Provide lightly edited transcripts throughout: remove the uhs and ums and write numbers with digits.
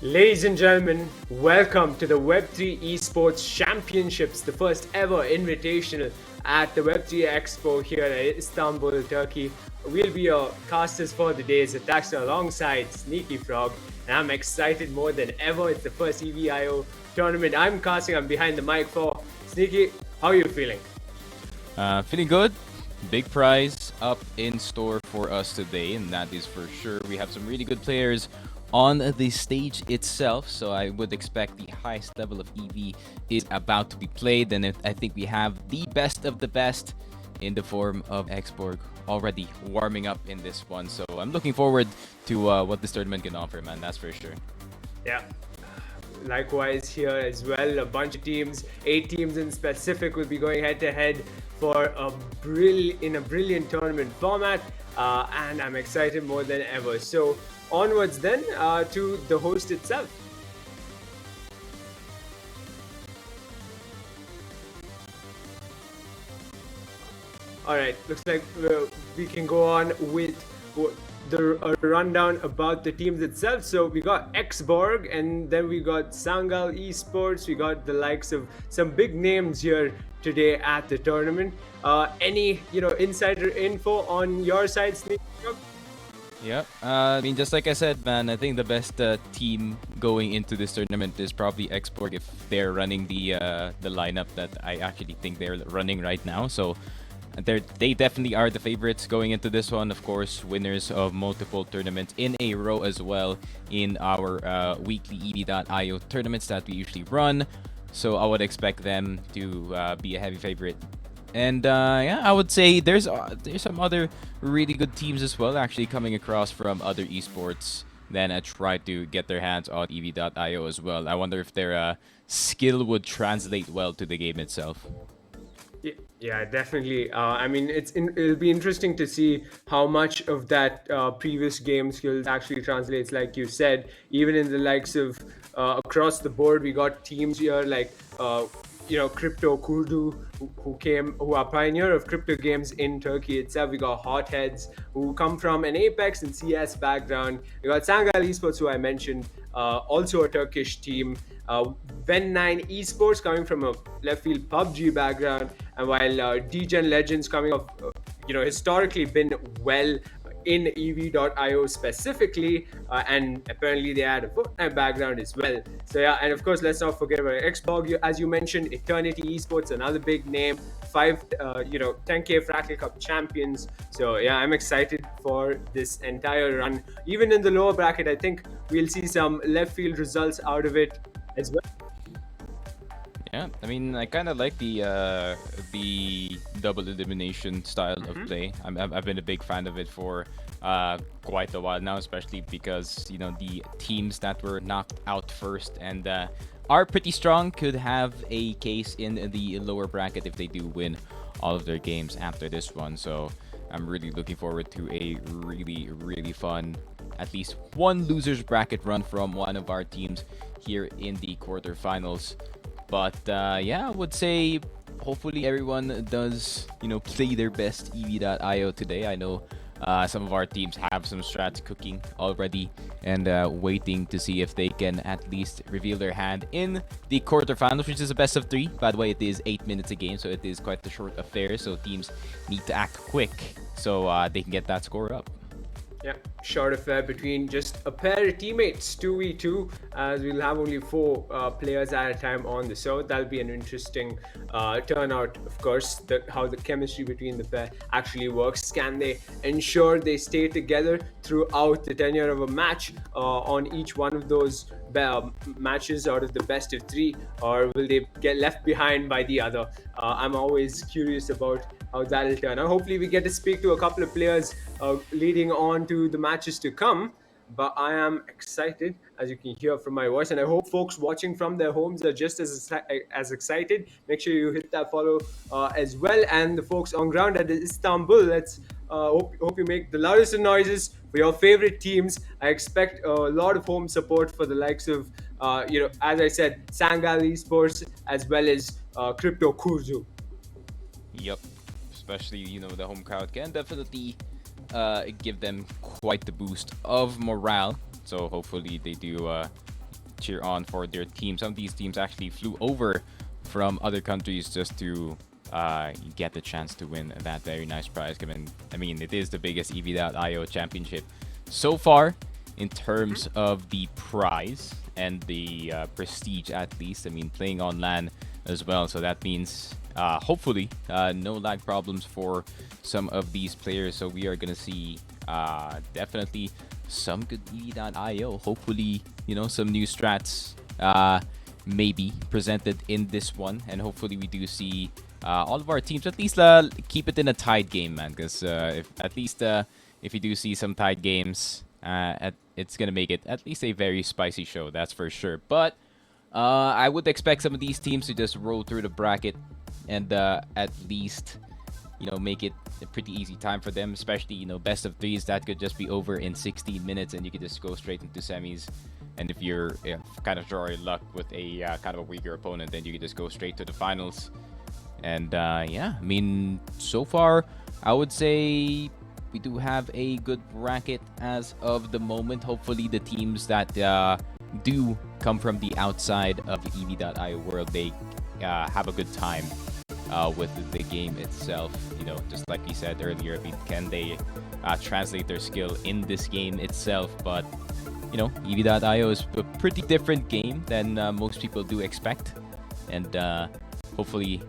Ladies and gentlemen, welcome to the Web3 Esports Championships, the first ever invitational at the Web3 Expo here in Istanbul, Turkey. We'll be your casters for the day's attacks alongside Sneaky Frog, and I'm excited more than ever. It's the first EVIO tournament I'm casting. I'm behind the mic for Sneaky. How are you feeling? Feeling good. Big prize up in store for us today, and that is for sure. We have some really good players on the stage itself, so I would expect the highest level of EV is about to be played, and I think we have the best of the best in the form of Xborg already warming up in this one. So I'm looking forward to what this tournament can offer, man. That's for sure. Yeah. Likewise here as well, a bunch of teams, 8 teams in specific, will be going head to head for a brilliant tournament format, and I'm excited more than ever. So onwards then to the host itself. All right, looks like we can go on with the rundown about the teams itself. So we got Xborg, and then we got Sangal Esports. We got the likes of some big names here today at the tournament. Any insider info on your side, Sneak? Yeah, I mean, just like I said, man, I think the best team going into this tournament is probably Xborg if they're running the lineup that I actually think they're running right now. So they definitely are the favorites going into this one. Of course, winners of multiple tournaments in a row as well in our weekly EV.io tournaments that we usually run. So I would expect them to be a heavy favorite. And yeah, I would say there's some other really good teams as well actually coming across from other esports then try to get their hands on EV.io as well. I wonder if their skill would translate well to the game itself. Yeah, definitely. I mean, it'll be interesting to see how much of that previous game skills actually translates. Like you said, even in the likes of across the board, we got teams here like Crypto Kurdu, who are pioneer of crypto games in Turkey itself. We got Hotheads, who come from an Apex and CS background. We got Sangal Esports, who I mentioned, also a Turkish team. Ven9 Esports coming from a left field PUBG background, and while DGen Legends coming off, historically been well in EV.io specifically, and apparently they had a Fortnite background as well. So yeah, and of course, let's not forget about Xbox, as you mentioned, Eternity Esports, another big name, 10K Fractal Cup champions. So yeah, I'm excited for this entire run. Even in the lower bracket, I think we'll see some left field results out of it as well. Yeah, I mean, I kind of like the double elimination style of play. I've been a big fan of it for quite a while now, especially because the teams that were knocked out first and are pretty strong could have a case in the lower bracket if they do win all of their games after this one. So I'm really looking forward to a really fun, at least one losers bracket run from one of our teams here in the quarterfinals. But yeah, I would say hopefully everyone does, play their best EV.io today. I know some of our teams have some strats cooking already and waiting to see if they can at least reveal their hand in the quarterfinals, which is a best of 3. By the way, it is 8 minutes a game, so it is quite a short affair. So teams need to act quick so they can get that score up. Yeah, short affair between just a pair of teammates, 2v2, as we'll have only 4 players at a time on the server. That'll be an interesting turnout, of course, how the chemistry between the pair actually works. Can they ensure they stay together throughout the tenure of a match on each one of those matches out of the best of 3, or will they get left behind by the other? I'm always curious about how that'll turn out. Hopefully, we get to speak to a couple of players leading on to the matches to come. But I am excited, as you can hear from my voice, and I hope folks watching from their homes are just as excited. Make sure you hit that follow as well, and the folks on ground at Istanbul. Let's hope you make the loudest of noises for your favorite teams. I expect a lot of home support for the likes of, as I said, Sangal Esports as well as Crypto Kurzu. Yep. Especially, the home crowd can definitely give them quite the boost of morale. So hopefully they do cheer on for their team. Some of these teams actually flew over from other countries just to get the chance to win that very nice prize. Given, I mean, it is the biggest EV.io championship so far in terms of the prize and the prestige, at least. I mean, playing on LAN as well, so that means hopefully no lag problems for some of these players. So we are gonna see definitely some good EV.io. Hopefully, you know, some new strats maybe presented in this one, and hopefully we do see all of our teams at least keep it in a tied game, man. Because if at least if you do see some tied games, it's gonna make it at least a very spicy show. That's for sure. But I would expect some of these teams to just roll through the bracket and at least, you know, make it a pretty easy time for them. Especially, you know, best of threes that could just be over in 16 minutes, and you could just go straight into semis. And if you're kind of drawing luck with a kind of a weaker opponent, then you can just go straight to the finals. And yeah, I mean, so far, I would say we do have a good bracket as of the moment. Hopefully, the teams that do come from the outside of the EV.io world, they have a good time with the game itself. You know, just like you said earlier, I mean, can they translate their skill in this game itself? But you know, EV.io is a pretty different game than most people do expect. And hopefully,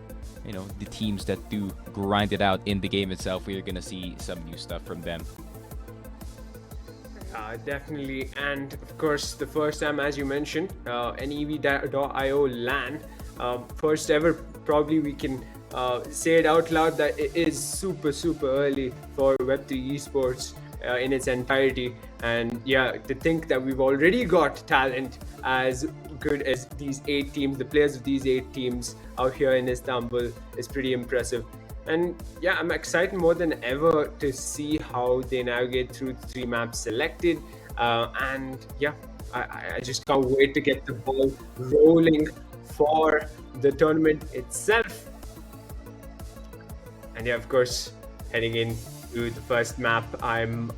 you know, the teams that do grind it out in the game itself, we're going to see some new stuff from them. Definitely. And of course, the first time, as you mentioned, an EV.io LAN, first ever, probably we can say it out loud that it is super early for Web3 esports in its entirety. And yeah, to think that we've already got talent as good as these 8 teams, the players of these 8 teams out here in Istanbul, is pretty impressive. And yeah, I'm excited more than ever to see how they navigate through the 3 maps selected. And yeah, I just can't wait to get the ball rolling for the tournament itself. And yeah, of course, heading into the first map, I'm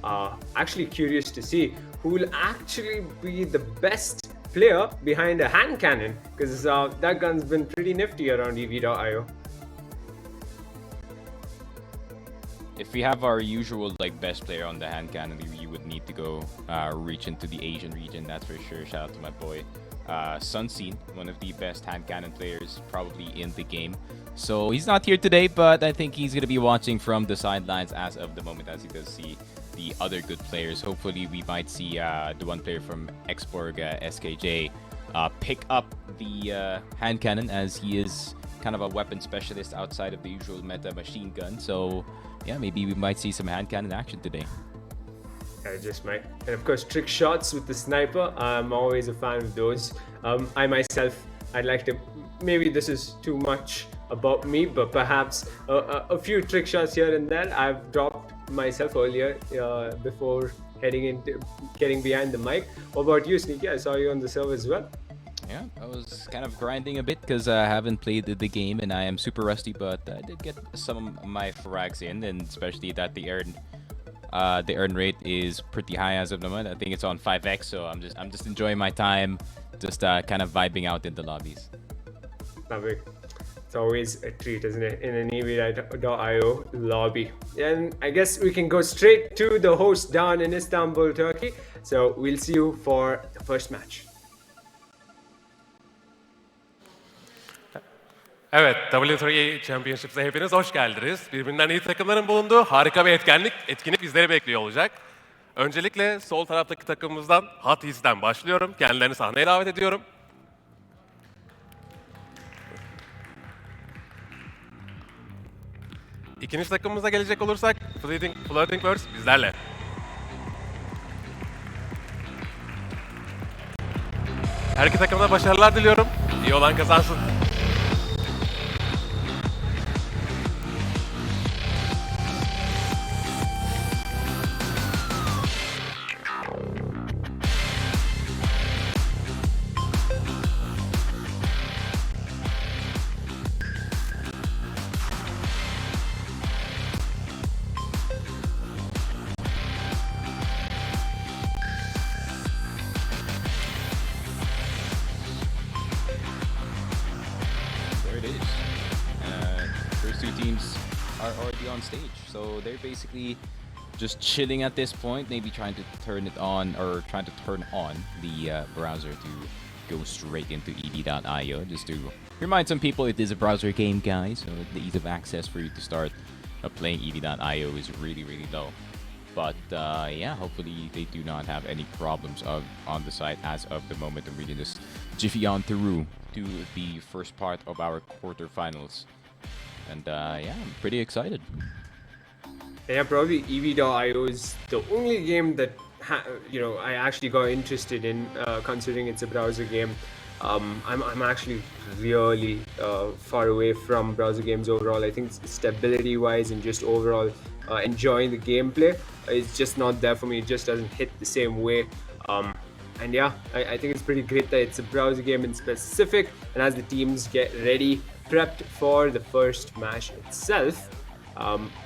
actually curious to see who will actually be the best player behind a hand cannon, because that gun's been pretty nifty around EV.io. If we have our usual like best player on the hand cannon, you would need to go reach into the Asian region, that's for sure. Shout out to my boy Sunseen, one of the best hand cannon players probably in the game. So he's not here today, but I think he's going to be watching from the sidelines as of the moment, as he does see the other good players. Hopefully we might see the one player from Xborg, SKJ, pick up the hand cannon, as he is kind of a weapon specialist outside of the usual meta machine gun. So yeah, maybe we might see some hand cannon action today. I just might. And of course, trick shots with the sniper, I'm always a fan of those. I myself, I'd like to, maybe this is too much about me, but perhaps a few trick shots here and there I've dropped myself earlier before heading into getting behind the mic. What about you, Sneaky? I saw you on the server as well. Yeah, I was kind of grinding a bit because I haven't played the game and I am super rusty, but I did get some of my frags in, and especially that the earn rate is pretty high as of the moment. I think it's on 5x, so I'm just enjoying my time, just kind of vibing out in the lobbies. Lovely. It's always a treat, isn't it, in an EV.io lobby. And I guess we can go straight to the host down in Istanbul, Turkey. So we'll see you for the first match. Evet, W3E Championships'e hepiniz hoş geldiniz. Birbirinden iyi takımların bulunduğu harika bir etkinlik bizleri bekliyor olacak. Öncelikle sol taraftaki takımımızdan Hatiz'den başlıyorum. Kendilerini sahneye davet ediyorum. İkinci takımımıza gelecek olursak Floating Birds bizlerle. Her iki takımda başarılar diliyorum. İyi olan kazansın. are already on stage. So they're basically just chilling at this point, maybe trying to turn it on or trying to turn on the browser to go straight into ev.io. Just to remind some people, it is a browser game, guys, so the ease of access for you to start playing ev.io is really, really low. But yeah, hopefully they do not have any problems on the site as of the moment, and we can just jiffy on through to the first part of our quarterfinals. And yeah, I'm pretty excited. Yeah, probably EV.io is the only game that I actually got interested in, considering it's a browser game. I'm actually really far away from browser games overall. I think stability-wise and just overall enjoying the gameplay is just not there for me. It just doesn't hit the same way. And yeah, I think it's pretty great that it's a browser game in specific. And as the teams get ready, prepped for the first match itself,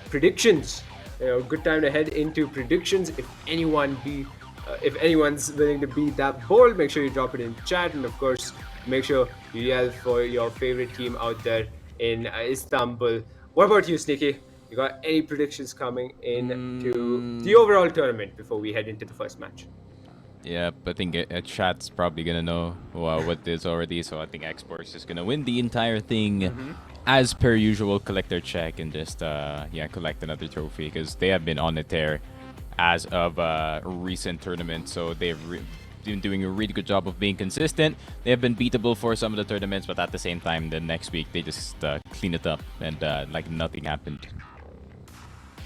predictions. Good time to head into predictions. If anyone's willing to be that bold, make sure you drop it in chat, and of course, make sure you yell for your favorite team out there in Istanbul. What about you, Sneaky? You got any predictions coming into the overall tournament before we head into the first match? Yeah, I think chat's probably gonna know what it is already, so I think Xbox is gonna win the entire thing. As per usual, collect their check and just collect another trophy, because they have been on a tear as of recent tournaments. So they've been doing a really good job of being consistent. They have been beatable for some of the tournaments, but at the same time, the next week they just clean it up and like nothing happened.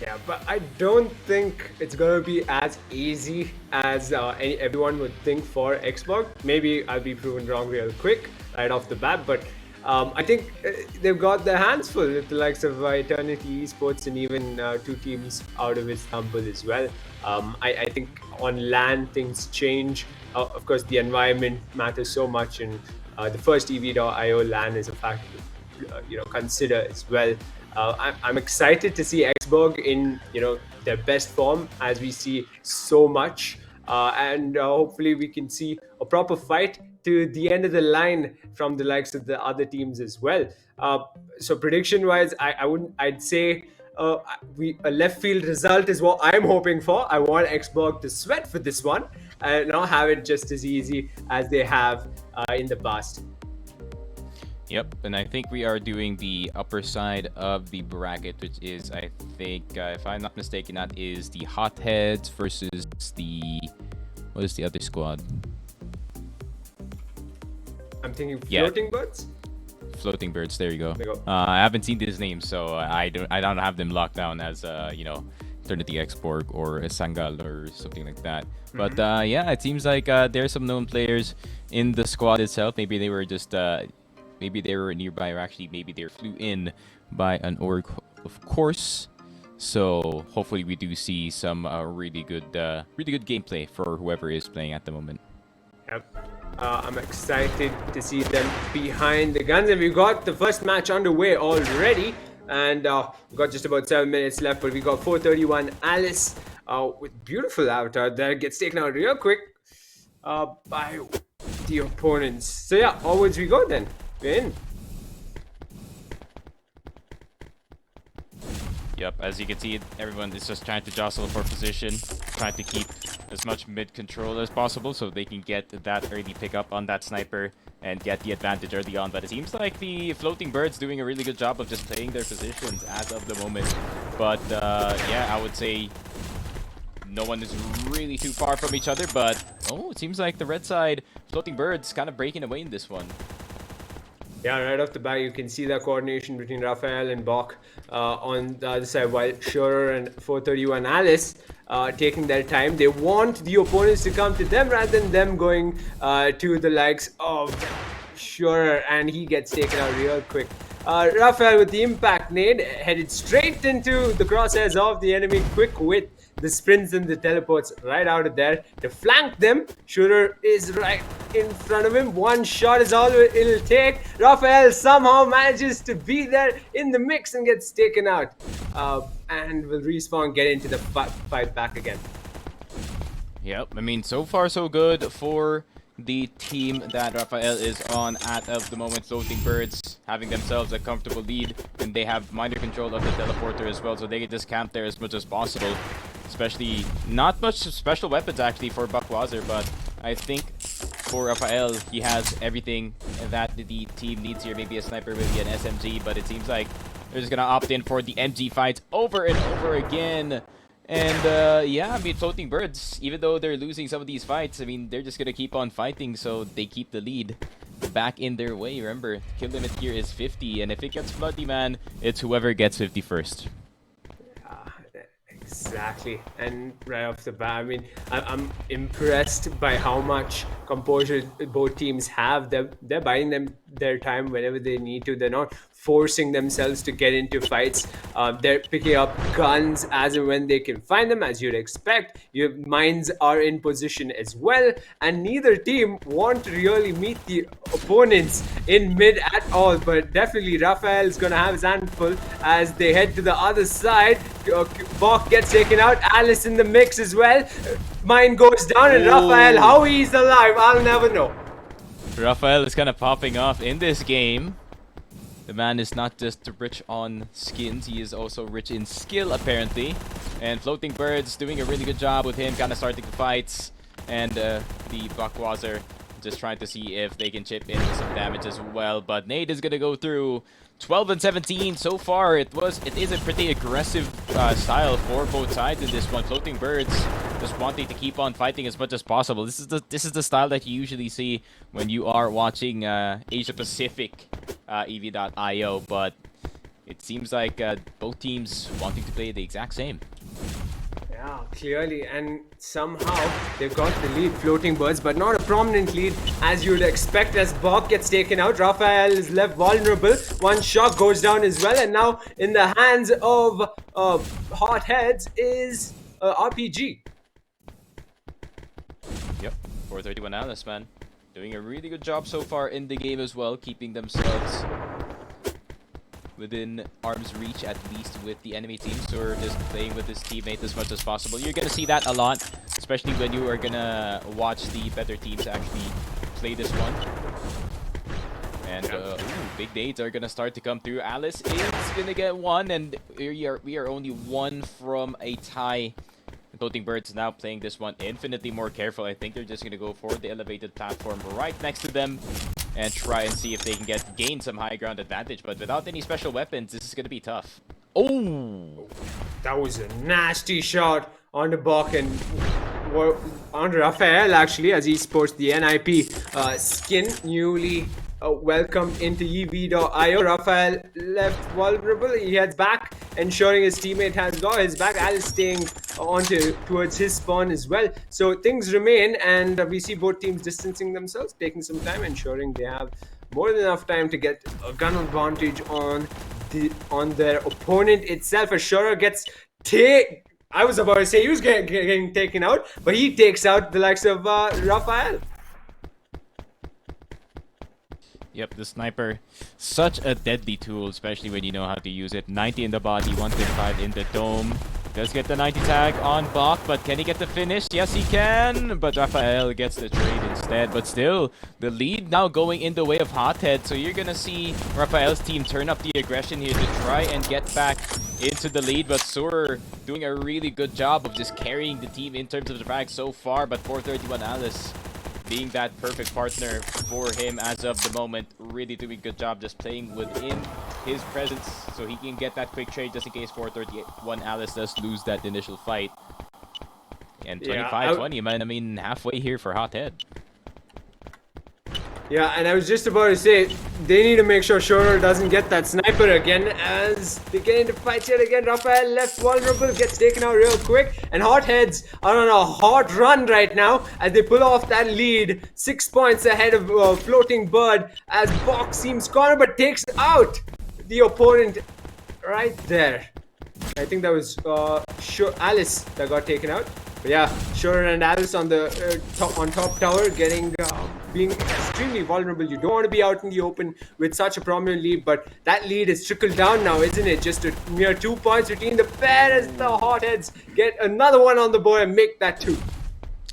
Yeah, but I don't think it's gonna be as easy as everyone would think for Xbox. Maybe I'll be proven wrong real quick right off the bat, but I think they've got their hands full with the likes of Eternity Esports and even two teams out of Istanbul as well. I think on LAN things change. Of course, the environment matters so much, and the first EV.io LAN is a factor to consider as well. I'm excited to see Xborg in their best form, as we see so much, and hopefully we can see a proper fight to the end of the line from the likes of the other teams as well. So prediction wise, I'd say a left field result is what I'm hoping for. I want Xborg to sweat for this one and not have it just as easy as they have in the past. Yep, and I think we are doing the upper side of the bracket, which is, I think, if I'm not mistaken, that is the Hotheads versus the... What is the other squad? I'm thinking Floating Birds? Floating Birds, there you go. There you go. I haven't seen these names, so I don't have them locked down as, Eternity Xborg or Sangal or something like that. But yeah, it seems like there's some known players in the squad itself. Maybe they were just... maybe they were nearby, or actually maybe they flew in by an org, of course. So hopefully we do see some really good gameplay for whoever is playing at the moment. Yep. I'm excited to see them behind the guns, and we've got the first match underway already. And we've got just about 7 minutes left, but we got 431 Alice with beautiful avatar there, gets taken out real quick by the opponents. So yeah, onwards we go then. We're in. Yep, as you can see, everyone is just trying to jostle for position, trying to keep as much mid-control as possible so they can get that early pickup on that sniper and get the advantage early on. But it seems like the Floating Birds doing a really good job of just playing their positions as of the moment. But yeah, I would say no one is really too far from each other, but it seems like the red side, Floating Birds, kind of breaking away in this one. Yeah, right off the bat, you can see that coordination between Raphael and Bach on the other side, while Schurer and 431 Alice taking their time. They want the opponents to come to them rather than them going to the likes of Schurer, and he gets taken out real quick. Raphael with the impact nade headed straight into the crosshairs of the enemy, quick with the sprints and the teleports right out of there to flank them. Shooter is right in front of him. One shot is all it'll take. Raphael somehow manages to be there in the mix and gets taken out. And will respawn, get into the fight back again. Yep, I mean, so far so good for the team that Rafael is on at of the moment, Floating Birds, having themselves a comfortable lead, and they have minor control of the teleporter as well, so they can just camp there as much as possible. Especially, not much special weapons actually for Bakwazer, but I think for Rafael, he has everything that the team needs here. Maybe a sniper, maybe an SMG, but it seems like they're just gonna opt in for the MG fights over and over again. And yeah, I mean, Floating Birds, even though they're losing some of these fights, I mean, they're just gonna keep on fighting, so they keep the lead back in their way. Remember, kill limit here is 50, and if it gets bloody, man, it's whoever gets 50 first. Exactly, and right off the bat, I mean, I'm impressed by how much composure both teams have. They're buying them their time whenever they need to. They're not forcing themselves to get into fights. They're picking up guns as and when they can find them, as you'd expect. Your mines are in position as well, and neither team want to really meet the opponents in mid at all. But definitely, Rafael is gonna have his hand full as they head to the other side. Bok gets taken out. Alice in the mix as well. Mine goes down, and Rafael, how he's alive, I'll never know. Rafael is kind of popping off in this game. The man is not just rich on skins, he is also rich in skill, apparently. And Floating Birds doing a really good job with him, kind of starting the fights. And the Bakwazer just trying to see if they can chip in some damage as well. But Nate is going to go through 12 and 17 so far. It is a pretty aggressive style for both sides in this one. Floating Birds just wanting to keep on fighting as much as possible. This is the style that you usually see when you are watching Asia Pacific EV.io, but it seems like both teams wanting to play the exact same. Yeah, clearly, and somehow they've got the lead, Floating Birds, but not a prominent lead as you'd expect. As Bok gets taken out, Rafael is left vulnerable. One shot goes down as well, and now in the hands of Hotheads is RPG. Yep, 431 Alice, man. Doing a really good job so far in the game as well, keeping themselves within arm's reach, at least with the enemy team. So we're just playing with his teammate as much as possible. You're gonna see that a lot, especially when you are gonna watch the better teams actually play this one. And big nades are gonna start to come through. Alice is gonna get one, and we are only one from a tie. Floating Birds now playing this one infinitely more careful. I think they're just gonna go for the elevated platform right next to them and try and see if they can gain some high ground advantage. But without any special weapons, this is gonna be tough. Oh, that was a nasty shot on the Bok and on Rafael, actually, as he sports the NIP skin, newly welcomed into EV.io. Rafael left vulnerable. He heads back, ensuring his teammate has got his back. Alice staying towards his spawn as well. So things remain, and we see both teams distancing themselves, taking some time, ensuring they have more than enough time to get a gun advantage on their opponent itself. Ashura gets I was about to say he was getting taken out, but he takes out the likes of Rafael. Yep, the sniper, such a deadly tool, especially when you know how to use it. 90 in the body, 135 in the dome. Does get the 90 tag on Bok, but can he get the finish? Yes, he can, but Rafael gets the trade instead. But still, the lead now going in the way of Hothead, so you're gonna see Rafael's team turn up the aggression here to try and get back into the lead. But Sur doing a really good job of just carrying the team in terms of the frag so far, but 431 Alice being that perfect partner for him as of the moment. Really doing a good job just playing within his presence so he can get that quick trade just in case 431 Alice does lose that initial fight. And 25-20, man, I mean, halfway here for Hothead. Yeah, and I was just about to say, they need to make sure Shoro doesn't get that sniper again as they get into fights yet again. Rafael left vulnerable, gets taken out real quick, and Hotheads are on a hot run right now as they pull off that lead. 6 points ahead of Floating Bird as Bok seems cornered but takes out the opponent right there. I think that was Alice that got taken out. But yeah, Shura and Alice on the top tower, being extremely vulnerable. You don't want to be out in the open with such a prominent lead, but that lead is trickled down now, isn't it? Just a mere 2 points between the pair as the Hotheads get another one on the board and make that 2.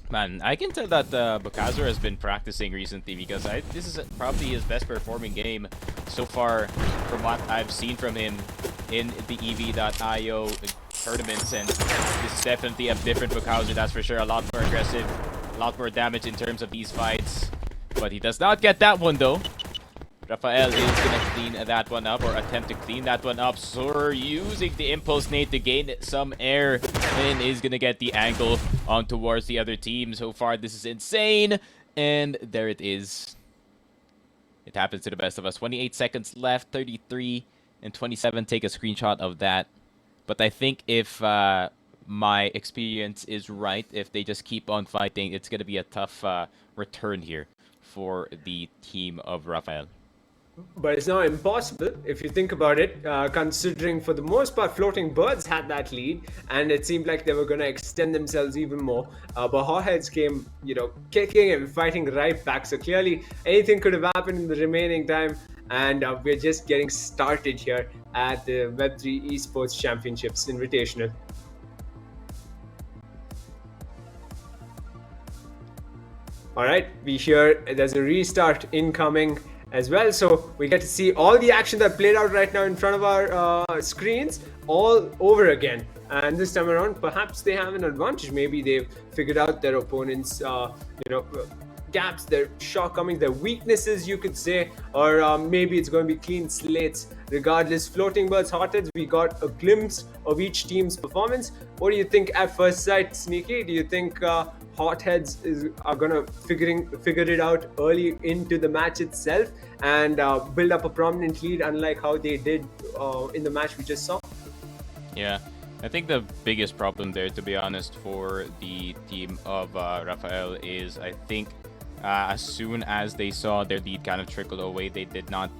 Man, I can tell that Bakazer has been practicing recently because this is probably his best performing game so far from what I've seen from him in the EV.io tournaments, and this is definitely a different Bakazer, that's for sure. A lot more aggressive, a lot more damage in terms of these fights, but he does not get that one though. Rafael is gonna clean that one up, or attempt to clean that one up. Sur using the impulse nade to gain some air, and is gonna get the angle on towards the other team. So far, this is insane, and there it is. It happens to the best of us. 28 seconds left, 33 and 27. Take a screenshot of that. But I think if my experience is right, if they just keep on fighting, it's gonna be a tough return here for the team of Rafael. But it's not impossible if you think about it, considering for the most part Floating Birds had that lead and it seemed like they were going to extend themselves even more. But Hotheads came, kicking and fighting right back. So clearly anything could have happened in the remaining time, and we're just getting started here at the Web3 Esports Championships Invitational. All right, we hear there's a restart incoming as well, so we get to see all the action that played out right now in front of our screens all over again. And this time around, perhaps they have an advantage. Maybe they've figured out their opponents' gaps, their shortcomings, their weaknesses, you could say, or maybe it's going to be clean slates. Regardless, Floating Birds, Hotheads, we got a glimpse of each team's performance. What do you think at first sight, Sneaky? Do you think Hotheads are gonna figure it out early into the match itself and build up a prominent lead, unlike how they did in the match we just saw? Yeah, I think the biggest problem there, to be honest, for the team of Rafael is, I think, as soon as they saw their lead kind of trickle away, they did not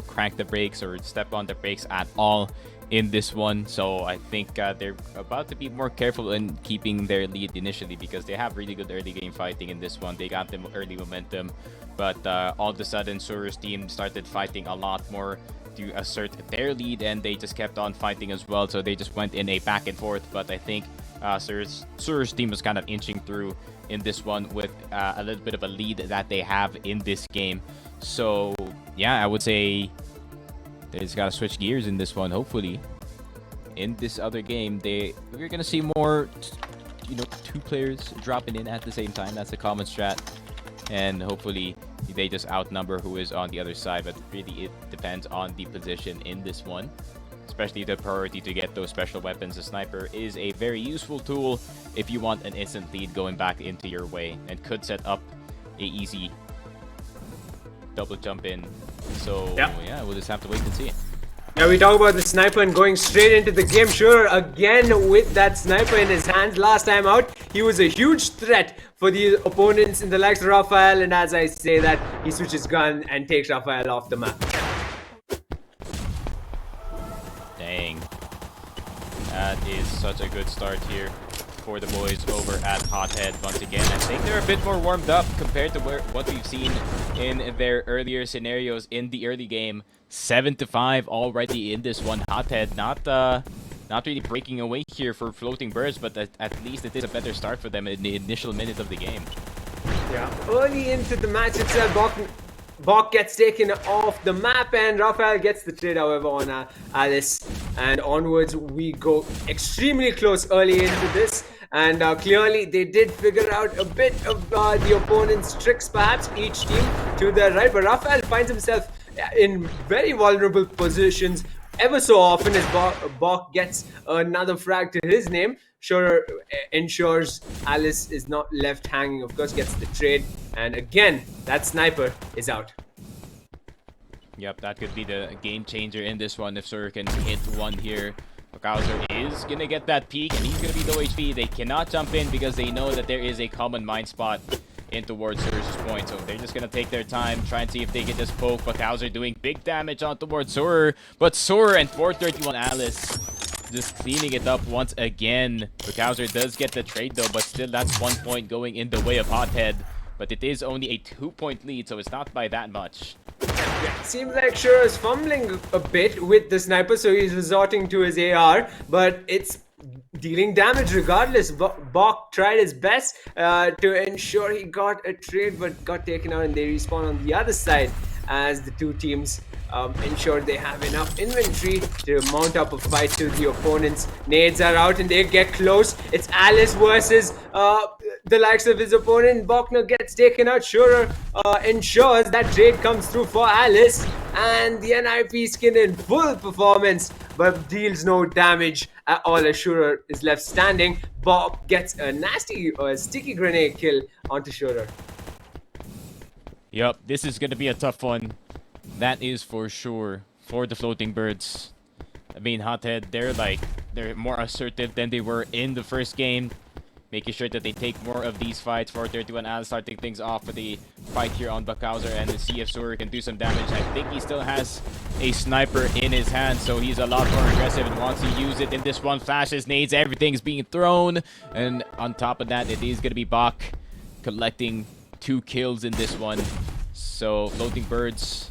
crank the brakes or step on the brakes at all in this one. So I think they're about to be more careful in keeping their lead initially, because they have really good early game fighting in this one. They got them early momentum, but all of a sudden Sur's team started fighting a lot more to assert their lead, and they just kept on fighting as well. So they just went in a back and forth, but I think Sur's team was kind of inching through in this one with a little bit of a lead that they have in this game. So yeah, I would say they just gotta switch gears in this one. Hopefully in this other game we're gonna see more two players dropping in at the same time. That's a common strat, and hopefully they just outnumber who is on the other side. But really it depends on the position in this one, especially the priority to get those special weapons. The sniper is a very useful tool if you want an instant lead going back into your way, and could set up a easy double jump in. So yeah, we'll just have to wait and see. Yeah, we talk about the sniper and going straight into the game. Sure, again with that sniper in his hands last time out, he was a huge threat for the opponents in the likes of Rafael, and as I say that, he switches gun and takes Rafael off the map. Dang. That is such a good start here for the boys over at Hothead. Once again, I think they're a bit more warmed up compared to what we've seen in their earlier scenarios in the early game. 7-5 already in this one. Hothead not really breaking away here for Floating Birds, but at least it is a better start for them in the initial minute of the game. Yeah, early into the match itself, Bok gets taken off the map, and Rafael gets the trade, however, on Alice. And onwards, we go extremely close early into this. And clearly, they did figure out a bit of the opponent's tricks, perhaps, each team to their right. But Rafael finds himself in very vulnerable positions ever so often as Bok gets another frag to his name. Sure, ensures Alice is not left hanging. Of course, gets the trade, and again, that sniper is out. Yep, that could be the game changer in this one if Sur can hit one here. Bowser is gonna get that peek, and he's gonna be low HP. They cannot jump in because they know that there is a common mine spot in towards Sur's point, so they're just gonna take their time, try and see if they can just poke. But Bowser doing big damage on towards Sur, but Sur and 431 Alice just cleaning it up once again. Bowser does get the trade though, but still that's 1 point going in the way of Hothead. But it is only a 2-point lead, so it's not by that much. Yeah, seems like Sure is fumbling a bit with the sniper, so he's resorting to his AR, but it's dealing damage regardless. Bok tried his best to ensure he got a trade, but got taken out, and they respawn on the other side as the two teams ensure they have enough inventory to mount up a fight to the opponents. Nades are out and they get close. It's Alice versus the likes of his opponent. Bokner gets taken out. Shurer ensures that trade comes through for Alice, and the NIP skin in full performance but deals no damage at all as Shurer is left standing. Bob gets a nasty sticky grenade kill onto Shurer. Yep, this is going to be a tough one. That is for sure for the Floating Birds. I mean, Hothead, they're more assertive than they were in the first game, making sure that they take more of these fights. 431 Alice starting things off with the fight here on Buckhauser, and the see if Sur can do some damage. I think he still has a sniper in his hand, so he's a lot more aggressive and wants to use it in this one. Flashes, nades, everything's being thrown, and on top of that, it is going to be Bok collecting 2 kills in this one. So Floating Birds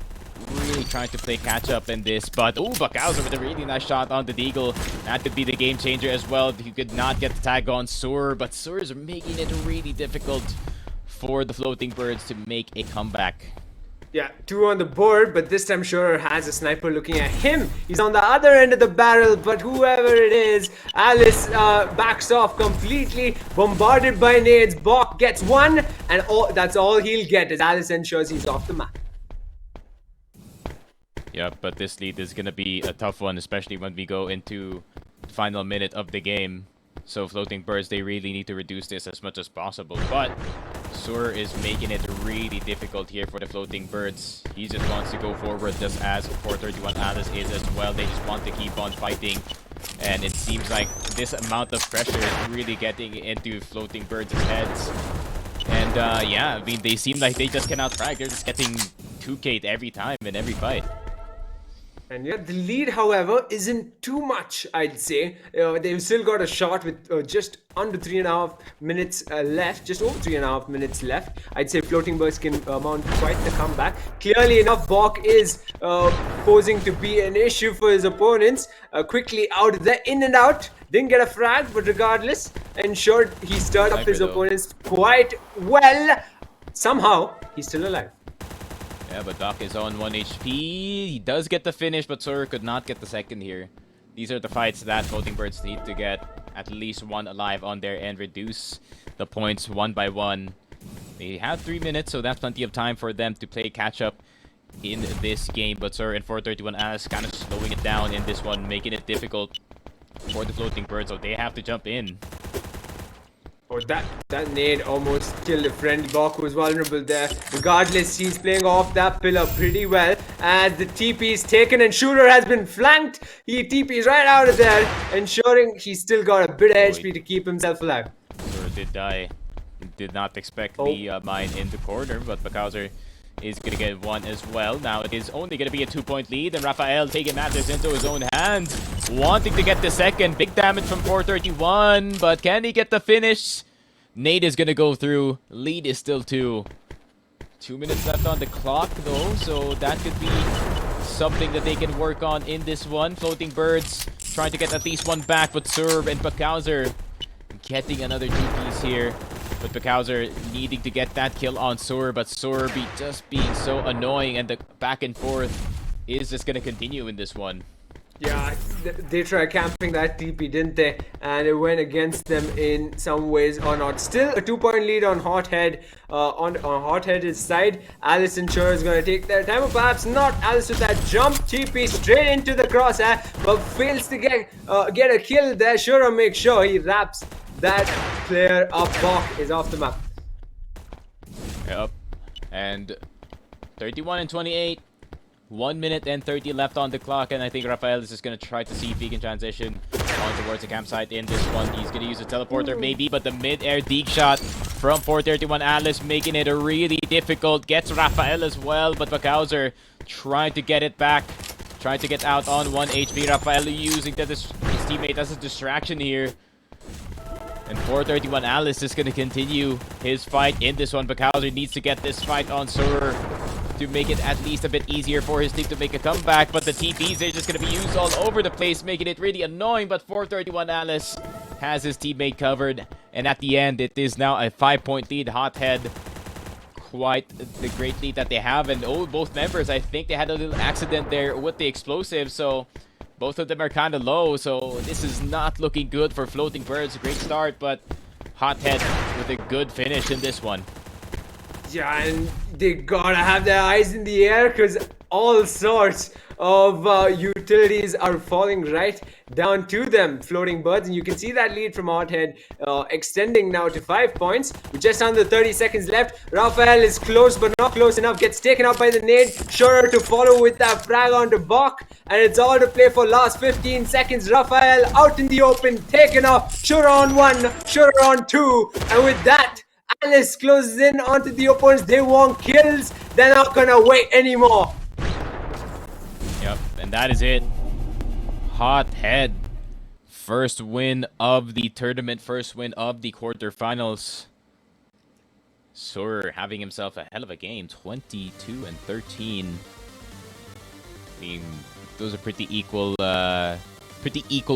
really trying to play catch up in this, but Buckhauser with a really nice shot on the Deagle. That could be the game changer as well. He could not get the tag on Sur, but Sur is making it really difficult for the Floating Birds to make a comeback. Yeah, 2 on the board, but this time Shurer has a sniper looking at him. He's on the other end of the barrel, but whoever it is, Alice backs off completely, bombarded by nades. Bok gets 1, and that's all he'll get as Alice ensures he's off the map. Yeah, but this lead is going to be a tough one, especially when we go into the final minute of the game. So Floating Birds, they really need to reduce this as much as possible. But Sur is making it really difficult here for the Floating Birds. He just wants to go forward, just as 431 Alice is as well. They just want to keep on fighting. And it seems like this amount of pressure is really getting into Floating Birds' heads. And yeah, I mean, they seem like they just cannot frag. They're just getting 2K'd every time in every fight. And yeah, the lead, however, isn't too much, I'd say. They've still got a shot with just under 3.5 minutes left, just over 3.5 minutes left. I'd say Floating Birds can mount quite the comeback. Clearly enough, Bok is posing to be an issue for his opponents. Quickly out there, in and out. Didn't get a frag, but regardless, ensured he stirred up his opponents quite well. Somehow, he's still alive. Yeah, but Doc is on 1 HP. He does get the finish, but Sur could not get the second here. These are the fights that Floating Birds need to get at least 1 alive on there and reduce the points 1 by 1. They have 3 minutes, so that's plenty of time for them to play catch-up in this game. But Sur and 431 Alice kind of slowing it down in this one, making it difficult for the Floating Birds, so they have to jump in. Oh, that nade almost killed a friend. Bok was vulnerable there. Regardless, he's playing off that pillar pretty well. As the TP is taken and Shurer has been flanked. He TP's right out of there, ensuring he's still got a bit of HP to keep himself alive. Shurer did die. Did not expect the mine in the corner, but Buckhauser is going to get 1 as well. Now it is only going to be a 2-point lead, and Raphael taking matters into his own hands, wanting to get the second. Big damage from 431, but can he get the finish? Nate is going to go through. Lead is still 2. 2 minutes left on the clock, though, so that could be something that they can work on in this one. Floating Birds trying to get at least 1 back, but Serve and Buckhauser getting another 2-piece here. But Buckhauser needing to get that kill on Sur, but Sur just being so annoying, and the back and forth is just going to continue in this one. Yeah, they tried camping that TP, didn't they? And it went against them in some ways or not. Still a 2-point lead on Hothead. On Hothead's side, Alice and Shurer is going to take their time, or perhaps not. Alice with that jump TP straight into the crosshair, but fails to get a kill there. Shurer makes sure he wraps that player up. Bok is off the map. Yep. And 31 and 28. 1 minute and 30 left on the clock, and I think Raphael is just going to try to see if he can transition on towards the campsite in this one. He's going to use a teleporter maybe, but the mid-air deep shot from 431 Alice making it a really difficult. Gets Raphael as well, but Buckhauser trying to get it back. Trying to get out on 1 HP. Raphael using his teammate as a distraction here. And 431 Alice is going to continue his fight in this one. Buckhauser needs to get this fight on Sur to make it at least a bit easier for his team to make a comeback. But the TPs, they're just going to be used all over the place, making it really annoying. But 431 Alice has his teammate covered, and at the end, it is now a 5-point lead. Hothead, quite the great lead that they have, and both members, I think they had a little accident there with the explosive, so both of them are kind of low, so this is not looking good for Floating Birds. Great start, but Hothead with a good finish in this one. Yeah, and they gotta have their eyes in the air because all sorts of utilities are falling right down to them, Floating Birds, and you can see that lead from Hothead extending now to 5 points with just under 30 seconds left. Raphael is close but not close enough, gets taken out by the nade. Sure to follow with that frag onto Bach, and it's all to play for last 15 seconds. Raphael out in the open, taken off. Sure on 1, Sure on 2, and with that, Alice closes in onto the opponents. They want kills. They're not gonna wait anymore. Yep, and that is it. Hothead, first win of the tournament, first win of the quarterfinals. Sur having himself a hell of a game, 22 and 13. I mean, those are pretty equal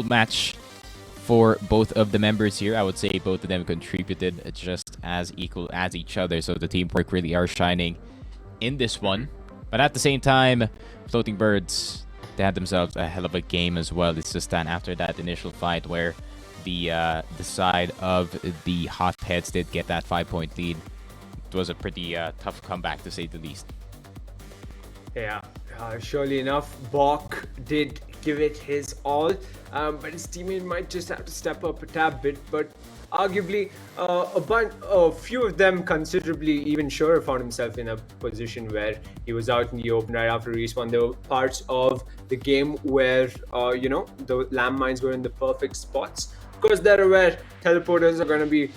match for both of the members here. I would say both of them contributed just as equal as each other, so the teamwork really are shining in this one. But at the same time, Floating Birds, they had themselves a hell of a game as well. It's just that after that initial fight where the side of the Hotheads did get that 5-point lead, it was a pretty tough comeback to say the least. Yeah, surely enough, Bach did give it his all, but his teammate might just have to step up a tad bit. But arguably, a few of them considerably, even Sure found himself in a position where he was out in the open right after respawn. There were parts of the game where, the landmines were in the perfect spots. Of course, they're aware teleporters are going to be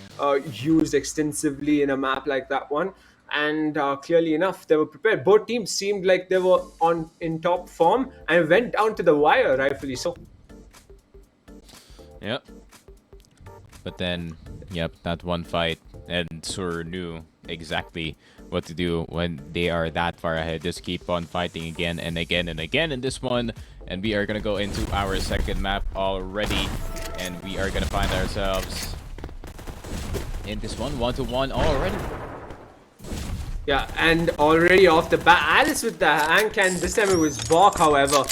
used extensively in a map like that one. And clearly enough, they were prepared. Both teams seemed like they were in top form and went down to the wire, rightfully so. Yep. But then, that one fight, and Sur knew exactly what to do when they are that far ahead. Just keep on fighting again and again and again in this one. And we are going to go into our second map already. And we are going to find ourselves in this one, 1-1 already. Yeah, and already off the bat, Alice with the hand cannon. This time it was Bach, however,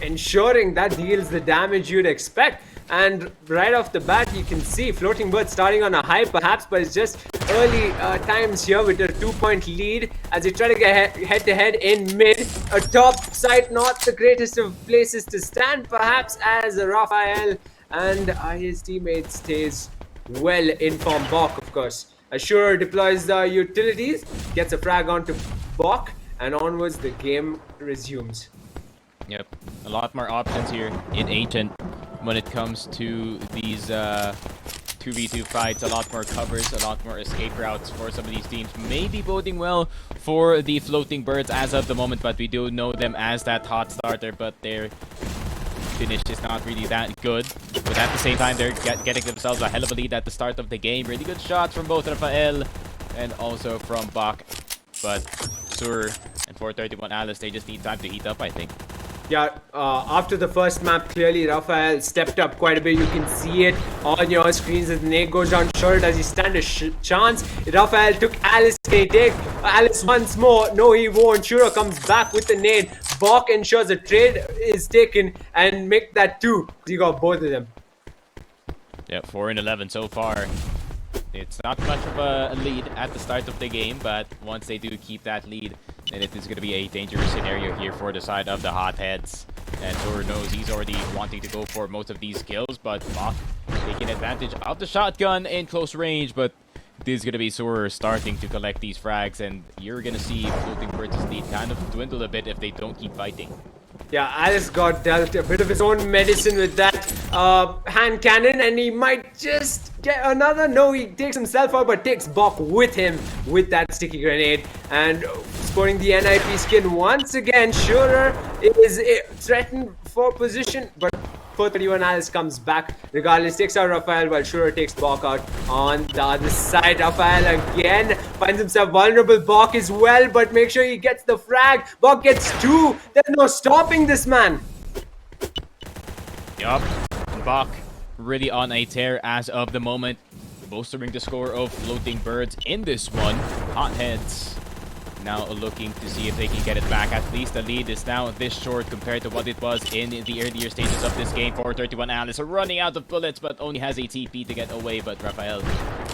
ensuring that deals the damage you'd expect. And right off the bat, you can see Floating Bird starting on a high, perhaps, but it's just early times here with a 2-point lead as they try to get head-to-head in mid. A top side, not the greatest of places to stand, perhaps, as Raphael and his teammate stays well informed. Bach, of course. Assure deploys the utilities, gets a frag onto Bach, and onwards the game resumes. Yep, a lot more options here in Agent when it comes to these 2v2 fights. A lot more covers, a lot more escape routes for some of these teams. Maybe boding well for the Floating Birds as of the moment, but we do know them as that hot starter, but their finish is not really that good. But at the same time, they're getting themselves a hell of a lead at the start of the game. Really good shots from both Raphael and also from Bach. But Sur and 431 Alice, they just need time to heat up, I think. Yeah, after the first map, clearly Raphael stepped up quite a bit. You can see it on your screens as the nade goes down short. Does he stand a chance? Raphael took Alice. Can he take Alice once more? No, he won't. Shura comes back with the nade. Bach ensures the trade is taken and make that 2. He got both of them. Yeah, 4 and 11 so far. It's not much of a lead at the start of the game, but once they do keep that lead, then it is going to be a dangerous scenario here for the side of the Hotheads. And Sur knows he's already wanting to go for most of these kills, but Bach taking advantage of the shotgun in close range, but this is going to be Sur starting to collect these frags, and you're going to see Floating Birds' lead kind of dwindle a bit if they don't keep fighting. Yeah, Alice got dealt a bit of his own medicine with that hand cannon, and he might just get another. No, he takes himself out, but takes Bach with him with that sticky grenade, and scoring the NIP skin once again. Sure is threatened for position, but 431 Alice comes back regardless, takes out Raphael while Shure takes Bach out on the other side. Raphael again finds himself vulnerable. Bach as well, but make sure he gets the frag. Bach gets 2. There's no stopping this man. Yup. Bach really on a tear as of the moment, bolstering the score of Floating Birds in this one. Hotheads now looking to see if they can get it back. At least the lead is now this short compared to what it was in the earlier stages of this game. 431 Alice running out of bullets, but only has a TP to get away. But Raphael,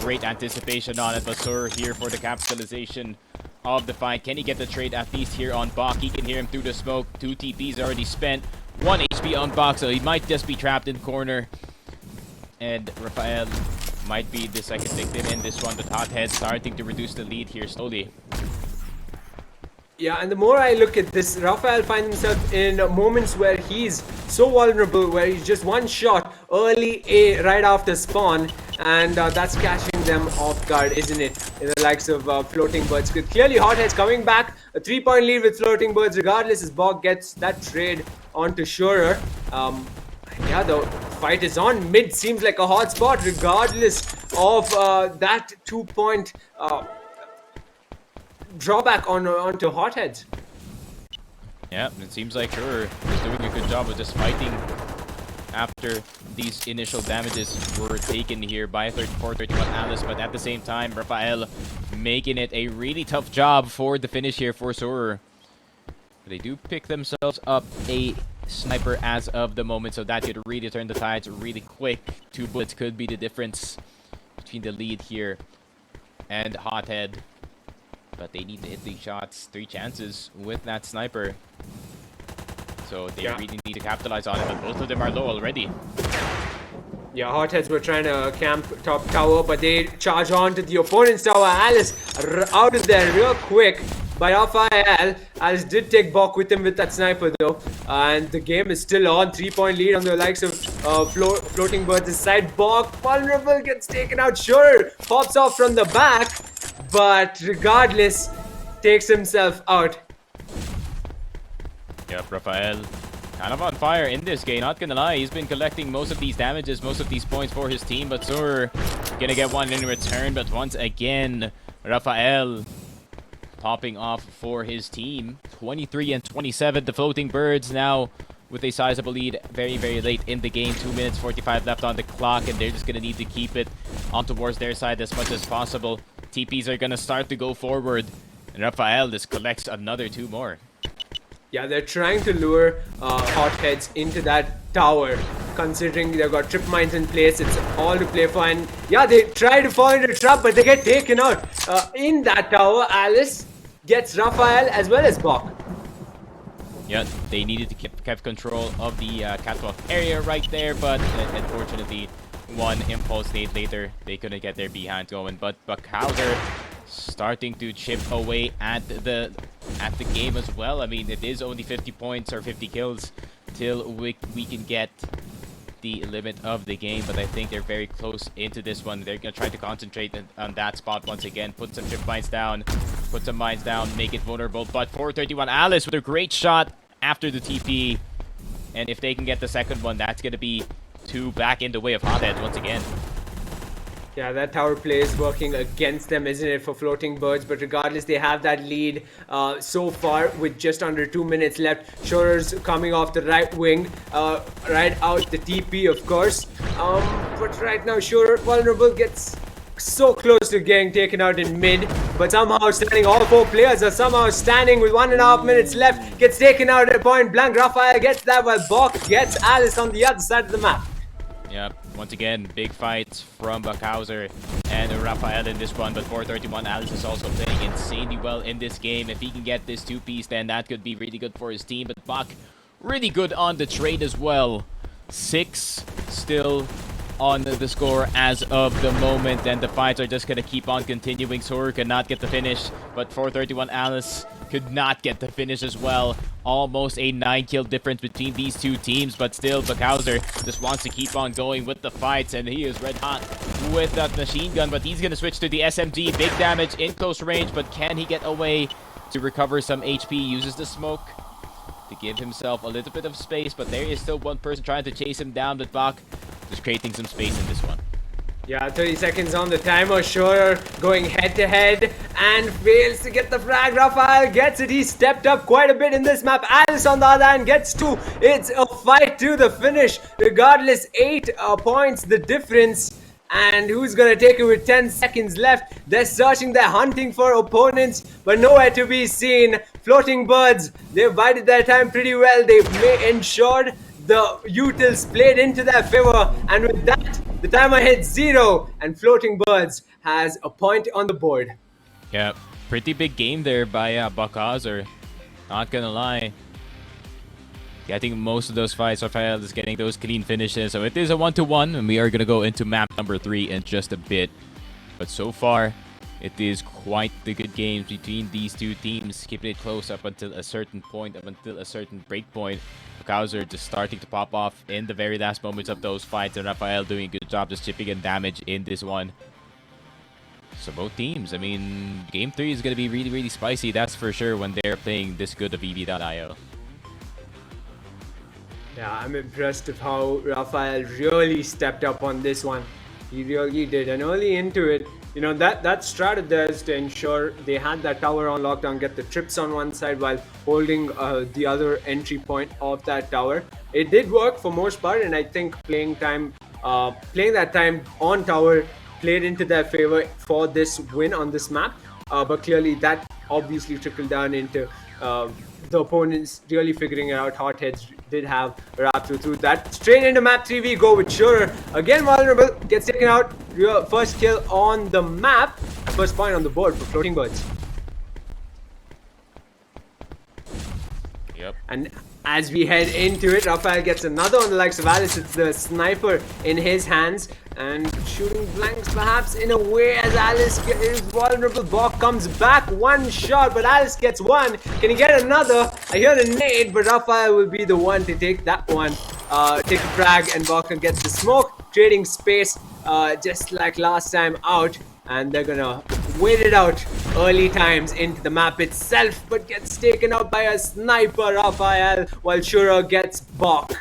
great anticipation on it. But Sur here for the capitalization of the fight. Can he get the trade at least here on Bach? He can hear him through the smoke. 2 TPs already spent. 1 HP on Bach, so he might just be trapped in corner. And Raphael might be the second victim in this one. But Hothead starting to reduce the lead here slowly. Yeah, and the more I look at this, Raphael finds himself in moments where he's so vulnerable, where he's just one shot early A right after spawn, and that's catching them off guard, isn't it? In the likes of Floating Birds. Clearly, Hothead's coming back. A 3-point lead with Floating Birds, regardless as Bog gets that trade onto Shurer. Yeah, the fight is on. Mid seems like a hot spot, regardless of that 2-point drawback onto Hotheads. Yeah, it seems like Shurer is doing a good job of just fighting after these initial damages were taken here by 34-31 Alice, but at the same time, Raphael making it a really tough job for the finish here for Shurer. They do pick themselves up a sniper as of the moment, so that could really turn the tides really quick. 2 bullets could be the difference between the lead here and Hothead. But they need to hit 3 shots, 3 chances with that sniper. So they really need to capitalize on it, but both of them are low already. Yeah, Hotheads were trying to camp top tower, but they charge on to the opponent's tower. Alice out of there real quick by Raphael. Alice did take Bok with him with that sniper though. And the game is still on. 3-point lead on the likes of Floating Birds' side. Bok, vulnerable, gets taken out. Sure, pops off from the back. But regardless, takes himself out. Yep, Raphael kind of on fire in this game, not gonna lie. He's been collecting most of these damages, most of these points for his team, but Sur gonna get one in return. But once again, Raphael popping off for his team. 23 and 27, the Floating Birds now with a sizable lead very, very late in the game. 2 minutes 45 left on the clock, and they're just gonna need to keep it on towards their side as much as possible. TPs are gonna start to go forward, and Raphael just collects another 2 more. Yeah, they're trying to lure Hotheads into that tower, considering they've got trip mines in place. It's all to play for, and yeah, they try to fall into the trap, but they get taken out. In that tower, Alice gets Raphael as well as Bok. Yeah, they needed to keep control of the catwalk area right there, but unfortunately, one impulse nade later, they couldn't get their behind going. But Buckhauser starting to chip away at the game as well. I mean, it is only 50 points or 50 kills till we can get the limit of the game, but I think they're very close into this one. They're gonna try to concentrate on that spot once again. Put some trip mines down, put some mines down, make it vulnerable. But 431 Alice with a great shot after the TP, and if they can get the second one, that's gonna be 2 back in the way of Hotheads once again. Yeah, that tower play is working against them, isn't it, for Floating Birds? But regardless, they have that lead so far with just under 2 minutes left. Shorer's coming off the right wing, right out the TP, of course. But right now, Shorer, vulnerable, gets so close to getting taken out in mid. But somehow standing, all 4 players are somehow standing with 1.5 minutes left. Gets taken out at point blank. Raphael gets that while Bok gets Alice on the other side of the map. Yep, once again, big fights from Buckhauser and Raphael in this one, but 431 Alice is also playing insanely well in this game. If he can get this 2-piece, then that could be really good for his team, but Bach really good on the trade as well. 6 still on the score as of the moment, and the fights are just going to keep on continuing. Sur cannot get the finish, but 431 Alice could not get the finish as well. Almost a 9-kill difference between these 2 teams, but still Buckhauser just wants to keep on going with the fights, and he is red hot with that machine gun, but he's going to switch to the SMG. Big damage in close range, but can he get away to recover some HP? Uses the smoke to give himself a little bit of space, but there is still one person trying to chase him down, but Bach just creating some space in this one. Yeah, 30 seconds on the timer. Sure, going head to head and fails to get the frag. Rafael gets it. He stepped up quite a bit in this map. Alice on the other hand gets 2. It's a fight to the finish. Regardless, 8 points the difference. And who's gonna take it with 10 seconds left? They're searching, they're hunting for opponents, but nowhere to be seen. Floating Birds, they've bided their time pretty well. They've ensured the utils played into their favor, and with that, the timer hits 0, and Floating Birds has a point on the board. Yeah, pretty big game there by Bukhauser. Not gonna lie. Getting most of those fights, Rafael is getting those clean finishes. So it is a 1-1, and we are gonna go into map number 3 in just a bit. But so far, it is quite the good games between these two teams, keeping it close up until a certain point, up until a certain break point. Bukhauser just starting to pop off in the very last moments of those fights, and Rafael doing a good job just chipping in damage in this one. So both teams, I mean, game 3 is going to be really, really spicy, that's for sure, when they're playing this good of EV.io. Yeah, I'm impressed of how Rafael really stepped up on this one. He really did, and early into it, you know, that strat of theirs to ensure they had that tower on lockdown, get the trips on one side while holding the other entry point of that tower. It did work for most part, and I think playing that time on tower played into their favor for this win on this map. But clearly that obviously trickled down into the opponents really figuring it out. Hotheads did have a wrap through that. Straight into map 3, we go with Shurer. Again, vulnerable, gets taken out. First kill on the map. First point on the board for Floating Birds. Yep. And as we head into it, Rafael gets another on the likes of Alice. It's the sniper in his hands and shooting blanks perhaps in a way as Alice is vulnerable. Bok comes back, one shot, but Alice gets one. Can he get another? I hear a nade, but Rafael will be the one to take that one. Take a frag, and Bok gets the smoke, trading space just like last time out. And they're gonna wait it out early times into the map itself, but gets taken out by a sniper, Rafael, while Shura gets Bok.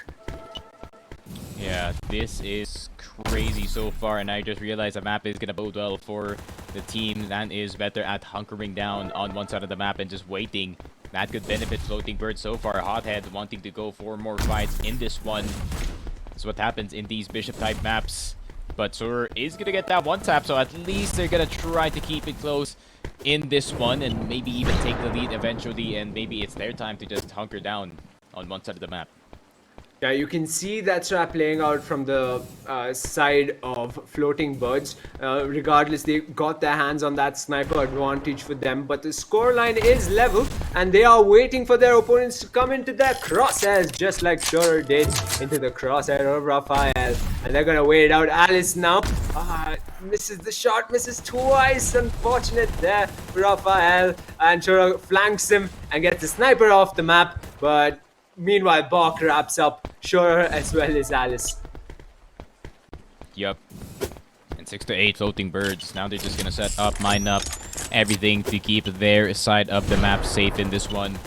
Yeah, this is crazy so far, and I just realized the map is gonna bode well for the team that is better at hunkering down on one side of the map and just waiting. That could benefit Floating Bird so far. Hothead wanting to go for more fights in this one. That's what happens in these Bishop type maps. But Sur is going to get that one tap, so at least they're going to try to keep it close in this one and maybe even take the lead eventually, and maybe it's their time to just hunker down on one side of the map. Yeah, you can see that strat playing out from the side of Floating Birds. Regardless, they got their hands on that sniper advantage for them, but the scoreline is level, and they are waiting for their opponents to come into their crosshairs, just like Shurer did into the crosshair of Rafael. And they're gonna wait it out. Alice now misses the shot, misses twice. Unfortunate there for Rafael, and Shurer flanks him and gets the sniper off the map, but meanwhile, Bok wraps up Shurer as well as Alice. Yup. And 6 to 8 Floating Birds. Now they're just gonna set up, mine up, everything to keep their side of the map safe in this one.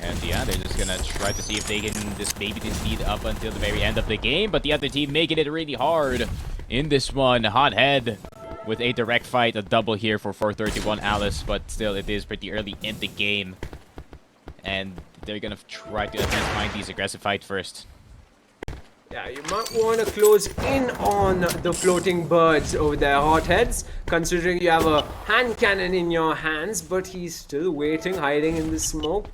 And yeah, they're just gonna try to see if they can just maybe this lead up until the very end of the game. But the other team making it really hard in this one. Hothead with a direct fight, a double here for 431 Alice, but still it is pretty early in the game. And they're gonna try to at least find these aggressive fight first. Yeah, you might want to close in on the Floating Birds over there, Hotheads, considering you have a hand cannon in your hands, but he's still waiting, hiding in the smoke.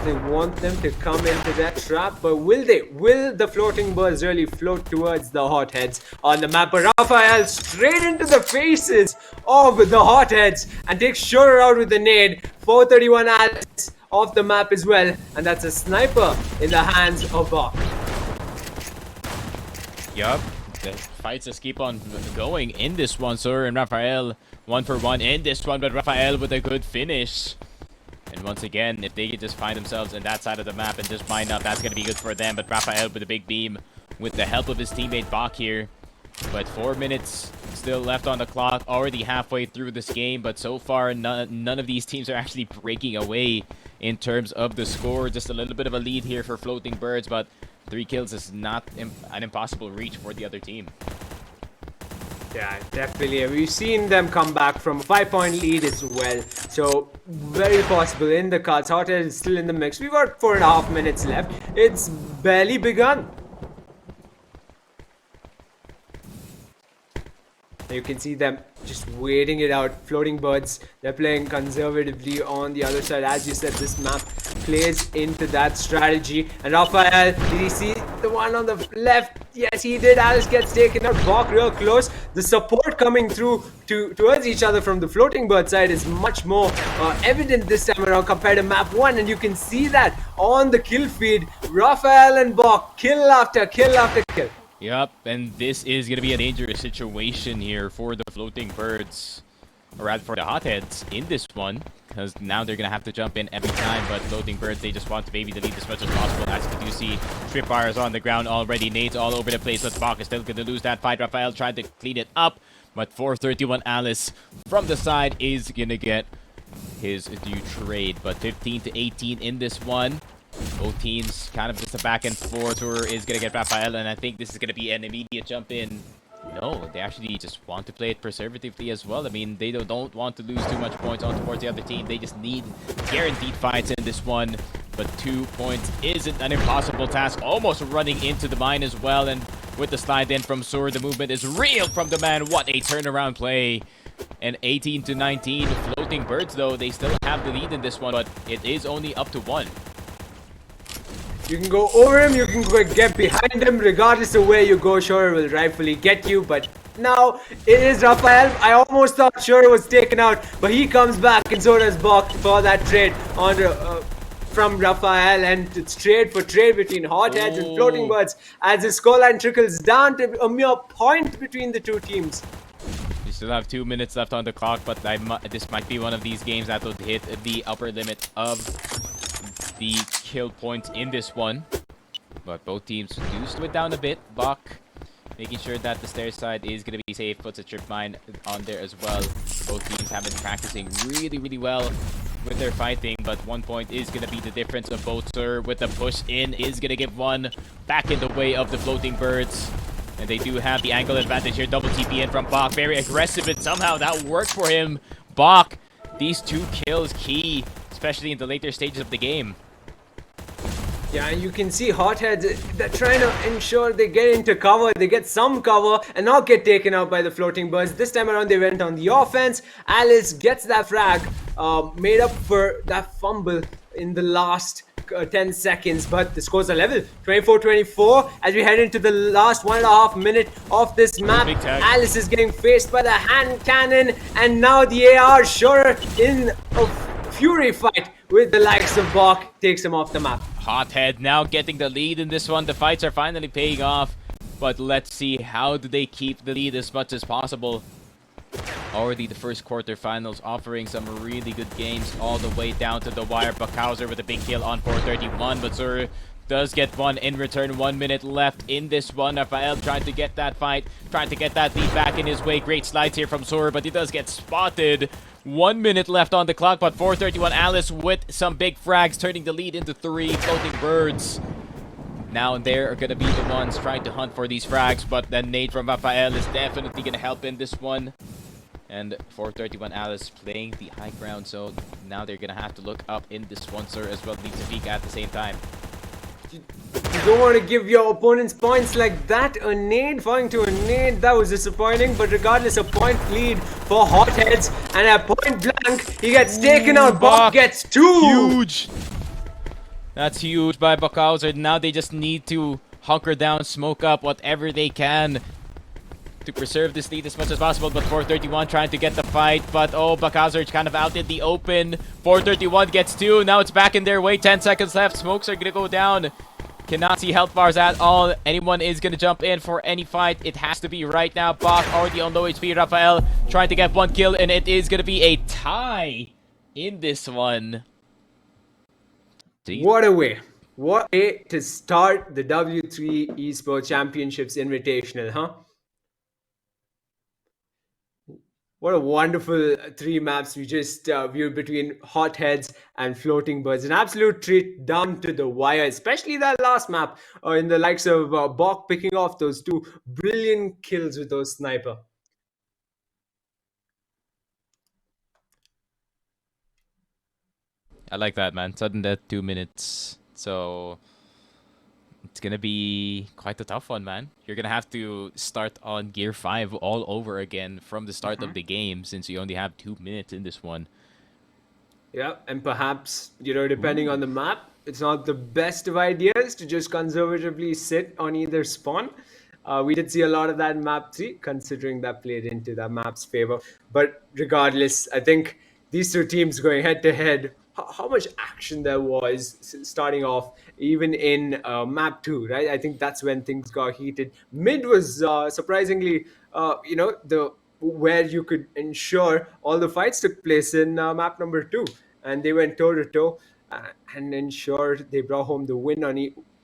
They want them to come into that trap, but will they? Will the Floating Birds really float towards the Hotheads on the map? But Rafael straight into the faces of the Hotheads and takes Shurer out with the nade. 431 Alice off the map as well, and that's a sniper in the hands of Bok. Yup, the fights just keep on going in this one. Sur and Rafael 1-for-1 in this one, but Rafael with a good finish. And once again, if they can just find themselves in that side of the map and just mine up, that's going to be good for them. But Rafael with a big beam with the help of his teammate Bok here. But 4 minutes still left on the clock, already halfway through this game. But so far, none of these teams are actually breaking away in terms of the score. Just a little bit of a lead here for Floating Birds, but 3 kills is not an impossible reach for the other team. Yeah, definitely. We've seen them come back from a 5 point lead as well. So, very possible in the cards. Hothead is still in the mix. We've got 4.5 minutes left. It's barely begun. You can see them just waiting it out. Floating birds, they're playing conservatively on the other side. As you said, this map plays into that strategy. And Raphael, did he see the one on the left? Yes, he did. Alice gets taken out. Bok real close. The support coming through towards each other from the floating bird side is much more evident this time around compared to map 1. And you can see that on the kill feed. Raphael and Bok, kill after kill after kill. Yep, and this is going to be a dangerous situation here for the floating birds, or rather for the hotheads in this one, because now they're going to have to jump in every time, but floating birds, they just want to maybe delete as much as possible. As you do see, Tripwires on the ground already, nades all over the place, but Bok is still going to lose that fight. Raphael tried to clean it up, but 431 Alice from the side is going to get his due trade, but 15 to 18 in this one. Both teams kind of just a back and forth. Tour is going to get Raphael, and I think this is going to be an immediate jump in. No, they actually just want to play it preservatively as well. I mean, they don't want to lose too much points on towards the other team. They just need guaranteed fights in this one. But 2 points isn't an impossible task. Almost running into the mine as well. And with the slide in from Sur, the movement is real from the man. What a turnaround play. And 18 to 19. Floating birds, though, they still have the lead in this one, but it is only up to 1. You can go over him, you can get behind him, regardless of where you go. Sure, will rightfully get you, but now it is Raphael. I almost thought Sure was taken out, but he comes back, and so does Bok for that trade on from Raphael, and it's trade for trade between hotheads and floating birds as the scoreline trickles down to a mere point between the two teams. You still have 2 minutes left on the clock, but this might be one of these games that will hit the upper limit of the kill points in this one. But both teams do slow it down a bit. Bok making sure that the stair side is going to be safe, puts a trip mine on there as well. Both teams have been practicing really well with their fighting, but 1 point is going to be the difference of both. Sir with the push in is going to give one back in the way of the floating birds. And they do have the angle advantage here. Double TP in from Bok. Very aggressive, and somehow that worked for him. Bok, these 2 kills key, especially in the later stages of the game. Yeah, and you can see hotheads, they're trying to ensure they get into cover, they get some cover and not get taken out by the floating birds. This time around they went on the offense. Alice gets that frag, made up for that fumble in the last 10 seconds, but the scores are level, 24-24 as we head into the last 1.5 minutes of this map. Alice is getting faced by the hand cannon, and now the AR Sure in a fury fight with the likes of Bok takes him off the map. Hothead now getting the lead in this one. The fights are finally paying off, but let's see, how do they keep the lead as much as possible? Already the first quarterfinals offering some really good games all the way down to the wire. Buckhauser with a big kill on 431, but Sur does get one in return. 1 minute left in this one. Raphael trying to get that fight, trying to get that lead back in his way. Great slides here from Sur, but he does get spotted. 1 minute left on the clock, but 431 Alice with some big frags, turning the lead into 3 floating birds. Now they're going to be the ones trying to hunt for these frags, but the nade from Raphael is definitely going to help in this one. And 431 Alice playing the high ground, so now they're going to have to look up in this one, Sir, as well. Need to peek at the same time. You don't want to give your opponents points like that. A nade, falling to a nade, that was disappointing. But regardless, a point lead for hotheads. And at point blank, he gets taken out. Bok gets 2. Huge. That's huge by Buckhauser. Now they just need to hunker down, smoke up whatever they can to preserve this lead as much as possible. But 431 trying to get the fight. But oh, Buckhauser kind of out in the open. 431 gets 2. Now it's back in their way. 10 seconds left. Smokes are going to go down. Cannot see health bars at all. Anyone is going to jump in for any fight. It has to be right now. Bok already on low HP. Raphael trying to get 1 kill. And it is going to be a tie in this one. What a way. What a way to start the W3E Esports Championships Invitational, huh? What a wonderful 3 maps we just viewed between hotheads and floating birds. An absolute treat down to the wire, especially that last map in the likes of Bok picking off those 2 brilliant kills with those sniper. I like that, man. Sudden death, 2 minutes. So it's gonna be quite a tough one, man. You're gonna have to start on gear 5 all over again from the start of the game since you only have 2 minutes in this one. Yeah, and perhaps, depending on the map, it's not the best of ideas to just conservatively sit on either spawn. We did see a lot of that in map 3, considering that played into that map's favor. But regardless, I think these two teams going head to head, how much action there was starting off, even in map 2, right? I think that's when things got heated. Mid was surprisingly, the where you could ensure all the fights took place in map number 2, and they went toe to toe and ensured they brought home the win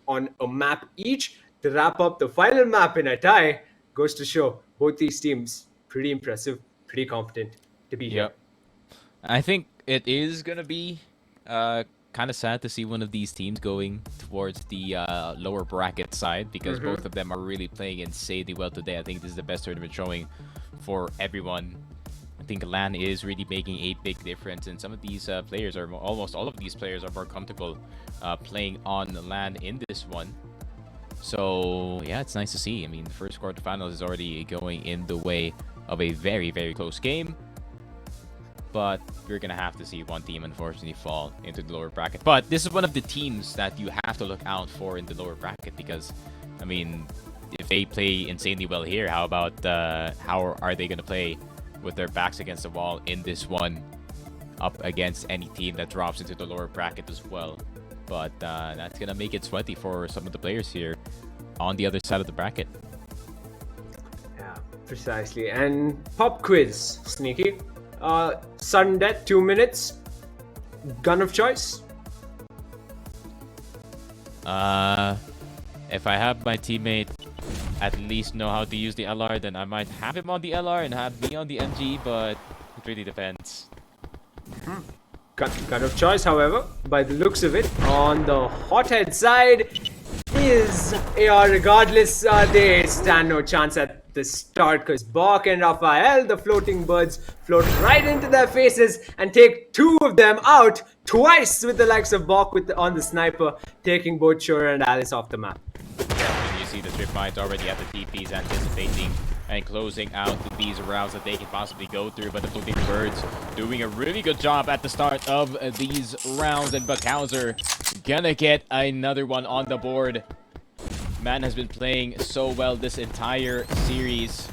on a map each to wrap up the final map in a tie. Goes to show both these teams pretty impressive, pretty competent to be here. Yep. I think it is gonna be kind of sad to see one of these teams going towards the lower bracket side because both of them are really playing insanely well today. I think this is the best tournament showing for everyone. I think LAN is really making a big difference, and some of these players are almost all of these players are more comfortable playing on LAN in this one. So yeah, it's nice to see. I mean, the first quarterfinals is already going in the way of a very, very close game. But you're going to have to see one team, unfortunately, fall into the lower bracket. But this is one of the teams that you have to look out for in the lower bracket because, I mean, if they play insanely well here, how about how are they going to play with their backs against the wall in this one up against any team that drops into the lower bracket as well? But that's going to make it sweaty for some of the players here on the other side of the bracket. Yeah, precisely. And pop quiz, Sneaky. Sudden death, 2 minutes. Gun of choice? If I have my teammate at least know how to use the LR, then I might have him on the LR and have me on the MG, but it really depends. Gun of choice, however, by the looks of it, on the hothead side is AR. Regardless, they stand no chance at the start because Bach and Raphael, the floating birds, float right into their faces and take two of them out twice with the likes of Bach on the sniper, taking both Shura and Alice off the map. Yeah, and you see the Trip Mines already at the TPs anticipating and closing out these routes that they can possibly go through, but the floating birds doing a really good job at the start of these rounds, and Buckhauser gonna get another one on the board. Man has been playing so well this entire series,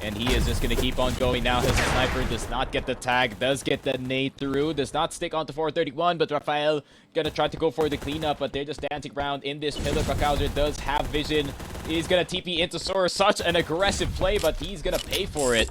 and he is just gonna keep on going now. His sniper does not get the tag, does get the nade through, does not stick onto 431, but Raphael gonna try to go for the cleanup, but they're just dancing around in this pillar. Buckhauser does have vision. He's gonna TP into Sora. Such an aggressive play, but he's gonna pay for it.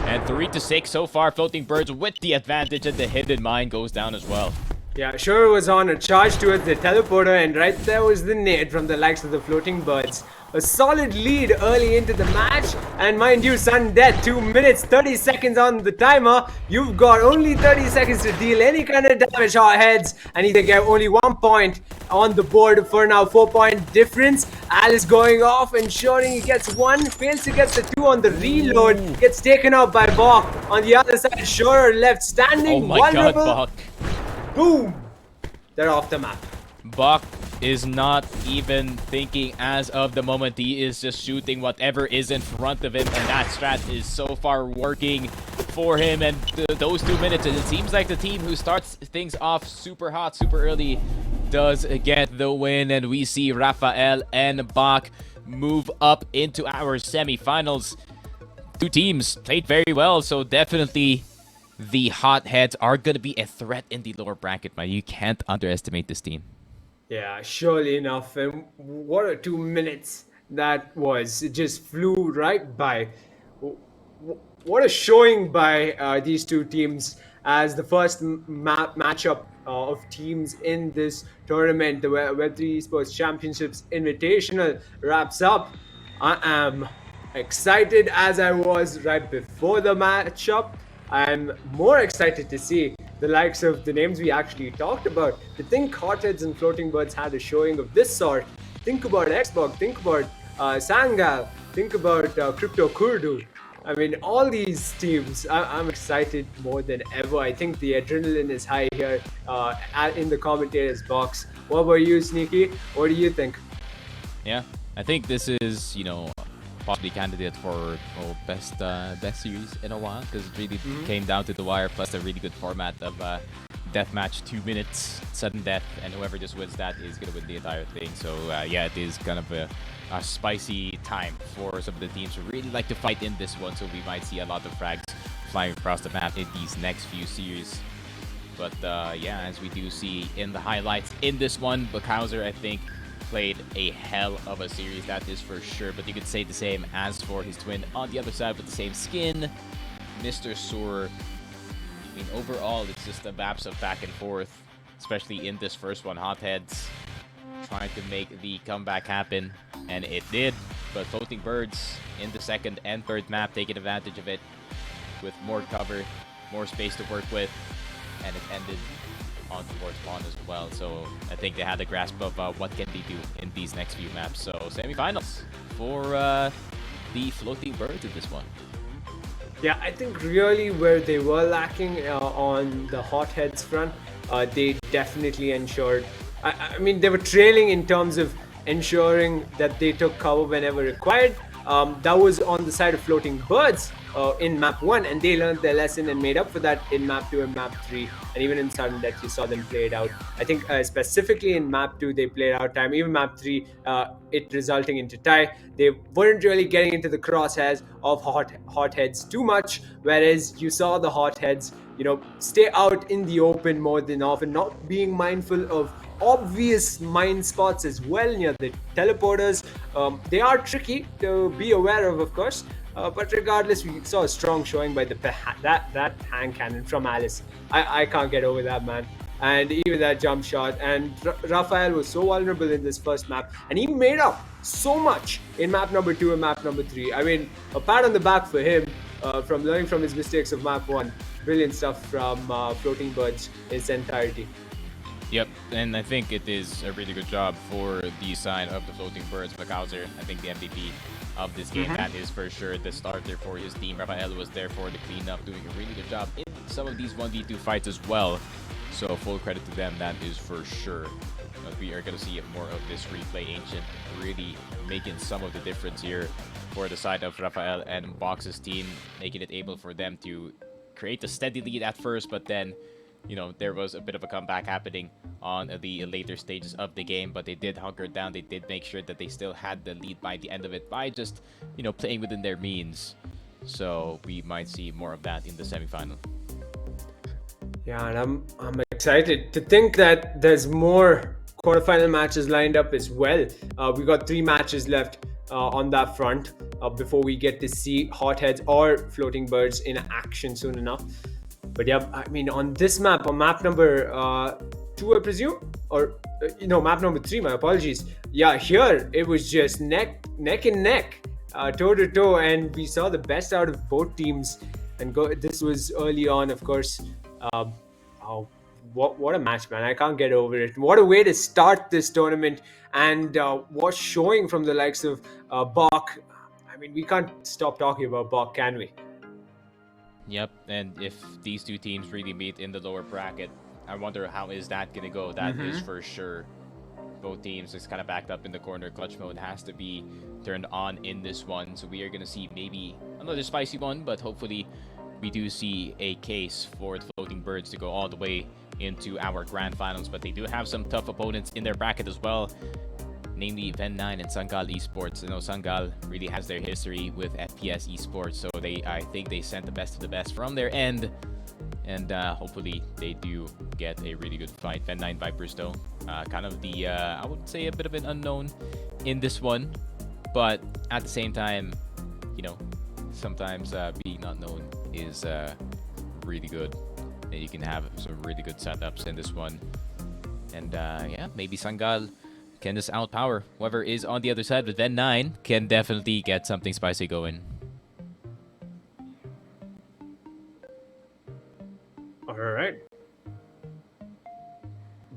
And 3-6 so far. Floating birds with the advantage, and the hidden mine goes down as well. Yeah, Shura was on a charge towards the teleporter, and right there was the nade from the likes of the floating birds. A solid lead early into the match, and mind you, sudden death, 2 minutes, 30 seconds on the timer. You've got only 30 seconds to deal any kind of damage or heads, and either get only 1 point on the board for now, 4-point difference. Alice going off, ensuring he gets 1, fails to get the 2 on the reload, gets taken out by Bach. On the other side, Shura left standing, oh my vulnerable. god, Bach. Boom! They're off the map. Bach is not even thinking as of the moment. He is just shooting whatever is in front of him, and that strat is so far working for him. And those 2 minutes, and it seems like the team who starts things off super hot, super early, does get the win. And we see Raphael and Bach move up into our semifinals. Two teams played very well, so definitely the hotheads are going to be a threat in the lower bracket, man. You can't underestimate this team. Yeah, surely enough. And what a 2 minutes that was. It just flew right by. What a showing by these two teams as the first matchup of teams in this tournament. The W3E Sports Championships Invitational wraps up. I am excited as I was right before the matchup. I'm more excited to see the likes of the names we actually talked about. To think Hotheads and Floating Birds had a showing of this sort. Think about Xbox, think about Sangal, think about Crypto Kurdu. I mean, all these teams, I'm excited more than ever. I think the adrenaline is high here in the commentators box. What about you, Sneaky? What do you think? Yeah, I think this is, possibly candidate for best series in a while, because it really came down to the wire, plus a really good format of deathmatch, 2 minutes, sudden death, and whoever just wins that is gonna win the entire thing. So yeah, it is kind of a spicy time for some of the teams who really like to fight in this one. So we might see a lot of frags flying across the map in these next few series. But yeah, as we do see in the highlights in this one, Backhauser, I think, played a hell of a series, that is for sure. But you could say the same as for his twin on the other side with the same skin, Mr. Sur. I mean, overall, it's just a maps of back and forth, especially in this first one. Hotheads trying to make the comeback happen, and it did. But Floating Birds in the second and third map taking advantage of it with more cover, more space to work with, and it ended on the fourth spawn as well. So I think they had a grasp of what can they do in these next few maps. So semifinals for the Floating Birds in this one. Yeah, I think really where they were lacking on the Hotheads front, they definitely ensured. I mean, they were trailing in terms of ensuring that they took cover whenever required. That was on the side of Floating Birds in map 1, and they learned their lesson and made up for that in map 2 and map 3, and even in sudden death you saw them play it out. I think specifically in map 2 they played out time, even map 3 it resulting into tie. They weren't really getting into the crosshairs of Hotheads too much, whereas you saw the Hotheads stay out in the open more than often, not being mindful of obvious mine spots as well near the teleporters. They are tricky to be aware of course. But regardless, we saw a strong showing by that hand cannon from Alice. I can't get over that, man. And even that jump shot. And Raphael was so vulnerable in this first map, and he made up so much in map number 2 and map number 3. I mean, a pat on the back for him from learning from his mistakes of map 1. Brilliant stuff from Floating Birds in its entirety. Yep, and I think it is a really good job for the side of the Floating Birds. Backhauser, I think the MVP of this game, that is for sure the starter for his team. Raphael was there for the cleanup, doing a really good job in some of these 1v2 fights as well. So full credit to them, that is for sure. But we are going to see more of this replay Ancient really making some of the difference here for the side of Raphael and Box's team, making it able for them to create a steady lead at first, but then there was a bit of a comeback happening on the later stages of the game, but they did hunker down. They did make sure that they still had the lead by the end of it by just, playing within their means. So we might see more of that in the semifinal. Yeah, and I'm excited to think that there's more quarterfinal matches lined up as well. We got 3 matches left on that front before we get to see Hotheads or Floating Birds in action soon enough. But yeah, I mean, on this map, on map number 2, I presume, or map number 3. My apologies. Yeah, here it was just neck and neck, toe to toe, and we saw the best out of both teams. And this was early on, of course. What a match, man! I can't get over it. What a way to start this tournament, and what's showing from the likes of Bach. I mean, we can't stop talking about Bach, can we? Yep, and if these two teams really meet in the lower bracket, I wonder how is that going to go. That is for sure. Both teams is kind of backed up in the corner. Clutch mode has to be turned on in this one. So we are going to see maybe another spicy one, but hopefully we do see a case for the Floating Birds to go all the way into our grand finals. But they do have some tough opponents in their bracket as well, namely Ven9 and Sangal Esports. I know Sangal really has their history with FPS Esports, so I think they sent the best of the best from their end, and hopefully they do get a really good fight. Ven9 Vipers though, kind of the I would say a bit of an unknown in this one, but at the same time, sometimes being not known is really good, and you can have some really good setups in this one. And yeah, maybe Sangal can just outpower whoever is on the other side, but Ven9 can definitely get something spicy going. All right.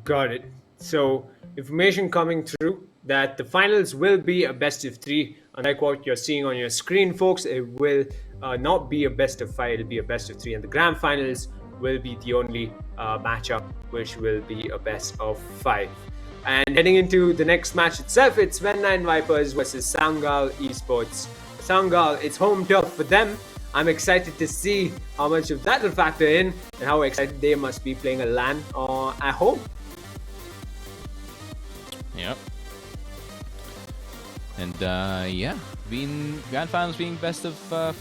Got it. So, information coming through that the finals will be a best of 3. Unlike what you're seeing on your screen, folks, it will not be a best of 5, it'll be a best of 3, and the grand finals will be the only matchup which will be a best of 5. And heading into the next match itself, it's When9 Vipers versus Sangal Esports. Sangal, it's home turf for them. I'm excited to see how much of that will factor in and how excited they must be playing a LAN at home. Yep. And yeah, grand finals being best of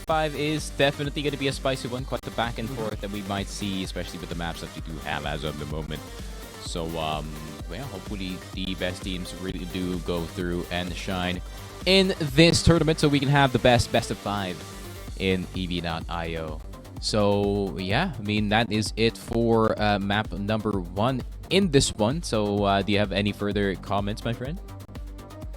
5 is definitely going to be a spicy one. Quite the back and forth that we might see, especially with the maps that we do have as of the moment. So yeah, hopefully the best teams really do go through and shine in this tournament, so we can have the best of 5 in EV.io. So yeah, I mean, that is it for map number 1 in this one. So do you have any further comments, my friend?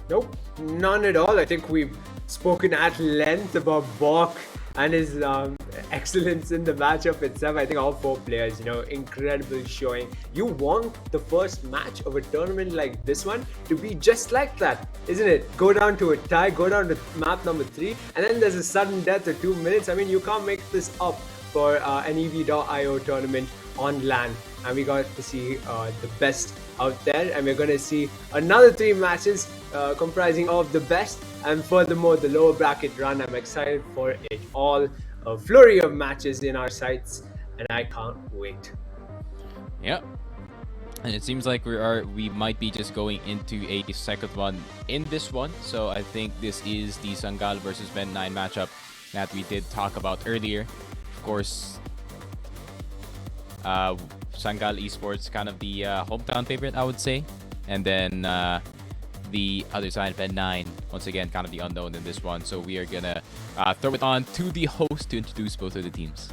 Nope, none at all. I think we've spoken at length about Bok and his excellence in the matchup itself. I think all 4 players, incredible showing. You want the first match of a tournament like this one to be just like that, isn't it? Go down to a tie, go down to map number 3, and then there's a sudden death of 2 minutes. I mean, you can't make this up for an EV.io tournament on LAN. And we got to see the best out there, and we're going to see another 3 matches comprising of the best, and furthermore the lower bracket run. I'm excited for it all. A flurry of matches in our sights, and I can't wait. Yep. And it seems like we might be just going into a second one in this one. So I think this is the Sangal versus When9 matchup that we did talk about earlier. Of course, Sangal Esports kind of the hometown favorite, I would say, and then the other side, When9, once again kind of the unknown in this one. So we are gonna throw it on to the host to introduce both of the teams.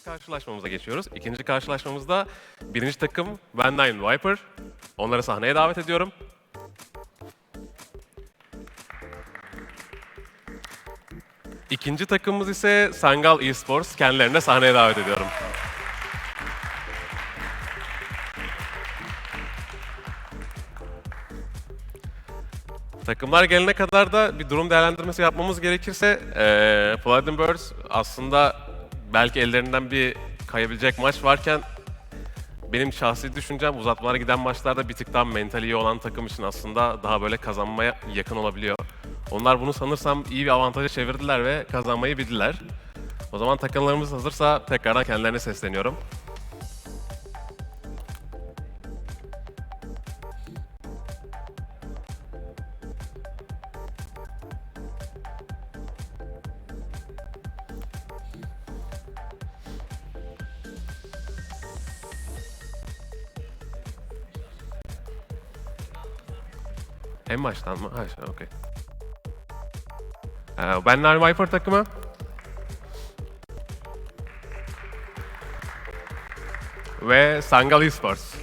Karşılaşmamıza geçiyoruz. İkinci karşılaşmamızda birinci takım When9 Viper. Onları sahneye davet ediyorum. İkinci takımımız ise Sangal Esports. Kendilerini de sahneye davet ediyorum. Takımlar gelene kadar da bir durum değerlendirmesi yapmamız gerekirse Flooding Birds aslında belki ellerinden bir kayabilecek maç varken benim şahsi düşüncem uzatmalara giden maçlarda bir tık daha mentali iyi olan takım için aslında daha böyle kazanmaya yakın olabiliyor. Onlar bunu sanırsam iyi bir avantaja çevirdiler ve kazanmayı bildiler. O zaman takımlarımız hazırsa tekrardan kendilerine sesleniyorum. En baştan mı? Ha, okey. When9 Viper takımı. Ve Sangal Esports.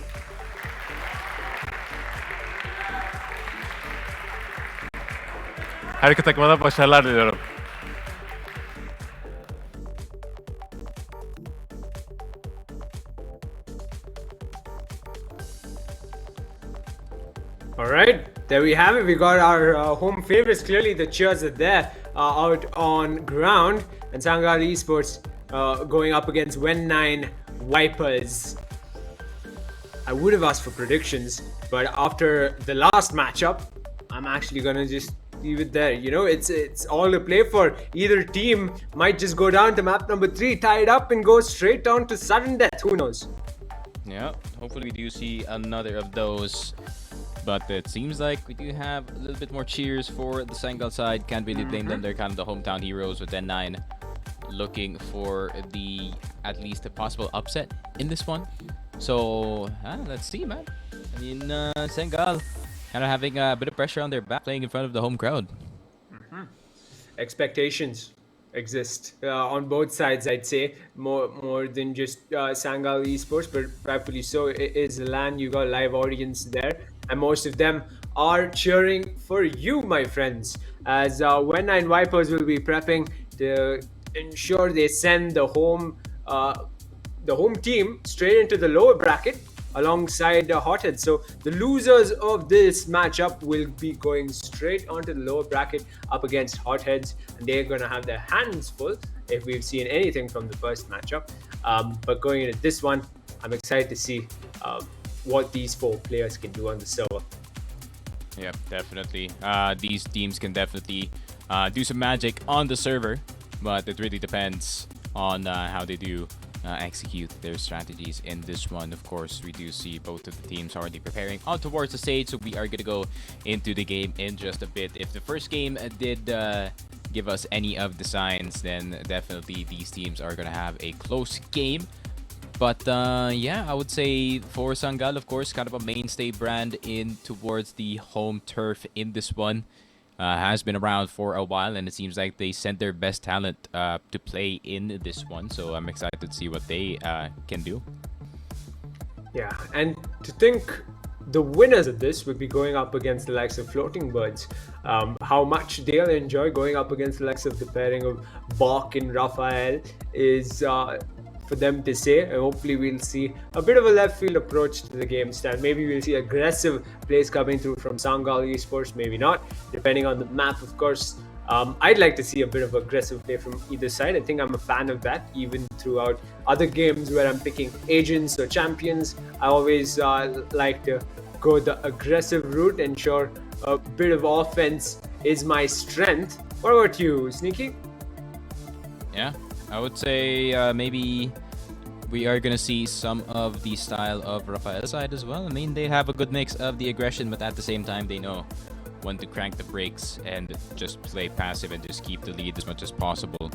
Her iki takıma da başarılar diliyorum. All right, there we have it. We got our home favorites. Clearly, the cheers are there out on ground. And Sangal Esports going up against When9 Vipers. I would have asked for predictions, but after the last matchup, I'm actually gonna just leave it there. It's all to play for. Either team might just go down to map number 3, tie it up, and go straight down to sudden death. Who knows? Yeah, hopefully we do see another of those. But it seems like we do have a little bit more cheers for the Sangal side. Can't really blame them. They're kind of the hometown heroes with When9 looking for at least a possible upset in this one. So let's see, man. I mean, Sangal kind of having a bit of pressure on their back, playing in front of the home crowd. Expectations exist on both sides, I'd say, more than just Sangal Esports, but rightfully so. It is LAN, you got live audience there, and most of them are cheering for you, my friends, as When Nine Vipers will be prepping to ensure they send the home team straight into the lower bracket alongside the Hotheads. So the losers of this matchup will be going straight onto the lower bracket up against Hotheads, and they're going to have their hands full if we've seen anything from the first matchup. But going into this one, I'm excited to see what these four players can do on the server. Yep, definitely. These teams can definitely do some magic on the server, but it really depends on how they do execute their strategies in this one. Of course, we do see both of the teams already preparing on towards the stage, so we are going to go into the game in just a bit. If the first game did give us any of the signs, then definitely these teams are going to have a close game. But yeah, I would say for Sangal, of course, kind of a mainstay brand in towards the home turf in this one. Has been around for a while, and it seems like they sent their best talent to play in this one. So I'm excited to see what they can do. Yeah, and to think the winners of this would be going up against the likes of Floating Birds. How much they'll enjoy going up against the likes of the pairing of Bach and Raphael is for them to say. And hopefully we'll see a bit of a left field approach to the game style. Maybe we'll see aggressive plays coming through from Sangal Esports, maybe not, depending on the map, of course. I'd like to see a bit of aggressive play from either side. I think I'm a fan of that, even throughout other games where I'm picking agents or champions. I always like to go the aggressive route, ensure a bit of offense is my strength. What about you, Sneaky? Yeah, I would say maybe we are going to see some of the style of Raphael's side as well. I mean, they have a good mix of the aggression, but at the same time, they know when to crank the brakes and just play passive and just keep the lead as much as possible.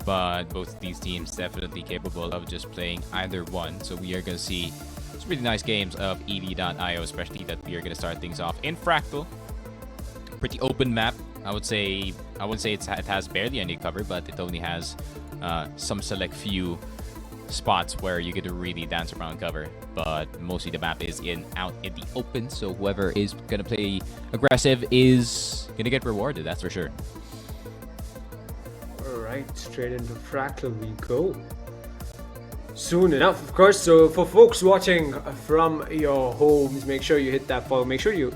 But both of these teams definitely capable of just playing either one. So we are going to see some really nice games of EV.io, especially that we are going to start things off in Fractal. Pretty open map. I would say it has barely any cover, but it only has some select few spots where you get to really dance around cover. But mostly the map is out in the open, so whoever is gonna play aggressive is gonna get rewarded, that's for sure. Alright, straight into Fractal we go. Soon enough, of course. So for folks watching from your homes, make sure you hit that follow. Make sure you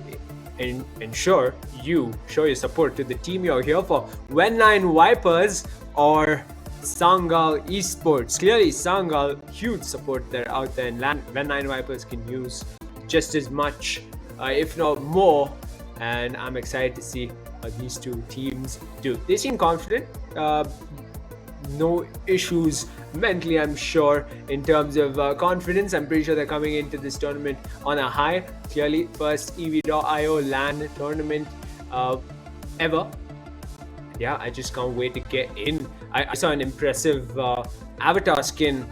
ensure you show your support to the team you're here for. When Nine Vipers or Sangal Esports. Clearly, Sangal, huge support there out there in land. When Nine Vipers can use just as much, if not more. And I'm excited to see how these two teams do. They seem confident. No issues mentally, I'm sure, in terms of confidence. I'm pretty sure they're coming into this tournament on a high. Clearly, first EV.io LAN tournament ever. Yeah, I just can't wait to get in. I saw an impressive avatar skin,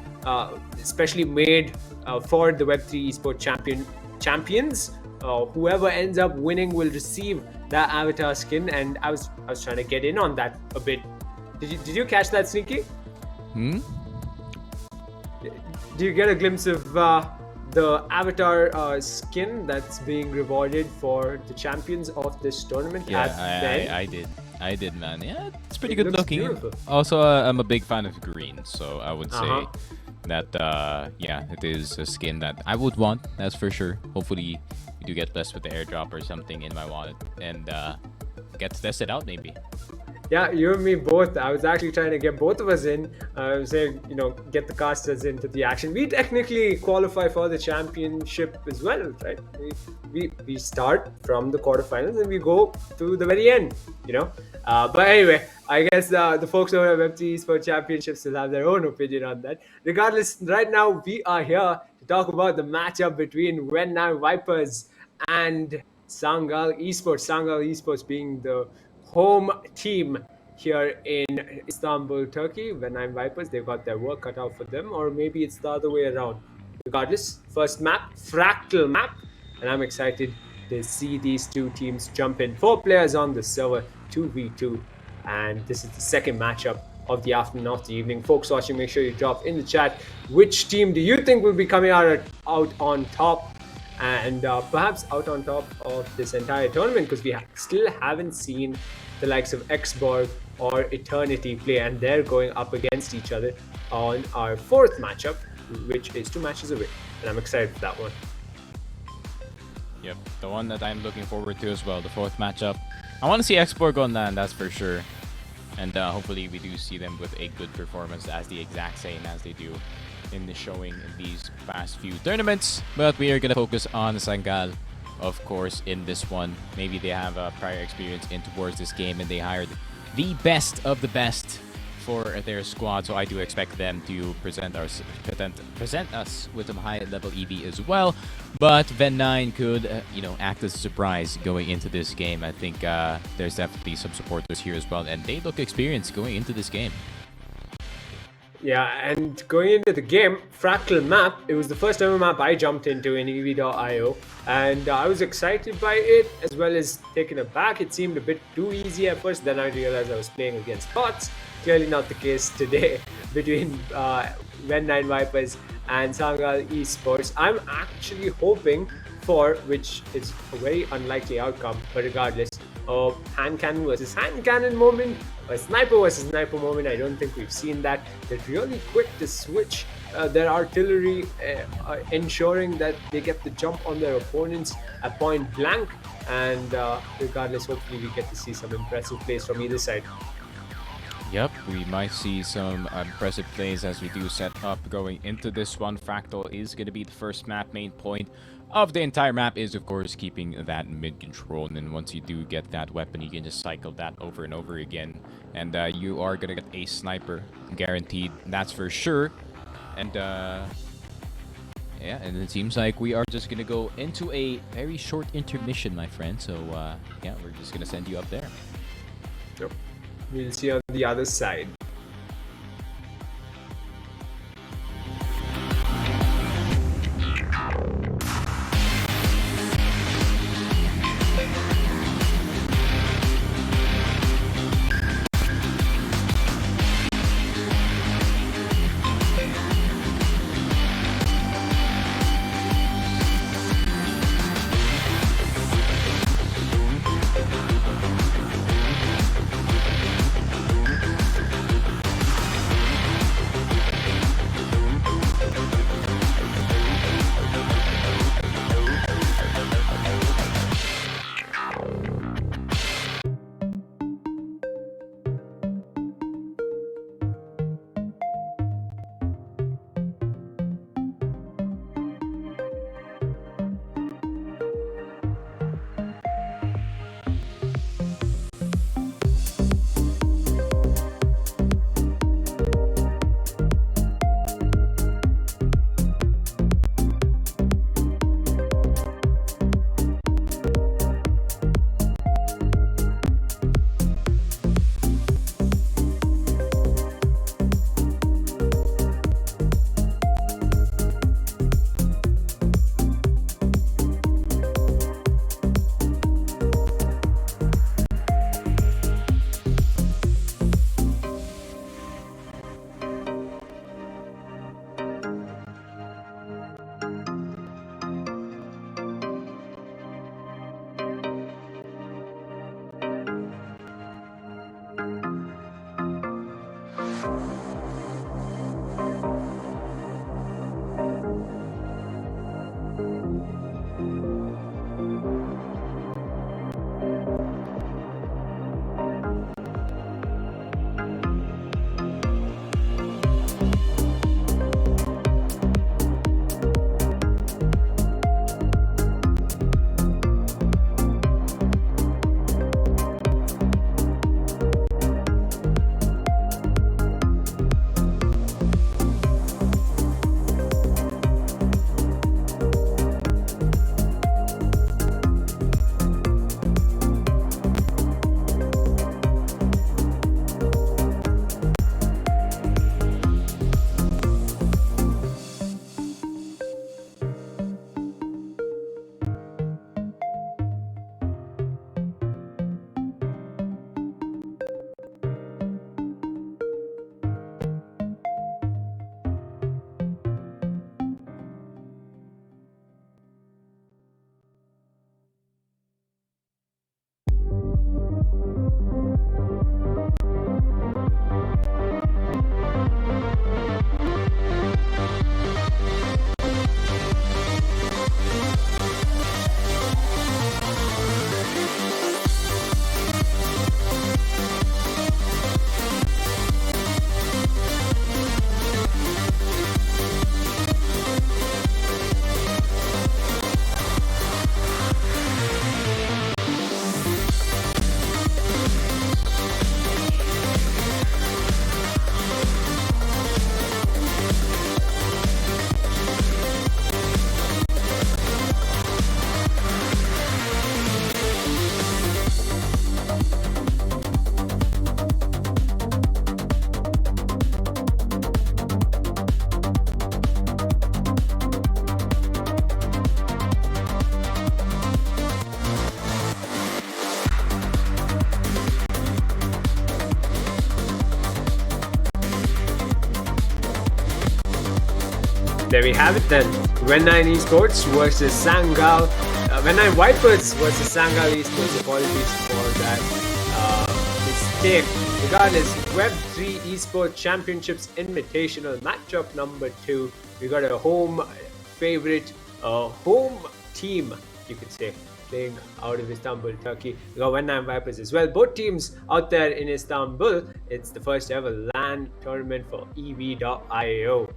especially made for the Web3 Esports champions. Whoever ends up winning will receive that avatar skin, and I was trying to get in on that a bit. Did you catch that, Sneaky? Hmm? Do you get a glimpse of the avatar skin that's being rewarded for the champions of this tournament? Yeah, I did, man. Yeah, it's pretty good looking. Beautiful. Also, I'm a big fan of green, so I would say that, yeah, it is a skin that I would want, that's for sure. Hopefully, you do get blessed with the airdrop or something in my wallet and get to test it out, maybe. Yeah, you and me both. I was actually trying to get both of us in, saying, get the casters into the action. We technically qualify for the championship as well, right? We start from the quarterfinals and we go to the very end, But anyway, I guess the folks over at Web3 Esports Championships will have their own opinion on that. Regardless, right now we are here to talk about the matchup between When Nine Vipers and Sangal Esports. Sangal Esports being the home team here in Istanbul, Turkey. When Nine Vipers, they've got their work cut out for them, or maybe it's the other way around. Regardless, first map, Fractal map, and I'm excited to see these two teams jump in. 4 players on the server, 2v2, and this is the second matchup of the afternoon, of the evening. Folks watching, make sure you drop in the chat which team do you think will be coming out on top, and perhaps out on top of this entire tournament, because we still haven't seen the likes of Xborg or Eternity play, and they're going up against each other on our fourth matchup, which is 2 matches away, and I'm excited for that one. Yep, the one that I'm looking forward to as well, the fourth matchup. I want to see Xborg on land, that's for sure. And hopefully we do see them with a good performance as the exact same as they do in the showing in these past few tournaments. But we are going to focus on Sangal, of course, in this one. Maybe they have a prior experience in towards this game and they hired the best of the best for their squad, so I do expect them to present us with some high-level EV as well. But Ven9 could, act as a surprise going into this game. I think there's definitely some supporters here as well, and they look experienced going into this game. Yeah, and going into the game, Fractal Map, it was the first ever map I jumped into in EV.io, and I was excited by it as well as taken aback. It seemed a bit too easy at first, then I realized I was playing against bots. Clearly not the case today between Ven9 Vipers and Sangal Esports. I'm actually hoping for, which is a very unlikely outcome, but regardless, a hand cannon versus hand cannon moment, a sniper versus sniper moment. I don't think we've seen that. They're really quick to switch their artillery, ensuring that they get the jump on their opponents at point blank. And regardless, hopefully we get to see some impressive plays from either side. Yep, we might see some impressive plays as we do set up going into this one. Fractal is going to be the first map. Main point of the entire map is, of course, keeping that mid control. And then once you do get that weapon, you can just cycle that over and over again. And you are going to get a sniper, guaranteed. That's for sure. And yeah, and it seems like we are just going to go into a very short intermission, my friend. So yeah, we're just going to send you up there. Yep. We'll see on the other side. there we have it then. When9 Esports versus Sangal. When9 Vipers versus Sangal Esports. Apologies for that mistake. Regardless, Web3 Esports Championships Invitational matchup number 2. We got a home favorite, home team, you could say, playing out of Istanbul, Turkey. We got When9 Vipers as well. Both teams out there in Istanbul. It's the first ever LAN tournament for EV.io.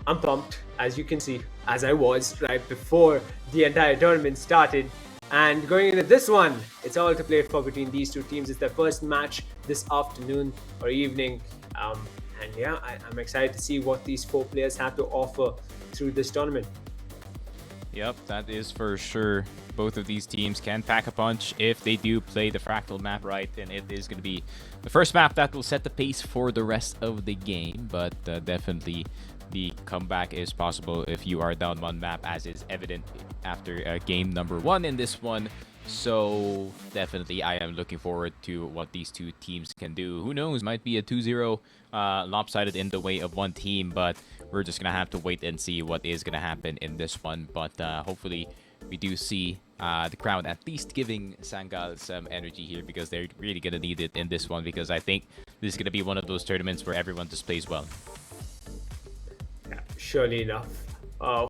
I'm pumped, as you can see, as I was right before the entire tournament started. And going into this one, it's all to play for between these two teams. It's their first match this afternoon or evening. And yeah, I'm excited to see what these 4 players have to offer through this tournament. Yep, that is for sure. Both of these teams can pack a punch if they do play the Fractal map right, and it is going to be the first map that will set the pace for the rest of the game. But definitely the comeback is possible if you are down one map, as is evident after game number 1 in this one. So definitely I am looking forward to what these two teams can do. Who knows, might be a 2-0 lopsided in the way of one team, but we're just gonna have to wait and see what is gonna happen in this one. But hopefully we do see the crowd at least giving Sangal some energy here, because they're really gonna need it in this one, because I think this is gonna be one of those tournaments where everyone just plays well. Yeah, surely enough.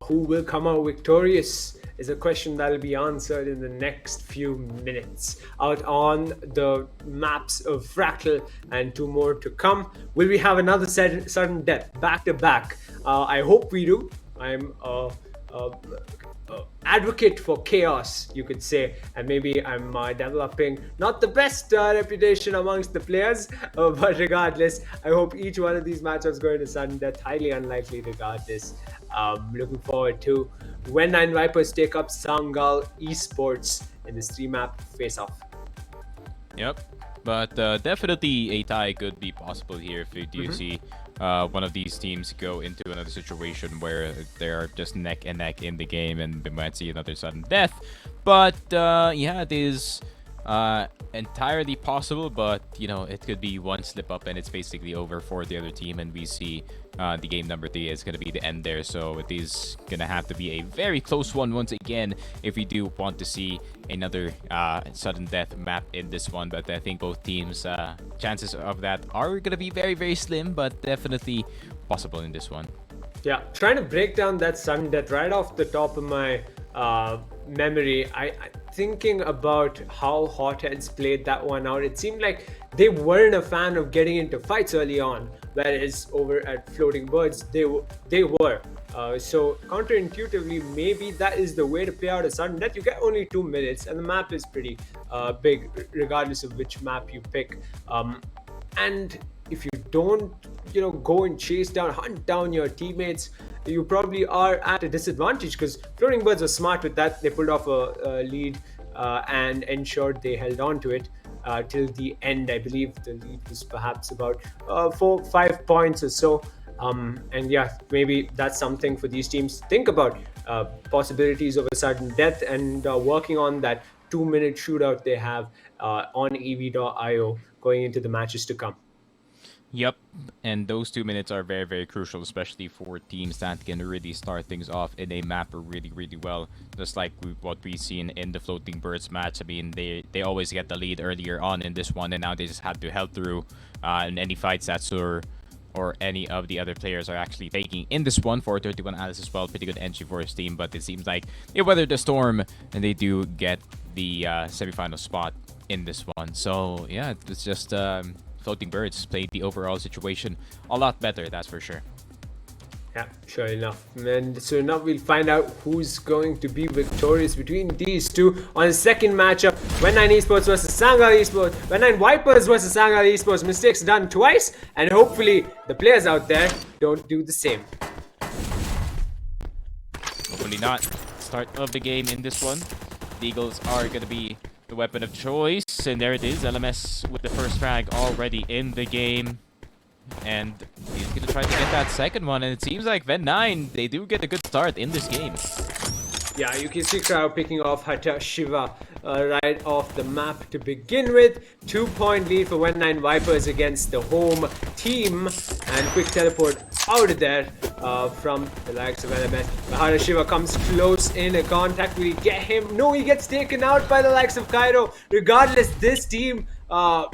Who will come out victorious is a question that'll be answered in the next few minutes. Out on the maps of Fractal, and 2 more to come. Will we have another sudden death back to back? I hope we do. I'm advocate for chaos, you could say, and maybe I'm developing not the best reputation amongst the players, but regardless, I hope each one of these matchups go into sudden death. Highly unlikely regardless. Looking forward to When9 Vipers take up Sangal Esports in this 3-map face-off. Yep, but definitely a tie could be possible here if you do see one of these teams go into another situation where they're just neck and neck in the game, and we might see another sudden death. But yeah, it is entirely possible, but you know, it could be one slip up and it's basically over for the other team, and we see the game number 3 is going to be the end there. So it is going to have to be a very close one once again if we do want to see another sudden death map in this one. But I think both teams chances of that are going to be very, very slim, but definitely possible in this one. Yeah, trying to break down that sudden death right off the top of my memory. I thinking about how Hotheads played that one out. It seemed like they weren't a fan of getting into fights early on, whereas over at Floating Birds they were. So counterintuitively, maybe that is the way to play out a sudden death. You get only 2 minutes, and the map is pretty big, regardless of which map you pick. And if you don't, go and hunt down your teammates, you probably are at a disadvantage, because Floating Birds were smart with that. They pulled off a lead and ensured they held on to it till the end. I believe the lead was perhaps about 4-5 points or so. And yeah, maybe that's something for these teams to think about. Possibilities of a sudden death, and working on that 2-minute shootout they have on EV.io going into the matches to come. Yep, and those 2 minutes are very, very crucial, especially for teams that can really start things off in a map really, really well. Just like what we've seen in the Floating Birds match. I mean, they always get the lead earlier on in this one, and now they just had to help through in any fights that Sur or any of the other players are actually taking in this one. For 31 Alice as well, pretty good entry for his team, but it seems like they weathered the storm and they do get the semifinal spot in this one. So yeah, it's just Floating Birds played the overall situation a lot better, that's for sure. Yeah, sure enough. And so now we'll find out who's going to be victorious between these two on the second matchup. When9 Esports versus Sangal Esports. When9 Vipers versus Sangal Esports. Mistakes done twice, and hopefully the players out there don't do the same. Hopefully not. Start of the game in this one. The Eagles are going to be the weapon of choice, and there it is. LMS with the first frag already in the game. And he's going to try to get that second one, and it seems like When9, they do get a good start in this game. Yeah, you can see Cryo picking off Hata Shiva right off the map to begin with. 2-point lead for When9 Vipers against the home team. And quick teleport out of there from the likes of LMS. Hata Shiva comes close in contact. Will he get him? No, he gets taken out by the likes of Cairo. Regardless, this team play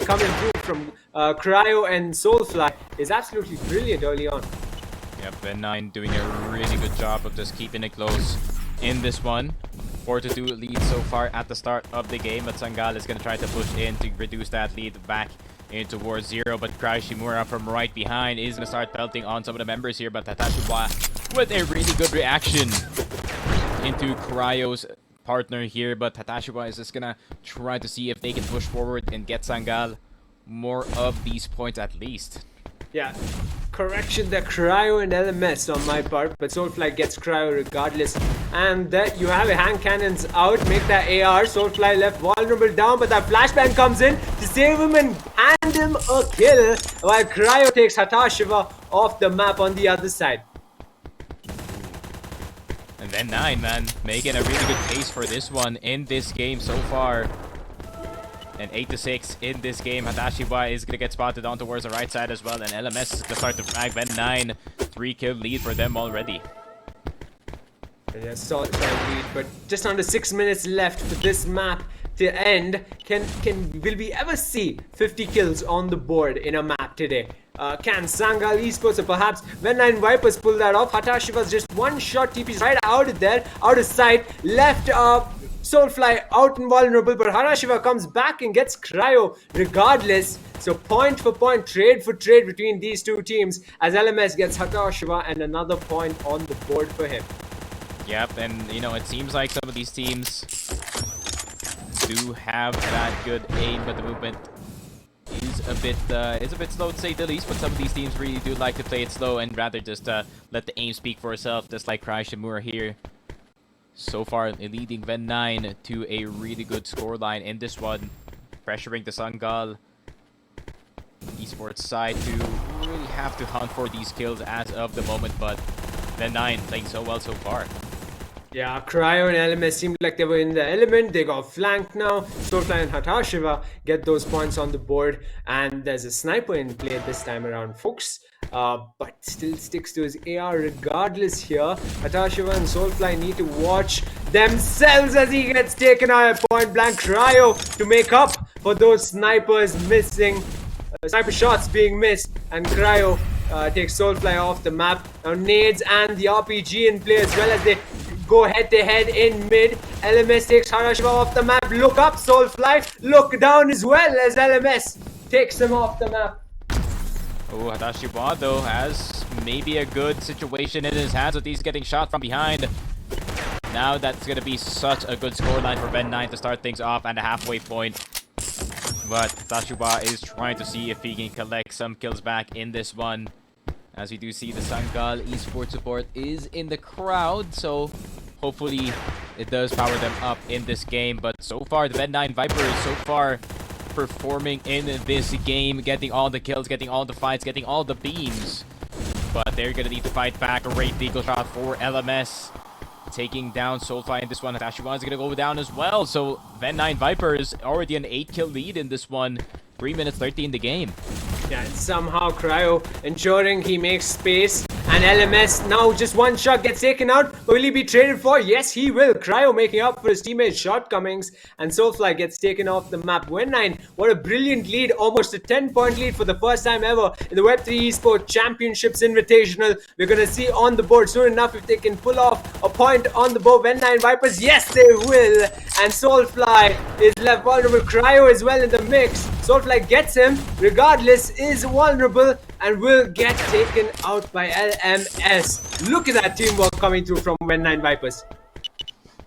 coming through from Cryo and Soulfly is absolutely brilliant early on. Yep, When9 doing a really good job of just keeping it close in this one. 4-2 lead so far at the start of the game, but Sangal is going to try to push in to reduce that lead back in towards 0. But Cry Shimura from right behind is going to start pelting on some of the members here, but Hatashiwa with a really good reaction into Cryo's partner here. But Hatashiwa is just going to try to see if they can push forward and get Sangal more of these points at least. Yeah, correction, the Cryo and LMS on my part, but Soulfly gets Cryo regardless. And that you have a hand cannons out, make that AR. Soulfly left vulnerable down, but that flashbang comes in to save him and hand him a kill, while Cryo takes Hatashiva off the map on the other side. And then When9, man, making a really good case for this one in this game so far. And 8-6 in this game. Hatashiwa is going to get spotted on towards the right side as well. And LMS is going to start to frag. When9, 3-kill lead for them already. Yeah, solid lead, but just under 6 minutes left for this map to end. Will we ever see 50 kills on the board in a map today? Can Sangal Esports or perhaps When9 Vipers pull that off? Hatashiva's just one shot, TP's right out of there, out of sight, left Soulfly out and vulnerable, but Hatashiva comes back and gets Cryo regardless. So point for point, trade for trade between these two teams as LMS gets Hatashiva and another point on the board for him. Yep, and you know, it seems like some of these teams do have that good aim, but the movement is a bit slow to say the least. But some of these teams really do like to play it slow and rather just let the aim speak for itself, just like Cry Shimura here. So far, leading When9 to a really good scoreline in this one, pressuring the Sangal Esports side to really have to hunt for these kills as of the moment, but When9 playing so well so far. Yeah, Cryo and LMS seemed like they were in the element. They got flanked now. Soulfly and Hatashiva get those points on the board. And there's a sniper in play this time around, folks. But still sticks to his AR regardless here. Hatashiva and Soulfly need to watch themselves as he gets taken out at point blank. Cryo to make up for those snipers missing. Sniper shots being missed. And Cryo takes Soulfly off the map. Now nades and the RPG in play as well as they go head-to-head in mid. LMS takes Hatashiva off the map. Look up, Soulfly. Look down as well as LMS takes him off the map. Oh, Hatashiwa though has maybe a good situation in his hands with these getting shot from behind. Now that's going to be such a good scoreline for When9 to start things off and a halfway point. But Hatashiwa is trying to see if he can collect some kills back in this one. As we do see, the Sangal Esports support is in the crowd, so hopefully it does power them up in this game. But so far, the When9 Vipers so far performing in this game, getting all the kills, getting all the fights, getting all the beams. But they're going to need to fight back. A Wraith Eagle shot for LMS. Taking down Soulfly in this one. Hatashiwa is going to go down as well. So When9 Vipers already an 8-kill lead in this one. 3 minutes 30 in the game. Yeah, and somehow Cryo ensuring he makes space, and LMS now just one shot gets taken out. Will he be traded for? Yes, he will. Cryo making up for his teammate's shortcomings, and Soulfly gets taken off the map. When9, what a brilliant lead, almost a 10-point lead for the first time ever in the Web3 Esports Championships Invitational. We're going to see on the board soon enough if they can pull off a point on the board. When9 Vipers, yes, they will. And Soulfly is left vulnerable. Cryo as well in the mix. Soulfly gets him, regardless, is vulnerable and will get taken out by LMS. Look at that teamwork coming through from When9 Vipers.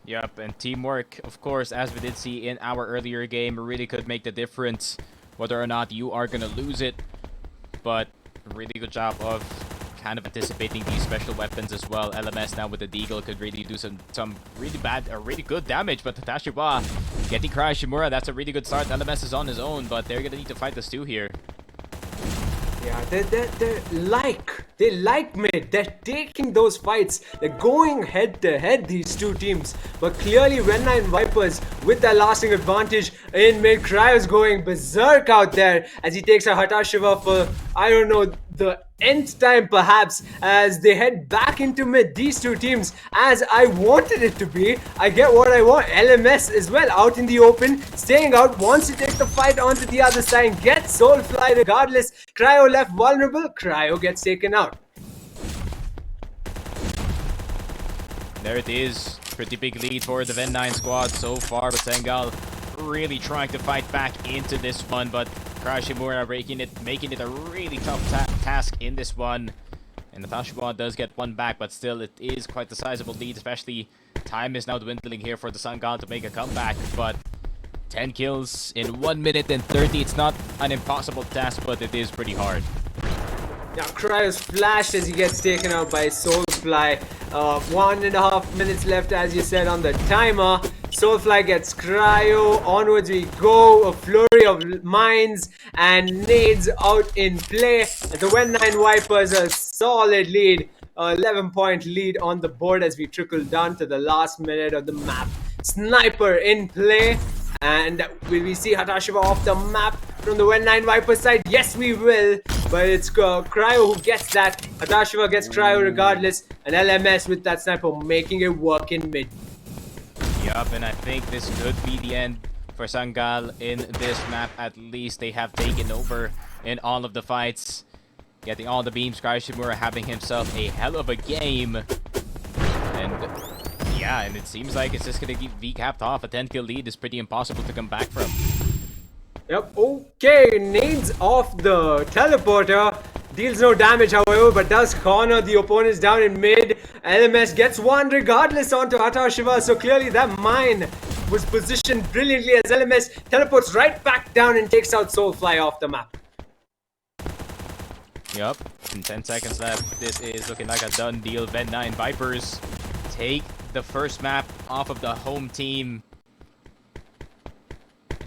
Yep, and teamwork, of course, as we did see in our earlier game, really could make the difference whether or not you are going to lose it. But really good job of kind of anticipating these special weapons as well. LMS now with the Deagle could really do some really bad or really good damage, but Hatashiwa getting Cry Shimura, that's a really good start. LMS is on his own, but they're gonna need to fight the stew here. Yeah, they're like They like mid. They're taking those fights. They're going head to head, these two teams. But clearly, When9 Vipers with that lasting advantage in mid. Cryo's going berserk out there as he takes a Hatashiva for, I don't know, the nth time perhaps, as they head back into mid. These two teams, as I wanted it to be, I get what I want. LMS as well, out in the open, staying out, wants to take the fight onto the other side, gets Soulfly regardless. Cryo left vulnerable, Cryo gets taken out. There it is. Pretty big lead for the Ven9 squad so far, but Sengal really trying to fight back into this one, but Krashimura making it a really tough task in this one. And Natashiwa does get one back, but still it is quite a sizable lead, especially time is now dwindling here for the Sangal to make a comeback, but 10 kills in 1 minute and 30, it's not an impossible task, but it is pretty hard. Now Cryo's flashed as he gets taken out by Soulfly. 1.5 minutes left, as you said, on the timer. Soulfly gets Cryo. Onwards we go. A flurry of mines and nades out in play. The When9 Vipers a solid lead. 11-point lead on the board as we trickle down to the last minute of the map. Sniper in play. And will we see Hatashiva off the map from the When9 Viper side? Yes, we will. But it's Cryo who gets that. Hatashiva gets Cryo regardless. And LMS with that sniper making it work in mid. Yup, and I think this could be the end for Sangal in this map. At least they have taken over in all of the fights. Getting all the beams. Krashimura having himself a hell of a game. And yeah, and it seems like it's just gonna be capped off. A 10-kill lead is pretty impossible to come back from. Yep, okay, nades off the teleporter. Deals no damage, however, but does corner the opponents down in mid. LMS gets one regardless onto Hatashiva, so clearly that mine was positioned brilliantly as LMS teleports right back down and takes out Soulfly off the map. Yup, in 10 seconds left, this is looking like a done deal. Ven9 Vipers take the first map off of the home team.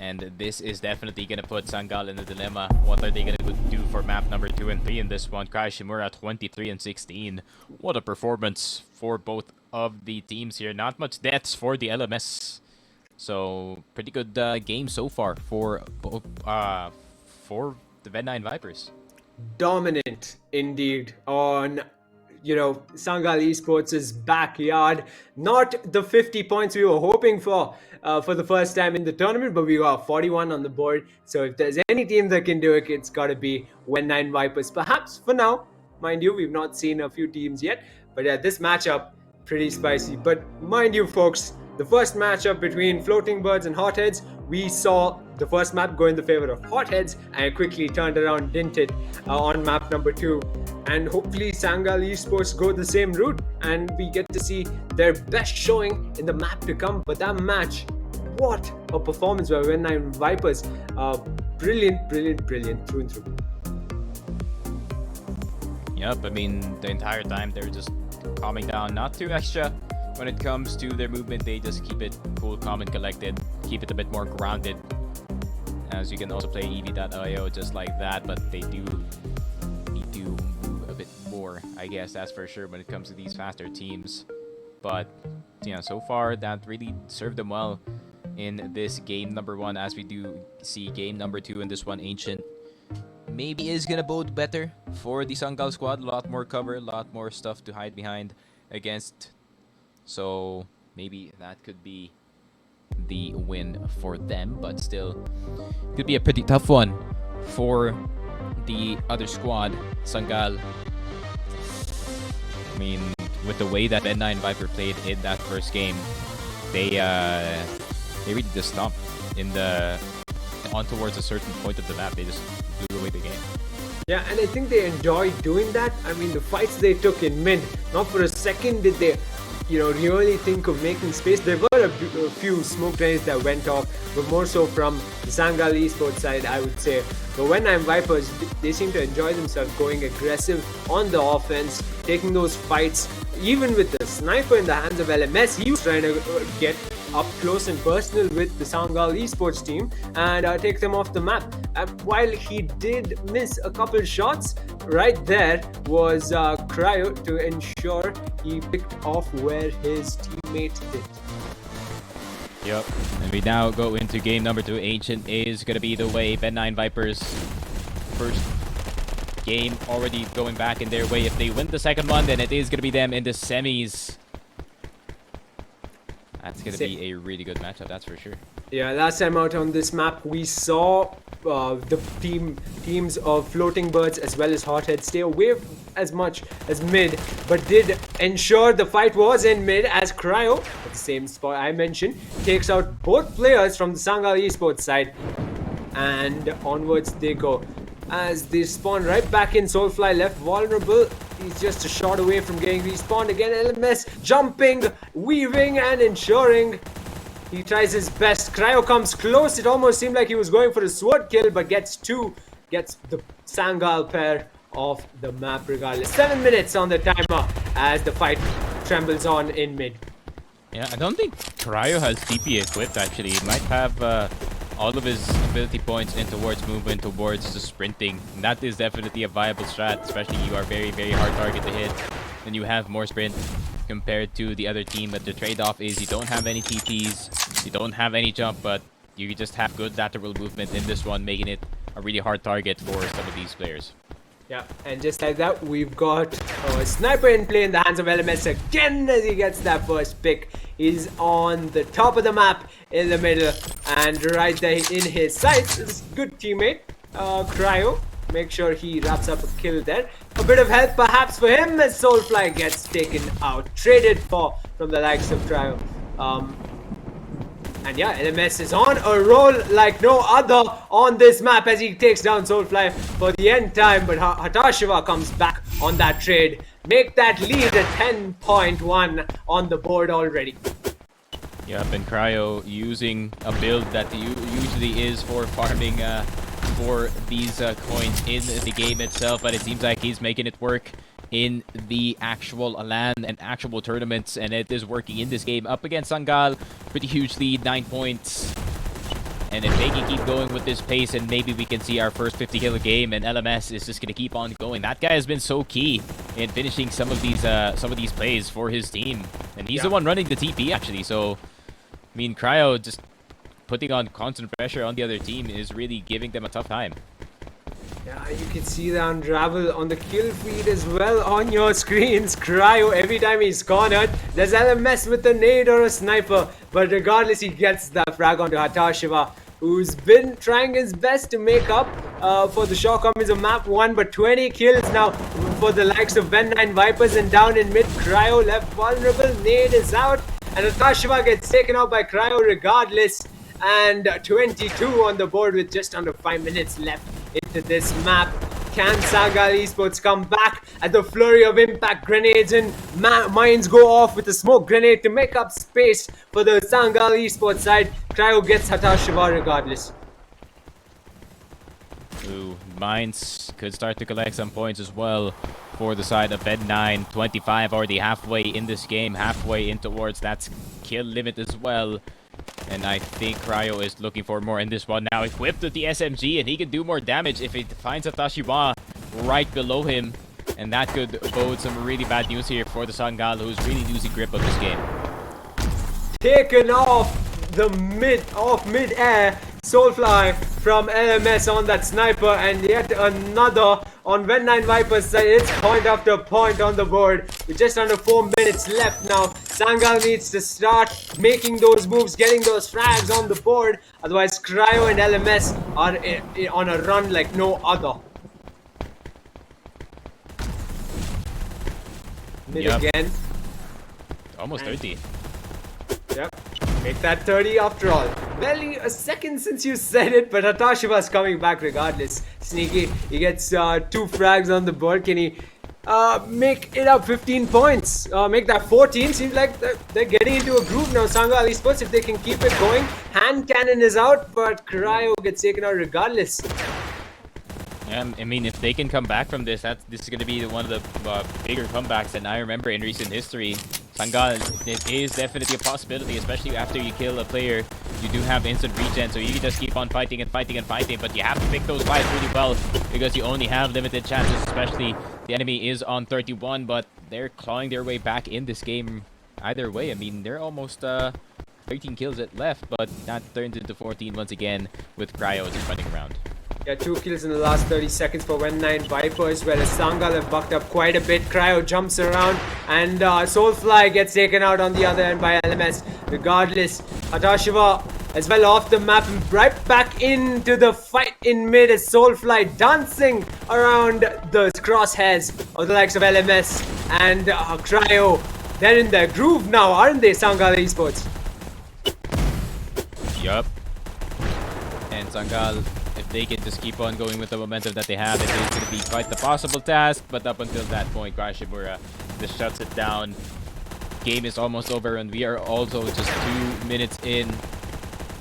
And this is definitely going to put Sangal in a dilemma. What are they going to do for map number 2 and 3 in this one? Krashimura 23 and 16. What a performance for both of the teams here. Not much deaths for the LMS. So, pretty good game so far for the Ven9 Vipers. Dominant indeed on, you know, Sangal Esports' backyard. Not the 50 points we were hoping for the first time in the tournament, but we got 41 on the board. So if there's any team that can do it, it's got to be When9 Vipers. Perhaps for now, mind you, we've not seen a few teams yet. But yeah, this matchup, pretty spicy. But mind you, folks, the first matchup between Floating Birds and Hotheads, we saw the first map go in the favor of Hotheads and it quickly turned around, didn't it, on map number 2. And hopefully Sangal Esports go the same route and we get to see their best showing in the map to come. But that match, what a performance by When9 Vipers. Brilliant through and through. Yep, I mean, the entire time they're just calming down, not too extra when it comes to their movement. They just keep it cool, calm, and collected, keep it a bit more grounded. As you can also play EV.io just like that, but they do need to move a bit more, I guess, that's for sure when it comes to these faster teams. But yeah, so far that really served them well in this game number 1, as we do see game number 2 in this one. Ancient maybe is gonna bode better for the Sangal squad. A lot more cover, a lot more stuff to hide behind against. So maybe that could be the win for them, but still could be a pretty tough one for the other squad, Sangal. I mean, with the way that Ven9 Viper played in that first game, they really just stopped on towards a certain point of the map. They just blew away the game. Yeah, and I think they enjoyed doing that. I mean, the fights they took in mid, not for a second did they, you know, really think of making space. There were a few smoke grenades that went off, but more so from the Sangal Esports side, I would say. But When9 Vipers, they seem to enjoy themselves going aggressive on the offense, taking those fights. Even with the sniper in the hands of LMS, he was trying to get up close and personal with the Sangal Esports team and take them off the map. While he did miss a couple shots, right there was Cryo to ensure he picked off where his teammate did. Yep. And we now go into game number 2. Ancient is going to be the way. Ben9 Vipers first game already going back in their way. If they win the second one, then it is going to be them in the semis. That's going to be a really good matchup, that's for sure. Yeah, last time out on this map, we saw the teams of Floating Birds as well as Hothead stay away as much as mid, but did ensure the fight was in mid as Cryo, at the same spot I mentioned, takes out both players from the Sangal Esports side, and onwards they go. As they spawn right back in, Soulfly left vulnerable. He's just a shot away from getting respawned again. LMS jumping, weaving, and ensuring he tries his best. Cryo comes close. It almost seemed like he was going for a sword kill, but gets the Sangal pair off the map regardless. 7 minutes on the timer as the fight trembles on in mid. Yeah, I don't think Cryo has TP equipped actually. He might have all of his ability points in towards movement, towards the sprinting. And that is definitely a viable strat, especially you are very, very hard target to hit. And you have more sprint compared to the other team, but the trade-off is you don't have any TPs, you don't have any jump, but you just have good lateral movement in this one, making it a really hard target for some of these players. Yeah, and just like that, we've got a sniper in play in the hands of LMS again as he gets that first pick. He's on the top of the map in the middle, and right there in his sights is good teammate, Cryo. Make sure he wraps up a kill there. A bit of help perhaps for him as Soulfly gets taken out. Traded for from the likes of Cryo. And yeah, LMS is on a roll like no other on this map as he takes down Soulfly for the end time. But Hatashiva comes back on that trade. Make that lead at 10.1 on the board already. Yep, and Cryo using a build that usually is for farming for these coins in the game itself, but it seems like he's making it work in the actual LAN and actual tournaments, and it is working in this game up against Sangal. Pretty huge lead, 9 points. And if they can keep going with this pace, and maybe we can see our first 50 kill a game, and LMS is just gonna keep on going. That guy has been so key in finishing some of these plays for his team, and he's the one running the TP actually. So, I mean, Cryo just putting on constant pressure on the other team is really giving them a tough time. Yeah, you can see the unravel on the kill feed as well on your screens. Cryo, every time he's cornered, there's LMS with a nade or a sniper. But regardless, he gets that frag onto Hatashiva, who's been trying his best to make up for the shortcomings of map 1. But 20 kills now for the likes of Ben9 Vipers, and down in mid, Cryo left vulnerable. Nade is out, and Hatashiva gets taken out by Cryo regardless. And 22 on the board with just under 5 minutes left into this map. Can Sangal Esports come back at the flurry of impact grenades, and mines go off with a smoke grenade to make up space for the Sangal Esports side? Cryo gets Hatashiva regardless. Ooh, mines could start to collect some points as well for the side of Ben9. 25 already halfway in this game, halfway in towards that kill limit as well. And I think Cryo is looking for more in this one now. Equipped with the SMG, and he can do more damage if he finds Hatashiva right below him. And that could bode some really bad news here for the Sangal, who's really losing grip of this game. Taken off mid-air. Soulfly from LMS on that sniper, and yet another on Ben9 Vipers side. It's point after point on the board with just under 4 minutes left now. Sangal needs to start making those moves, getting those frags on the board. Otherwise, Cryo and LMS are on a run like no other. Mid again. Almost 30. Yep. Make that 30 after all. Barely a second since you said it, but Hatashiva's coming back regardless. Sneaky. He gets 2 frags on the board. Can he make it up 15 points? Make that 14. Seems like they're getting into a groove now. Sangal Esports, if they can keep it going. Hand cannon is out, but Cryo gets taken out regardless. I mean, if they can come back from this, this is going to be one of the bigger comebacks than I remember in recent history. Sangal, it is definitely a possibility, especially after you kill a player you do have instant regen, so you can just keep on fighting and fighting and fighting, but you have to pick those fights really well because you only have limited chances, especially the enemy is on 31, but they're clawing their way back in this game either way. I mean, they're almost 13 kills left, but that turns into 14 once again with Cryo just running around. Yeah, 2 kills in the last 30 seconds for When9 Vipers, whereas Sangal have bucked up quite a bit. Cryo jumps around, and Soulfly gets taken out on the other end by LMS. Regardless, Hatashiva as well off the map and right back into the fight in mid as Soulfly dancing around the crosshairs of the likes of LMS and Cryo. They're in their groove now, aren't they, Sangal Esports? Yup. And Sangal, if they can just keep on going with the momentum that they have, it is going to be quite the possible task. But up until that point, Shimura just shuts it down. Game is almost over, and we are also just 2 minutes in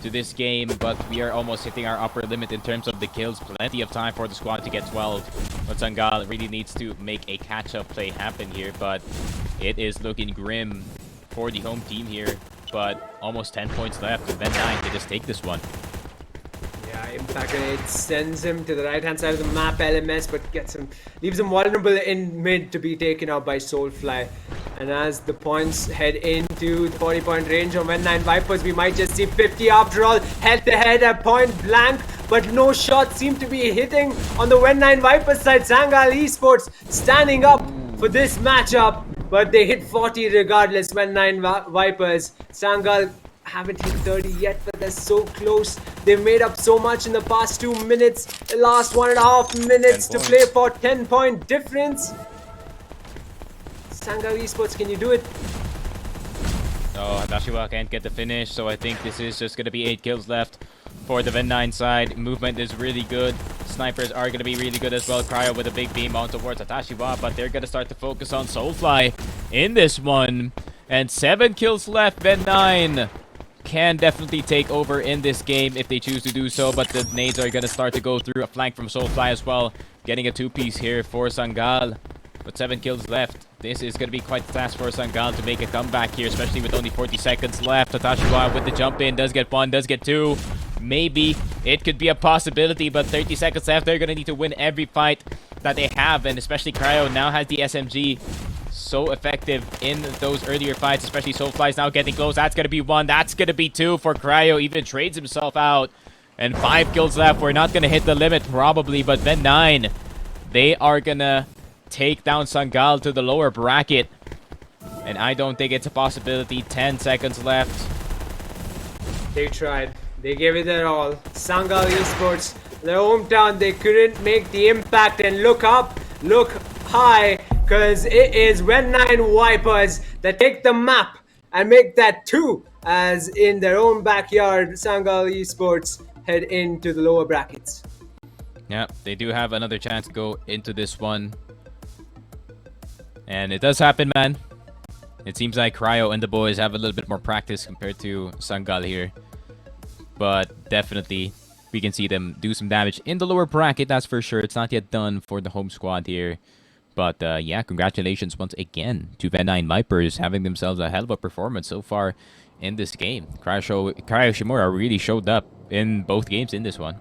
to this game, but we are almost hitting our upper limit in terms of the kills. Plenty of time for the squad to get 12. But Sangal really needs to make a catch-up play happen here, but it is looking grim for the home team here. But almost 10 points left, and then 9 to just take this one. Yeah, Impact Grenade sends him to the right-hand side of the map, LMS, but leaves him vulnerable in mid to be taken out by Soulfly. And as the points head into the 40-point range on When9 Vipers, we might just see 50 after all, head-to-head at point blank, but no shots seem to be hitting on the When9 Vipers side. Sangal Esports standing up for this matchup, but they hit 40 regardless. When9 Vipers, Sangal haven't hit 30 yet, but they're so close. They've made up so much in the past 2 minutes, the last 1.5 minutes to play for 10-point difference. Sangal Esports, can you do it? Oh, Hatashiwa can't get the finish, so I think this is just going to be 8 kills left for the When9 side. Movement is really good. Snipers are going to be really good as well. Cryo with a big beam on towards Hatashiwa, but they're going to start to focus on Soulfly in this one. And 7 kills left. When9 can definitely take over in this game if they choose to do so, but the nades are going to start to go through. A flank from Soulfly as well, getting a 2-piece here for Sangal, but 7 kills left. This is going to be quite the task for Sangal to make a comeback here, especially with only 40 seconds left. Hatashiwa with the jump in, does get 1, does get 2. Maybe it could be a possibility, but 30 seconds left. They're going to need to win every fight that they have, and especially Cryo now has the SMG. So effective in those earlier fights, especially Soulfly's now getting close. That's going to be 1. That's going to be 2 for Cryo. Even trades himself out. And 5 kills left. We're not going to hit the limit probably, but then 9. They are going to take down Sangal to the lower bracket. And I don't think it's a possibility. 10 seconds left. They tried. They gave it their all. Sangal Esports, their hometown, they couldn't make the impact. And look up, look high, because it is When9 Vipers that take the map and make that 2, as in their own backyard, Sangal Esports head into the lower brackets. Yeah, they do have another chance to go into this one. And it does happen, man. It seems like Cryo and the boys have a little bit more practice compared to Sangal here. But definitely, we can see them do some damage in the lower bracket, that's for sure. It's not yet done for the home squad here. But yeah, congratulations once again to When9 Vipers, having themselves a hell of a performance so far in this game. Cryo Shimura really showed up in both games in this one.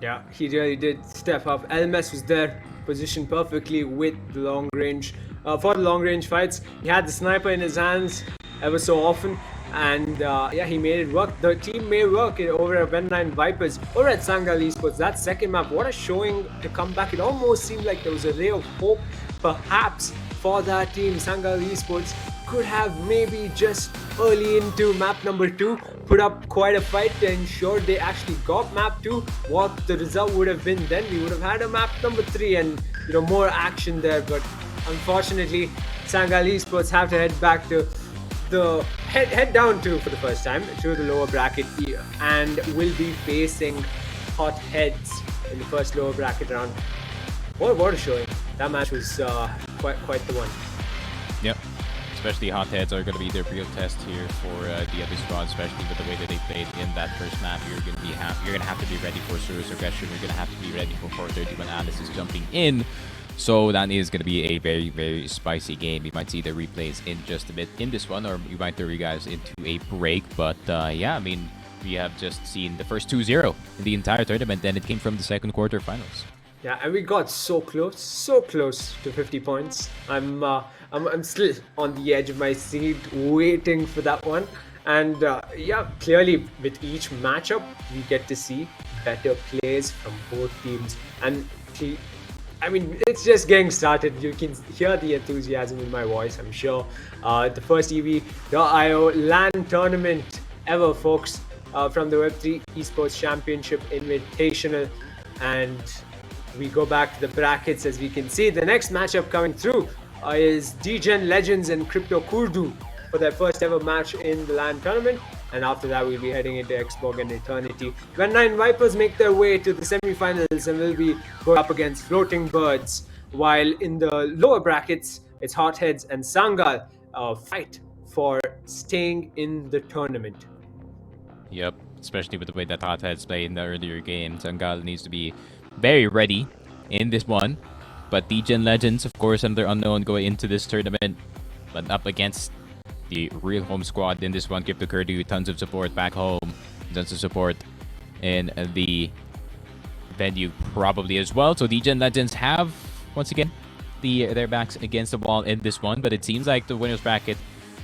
Yeah, he really did step up. LMS was there, positioned perfectly with the long range. For the long range fights, he had the sniper in his hands ever so often. And yeah, he made it work. The team may work over at When9 Vipers or at Sangal Esports. That second map, what a showing to come back. It almost seemed like there was a ray of hope perhaps for that team. Sangal Esports could have maybe just early into map number 2 put up quite a fight to ensure they actually got map 2. What the result would have been then, we would have had a map number 3 and more action there. But unfortunately, Sangal Esports have to head back to the head down to, for the first time, to the lower bracket here, and will be facing Hot Heads in the first lower bracket round. What a showing. That match was quite the one. Yep. Especially Hot Heads are going to be their real test here for the other squad, especially with the way that they played in that first map. You're going to have to be ready for serious aggression. You're going to have to be ready for 431 Alice is jumping in. So that is going to be a very, very spicy game. You might see the replays in just a bit in this one, or you might throw you guys into a break. But yeah, I mean, we have just seen the first 2-0 in the entire tournament, and it came from the second quarterfinals. Yeah, and we got so close to 50 points. I'm still on the edge of my seat, waiting for that one. And yeah, clearly with each matchup, we get to see better plays from both teams. And I mean, it's just getting started. You can hear the enthusiasm in my voice, I'm sure. The first EV.io LAN tournament ever, folks, from the Web3 Esports Championship Invitational. And we go back to the brackets. As we can see, the next matchup coming through is DGen Legends and Crypto Kurdu for their first ever match in the LAN tournament. And after that, we'll be heading into Xborg and Eternity. When 9 Vipers make their way to the semifinals and will be going up against Floating Birds. While in the lower brackets, it's Hotheads and Sangal fight for staying in the tournament. Yep, especially with the way that Hotheads play in the earlier game. Sangal needs to be very ready in this one. But DGen Legends, of course, another unknown going into this tournament. But up against the real home squad in this one. Crypto Kurdu, tons of support back home. Tons of support in the venue probably as well. So DGen Legends have, once again, their backs against the wall in this one. But it seems like the winner's bracket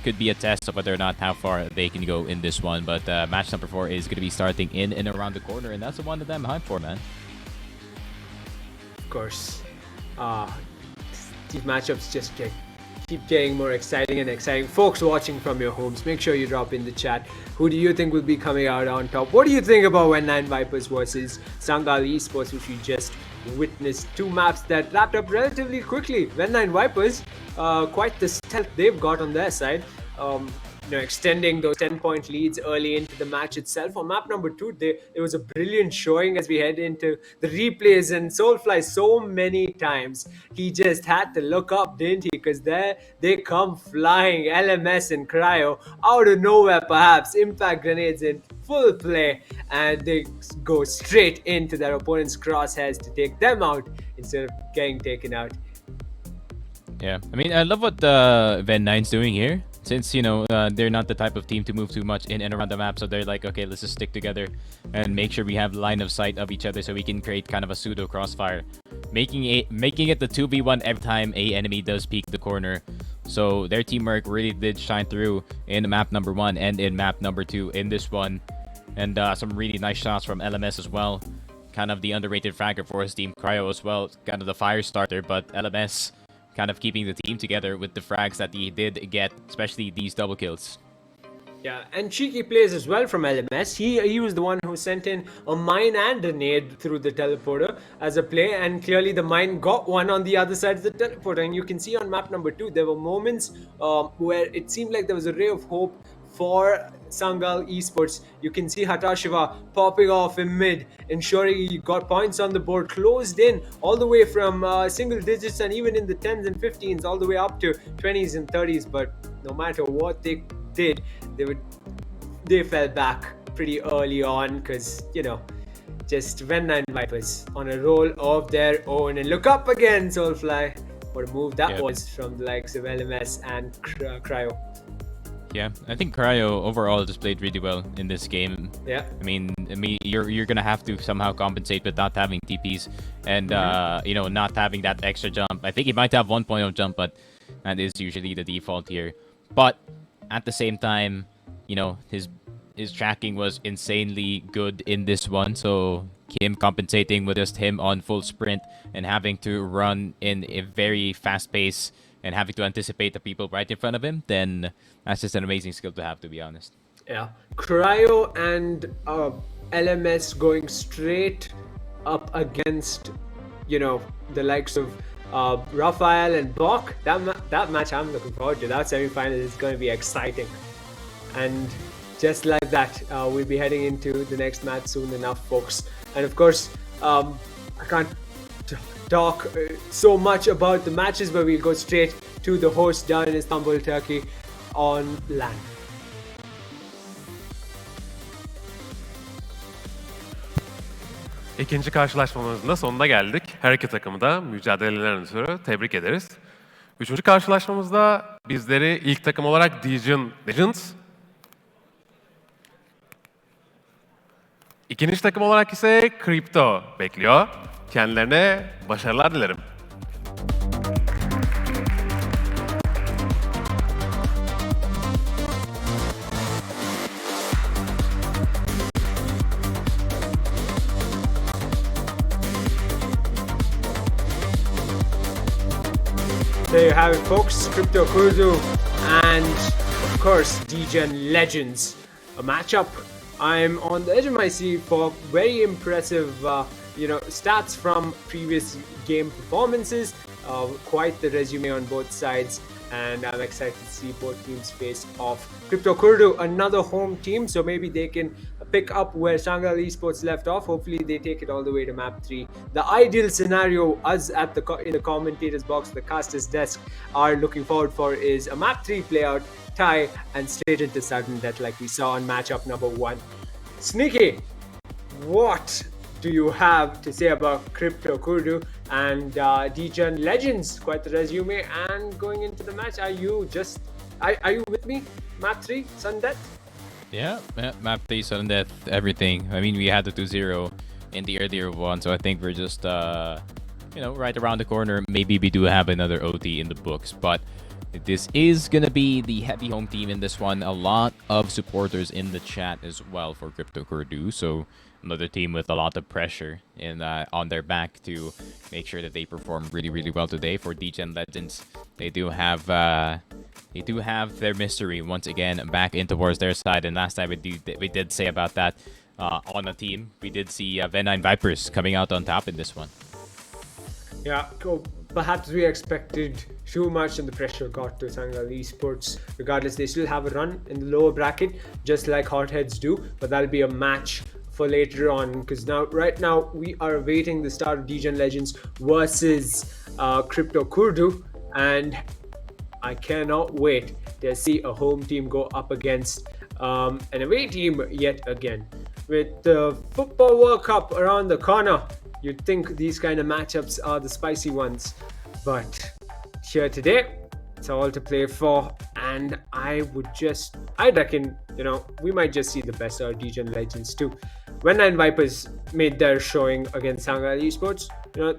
could be a test of whether or not how far they can go in this one. But match number 4 is going to be starting in and around the corner. And that's the one that I'm hyped for, man. Of course. These matchups just keep getting more exciting and exciting. Folks watching from your homes, make sure you drop in the chat. Who do you think will be coming out on top? What do you think about when 9 Vipers versus Sangal Esports, which we just witnessed? 2 maps that wrapped up relatively quickly. When 9 Vipers, quite the stealth they've got on their side. Extending those 10-point leads early into the match itself. On map number 2, it was a brilliant showing as we head into the replays, and Soulfly so many times he just had to look up, didn't he? Because there they come flying, LMS and Cryo out of nowhere, perhaps impact grenades in full play, and they go straight into their opponent's crosshairs to take them out instead of getting taken out. Yeah, I mean, I love what Ven9's doing here. Since, they're not the type of team to move too much in and around the map, so they're like, okay, let's just stick together and make sure we have line of sight of each other so we can create kind of a pseudo crossfire. Making it the 2v1 every time a enemy does peek the corner. So their teamwork really did shine through in map number 1 and in map number 2 in this one. And some really nice shots from LMS as well. Kind of the underrated fragger for his team. Cryo as well, kind of the fire starter, but LMS kind of keeping the team together with the frags that he did get, especially these double kills. Yeah, and cheeky plays as well from LMS. He was the one who sent in a mine and a nade through the teleporter as a play, and clearly the mine got one on the other side of the teleporter. And you can see on map number 2, there were moments where it seemed like there was a ray of hope for Sangal Esports. You can see Hatashiva popping off in mid, ensuring he got points on the board, closed in all the way from single digits and even in the 10s and 15s, all the way up to 20s and 30s. But no matter what they did, they fell back pretty early on because, just when 9 Vipers on a roll of their own. And look up again, Soulfly. What a move that was from the likes of LMS and Cryo. Yeah, I think Cryo overall just played really well in this game. Yeah. I mean, you're gonna have to somehow compensate with not having TPs and not having that extra jump. I think he might have 1.0 jump, but that is usually the default here. But at the same time, his tracking was insanely good in this one. So him compensating with just him on full sprint and having to run in a very fast pace and having to anticipate the people right in front of him, then that's just an amazing skill to have, to be honest. Yeah. Cryo and LMS going straight up against, the likes of Raphael and Bok. That match I'm looking forward to. That semi-final is going to be exciting. And just like that, we'll be heading into the next match soon enough, folks. And of course, I can't talk so much about the matches, but we'll go straight to the host down in Istanbul, Turkey on LAN. İkinci karşılaşmamızın da sonuna geldik. Her iki takımı da mücadelelerinden ötürü tebrik ederiz. Üçüncü karşılaşmamızda bizleri ilk takım olarak DGen Legends İkinci takım olarak ise Crypto bekliyor. Kendilerine başarılar dilerim. There you have it, folks. Crypto Kurdu and, of course, DGen Legends. A matchup I'm on the edge of my seat for very impressive, stats from previous game performances. Quite the resume on both sides, and I'm excited to see both teams face off. Crypto Kurdu, another home team, so maybe they can pick up where Shanghai Esports left off. Hopefully they take it all the way to map 3. The ideal scenario us at in the commentators box, the casters desk, are looking forward for is a map 3 playout, tie, and straight into sudden death like we saw on matchup number 1. Sneaky, what do you have to say about Crypto Kurdu and DGen Legends? Quite the resume. And going into the match, are you with me? Map 3, sudden death? Yeah, map 3, sudden death, everything. I mean, we had the 2-0 in the earlier one, so I think we're just, right around the corner. Maybe we do have another OT in the books, but this is going to be the heavy home team in this one. A lot of supporters in the chat as well for Crypto Kurdu, so another team with a lot of pressure on their back to make sure that they perform really, really well today. For DGen Legends, they do have their mystery once again back in towards their side. And last time we did say about that on a team, we did see V9 Vipers coming out on top in this one. Yeah, perhaps we expected too much and the pressure got to Shanghai Esports. Regardless, they still have a run in the lower bracket, just like Hotheads do, but that'll be a match for later on, because right now we are awaiting the start of DGen Legends versus Crypto Kurdu, and I cannot wait to see a home team go up against an away team yet again. With the Football World Cup around the corner, you'd think these kind of matchups are the spicy ones, but here today, it's all to play for, and I reckon, we might just see the best out of DGen Legends too. When Nine Vipers made their showing against Shanghai Esports,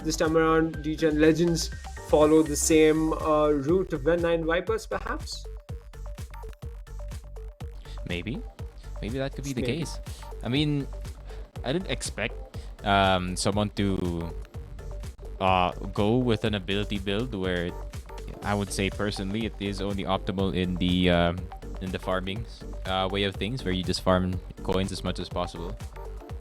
this time around, DGen Legends follow the same route of When Nine Vipers, perhaps? Maybe that could be the case. I mean, I didn't expect someone to go with an ability build where I would say personally it is only optimal in the farming way of things, where you just farm coins as much as possible,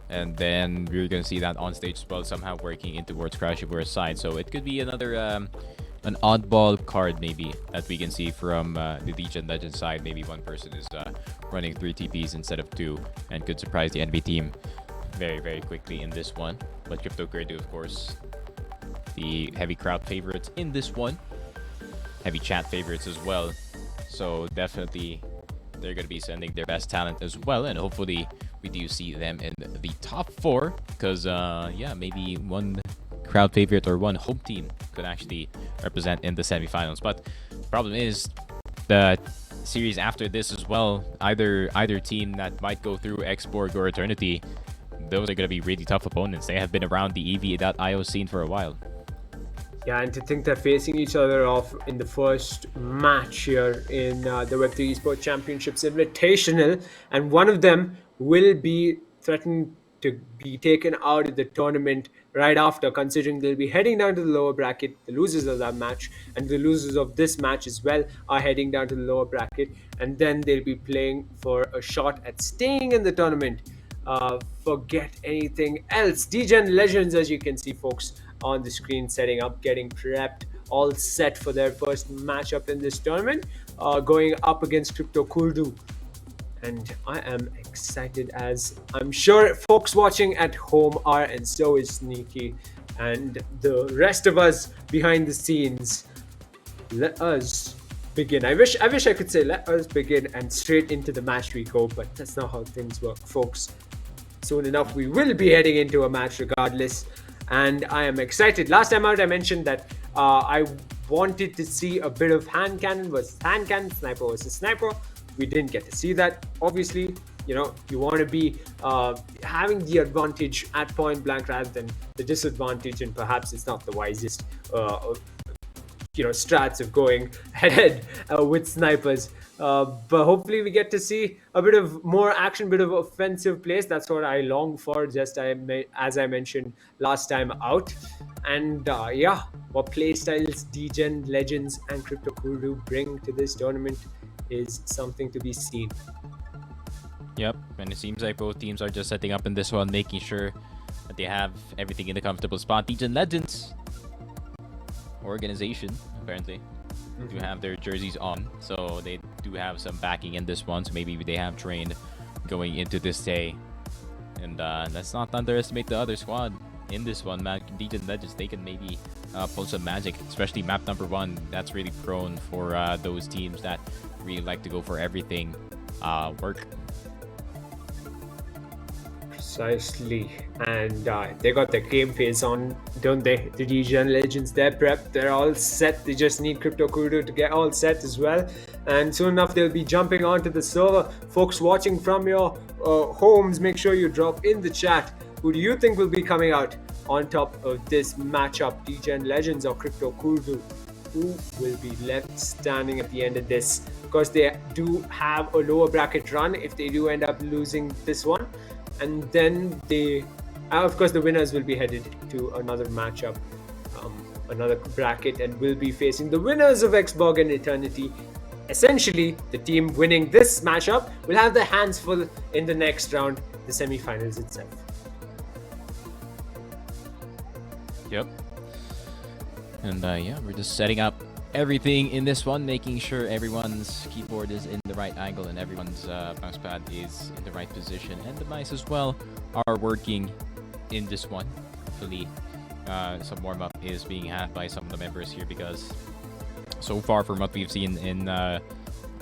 and then we're gonna see that on stage as well, somehow working in towards Crashiver's side. So it could be another an oddball card maybe that we can see from the DGen Legends side. Maybe one person is running 3 TPs instead of 2 and could surprise the enemy team very, very quickly in this one. But Crypto Kurdu, of course, the heavy crowd favorites in this one. Heavy chat favorites as well. So definitely they're going to be sending their best talent as well. And hopefully we do see them in the top 4. Because, maybe one crowd favorite or one home team could actually represent in the semifinals. But problem is the series after this as well. Either team that might go through Xborg or Eternity, those are going to be really tough opponents. They have been around the EV.io scene for a while. Yeah, and to think they're facing each other off in the first match here in the W3E Esports Championships Invitational, and one of them will be threatened to be taken out of the tournament right after, considering they'll be heading down to the lower bracket. The losers of that match and the losers of this match as well are heading down to the lower bracket, and then they'll be playing for a shot at staying in the tournament. Forget anything else. DGen Legends, as you can see, folks, on the screen, setting up, getting prepped, all set for their first matchup in this tournament, going up against Crypto Kurdu. And I am excited, as I'm sure folks watching at home are, and so is Sneaky and the rest of us behind the scenes. Let us begin. I wish I could say let us begin and straight into the match we go, but that's not how things work, folks. Soon enough, we will be heading into a match regardless, and I am excited. Last time out, I mentioned that I wanted to see a bit of hand cannon versus hand cannon, sniper versus sniper. We didn't get to see that, obviously. you want to be having the advantage at point blank rather than the disadvantage, and perhaps it's not the wisest strats of going head with snipers. But hopefully we get to see a bit of more action, bit of offensive plays. That's what I long for, as I mentioned last time out. And yeah, what play styles Degen Legends and Crypto Kudu bring to this tournament is something to be seen. Yep, and it seems like both teams are just setting up in this one, making sure that they have everything in the comfortable spot. Degen Legends organization apparently do have their jerseys on, so they do have some backing in this one, so maybe they have trained going into this day. And let's not underestimate the other squad in this one, man. Degen Legends, they can maybe pull some magic, especially map number 1. That's really prone for those teams that really like to go for everything work. Precisely, and they got their game face on, don't they? The Degen Legends, they're prepped, they're all set. They just need Crypto Kudu to get all set as well, and soon enough they'll be jumping onto the server. Folks watching from your homes, make sure you drop in the chat. Who do you think will be coming out on top of this matchup, Degen Legends or Crypto Kudu? Who will be left standing at the end of this? Of course, they do have a lower bracket run if they do end up losing this one. And then of course, the winners will be headed to another matchup, another bracket, and will be facing the winners of Xborg and Eternity. Essentially, the team winning this matchup will have their hands full in the next round, the semi-finals itself. Yep. And yeah, we're just setting up everything in this one, making sure everyone's keyboard is in the right angle and everyone's mouse pad is in the right position, and the mice as well are working in this one. Hopefully some warm-up is being had by some of the members here, because so far from what we've seen in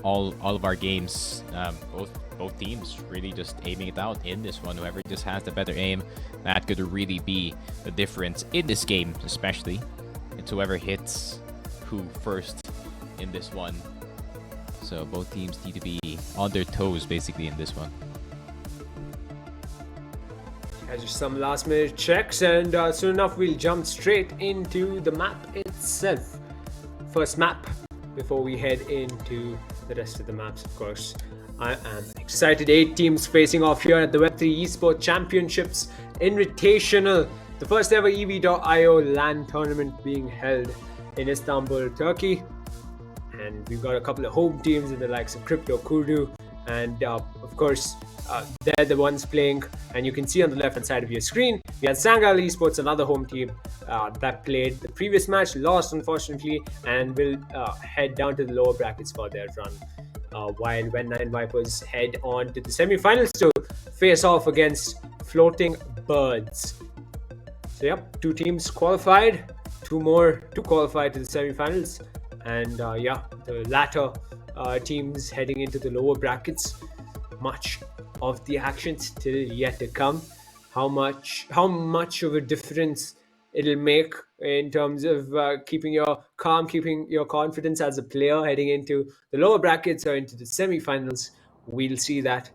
all of our games, both teams really just aiming it out in this one. Whoever just has the better aim, that could really be the difference in this game, especially. It's whoever hits who first in this one. So both teams need to be on their toes basically in this one. Just some last minute checks, and soon enough we'll jump straight into the map itself. First map before we head into the rest of the maps, of course. I am excited. 8 teams facing off here at the Web3 Esports Championships Invitational, the first ever EV.io LAN tournament being held in Istanbul, Turkey. And we've got a couple of home teams in the likes of Crypto Kudu, and of course they're the ones playing, and you can see on the left hand side of your screen we had Sangal Esports, another home team that played the previous match, lost unfortunately, and will head down to the lower brackets for their run, while When 9 Vipers head on to the semi-finals to face off against Floating Birds. So yep, 2 teams qualified, 2 more to qualify to the semi-finals, and yeah, the latter teams heading into the lower brackets. Much of the action still yet to come. How much of a difference it'll make in terms of keeping your calm, keeping your confidence as a player heading into the lower brackets or into the semi-finals, we'll see that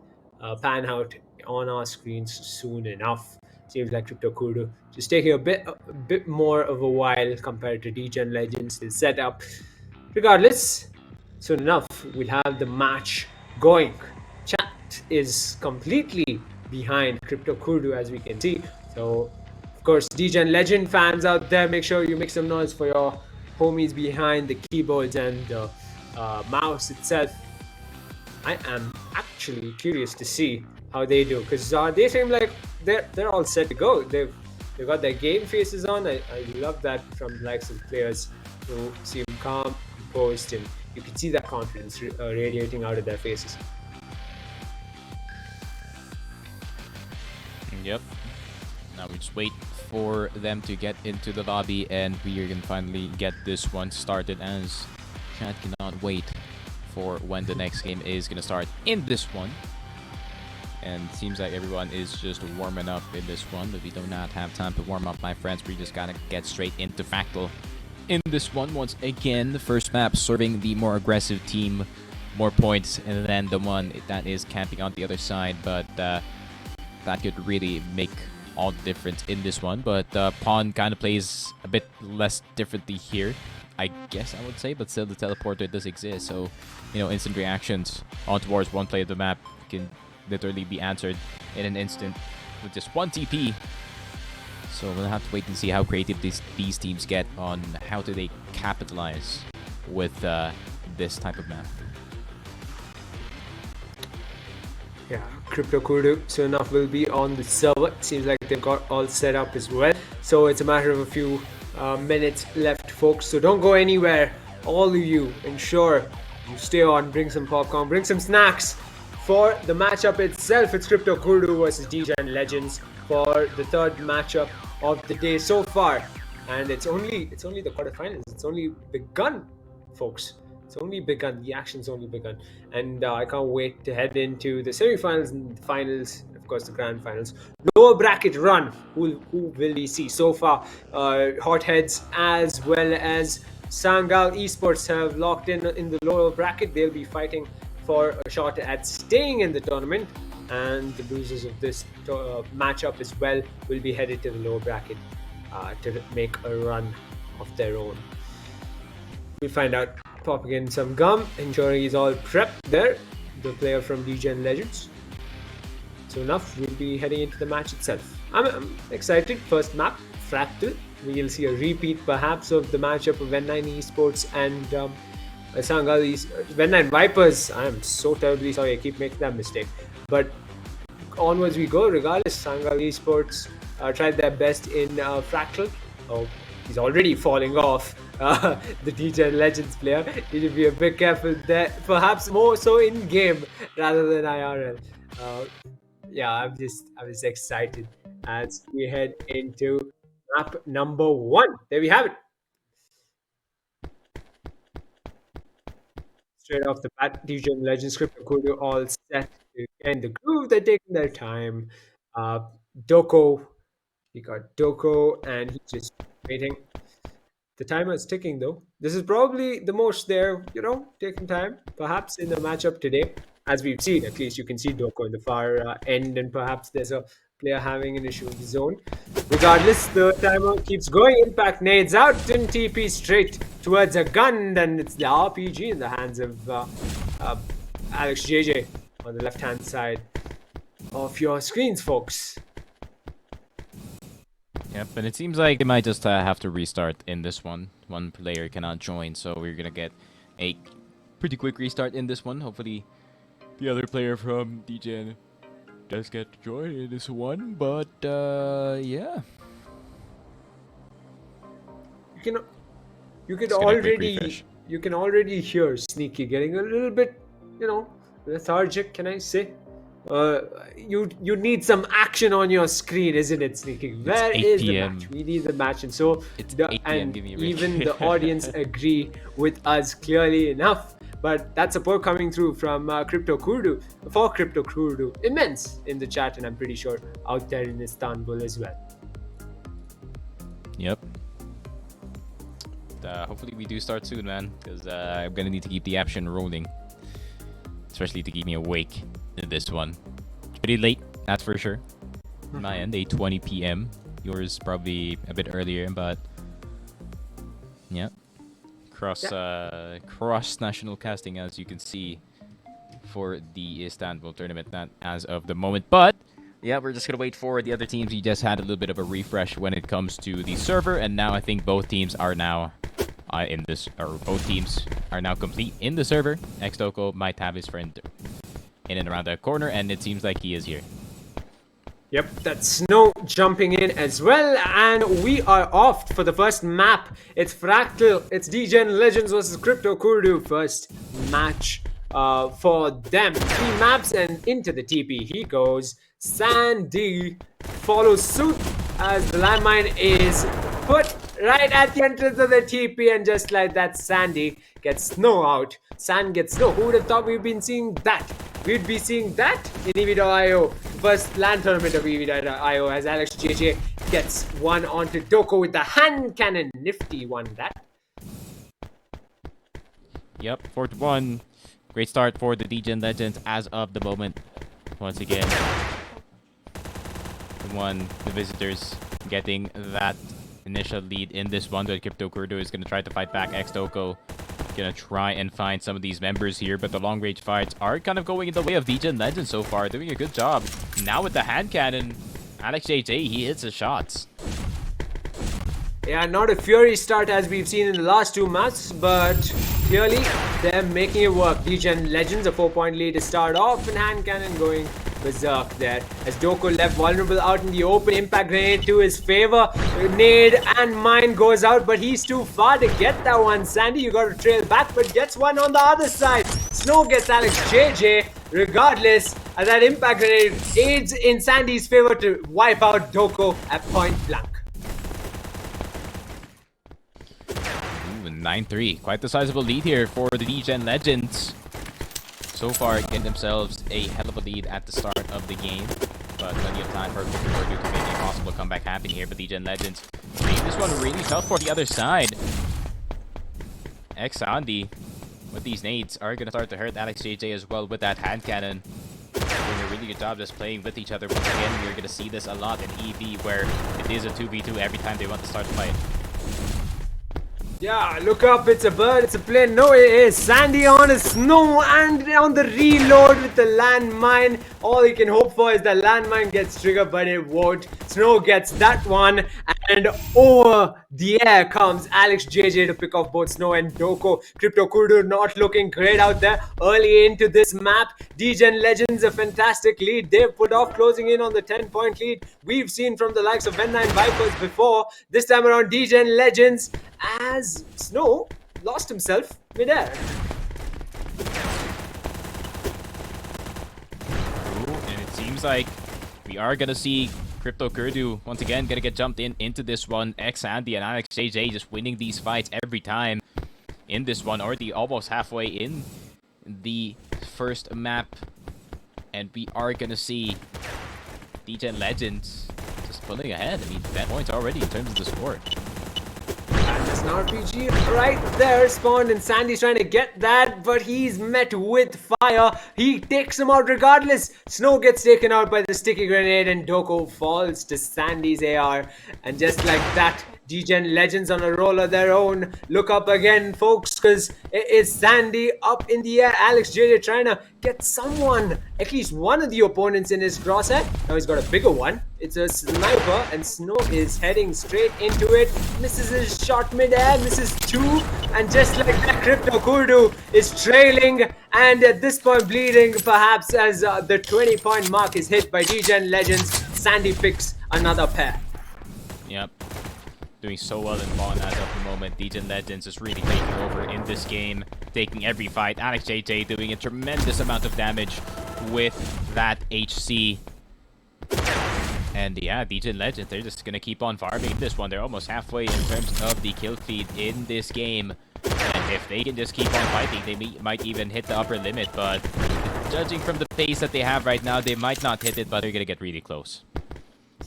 pan out on our screens soon enough. Seems like Crypto Kudu just taking a bit more of a while compared to Degen Legends. They'll set up. Regardless, soon enough we'll have the match going. Chat is completely behind Crypto Kudu, as we can see. So of course, Degen Legend fans out there, make sure you make some noise for your homies behind the keyboards and the mouse itself. I am actually curious to see how they do, because they seem like they're all set to go. They've got their game faces on. I love that from the likes of players who seem calm, composed, and you can see that confidence radiating out of their faces. Yep. Now we just wait for them to get into the lobby, and we are gonna finally get this one started, as chat cannot wait for when the next game is gonna start in this one. And it seems like everyone is just warming up in this one, but we do not have time to warm up, my friends. We just gotta get straight into Fractal in this one. Once again, the first map serving the more aggressive team more points than the one that is camping on the other side, but that could really make all the difference in this one. But Pawn kind of plays a bit less differently here, I guess I would say, but still the teleporter does exist, so instant reactions on towards one play of the map can literally be answered in an instant with just one TP. So we'll have to wait and see how creative these teams get on how do they capitalize with this type of map. Yeah, Crypto Kudu soon enough will be on the server. Seems like they've got all set up as well. So it's a matter of a few minutes left, folks. So don't go anywhere. All of you, ensure you stay on, bring some popcorn, bring some snacks for the matchup itself. It's Crypto Kudu versus DGen Legends for the third matchup of the day so far. And it's only the quarterfinals. It's only begun, folks. It's only begun. The action's only begun, and I can't wait to head into the semi-finals and the finals, and of course the grand finals. Lower bracket run. Who will we see so far? Hotheads as well as Sangal Esports have locked in the lower bracket. They'll be fighting for a shot at staying in the tournament, and the losers of this matchup as well will be headed to the lower bracket to make a run of their own. We'll find out. Popping in some gum, ensuring he's all prepped there, the player from DGen Legends. So enough, we'll be heading into the match itself. I'm excited. First map, Fractal. We'll see a repeat perhaps of the matchup of N9 Esports and Sangal N9 Vipers. I am so terribly sorry, I keep making that mistake. But onwards we go, regardless. Sangal Esports tried their best in Fractal. Oh, he's already falling off. The DGen Legends player. He should be a bit careful there, perhaps more so in game rather than IRL. Yeah, I'm just excited as we head into map number 1. There we have it. Straight off the bat, DGen Legends, Crypto Kudu all set to get in the groove. They're taking their time. Doko, he got Doko, and he's just waiting. The timer is ticking though. This is probably the most they're, taking time, perhaps in the matchup today. As we've seen, at least you can see Doko in the far end, and perhaps there's a player having an issue with the zone. Regardless, the timer keeps going. Impact nades out and TP straight towards a gun, and it's the RPG in the hands of Alex JJ on the left-hand side of your screens, folks. Yep, and it seems like they might just have to restart in this one. One player cannot join, so we're gonna get a pretty quick restart in this one. Hopefully, the other player from DGen does get to join in this one, but yeah. You can already hear Sneaky getting a little bit, lethargic, can I say? You need some action on your screen, isn't it, Sneaky? Where is the match? We need the match, and so even the audience agree with us clearly enough. But that's support coming through from Crypto Kudu for Crypto Kudu, immense in the chat, and I'm pretty sure out there in Istanbul as well. Yep. Hopefully we do start soon, man, because I'm gonna need to keep the action rolling, especially to keep me awake in this one. It's pretty late, that's for sure. My end, 8:20 p.m. Yours probably a bit earlier, but yeah. Cross national casting, as you can see, for the Istanbul tournament, not as of the moment, but yeah, we're just gonna wait for the other teams. We just had a little bit of a refresh when it comes to the server, and now I think both teams are now both teams are now complete in the server. Xtoko might have his friend in and around the corner, and it seems like he is here. Yep, that's Snow jumping in as well, and we are off for the first map. It's Fractal, it's DGen Legends versus Crypto Kudu. First match for them. 3 maps and into the TP he goes. Sandy follows suit as the landmine is put right at the entrance of the TP, and just like that, Sandy gets Snow out. Sand gets Snow. Who would have thought we'd been seeing that? We'd be seeing that in EV.io. First LAN tournament of EV.io as Alex JJ gets one onto Doko with the hand cannon. Nifty one that. Yep, 4-1. Great start for the DGen Legends as of the moment. Once again, the visitors getting that initial lead in this one, but Crypto Kurdo is going to try to fight back. X-Doko going to try and find some of these members here, but the long-range fights are kind of going in the way of DGen Legends so far, doing a good job. Now with the hand cannon, Alex JJ, he hits his shots. Yeah, not a fury start as we've seen in the last 2 matches, but clearly they're making it work. DGen Legends, a 4-point lead to start off, and hand cannon going berserk there. As Doko left vulnerable out in the open, impact grenade to his favor. Nade and mine goes out, but he's too far to get that one. Sandy, you got to trail back, but gets one on the other side. Snow gets Alex JJ. Regardless, as that impact grenade aids in Sandy's favor to wipe out Doko at point blank. 9-3. Quite the sizable lead here for the DGen Legends. So far, getting themselves a hell of a lead at the start of the game. But plenty of time for Purdue to make a possible comeback happen here. But DGen Legends made this one really tough for the other side. X-Andy with these nades are going to start to hurt Alex JJ as well with that hand cannon. Doing a really good job just playing with each other. Once again, we're going to see this a lot in EV where it is a 2v2 every time they want to start a fight. Yeah, look up, it's a bird, it's a plane. No, it is Sandy on a Snow and on the reload with the landmine. All you can hope for is that landmine gets triggered, but it won't. Snow gets that one, and over the air comes Alex JJ to pick off both Snow and Doko. Crypto Kurdo not looking great out there early into this map. DGen Legends a fantastic lead. They've put off closing in on the 10-point lead we've seen from the likes of N9 Vipers before. This time around, DGen Legends, as Snow lost himself midair. And it seems like we are going to see Crypto Kurdo once again going to get jumped into this one. X-Andy and Alex JJ just winning these fights every time in this one. Already almost halfway in the first map. And we are going to see DGen Legends just pulling ahead. I mean, 10 points already in terms of the score. And there's an RPG right there spawned, and Sandy's trying to get that, but he's met with fire. He takes him out regardless. Snow gets taken out by the sticky grenade, and Doko falls to Sandy's AR. And just like that, DGen Legends on a roll of their own. Look up again, folks, because it is Sandy up in the air. Alex JJ trying to get someone, at least one of the opponents in his crosshair. Now he's got a bigger one. It's a sniper, and Snow is heading straight into it. Misses his shot mid-air, misses 2, and just like that, Crypto Kurdo is trailing, and at this point bleeding, perhaps as the 20-point mark is hit by DGen Legends. Sandy picks another pair. Yep. Doing so well in Vaughn as of the moment. DGen Legends is really taking over in this game, taking every fight. Alex JJ doing a tremendous amount of damage with that HC. And yeah, DGen Legends, they're just gonna keep on farming this one. They're almost halfway in terms of the kill feed in this game. And if they can just keep on fighting, they might even hit the upper limit. But judging from the pace that they have right now, they might not hit it, but they're gonna get really close.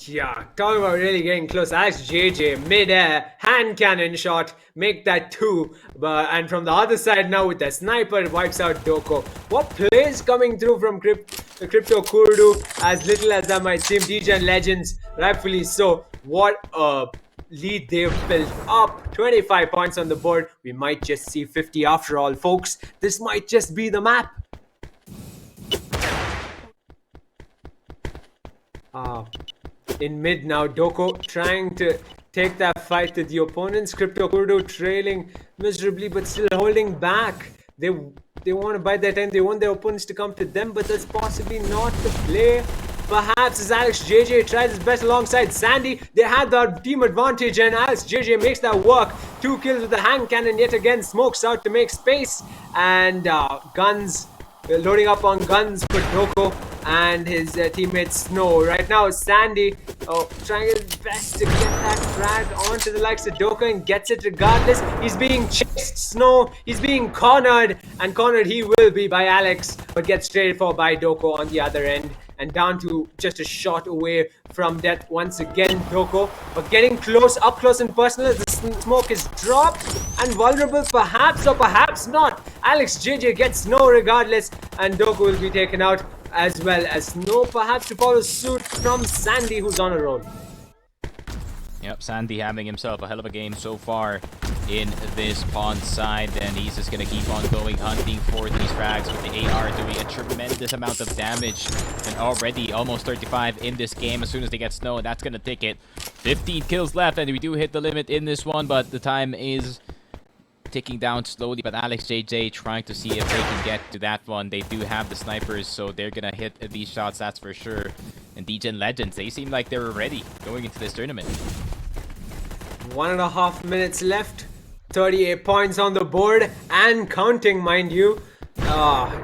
Yeah, talking about really getting close. Alex JJ mid-air hand cannon shot, make that 2. And from the other side now with the sniper, it wipes out Doko. What plays coming through from Crypto Kurdo? As little as that might seem, DGen Legends, rightfully so. What a lead they've built up. 25 points on the board. We might just see 50 after all, folks. This might just be the map. In mid now, Doko trying to take that fight to the opponents. Crypto Kurdo trailing miserably, but still holding back. They want to bide their time. They want their opponents to come to them, but that's possibly not the play. Perhaps as Alex JJ tries his best alongside Sandy. They had the team advantage, and Alex JJ makes that work. 2 kills with the hand cannon yet again. Smokes out to make space, and guns. Loading up on guns for Doko and his teammate Snow. Right now, Sandy trying his best to get that frag onto the likes of Doko and gets it regardless. He's being chased, Snow. He's being cornered, and cornered he will be by Alex, but gets traded for by Doko on the other end. And down to just a shot away from death once again, Doko. But getting close, up close and personal as the smoke is dropped. And vulnerable perhaps or perhaps not. Alex JJ gets Snow regardless, and Doku will be taken out, as well as Snow perhaps to follow suit from Sandy, who's on a roll. Yep, Sandy having himself a hell of a game so far in this pawn side, and he's just gonna keep on going, hunting for these frags with the AR, doing a tremendous amount of damage, and already almost 35 in this game. As soon as they get Snow, that's gonna tick it. 15 kills left, and we do hit the limit in this one, but the time is ticking down slowly. But Alex JJ trying to see if they can get to that one. They do have the snipers, so they're gonna hit these shots, that's for sure. And DGen Legends, they seem like they were ready going into this tournament. 1.5 minutes left, 38 points on the board and counting, mind you.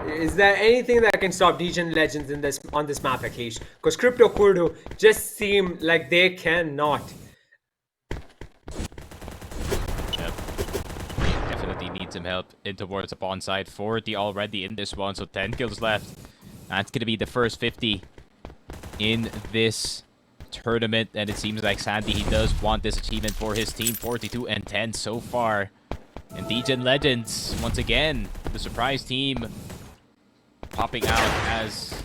Is there anything that can stop DGen Legends in on this map at least? Because Crypto Kurdu just seem like they cannot. Yep. Definitely need some help in towards the pawn side. 40 already in this one, so 10 kills left. That's gonna be the first 50 in this tournament, and it seems like Sandy, he does want this achievement for his team. 42 and 10 so far. And DGen Legends, once again, the surprise team popping out as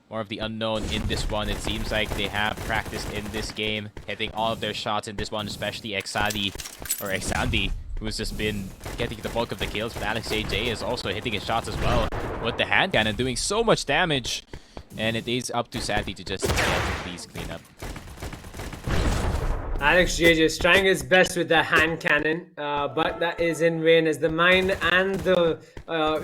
more of the unknown in this one. It seems like they have practiced in this game, hitting all of their shots in this one, especially Xandi, who's just been getting the bulk of the kills, but Alex JJ is also hitting his shots as well with the hand cannon, doing so much damage. And it is up to Sandy to just please clean up. Alex JJ is trying his best with the hand cannon, but that is in vain as the mine and the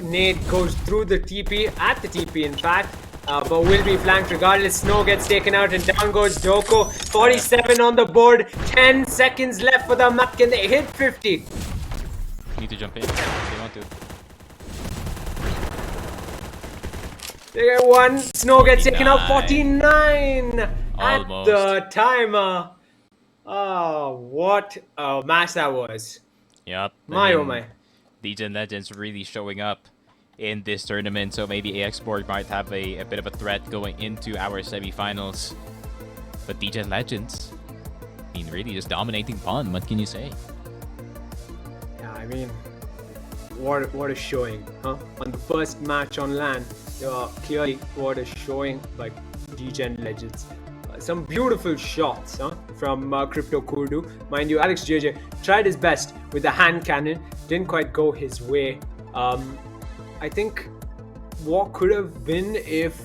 nade goes through the TP, at the TP in fact, but will be flanked regardless. Snow gets taken out and down goes Doko. 47 on the board, 10 seconds left for the map. Can they hit 50? Need to jump in if they want to. They get one. Snow gets taken out. 49 Almost. at the timer. Oh, what a match that was. Yep. My oh my. DGen Legends really showing up in this tournament, so maybe AX Borg might have a bit of a threat going into our semifinals. But DGen Legends, I mean, really just dominating pawn. What can you say? Yeah, I mean, what a showing, huh? On the first match on LAN, clearly what a showing by DGen Legends. Some beautiful shots, huh, from Crypto Kurdu. Mind you, Alex JJ tried his best with the hand cannon, didn't quite go his way. I think what could have been if,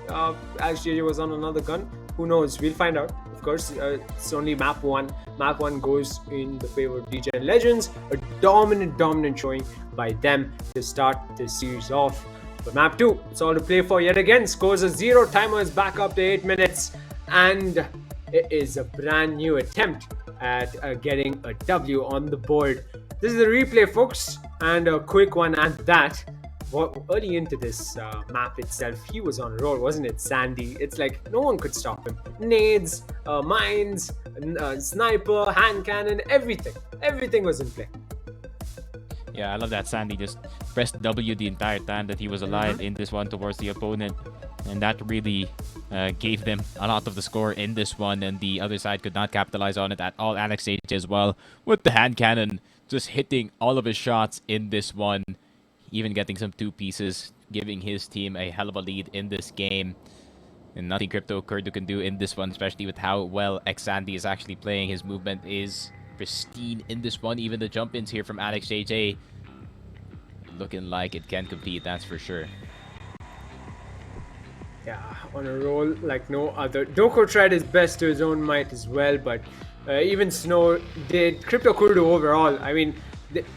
Alex JJ was on another gun. Who knows? We'll find out. Of course, it's only map 1. Map 1 goes in the favor of DGen Legends. A dominant showing by them to start this series off. But map 2, it's all to play for yet again. Scores of 0, timer is back up to 8 minutes. And it is a brand new attempt at getting a W on the board. This is the replay, folks, and a quick one at that. Well, early into this map itself, he was on a roll, wasn't it, Sandy? It's like no one could stop him. Nades, mines, sniper, hand cannon, everything was in play. Yeah, I love that Sandy just pressed W the entire time that he was alive in this one towards the opponent. And that really gave them a lot of the score in this one. And the other side could not capitalize on it at all. Alex H as well with the hand cannon, just hitting all of his shots in this one. Even getting some 2 pieces, giving his team a hell of a lead in this game. And nothing Crypto Kurdu can do in this one, especially with how well Xandi is actually playing. His movement is pristine in this one. Even the jump-ins here from Alex JJ looking like it can compete, that's for sure. Yeah, on a roll like no other. Doko tried his best to his own might as well, but even Snow did. Crypto Kurdu overall, I mean,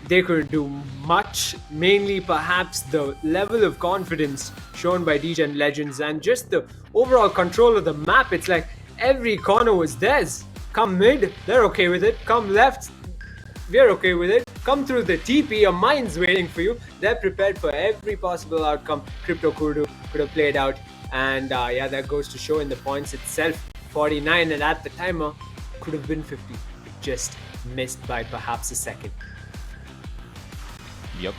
they couldn't do much. Mainly perhaps the level of confidence shown by DGen Legends and just the overall control of the map. It's like every corner was theirs. Come mid, they're okay with it. Come left, we're okay with it. Come through the TP, a mine's waiting for you. They're prepared for every possible outcome Crypto Kurdu could have played out. And yeah, that goes to show in the points itself. 49, and at the timer could have been 50. It just missed by perhaps a second. Yep.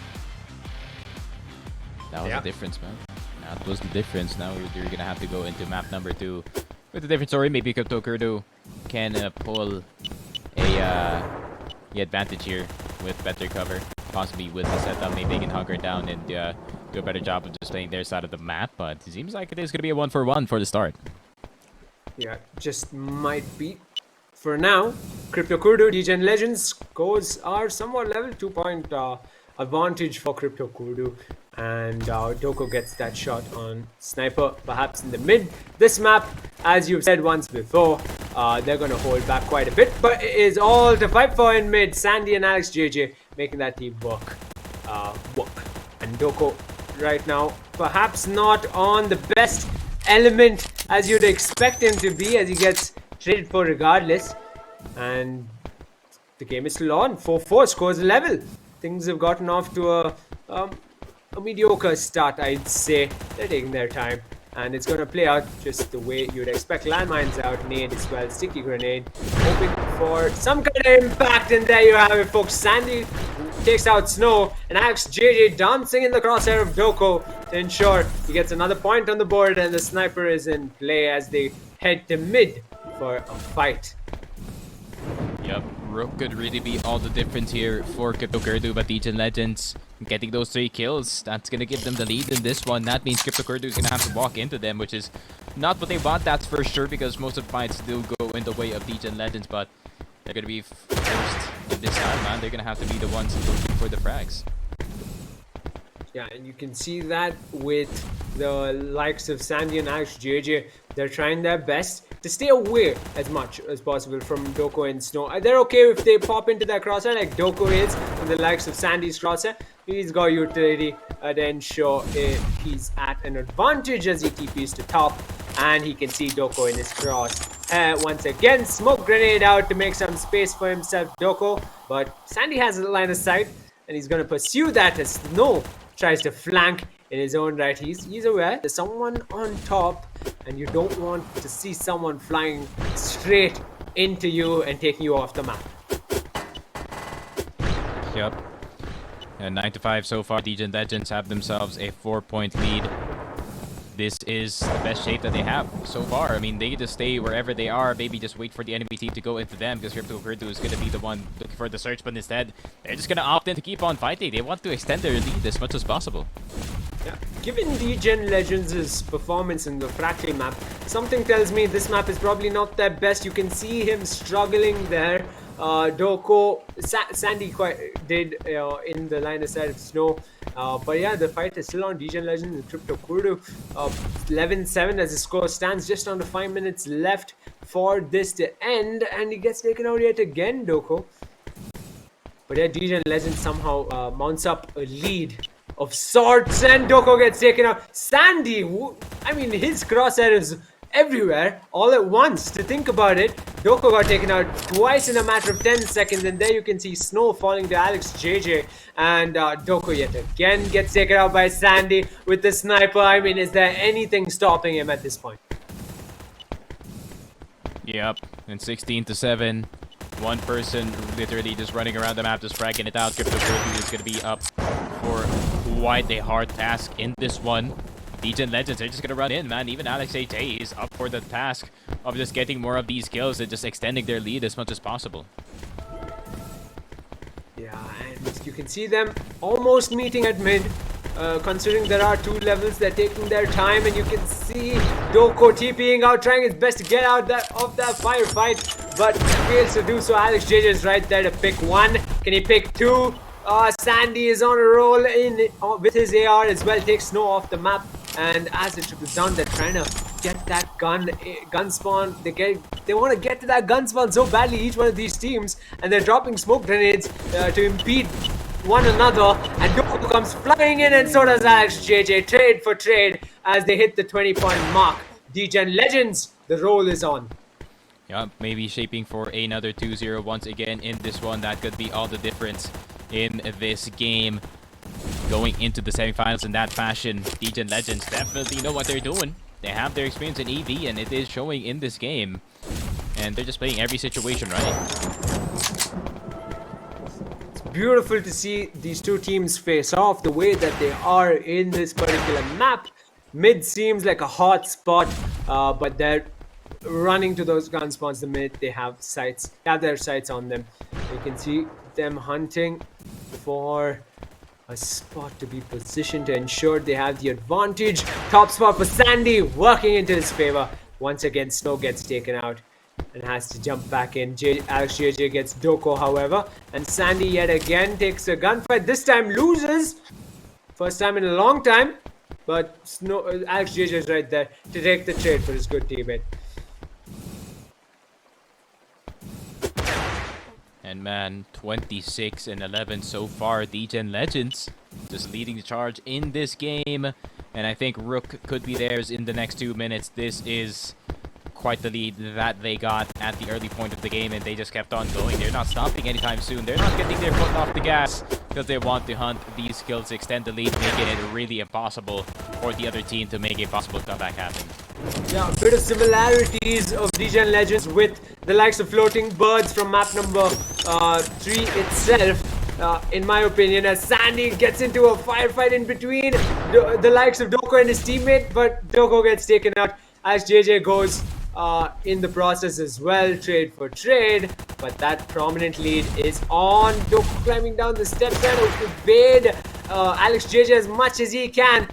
That was the difference, man. That was the difference. Now you're gonna have to go into map number 2 with a different story. Maybe Crypto Kurdu can pull the advantage here with better cover. possibly with the setup, maybe they can hunker down and do a better job of just playing their side of the map. But it seems like it is going to be a 1-for-1 for the start. Yeah, just might be. For now, Crypto Kurdu, Degen Legends scores are somewhat level. 2-point advantage for Crypto Kurdu. And Doko gets that shot on Sniper, perhaps in the mid. This map, as you've said once before, they're going to hold back quite a bit. But it is all to fight for in mid. Sandy and Alex JJ making that team work. And Doko right now, perhaps not on the best element as you'd expect him to be, as he gets traded for regardless. And the game is still on. 4-4, scores level. Things have gotten off to a mediocre start, I'd say. They're taking their time, and it's going to play out just the way you'd expect. Landmines out, nade as well, sticky grenade, hoping for some kind of impact, and there you have it, folks. Sandy takes out Snow, and Alex JJ dancing in the crosshair of Doko to ensure he gets another point on the board, and the Sniper is in play as they head to mid for a fight. Yep, Rook could really be all the difference here for Crypto Kurdu, but Degen Legends getting those 3 kills, that's going to give them the lead in this one. That means Crypto Kurdu is going to have to walk into them, which is not what they want, that's for sure, because most of the fights do go in the way of Degen Legends, but they're going to be forced in this time, man. They're going to have to be the ones looking for the frags. Yeah, and you can see that with the likes of Sandy and Alex JJ. They're trying their best to stay away as much as possible from Doko and Snow. They're okay if they pop into their crosshair like Doko is from the likes of Sandy's crosshair. He's got utility to ensure he's at an advantage as he TPs to top, and he can see Doko in his cross. Once again, smoke grenade out to make some space for himself, Doko. But Sandy has a line of sight, and he's going to pursue that as Snow tries to flank in his own right. He's aware there's someone on top, and you don't want to see someone flying straight into you and taking you off the map. Yep. And 9-5 so far. Degen Legends have themselves a 4-point lead. This is the best shape that they have so far. I mean, they can just stay wherever they are, maybe just wait for the enemy team to go into them, because Crypto Kurdu is going to be the one looking for the search, but instead, they're just going to opt in to keep on fighting. They want to extend their lead as much as possible. Yeah. Given Degen Legends' performance in the Fractal map, something tells me this map is probably not their best. You can see him struggling there. Doko, Sandy quite did in the line of sight of Snow. But yeah, the fight is still on. Degen Legends and Crypto Kurdu. 11-7 as the score stands. Just under 5 minutes left for this to end. And he gets taken out yet again, Doko. But yeah, Degen Legends somehow mounts up a lead of sorts, and Doko gets taken out. Sandy, I mean, his crosshair is everywhere all at once. To think about it, Doko got taken out twice in a matter of 10 seconds, and there you can see Snow falling to Alex JJ, and Doko yet again gets taken out by Sandy with the sniper. I mean, is there anything stopping him at this point? Yep, and 16-7. One person literally just running around the map, just fragging it out. Crypto Kurdu is going to be up for quite a hard task in this one. Degen Legends are just going to run in, man. Even Alex AJ is up for the task of just getting more of these kills and just extending their lead as much as possible. Yeah, and you can see them almost meeting at mid. Considering there are 2 levels, they're taking their time, and you can see Doko TPing out, trying his best to get out of that firefight, but fails to do so. Alex JJ is right there to pick 1. Can he pick 2? Sandy is on a roll in with his AR as well, takes Snow off the map, and as it triples down, they're trying to get that gun spawn. They want to get to that gun spawn so badly, each one of these teams, and they're dropping smoke grenades to impede one another, and Doko comes flying in, and so does Alex JJ, trade for trade as they hit the 20-point mark. Degen Legends, the roll is on. Yeah, maybe shaping for another 2-0 once again in this one. That could be all the difference in this game. Going into the semifinals in that fashion, Degen Legends definitely know what they're doing. They have their experience in EV, and it is showing in this game. And they're just playing every situation right. Beautiful to see these two teams face off the way that they are in this particular map. Mid seems like a hot spot, but they're running to those gun spawns the minute they have their sights on them. You can see them hunting for a spot to be positioned to ensure they have the advantage. Top spot for Sandy, working into his favor. Once again, Snow gets taken out and has to jump back in. Alex JJ gets Doko, however, and Sandy yet again takes a gunfight. This time loses. First time in a long time, but Alex JJ is right there to take the trade for his good teammate. And man, 26 and 11 so far. DGen Legends just leading the charge in this game. And I think Rook could be theirs in the next 2 minutes. This is quite the lead that they got at the early point of the game, and they just kept on going. They're not stopping anytime soon. They're not getting their foot off the gas because they want to hunt these kills, extend the lead, making it really impossible for the other team to make a possible comeback happen. Yeah, a bit of similarities of DGen Legends with the likes of Floating Birds from map number 3 itself, in my opinion, as Sandy gets into a firefight in between the likes of Doko and his teammate, but Doko gets taken out as JJ goes in the process as well, trade for trade, but that prominent lead is on. Doko climbing down the steps and evade Alex JJ as much as he can,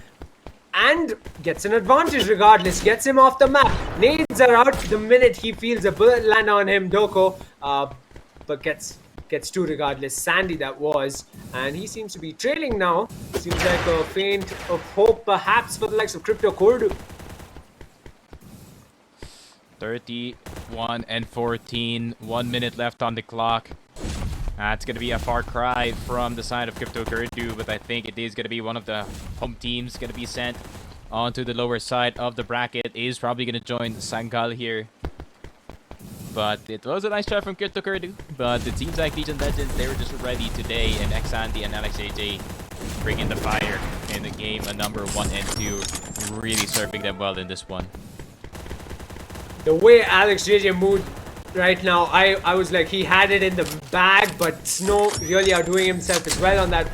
and gets an advantage regardless, gets him off the map. Nades are out the minute he feels a bullet land on him, Doko, but gets two regardless. Sandy that was, and he seems to be trailing now. Seems like a feint of hope perhaps for the likes of Crypto Kordu. 31 and 14, 1 minute left on the clock. It's going to be a far cry from the side of Crypto Kurdu, but I think it is going to be one of the home teams going to be sent onto the lower side of the bracket. Is probably going to join Sangal here. But it was a nice try from Crypto Kurdu, but it seems like DGen Legends, they were just ready today, and Xandy and Alex AJ bringing the fire in the game, a number 1 and 2, really serving them well in this one. The way Alex JJ moved right now, I was like, he had it in the bag, but Snow really outdoing himself as well on that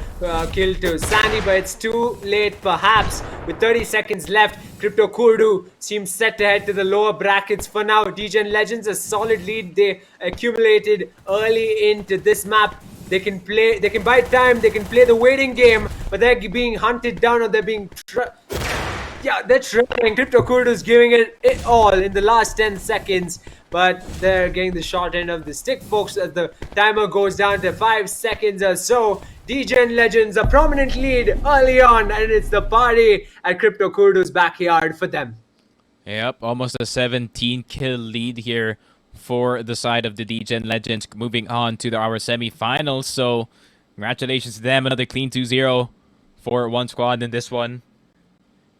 kill to Sandy, but it's too late perhaps. With 30 seconds left, Crypto Kurdu seems set to head to the lower brackets for now. DGen Legends, a solid lead they accumulated early into this map. They can buy time, they can play the waiting game, but they're being hunted down, or they're being they're trying. Crypto Kurdu's giving it all in the last 10 seconds, but they're getting the short end of the stick, folks, as the timer goes down to 5 seconds or so. DGen Legends, a prominent lead early on, and it's the party at Crypto Kurdu's backyard for them. Yep, almost a 17 kill lead here for the side of the DGen Legends, moving on to our semifinals. So congratulations to them, another clean 2-0 for one squad in this one.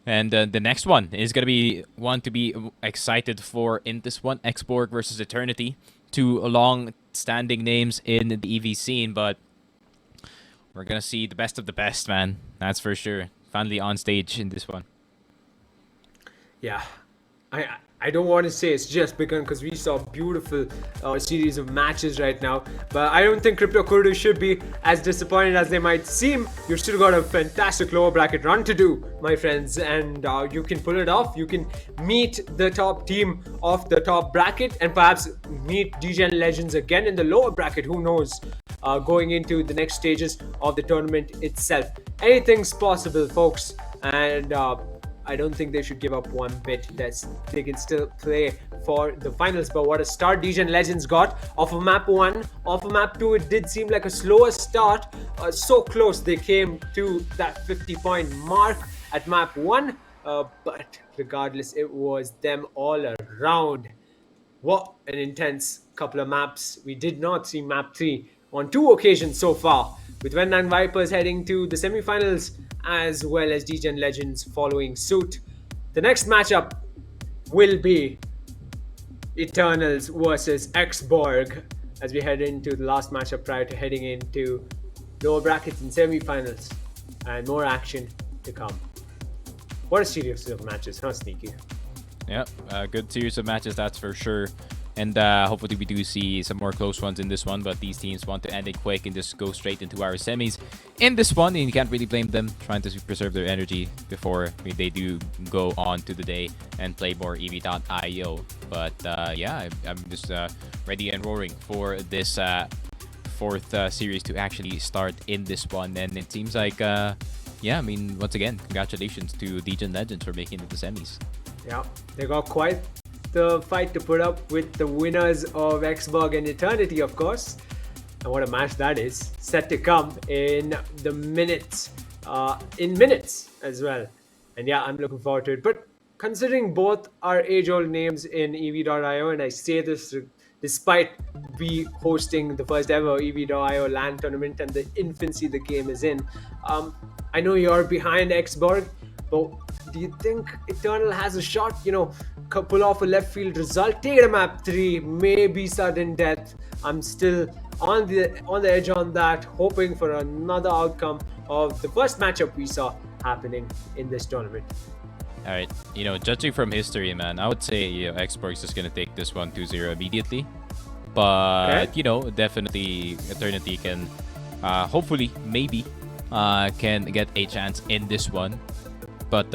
And the next one is going to be one to be excited for in this one. Xborg versus Eternity. Two long-standing names in the EV scene, but we're going to see the best of the best, man. That's for sure. Finally on stage in this one. Yeah. I don't want to say it's just begun, because we saw a beautiful series of matches right now, but I don't think Crypto Kurdu should be as disappointed as they might seem. You've still got a fantastic lower bracket run to do, my friends, and you can pull it off. You can meet the top team of the top bracket and perhaps meet DGen Legends again in the lower bracket. Who knows? Going into the next stages of the tournament itself. Anything's possible, folks, and I don't think they should give up one bit. They can still play for the finals. But what a start DGen Legends got off of map 1. Off of map 2, it did seem like a slower start. So close they came to that 50-point mark at map 1. But regardless, it was them all around. What an intense couple of maps. We did not see map 3 on 2 occasions so far, with Wendan Vipers heading to the semifinals, as well as DGen Legends following suit. The next matchup will be Eternals versus Xborg, as we head into the last matchup prior to heading into lower brackets and semifinals, and more action to come. What a series of matches, huh, Sneaky? Yep, good series of matches, that's for sure. And hopefully we do see some more close ones in this one, but these teams want to end it quick and just go straight into our semis in this one, and you can't really blame them, trying to preserve their energy before they do go on to the day and play more EV.io. But yeah, I'm just ready and roaring for this fourth series to actually start in this one, and it seems like, yeah, I mean, once again, congratulations to Legion Legends for making it to the semis. Yeah, they got quite the fight to put up with the winners of Xborg and Eternity, of course. And what a match that is, set to come in the minutes, as well. And yeah, I'm looking forward to it. But considering both are age-old names in EV.io, and I say this despite we hosting the first ever EV.io LAN tournament and the infancy the game is in, I know you're behind Xborg, but do you think Eternal has a shot? Pull off a left field result, take it to map 3, maybe sudden death. I'm still on the edge on that, hoping for another outcome of the first matchup we saw happening in this tournament. All right, judging from history, man, I would say Xborg is just gonna take this one 2-0 immediately. But Okay. definitely Eternity can, hopefully, maybe, can get a chance in this one. But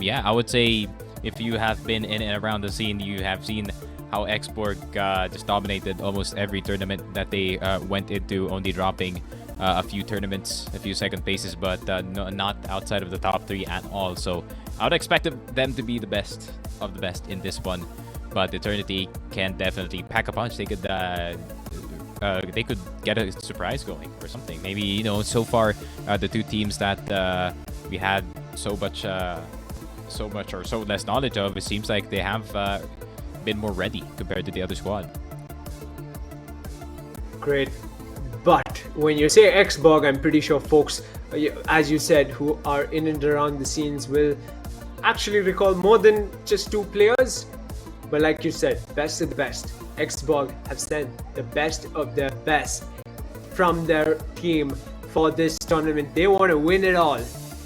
yeah, I would say if you have been in and around the scene, you have seen how Xborg just dominated almost every tournament that they went into, only dropping a few tournaments, a few second places, but not outside of the top 3 at all. So I would expect them to be the best of the best in this one. But Eternity can definitely pack a punch. They could get a surprise going or something. Maybe, so far the two teams that we had so much or so less knowledge of, it seems like they have been more ready compared to the other squad. Great. But when you say Xborg, I'm pretty sure folks, as you said, who are in and around the scenes will actually recall more than just 2 players. But like you said, best of the best. Xborg have sent the best of their best from their team for this tournament. They want to win it all.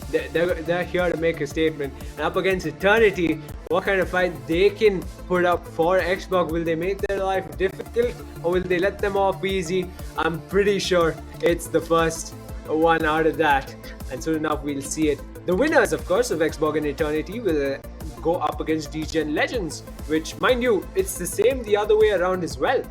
They're here to make a statement. And up against Eternity, what kind of fight they can put up for Xborg? Will they make their life difficult or will they let them off easy? I'm pretty sure it's the first one out of that. And soon enough, we'll see it. The winners, of course, of Xborg and Eternity will go up against DGen Legends, which, mind you, it's the same the other way around as well.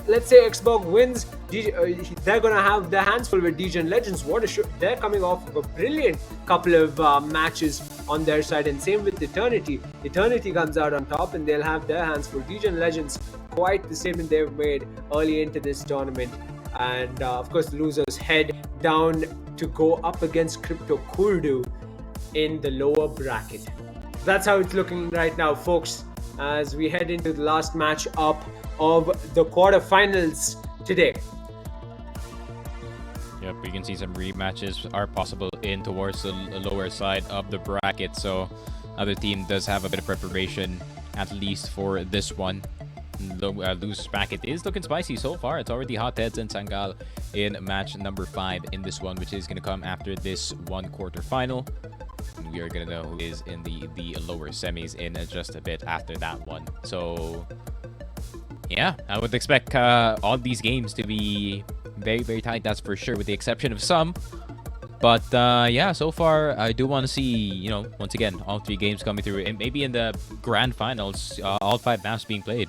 Let's say Xborg wins, they're gonna have their hands full with DGen Legends. What a show! They're coming off of a brilliant couple of matches on their side, and same with Eternity. Eternity comes out on top, and they'll have their hands full. DGen Legends, quite the statement they've made early into this tournament, and of course, the losers head down to go up against Crypto Kurdu in the lower bracket. That's how it's looking right now, folks, as we head into the last match up of the quarterfinals today. Yep, we can see some rematches are possible in towards the lower side of the bracket. So other team does have a bit of preparation, at least for this one. The loser's bracket is looking spicy so far. It's already Hotheads and Sangal in match number 5 in this one, which is going to come after this one quarterfinal. And we are going to know who is in the lower semis in just a bit after that one. So yeah, I would expect all these games to be very, very tight, that's for sure, with the exception of some. But yeah, so far, I do want to see, once again, all 3 games coming through. And maybe in the grand finals, all 5 maps being played.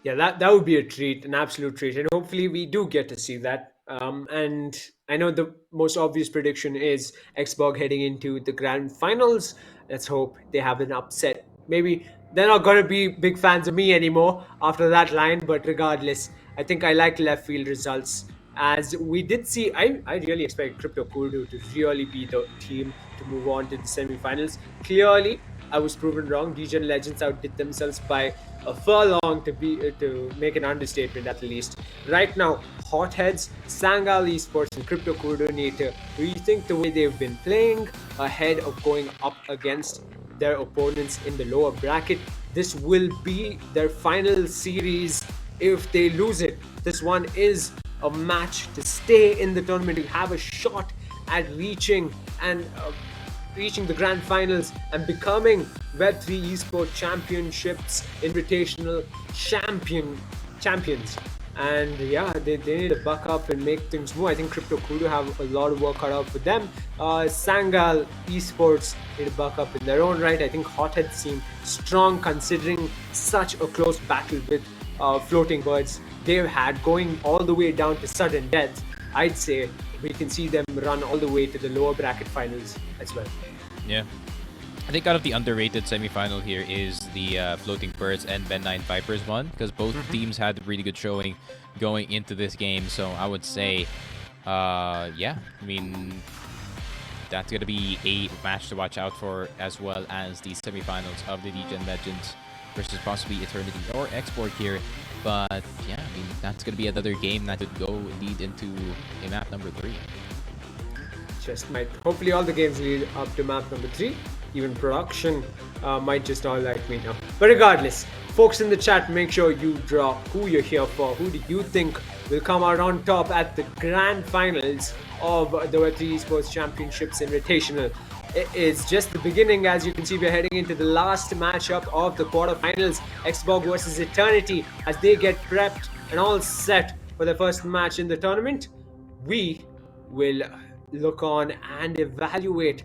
Yeah, that would be a treat, an absolute treat. And hopefully we do get to see that. And I know the most obvious prediction is Xborg heading into the grand finals. Let's hope they have an upset. Maybe they're not going to be big fans of me anymore after that line, but regardless, I think I like left field results. As we did see, I really expect Crypto Kurdu to really be the team to move on to the semifinals. Clearly, I was proven wrong. DGen Legends outdid themselves by a furlong to make an understatement at least. Right now, Hotheads, Sangal Esports, and Crypto Kurdu need to rethink the way they've been playing ahead of going up against their opponents in the lower bracket. This will be their final series if they lose it. This one is a match to stay in the tournament, to have a shot at reaching the grand finals and becoming Web3 Esports Championships Invitational champions. And yeah, they need to buck up and make things move. I think Crypto Kudu have a lot of work cut out for them. Sangal Esports need to buck up in their own right. I think Hothead seem strong considering such a close battle with floating birds they've had going all the way down to sudden death, I'd say we can see them run all the way to the lower bracket finals as well. Yeah. I think kind of the underrated semi-final here is the Floating Birds and Ben 9 Vipers one, because both teams had a really good showing going into this game. So I would say, yeah, I mean, that's going to be a match to watch out for, as well as the semi-finals of the Legion Legends versus possibly Eternity or Xborg here. But yeah, I mean, that's going to be another game that could go lead into a map number 3. Just might. Hopefully all the games lead up to map number 3. Even production might just not like me now. But regardless, folks in the chat, make sure you draw who you're here for. Who do you think will come out on top at the grand finals of the W3E Esports Championships Invitational? It is just the beginning. As you can see, we're heading into the last matchup of the quarterfinals. Xborg versus Eternity, as they get prepped and all set for the first match in the tournament. We will look on and evaluate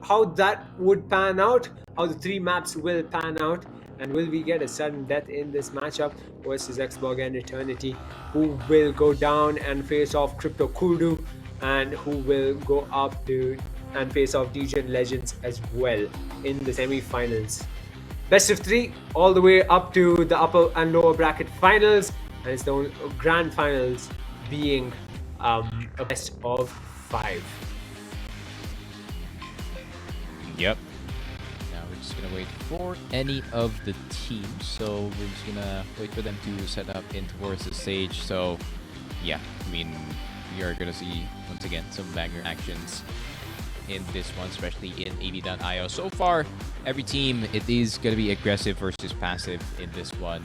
how that would pan out, how the 3 maps will pan out, and will we get a sudden death in this matchup versus Xborg and Eternity? Who will go down and face off Crypto Kudu, and who will go up to and face off Legion Legends as well in the semi-finals? Best of 3 all the way up to the upper and lower bracket finals, and it's the grand finals being a best of 5. Yep. Now we're just gonna wait for any of the teams. So we're just gonna wait for them to set up in towards the stage. So yeah, I mean, we are gonna see once again some banger actions in this one, especially in AV.io. So far, every team, it is gonna be aggressive versus passive in this one.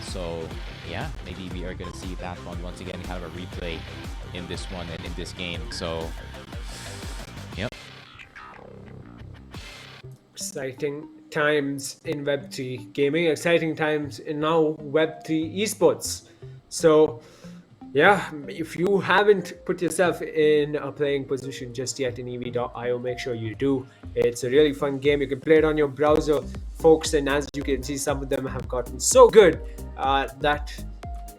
So yeah, maybe we are gonna see that one once again, kind of a replay in this one and in this game. So yep. Exciting times in Web3 gaming, exciting times in now Web3 esports. So yeah, if you haven't put yourself in a playing position just yet in EV.io, make sure you do. It's a really fun game. You can play it on your browser, folks, and as you can see, some of them have gotten so good that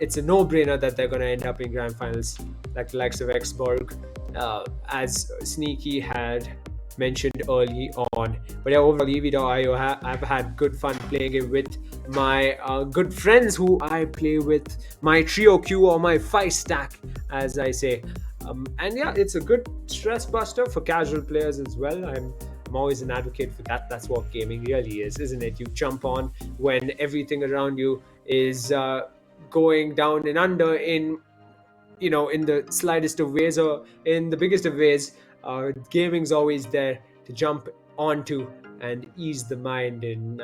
it's a no-brainer that they're going to end up in grand finals, like the likes of Xborg, as Sneaky had mentioned early on. But yeah, overall EV.io, I've had good fun playing it with my good friends who I play with, my trio queue or my 5 stack, as I say. And yeah, it's a good stress buster for casual players as well. I'm always an advocate for that. That's what gaming really is, isn't it? You jump on when everything around you is going down and under in the slightest of ways or in the biggest of ways. Gaming's always there to jump onto and ease the mind and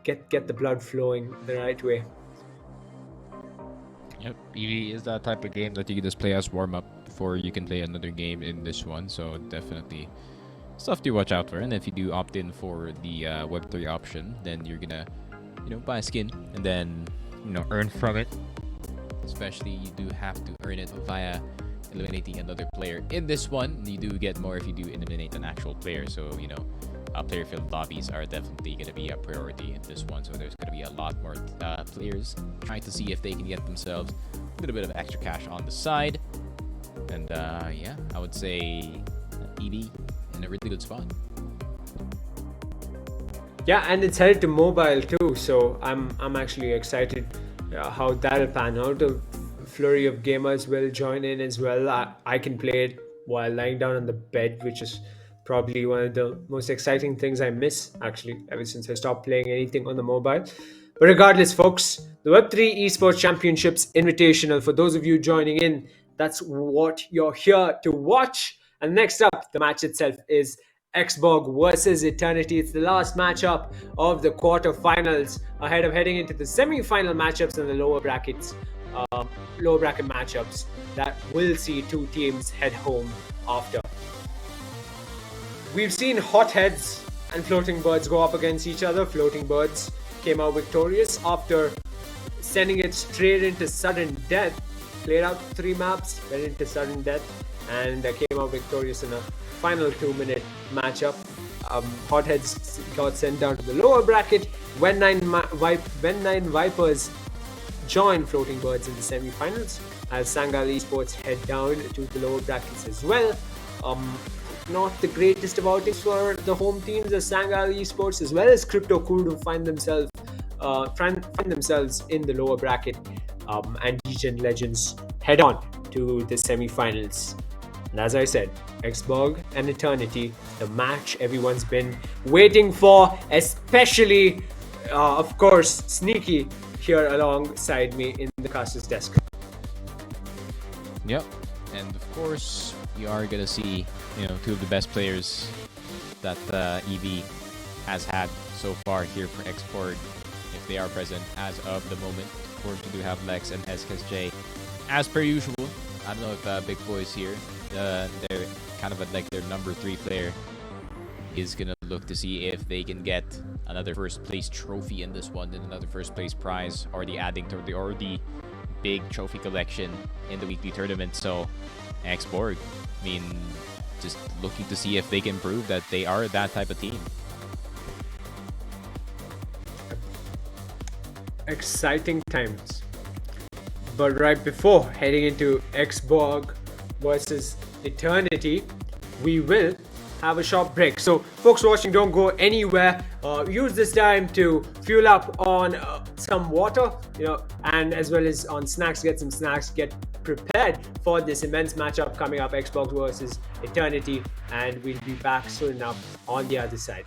get the blood flowing the right way. Yep, EV is that type of game that you can just play as warm-up before you can play another game in this one. So definitely stuff to watch out for. And if you do opt in for the Web3 option, then you're gonna buy a skin and then earn from it. Especially you do have to earn it via eliminating another player. In this one, you do get more if you do eliminate an actual player. So player filled lobbies are definitely going to be a priority in this one. So there's going to be a lot more players trying to see if they can get themselves a little bit of extra cash on the side. And yeah, I would say EV in a really good spot. Yeah, and it's headed to mobile too, so I'm actually excited how that'll pan out. A flurry of gamers will join in as well. I can play it while lying down on the bed, which is probably one of the most exciting things I miss, actually, ever since I stopped playing anything on the mobile. But regardless, folks, the Web3 Esports Championships Invitational, for those of you joining in, that's what you're here to watch. And next up, the match itself is Xborg versus Eternity. It's the last matchup of the quarterfinals ahead of heading into the semi-final matchups and the lower bracket matchups that will see 2 teams head home after. We've seen Hotheads and Floating Birds go up against each other. Floating Birds came out victorious after sending it straight into sudden death. Played out 3 maps, went into sudden death, and came out victorious in a final 2-minute matchup. Hotheads got sent down to the lower bracket. When 9 Vipers join Floating Birds in the semi-finals, as Sangal Esports head down to the lower brackets as well. Not the greatest of outings for the home teams as Sangal Esports as well as Crypto Kudu find themselves in the lower bracket, and Degen Legends head on to the semi-finals. And as I said, Xborg and Eternity, the match everyone's been waiting for, especially, of course, Sneaky here alongside me in the caster's desk. Yep, and of course, you are gonna see, two of the best players that EV has had so far here for Xborg, if they are present as of the moment. Of course, we do have Lex and SKSJ as per usual. I don't know if Big Boy is here. They're kind of like their number 3 player is gonna look to see if they can get another first place trophy in this one, and another first place prize, already adding to the already big trophy collection in the weekly tournament. So Xborg, I mean, just looking to see if they can prove that they are that type of team. Exciting times. But right before heading into Xborg versus Eternity, we will have a short break. So folks watching, don't go anywhere. Use this time to fuel up on some water, and as well as on snacks. Get some snacks, get prepared for this immense matchup coming up, Xbox versus Eternity, and we'll be back soon enough on the other side.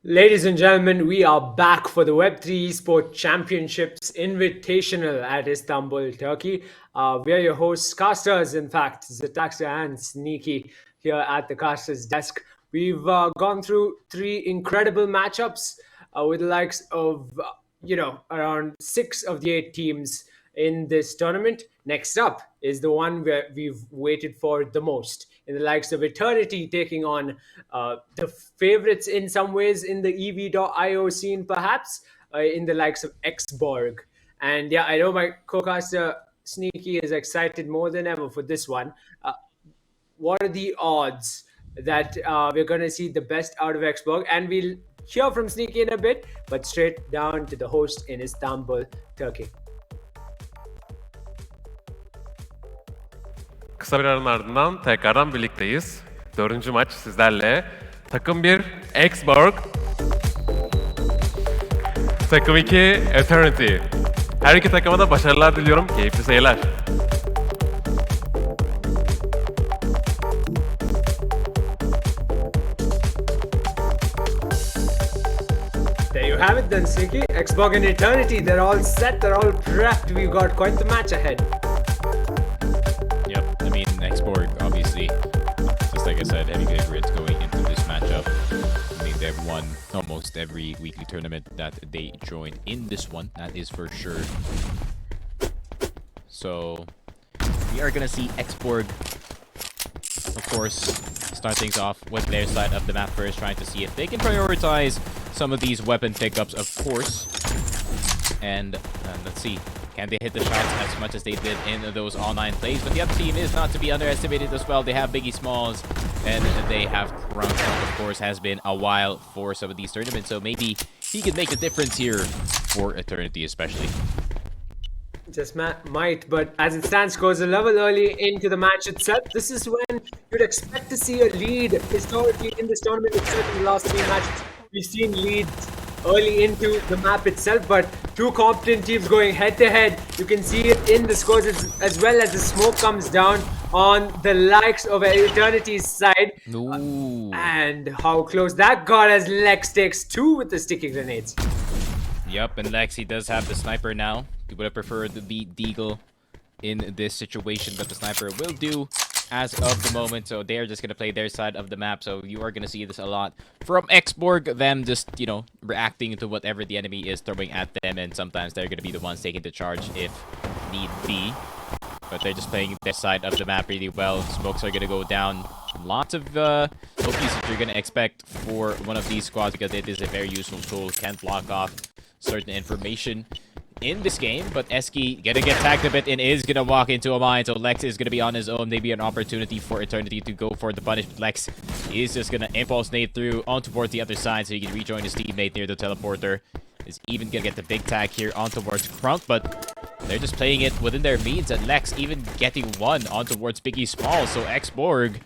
Ladies and gentlemen, we are back for the Web3 Esport Championships Invitational at Istanbul, Turkey. We are your hosts, casters, in fact, Zataxa and Sneaky here at the casters desk. We've gone through three incredible matchups with the likes of, around 6 of the 8 teams in this tournament. Next up is the one where we've waited for the most, in the likes of Eternity taking on the favorites in some ways in the EV.io scene, perhaps, in the likes of Xborg. And yeah, I know my co-caster Sneaky is excited more than ever for this one. What are the odds that we're going to see the best out of Xborg? And we'll hear from Sneaky in a bit, but straight down to the host in Istanbul, Turkey. Kısa bir aranın ardından tekrardan birlikteyiz. 4. maç sizlerle. Takım 1 Xborg. Takım 2 Eternity. Her iki takıma da başarılar diliyorum. Keyifli seyirler. have it then, Siki. Xbox and Eternity, they're all set, they're all prepped. We've got quite the match ahead. Yep, I mean, Xborg, obviously, just like I said, heavy favorites going into this matchup. I mean, they've won almost every weekly tournament that they joined in this one, that is for sure. So, we are going to see Xborg, of course, start things off with their side of the map first, trying to see if they can prioritize some of these weapon pickups, of course. And let's see, can they hit the shots as much as they did in those online plays? But the other team is not to be underestimated as well. They have Biggie Smalls, and they have Crunk. Crunk, of course, has been a while for some of these tournaments, so maybe he could make a difference here for Eternity especially. Just might, but as it stands, goes a level early into the match itself. This is when you'd expect to see a lead. Historically, in this tournament itself, in the last 3 matches, we've seen leads early into the map itself, but two competent teams going head-to-head. You can see it in the scores as well as the smoke comes down on the likes of Eternity's side. And how close that got as Lex takes 2 with the sticky grenades. Yep, and Lex, he does have the sniper now. He would have preferred the Deagle in this situation, but the sniper will do as of the moment. So they're just going to play their side of the map. So you are going to see this a lot from Xborg, them just, you know, reacting to whatever the enemy is throwing at them. And sometimes they're going to be the ones taking the charge if need be. But they're just playing their side of the map really well. Smokes are going to go down. Lots of OPs that you're going to expect for one of these squads because it is a very useful tool. Can block off certain information in this game, but Eski gonna get tagged a bit and is gonna walk into a mine, so Lex is gonna be on his own. Maybe an opportunity for Eternity to go for the punish, but Lex is just gonna impulse nade through on towards the other side so he can rejoin his teammate near the teleporter. Is even gonna get the big tag here on towards Crunk, but they're just playing it within their means, and Lex even getting one on towards Biggie Small, so Xborg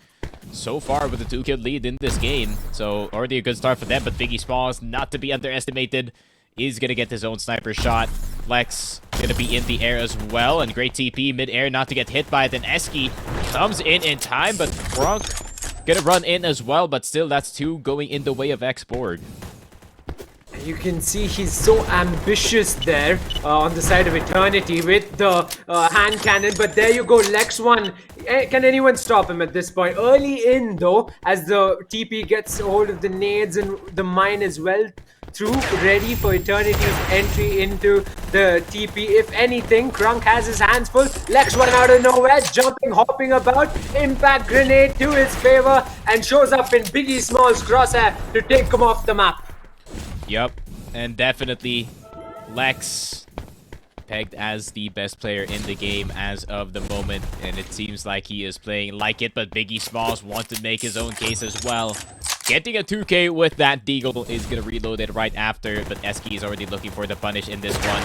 so far with a 2-kill lead in this game, so already a good start for them, but Biggie Small is not to be underestimated. Is gonna get his own sniper shot. Lex gonna be in the air as well, and great TP mid-air not to get hit by it. Then Eski comes in time, but Crunk gonna run in as well, but still that's 2 going in the way of Xborg. You can see he's so ambitious there on the side of Eternity with the hand cannon, but there you go, Lex 1. Can anyone stop him at this point? Early in though, as the TP gets hold of the nades and the mine as well, through, ready for Eternity's entry into the TP. If anything, Crunk has his hands full. Lex one out of nowhere, jumping, hopping about. Impact grenade to his favor and shows up in Biggie Small's crosshair to take him off the map. Yep, and definitely Lex pegged as the best player in the game as of the moment, and it seems like he is playing like it, but Biggie Smalls wants to make his own case as well. Getting a 2K with that Deagle is going to reload it right after, but Eski is already looking for the punish in this one.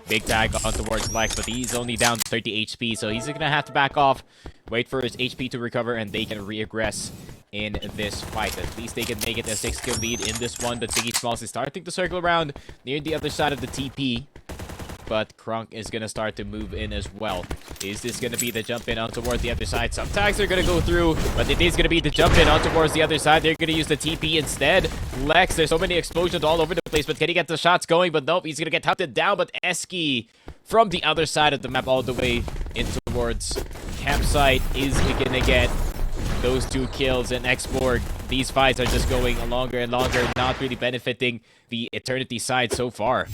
Big tag on towards Lex, but he's only down 30 HP, so he's going to have to back off, wait for his HP to recover, and they can reaggress in this fight. At least they can make it a 6-kill lead in this one, but Biggie Smalls is starting to circle around near the other side of the TP. But Crunk is going to start to move in as well. Is this going to be the jump in on towards the other side? Some tags are going to go through, but it is going to be the jump in on towards the other side. They're going to use the TP instead. Lex, there's so many explosions all over the place, but can he get the shots going? But nope, he's going to get hunted down. But Eski from the other side of the map all the way in towards campsite is going to get those 2 kills. And Xborg, these fights are just going longer and longer, not really benefiting the Eternity side so far.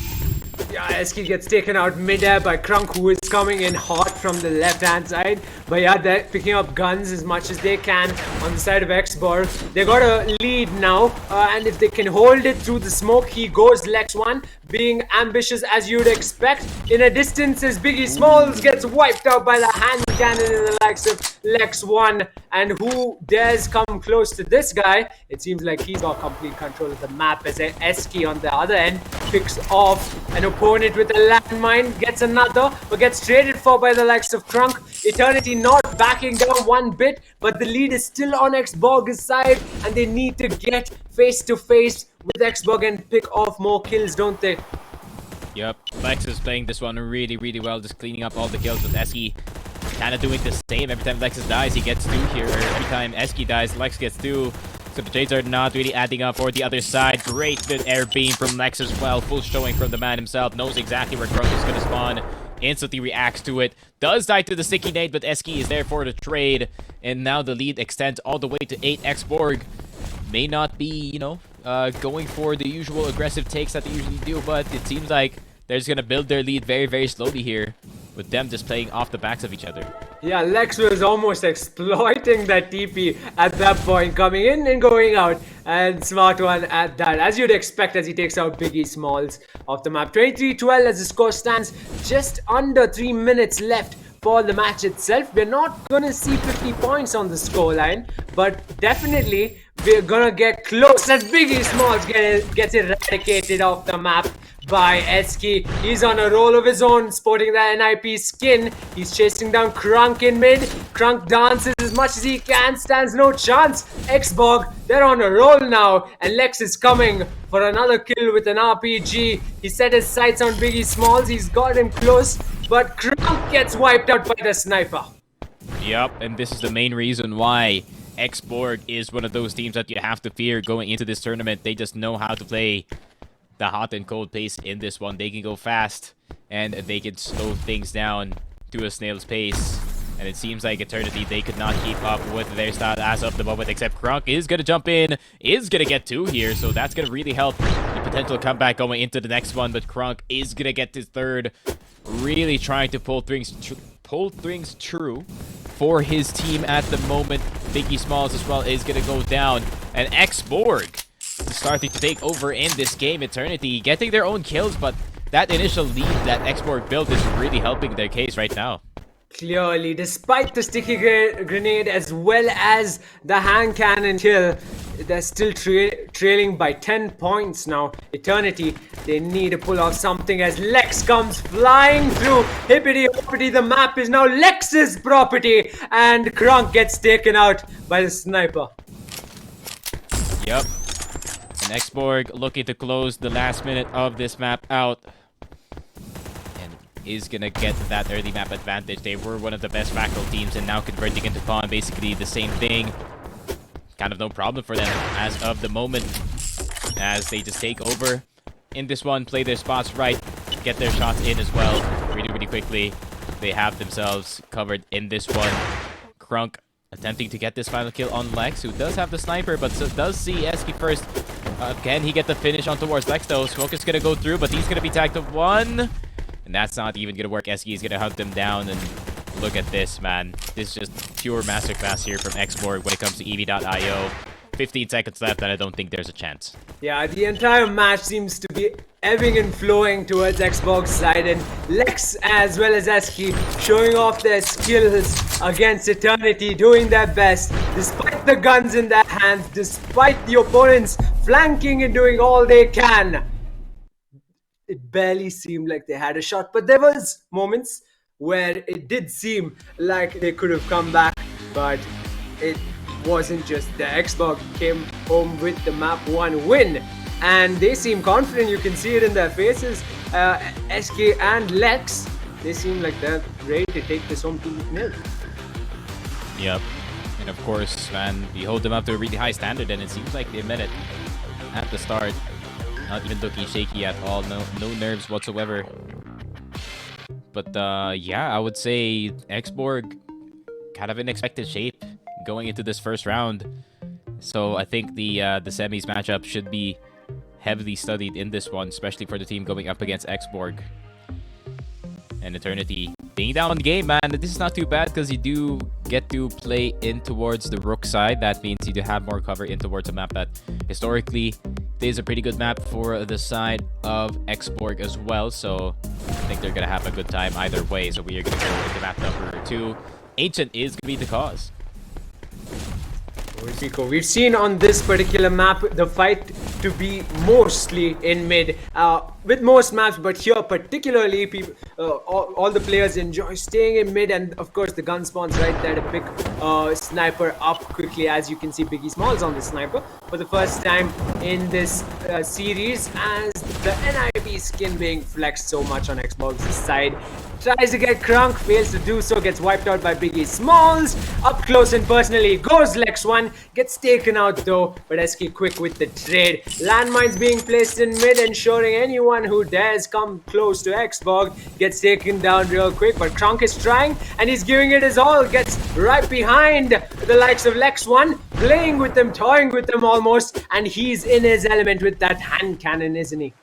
Yeah, Eski gets taken out mid-air by Crunk, who is coming in hot from the left-hand side. But yeah, they're picking up guns as much as they can on the side of Xborg. They got a lead now, and if they can hold it through the smoke, he goes Lex 1, being ambitious as you'd expect. In a distance, as Biggie Smalls gets wiped out by the hand cannon in the likes of Lex 1. And who dares come close to this guy? It seems like he's got complete control of the map, as Eski on the other end picks off an opponent with a landmine, gets another, but gets traded for by the likes of Crunk. Eternity not backing down one bit, but the lead is still on Xborg's side, and they need to get face to face with Xborg and pick off more kills, don't they? Yep, Lex is playing this one really, really well, just cleaning up all the kills with Eski. Kind of doing the same. Every time Lexus dies, he gets 2 here. Every time Eski dies, Lex gets 2. So the trades are not really adding up for the other side. Great good air beam from Lex as well. Full showing from the man himself. Knows exactly where Crunk is going to spawn. Instantly reacts to it. Does die to the sticky nade, but Eski is there for the trade. And now the lead extends all the way to 8. Xborg may not be, you know, going for the usual aggressive takes that they usually do, but it seems like they're just going to build their lead very, very slowly here, with them just playing off the backs of each other. Yeah, Lex was almost exploiting that TP at that point, coming in and going out, and smart one at that, as you'd expect as he takes out Biggie Smalls off the map. 23-12 as the score stands, just under 3 minutes left for the match itself. We're not gonna see 50 points on the scoreline, but definitely we're gonna get close as Biggie Smalls gets eradicated off the map by Eski. He's on a roll of his own, sporting the NIP skin. He's chasing down Crunk in mid. Crunk dances as much as he can, stands no chance. Xborg, they're on a roll now, and Lex is coming for another kill with an RPG. He set his sights on Biggie Smalls. He's got him close, but Crunk gets wiped out by the sniper. Yep, and this is the main reason why Xborg is one of those teams that you have to fear going into this tournament. They just know how to play the hot and cold pace in this one. They can go fast, and they can slow things down to a snail's pace. And it seems like Eternity, they could not keep up with their style as of the moment, except Crunk is going to jump in, is going to get 2 here, so that's going to really help the potential comeback going into the next one. But Crunk is going to get his 3rd, really trying to pull things true for his team at the moment. Biggie Smalls as well is going to go down, and Xborg starting to take over in this game. Eternity getting their own kills, but that initial lead that Xborg built is really helping their case right now. Clearly, despite the sticky grenade as well as the hand cannon kill, they're still trailing by 10 points now. Eternity, they need to pull off something as Lex comes flying through. Hippity hoppity, the map is now Lex's property, and Crunk gets taken out by the sniper. Yep. And Xborg looking to close the last minute of this map out, and is gonna get that early map advantage. They were one of the best macro teams, and now converting into Pawn, basically the same thing. Kind of no problem for them as of the moment, as they just take over in this one, play their spots right, get their shots in as well really, really quickly. They have themselves covered in this one. Crunk attempting to get this final kill on Lex, who does have the sniper, but does see Eski first. Can he get the finish on towards Lex, though? Smoke is going to go through, but he's going to be tagged to 1. And that's not even going to work. Eski is going to hunt them down, and look at this, man. This is just pure masterclass here from Xborg when it comes to EV.io. 15 seconds left, and I don't think there's a chance. Yeah, the entire match seems to be ebbing and flowing towards Xbox side, and Lex as well as Eski showing off their skills against Eternity, doing their best despite the guns in their hands, despite the opponents flanking and doing all they can. It barely seemed like they had a shot, but there was moments where it did seem like they could have come back, but it wasn't just the Xbox came home with the map 1 win, and they seem confident. You can see it in their faces. SK and Lex, they seem like they're ready to take this home 2-0. Yep. And of course, man, we hold them up to a really high standard, and it seems like they met it at the start. Not even looking shaky at all. No nerves whatsoever. But yeah, I would say Xborg kind of in expected shape going into this first round. So I think the semis matchup should be heavily studied in this one, especially for the team going up against Xborg. And Eternity being down on the game, man. This is not too bad because you do get to play in towards the Rook side. That means you do have more cover in towards a map that historically is a pretty good map for the side of Xborg as well. So I think they're going to have a good time either way. So we are going to go into map number 2. Ancient is going to be the cause. We've seen on this particular map the fight to be mostly in mid. with most maps, but here particularly, people, all the players enjoy staying in mid, and of course the gun spawns right there to pick sniper up quickly. As you can see, Biggie Smalls on the sniper for the first time in this series, as the NIP skin being flexed so much on Xbox's side. Tries to get Crunk, fails to do so, gets wiped out by Biggie Smalls. Up close and personally goes Lex1, gets taken out though, but SK quick with the trade. Landmines being placed in mid, ensuring anyone who dares come close to Xbox gets taken down real quick, but Crunk is trying and he's giving it his all, gets right behind the likes of Lex1, playing with them, toying with them almost, and he's in his element with that hand cannon, isn't he?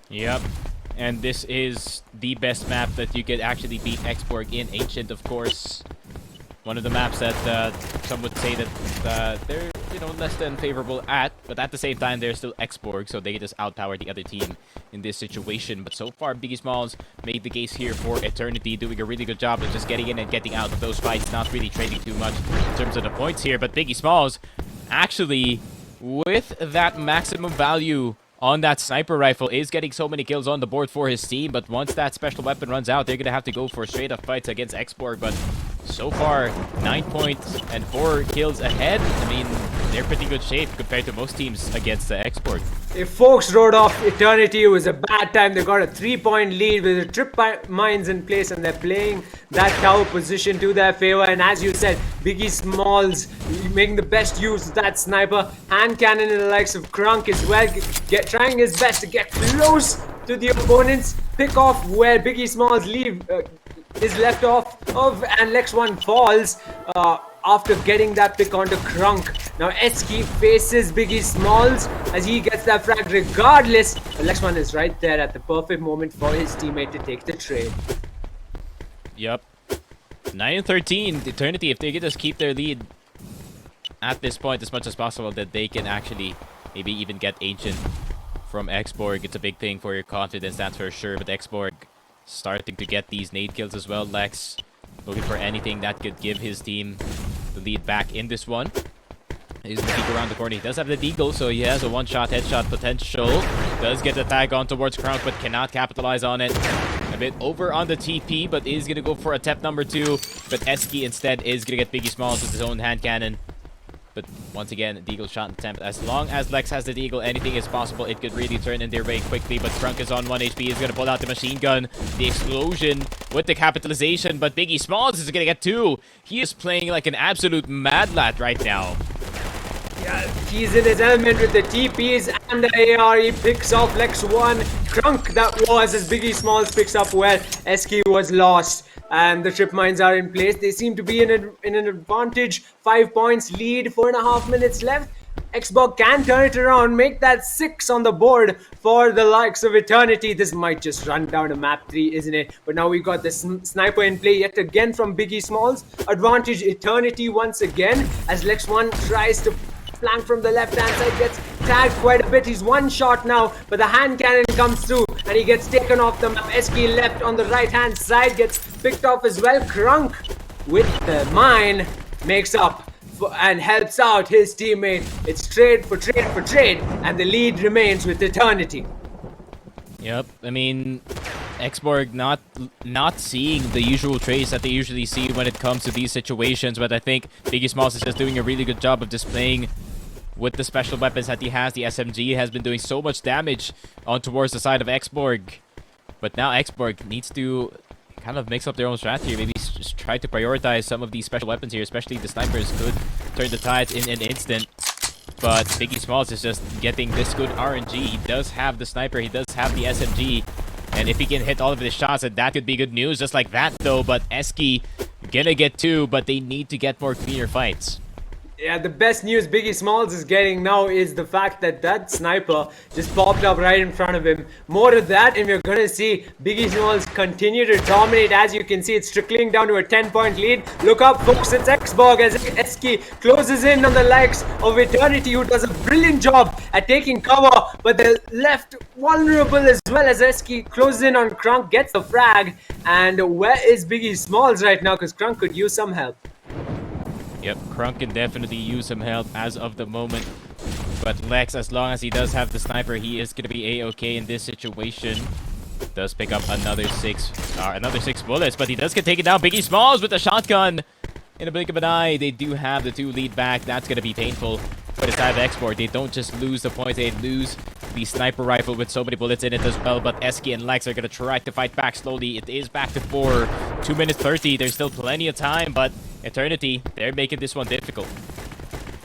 Yep. And this is the best map that you could actually beat Xborg in. Ancient, of course. One of the maps that some would say that they're, less than favorable at. But at the same time, they're still Xborg, so they just outpower the other team in this situation. But so far, Biggie Smalls made the case here for Eternity, doing a really good job of just getting in and getting out of those fights. Not really trading too much in terms of the points here. But Biggie Smalls, actually, with that maximum value on that sniper rifle, is getting so many kills on the board for his team, but once that special weapon runs out, they're gonna have to go for straight up fights against Xborg. But so far, 9 points and 4 kills ahead. I mean, they're pretty good shape compared to most teams against Xborg. If folks wrote off Eternity, it was a bad time. They got a 3-point lead with the trip mines in place, and they're playing that tower position to their favor. And as you said, Biggie Smalls making the best use of that sniper. Hand cannon in the likes of Crunk as well, trying his best to get close to the opponents, pick off where Biggie Smalls is left off of, and Lex1 falls after getting that pick onto Crunk. Now Eski faces Biggie Smalls as he gets that frag regardless. Lex1 is right there at the perfect moment for his teammate to take the trade. Yep. 9-13. Eternity, if they could just keep their lead at this point as much as possible, that they can actually maybe even get Ancient from Xborg. It's a big thing for your confidence, that's for sure. But Xborg starting to get these nade kills as well. Lex looking for anything that could give his team the lead back in this one. He's looking around the corner. He does have the deagle, so he has a one-shot headshot potential. Does get the tag on towards Crunk, but cannot capitalize on it. A bit over on the TP, but is going to go for attempt number 2. But Eski instead is going to get Biggie Smalls with his own hand cannon. But once again, deagle shot attempt. As long as Lex has the deagle, anything is possible. It could really turn in their way quickly. But Crunk is on 1 HP. He's going to pull out the machine gun. The explosion with the capitalization. But Biggie Smalls is going to get 2. He is playing like an absolute mad lad right now. Yeah, he's in his element with the TPs and the AR. He picks off Lex1. Crunk that was, as Biggie Smalls picks up where Eski was lost. And the trip mines are in place. They seem to be in an advantage. 5 points lead, 4.5 minutes left. Xbox can turn it around, make that 6 on the board for the likes of Eternity. This might just run down to map 3, isn't it? But now we got the sniper in play yet again from Biggie Smalls. Advantage Eternity once again as Lex1 tries to flank from the left-hand side, gets tagged quite a bit. He's one shot now, but the hand cannon comes through and he gets taken off the map. Eski left on the right-hand side gets picked off as well. Crunk with the mine makes up and helps out his teammate. It's trade for trade for trade, and the lead remains with Eternity. Yep, I mean, Xborg not seeing the usual trades that they usually see when it comes to these situations, but I think Biggie Smalls is just doing a really good job of displaying with the special weapons that he has. The SMG has been doing so much damage on towards the side of Xborg, but now Xborg needs to kind of mix up their own strategy. Maybe just try to prioritize some of these special weapons here, especially the snipers could turn the tides in an instant. But Biggie Smalls is just getting this good RNG. He does have the sniper, he does have the SMG, and if he can hit all of his shots, then that could be good news. Just like that though, but Eski gonna get 2, but they need to get more cleaner fights. Yeah, the best news Biggie Smalls is getting now is the fact that that sniper just popped up right in front of him. More of that, and we're going to see Biggie Smalls continue to dominate. As you can see, it's trickling down to a 10-point lead. Look up, folks, it's Xborg as Eski closes in on the likes of Eternity, who does a brilliant job at taking cover, but they're left vulnerable as well as Eski closes in on Crunk, gets the frag. And where is Biggie Smalls right now? Because Crunk could use some help. Yep, Crunk can definitely use some help as of the moment. But Lex, as long as he does have the sniper, he is gonna be a-okay in this situation. Does pick up another six bullets, but he does get taken down. Biggie Smalls with the shotgun. In a blink of an eye, they do have the 2 lead back. That's gonna be painful for the side of Export. They don't just lose the points, they lose the sniper rifle with so many bullets in it as well. But Eski and Lex are gonna try to fight back slowly. It is back to 4. 2 minutes 30. There's still plenty of time, but Eternity, they're making this one difficult.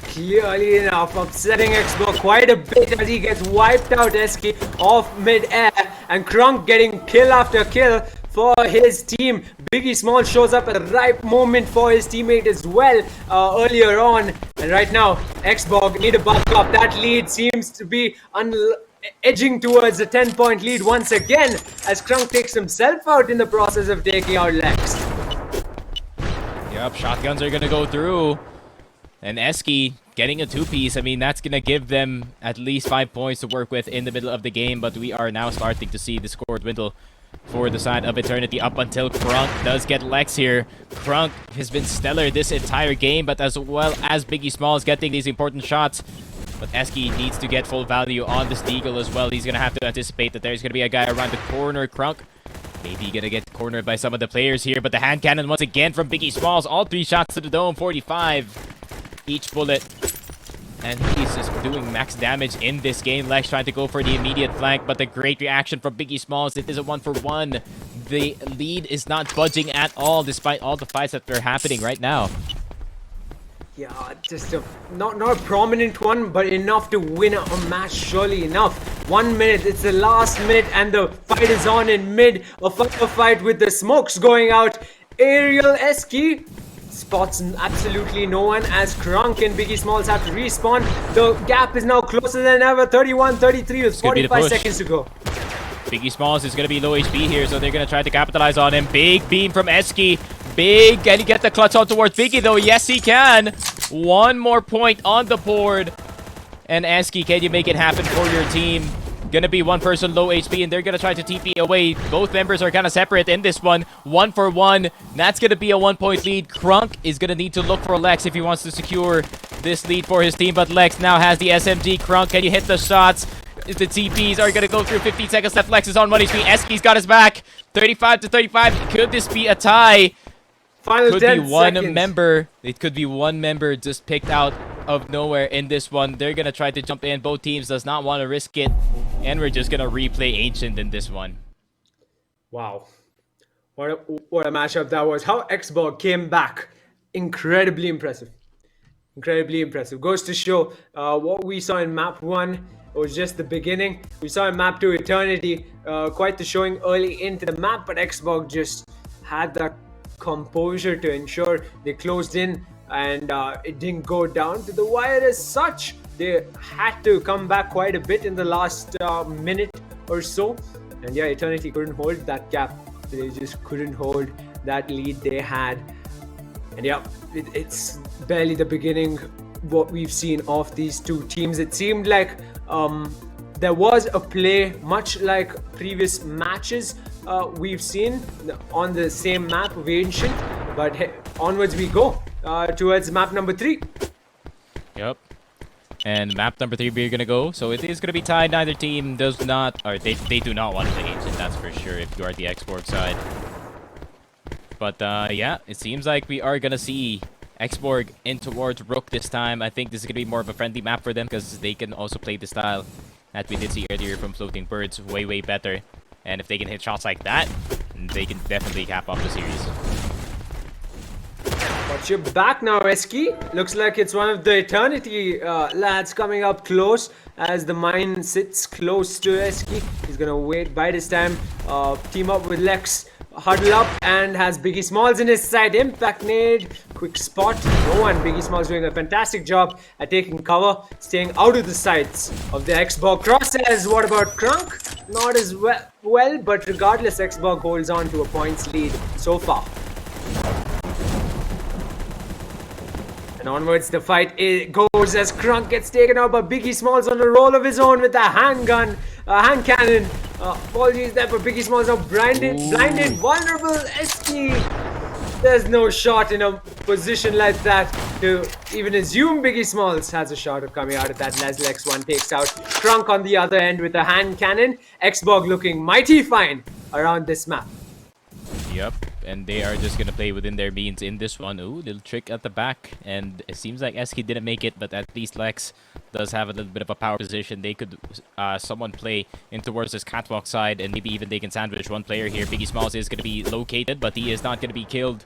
Clearly enough, upsetting Xbox quite a bit as he gets wiped out. Eski off mid-air, and Krunk getting kill after kill for his team. Biggie Small shows up at the right moment for his teammate as well earlier on. And right now, Xbox need to buck up. That lead seems to be edging towards a 10-point lead once again as Krunk takes himself out in the process of taking out Lex. Yep, shotguns are gonna go through. And Eski getting a 2-piece, I mean, that's going to give them at least 5 points to work with in the middle of the game. But we are now starting to see the score dwindle for the side of Eternity up until Krunk does get Lex here. Krunk has been stellar this entire game, but as well as Biggie Smalls getting these important shots. But Eski needs to get full value on this Deagle as well. He's going to have to anticipate that there's going to be a guy around the corner. Krunk maybe going to get cornered by some of the players here. But the hand cannon once again from Biggie Smalls. All 3 shots to the dome, 45. Each bullet, and he's just doing max damage in this game. Lex trying to go for the immediate flank, but the great reaction from Biggie Smalls. It is a 1-for-1. The lead is not budging at all, despite all the fights that are happening right now. Yeah, just not a prominent one, but enough to win a match, surely enough. 1 minute, it's the last minute, and the fight is on in mid. A fight with the smokes going out. Aerial Eski spots absolutely no one as Krunk and Biggie Smalls have to respawn. The gap is now closer than ever. 31-33 with 45 seconds to go. Biggie Smalls is going to be low HP here, so they're going to try to capitalize on him. Big beam from Eski. Big. Can he get the clutch on towards Biggie, though? Yes, he can. 1 more point on the board. And Eski, can you make it happen for your team? Gonna be one person low HP, and they're gonna try to TP away. Both members are kind of separate in this one. 1-for-1. That's gonna be a 1-point lead. Krunk is gonna need to look for Lex if he wants to secure this lead for his team, but Lex now has the SMG. Krunk, can you hit the shots? The TPs are gonna go through. 15 seconds left. Lex is on 1 HP. Eski's got his back. 35-35. Could this be a tie? Final could 10 be one seconds. member. It could be one member just picked out of nowhere in this one. They're gonna try to jump in. Both teams does not want to risk it, and we're just gonna replay Ancient in this one. Wow, what a matchup that was. How Xborg came back, incredibly impressive. Incredibly impressive. Goes to show what we saw in map 1 was just the beginning. We saw in map 2 Eternity, quite the showing early into the map, but Xborg just had that composure to ensure they closed in, and it didn't go down to the wire as such. They had to come back quite a bit in the last minute or so, and yeah, Eternity couldn't hold that gap. They just couldn't hold that lead they had, and yeah, it's barely the beginning what we've seen of these two teams. It seemed like there was a play much like previous matches we've seen on the same map of Ancient, but onwards we go towards map number 3. Yep. And map number 3 we're gonna go. So it is gonna be tied. Neither team does not, or they do not want to play Ancient, that's for sure, if you are the Xborg side. But yeah, it seems like we are gonna see Xborg in towards Rook this time. I think this is gonna be more of a friendly map for them because they can also play the style that we did see earlier from Floating Birds way better. And if they can hit shots like that, they can definitely cap off the series. But you're back now, Eski. Looks like it's one of the Eternity lads coming up close as the mine sits close to Eski. He's gonna wait by this time, team up with Lex, huddle up, and has Biggie Smalls in his side. Impact nade, quick spot, no one. Biggie Smalls doing a fantastic job at taking cover, staying out of the sights of the Xborg crosshairs. What about Krunk? Not as well, but regardless, Xborg holds on to a points lead so far. And onwards, the fight goes as Krunk gets taken out by Biggie Smalls on a roll of his own with a handgun, hand cannon. Apologies there for Biggie Smalls now blinded, vulnerable. Eski. There's no shot in a position like that. to even assume Biggie Smalls has a shot of coming out of that. Les Lex one takes out Crunk on the other end with a hand cannon. Xborg looking mighty fine around this map. Yep, and they are just gonna play within their means in this one. Ooh, little trick at the back, and it seems like Eski didn't make it, but at least Lex does have a little bit of a power position. They could, someone play in towards this catwalk side, and maybe even they can sandwich one player here. Biggie Smalls is gonna be located, but he is not gonna be killed.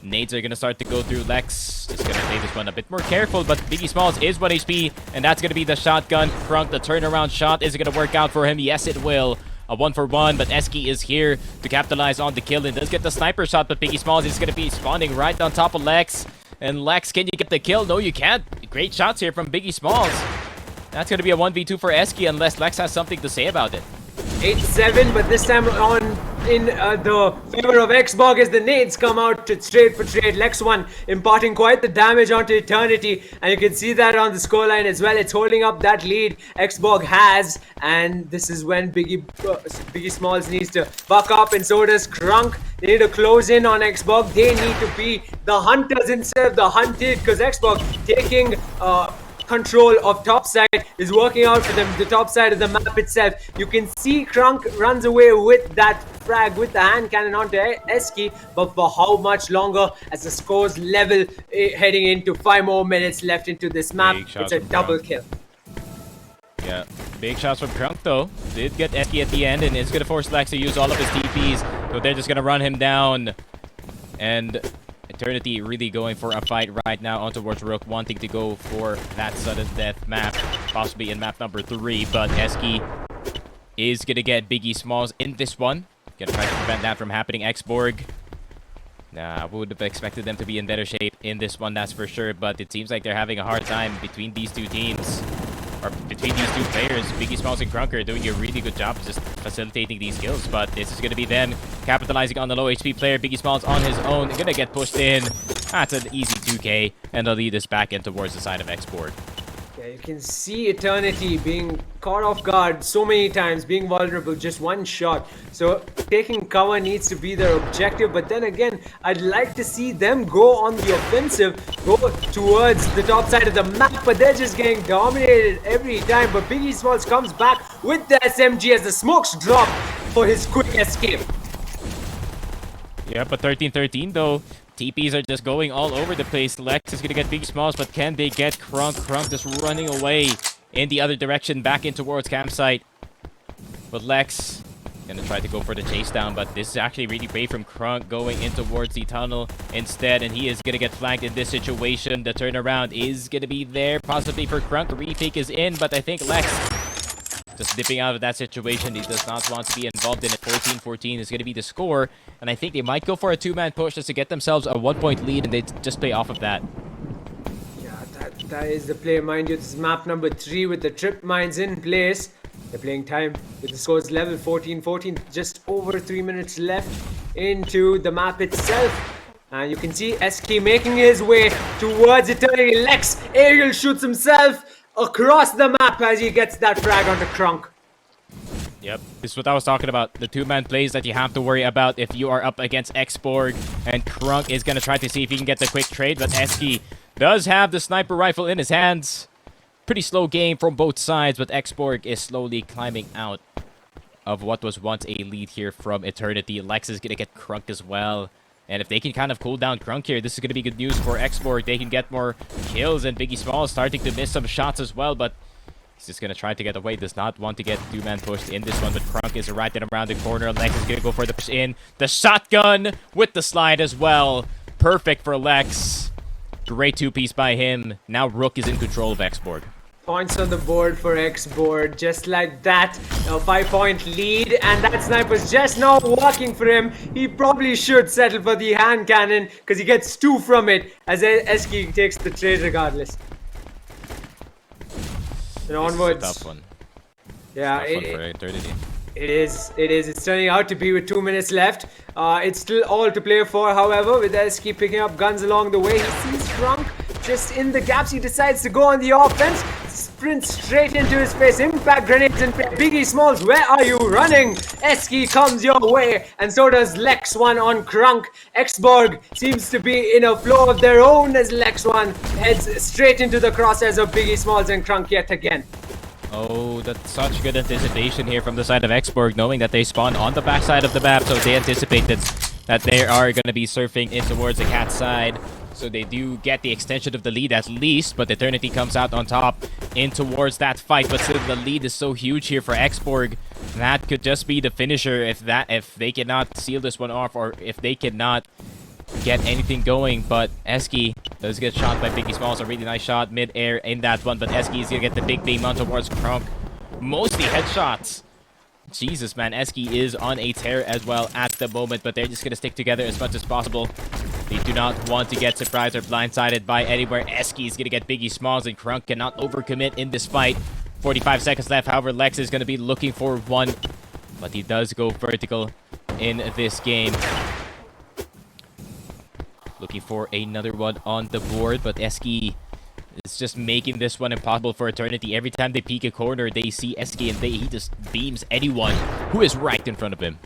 Nades are gonna start to go through Lex. Just gonna play this one a bit more careful, but Biggie Smalls is 1 HP, and that's gonna be the shotgun. Crunk, the turnaround shot, is it gonna work out for him? Yes, it will. A 1-for-1, but Eski is here to capitalize on the kill and does get the sniper shot, but Biggie Smalls is going to be spawning right on top of Lex. And Lex, can you get the kill? No, you can't. Great shots here from Biggie Smalls. That's going to be a 1v2 for Eski unless Lex has something to say about it. 8-7, but this time on in the favor of Xborg as the nades come out to trade for trade. Lex 1 imparting quite the damage onto Eternity, and you can see that on the scoreline as well. It's holding up that lead Xborg has, and this is when Biggie Smalls needs to buck up, and so does Crunk. They need to close in on Xborg. They need to be the hunters instead of the hunted, because Xborg taking control of top side is working out for them. The top side of the map itself, you can see Crunk runs away with that frag with the hand cannon onto Eski, but for how much longer as the scores level, heading into 5 more minutes left into this map. It's a double kill. Yeah, big shots from Crunk though. Did get Eski at the end, and it's gonna force Lex to use all of his TPs, so they're just gonna run him down. And Eternity really going for a fight right now on towards Rook, wanting to go for that sudden death map, possibly in map number 3, but Eski is gonna get Biggie Smalls in this one. Gonna try to prevent that from happening. Xborg, I would have expected them to be in better shape in this one, that's for sure, but it seems like they're having a hard time between these two teams. Or between these two players. Biggie Smalls and Crunk are doing a really good job just facilitating these kills, but this is going to be them capitalizing on the low HP player. Biggie Smalls on his own, going to get pushed in. That's an easy 2k, and they'll lead us back in towards the side of Xborg. Yeah, you can see Eternity being caught off guard so many times, being vulnerable, just one shot. So taking cover needs to be their objective, but then again, I'd like to see them go on the offensive, go towards the top side of the map, but they're just getting dominated every time. But Biggie Smalls comes back with the SMG as the smokes drop for his quick escape. Yeah, but 13-13 though. TPs are just going all over the place. Lex is going to get Biggie Smalls, but can they get Crunk? Crunk just running away in the other direction, back in towards campsite. But Lex going to try to go for the chase down, but this is actually really brave from Crunk going in towards the tunnel instead, and he is going to get flanked in this situation. The turnaround is going to be there, possibly for Crunk. The retake is in, but I think Lex just dipping out of that situation. He does not want to be involved in it. 14-14 is going to be the score, and I think they might go for a 2-man push just to get themselves a 1-point lead, and they just play off of that. Yeah, that is the play. Mind you, this is map number 3 with the trip mines in place. They're playing time with the scores level 14-14. Just over 3 minutes left into the map itself. And you can see Eski making his way towards Eternity. Lex aerial shoots himself across the map as he gets that frag onto Crunk. Yep, this is what I was talking about. The 2-man plays that you have to worry about if you are up against Xborg. And Crunk is going to try to see if he can get the quick trade, but Eski does have the sniper rifle in his hands. Pretty slow game from both sides, but Xborg is slowly climbing out of what was once a lead here from Eternity. Lex is going to get Crunk as well. And if they can kind of cool down Crunk here, this is going to be good news for Xborg. They can get more kills, and Biggie Smalls starting to miss some shots as well, but he's just going to try to get away. Does not want to get 2-man pushed in this one, but Crunk is right in around the corner. Lex is going to go for the push in. The shotgun with the slide as well. Perfect for Lex. Great 2-piece by him. Now Rook is in control of Xborg. Points on the board for Xborg, just like that. A 5-point lead, and that sniper's just now working for him. He probably should settle for the hand cannon because he gets 2 from it as Eski takes the trade regardless. And onwards. This is a tough one. Yeah, tough one for Eternity. It is. It's turning out to be with 2 minutes left. It's still all to play for, however, with Eski picking up guns along the way. He sees Crunk just in the gaps. He decides to go on the offense. sprints straight into his face. Impact grenades and Biggie Smalls, where are you running? Eski comes your way, and so does Lex One on Krunk. Xborg seems to be in a flow of their own as Lex One heads straight into the crosshairs of Biggie Smalls and Krunk yet again. Oh, that's such good anticipation here from the side of Xborg, knowing that they spawn on the backside of the map, so they anticipate that they are going to be surfing in towards the cat side. So they do get the extension of the lead at least, but Eternity comes out on top in towards that fight. But still, the lead is so huge here for Xborg. That could just be the finisher if they cannot seal this one off, or if they cannot get anything going. But Eski does get shot by Biggie Smalls. A really nice shot mid-air in that one, but Eski is going to get the big beam on towards Kronk. Mostly headshots. Jesus, man, Eski is on a tear as well at the moment, but they're just going to stick together as much as possible. They do not want to get surprised or blindsided by anywhere. Eski is going to get Biggie Smalls, and Krunk cannot overcommit in this fight. 45 seconds left. However, Lex is going to be looking for one, but he does go vertical in this game. Looking for another one on the board, but Eski is just making this one impossible for Eternity. Every time they peek a corner, they see Eski, and he just beams anyone who is right in front of him.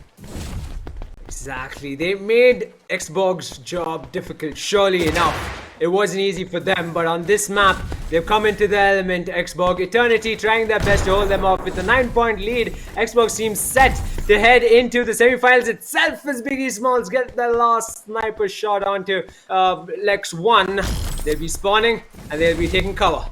Exactly. They made Xborg's job difficult, surely enough. It wasn't easy for them, but on this map, they've come into the element. Xborg Eternity trying their best to hold them off with a 9-point lead. Xborg seems set to head into the semifinals itself as Biggie Smalls get the last sniper shot onto Lex 1. They'll be spawning and they'll be taking cover.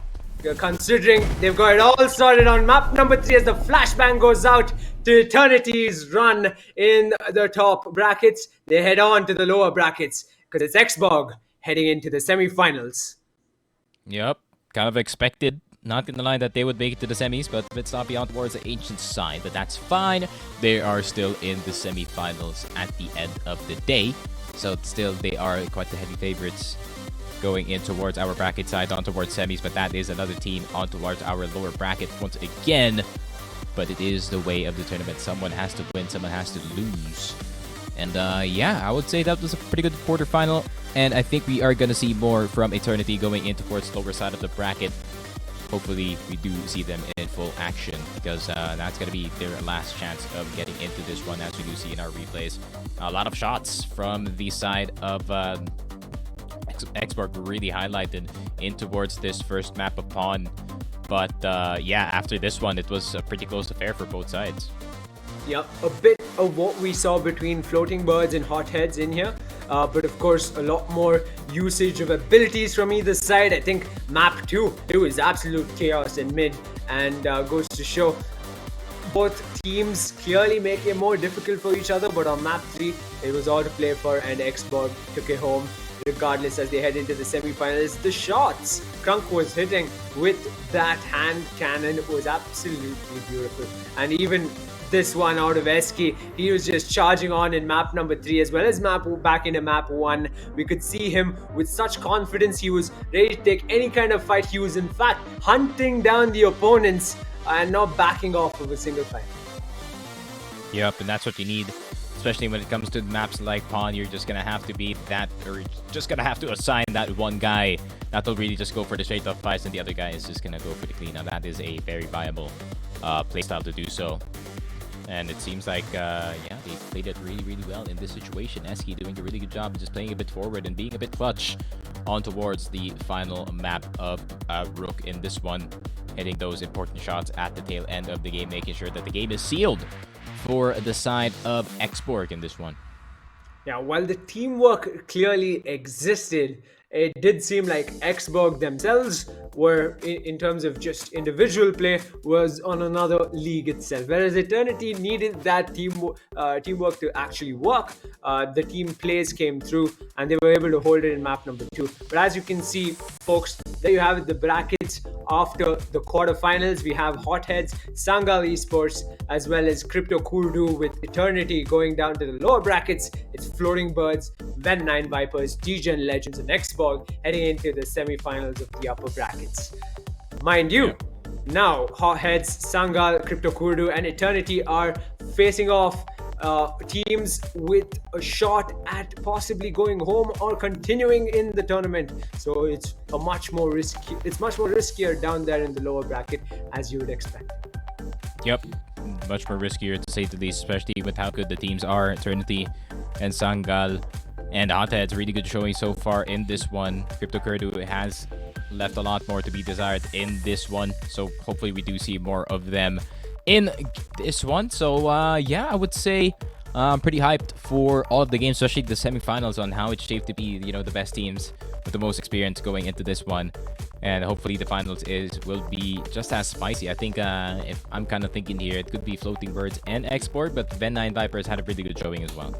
Considering they've got it all started on map number 3 as the flashbang goes out to Eternity's run in the top brackets. They head on to the lower brackets because it's Xborg heading into the semifinals. Yep, kind of expected. Not gonna lie that they would make it to the semis, but it's not beyond towards the ancient side. But that's fine. They are still in the semifinals at the end of the day. So still, they are quite the heavy favorites going in towards our bracket side on towards semis, but that is another team on towards our lower bracket once again. But it is the way of the tournament. Someone has to win, someone has to lose. And yeah, I would say that was a pretty good quarterfinal, and I think we are going to see more from Eternity going in towards the lower side of the bracket. Hopefully we do see them in full action, because that's going to be their last chance of getting into this one, as we do see in our replays. A lot of shots from the side of Xborg really highlighted in towards this first map upon. But yeah, after this one, it was a pretty close affair for both sides. Yep, a bit of what we saw between floating birds and hotheads in here. But of course, a lot more usage of abilities from either side. I think map 2, it was absolute chaos in mid, and goes to show both teams clearly make it more difficult for each other. But on map 3, it was all to play for, and Xborg took it home regardless as they head into the semifinals. The shots Krunk was hitting with that hand cannon was absolutely beautiful. And even this one out of Eski, he was just charging on in map number 3 as well as back into map 1. We could see him with such confidence. He was ready to take any kind of fight. He was in fact hunting down the opponents and not backing off of a single fight. Yep, and that's what you need, especially when it comes to maps like Pawn. You're just gonna have to be that, or just gonna have to assign that one guy that'll really just go for the straight up fights, and the other guy is just gonna go for the clean. Now that is a very viable playstyle to do so. And it seems like, yeah, they played it really, really well in this situation. Eski doing a really good job of just playing a bit forward and being a bit clutch on towards the final map of Rook in this one, hitting those important shots at the tail end of the game, making sure that the game is sealed for the side of Xborg in this one. Yeah, while the teamwork clearly existed, it did seem like Xborg themselves were, in terms of just individual play, was on another league itself. Whereas Eternity needed that teamwork to actually work. The team plays came through, and they were able to hold it in map number 2. But as you can see, folks, there you have it, the brackets after the quarterfinals. We have Hotheads, Sangal Esports, as well as Crypto Kurdu, with Eternity going down to the lower brackets. It's Floating Birds, Ven 9 Vipers, DGen Legends, and Xborg heading into the semifinals of the upper brackets. Mind you, now Hotheads, Sangal, Crypto Kurdu, and Eternity are facing off teams with a shot at possibly going home or continuing in the tournament. So it's much more riskier down there in the lower bracket, as you would expect. Yep, much more riskier to say the least, especially with how good the teams are. Eternity and Sangal and Hotheads, really good showing so far in this one. Crypto Kurdu has left a lot more to be desired in this one, so hopefully we do see more of them in this one. So yeah, I would say I'm pretty hyped for all of the games, especially the semifinals, on how it's shaped to be, the best teams with the most experience going into this one. And hopefully the finals will be just as spicy. I think if I'm kind of thinking here, it could be Floating Birds and Export, but Ven9 Vipers had a really good showing as well.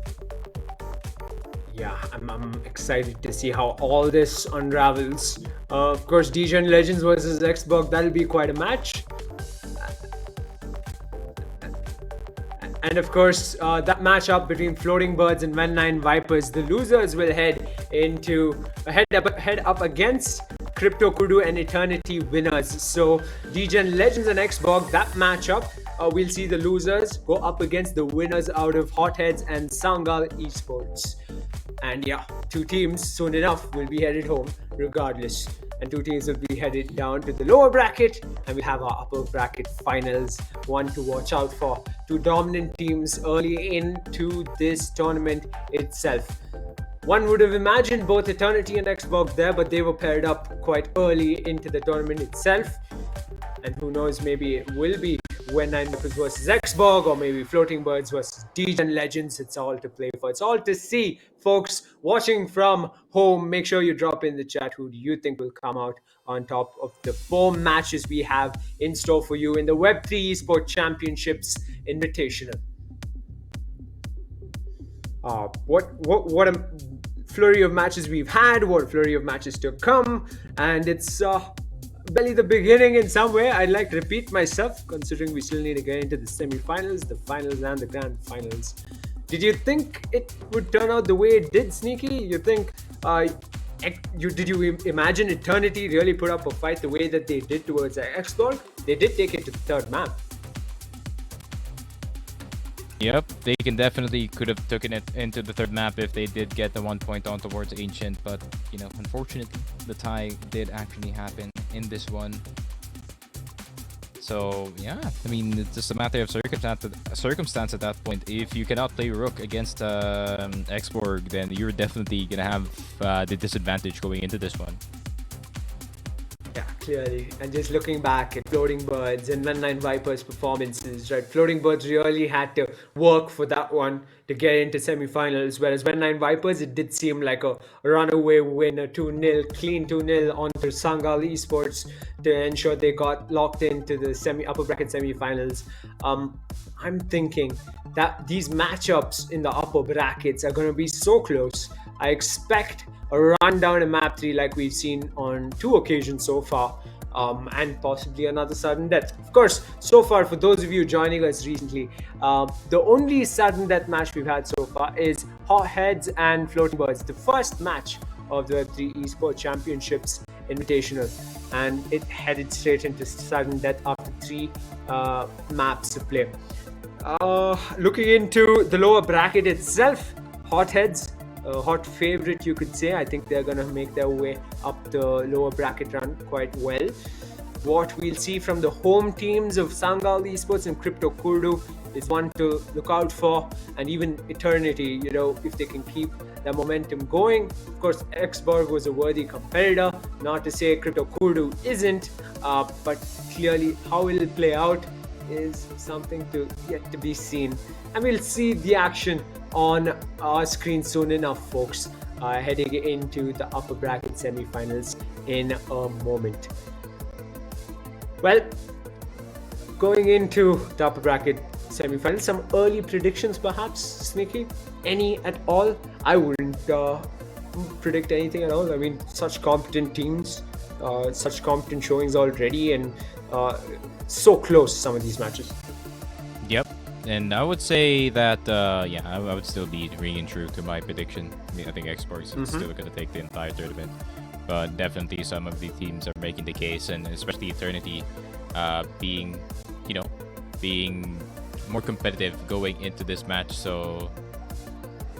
Yeah, I'm excited to see how all this unravels. Of course, DGen Legends versus Xbox, that'll be quite a match. And of course, that matchup between Floating Birds and Ven9 Vipers, the losers will head up against Crypto Kudu and Eternity winners. So DGen Legends and Xbox, that matchup, we'll see the losers go up against the winners out of Hotheads and Sangal Esports. And yeah, two teams soon enough will be headed home regardless. And two teams will be headed down to the lower bracket, and we'll have our upper bracket finals, one to watch out for. Two dominant teams early into this tournament itself. One would have imagined both Eternity and Xbox there, but they were paired up quite early into the tournament itself. And who knows, maybe it will be Ven9 Vipers versus Xbox, or maybe Floating Birds versus DGen Legends. It's all to play for. It's all to see. Folks watching from home, make sure you drop in the chat who do you think will come out on top of the 4 matches we have in store for you in the Web3 Esports Championships Invitational. What a flurry of matches we've had, what a flurry of matches to come, and it's barely the beginning in some way. I'd like to repeat myself, considering we still need to get into the semi-finals, the finals, and the grand finals. Did you think it would turn out the way it did, Sneaky? You think, did you imagine Eternity really put up a fight the way that they did towards Xborg? They did take it to the third map. Yep, they could have taken it into the third map if they did get the 1 point on towards Ancient, but unfortunately the tie did actually happen in this one. So yeah, I mean, it's just a matter of circumstance at that point. If you cannot play Rook against Xborg, then you're definitely gonna have the disadvantage going into this one. Yeah, clearly. And just looking back at Floating Birds and Ven9 Vipers' performances, right? Floating Birds really had to work for that one to get into semifinals, whereas Ven9 Vipers, it did seem like a runaway win, a 2-0, clean 2-0 onto Sangal Esports to ensure they got locked into the upper bracket semifinals. I'm thinking that these matchups in the upper brackets are going to be so close. I expect a run down in map 3 like we've seen on 2 occasions so far, and possibly another sudden death. Of course, so far, for those of you joining us recently, the only sudden death match we've had so far is Hotheads and Floating Birds, the first match of the W3E Esports Championships Invitational, and it headed straight into sudden death after 3 maps to play. Looking into the lower bracket itself, Hotheads, a hot favorite, you could say. I think they're going to make their way up the lower bracket run quite well. What we'll see from the home teams of Sangal Esports and Crypto Kurdu is one to look out for, and even Eternity, if they can keep their momentum going. Of course, Xborg was a worthy competitor, not to say Crypto Kurdu isn't, but clearly how it'll play out is something yet to be seen. And we'll see the action on our screen soon enough, folks, heading into the upper bracket semi-finals in a moment. Well, going into the upper bracket semi-finals, some early predictions perhaps, Sneaky? Any at all? I wouldn't predict anything at all. I mean, such competent teams, such competent showings already, and so close some of these matches. Yep. And I would say that, I would still be ringing true to my prediction. I mean, I think Xbox is still going to take the entire tournament. But definitely some of the teams are making the case, and especially Eternity being more competitive going into this match. So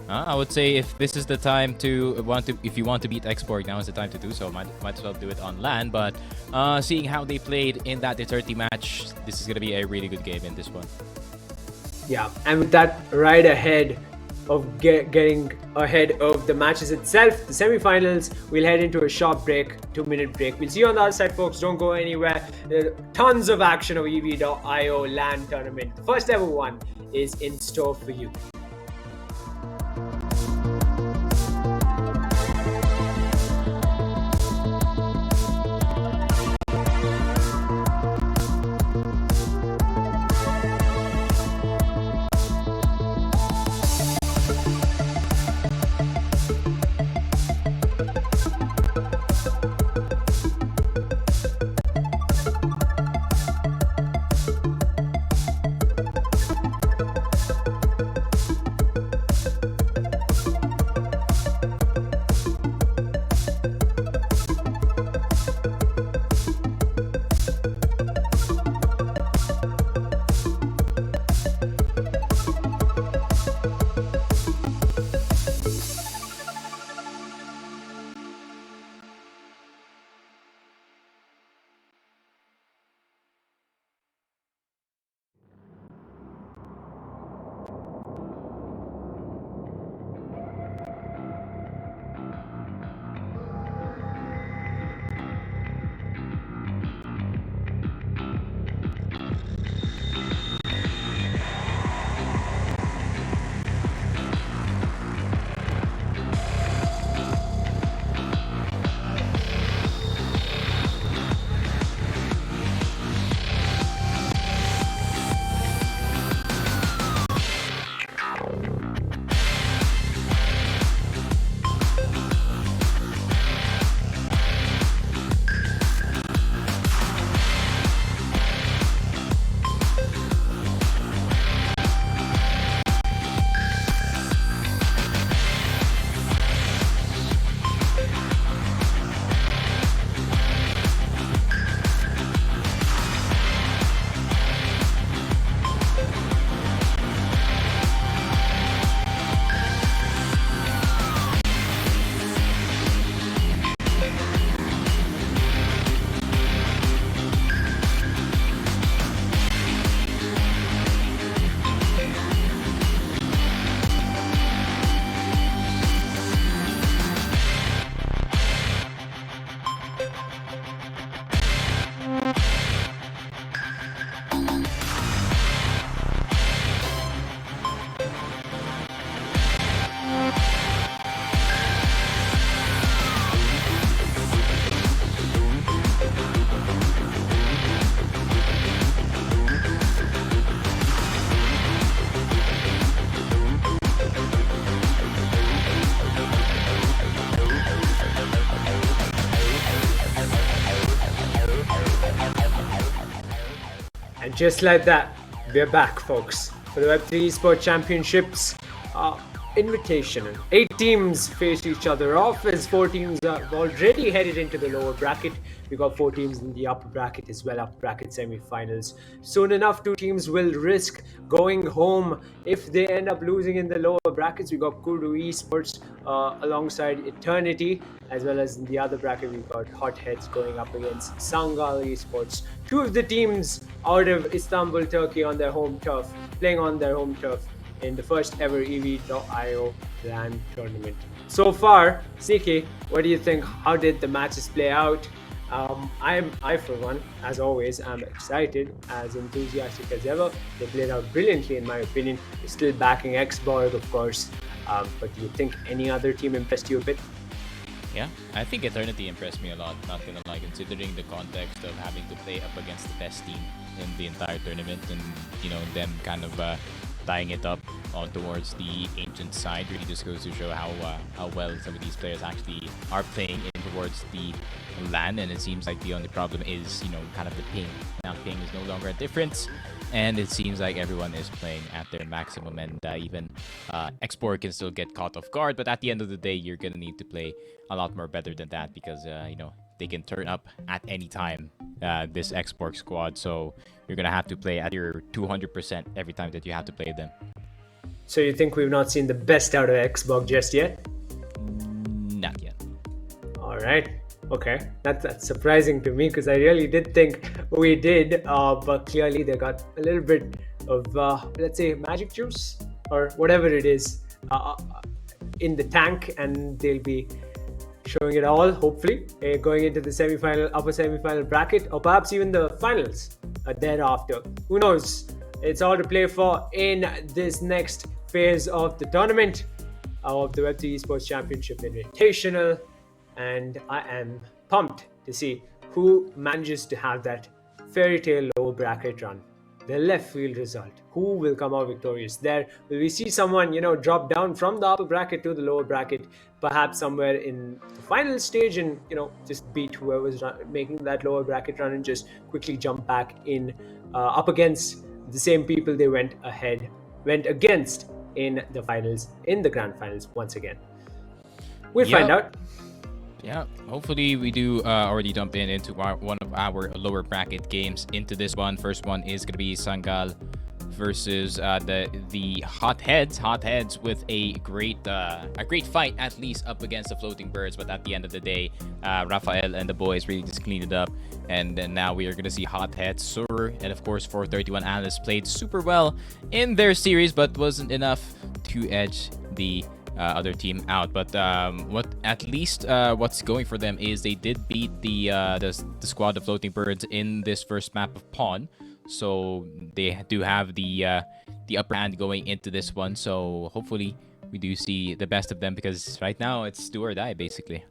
I would say if this is the time if you want to beat Xborg, now is the time to do so. Might as well do it on LAN. But seeing how they played in that Eternity match, this is gonna be a really good game in this one. Yeah, and with that right ahead of getting ahead of the matches itself, the semi-finals, we'll head into a short break, 2-minute break. We'll see you on the other side, folks. Don't go anywhere. There are tons of action of EV.io LAN tournament. The first ever one is in store for you. And just like that, we're back, folks, for the Web3 Esports Championships Invitational. 8 teams face each other off as 4 teams are already headed into the lower bracket. We got 4 teams in the upper bracket as well, upper bracket semi-finals. Soon enough, 2 teams will risk going home if they end up losing in the lower brackets. We got W3E Esports alongside Eternity, as well as in the other bracket we've got Hotheads going up against Sangal Esports. 2 of the teams out of Istanbul, Turkey on their home turf, playing on their home turf in the first ever EV.io LAN tournament. So far, CK, what do you think? How did the matches play out? I for one, as always, am excited, as enthusiastic as ever. They played out brilliantly, in my opinion. Still backing Xborg, of course. But do you think any other team impressed you a bit? Yeah, I think Eternity impressed me a lot, not gonna lie, considering the context of having to play up against the best team in the entire tournament, and them kind of tying it up on towards the Ancient side really just goes to show how well some of these players actually are playing in towards the LAN. And it seems like the only problem is kind of the ping. Now ping is no longer a difference, and it seems like everyone is playing at their maximum, and even Xborg can still get caught off guard. But at the end of the day, you're gonna need to play a lot more better than that, because they can turn up at any time, this Xbox squad. So you're gonna have to play at your 200% every time that you have to play them. So you think we've not seen the best out of Xbox just yet? Not yet. All right. Okay. That's surprising to me because I really did think we did. But clearly they got a little bit of, let's say, magic juice or whatever it is in the tank, and they'll be showing it all, hopefully, going into the upper semi-final bracket, or perhaps even the finals thereafter. Who knows? It's all to play for in this next phase of the tournament of the Web3 Esports Championship Invitational, and I am pumped to see who manages to have that fairy tale lower bracket run, the left field result. Who will come out victorious there? Will we see someone, drop down from the upper bracket to the lower bracket, perhaps somewhere in the final stage, and just beat whoever's making that lower bracket run and just quickly jump back in up against the same people they went against in the finals, in the grand finals once again? We'll find out. Yeah, hopefully we do already jump into one of our lower bracket games into this one. First one is going to be Sangal versus the Hotheads with a great fight, at least up against the Floating Birds. But at the end of the day, Rafael and the boys really just cleaned it up. And then now we are going to see Hotheads, Sur, and of course 431 Analysts played super well in their series, but wasn't enough to edge the other team out. But what's going for them is they did beat the squad of Floating Birds in this first map of Pawn, so they do have the upper hand going into this one. So hopefully we do see the best of them, because right now it's do or die basically.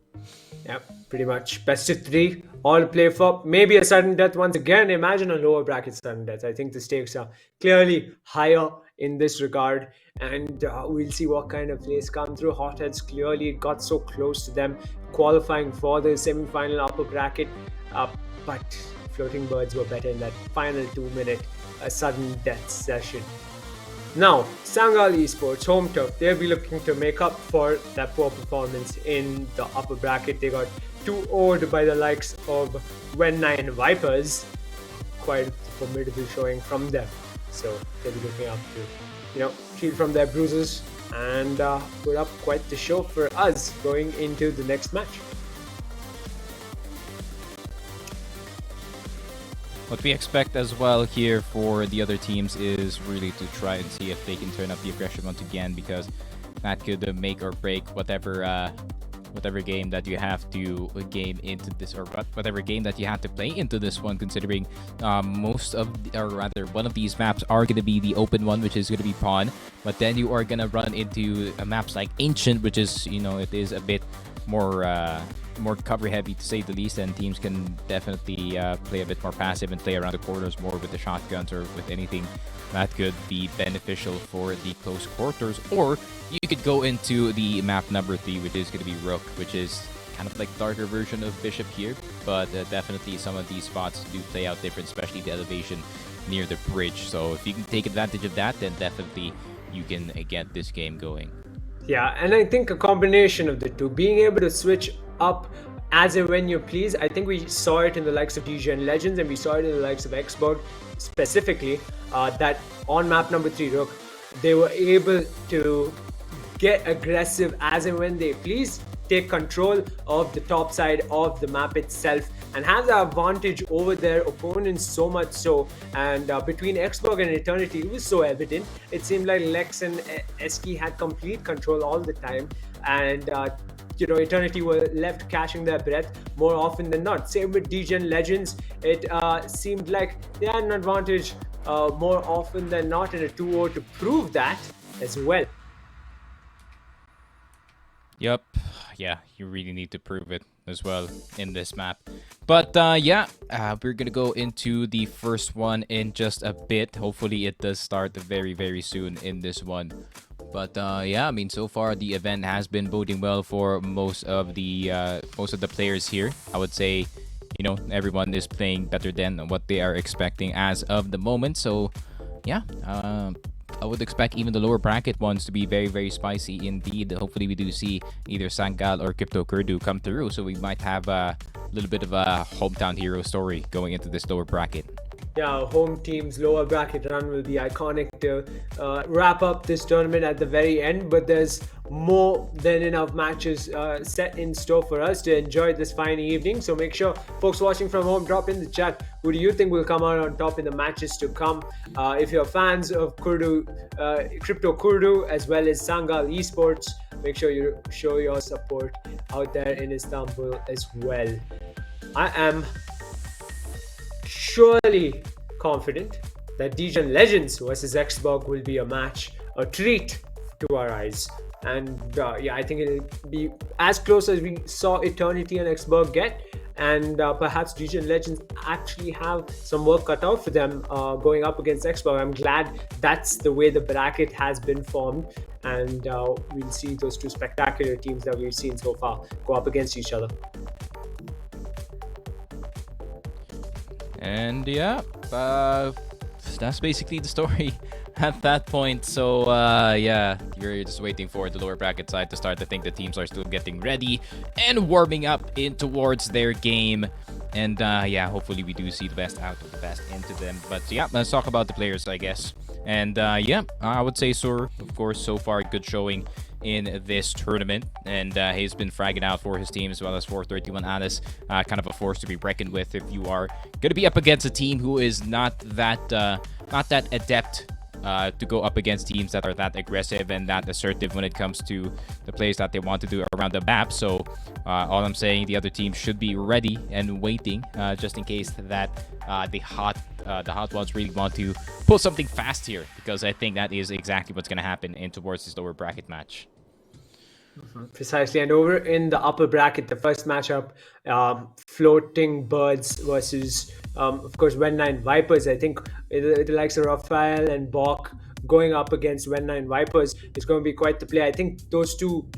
Yeah, pretty much best of 3, all to play for. Maybe a sudden death once again. Imagine a lower bracket sudden death. I think the stakes are clearly higher in this regard, and we'll see what kind of plays come through. Hotheads clearly got so close to them qualifying for the semi-final upper bracket, but Floating Birds were better in that final 2-minute sudden death session. Now, Sangal Esports, home turf, they'll be looking to make up for that poor performance in the upper bracket. They got 2-0'd by the likes of When9 Vipers. Quite a formidable showing from them. So they'll be looking up to, heal from their bruises and put up quite the show for us going into the next match. What we expect as well here for the other teams is really to try and see if they can turn up the aggression once again, because that could make or break whatever game that you have to game into this, or whatever game that you have to play into this one, considering one of these maps are going to be the open one, which is going to be Pawn, but then you are going to run into maps like Ancient, which is, it is a bit more cover heavy to say the least, and teams can definitely play a bit more passive and play around the corners more with the shotguns or with anything that could be beneficial for the close quarters. Or you could go into the map number 3, which is going to be Rook, which is kind of like darker version of Bishop here, but definitely some of these spots do play out different, especially the elevation near the bridge. So if you can take advantage of that, then definitely you can get this game going. Yeah, and I think a combination of the two, being able to switch up as and when you please. I think we saw it in the likes of DGN Legends, and we saw it in the likes of Xbox specifically, that on map number 3 Rook, they were able to get aggressive as and when they please, take control of the top side of the map itself, and have the advantage over their opponents, so much so. And between Xbox and Eternity, it was so evident. It seemed like Lex and Eski had complete control all the time, and Eternity were left catching their breath more often than not. Same with DGen Legends. It seemed like they had an advantage more often than not in a 2-0 to prove that as well. Yep. Yeah, you really need to prove it as well in this map. But we're gonna go into the first one in just a bit. Hopefully it does start very, very soon in this one. But so far the event has been boding well for most of the players here. I would say, everyone is playing better than what they are expecting as of the moment. So I would expect even the lower bracket ones to be very, very spicy indeed. Hopefully we do see either Sangal or Crypto Kurdu come through, so we might have little bit of a hometown hero story going into this lower bracket. Yeah, home team's lower bracket run will be iconic to wrap up this tournament at the very end. But there's more than enough matches set in store for us to enjoy this fine evening. So make sure, folks watching from home, drop in the chat. Who do you think will come out on top in the matches to come? If you're fans of Crypto Kurdu, as well as Sangal Esports, make sure you show your support out there in Istanbul as well. I am surely confident that Degen Legends versus Xbox will be a treat to our eyes. And I think it'll be as close as we saw Eternity and Xbox get. And perhaps Degen Legends actually have some work cut out for them going up against Xbox. I'm glad that's the way the bracket has been formed. And we'll see those two spectacular teams that we've seen so far go up against each other. And that's basically the story at that point. So you're just waiting for the lower bracket side to start. I think the teams are still getting ready and warming up in towards their game. And hopefully we do see the best out of the best into them. But let's talk about the players, I guess. And I would say Sur, of course, so far good showing in this tournament, and he's been fragging out for his team as well as for 31 Alice. Kind of a force to be reckoned with if you are going to be up against a team who is not that adept to go up against teams that are that aggressive and that assertive when it comes to the plays that they want to do around the map. So all I'm saying, the other team should be ready and waiting just in case that the hot ones really want to pull something fast here, because I think that is exactly what's going to happen in towards this lower bracket match. Precisely. And over in the upper bracket, the first matchup, Floating Birds versus, of course, When9 Vipers. I think the likes of Raphael and Bok going up against When9 Vipers is going to be quite the play. I think those two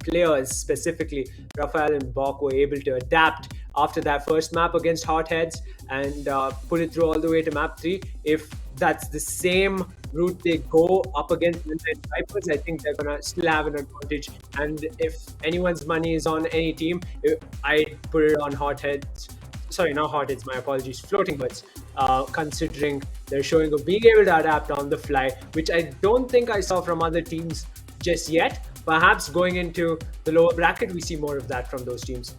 players, specifically Raphael and Bok, were able to adapt after that first map against Hotheads and pull it through all the way to map 3. If that's the same route they go up against When9 Vipers, I think they're going to still have an advantage. And if anyone's money is on any team, I'd put it on Hotheads. Sorry, not Hotheads, my apologies, Floating Birds, considering they're showing of being able to adapt on the fly, which I don't think I saw from other teams just yet. Perhaps going into the lower bracket, we see more of that from those teams.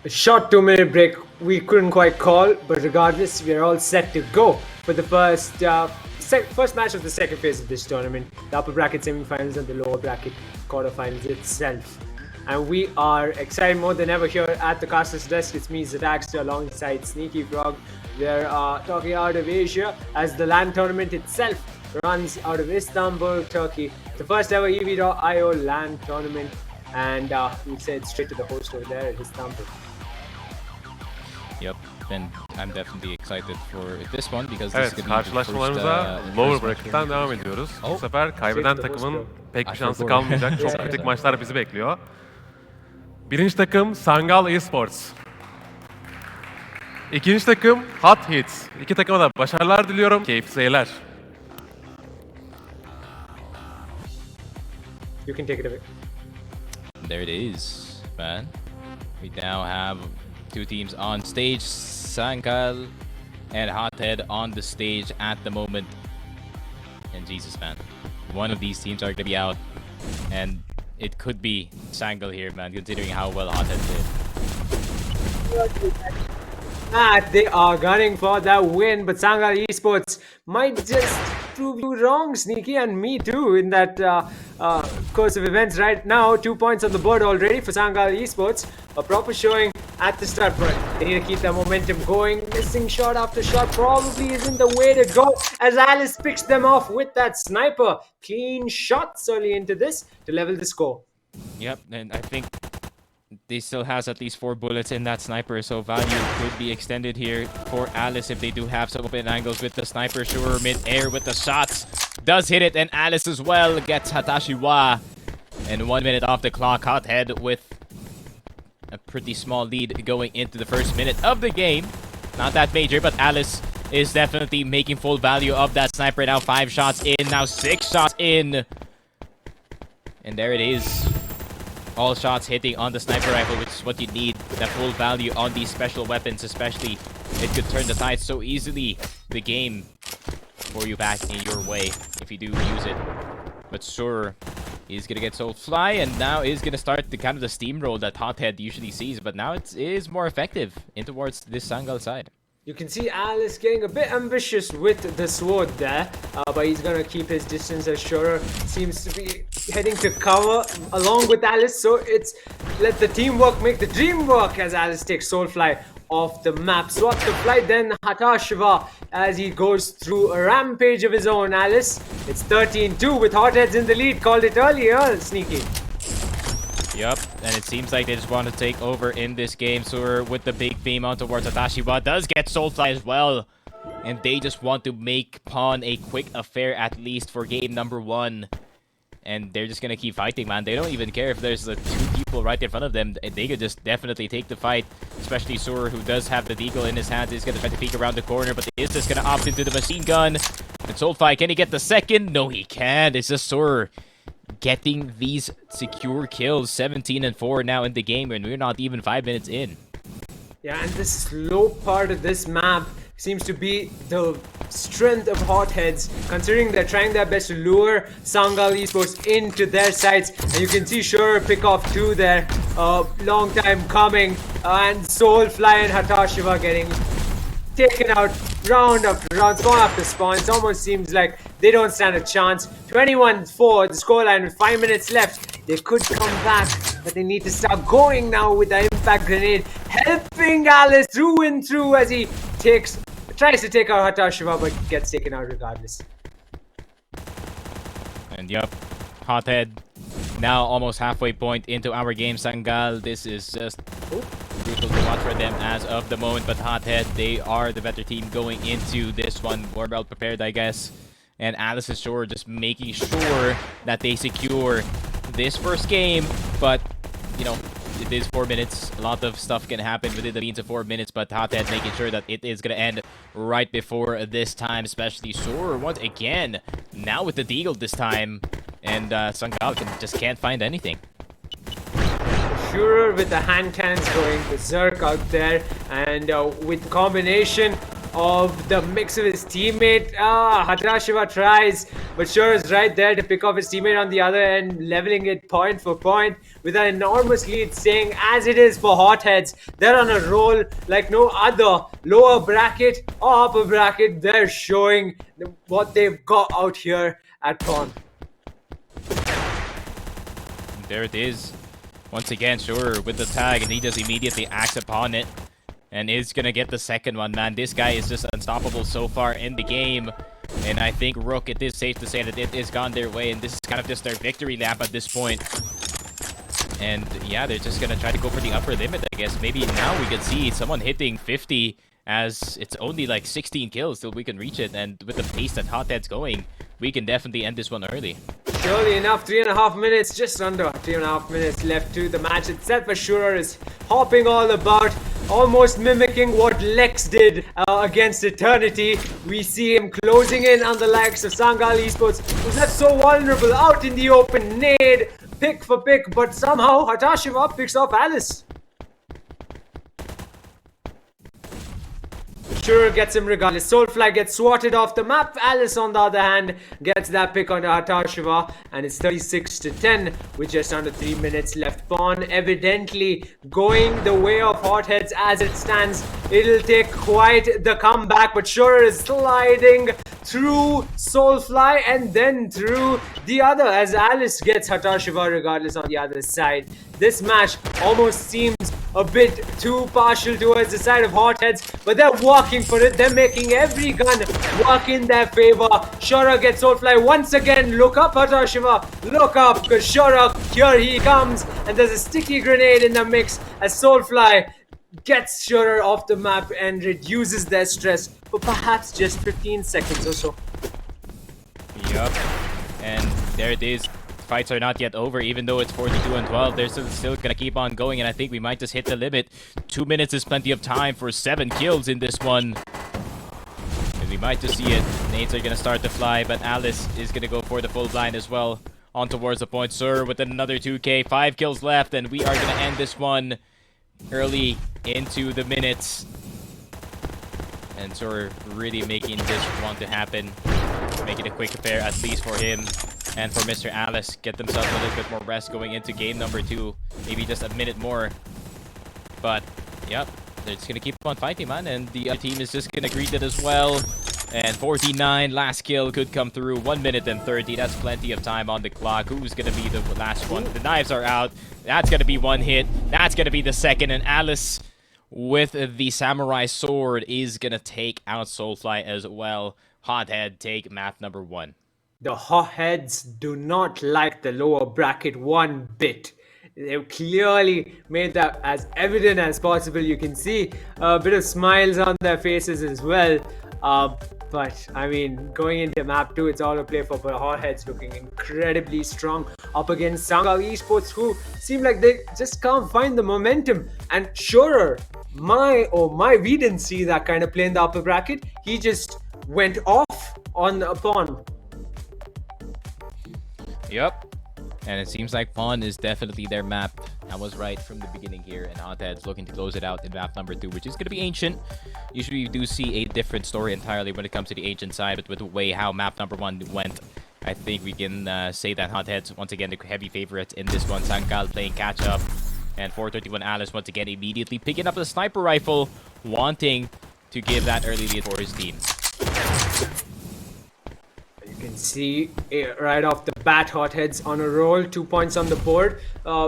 A short 2-minute break we couldn't quite call, but regardless, we're all set to go for the first match of the second phase of this tournament, the upper bracket semifinals and the lower bracket quarterfinals itself. And we are excited more than ever here at the Caster's Desk. It's me, Zadaxter, alongside Sneaky Frog. We're talking out of Asia as the LAN tournament itself runs out of Istanbul, Turkey. The first ever EV.io LAN tournament, and we said straight to the host over there at Istanbul. Yep, and I'm definitely excited for this one because this Evet, is going to be the karşılaşmalarımıza first, lower first bracket'tan devam ediyoruz. Bu Oh. sefer kaybeden Straight to the takımın host pek bir I şansı forgot. kalmayacak. Çok Yeah. kritik maçlar bizi bekliyor. Birinci takım Sangal Esports. İkinci takım Hot Hits. İki takıma da başarılar diliyorum. Keyifli seyirler. You can take it away. There it is, man. We now have two teams on stage, Sankal and Hothead on the stage at the moment. And Jesus, man, one of these teams are going to be out, and it could be Sankal here, man, considering how well Hothead did. They are gunning for that win, but Sangal Esports might just prove you wrong, Sneaky, and me too, in that course of events right now. 2 points on the board already for Sangal Esports. A proper showing at the start, but they need to keep that momentum going. Missing shot after shot probably isn't the way to go, as Alice picks them off with that sniper. Clean shots early into this to level the score. Yep, and I think they still has at least 4 bullets in that sniper, so value could be extended here for Alice if they do have some open angles with the sniper. Sure, mid-air with the shots. Does hit it, and Alice as well gets Hatashiwa. And 1 minute off the clock. Hothead with a pretty small lead going into the first minute of the game. Not that major, but Alice is definitely making full value of that sniper. Now 5 shots in, now 6 shots in. And there it is. All shots hitting on the sniper rifle, which is what you need. That full value on these special weapons, especially. It could turn the tide so easily. The game for you back in your way if you do use it. But sure, he's gonna get Soulfly, and now is gonna start the kind of the steamroll that Hothead usually sees. But now it is more effective in towards this Sangal side. You can see Alice getting a bit ambitious with the sword there, but he's gonna keep his distance as Shorer seems to be heading to cover along with Alice. So it's let the teamwork make the dream work as Alice takes Soulfly off the map. Swap the flight, then Hatashiva as he goes through a rampage of his own. Alice, it's 13-2 with Hotheads in the lead. Called it earlier, Sneaky. Yup, and it seems like they just want to take over in this game. So with the big beam on towards Hatashiwa, does get Soulfly as well. And they just want to make Pawn a quick affair at least for game number 1. And they're just gonna keep fighting, man. They don't even care if there's 2 people right in front of them. They could just definitely take the fight. Especially Sur, who does have the deagle in his hands. He's gonna try to peek around the corner, but is just gonna opt into the machine gun. And Soulfly, can he get the second? No, he can't. It's just Sur getting these secure kills. 17-4 now in the game, and we're not even 5 minutes in. Yeah, and the slow part of this map seems to be the strength of Hotheads, considering they're trying their best to lure Sangal Esports into their sights. And you can see Sure pick off 2 there. Long time coming. And Soulfly and Hatashiva getting taken out round after round, spawn after spawn. It almost seems like they don't stand a chance. 21-4, the scoreline with 5 minutes left. They could come back, but they need to start going now with the impact grenade, helping Alice through and through as he tries to take out Hatashiva, but gets taken out regardless. And yup, Hothead now almost halfway point into our game. Sangal, this is just crucial to watch for them as of the moment. But Hothead, they are the better team going into this one. More well prepared, I guess. And Alice is sure just making sure that they secure this first game. But, you know, it is 4 minutes. A lot of stuff can happen within the means of 4 minutes, but Hothead making sure that it is going to end right before this time, especially Sor once again. Now with the deagle this time, and Sangal just can't find anything. Sure, with the hand cannons going berserk out there, and with combination of the mix of his teammate. Hatashiva tries, but Sure is right there to pick off his teammate on the other end, leveling it point for point with an enormous lead, staying as it is for Hotheads. They're on a roll like no other. Lower bracket or upper bracket, they're showing what they've got out here at Pawn. There it is. Once again, Sure with the tag, and he just immediately acts upon it. And is gonna get the second one, man. This guy is just unstoppable so far in the game. And I think Rook, it is safe to say that it is gone their way, and this is kind of just their victory lap at this point. And yeah, they're just gonna try to go for the upper limit, I guess. Maybe now we can see someone hitting 50, as it's only like 16 kills till we can reach it. And with the pace that Hothead's going, we can definitely end this one early. Surely enough, 3.5 minutes, just under 3.5 minutes left to the match itself. Ashura is hopping all about, almost mimicking what Lex did against Eternity. We see him closing in on the likes of Sangal Esports, who's left so vulnerable out in the open. Nade, pick for pick, but somehow Hatashiva picks off Alice. Sure gets him regardless. Soulfly gets swatted off the map. Alice, on the other hand, gets that pick onto Hatashiva, and it's 36-10 with just under 3 minutes left. Pawn evidently going the way of Hotheads as it stands. It'll take quite the comeback, but Sure is sliding through Soulfly and then through the other as Alice gets Hatashiva regardless on the other side. This match almost seems a bit too partial towards the side of Hotheads, but they're walking for it. They're making every gun work in their favor. Shora gets Soulfly once again. Look up, Hatashiva. Look up, because Shora, here he comes. And there's a sticky grenade in the mix as Soulfly gets Shora off the map and reduces their stress for perhaps just 15 seconds or so. Yup. And there it is. Fights are not yet over, even though it's 42-12. They're still gonna keep on going, and I think we might just hit the limit. 2 minutes is plenty of time for 7 kills in this one. And we might just see it. Nades are gonna start to fly, but Alice is gonna go for the full blind as well. On towards the point. Sir with another 2k. 5 kills left, and we are gonna end this one early into the minutes. And Sir really making this one to happen. Making a quick affair, at least for him. And for Mr. Alice, get themselves a little bit more rest going into game number 2. Maybe just a minute more. But, yep, they're just going to keep on fighting, man. And the other team is just going to greet it as well. And 49, last kill could come through. 1 minute and 30, that's plenty of time on the clock. Who's going to be the last one? The knives are out. That's going to be one hit. That's going to be the second. And Alice, with the samurai sword, is going to take out Soulfly as well. Hothead take map number 1. The Hotheads do not like the lower bracket one bit. They've clearly made that as evident as possible. You can see a bit of smiles on their faces as well. But, I mean, going into map 2, it's all a play for the Hotheads, looking incredibly strong up against Sangal Esports, who seem like they just can't find the momentum. And sure, we didn't see that kind of play in the upper bracket. He just went off on a pawn. Yep. And it seems like Pawn is definitely their map. I was right from the beginning here, and Hothead's looking to close it out in map number 2, which is going to be Ancient. Usually you do see a different story entirely when it comes to the Ancient side, but with the way how map number 1 went, I think we can say that Hothead's once again the heavy favorites in this one. Sangal playing catch-up, and 431 Alice once again immediately picking up the sniper rifle, wanting to give that early lead for his team. You can see right off the bat, Hotheads on a roll, 2 points on the board,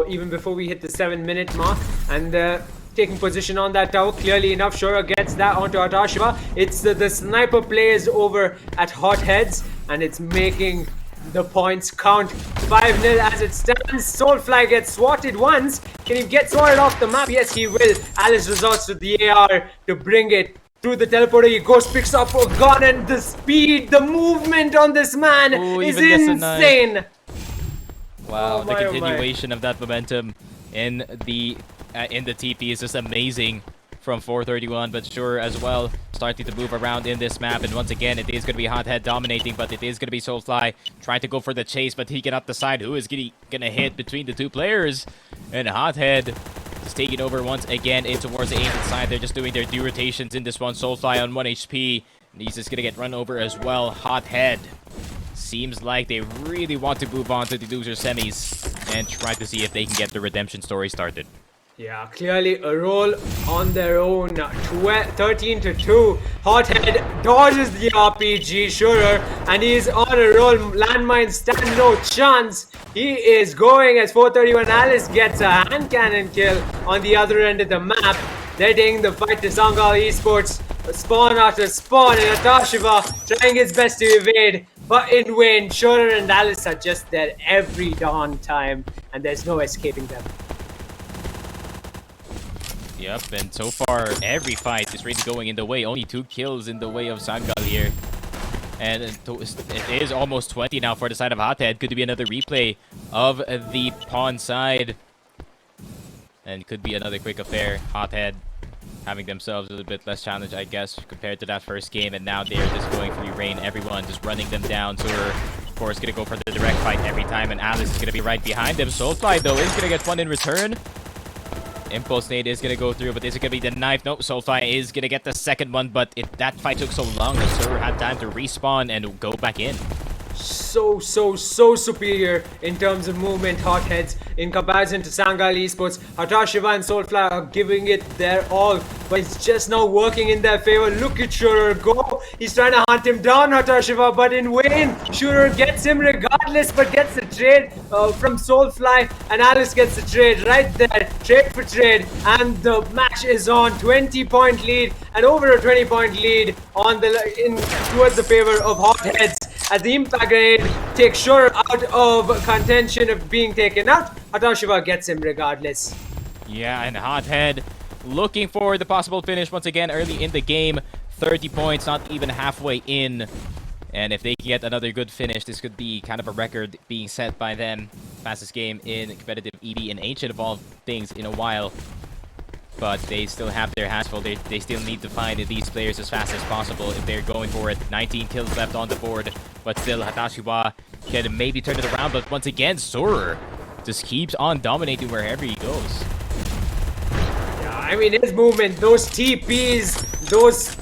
even before we hit the 7-minute mark, and taking position on that tower. Clearly enough, Shora gets that onto Hatashiva. It's the sniper play is over at Hotheads, and it's making the points count. 5-0 as it stands. Soulfly gets swatted once. Can he get swatted off the map? Yes, he will. Alice resorts to the AR to bring it through the teleporter. He goes, picks up a gun, and the speed, the movement on this man is insane. Wow, the continuation of that momentum in the TP is just amazing from 431, but Sure as well starting to move around in this map. And once again, it is going to be Hothead dominating, but it is going to be Soulfly trying to go for the chase, but he cannot decide who is going to hit between the two players. And Hothead Just taking over once again in towards the ancient side. They're just doing their due rotations in this one. Soulfly on 1 HP. And he's just gonna get run over as well. Hothead. Seems like they really want to move on to the loser semis and try to see if they can get the redemption story started. Yeah, clearly a roll on their own. 13-2. Hothead dodges the RPG, Shurer, and he's on a roll. Landmine stand no chance. He is going as 431 Alice gets a hand cannon kill on the other end of the map. They're taking the fight to Sangal Esports. Spawn after spawn, and Atashiva trying his best to evade, but in vain. Shurer and Alice are just there every dawn time, and there's no escaping them. Yep, and so far every fight is really going in the way. Only 2 kills in the way of Sangal here. And it is almost 20 now for the side of Hothead. Could be another replay of the pawn side. And could be another quick affair. Hothead having themselves a little bit less challenge, I guess, compared to that first game. And now they're just going free reign. Everyone just running them down. So we're, of course, going to go for the direct fight every time. And Alice is going to be right behind them. Soulfly, though, is going to get one in return. Impulse nade is going to go through, but is it going to be the knife? Nope, Soulfly is going to get the second one, but that fight took so long that Sir had time to respawn and go back in. So superior in terms of movement, Hotheads, in comparison to Sangal Esports. Hatashiva and Soulfly are giving it their all, but it's just not working in their favor. Look at Shurer go. He's trying to hunt him down, Hatashiva, but in vain. Shurer gets him regardless, but gets the trade from Soulfly, and Alice gets the trade right there. Trade for trade, and the match is on. 20-point lead, and over a 20-point lead on towards the favor of Hotheads. As the impact grenade takes Shurer out of contention of being taken out, Hatashiva gets him regardless. Yeah, and Hothead looking for the possible finish once again early in the game. 30 points, not even halfway in. And if they can get another good finish, this could be kind of a record being set by them. Fastest game in competitive EV and Ancient of all things in a while. But they still have their hands full. They still need to find these players as fast as possible if they're going for it. 19 kills left on the board, but still Hatashiwa can maybe turn it around. But once again, Surer just keeps on dominating wherever he goes. Yeah, I mean, his movement, those TPs,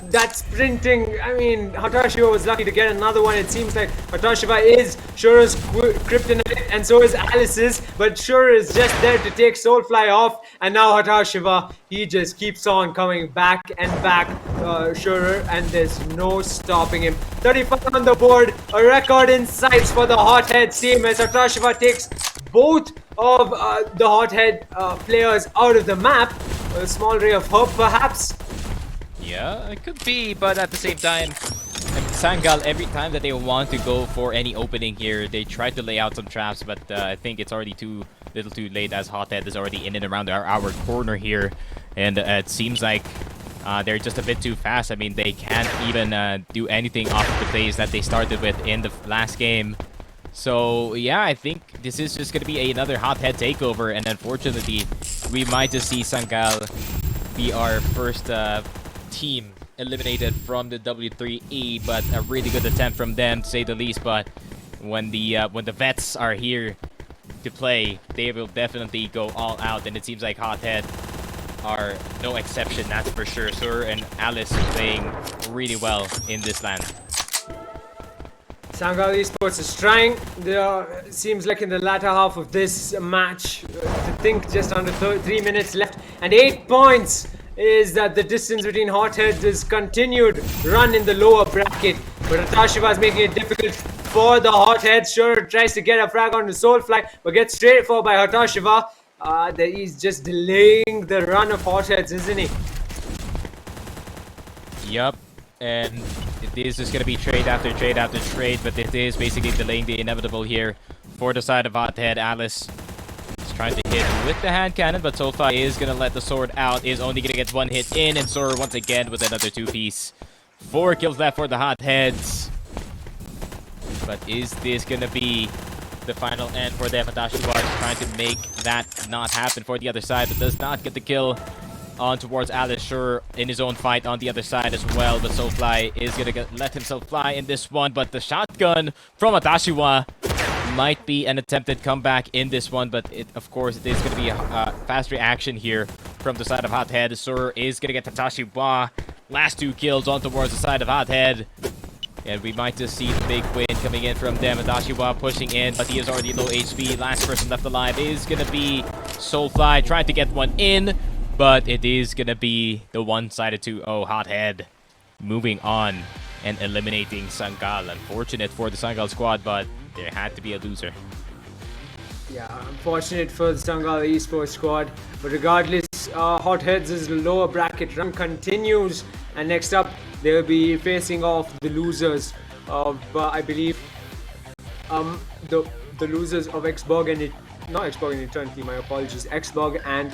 that sprinting. I mean, Hatashiwa was lucky to get another one. It seems like Hatashiwa is Shurer's kryptonite, and so is Alice's, but Shurer is just there to take Soulfly off, and now Hatashiwa, he just keeps on coming back and back, Shurer, and there's no stopping him. 35 on the board, a record in sights for the Hothead team as Hatashiwa takes both of the Hothead players out of the map. A small ray of hope, perhaps. Yeah, it could be, but at the same time, Sangal, every time that they want to go for any opening here, they try to lay out some traps, but I think it's already too late as Hothead is already in and around our corner here. And it seems like they're just a bit too fast. I mean, they can't even do anything off of the plays that they started with in the last game. So, yeah, I think this is just going to be another Hothead takeover, and unfortunately, we might just see Sangal be our first team eliminated from the W3E, but a really good attempt from them, to say the least. But when the vets are here to play, they will definitely go all out, and it seems like Hothead are no exception, that's for sure. Sur and Alice playing really well in this land. Sangal Esports is trying. Seems like in the latter half of this match, to think just under 3 minutes left, and 8 points is that the distance between Hotheads is continued run in the lower bracket. But Hatashiva is making it difficult for the Hotheads. Sure tries to get a frag onto Soulfly, but gets straight for by Hatashiva. He's just delaying the run of Hotheads, isn't he? Yup, and it is just going to be trade after trade after trade, but it is basically delaying the inevitable here for the side of Hothead. Alice is trying to hit with the hand cannon, but Soulfly is going to let the sword out, is only going to get one hit in, and Sora once again with another 2-piece. 4 kills left for the Hotheads. But is this going to be the final end for them? Hatashiwa is trying to make that not happen for the other side, but does not get the kill on towards Alice. Sure, in his own fight on the other side as well, but Soulfly is going to let himself fly in this one, but the shotgun from Hatashiwa might be an attempted comeback in this one, but of course it is going to be fast reaction here from the side of Hothead. Sur is going to get Tatashi Ba. Last 2 kills on towards the side of Hothead. And we might just see the big win coming in from them. Adashiwa pushing in, but he is already low HP. Last person left alive is going to be Soulfly trying to get one in, but it is going to be the one-sided 2-0 Hothead moving on and eliminating Sangal. Unfortunate for the Sangal squad, but there had to be a loser. Yeah, unfortunate for the Sangal esports squad, but regardless, Hotheads' lower bracket run continues, and next up they'll be facing off the losers of, I believe, the losers of Xborg and not Xborg and Eternity, my apologies, Xborg and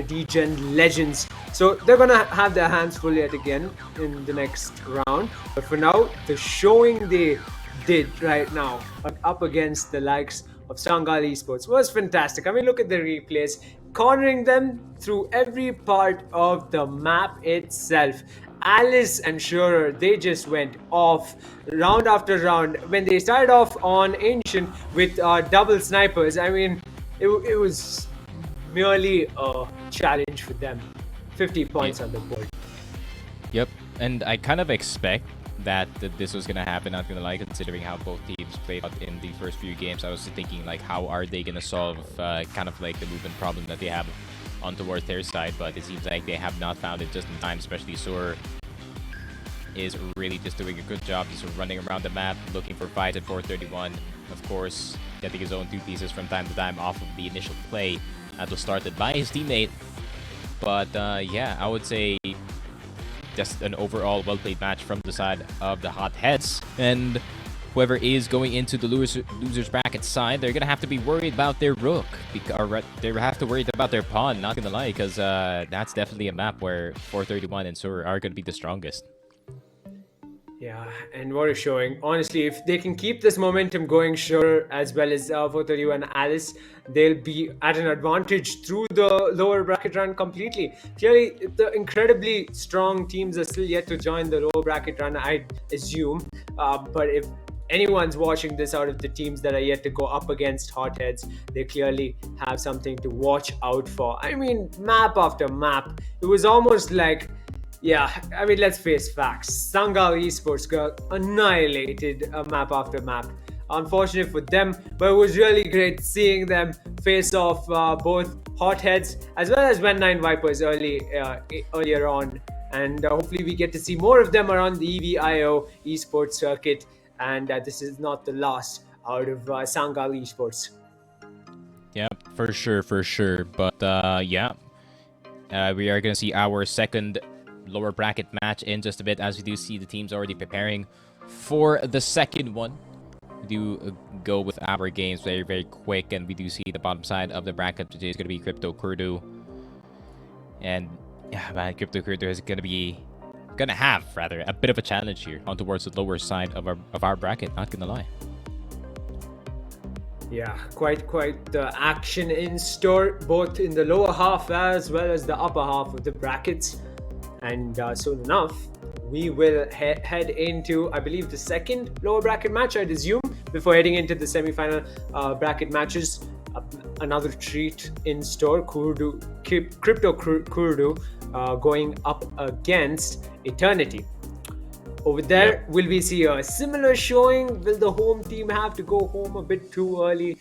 Degen Legends. So they're gonna have their hands full yet again in the next round. But for now, the showing they did right now up against the likes of Sangal Esports was fantastic. I mean, look at the replays, cornering them through every part of the map itself. Alice and Shurer, they just went off round after round. When they started off on Ancient with double snipers, I mean, it was merely a challenge for them. 50 points on the board. Yep, and I kind of expect that this was going to happen, not going to lie, considering how both teams played out in the first few games. I was thinking, like, how are they going to solve kind of like the movement problem that they have on towards their side, but it seems like they have not found it just in time, especially Sur is really just doing a good job just running around the map, looking for fights at 431. Of course, getting his own 2 pieces from time to time off of the initial play that was started by his teammate. But yeah, I would say just an overall well-played match from the side of the Hotheads. And whoever is going into the losers bracket side, they're gonna have to be worried about their rook, or they have to worry about their pawn. Not gonna lie, because that's definitely a map where 431 and Sur are gonna be the strongest. Yeah, and what a showing. Honestly, if they can keep this momentum going, sure, as well as 431 and Alice, they'll be at an advantage through the lower bracket run completely. Clearly, the incredibly strong teams are still yet to join the lower bracket run, I assume. But if anyone's watching this out of the teams that are yet to go up against Hotheads, they clearly have something to watch out for. I mean, map after map, it was almost like, yeah, I mean, let's face facts. Sangal Esports got annihilated map after map. Unfortunate for them, but it was really great seeing them face off both Hotheads as well as When 9 Vipers earlier on. And hopefully we get to see more of them around the EVIO esports circuit. And this is not the last out of Sangal Esports. Yeah, for sure. But yeah, we are going to see our second lower bracket match in just a bit, as we do see the teams already preparing for the second one. We do go with our games very quick, and we do see the bottom side of the bracket today is going to be Crypto Kurdu. And yeah, man, Crypto Kurdu is going to have a bit of a challenge here on towards the lower side of our bracket, not gonna lie. Yeah, quite the action in store, both in the lower half as well as the upper half of the brackets. And soon enough, we will head into, I believe, the second lower bracket match, I'd assume, before heading into the semi-final bracket matches. Another treat in store, Crypto Kurdu going up against Eternity. Over there, will we see a similar showing? Will the home team have to go home a bit too early?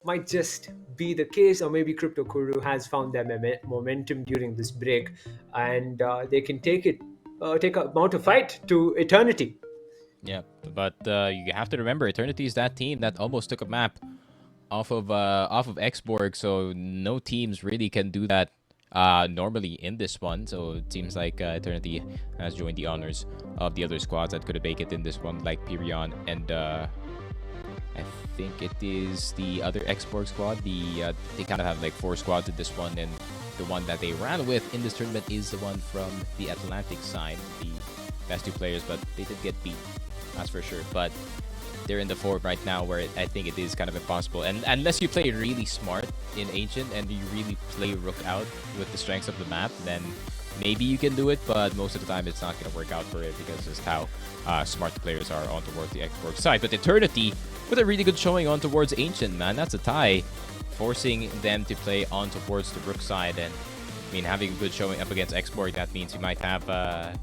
Might just be the case, or maybe Crypto Kurdu has found their momentum during this break, and they can take a mount of fight to Eternity. Yeah, but you have to remember, Eternity is that team that almost took a map off of Xborg, so no teams really can do that normally in this one. So it seems like Eternity has joined the honors of the other squads that could make it in this one, like Pirion and I think it is the other Xborg squad. They kind of have like 4 squads in this one, and the one that they ran with in this tournament is the one from the Atlantic side, the best 2 players, but they did get beat, that's for sure. But they're in the form right now where I think it is kind of impossible. And unless you play really smart in Ancient and you really play Rook out with the strengths of the map, then maybe you can do it, but most of the time it's not going to work out for it because just how smart the players are on towards the Xborg side. But Eternity with a really good showing on towards Ancient, man. That's a tie. forcing them to play on towards the Brook side. And I mean, having a good showing up against Export, that means you might have a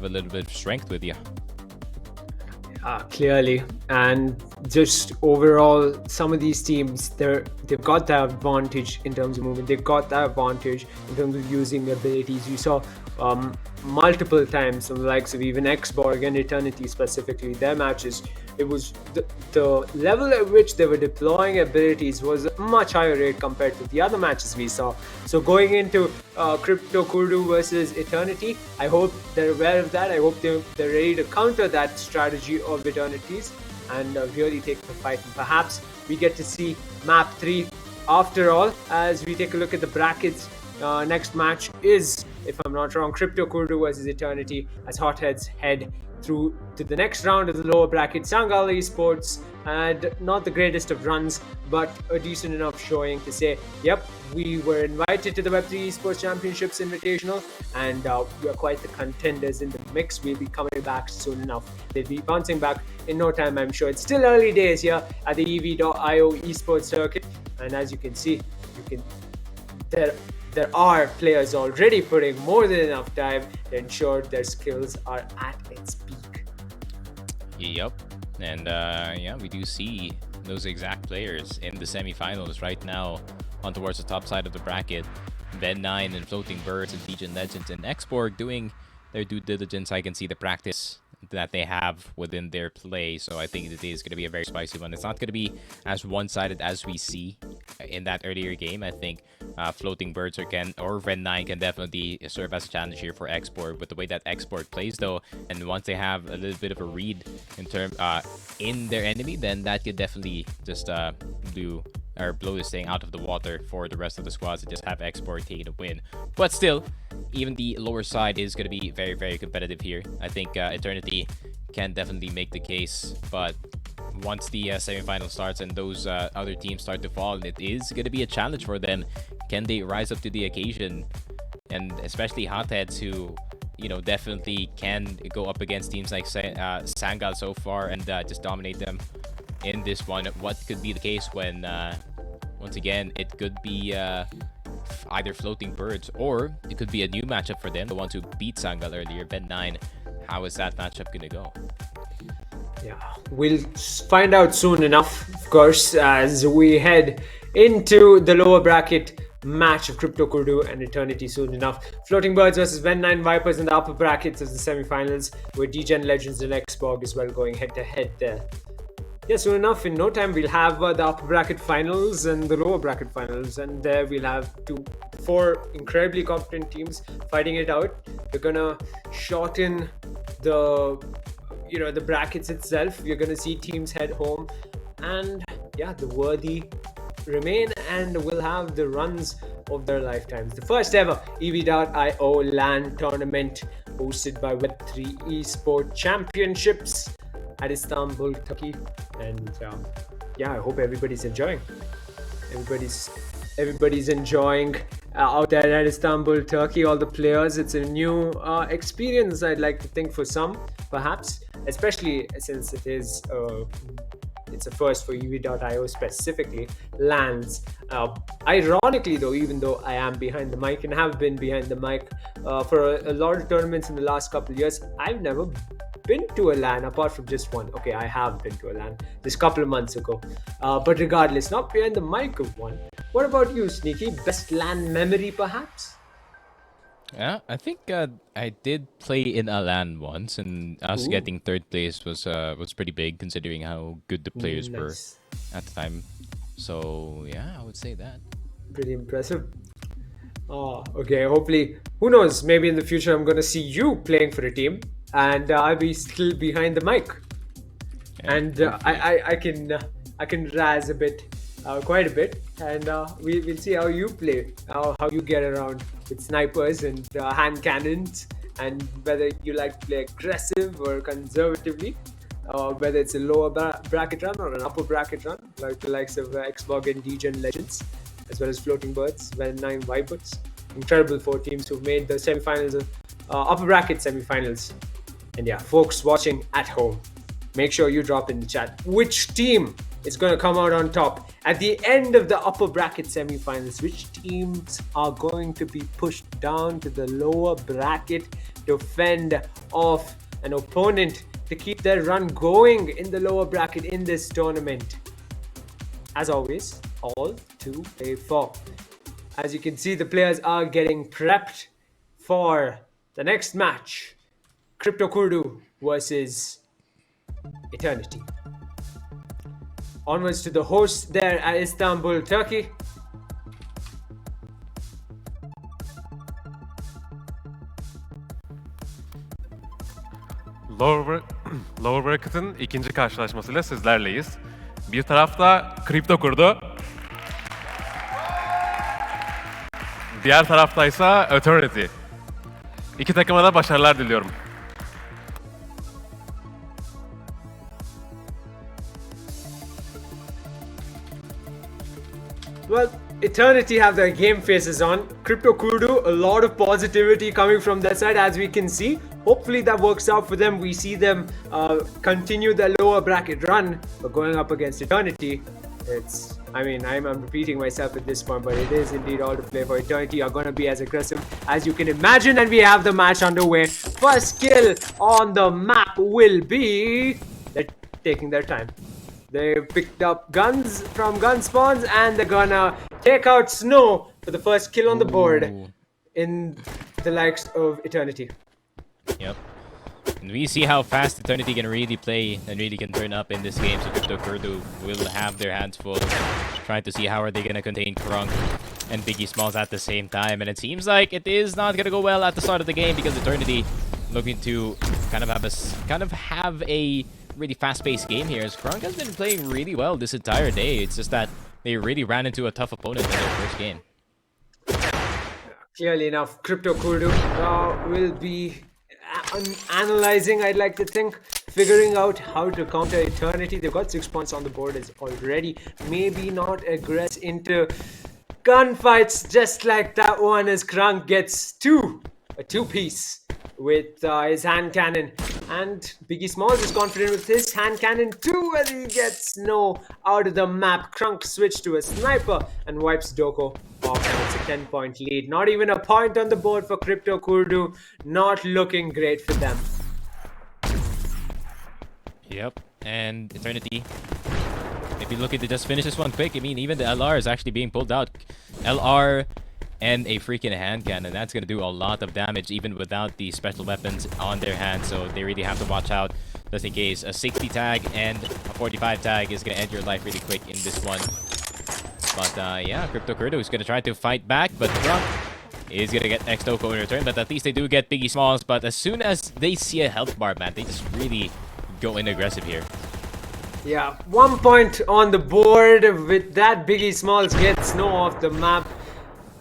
little bit of strength with you. Clearly, and just overall, some of these teams, they've got that advantage in terms of movement. They've got that advantage in terms of using abilities. You saw multiple times from the likes of even Xborg and Eternity specifically, their matches. It was the level at which they were deploying abilities was a much higher rate compared to the other matches we saw. So going into Crypto Kurdu versus Eternity, I hope they're aware of that. I hope they're ready to counter that strategy of Eternities and really take the fight. And perhaps we get to see map 3 after all, as we take a look at the brackets. Next match is, if I'm not wrong, Crypto Kurdu versus Eternity, as Hotheads head through to the next round of the lower bracket. Sangal Esports had not the greatest of runs, but a decent enough showing to say, yep, we were invited to the W3E Esports Championships Invitational, and we are quite the contenders in the mix. We'll be coming back soon enough. They'll be bouncing back in no time, I'm sure. It's still early days here at the EV.io esports circuit, and as you can see, there are players already putting more than enough time to ensure their skills are at its peak. Yep. And yeah, we do see those exact players in the semifinals right now on towards the top side of the bracket. Ben9 and Floating Birds and Legion Legends and Xborg doing their due diligence. I can see the practice that they have within their play, so I think it is going to be a very spicy one. It's not going to be as one-sided as we see in that earlier game. I think Floating Birds or Ven9 can definitely serve as a challenge here for Xborg, with the way that Xborg plays though, and once they have a little bit of a read in their enemy, then that could definitely just blow this thing out of the water for the rest of the squads and just have Xborg take the win. But still, even the lower side is going to be very, very competitive here. I think Eternity can definitely make the case, but once the semifinal starts and those other teams start to fall, it is going to be a challenge for them. Can they rise up to the occasion? And especially Hotheads, who definitely can go up against teams like Sangal so far and just dominate them in this one. What could be the case when once again it could be either Floating Birds, or it could be a new matchup for them, the ones who beat Sangal earlier, Ben9. How is that matchup gonna go? Yeah, we'll find out soon enough, of course, as we head into the lower bracket match of Crypto Kurdu and Eternity soon enough. Floating Birds versus Ven9 Vipers in the upper brackets as the semifinals, with Degen Legends and Xborg as well going head to head there. Yeah, soon enough, in no time, we'll have the upper bracket finals and the lower bracket finals, and there we'll have 4 incredibly competent teams fighting it out. We're gonna shorten the brackets itself. You're gonna see teams head home, and yeah, the worthy remain and will have the runs of their lifetimes. The first ever EV.io LAN tournament hosted by W3E Sport Championships at Istanbul, Turkey, and yeah, I hope everybody's enjoying. Everybody's enjoying out there at Istanbul, Turkey. All the players. It's a new experience, I'd like to think, for some, perhaps, especially since it's a first for EV.io specifically, LANs. Ironically though, even though I am behind the mic and have been behind the mic for a lot of tournaments in the last couple of years, I've never been to a LAN apart from just one. Okay, I have been to a LAN just a couple of months ago. But regardless, not behind the mic of one. What about you, Sneaky? Best LAN memory, perhaps? Yeah, I think I did play in a LAN once, and us getting third place was pretty big considering how good the players were at the time. So yeah, I would say that. Pretty impressive. Okay, hopefully, who knows, maybe in the future I'm gonna see you playing for a team and I'll be still behind the mic. Yeah, and I can razz a bit, quite a bit, and we'll see how you play, how you get around with snipers and hand cannons, and whether you like to play aggressive or conservatively, whether it's a lower bracket run or an upper bracket run, like the likes of Xborg and Degen Legends, as well as Floating Birds, Ven9 Vipers. Incredible 4 teams who've made the semifinals of upper bracket semifinals. And yeah, folks watching at home, make sure you drop in the chat which team is going to come out on top At the end of the upper bracket semifinals, which teams are going to be pushed down to the lower bracket to fend off an opponent to keep their run going in the lower bracket in this tournament? As always, all to play for. As you can see, the players are getting prepped for the next match. Crypto Kurdu versus Eternity. Onwards to the hosts there at Istanbul, Turkey. Lower Bracket'ın ikinci karşılaşmasıyla sizlerleyiz. Bir tarafta Kripto Kurdu. Diğer taraftaysa Eternity. İki takıma da başarılar diliyorum. Well, Eternity have their game faces on. Crypto Kurdu, a lot of positivity coming from that side, as we can see. Hopefully that works out for them. We see them continue their lower bracket run, but going up against Eternity, I'm repeating myself at this point, but it is indeed all to play for. Eternity are going to be as aggressive as you can imagine, and we have the match underway. First kill on the map will be... They're taking their time. They picked up guns from gun spawns, and they're gonna take out Snow for the first kill on the board in the likes of Eternity. Yep. And we see how fast Eternity can really play and really can turn up in this game. So Crypto Kurdu will have their hands full trying to see how are they gonna contain Krunk and Biggie Smalls at the same time. And it seems like it is not gonna go well at the start of the game because Eternity looking to kind of have a really fast-paced game here, as Krunk has been playing really well this entire day. It's just that they really ran into a tough opponent in their first game. Clearly enough, Crypto Kurdu will be analyzing, I'd like to think, figuring out how to counter Eternity. They've got 6 points on the board already. Maybe not aggress into gunfights just like that one, as Krunk gets a two-piece with his hand cannon, and Biggie Smalls is confident with his hand cannon too, as he gets Snow out of the map. Krunk switched to a sniper and wipes Doko off, and it's a 10-point lead. Not even a point on the board for Crypto Kurdu. Not looking great for them. Yep, and Eternity maybe looking to just finish this one quick. I mean, even the LR is actually being pulled out. LR and a freaking hand cannon. That's going to do a lot of damage even without the special weapons on their hand. So they really have to watch out just in case. A 60 tag and a 45 tag is going to end your life really quick in this one. But yeah, Crypto Kurdu is going to try to fight back, but Krunk is going to get X-Doko in return. But at least they do get Biggie Smalls. But as soon as they see a health bar, man, they just really go in aggressive here. Yeah, 1 point on the board. With that, Biggie Smalls gets Snow off the map.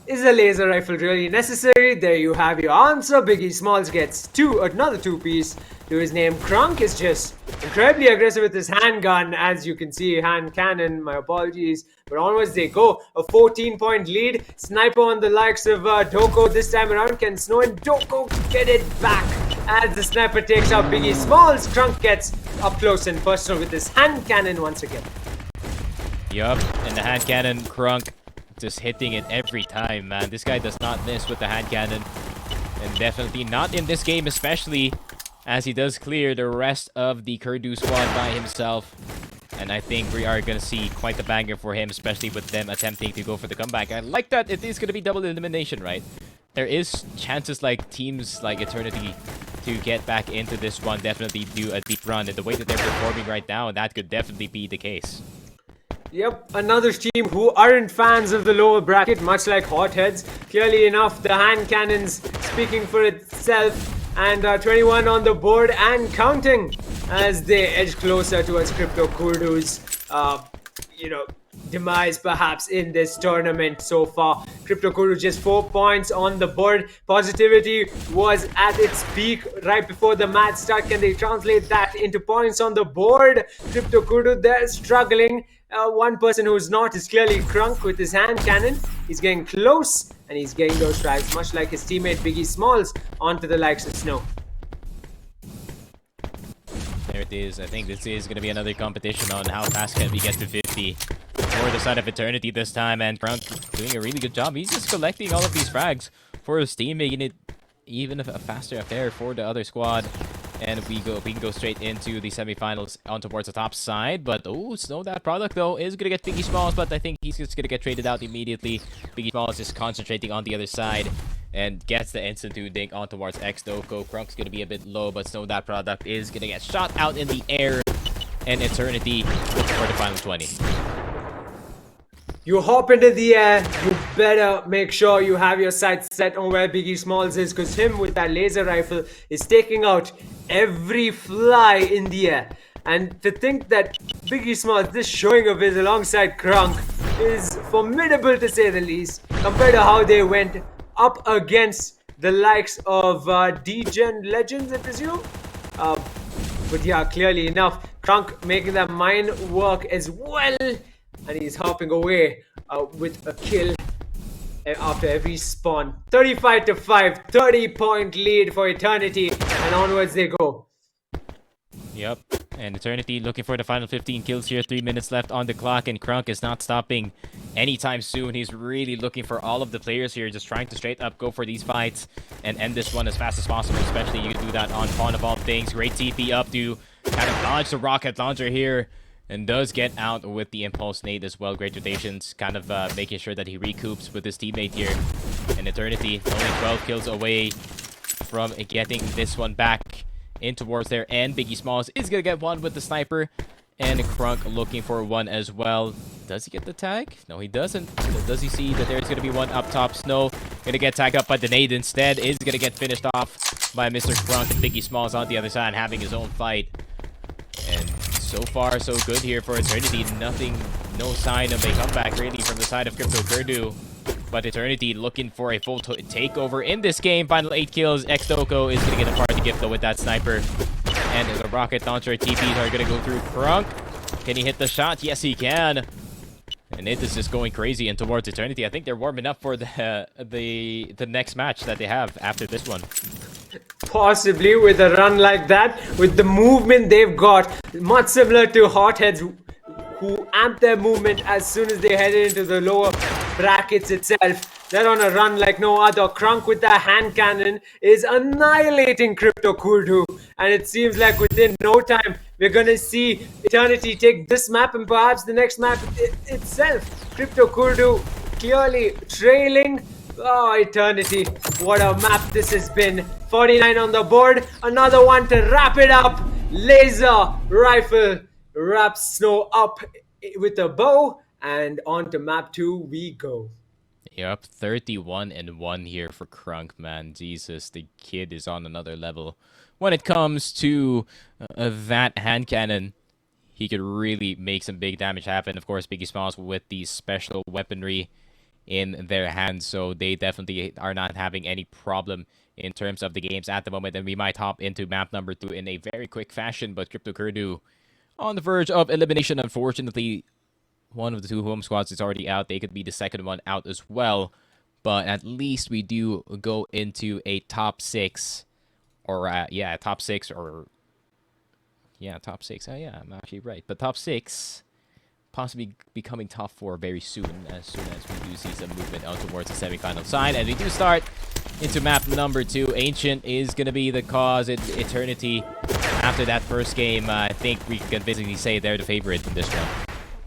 Is a laser rifle really necessary? There you have your answer. Biggie Smalls gets another two-piece to his name. Krunk is just incredibly aggressive with his handgun, as you can see. Hand cannon, my apologies. But onwards they go. A 14-point lead. Sniper on the likes of Doko this time around. Can Snow and Doko get it back as the sniper takes out Biggie Smalls? Krunk gets up close and personal with his hand cannon once again. Yup, and the hand cannon, Krunk just hitting it every time, man. This guy does not miss with the hand cannon. And definitely not in this game, especially as he does clear the rest of the Kurdu squad by himself. And I think we are going to see quite the banger for him, especially with them attempting to go for the comeback. I like that it is going to be double elimination, right? There is chances like teams like Eternity to get back into this one, definitely do a deep run. And the way that they're performing right now, that could definitely be the case. Yep, another team who aren't fans of the lower bracket, much like Hotheads. Clearly enough, the hand cannons speaking for itself, and 21 on the board and counting as they edge closer towards Crypto Kurdu's, demise perhaps in this tournament so far. Crypto Kurdu just 4 points on the board. Positivity was at its peak right before the match start. Can they translate that into points on the board? Crypto Kurdu, they're struggling. One person who's not is clearly Krunk with his hand cannon. He's getting close and he's getting those strikes, much like his teammate Biggie Smalls onto the likes of Snow. There it is. I think this is going to be another competition on how fast can we get to 50. for the side of Eternity this time, and Crunk doing a really good job. He's just collecting all of these frags for his team, making it even a faster affair for the other squad. And we can go straight into the semifinals on towards the top side. But oh, Snow, that product though is gonna get Biggie Smalls, but I think he's just gonna get traded out immediately. Biggie Smalls is concentrating on the other side and gets the instant 2 dink on towards X-Doko. Crunk's gonna be a bit low, but Snow, that product is gonna get shot out in the air. And Eternity looking for the final 20. You hop into the air, you better make sure you have your sights set on where Biggie Smalls is, because him with that laser rifle is taking out every fly in the air. And to think that Biggie Smalls, this showing of his alongside Crunk, is formidable to say the least, compared to how they went up against the likes of D-Gen Legends, I presume? But yeah, clearly enough, Crunk making that mine work as well. And he's hopping away with a kill after every spawn. 35 to 5, 30-point lead for Eternity, and onwards they go. Yep, and Eternity looking for the final 15 kills here. 3 minutes left on the clock, and Crunk is not stopping anytime soon. He's really looking for all of the players here, just trying to straight up go for these fights and end this one as fast as possible. Especially you can do that on Pawn of all things. Great TP up to kind of dodge the rocket launcher here. And does get out with the impulse nade as well. Great rotations, kind of making sure that he recoups with his teammate here. And Eternity only 12 kills away from getting this one back in towards there. And Biggie Smalls is going to get one with the sniper. And Crunk looking for one as well. Does he get the tag? No, he doesn't. Does he see that there's going to be one up top? Snow going to get tagged up by the nade instead. Is going to get finished off by Mr. Crunk. And Biggie Smalls on the other side having his own fight. And so far, so good here for Eternity. No sign of a comeback really from the side of Crypto Kurdu. But Eternity looking for a full takeover in this game. Final 8 kills. X-Doko is going to get a party gift though with that sniper. And the rocket launcher TPs are going to go through Crunk. Can he hit the shot? Yes, he can. And it is just going crazy in towards Eternity. I think they're warming up for the next match that they have after this one. Possibly with a run like that, with the movement they've got, much similar to Hotheads, who amp their movement as soon as they head into the lower brackets itself. They're on a run like no other. Crunk with that hand cannon is annihilating Crypto Kurdu, and it seems like within no time we're gonna see Eternity take this map and perhaps the next map itself. Crypto Kurdu clearly trailing. Oh, Eternity, what a map this has been. 49 on the board, another one to wrap it up. Laser rifle wraps Snow up with a bow, and on to map 2 we go. Yep, 31-1 here for Crunk, man. Jesus, the kid is on another level. When it comes to that hand cannon, he could really make some big damage happen. Of course, Biggie Smalls with the special weaponry in their hands, so they definitely are not having any problem in terms of the games at the moment. And we might hop into map number 2 in a very quick fashion, but Crypto Kurdu on the verge of elimination. Unfortunately, one of the 2 home squads is already out. They could be the second one out as well, but at least we do go into a top 6, or top 6, or top 6. Yeah, I'm actually right, but top 6, possibly becoming top 4 very soon as we do see some movement out towards the semifinal side. And we do start into map number 2. Ancient is going to be the cause. Eternity, after that first game, I think we can basically say they're the favorite in this one.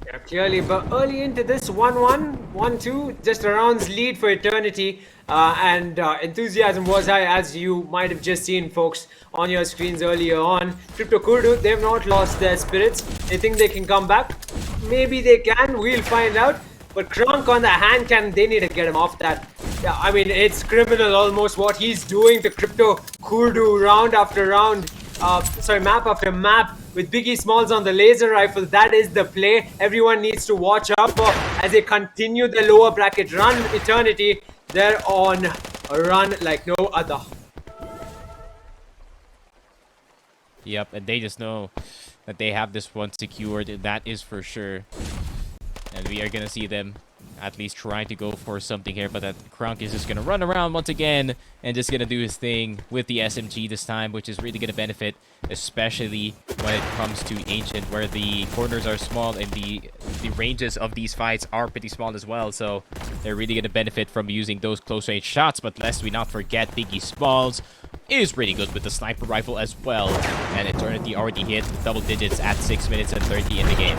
Yeah, clearly, but early into this 1-1, 1-2, just a round's lead for Eternity, and enthusiasm was high, as you might have just seen, folks, on your screens earlier on. Crypto Kurdu, they've not lost their spirits. They think they can come back. Maybe they can, we'll find out. But Crunk on the hand cannon, they need to get him off that. Yeah, I mean, it's criminal almost what he's doing to Crypto Kurdu round after round. Map after map with Biggie Smalls on the laser rifle. That is the play everyone needs to watch out for as they continue the lower bracket run. Eternity, they're on a run like no other. Yep, and they just know that they have this one secured. That is for sure. And we are going to see them at least trying to go for something here, but that Crunk is just going to run around once again and just going to do his thing with the SMG this time, which is really going to benefit, especially when it comes to Ancient, where the corners are small and the ranges of these fights are pretty small as well. So they're really going to benefit from using those close-range shots. But lest we not forget, Biggie Smalls is really good with the sniper rifle as well. And Eternity already hit double digits at 6 minutes and 30 in the game.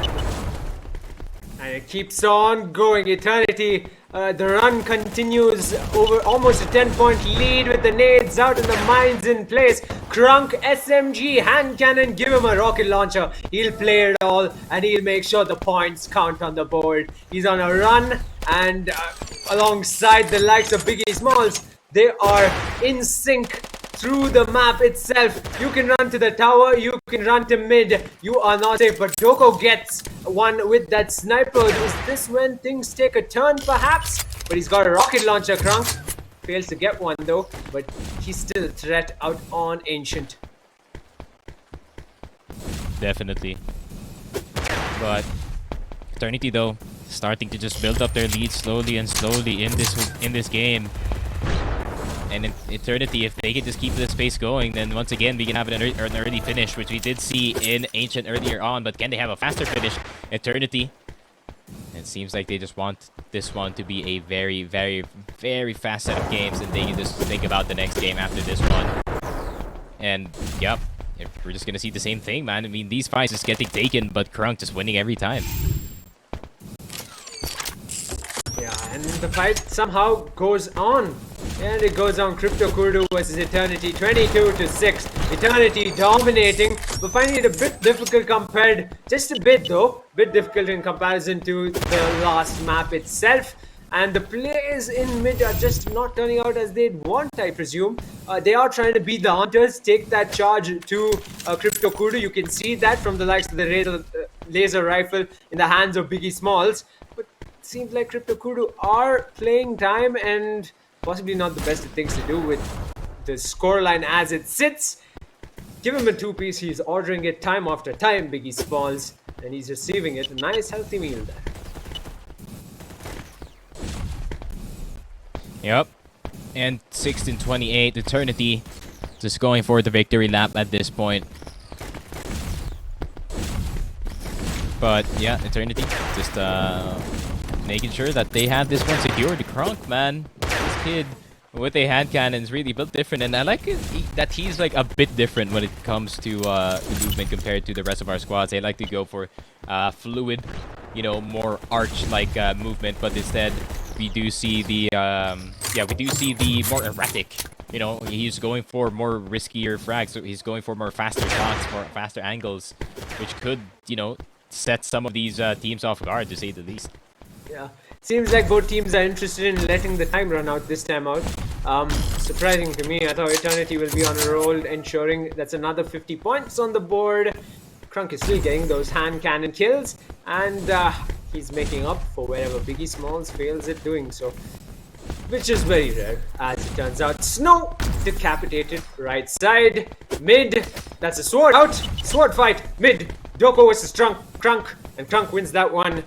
And it keeps on going. Eternity, the run continues over almost a 10-point lead with the nades out and the mines in place. Crunk, SMG, hand cannon, give him a rocket launcher. He'll play it all and he'll make sure the points count on the board. He's on a run and alongside the likes of Biggie Smalls, they are in sync through the map itself. You can run to the tower, you can run to mid, you are not safe, but Doko gets one with that sniper. Is this when things take a turn perhaps? But he's got a rocket launcher, Crunk. Fails to get one though, but he's still a threat out on Ancient. Definitely. But Eternity though, starting to just build up their lead slowly and slowly in this game. And in Eternity, if they can just keep this pace going, then once again we can have an early finish, which we did see in Ancient earlier on. But can they have a faster finish? Eternity. It seems like they just want this one to be a very, very, very fast set of games, and they can just think about the next game after this one. And yep, we're just gonna see the same thing, man. I mean, these fights just getting taken, but Crunk just winning every time. Yeah, and the fight somehow goes on. And it goes on. Crypto Kurdu versus Eternity, 22-6. Eternity dominating, but finding it a bit difficult compared, just a bit though, bit difficult in comparison to the last map itself. And the players in mid are just not turning out as they'd want, I presume. They are trying to beat the Hunters, take that charge to Crypto Kurdu. You can see that from the likes of the laser rifle in the hands of Biggie Smalls. But it seems like Crypto Kurdu are playing time and possibly not the best of things to do with the scoreline as it sits. Give him a two-piece, he's ordering it time after time, Biggie Smalls, and he's receiving it. A nice healthy meal there. Yep. And 16-28, Eternity just going for the victory lap at this point. But yeah, Eternity just making sure that they have this one secured. Crunk, man. This kid with a hand cannon is really built different, and I like it, that he's like a bit different when it comes to movement compared to the rest of our squads. They like to go for fluid, you know, more arch-like movement, but instead we do see the more erratic. You know, he's going for more riskier frags, so he's going for more faster shots, more faster angles, which could, you know, set some of these teams off guard, to say the least. Yeah, seems like both teams are interested in letting the time run out this time out. Surprising to me, I thought Eternity will be on a roll, ensuring that's another 50 points on the board. Crunk is still getting those hand cannon kills, and he's making up for wherever Biggie Smalls fails at doing so, which is very rare, as it turns out. Snow decapitated right side. Mid, that's a sword out. Sword fight. Mid, Doko versus Crunk, and Crunk wins that one.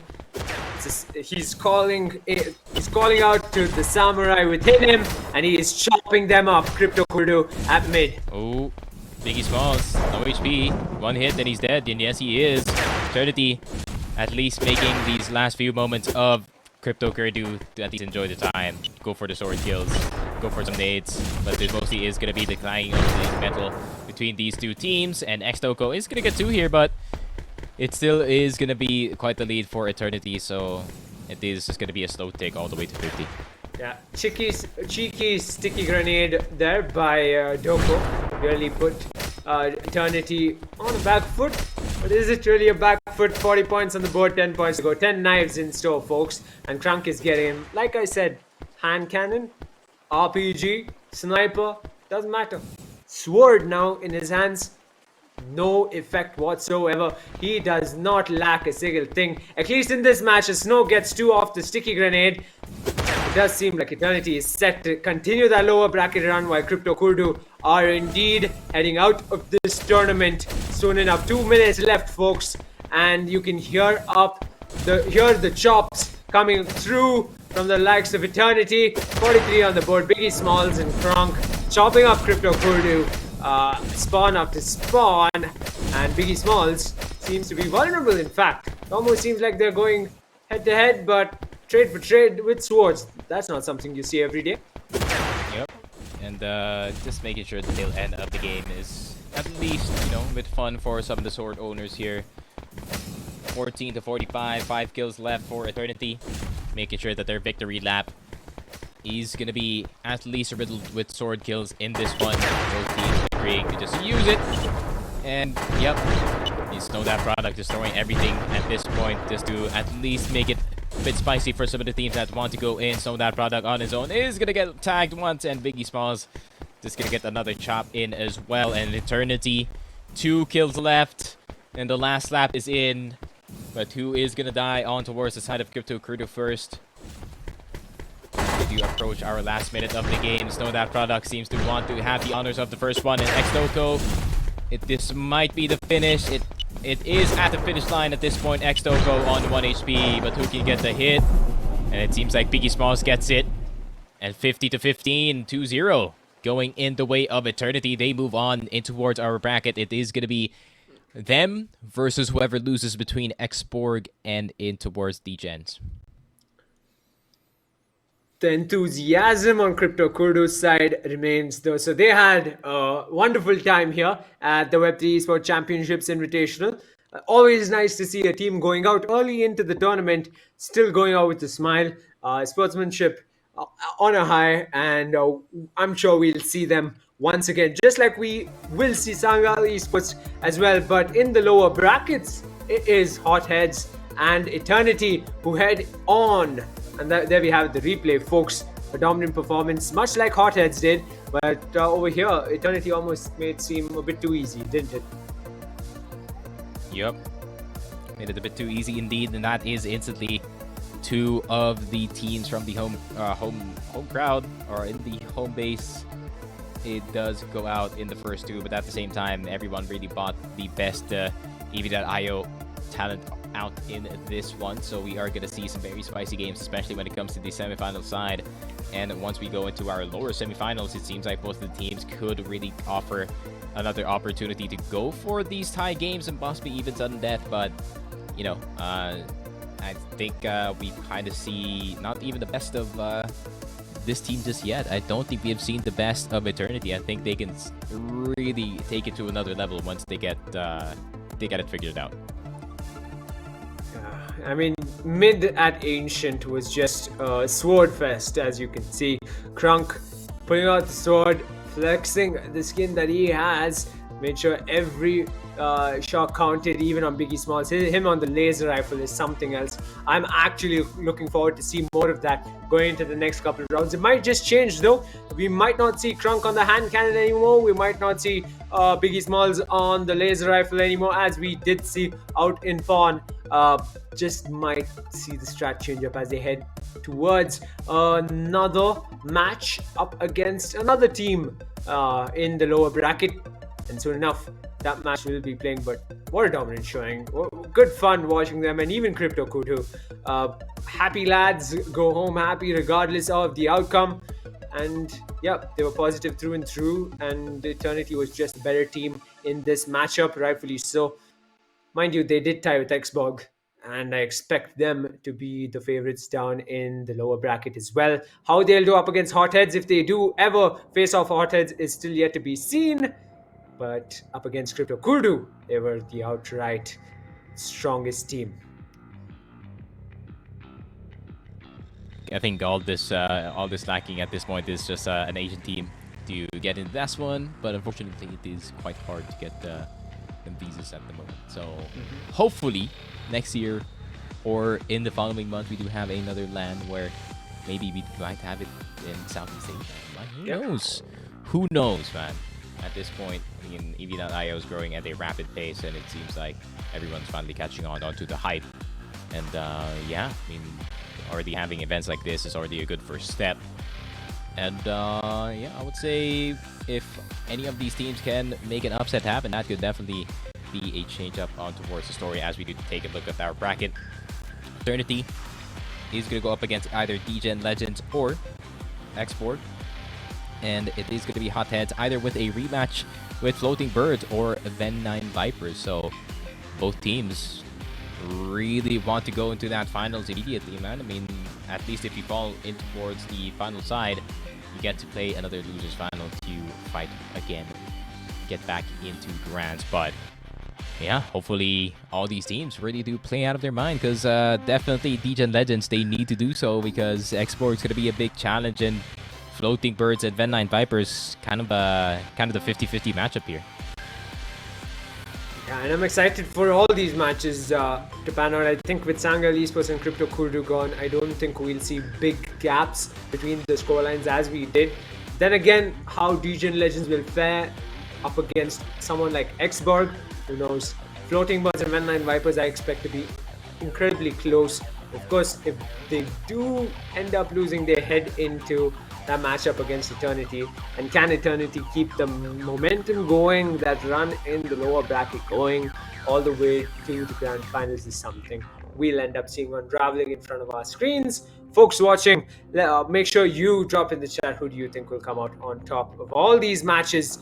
He's calling out to the samurai within him, and he is chopping them up. Crypto Kurdu at mid. Oh, Biggie Smalls, no HP, one hit and he's dead, and yes he is. Eternity at least making these last few moments of Crypto Kurdu to at least enjoy the time. Go for the sword kills, go for some nades, but there mostly is going to be the clanging of the metal between these two teams, and X-Doko is going to get two here, but it still is going to be quite the lead for Eternity, so it is just going to be a slow take all the way to 50. Yeah, cheeky sticky grenade there by Doko. Really put Eternity on a back foot. But is it really a back foot? 40 points on the board, 10 points to go. 10 knives in store, folks. And Crunk is getting him. Like I said, hand cannon, RPG, sniper, doesn't matter. Sword now in his hands. No effect whatsoever. He does not lack a single thing. At least in this match, as Snow gets two off the sticky grenade. It does seem like Eternity is set to continue that lower bracket run, while Crypto Kurdu are indeed heading out of this tournament soon enough. 2 minutes left, folks, and you can hear the chops coming through from the likes of Eternity. 43 on the board. Biggie Smalls and Crunk chopping up Crypto Kurdu. Spawn after spawn, and and Biggie Smalls seems to be vulnerable, in fact. It almost seems like they're going head-to-head, but trade for trade with swords. That's not something you see every day. Yep. And just making sure that they'll end up the game is at least, a bit fun for some of the sword owners here. 14 to 45, 5 kills left for Eternity. Making sure that their victory lap is going to be at least riddled with sword kills in this one. Both teams agreeing to just use it. And, yep, you know that product just throwing everything at this point just to at least make it a bit spicy for some of the teams that want to go in. So that product on his own is going to get tagged once, and Biggie Smalls just going to get another chop in as well. And Eternity, 2 kills left, and the last lap is in. But who is going to die on towards the side of Crypto Kurdo first? We do approach our last minute of the game. Snow that product seems to want to have the honors of the first one. And Xtoko, this might be the finish. It is at the finish line at this point. Xtoko on 1 HP, but who can get the hit? And it seems like Biggie Smalls gets it. And 50 to 15, 2-0. Going in the way of Eternity. They move on in towards our bracket. It is going to be them versus whoever loses between Xborg and in towards D-Gens. The enthusiasm on Crypto Kurdo's side remains though. So they had a wonderful time here at the Web3 Esports Championships Invitational. Always nice to see a team going out early into the tournament, still going out with a smile. Sportsmanship on a high, and I'm sure we'll see them once again, just like we will see Sangal Esports as well. But in the lower brackets, it is Hotheads and Eternity who head on. And there we have the replay, folks. A dominant performance, much like Hotheads did. But over here, Eternity almost made it seem a bit too easy, didn't it? Yep. Made it a bit too easy indeed, and that is instantly 2 of the teams from the home crowd, or in the home base. It does go out in the first 2, but at the same time, everyone really bought the best EV.io talent out in this one. So we are going to see some very spicy games, especially when it comes to the semifinal side. And once we go into our lower semifinals, it seems like both of the teams could really offer another opportunity to go for these tie games and possibly even sudden death. But, I think we kind of see not even the best of this team just yet. I don't think we have seen the best of Eternity. I think they can really take it to another level once they get it figured out. I mean, mid at Ancient was just a sword fest, as you can see. Krunk pulling out the sword, flexing the skin that he has, made sure every shot counted, even on Biggie Smalls. Him on the laser rifle is something else. I'm actually looking forward to see more of that going into the next couple of rounds. It might just change though. We might not see Krunk on the hand cannon anymore. We might not see Biggie Smalls on the laser rifle anymore, as we did see out in Fawn. Just might see the strat change up as they head towards another match up against another team in the lower bracket. And soon enough, that match will be playing. But what a dominant showing. Good fun watching them, and even Crypto Kudu. Happy lads, go home happy regardless of the outcome. And yeah, they were positive through and through, and Eternity was just a better team in this matchup, rightfully so. Mind you, they did tie with Xborg, and I expect them to be the favorites down in the lower bracket as well. How they'll do up against Hotheads, if they do ever face off Hotheads, is still yet to be seen. But up against Crypto Kurdu, they were the outright strongest team. I think all this lacking at this point is just an Asian team to get into this one, but unfortunately it is quite hard to get them visas at the moment. So hopefully next year or in the following month we do have another land where maybe we might have it in Southeast Asia. Who knows? Who knows, man? At this point, I mean, EV.io is growing at a rapid pace, and it seems like everyone's finally catching onto the hype. And yeah, I mean, already having events like this is already a good first step. And yeah, I would say if any of these teams can make an upset happen, that could definitely be a change up on towards the story as we do take a look at our bracket. Eternity is going to go up against either D-Gen Legends or Xborg. and it is going to be hot heads either with a rematch with Floating Birds or Ven9 Vipers. So both teams really want to go into that finals immediately, man. I mean, at least if you fall in towards the final side, you get to play another losers final to fight again, get back into grands. But yeah, hopefully all these teams really do play out of their mind, because definitely Degen Legends, they need to do so, because Export's going to be a big challenge, and Floating Birds and Ven9 Vipers kind of the 50-50 matchup here. Yeah, and I'm excited for all these matches to pan out. I think with Sangal Esports and Crypto Kurdu gone, I don't think we'll see big gaps between the scorelines as we did. Then again, how Degen Legends will fare up against someone like Xborg, who knows? Floating Birds and Ven9 Vipers, I expect to be incredibly close. Of course, if they do end up losing, they head into that matchup against Eternity. And can Eternity keep the momentum going, that run in the lower bracket going all the way to the grand finals is something we'll end up seeing unraveling in front of our screens. Folks watching, make sure you drop in the chat who do you think will come out on top of all these matches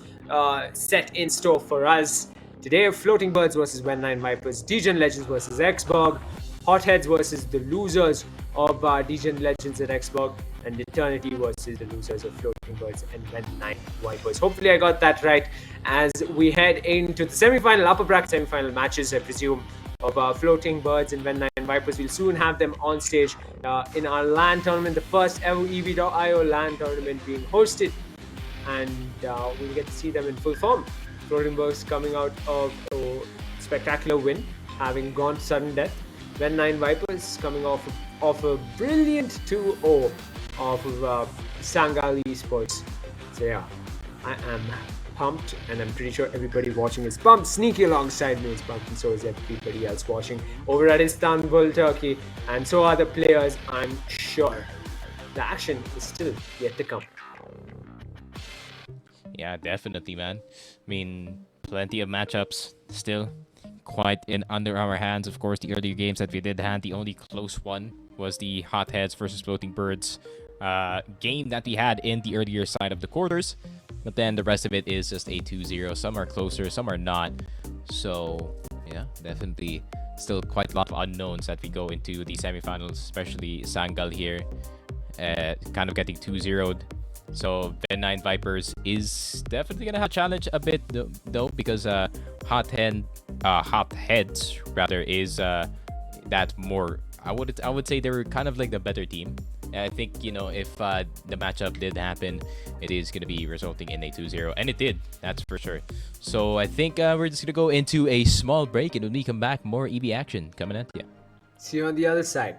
set in store for us. Today, Floating Birds versus Ven9 Vipers, Degen Legends versus Xborg, Hotheads versus the losers of Degen Legends and Xborg, and Eternity versus the losers of Floating Birds and Ven9 Vipers. Hopefully I got that right as we head into the semi-final, upper bracket semi-final matches, I presume, of Floating Birds and Ven9 Vipers. We'll soon have them on stage in our LAN tournament, the first ever EV.io LAN tournament being hosted, and we'll get to see them in full form. Floating Birds coming out of a spectacular win, having gone to sudden death. Ven9 Vipers coming off a brilliant 2-0 off of Sangal Esports. So yeah, I am pumped, and I'm pretty sure everybody watching is pumped. Sneaky alongside me is pumped, and so is everybody else watching over at Istanbul, Turkey, and so are the players, I'm sure. The action is still yet to come. Yeah, definitely, man. I mean, plenty of matchups still quite in under our hands. Of course, the earlier games that we did have, the only close one was the Hotheads versus Floating Birds game that we had in the earlier side of the quarters. But then the rest of it is just a 2-0. Some are closer, some are not. So, yeah, definitely still quite a lot of unknowns that we go into the semifinals, especially Sangal here, kind of getting 2-0'd. So Ven9 Vipers is definitely gonna have a challenge a bit though, because Hotheads rather is that more. I would say they're kind of like the better team. I think, you know, if the matchup did happen, it is gonna be resulting in a 2-0, and it did. That's for sure. So I think we're just gonna go into a small break, and when we come back, more EB action coming at you. See you on the other side.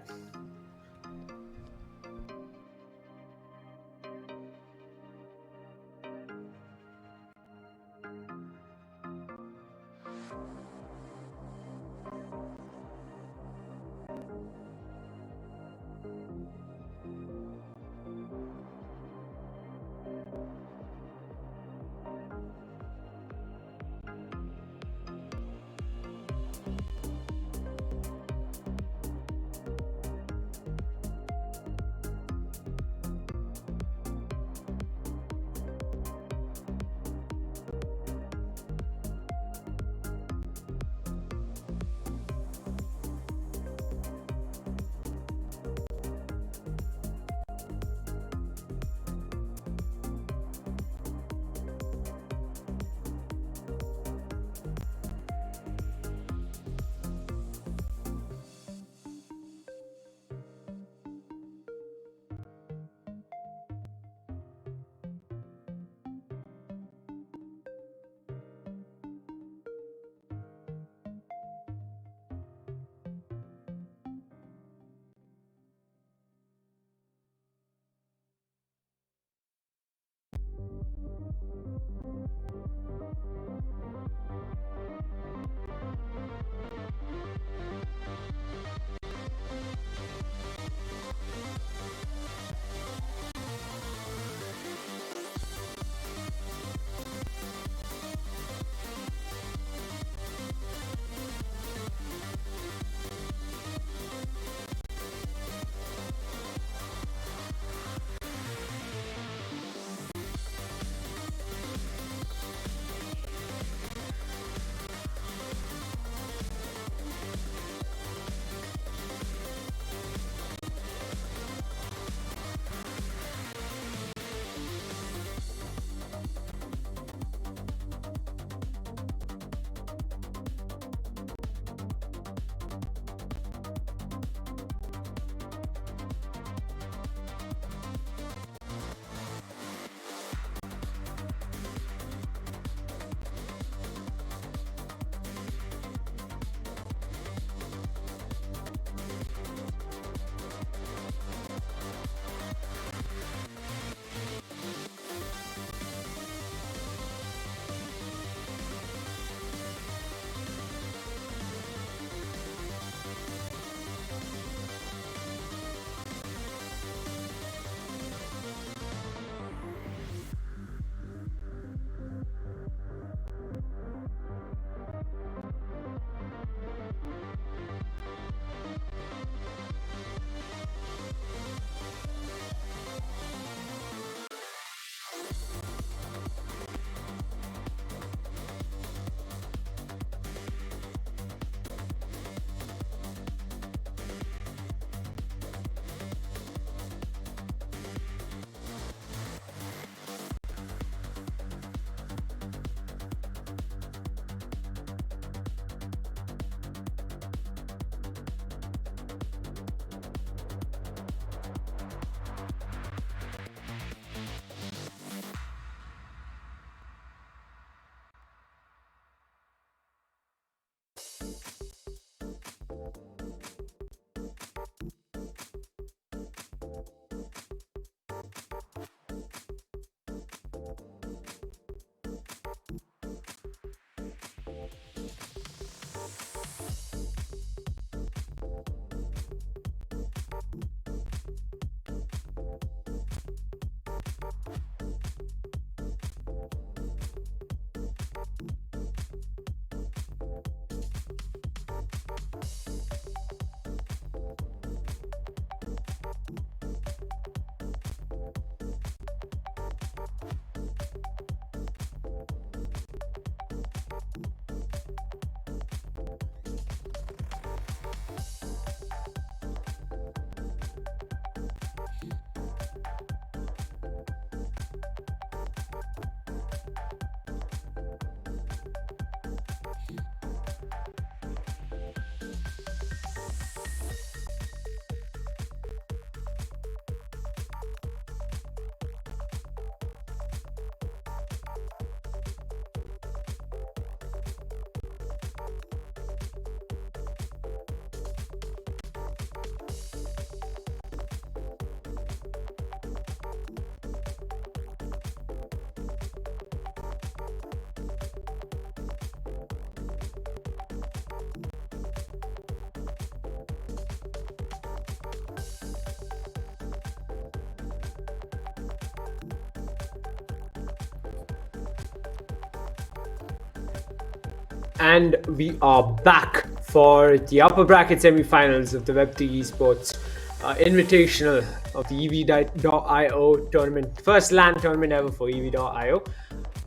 And we are back for the upper bracket semi-finals of the Web3 Esports Invitational of the EV.io tournament, first LAN tournament ever for EV.io.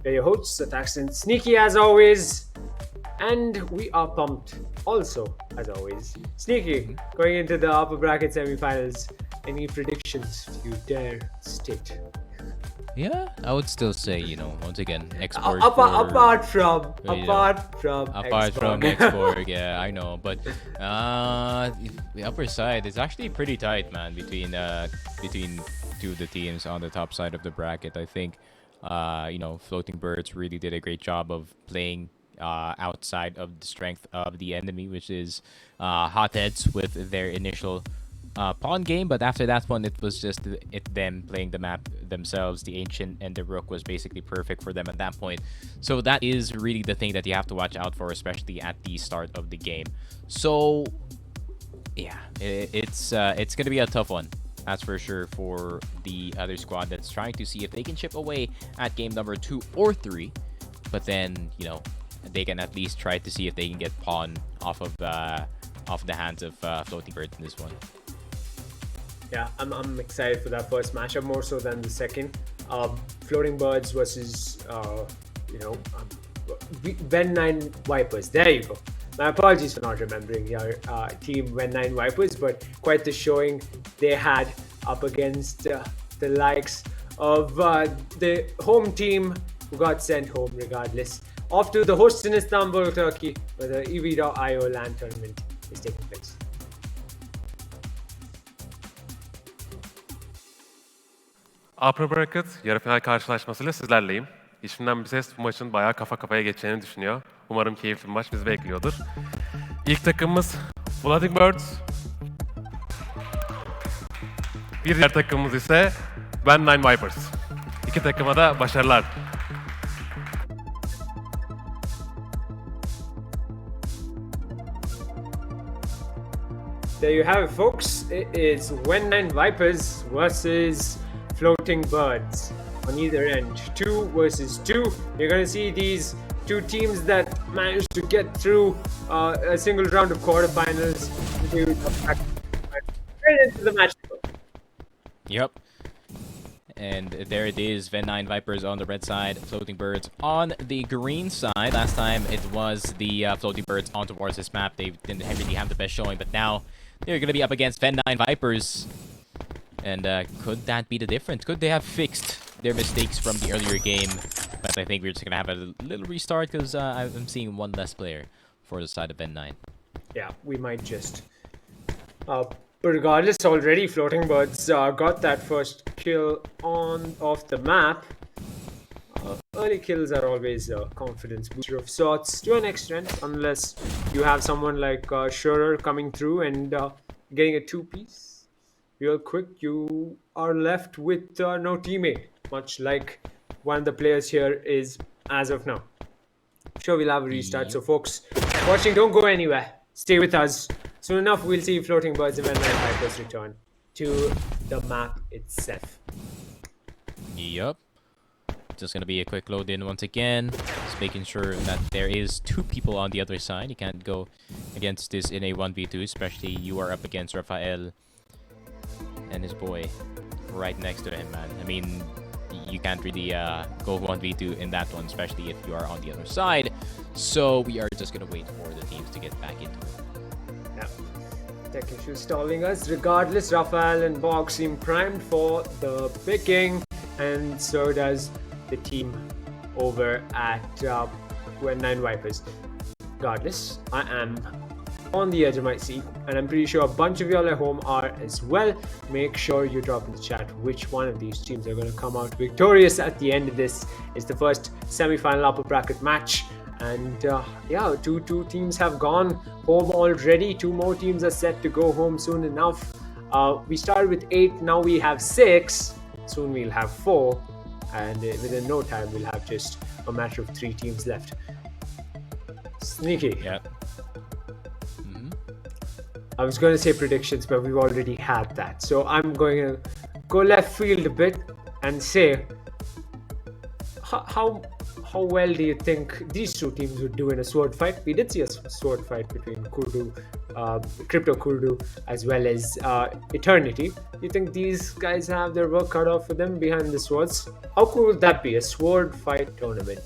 We're your hosts, Atax and Sneaky as always, and we are pumped also as always. Sneaky, going into the upper bracket semi-finals, any predictions you dare state? Yeah, I would still say, once again, export. Apart from Apart from export, yeah, I know. But the upper side is actually pretty tight, man, between two of the teams on the top side of the bracket. I think, Floating Birds really did a great job of playing outside of the strength of the enemy, which is Hotheads with their initial pawn game, but after that one, it was just them playing the map themselves. The Ancient and the Rook was basically perfect for them at that point. So that is really the thing that you have to watch out for, especially at the start of the game. So yeah, it's gonna be a tough one. That's for sure for the other squad that's trying to see if they can chip away at game number 2 or 3. But then, they can at least try to see if they can get pawn off of the hands of Floating Bird in this one. Yeah, I'm excited for that first matchup more so than the second. Floating Birds versus Ven9 Vipers. There you go. My apologies for not remembering your team Ven9 Vipers, but quite the showing they had up against the likes of the home team who got sent home regardless. Off to the host in Istanbul, Turkey, where the EV.io LAN tournament is taking place. Upper Bracket yarı final karşılaşmasıyla sizlerleyim. İçimden bir ses bu maçın bayağı kafa kafaya geçeceğini düşünüyor. Umarım keyifli bir maç bizi bekliyordur. İlk takımımız Floating Birds. Bir diğer takımımız ise Ven9 Vipers. İki takıma da başarılar. There you have it, folks. It is Ven9 Vipers versus Floating Birds on either end. 2 versus 2. You're going to see these two teams that managed to get through a single round of quarterfinals right into the match. Yep. And there it is, Ven9 Vipers on the red side, Floating Birds on the green side. Last time it was the Floating Birds on towards this map. They didn't really have the best showing, but now they're going to be up against Ven9 Vipers. And could that be the difference? Could they have fixed their mistakes from the earlier game? But I think we're just going to have a little restart because I'm seeing one less player for the side of Ven9. Yeah, we might just. But regardless, already Floating Birds got that first kill off the map. Early kills are always a confidence booster of sorts to an extent, unless you have someone like Shurer coming through and getting a 2-piece. Real quick, you are left with no teammate, much like one of the players here is as of now. Sure, we'll have a restart. So, folks watching, don't go anywhere. Stay with us. Soon enough, we'll see Floating Birds and Ven9 Vipers return to the map itself. Yep. Just gonna be a quick load in once again. Just making sure that there is 2 people on the other side. You can't go against this in a 1v2, especially you are up against Rafael and his boy right next to him, man. I mean, you can't really go 1v2 in that one, especially if you are on the other side. So we are just gonna wait for the teams to get back into it. Yeah. Tech issues stalling us. Regardless, Rafael and Bog seem primed for the picking, and so does the team over at Ven9 Vipers. Regardless, I am on the edge of my seat, and I'm pretty sure a bunch of y'all at home are as well. Make sure you drop in the chat which one of these teams are going to come out victorious at the end of this. It's the first semi-final upper bracket match, and yeah, two teams have gone home already. 2 more teams are set to go home soon enough. We started with 8, now we have 6. Soon we'll have 4, and within no time we'll have just a matter of 3 teams left. Sneaky. Yeah. I was going to say predictions, but we've already had that. So I'm going to go left field a bit and say, how how well do you think these two teams would do in a sword fight? We did see a sword fight between Crypto Kurdu, as well as Eternity. Do you think these guys have their work cut out for them behind the swords? How cool would that be? A sword fight tournament.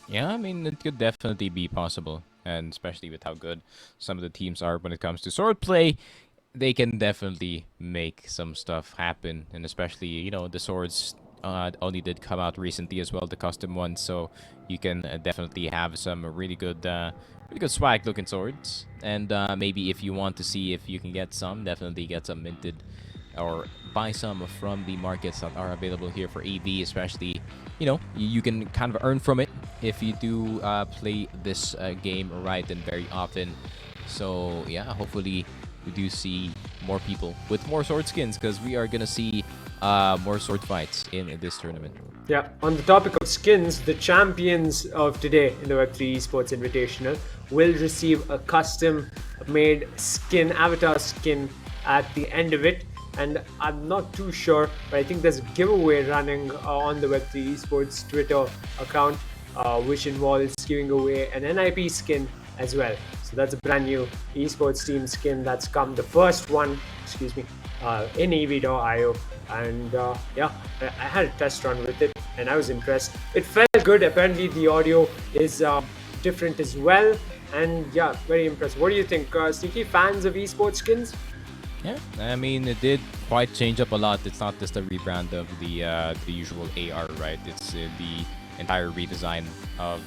Yeah, I mean, it could definitely be possible. And especially with how good some of the teams are when it comes to swordplay, they can definitely make some stuff happen. And especially, the swords only did come out recently as well, the custom ones. So you can definitely have some really good swag looking swords. And maybe if you want to see if you can get some, definitely get some minted or buy some from the markets that are available here for AV, especially, you can kind of earn from it if you do play this game right and very often. So yeah, hopefully we do see more people with more sword skins, because we are gonna see more sword fights in this tournament. Yeah, on the topic of skins, the champions of today in the Web3 Esports Invitational will receive a custom-made skin, avatar skin at the end of it. And I'm not too sure, but I think there's a giveaway running on the Web3 Esports Twitter account, which involves giving away an NIP skin as well. So that's a brand new esports team skin that's come, the first one, in EV.io. And yeah, I had a test run with it and I was impressed. It felt good. Apparently the audio is different as well. And yeah, very impressed. What do you think, Sneaky? Fans of esports skins? Yeah, I mean, it did quite change up a lot. It's not just a rebrand of the usual AR, right? It's the entire redesign of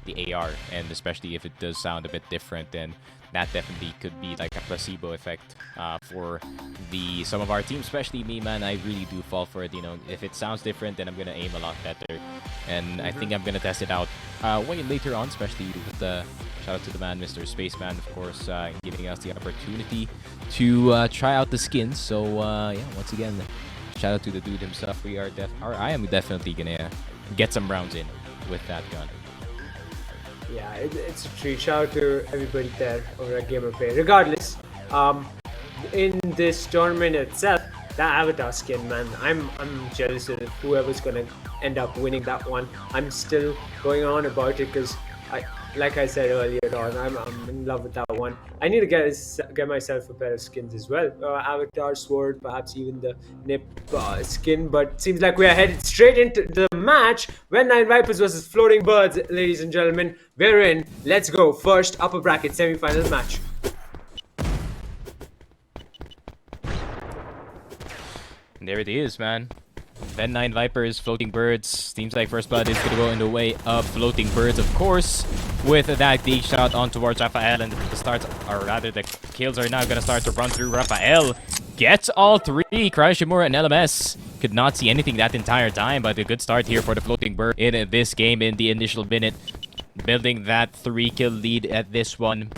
the AR, and especially if it does sound a bit different, then that definitely could be like a placebo effect for some of our teams, especially me, man. I really do fall for it. If it sounds different, then I'm gonna aim a lot better, and I think I'm gonna test it out way later on, especially with the shout out to the man, Mr. Spaceman, of course, giving us the opportunity to try out the skins. So yeah, once again, shout out to the dude himself. I am definitely gonna get some rounds in with that gun. Yeah, it's a treat. Shout out to everybody there over at Gamer Play. Regardless, in this tournament itself, that avatar skin, man, I'm jealous of whoever's gonna end up winning that one. I'm still going on about it because like I said earlier on, I'm in love with that one. I need to get myself a pair of skins as well. Avatar, sword, perhaps even the nip skin. But seems like we are headed straight into the match. When 9 Vipers versus Floating Birds, ladies and gentlemen. We're in. Let's go. First upper bracket semi-final match. And there it is, man. Then 9 Vipers, Floating Birds. Seems like First Blood is going to go in the way of Floating Birds, of course. With that big shot on towards Raphael, and the kills are now going to start to run through. Raphael gets all three. Shimura and LMS could not see anything that entire time, but a good start here for the Floating Bird in this game in the initial minute. Building that 3-kill lead at this one.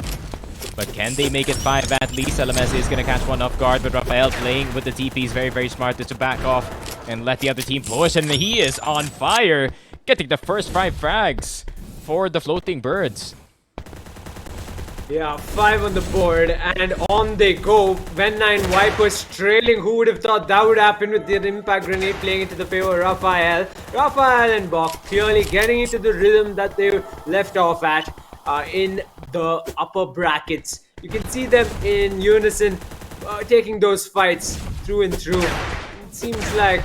But can they make it 5 at least? LMS is going to catch one off guard, but Raphael playing with the TP is very, very smart just to back off and let the other team push, and he is on fire, getting the first 5 frags for the Floating Birds. Yeah, 5 on the board, and on they go. When 9 Vipers trailing. Who would have thought that would happen with the impact grenade playing into the favor of Raphael. Raphael and Bok clearly getting into the rhythm that they left off at in the upper brackets. You can see them in unison, taking those fights through and through. It seems like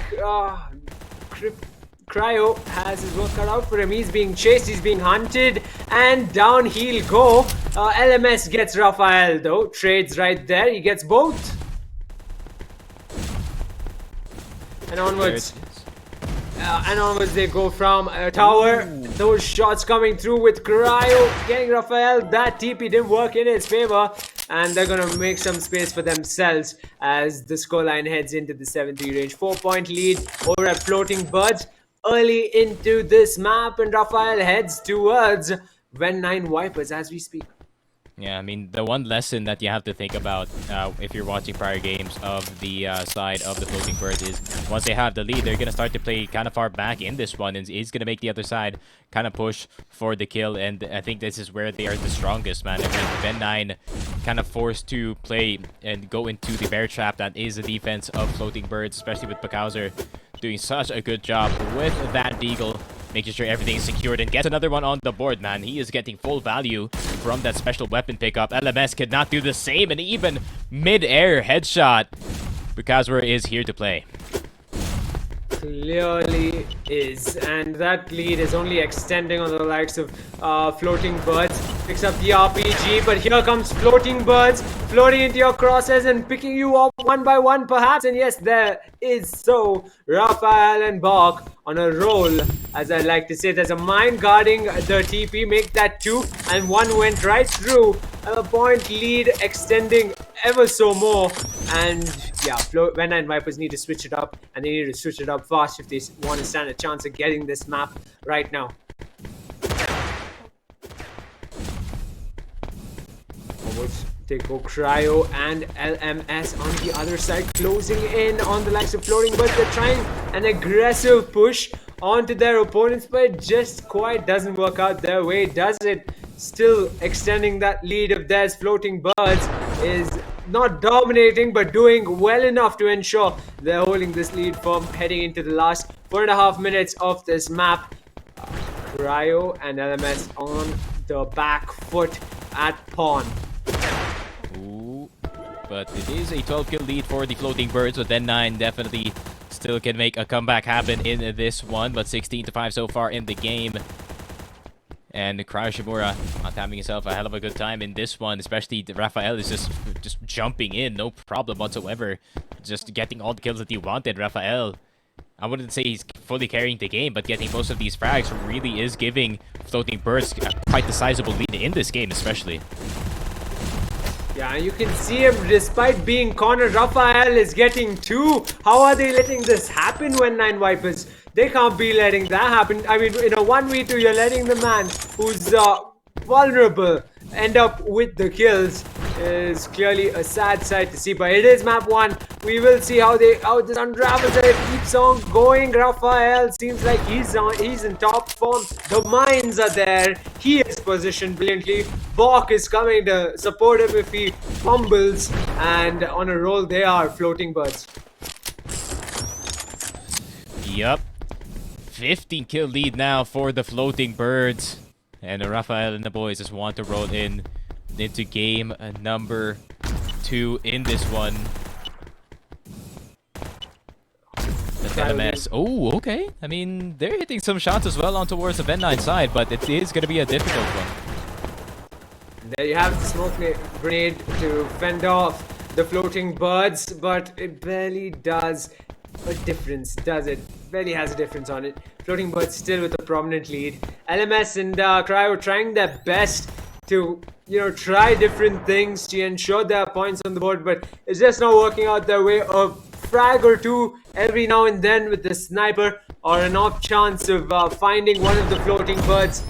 Cryo has his work cut out for him. He's being chased, he's being hunted, and down he'll go. LMS gets Raphael though, trades right there, he gets both. And onwards. And onwards they go from tower. Those shots coming through with Cryo getting Raphael. That TP didn't work in his favor. And they're going to make some space for themselves as the scoreline heads into the 7-3 range. 4-point lead over at Floating Birds early into this map. And Raphael heads towards When 9 Vipers as we speak. Yeah, I mean, the one lesson that you have to think about if you're watching prior games of the side of the Floating Birds is once they have the lead, they're going to start to play kind of far back in this one, and it's going to make the other side kind of push for the kill, and I think this is where they are the strongest, man. I mean, Ben 9 kind of forced to play and go into the bear trap that is the defense of Floating Birds, especially with Pakauser doing such a good job with that deagle. making sure everything is secured and gets another one on the board, man. He is getting full value from that special weapon pickup. LMS could not do the same, and even mid-air headshot. Bukazwer is here to play. Clearly is, and that lead is only extending on the likes of Floating Birds. Picks up the RPG, but here comes Floating Birds, floating into your crosshairs and picking you up one by one perhaps. And yes, there is so Raphael and Bach on a roll, as I like to say. There's a mine guarding the TP, make that 2, and 1 went right through. A point lead extending ever so more, and yeah, Venna and Vipers need to switch it up, and they need to switch it up fast if they want to stand a chance of getting this map right now. Forwards, they go Cryo and LMS on the other side, closing in on the likes of Floating Birds. They're trying an aggressive push onto their opponents, but it just quite doesn't work out their way, does it? Still extending that lead of theirs. Floating Birds is not dominating, but doing well enough to ensure they're holding this lead firm heading into the last 4.5 minutes of this map. Cryo and LMS on the back foot at pawn. Ooh, but it is a 12 kill lead for the Floating Birds, but then 9 definitely still can make a comeback happen in this one, but 16-5 so far in the game. And Cryo Shimura not having himself a hell of a good time in this one, especially Raphael is just jumping in, no problem whatsoever. Just getting all the kills that he wanted. Raphael, I wouldn't say he's fully carrying the game, but getting most of these frags really is giving Floating Birds quite the sizable lead in this game, especially. Yeah, you can see him, despite being cornered, Raphael is getting 2. How are they letting this happen when 9 Vipers? They can't be letting that happen. I mean, in a 1v2, you're letting the man who's vulnerable end up with the kills. Is clearly a sad sight to see, but it is map 1. We will see how this unravels, and it keeps on going. Raphael seems like he's in top form. The mines are there. He is positioned brilliantly. Bach is coming to support him if he fumbles, and on a roll they are, Floating Birds. Yup. 15 kill lead now for the Floating Birds, and Raphael and the boys just want to roll into game number 2 in this one. The LMS. Oh, okay. I mean, they're hitting some shots as well on towards the Ven 9 side, but it is going to be a difficult one. There you have the smoke grenade to fend off the Floating Birds, but it barely does a difference, does it? Barely has a difference on it. Floating Birds still with a prominent lead. LMS and Cryo trying their best to, try different things to ensure there are points on the board, but it's just not working out their way. A frag or 2 every now and then with the sniper, or an off chance of finding one of the Floating Birds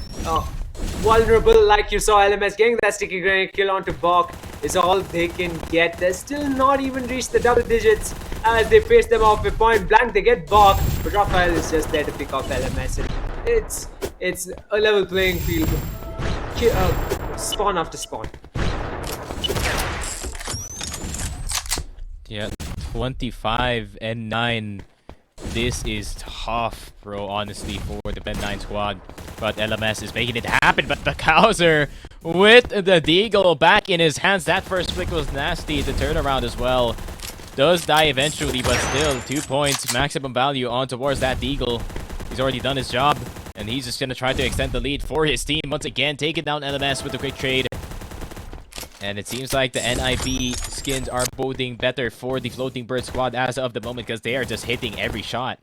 vulnerable, like you saw LMS getting that sticky grenade kill onto Bach is all they can get. They're still not even reached the double digits as they face them off with point blank. They get Bach, but Raphael is just there to pick off LMS. And it's a level playing field, spawn after spawn. Yeah, 25-9. This is tough, bro, honestly, for the Ben 9 squad. But LMS is making it happen, but the Bowser with the Deagle back in his hands. That first flick was nasty. The turnaround as well does die eventually, but still 2 points maximum value on towards that Deagle. He's already done his job, and he's just going to try to extend the lead for his team. Once again, taking down LMS with a quick trade. And it seems like the NIB skins are boding better for the Floating Bird squad as of the moment, because they are just hitting every shot.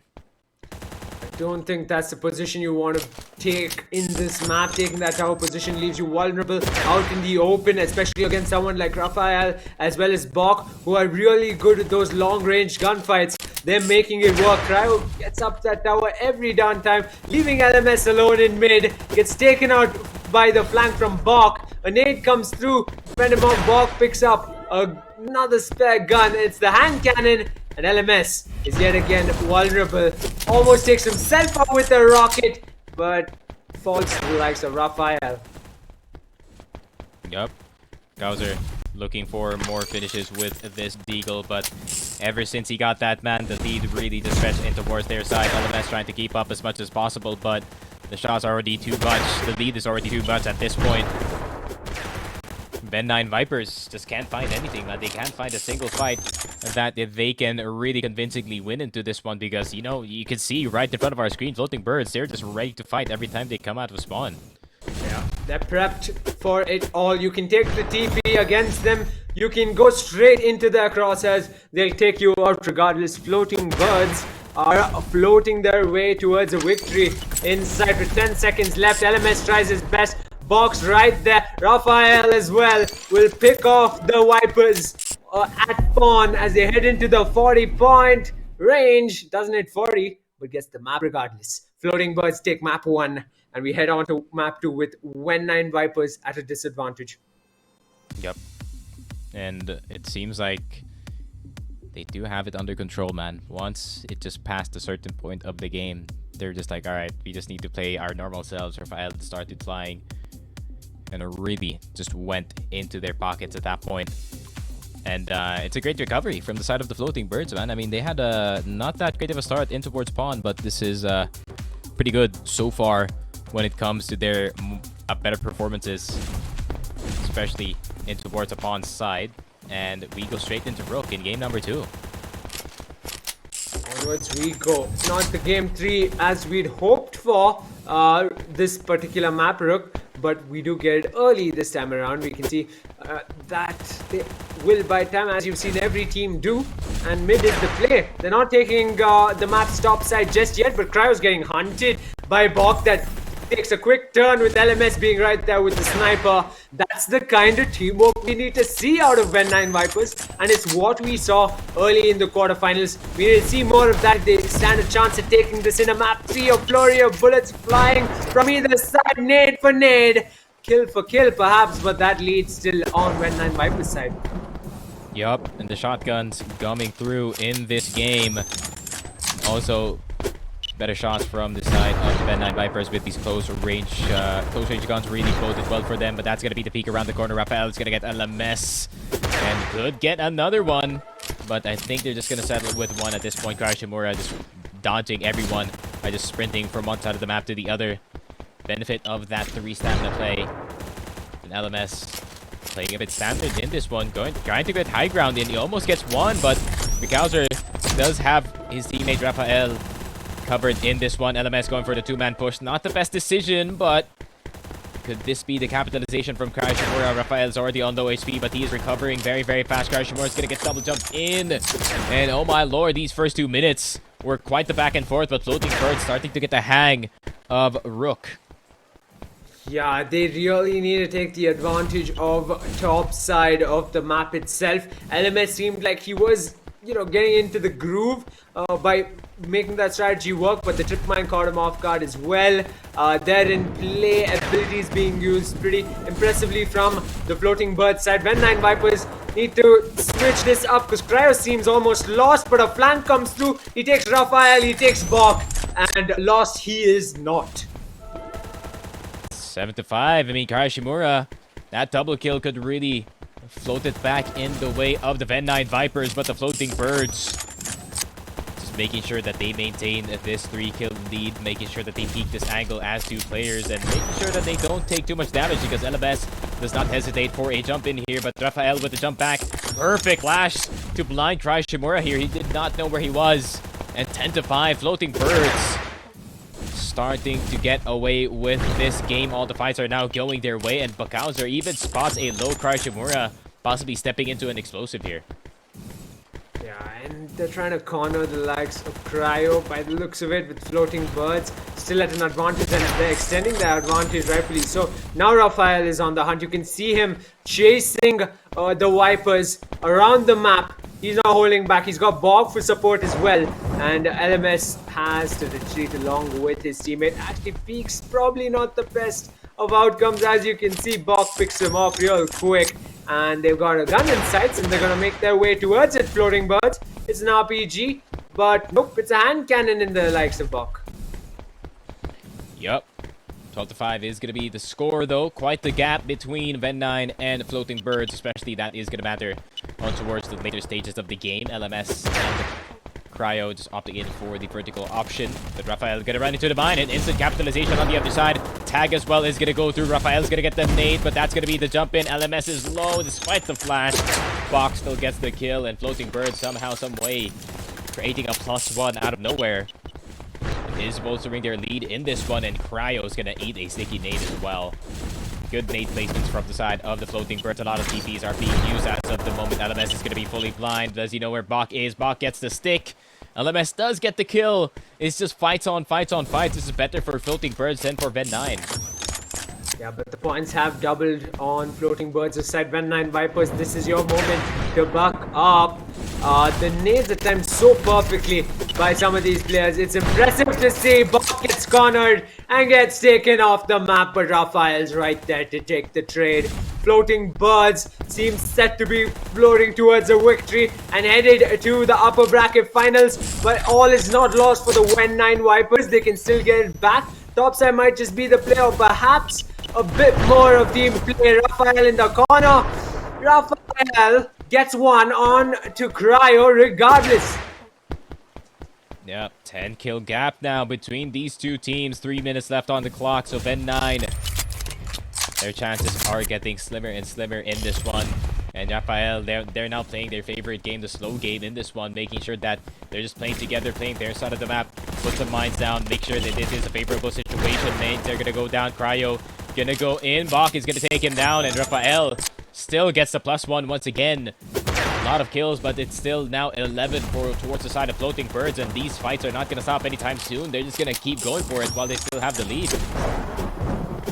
I don't think that's the position you want to take in this map. Taking that tower position leaves you vulnerable out in the open, especially against someone like Raphael as well as Bach, who are really good at those long-range gunfights. They're making it work. Cryo gets up that tower every downtime, leaving LMS alone in mid. Gets taken out by the flank from Bach. A nade comes through. Venom of Bach picks up another spare gun. It's the hand cannon. And LMS is yet again vulnerable. Almost takes himself out with a rocket, but falls to the likes of Raphael. Yup. Bowser looking for more finishes with this Deagle, but ever since he got that man, the lead really just stretched in towards their side. LMS trying to keep up as much as possible, but The shots are already too much. The lead is already too much at this point. Ben9 Vipers just can't find anything, man. They can't find a single fight that they can really convincingly win into this one because, you know, you can see right in front of our screen, floating birds, they're just ready to fight every time they come out of spawn. Yeah, they're prepped for it all. You can take the TP against them. You can go straight into their crosshairs. They'll take you out regardless. Floating birds are floating their way towards a victory inside with 10 seconds left. LMS tries his best. Box right there. Raphael as well will pick off the Vipers at pawn as they head into the 40-point range. Doesn't hit 40, but gets the map regardless. Floating birds take map 1, and we head on to map 2 with Wen9 Vipers at a disadvantage. Yep. And it seems like they do have it under control, man. Once it just passed a certain point of the game, they're just like, all right, we just need to play our normal selves. Raphael started flying and really just went into their pockets at that point. And it's a great recovery from the side of the floating birds, man. I mean, they had not that great of a start in towards pawn, but this is pretty good so far when it comes to their better performances, especially in towards a pawn's side. And we go straight into Rook in game number 2. Onwards we go. Not the game 3 as we'd hoped for this particular map, Rook, but we do get it early this time around. We can see that they will buy time, as you've seen every team do, and mid is the play. They're not taking the map's top side just yet, but Cryo's getting hunted by Bok that takes a quick turn with LMS being right there with the sniper. That's the kind of teamwork we need to see out of Wen9 Vipers, and it's what we saw early in the quarterfinals. We need to see more of that. They stand a chance at taking this in a map 3. A flurry of bullets flying from either side, nade for nade, kill for kill perhaps, but that lead still on Wen9 Vipers side. Yup, and the shotguns coming through in this game. Also, better shots from the side of Ben9 Vipers with these close range guns really boded well for them, but that's going to be the peek around the corner. Raphael is going to get LMS and could get another one, but I think they're just going to settle with one at this point. Karashimura just dodging everyone by just sprinting from one side of the map to the other. Benefit of that 3 stamina play. And LMS playing a bit standard in this one, trying to get high ground in. He almost gets one, but Mikauser does have his teammate Raphael covered in this one. LMS going for the 2-man push. Not the best decision, but could this be the capitalization from Karashimura? Raphael's already on low HP, but he is recovering very, very fast. Karashimura is going to get double jumped in. And oh my lord, these first 2 minutes were quite the back and forth, but Floating Bird starting to get the hang of Rook. Yeah, they really need to take the advantage of top side of the map itself. LMS seemed like he was, you know, getting into the groove by making that strategy work, but the trip mine caught him off guard as well. Their in play abilities being used pretty impressively from the Floating Bird side. Wen9 Vipers need to switch this up because Cryo seems almost lost, but a flank comes through. He takes Raphael, he takes Bok, and lost he is not. 7-5. I mean, Karashimura, that double kill could really float it back in the way of the Wen9 Vipers, but the Floating Birds just making sure that they maintain this 3-kill lead, making sure that they peek this angle as 2 players, and making sure that they don't take too much damage because LMS does not hesitate for a jump in here, but Raphael with the jump back. Perfect flash to blind Karashimura here. He did not know where he was. And 10-5, Floating Birds starting to get away with this game. All the fights are now going their way, and Bakauser even spots a low Karashimura, possibly stepping into an explosive here. Yeah, and they're trying to corner the likes of Cryo by the looks of it, with Floating Birds still at an advantage, and they're extending their advantage rightfully so. Now Raphael is on the hunt. You can see him chasing the Vipers around the map. He's not holding back. He's got Bob for support as well, and LMS has to retreat along with his teammate. Actually, Peak's probably not the best of outcomes. As you can see, Bok picks him off real quick, and they've got a gun in sights, and they're gonna make their way towards it. Floating Birds. It's an RPG, but nope, it's a hand cannon in the likes of Bok. Yup. 12-5 is going to be the score, though. Quite the gap between Wen9 and Floating Birds, especially that is going to matter on towards the later stages of the game. LMS and Cryo just opting in for the vertical option. But Raphael gonna run into the mine and instant capitalization on the other side. Tag as well is gonna go through. Raphael's gonna get the nade, but that's gonna be the jump in. LMS is low despite the flash. Box still gets the kill, and Floating Bird somehow, some way, creating a +1 out of nowhere. Is bolstering their lead in this one, and Cryo is gonna eat a sticky nade as well. Good nade placements from the side of the Floating Birds. A lot of TPs are being used as of the moment. LMS is going to be fully blind. Does he know where Bach is? Bach gets the stick. LMS does get the kill. It's just fights on fights on fights. This is better for Floating Birds than for Ven9. Yeah, but the points have doubled on Floating Birds' side. Ven9 Vipers, this is your moment to buck up. The nades attempt so perfectly by some of these players. It's impressive to see. Buck gets cornered and gets taken off the map, but Raphael's right there to take the trade. Floating Birds seems set to be floating towards a victory and headed to the upper bracket finals, but all is not lost for the Ven9 Vipers. They can still get it back. Topside might just be the play, or perhaps a bit more of team play. Raphael in the corner. Raphael gets one on to Cryo regardless. Yep, 10 kill gap now between these two teams. 3 minutes left on the clock, so Ven9, their chances are getting slimmer and slimmer in this one. And Raphael, they're now playing their favorite game, the slow game in this one, making sure that they're just playing together, playing their side of the map, put some mines down, make sure that this is a favorable situation. Mains, they're gonna go down. Cryo gonna go in. Bach is gonna take him down, and Raphael still gets the +1 once again. A lot of kills, but it's still now 11 towards the side of Floating Birds, and these fights are not gonna stop anytime soon. They're just gonna keep going for it while they still have the lead.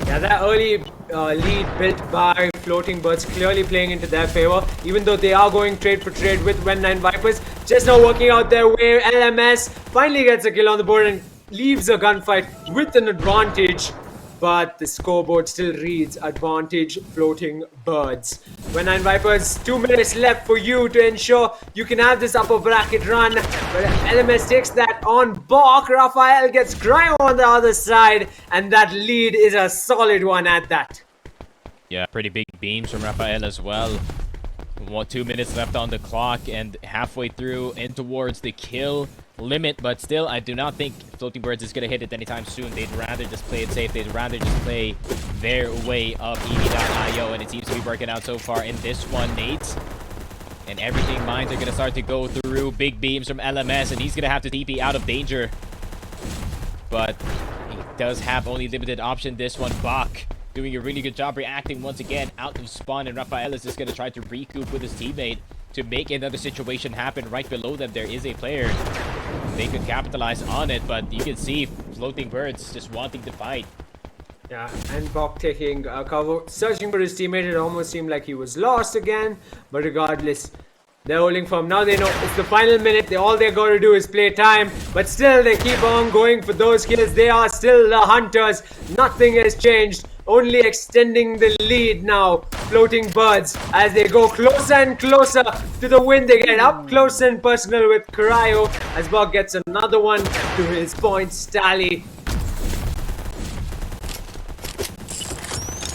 Yeah, that early lead built by Floating Birds clearly playing into their favor, even though they are going trade for trade with Ven9 Vipers. Just not working out their way. LMS finally gets a kill on the board and leaves a gunfight with an advantage, but the scoreboard still reads advantage Floating Birds. Ven9 Vipers, 2 minutes left for you to ensure you can have this upper bracket run, but LMS takes that on Bach. Raphael gets Cryo on the other side, and that lead is a solid one at that. Yeah, pretty big beams from Raphael as well. 2 minutes left on the clock, and halfway through and towards the kill limit, but still, I do not think Floating Birds is going to hit it anytime soon. They'd rather just play it safe. They'd rather just play their way up EV.io, and it seems to be working out so far in this one. Nate and everything mines are going to start to go through. Big beams from LMS, and he's going to have to TP out of danger, but he does have only limited option this one. Bach doing a really good job reacting once again out of spawn, and Raphael is just going to try to recoup with his teammate to make another situation happen. Right below them, there is a player. They could capitalize on it, but you can see Floating Birds just wanting to fight. Yeah, and Bach taking cover, searching for his teammate. It almost seemed like he was lost again, but regardless, they're holding firm. Now they know it's the final minute. All they got to do is play time, but still they keep on going for those kills. They are still the hunters. Nothing has changed. Only extending the lead now. Floating Birds, as they go closer and closer to the win. They get up close and personal with Cryo, as Bach gets another one to his points tally.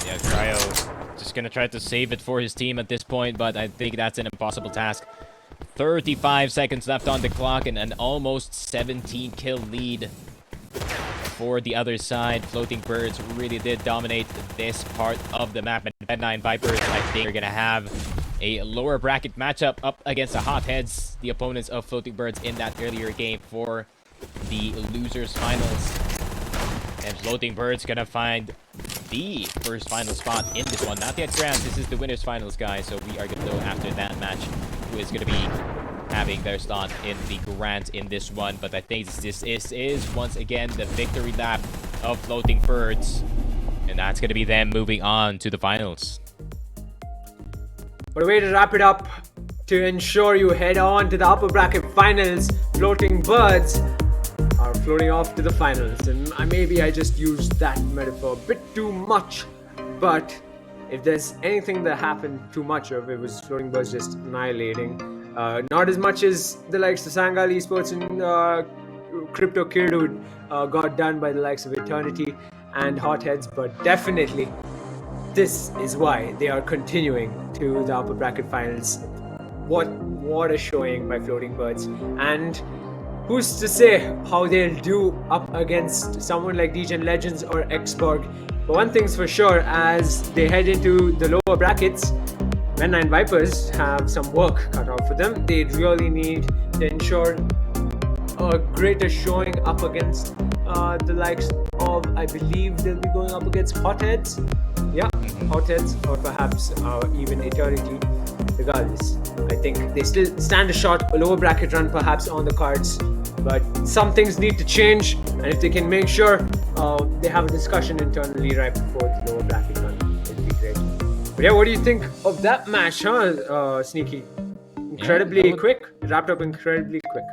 Yeah, Cryo just gonna try to save it for his team at this point, but I think that's an impossible task. 35 seconds left on the clock, and an almost 17 kill lead for the other side. Floating Birds really did dominate this part of the map, and Ven9 Vipers, I think, are gonna have a lower bracket matchup up against the Hotheads, the opponents of Floating Birds in that earlier game for the losers finals. And Floating Birds gonna find the first final spot in this one. Not yet grand, this is the winners finals, guys, so we are gonna know after that match who is gonna be having their start in the grand in this one. But I think this is once again the victory lap of Floating Birds, and that's gonna be them moving on to the finals. But a way to wrap it up to ensure you head on to the upper bracket finals. Floating Birds are floating off to the finals, and maybe I just used that metaphor a bit too much, but if there's anything that happened too much of, it was Floating Birds just annihilating. Not as much as the likes of Sangal Esports and Crypto Kirud got done by the likes of Eternity and Hotheads, but definitely this is why they are continuing to the upper bracket finals. What a showing by Floating Birds. And who's to say how they'll do up against someone like DGen Legends or Xborg? But one thing's for sure, as they head into the lower brackets, Men 9 Vipers have some work cut out for them. They really need to ensure a greater showing up against the likes of, I believe they'll be going up against Hotheads. Yeah, Hotheads, or perhaps even Eternity. Regardless, I think they still stand a shot. A lower bracket run perhaps on the cards, but some things need to change, and if they can make sure they have a discussion internally right before the lower bracket run, it'd be great. But yeah, what do you think of that match, Sneaky? Incredibly quick, wrapped up incredibly quick.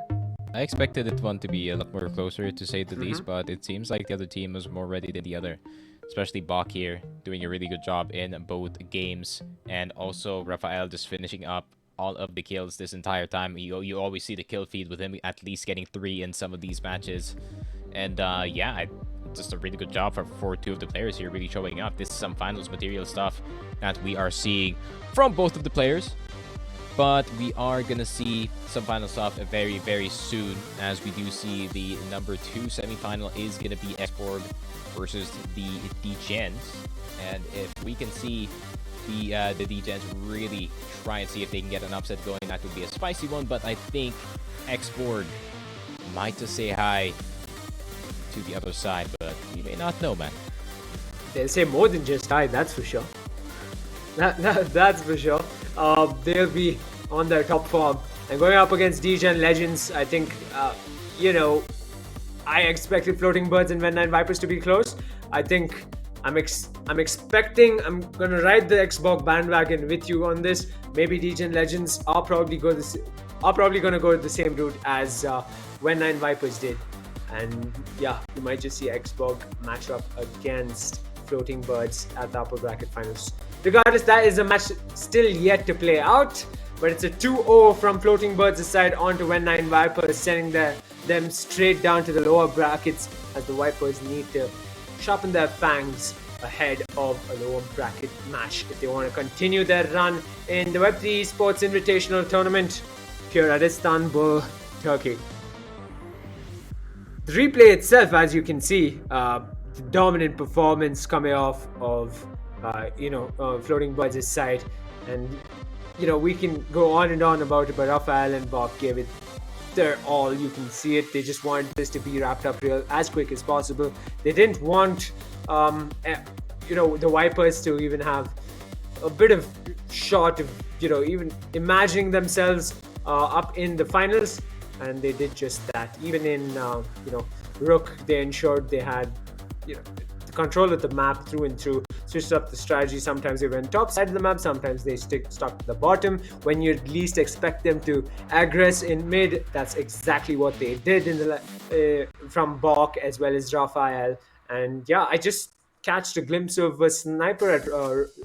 I expected it one to be a lot more closer, to say the least, but it seems like the other team was more ready than the other. Especially Bach here, doing a really good job in both games. And also Rafael just finishing up all of the kills this entire time. You always see the kill feed with him at least getting 3 in some of these matches. And yeah, just a really good job for 2 of the players here really showing up. This is some finals material stuff that we are seeing from both of the players. But we are going to see some final stuff very, very soon, as we do see the number 2 semifinal is going to be Xborg versus the D-Gens. And if we can see the D-Gens really try and see if they can get an upset going, that would be a spicy one. But I think Xborg might just say hi to the other side, but we may not know, man. They'll say more than just hi, that's for sure. That's for sure. They'll be on their top form. And going up against DGen Legends, I think, I expected Floating Birds and Men 9 Vipers to be close. I think I'm expecting, I'm going to ride the Xbox bandwagon with you on this. Maybe DGen Legends are probably going to go the same route as when 9 Vipers did. And yeah, you might just see Xbox match up against Floating Birds at the upper bracket finals. Regardless, that is a match still yet to play out, but it's a 2-0 from Floating Birds' side onto When 9 Vipers, sending them straight down to the lower brackets, as the Vipers need to sharpen their fangs ahead of a lower bracket match if they want to continue their run in the W3E Sports Invitational Tournament here at Istanbul, Turkey. The replay itself, as you can see, the dominant performance coming off of Floating Birds' side, and we can go on and on about it, but Rafael and Bob gave it their all. You can see it. They just wanted this to be wrapped up real as quick as possible. They didn't want the Vipers to even have a bit of shot of even imagining themselves up in the finals, and they did just that. Even in Rook, they ensured they had the control of the map through and through, switched up the strategy. Sometimes they went top side of the map, sometimes they stuck to the bottom. When you least expect them to aggress in mid, that's exactly what they did in the from Bach as well as Rafael. And yeah, I just catched a glimpse of a sniper at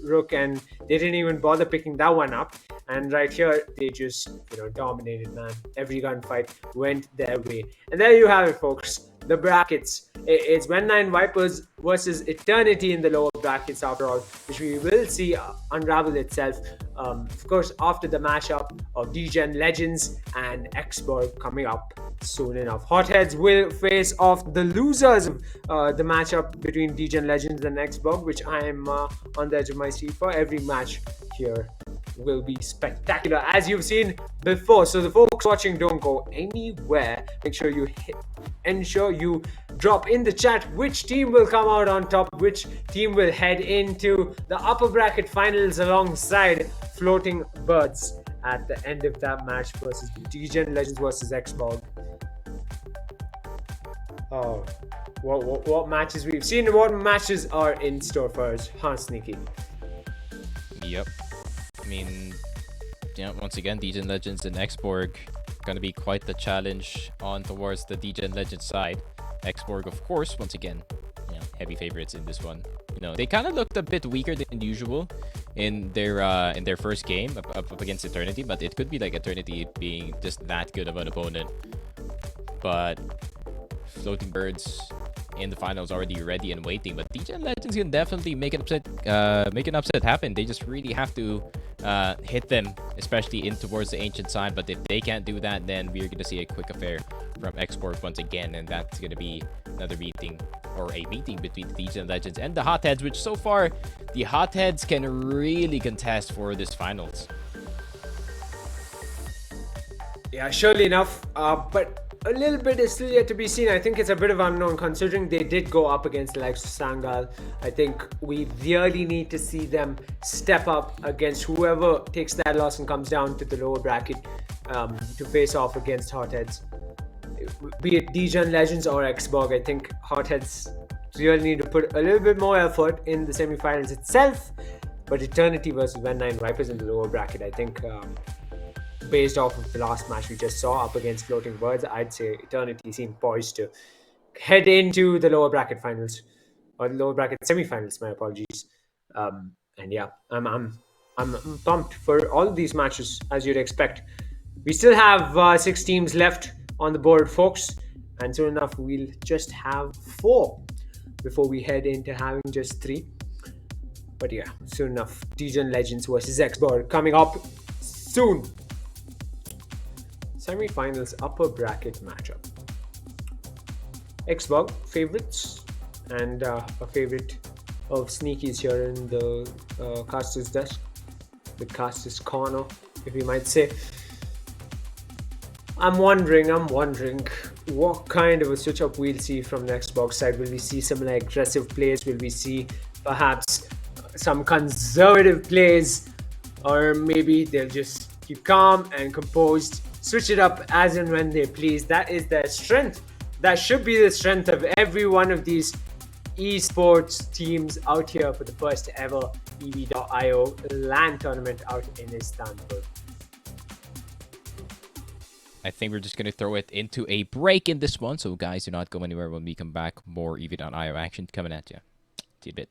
Rook, and they didn't even bother picking that one up. And right here, they just dominated, man. Every gunfight went their way. And there you have it, folks. The brackets. It's When 9 Vipers versus Eternity in the lower brackets, after all, which we will see unravel itself. Of course, after the mashup of DGen Legends and Xborg coming up soon enough. Hotheads will face off the losers of the matchup between DGen Legends and Xborg, which I am on the edge of my seat for. Every match here will be spectacular, as you've seen before. So the folks watching, don't go anywhere. Make sure you ensure you drop in the chat which team will come out on top, which team will head into the upper bracket finals alongside Floating Birds at the end of that match versus DGen Legends versus Xborg. Oh, what matches we've seen and what matches are in store for us, huh, Sneaky? Yep. I mean, once again, DGen Legends and Xborg gonna be quite the challenge on towards the DGen Legends side. Xborg, of course, once again, heavy favorites in this one. They kind of looked a bit weaker than usual in their first game up against Eternity, but it could be like Eternity being just that good of an opponent. But Floating Birds in the finals already ready and waiting, but DGen Legends can definitely make an upset happen. They just really have to hit them, especially in towards the ancient side. But if they can't do that, then we're going to see a quick affair from Export once again, and that's going to be another meeting, or a meeting between the Degen Legends and the Hotheads, which so far the Hotheads can really contest for this finals. Yeah, surely enough. But a little bit is still yet to be seen. I think it's a bit of unknown considering they did go up against the likes of Sangal. I think we really need to see them step up against whoever takes that loss and comes down to the lower bracket to face off against Hotheads. Be it Degen Legends or Xborg, I think Hotheads really need to put a little bit more effort in the semifinals itself. But Eternity versus Ven9 Vipers in the lower bracket, I think based off of the last match we just saw up against Floating Birds, I'd say Eternity seem poised to head into the lower bracket finals, or the lower bracket semifinals. My apologies. And yeah, I'm pumped for all of these matches, as you'd expect. We still have 6 teams left on the board, folks, and soon enough we'll just have 4 before we head into having just 3. But yeah, soon enough, Degen Legends versus Xborg coming up soon. Semi-finals upper bracket matchup. Xborg favorites, and a favorite of Sneaky's here in the caster's desk, the caster's corner, if you might say. I'm wondering what kind of a switch up we'll see from the Xbox side. Will we see some like aggressive plays? Will we see perhaps some conservative plays? Or maybe they'll just keep calm and composed, switch it up as and when they please. That is their strength. That should be the strength of every one of these esports teams out here for the first ever EV.io LAN tournament out in Istanbul. I think we're just going to throw it into a break in this one. So guys, do not go anywhere. When we come back, more EV.io action coming at you. See you in a bit.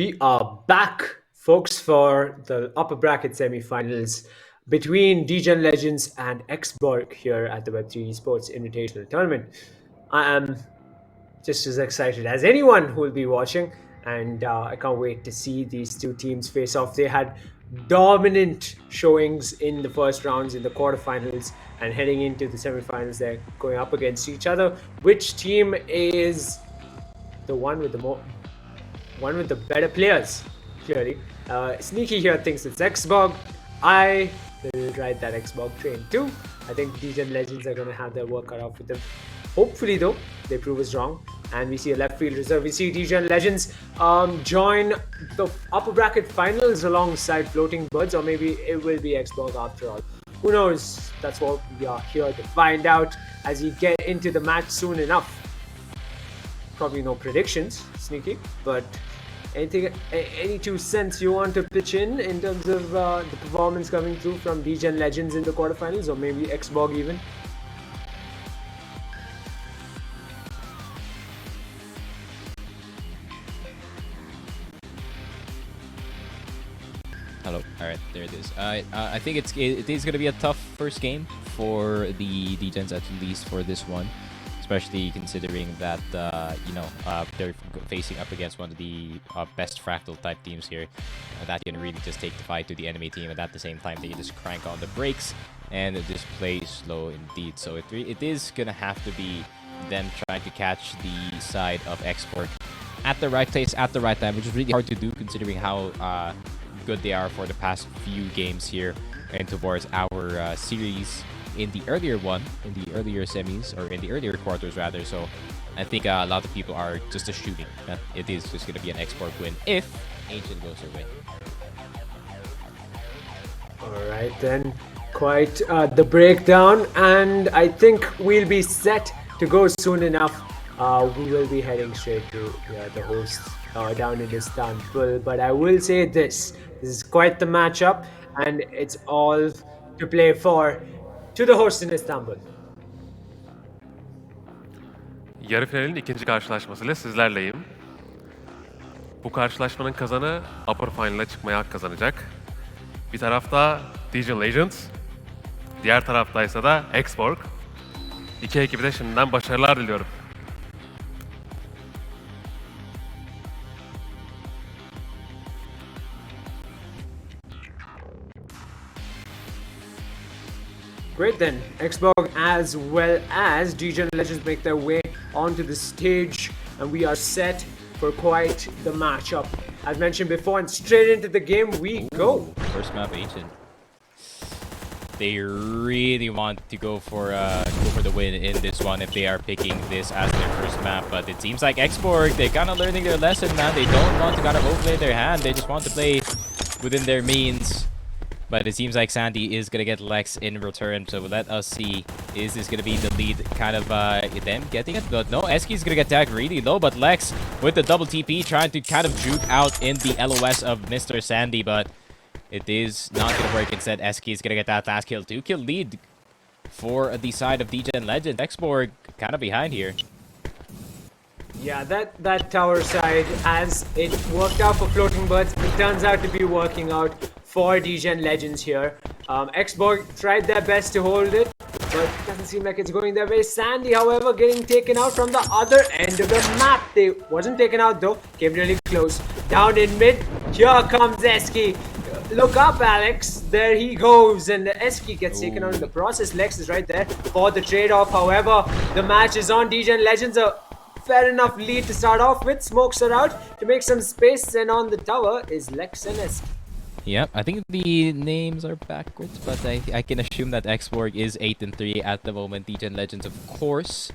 We are back, folks, for the upper bracket semifinals between DGen Legends and Xborg here at the Web3 Esports Invitational Tournament. I am just as excited as anyone who will be watching, and I can't wait to see these two teams face off. They had dominant showings in the first rounds, in the quarterfinals, and heading into the semifinals, they're going up against each other. Which team is the one with the better players? Clearly, Sneaky here thinks it's Xborg. I will ride that Xborg train too. I think DGen Legends are going to have their work cut out for them. Hopefully, though, they prove us wrong, and we see a left field reserve. We see DGen Legends join the upper bracket finals alongside Floating Birds, or maybe it will be Xborg after all. Who knows? That's what we are here to find out as we get into the match soon enough. Probably no predictions, Sneaky, but any 2 cents you want to pitch in terms of the performance coming through from DGen Legends in the quarterfinals, or maybe Xborg even? Hello. All right, there it is. I think it is going to be a tough first game for the DGens, at least for this one, especially considering that they're facing up against one of the best fractal type teams here. That can really just take the fight to the enemy team, and at the same time they just crank on the brakes and just play slow indeed. So it is going to have to be them trying to catch the side of Xborg at the right place at the right time, which is really hard to do considering how good they are for the past few games here and towards our series in the earlier semis, or in the earlier quarters rather. So I think a lot of people are just assuming that it is just going to be an Xborg win if Ancient goes their way. Alright then, quite the breakdown, and I think we'll be set to go soon enough. We will be heading straight to the hosts down in Istanbul, but I will say this is quite the matchup, and it's all to play for to the host in Istanbul. Yarı finalin ikinci karşılaşmasıyla sizlerleyim. Bu karşılaşmanın kazanı Upper Final'a çıkmaya hak kazanacak. Bir tarafta DGen Legends, diğer taraftaysa da Xborg. İki ekibi de şimdiden başarılar diliyorum. Great then, Xborg as well as DGen Legends make their way onto the stage, and we are set for quite the matchup. As mentioned before, and straight into the game we go. First map, Ancient. They really want to go for the win in this one if they are picking this as their first map. But it seems like Xborg, they're kind of learning their lesson, man. They don't want to kind of overplay their hand. They just want to play within their means. But it seems like Sandy is going to get Lex in return. So let us see. Is this going to be the lead kind of them getting it? But no, Eski's going to get tagged really low. But Lex with the double TP trying to kind of juke out in the LOS of Mr. Sandy. But it is not going to work. Instead, Eski is going to get that last kill. 2-kill lead for the side of DGen Legends. Xborg kind of behind here. Yeah, that tower side, as it worked out for Floating Birds, it turns out to be working out for DGen Legends here. Xborg tried their best to hold it, but it doesn't seem like it's going their way. Sandy, however, getting taken out from the other end of the map. They wasn't taken out though, came really close. Down in mid, here comes Eski. Look up, Alex. There he goes, and Eski gets taken out in the process. Lex is right there for the trade-off. However, the match is on. DGen Legends a fair enough lead to start off with. Smokes are out to make some space, and on the tower is Lex and Eski. Yep, I think the names are backwards, but I can assume that Xborg is 8-3 at the moment. DGen Legends, of course,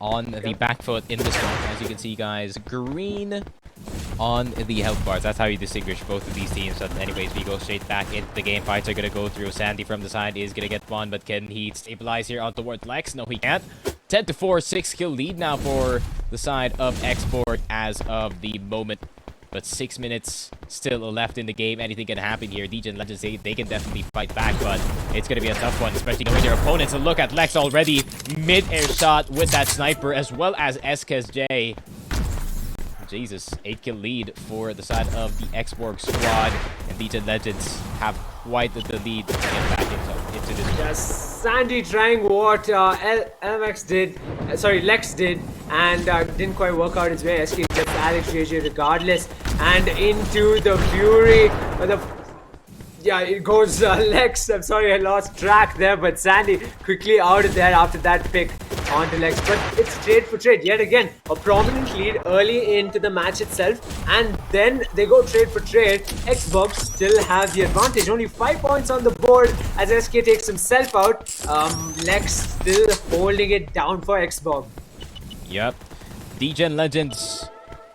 on the back foot in this one. As you can see, guys, green on the health bars. That's how you distinguish both of these teams. But anyways, we go straight back into the game. Fights are going to go through. Sandy from the side is going to get one, but can he stabilize here on towards Lex? No, he can't. 10-4, 6-kill lead now for the side of Xborg as of the moment. But 6 minutes still left in the game. Anything can happen here. DGen Legends, they can definitely fight back, but it's going to be a tough one, especially knowing their opponents. And look at Lex already mid-air shot with that sniper, as well as SKSJ. Jesus, 8-kill lead for the side of the Xborg squad, and Legion Legends have quite the lead to get back into this. Yes, Sandy trying what Lex did, and didn't quite work out his way. SK gets Alex JJ regardless, and into the Fury. Yeah, it goes Lex. I'm sorry, I lost track there, but Sandy quickly out of there after that pick onto Lex. But it's trade for trade yet again. A prominent lead early into the match itself, and then they go trade for trade. Xbox still have the advantage. Only 5 points on the board as SK takes himself out. Lex still holding it down for Xbox. Yep. Degen Legends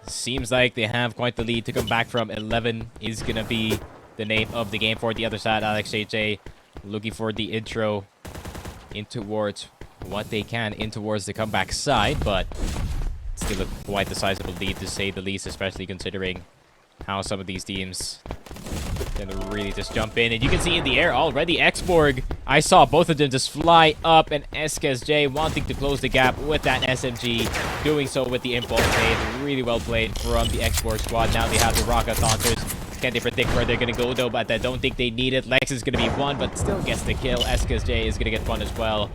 seems like they have quite the lead to come back from. 11 is going to be the name of the game for the other side. Alex JJ looking for the intro in towards what they can in towards the comeback side, but still a quite the sizable lead to say the least, especially considering how some of these teams can really just jump in. And you can see in the air already Xborg, I saw both of them just fly up, and SKSJ wanting to close the gap with that SMG, doing so with the impulse play. Really well played from the Xborg squad. Now they have the rocket launchers. Can they predict where they're going to go though? But I don't think they need it. Lex is going to be one, but still gets the kill. SKSJ is going to get one as well.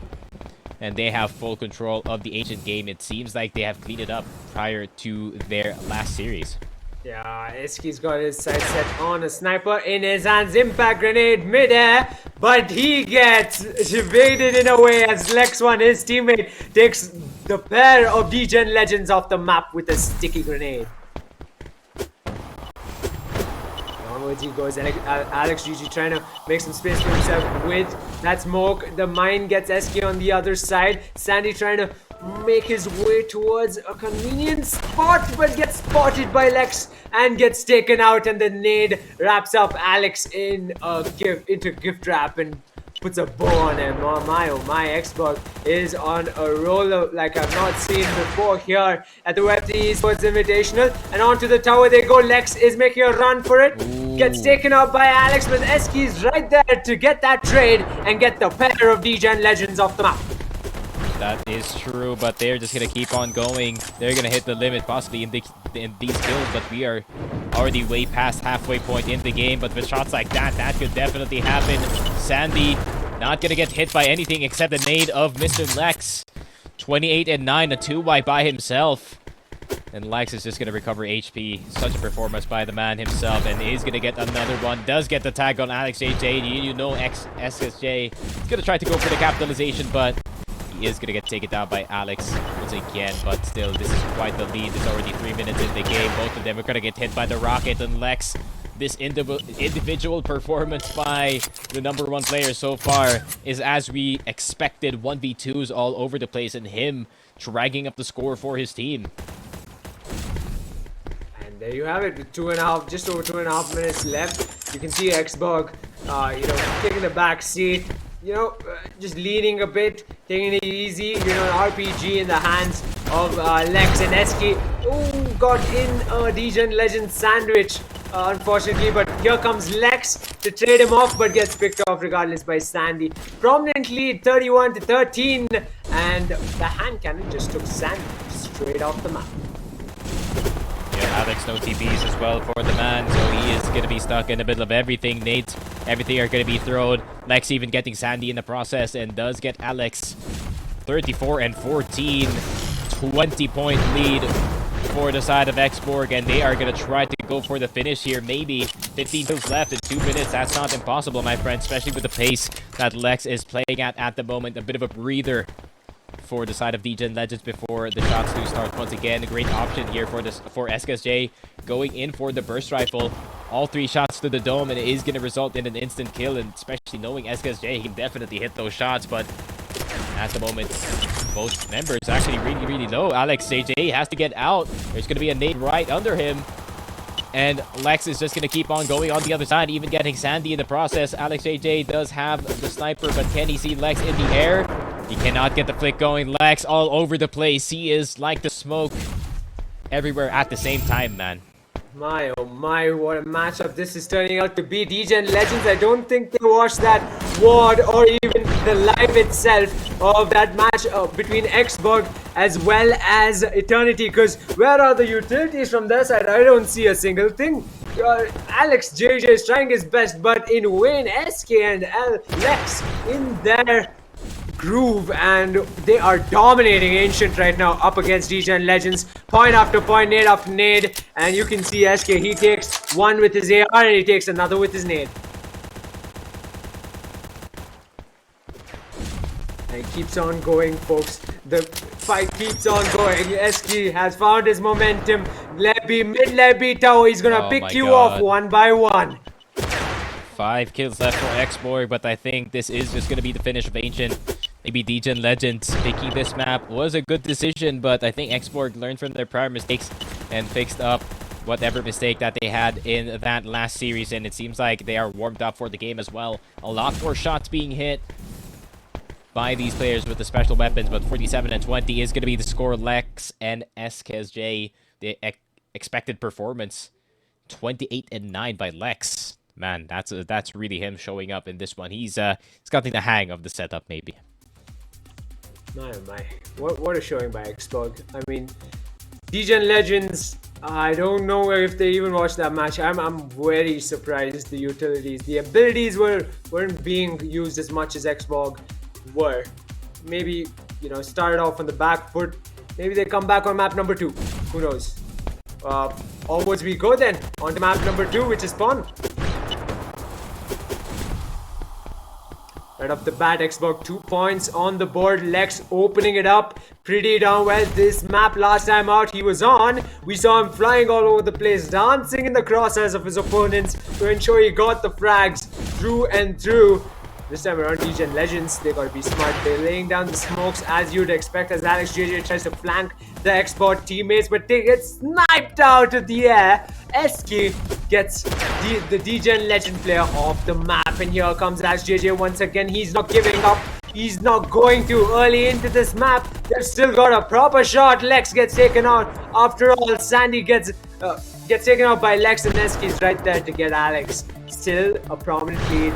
And they have full control of the ancient game. It seems like they have cleaned it up prior to their last series. Yeah, Eski's got his sight set on a sniper in his hands. Impact grenade midair, but he gets evaded in a way as Lex One, his teammate, takes the pair of Degen Legends off the map with a sticky grenade. Onwards he goes. Alex GG trying to make some space for himself with that smoke. The mine gets SK on the other side. Sandy trying to make his way towards a convenient spot, but gets spotted by Lex and gets taken out, and the nade wraps up Alex in a gift wrap and puts a bow on him. Oh my, Xbox is on a roller like I've not seen before here at the W3E Sports Invitational. And onto the tower they go. Lex is making a run for it. Ooh. Gets taken out by Alex, but Eski is right there to get that trade and get the pair of Degen Legends off the map. That is true, but they're just going to keep on going. They're going to hit the limit possibly in these kills, but we are already way past halfway point in the game. But with shots like that, that could definitely happen. Sandy not going to get hit by anything except the nade of Mr. Lex. 28 and 9, a 2-wipe by himself. And Lex is just going to recover HP. Such a performance by the man himself, and he's going to get another one. Does get the tag on Alex JJ. You know SSJ is going to try to go for the capitalization, but he is going to get taken down by Alex once again. But still, this is quite the lead. There's already 3 minutes in the game. Both of them are going to get hit by the rocket, and Lex, this individual performance by the #1 player so far is as we expected. 1v2s all over the place, and him dragging up the score for his team. And there you have it, with just over 2.5 minutes left. You can see Xborg, taking the back seat. Just leaning a bit, taking it easy. An RPG in the hands of Lex, and Eski. Ooh, got in a Degen Legend sandwich, unfortunately. But here comes Lex to trade him off, but gets picked off regardless by Sandy. Prominent lead, 31-13, and the hand cannon just took Sandy straight off the map. Yeah, Alex no TPs as well for the man, so he is going to be stuck in the middle of everything. Nate, everything are going to be thrown. Lex even getting Sandy in the process, and does get Alex 34 and 14, 20-point lead for the side of Xborg, and they are going to try to go for the finish here. Maybe 15 kills left in 2 minutes. That's not impossible, my friend, especially with the pace that Lex is playing at the moment. A bit of a breather for the side of Degen Legends before the shots do start once again. A great option here for SKSJ, going in for the burst rifle. All 3 shots to the dome, and it is going to result in an instant kill, and especially knowing SKSJ, he can definitely hit those shots, but at the moment, both members actually really low. Alex JJ has to get out. There's going to be a nade right under him, and Lex is just going to keep on going on the other side, even getting Sandy in the process. Alex JJ does have the sniper, but can he see Lex in the air? He cannot get the flick going. Lex all over the place. He is like the smoke everywhere at the same time, man. My, oh my, what a matchup this is turning out to be. Degen Legends, I don't think they watched that ward or even the live itself of that match between Xborg as well as Eternity. Because where are the utilities from their side? I don't see a single thing. Alex JJ is trying his best, but in Wayne, SK and Lex in their groove, and they are dominating Ancient right now up against DGen Legends. Point after point, nade after nade, and you can see SK, he takes one with his AR and he takes another with his nade. And it keeps on going, folks. The fight keeps on going. SK has found his momentum. Lebby, mid Lebby Tower, he's gonna pick you off one by one. 5 kills left for Xborg, but I think this is just gonna be the finish of Ancient. Maybe DGen Legends picking this map was a good decision, but I think Xborg learned from their prior mistakes and fixed up whatever mistake that they had in that last series, and it seems like they are warmed up for the game as well. A lot more shots being hit by these players with the special weapons, but 47 and 20 is going to be the score. Lex and SKSJ, the expected performance, 28 and 9 by Lex. Man, that's really him showing up in this one. He's gotten the hang of the setup, maybe. My. What a showing by Xborg. I mean, DGen Legends, I don't know if they even watched that match. I'm very surprised the utilities. The abilities weren't being used as much as Xborg were. Maybe, started off on the back foot. Maybe they come back on map number 2. Who knows? Onwards we go then. On to map number 2, which is Spawn. Right off the bat, Xborg 2 points on the board. Lex opening it up pretty darn well. This map last time out he was on, we saw him flying all over the place, dancing in the crosshairs of his opponents to ensure he got the frags through and through. This time around, DGen Legends, they gotta be smart. They're laying down the smokes as you'd expect as Alex JJ tries to flank the Xborg teammates, but they get sniped out of the air. SK gets the DGen Legend player off the map, and here comes Alex JJ once again. He's not giving up. He's not going too early into this map. They've still got a proper shot. Lex gets taken out. After all, Sandy gets taken out by Lex, and SK's right there to get Alex. Still a prominent lead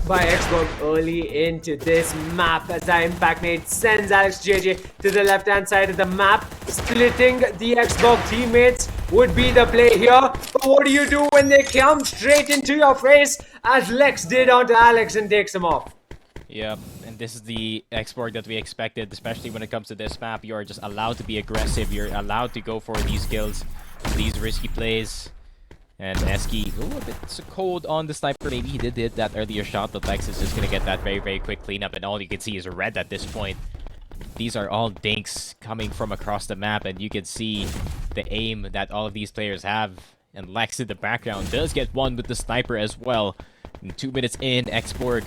by Xborg early into this map as that impact nade sends Alex JJ to the left hand side of the map. Splitting the Xborg teammates would be the play here, but what do you do when they come straight into your face as Lex did onto Alex and takes him off? Yep, and this is the Xborg that we expected, especially when it comes to this map. You are just allowed to be aggressive, you're allowed to go for these kills, these risky plays. And Eski, a bit cold on the sniper. Maybe he did hit that earlier shot, but Lex is just going to get that very, very quick cleanup. And all you can see is red at this point. These are all dinks coming from across the map, and you can see the aim that all of these players have. And Lex in the background does get one with the sniper as well. And 2 minutes in, Xborg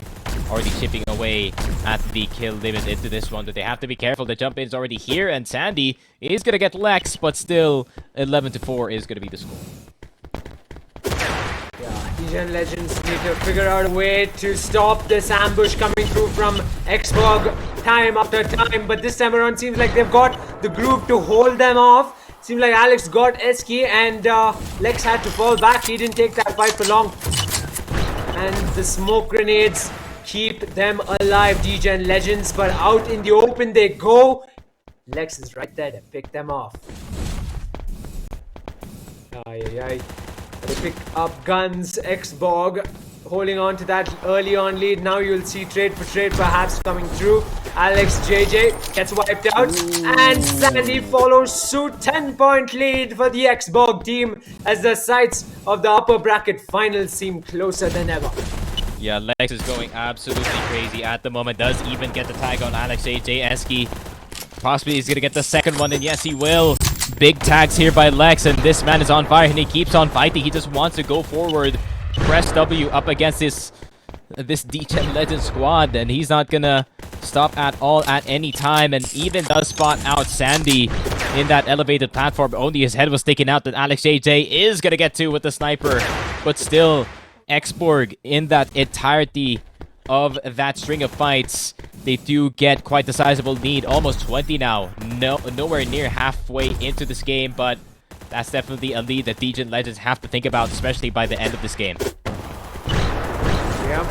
already chipping away at the kill limit into this one. But they have to be careful. The jump in is already here, and Sandy is going to get Lex, but still 11-4 is going to be the score. DGen Legends need to figure out a way to stop this ambush coming through from Xborg time after time, but this time around seems like they've got the group to hold them off. Seems like Alex got SK and Lex had to fall back. He didn't take that fight for long. And the smoke grenades keep them alive, DGen Legends, but out in the open they go. Lex is right there to pick them off. They pick up guns. Xborg holding on to that early on lead. Now you'll see trade for trade perhaps coming through. Alex JJ gets wiped out. And Sandy follows suit. 10-point lead for the Xborg team as the sights of the upper bracket finals seem closer than ever. Yeah, Lex is going absolutely crazy at the moment. Does even get the tag on Alex JJ. Eski possibly he's going to get the second one, and yes, he will. Big tags here by Lex, and this man is on fire, and he keeps on fighting. He just wants to go forward. Press W up against this DGen Legend squad, and he's not gonna stop at all at any time, and even does spot out Sandy in that elevated platform. Only his head was taken out that Alex JJ is gonna get to with the sniper, but still, Xborg in that entirety of that string of fights, they do get quite a sizable lead, almost 20 now. Nowhere near halfway into this game, but that's definitely a lead that DGen Legends have to think about, especially by the end of this game. Yep,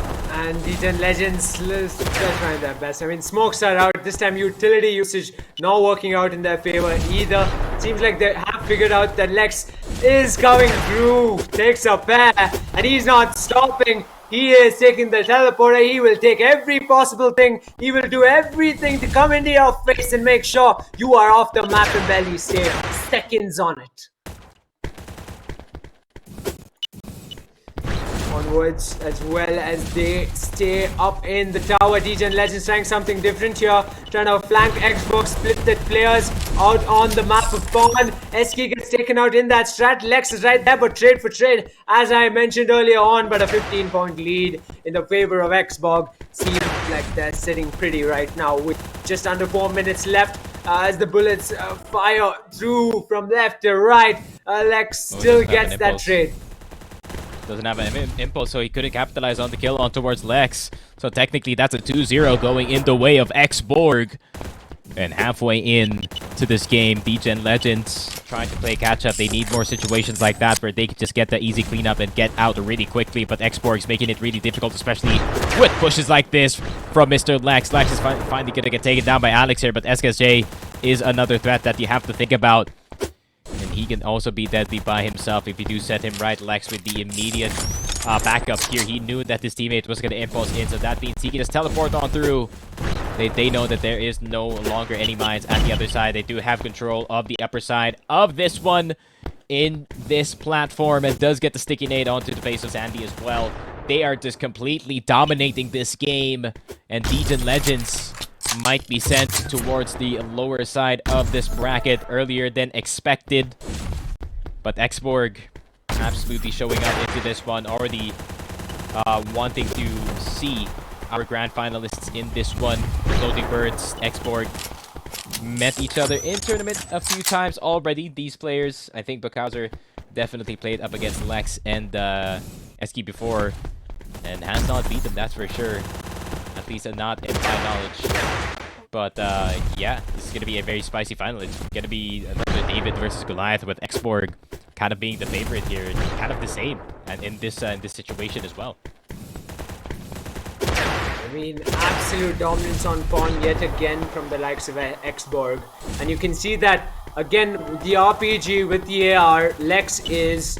And D10 Legends still trying their best. I mean, smokes are out. This time utility usage not working out in their favor either. Seems like they have figured out that Lex is coming through. Takes a pair and he's not stopping. He is taking the teleporter. He will take every possible thing. He will do everything to come into your face and make sure you are off the map and barely stay seconds on it. Onwards as well as they stay up in the tower. DJ Legends trying something different here. Trying to flank Xbox, split the players out on the map of Pawn. Eski gets taken out in that strat. Lex is right there, but trade for trade, as I mentioned earlier on. But a 15-point lead in the favor of Xbox. Seems like they're sitting pretty right now with just under 4 minutes left. As the bullets fire through from left to right. Lex still gets that trade. Doesn't have an impulse, so he couldn't capitalize on the kill on towards Lex. So technically, that's a 2-0 going in the way of Xborg. And halfway in to this game, DGen Legends trying to play catch-up. They need more situations like that where they can just get the easy cleanup and get out really quickly. But Xborg's making it really difficult, especially with pushes like this from Mr. Lex. Lex is finally going to get taken down by Alex here, but SKSJ is another threat that you have to think about. And he can also be deadly by himself if you do set him right. Lex with the immediate backup here. He knew that his teammate was going to impulse in, so that means he can just teleport on through. They know that there is no longer any mines at the other side. They do have control of the upper side of this one in this platform, and does get the sticky nade onto the face of Sandy as well. They are just completely dominating this game, and Legion Legends might be sent towards the lower side of this bracket earlier than expected. But Xborg absolutely showing up into this one, already wanting to see our grand finalists in this one. Floating Birds, Xborg met each other in tournament a few times already. These players, I think Backhauser definitely played up against Lex and Eski before, and has not beat them, that's for sure. At least not in my knowledge. But yeah, this is going to be a very spicy final. It's going to be another David versus Goliath, with Xborg kind of being the favorite here. Kind of the same and in this situation as well. I mean, absolute dominance on Pawn yet again from the likes of Xborg. And you can see that, again, the RPG with the AR, Lex is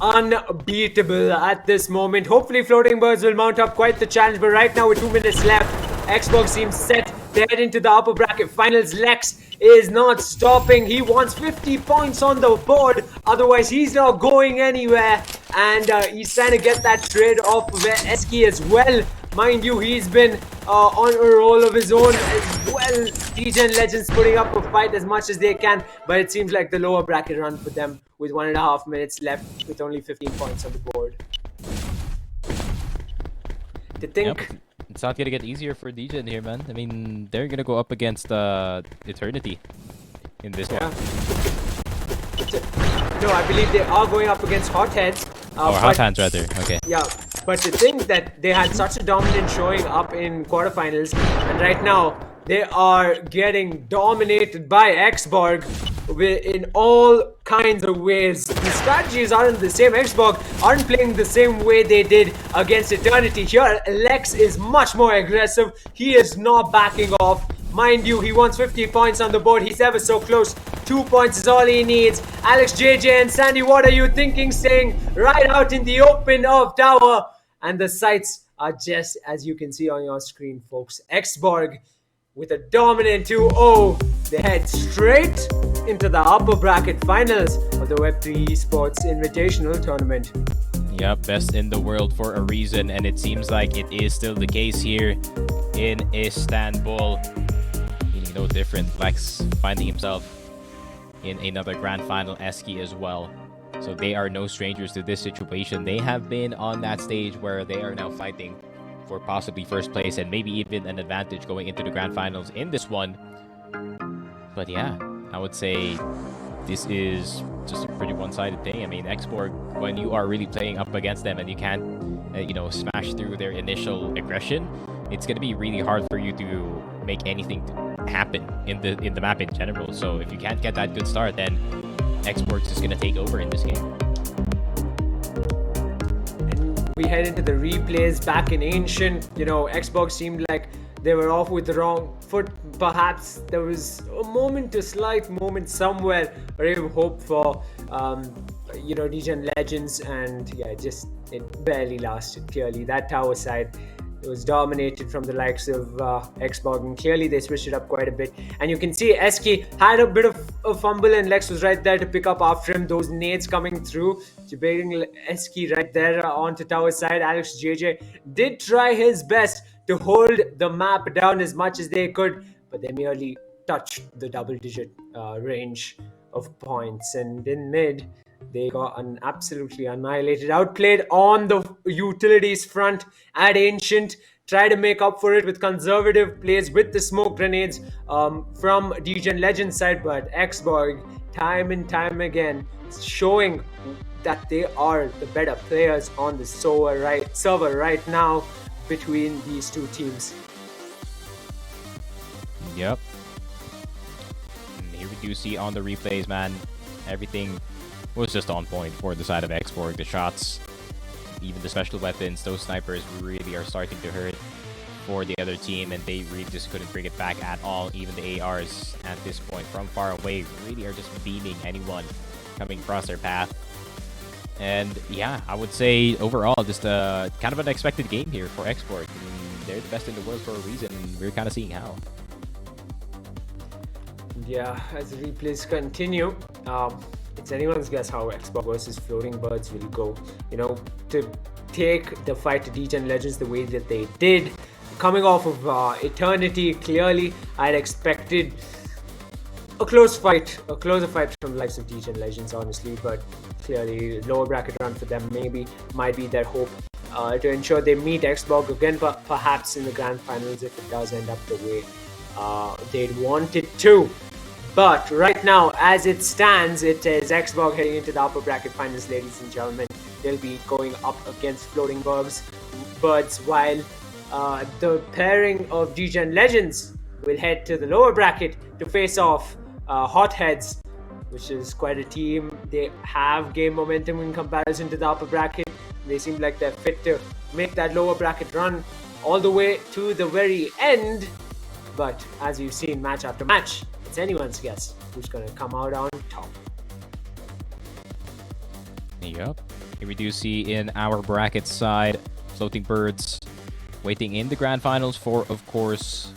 unbeatable at this moment. Hopefully Floating Birds will mount up quite the challenge, but right now with 2 minutes left, Xbox seems set to head into the upper bracket finals. Lex is not stopping. He wants 50 points on the board, otherwise he's not going anywhere. And he's trying to get that trade off of Eski as well. Mind you, he's been on a roll of his own as well. DGen Legends putting up a fight as much as they can, but it seems like the lower bracket run for them with 1.5 minutes left with only 15 points on the board. To think... Yep. It's not gonna get easier for DGen here, man. I mean, they're gonna go up against Eternity in this one. No, I believe they are going up against Hotheads. Or Hot Hands, rather. Okay. Yeah, but to think that they had such a dominant showing up in quarterfinals, and right now they are getting dominated by Xborg in all kinds of ways. The strategies aren't the same. Xborg aren't playing the same way they did against Eternity. Here, Lex is much more aggressive. He is not backing off. Mind you, he wants 50 points on the board. He's ever so close. 2 points is all he needs. Alex, JJ, and Sandy, what are you thinking? Staying right out in the open of tower. And the sights are just as you can see on your screen, folks. Xborg with a dominant 2-0. They head straight into the upper bracket finals of the Web3 Esports Invitational Tournament. Yep, best in the world for a reason, and it seems like it is still the case here in Istanbul. Meaning no different. Lex finding himself in another grand final, Eski as well. So they are no strangers to this situation. They have been on that stage where they are now fighting for possibly first place and maybe even an advantage going into the grand finals in this one. But yeah, I would say this is just a pretty one-sided thing. I mean, Xborg, when you are really playing up against them and you can't, smash through their initial aggression, it's going to be really hard for you to make anything happen in the map in general. So if you can't get that good start, then Xborg is going to take over in this game. we head into the replays back in Ancient. Xbox seemed like they were off with the wrong foot. Perhaps there was a slight moment somewhere, or even hope for, Degen Legends, and it barely lasted. Clearly, that tower side, it was dominated from the likes of Xbox, and clearly they switched it up quite a bit. And you can see Eski had a bit of a fumble, and Lex was right there to pick up after him. Those nades coming through, debating Eski right there onto tower side. Alex JJ did try his best to hold the map down as much as they could, but they merely touched the double-digit range of points. And in mid, they got absolutely annihilated, outplayed on the utilities front at Ancient. Try to make up for it with conservative plays with the smoke grenades from Degen Legends side, but Xborg, time and time again, showing that they are the better players on the server right now between these two teams. Yep. And here we do see on the replays, man, everything was just on point for the side of Xborg. The shots, even the special weapons, those snipers really are starting to hurt for the other team, and they really just couldn't bring it back at all. Even the ARs at this point from far away really are just beaming anyone coming across their path. And yeah, I would say overall just kind of an expected game here for Xborg. I mean, they're the best in the world for a reason, and we're kind of seeing how. Yeah, as the replays continue, it's anyone's guess how Xbox versus Floating Birds will go. To take the fight to Degen Legends the way that they did, coming off of Eternity, clearly I'd expected a closer fight from the likes of Degen Legends, honestly, but clearly lower bracket run for them might be their hope to ensure they meet Xbox again, but perhaps in the grand finals if it does end up the way they'd want it to. But right now, as it stands, it is Xbox heading into the upper bracket finals, ladies and gentlemen. They'll be going up against Floating Birds, while the pairing of Degen Legends will head to the lower bracket to face off Hotheads, which is quite a team. They have game momentum in comparison to the upper bracket. They seem like they're fit to make that lower bracket run all the way to the very end. But as you've seen match after match, it's anyone's guess who's going to come out on top. Yep. Here we do see in our bracket side, Floating Birds waiting in the grand finals for, of course,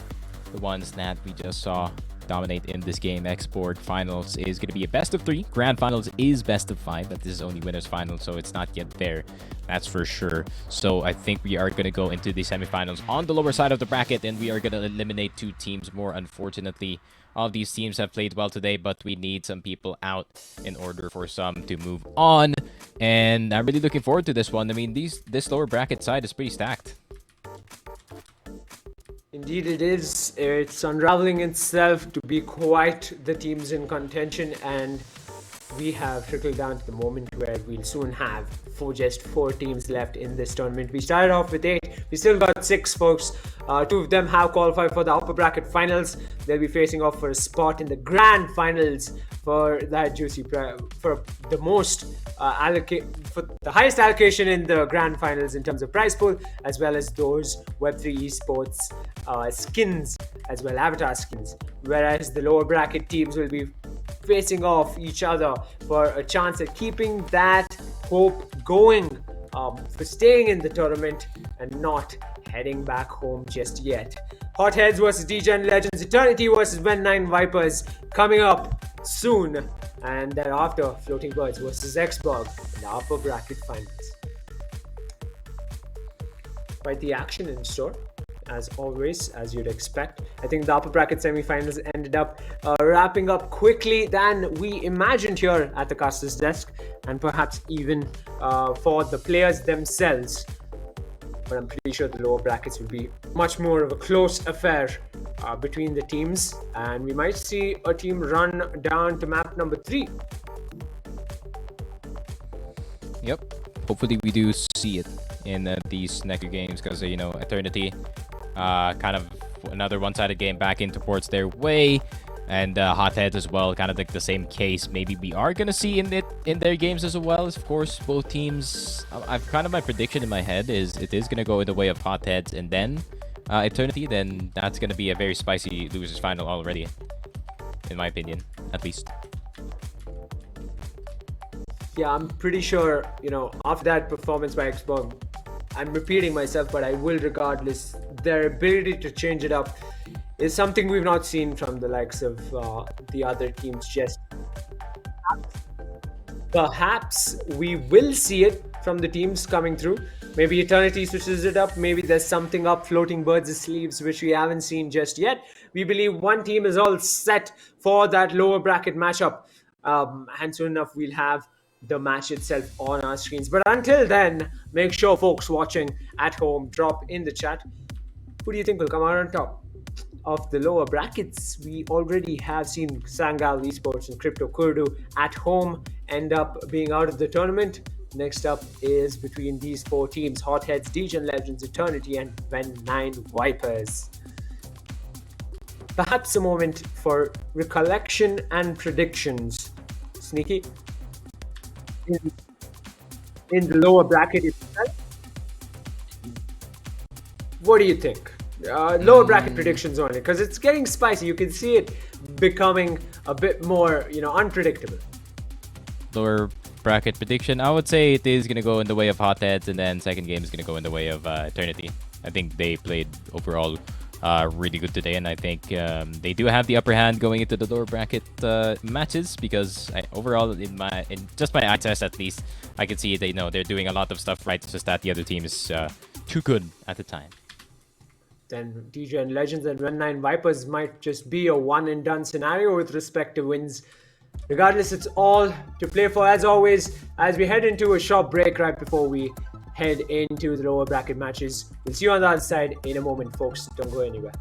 the ones that we just saw dominate in this game. Xborg finals is going to be a best of 3. Grand finals is best of 5, but this is only winners final, so it's not yet there. That's for sure. So I think we are going to go into the semifinals on the lower side of the bracket, and we are going to eliminate 2 teams more, unfortunately. All of these teams have played well today, but we need some people out in order for some to move on. And I'm really looking forward to this one. I mean, this lower bracket side is pretty stacked. Indeed it is. It's unraveling itself to be quite the teams in contention, and we have trickled down to the moment where we'll soon have just 4 teams left in this tournament. We started off with 8. We still got 6 folks. 2 of them have qualified for the upper bracket finals. They'll be facing off for a spot in the grand finals for that juicy for the most for the highest allocation in the grand finals in terms of prize pool, as well as those Web3E sports skins, as well avatar skins. Whereas the lower bracket teams will be facing off each other for a chance at keeping that hope going, for staying in the tournament and not heading back home just yet. Hotheads versus Degen Legends, Eternity versus When9 Vipers coming up soon, and thereafter Floating Birds versus Xborg in the upper bracket finals. Quite the action in store, as always, as you'd expect. I think the upper bracket semifinals ended up wrapping up quickly than we imagined here at the caster's desk, and perhaps even for the players themselves. But I'm pretty sure the lower brackets will be much more of a close affair between the teams, and we might see a team run down to map number 3. Yep. Hopefully we do see it in these next games, because Eternity kind of another one-sided game back in towards their way, and Hotheads as well, kind of like the same case. Maybe we are gonna see in their games as well. Of course, both teams. I've kind of my prediction in my head is it is gonna go in the way of Hotheads and then Eternity. Then that's gonna be a very spicy losers final already, in my opinion, at least. Yeah, I'm pretty sure, after that performance by Xbox, I'm repeating myself, but I will regardless. Their ability to change it up is something we've not seen from the likes of the other teams just. Perhaps we will see it from the teams coming through. Maybe Eternity switches it up. Maybe there's something up floating birds' sleeves which we haven't seen just yet. We believe one team is all set for that lower bracket matchup. And soon enough, we'll have the match itself on our screens. But until then, make sure folks watching at home drop in the chat. Who do you think will come out on top of the lower brackets? We already have seen Sangal Esports and Crypto Kurdu at home end up being out of the tournament. Next up is between these four teams: Hotheads, Degen Legends, Eternity, and When9 Vipers. Perhaps a moment for recollection and predictions. Sneaky, in the lower bracket itself, what do you think? Lower bracket predictions on it, because it's getting spicy. You can see it becoming a bit more, unpredictable. Lower bracket prediction, I would say it is gonna go in the way of Hotheads, and then second game is gonna go in the way of Eternity. I think they played overall really good today, and I think they do have the upper hand going into the lower bracket matches, because overall in just my eye test at least, I can see they're doing a lot of stuff right. It's just that the other team is too good at the time. Then DJ Legends and When9 Vipers might just be a one and done scenario with respect to wins. Regardless, it's all to play for as always. As we head into a short break right before we head into the lower bracket matches, we'll see you on the other side in a moment, folks. Don't go anywhere.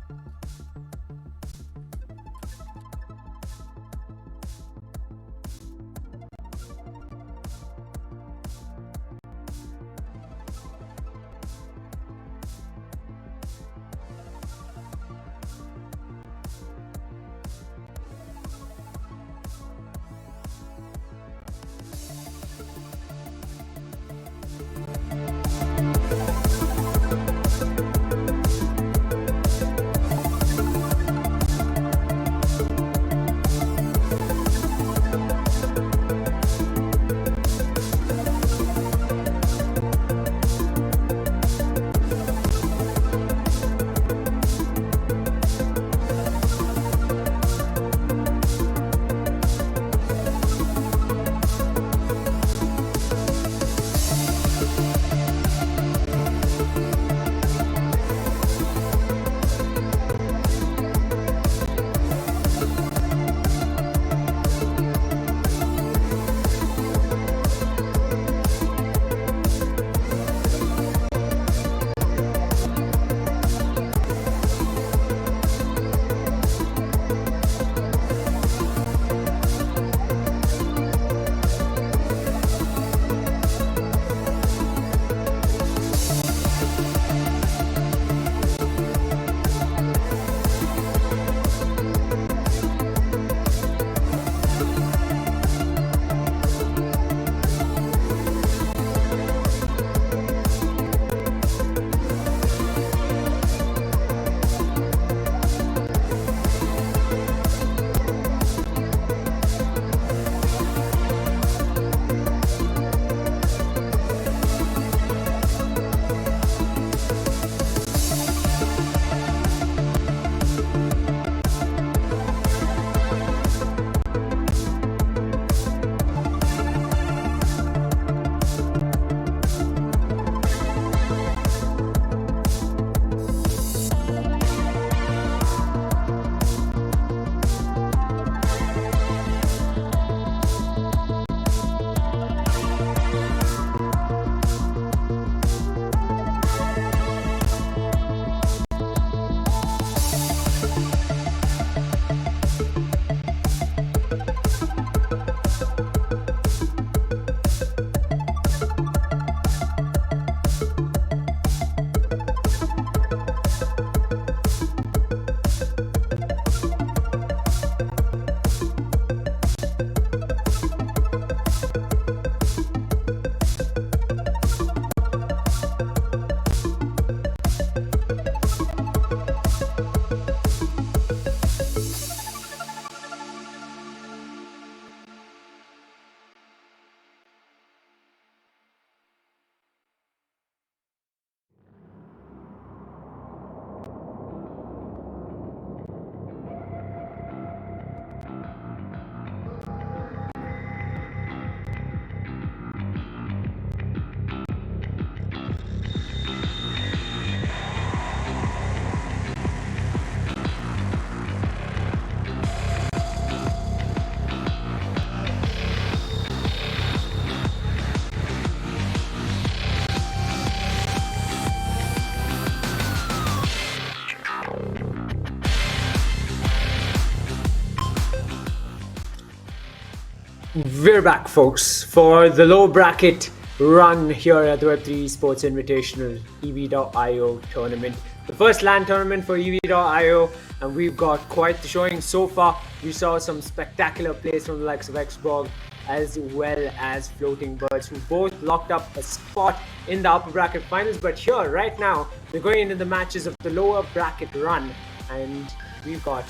We're back, folks, for the low bracket run here at the Web3 Sports Invitational EV.io tournament. The first LAN tournament for EV.io, and we've got quite the showing so far. We saw some spectacular plays from the likes of Xborg as well as Floating Birds, who both locked up a spot in the upper bracket finals. But here, right now, we're going into the matches of the lower bracket run, and we've got,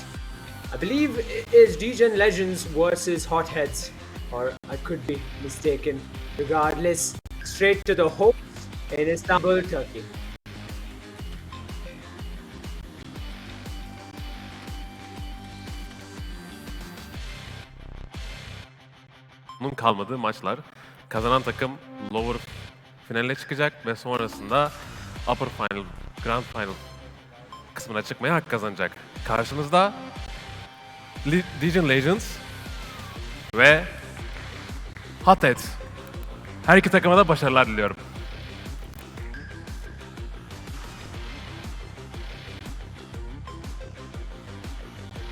I believe, it is Degen Legends versus Hotheads, or I could be mistaken. Regardless, straight to the host in Istanbul, Turkey. Bunun kalmadığı maçlar. Kazanan takım lower finaline çıkacak ve sonrasında upper final, grand final kısmına çıkmaya hak kazanacak. Karşımızda Degen Legends ve Hotheads. Her iki takıma da başarılar diliyorum.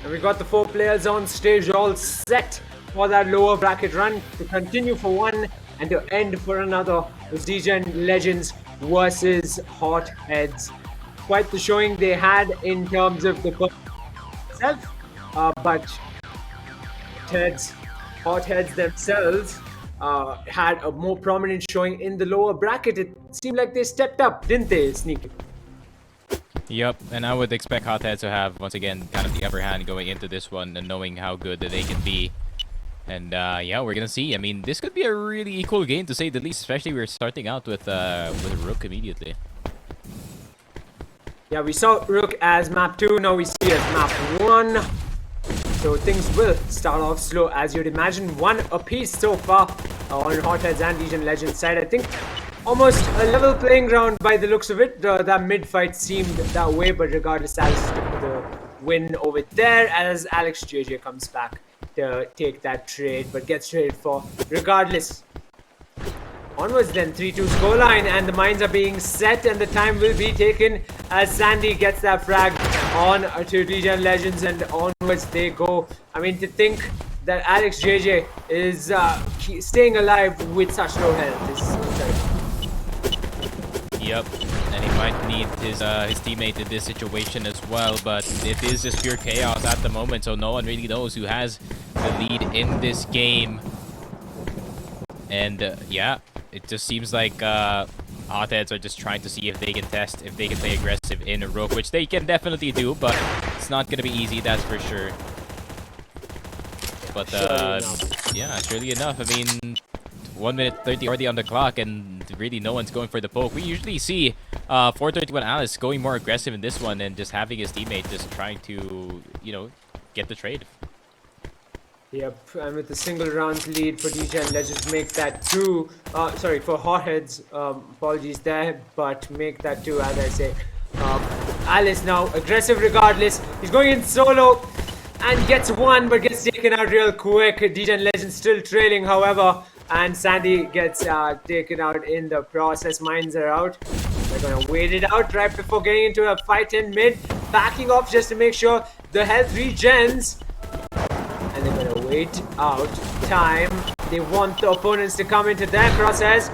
And we got the 4 players on stage all set for that lower bracket run to continue for one and to end for another. It's Degen Legends versus Hotheads. Quite the showing they had in terms of the itself, but Hotheads themselves had a more prominent showing in the lower bracket. It seemed like they stepped up, didn't they, Sneaky? Yep, and I would expect Hotheads to have, once again, kind of the upper hand going into this one and knowing how good that they can be. And yeah, we're gonna see. I mean, this could be a really equal game to say the least, especially we're starting out with Rook immediately. Yeah, we saw Rook as map 2, now we see it as map 1. So things will start off slow, as you'd imagine. One apiece so far on Hotheads and Degen Legends side. I think almost a level playing ground by the looks of it. That mid fight seemed that way, but regardless, Alex took the win over there as Alex JJ comes back to take that trade, but gets traded for regardless. Onwards then, 3-2 scoreline, and the mines are being set, and the time will be taken as Sandy gets that frag on to Degen Legends, and onwards they go. I mean, to think that Alex JJ is staying alive with such low health is incredible. Yep, and he might need his teammate in this situation as well, but it is just pure chaos at the moment, so no one really knows who has the lead in this game. And yeah, it just seems like Hotheads are just trying to see if they can test, if they can play aggressive in a Rook, which they can definitely do, but it's not going to be easy, that's for sure. But yeah, surely enough. I mean, 1 minute 30 already on the clock, and really no one's going for the poke. We usually see 431 Alice going more aggressive in this one and just having his teammate just trying to, you know, get the trade. Yep, and with the single rounds lead for Degen Legends, make that 2. Sorry, for Hotheads, apologies there, but make that 2, as I say. Alice now aggressive regardless. He's going in solo and gets 1, but gets taken out real quick. Degen Legends still trailing, however, and Sandy gets taken out in the process. Mines are out. They're gonna wait it out right before getting into a fight in mid, backing off just to make sure the health regens. And they're gonna wait out time. They want the opponents to come into their process.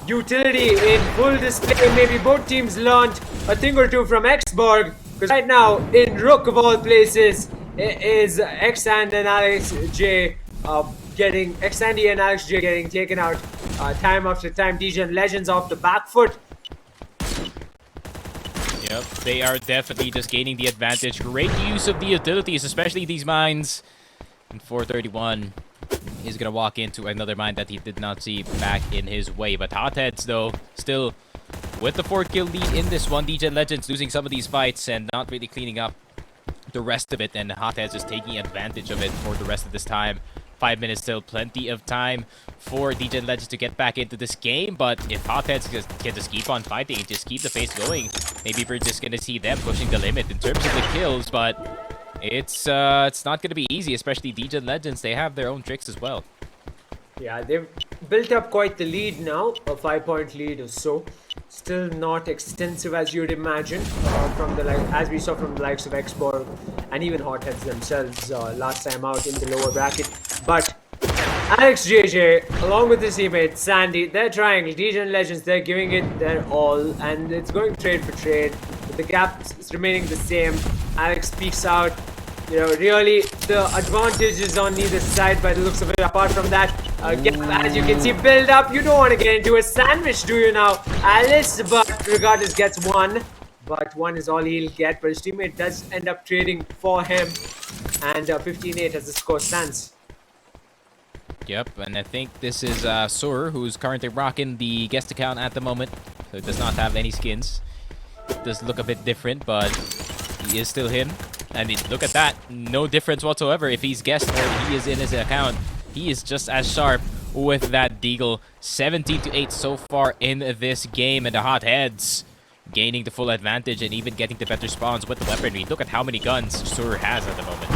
Utility in full display. Maybe both teams learned a thing or two from Xborg, because right now in Rook of all places it is Xand and Alex J getting taken out time after time. Degen Legends off the back foot. Yep, they are definitely just gaining the advantage. Great use of the utilities, especially these mines. And 431 is going to walk into another mine that he did not see back in his way. But Hotheads, though, still with the 4-kill lead in this one. Degen Legends losing some of these fights and not really cleaning up the rest of it. And Hotheads is taking advantage of it for the rest of this time. 5 minutes still, plenty of time for Degen Legends to get back into this game. But if Hotheads can just keep on fighting and just keep the pace going, maybe we're just going to see them pushing the limit in terms of the kills. But it's not going to be easy, especially Degen Legends. They have their own tricks as well. Yeah, they've built up quite the lead now, a 5-point lead or so. Still not extensive as you'd imagine, from the as we saw from the likes of Xborg and even Hotheads themselves last time out in the lower bracket. But Alex JJ, along with his teammate Sandy, they're triangle. DGen Legends, they're giving it their all, and it's going trade for trade. But the gap is remaining the same. Alex speaks out. You know, really, the advantage is on neither side by the looks of it. Apart from that, gap, as you can see, build up. You don't want to get into a sandwich, do you now, Alice? But regardless, gets one. But one is all he'll get. But his teammate does end up trading for him. And 15-8 as the score stands. Yep, and I think this is Sur, who's currently rocking the guest account at the moment. So it does not have any skins. It does look a bit different, but he is still him. I mean, look at that. No difference whatsoever if he's guest or he is in his account. He is just as sharp with that deagle. 17-8 so far in this game, and the Hotheads gaining the full advantage and even getting the better spawns with the weaponry. Look at how many guns Sur has at the moment.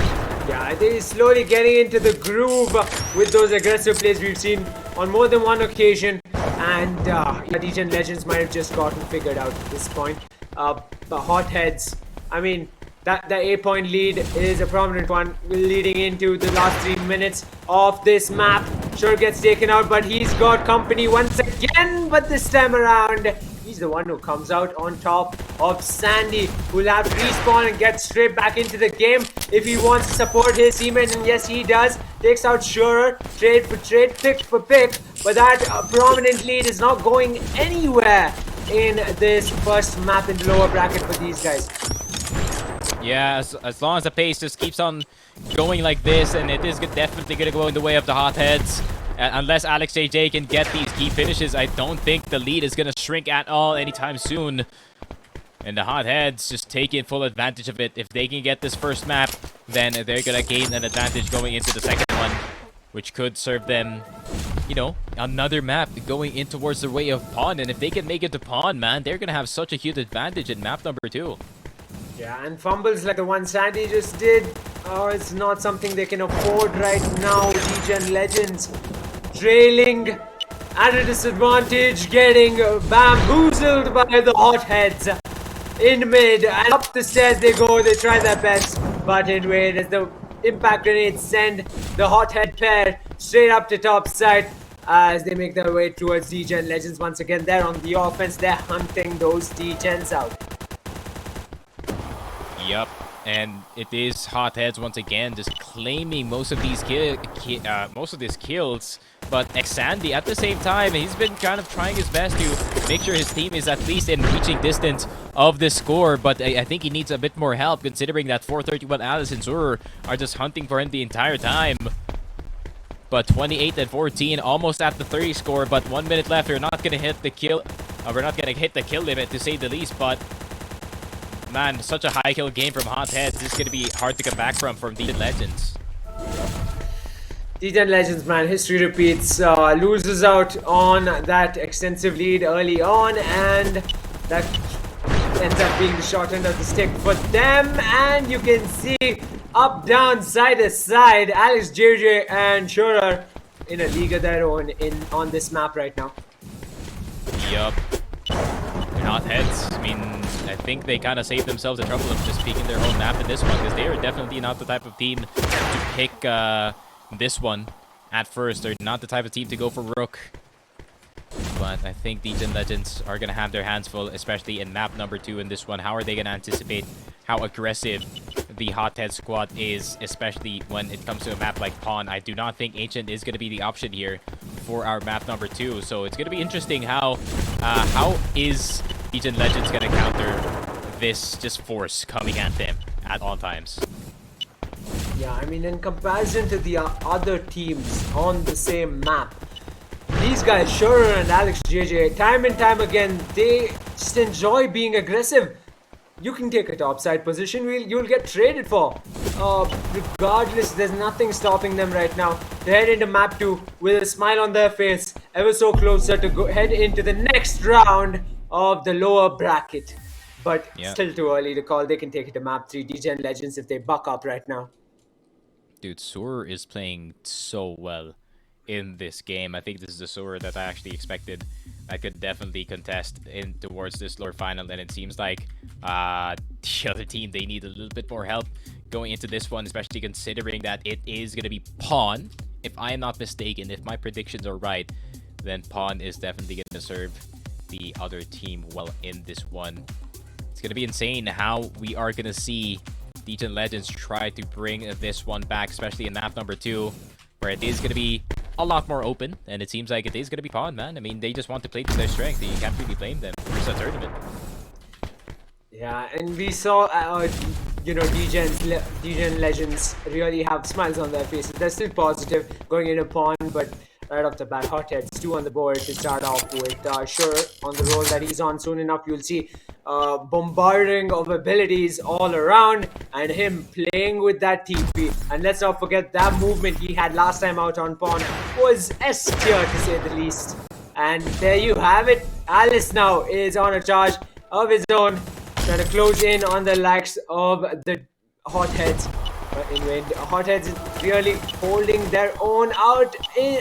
Yeah, they're slowly getting into the groove with those aggressive plays we've seen on more than one occasion. And DGen Legends might have just gotten figured out at this point. The Hotheads, I mean, that 8-point lead is a prominent one leading into the last 3 minutes of this map. Sure gets taken out, but he's got company once again. But this time around, he's the one who comes out on top of Sandy, who'll have to respawn and get straight back into the game if he wants to support his teammate, and yes, he does. Takes out Shurer, trade for trade, pick for pick, but that prominent lead is not going anywhere in this first map in the lower bracket for these guys. Yeah, as long as the pace just keeps on going like this, and it is definitely going to go in the way of the Hotheads. Unless Alex JJ can get these key finishes, I don't think the lead is going to shrink at all anytime soon. And the Hotheads just taking full advantage of it. If they can get this first map, then they're going to gain an advantage going into the second one, which could serve them, you know, another map going in towards their way of Pawn. And if they can make it to Pawn, man, they're going to have such a huge advantage in map number 2. Yeah, and fumbles like the one Sandy just did, it's not something they can afford right now. DGen Legends trailing at a disadvantage, getting bamboozled by the Hotheads in mid, and up the stairs they go. They try their best, but in vain as the impact grenades send the Hothead pair straight up to top side as they make their way towards DGen Legends. Once again, they're on the offense. They're hunting those DGens out. Yup, and it is Hotheads once again just claiming most of these kills. But Xandy at the same time, he's been kind of trying his best to make sure his team is at least in reaching distance of the score. But I think he needs a bit more help, considering that 431 Alice and Zur are just hunting for him the entire time. But 28 and 14, almost at the 30 score. But 1 minute left. We're not gonna hit the kill. We're not gonna hit the kill limit, to say the least. But man, such a high kill game from Hotheads. This is gonna be hard to come back from DGen Legends. DGen Legends, man, history repeats. Loses out on that extensive lead early on, and that ends up being the short end of the stick for them. And you can see up, down, side to side, Alex, JJ, and Shurer in a league of their own on this map right now. Yup. Hotheads, I mean, I think they kind of saved themselves the trouble of just picking their own map in this one, because they are definitely not the type of team to pick this one at first. They're not the type of team to go for Rook. But I think DGen Legends are going to have their hands full, especially in map number 2 in this one. How are they going to anticipate how aggressive the Hothead squad is, especially when it comes to a map like Pawn? I do not think Ancient is going to be the option here for our map number 2. So it's going to be interesting how is DGen Legends going to counter this just force coming at them at all times. Yeah, I mean, in comparison to the other teams on the same map, these guys, Shurer and Alex JJ, time and time again, they just enjoy being aggressive. You can take a topside position, you'll get traded for. Regardless, there's nothing stopping them right now. They head into map 2 with a smile on their face, ever so closer to head into the next round of the lower bracket. But still too early to call. They can take it to map 3. DGen Legends if they buck up right now. Dude, Sur is playing so well in this game. I think this is the Sur that I actually expected I could definitely contest in towards this lower final, and it seems like the other team, they need a little bit more help going into this one, especially considering that it is going to be Pawn if I am not mistaken, if my predictions are right, then Pawn is definitely going to serve the other team well in this one. It's going to be insane how we are going to see Degen Legends try to bring this one back, especially in map number 2, where it is going to be a lot more open, and it seems like it is going to be Pawn, man. I mean, they just want to play to their strength. You can't really blame them. It's a tournament. Yeah, and we saw, Degen Legends really have smiles on their faces. They're still positive going into Pawn, but right off the bat, Hotheads 2 on the board to start off with. Sure, on the roll that he's on, soon enough you'll see bombarding of abilities all around, and him playing with that TP. And let's not forget that movement he had last time out on Pawn was S tier to say the least. And there you have it. Alice now is on a charge of his own, trying to close in on the likes of the Hotheads. But anyway, Hotheads really holding their own out in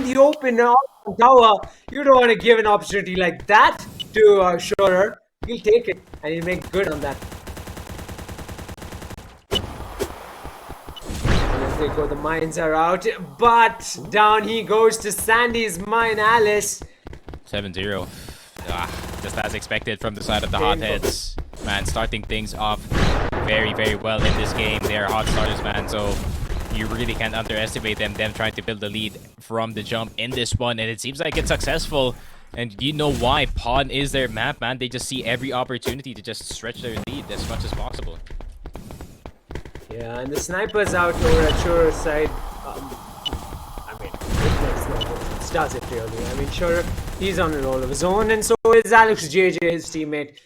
the open tower. You don't want to give an opportunity like that to Shorer. He'll take it and he'll make good on that. They go, the mines are out, but down he goes to Sandy's mine, Alice. 7-0. Just as expected from the side of the Hotheads. Man, starting things off very, very well in this game. They're hot starters, man, so you really can't underestimate them trying to build the lead from the jump in this one, and it seems like it's successful. And you know why? Pawn is their map, man. They just see every opportunity to just stretch their lead as much as possible. Yeah, and the sniper's out over at Shurer's side. I mean, it makes no difference, does it really? I mean, Shurer, he's on a roll of his own, and so is Alex JJ, his teammate.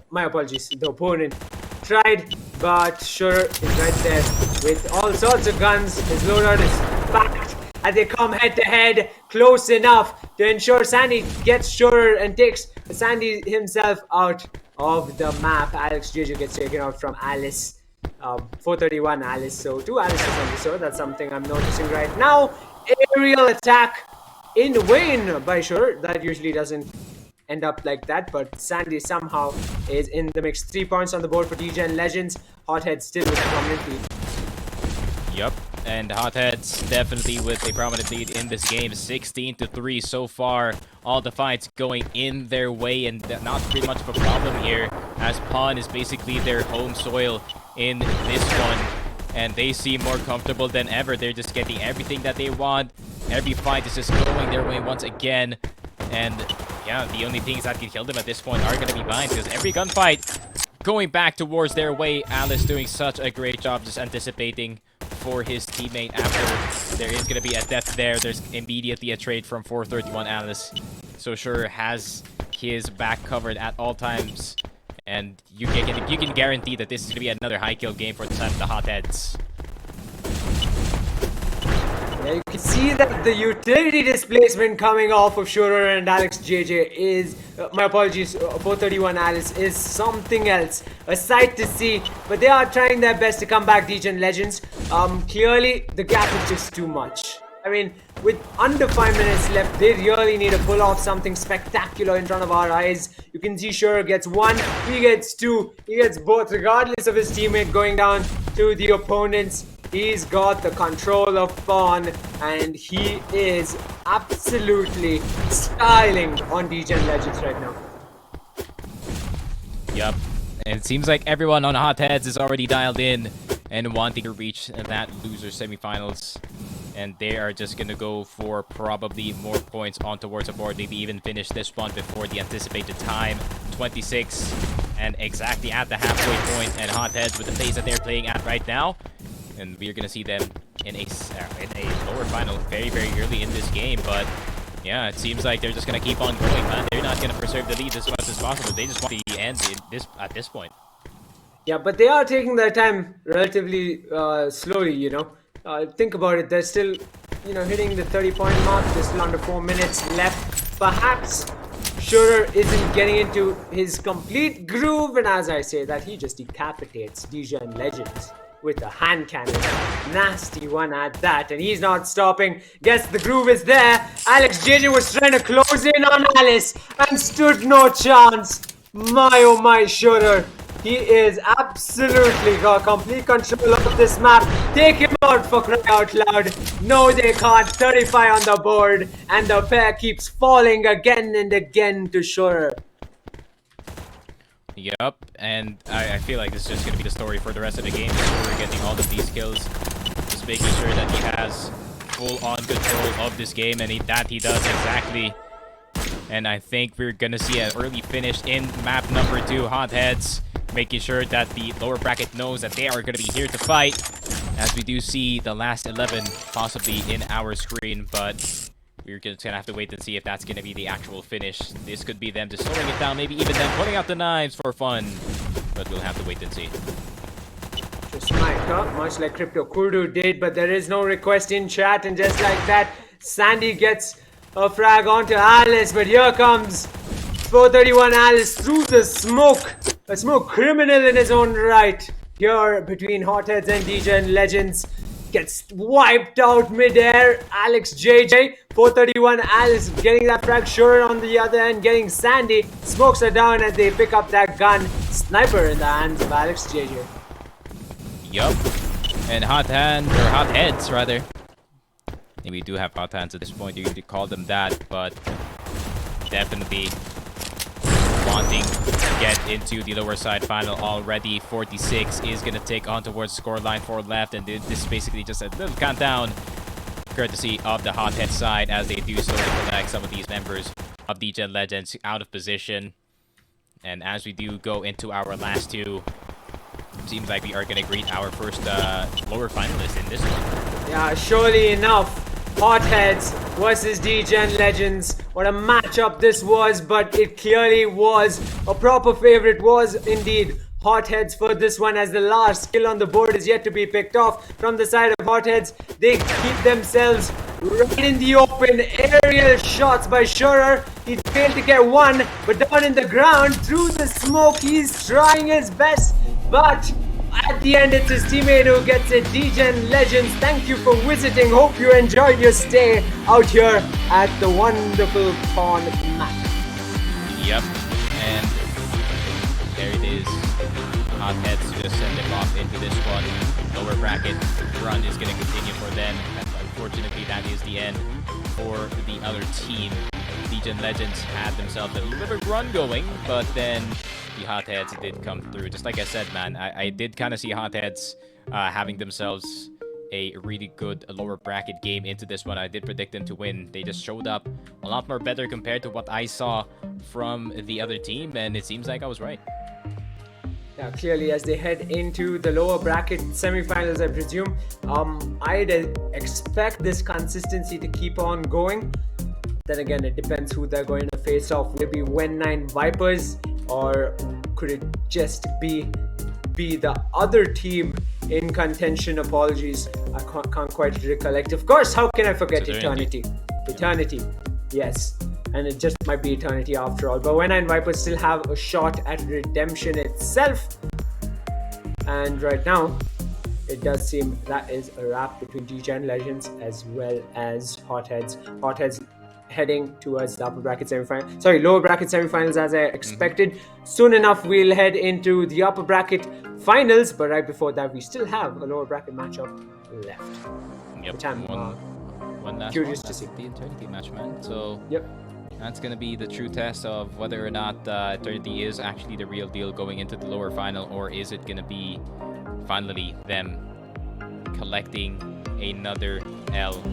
My apologies, the opponent tried, but Shurer is right there with all sorts of guns. His loadout is packed as they come head to head, close enough to ensure Sandy gets Shurer and takes Sandy himself out of the map. Alex JJ gets taken out from Alice. 431 Alice, so 2 Alices on the sword. That's something I'm noticing right now. Aerial attack in vain by Shurer. That usually doesn't end up like that, but Sandy somehow is in the mix. 3 points on the board for Degen Legends. Hotheads still with a prominent lead. Yup, and Hotheads definitely with a prominent lead in this game. 16-3 so far. All the fights going in their way, and not really much of a problem here, as Pawn is basically their home soil in this one, and they seem more comfortable than ever. They're just getting everything that they want. Every fight is just going their way once again, and yeah, the only things that can kill them at this point are going to be mines, because every gunfight going back towards their way. Alice doing such a great job just anticipating for his teammate after there is going to be a death there. There's immediately a trade from 431 Alice, so Shurer has his back covered at all times. And you can guarantee that this is going to be another high kill game for the side of the Hotheads. Yeah, you can see that the utility displacement coming off of Shurer and Alex JJ is, my apologies, 431 Alice, is something else. A sight to see, but they are trying their best to come back, Degen Legends. Clearly, the gap is just too much. I mean, with under 5 minutes left, they really need to pull off something spectacular in front of our eyes. You can see Shurer gets 1, he gets 2, he gets both, regardless of his teammate going down to the opponents. He's got the control of Pawn, and he is absolutely styling on Degen Legends right now. Yup, and it seems like everyone on Hotheads is already dialed in and wanting to reach that loser semifinals. And they are just going to go for probably more points on towards the board. Maybe even finish this one before the anticipated time. 26 and exactly at the halfway point. And Hotheads with the pace that they're playing at right now. And we're going to see them in a lower final very, very early in this game. But yeah, it seems like they're just going to keep on going, man. They're not going to preserve the lead as much as possible. They just want the end at this point. Yeah, but they are taking their time relatively slowly, you know. Think about it, they're still, hitting the 30-point mark. There's still under 4 minutes left. Perhaps Shurer isn't getting into his complete groove, and as I say that, he just decapitates Degen Legends with a hand cannon. Nasty one at that, and he's not stopping. Guess the groove is there. Alex JJ was trying to close in on Alice and stood no chance. My oh my, Shurer He is absolutely got complete control of this map. Take him out for crying out loud. No, they can't. 35 on the board, and the pair keeps falling again and again to shore. Yup, and I feel like this is just going to be the story for the rest of the game. We're getting all of these kills, just making sure that he has full-on control of this game, and that he does exactly. And I think we're going to see an early finish in map number 2, Hotheads, making sure that the lower bracket knows that they are going to be here to fight, as we do see the last 11 possibly in our screen, but we're just going to have to wait and see if that's going to be the actual finish. This could be them just slowing it down, maybe even them putting out the knives for fun, but we'll have to wait and see. Just much like Crypto Kurdu did, but there is no request in chat, and just like that, Sandy gets a frag onto Alice, but here comes 431 Alice through the smoke. A smoke criminal in his own right. Here between Hotheads and DJ and Legends. Gets wiped out midair. Alex JJ. 431 Alice getting that frag. Sure on the other end, getting Sandy. Smokes her down as they pick up that gun. Sniper in the hands of Alex JJ. Yup. And Hotheads rather. And we do have hot hands at this point, you could call them that, but definitely wanting to get into the lower side final already. 46 is going to take on towards scoreline 4 left, and this is basically just a little countdown courtesy of the Hothead side as they do slowly collect some of these members of DJ Legends out of position. And as we do go into our last 2, seems like we are going to greet our first lower finalist in this one. Yeah, surely enough. Hotheads versus DGen Legends. What a matchup this was, but it clearly was a proper favorite. Was indeed Hotheads for this one, as the last kill on the board is yet to be picked off from the side of Hotheads. They keep themselves right in the open. Aerial shots by Shurer. He failed to get one, but down in the ground through the smoke, he's trying his best, but at the end, it's his teammate who gets it. DGen Legends, thank you for visiting. Hope you enjoyed your stay out here at the wonderful Pawn map. Yep, and there it is. Hotheads just send him off into this one. Lower bracket run is going to continue for them. And unfortunately, that is the end for the other team. DGen Legends had themselves a little bit of run going, but then the Hotheads did come through. Just like I said, man, I did kind of see Hotheads having themselves a really good lower bracket game into this one. I did predict them to win. They just showed up a lot more better compared to what I saw from the other team, and it seems like I was right. Yeah, clearly as they head into the lower bracket semifinals, I presume, I'd expect this consistency to keep on going. Then again, it depends who they're going to face off. Will it be Wen9 Vipers, or could it just be the other team in contention? Apologies, I can't quite recollect. Of course, how can I forget Eternity? Eternity, yes. And it just might be Eternity after all. But Wen9 Vipers still have a shot at redemption itself. And right now, it does seem that is a wrap between DGen Legends as well as Hotheads. Hotheads heading towards the upper bracket semifinals. Sorry, lower bracket semifinals as I expected. Soon enough, we'll head into the upper bracket finals. But right before that, we still have a lower bracket matchup left. Yep, which I'm one last curious one. to see. The Eternity match, man. So yep, that's going to be the true test of whether or not Eternity is actually the real deal going into the lower final, or is it going to be finally them collecting another L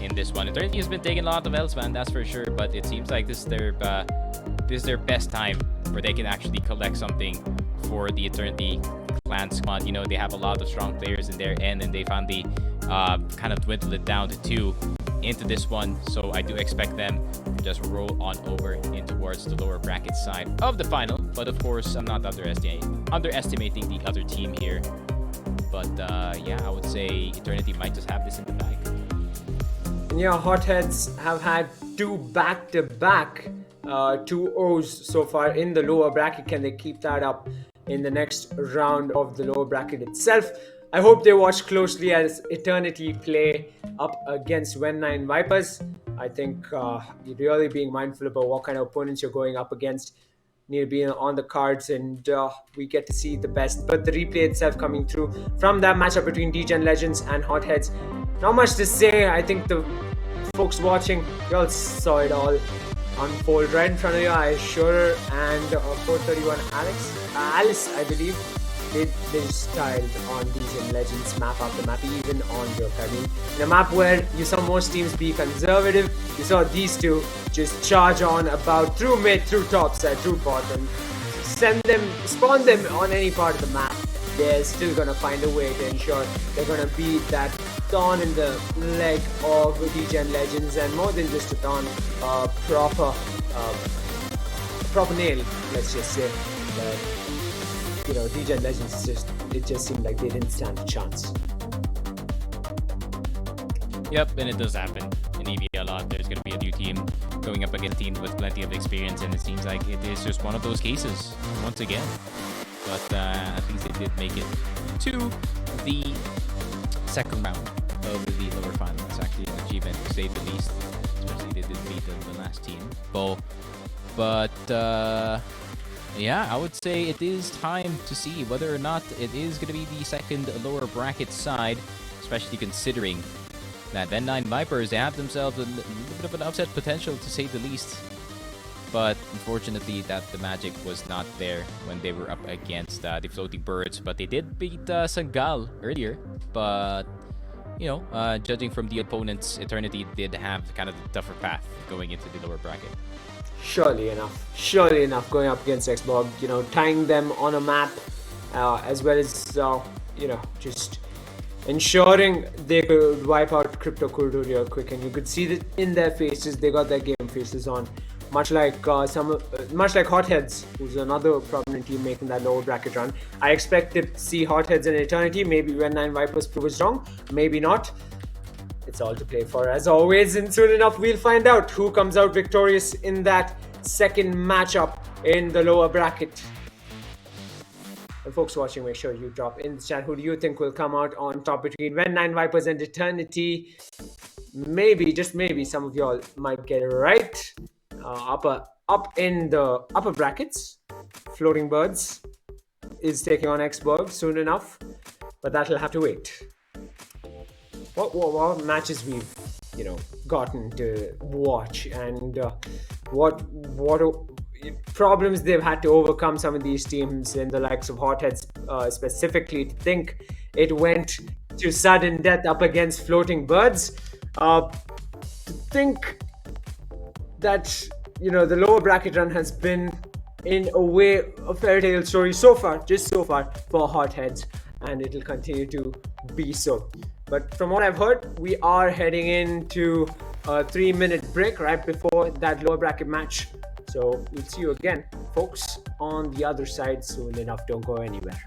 in this one. Eternity has been taking a lot of L's, man, that's for sure, but it seems like this is their best time where they can actually collect something for the Eternity clan squad. You know, they have a lot of strong players in their end, and they finally kind of dwindled it down to 2 into this one, so I do expect them to just roll on over in towards the lower bracket side of the final. But of course, I'm not underestimating the other team here. But yeah, I would say Eternity might just have this in the bag. Yeah, Hotheads have had 2 back-to-back 2-0s so far in the lower bracket. Can they keep that up in the next round of the lower bracket itself? I hope they watch closely as Eternity play up against Wen9 Vipers. I think you're really being mindful about what kind of opponents you're going up against. be on the cards, and we get to see the best. But the replay itself coming through from that matchup between DGen Legends and Hotheads. Not much to say. I think the folks watching, you all saw it all unfold right in front of your eyes. Sure, and 431 Alice, I believe, they styled on DGen Legends map after map, even on Joke. I mean, in a map where you saw most teams be conservative, you saw these two just charge on about through mid, through top side, through bottom, spawn them on any part of the map. They're still gonna find a way to ensure they're gonna beat that thorn in the leg of DGen Legends, and more than just a thorn, proper nail, let's just say. But, DGen Legends it just seemed like they didn't stand a chance. Yep, and it does happen in EV a lot. There's going to be a new team going up against teams with plenty of experience, and it seems like it is just one of those cases once again. But at least they did make it to the second round of the lower final. It's actually an achievement, to say the least. Especially they did beat the last team. But yeah, I would say it is time to see whether or not it is going to be the second lower bracket side, especially considering that N9 Vipers, they have themselves a little bit of an upset potential, to say the least. But unfortunately, that the magic was not there when they were up against the Floating Birds. But they did beat Sangal earlier. But, judging from the opponents, Eternity did have kind of the tougher path going into the lower bracket. Surely enough, going up against Xbox, tying them on a map, as well as, just ensuring they could wipe out Crypto Kurdu real quick. And you could see that in their faces, they got their game faces on. Much like Hotheads, who's another prominent team making that lower bracket run. I expect to see Hotheads in Eternity. Maybe when 9 Vipers prove us wrong, maybe not. It's all to play for, as always, and soon enough we'll find out who comes out victorious in that second matchup in the lower bracket. And folks watching, make sure you drop in the chat who do you think will come out on top between When 9 Vipers and Eternity. Maybe, just maybe, some of y'all might get it right. Up in the upper brackets, Floating Birds is taking on Xborg soon enough, but that'll have to wait. What matches we've gotten to watch, and what problems they've had to overcome, some of these teams in the likes of Hotheads, specifically, to think it went to sudden death up against Floating Birds. To think that the lower bracket run has been, in a way, a fairy tale story so far for Hotheads, and it'll continue to be so. But from what I've heard, we are heading into a 3-minute break right before that lower bracket match. So we'll see you again, folks, on the other side soon enough. Don't go anywhere.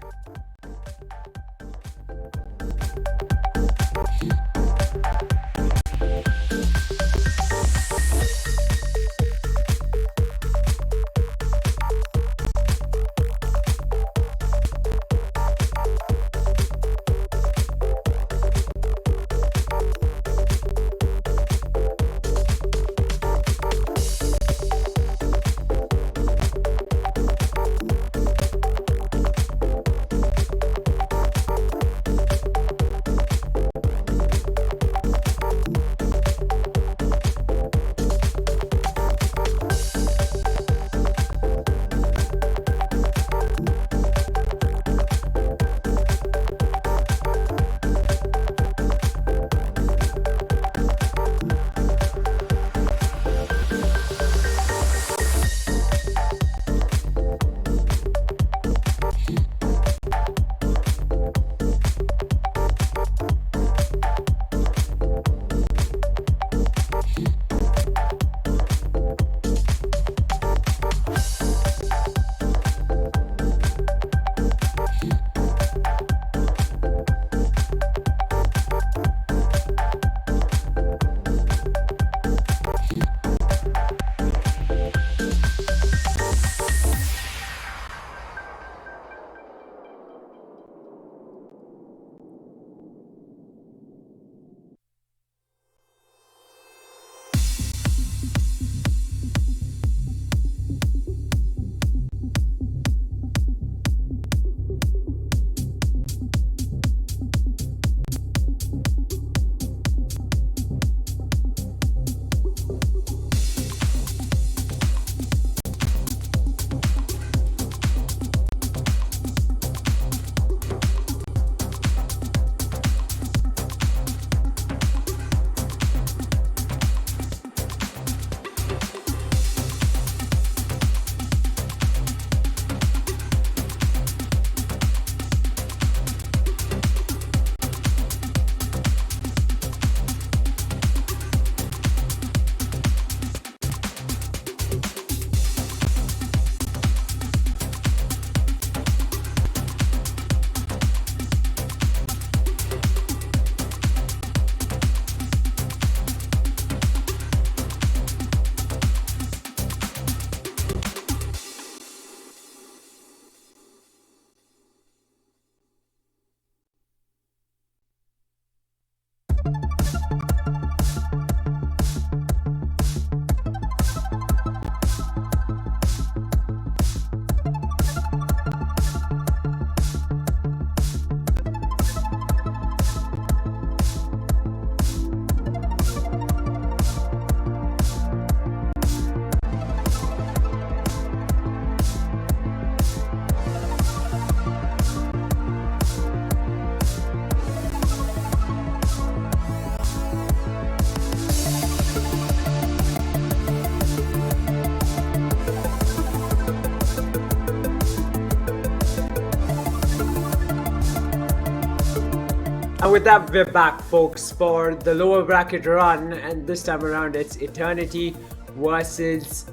And with that, we're back, folks, for the lower bracket run, and this time around it's Eternity versus,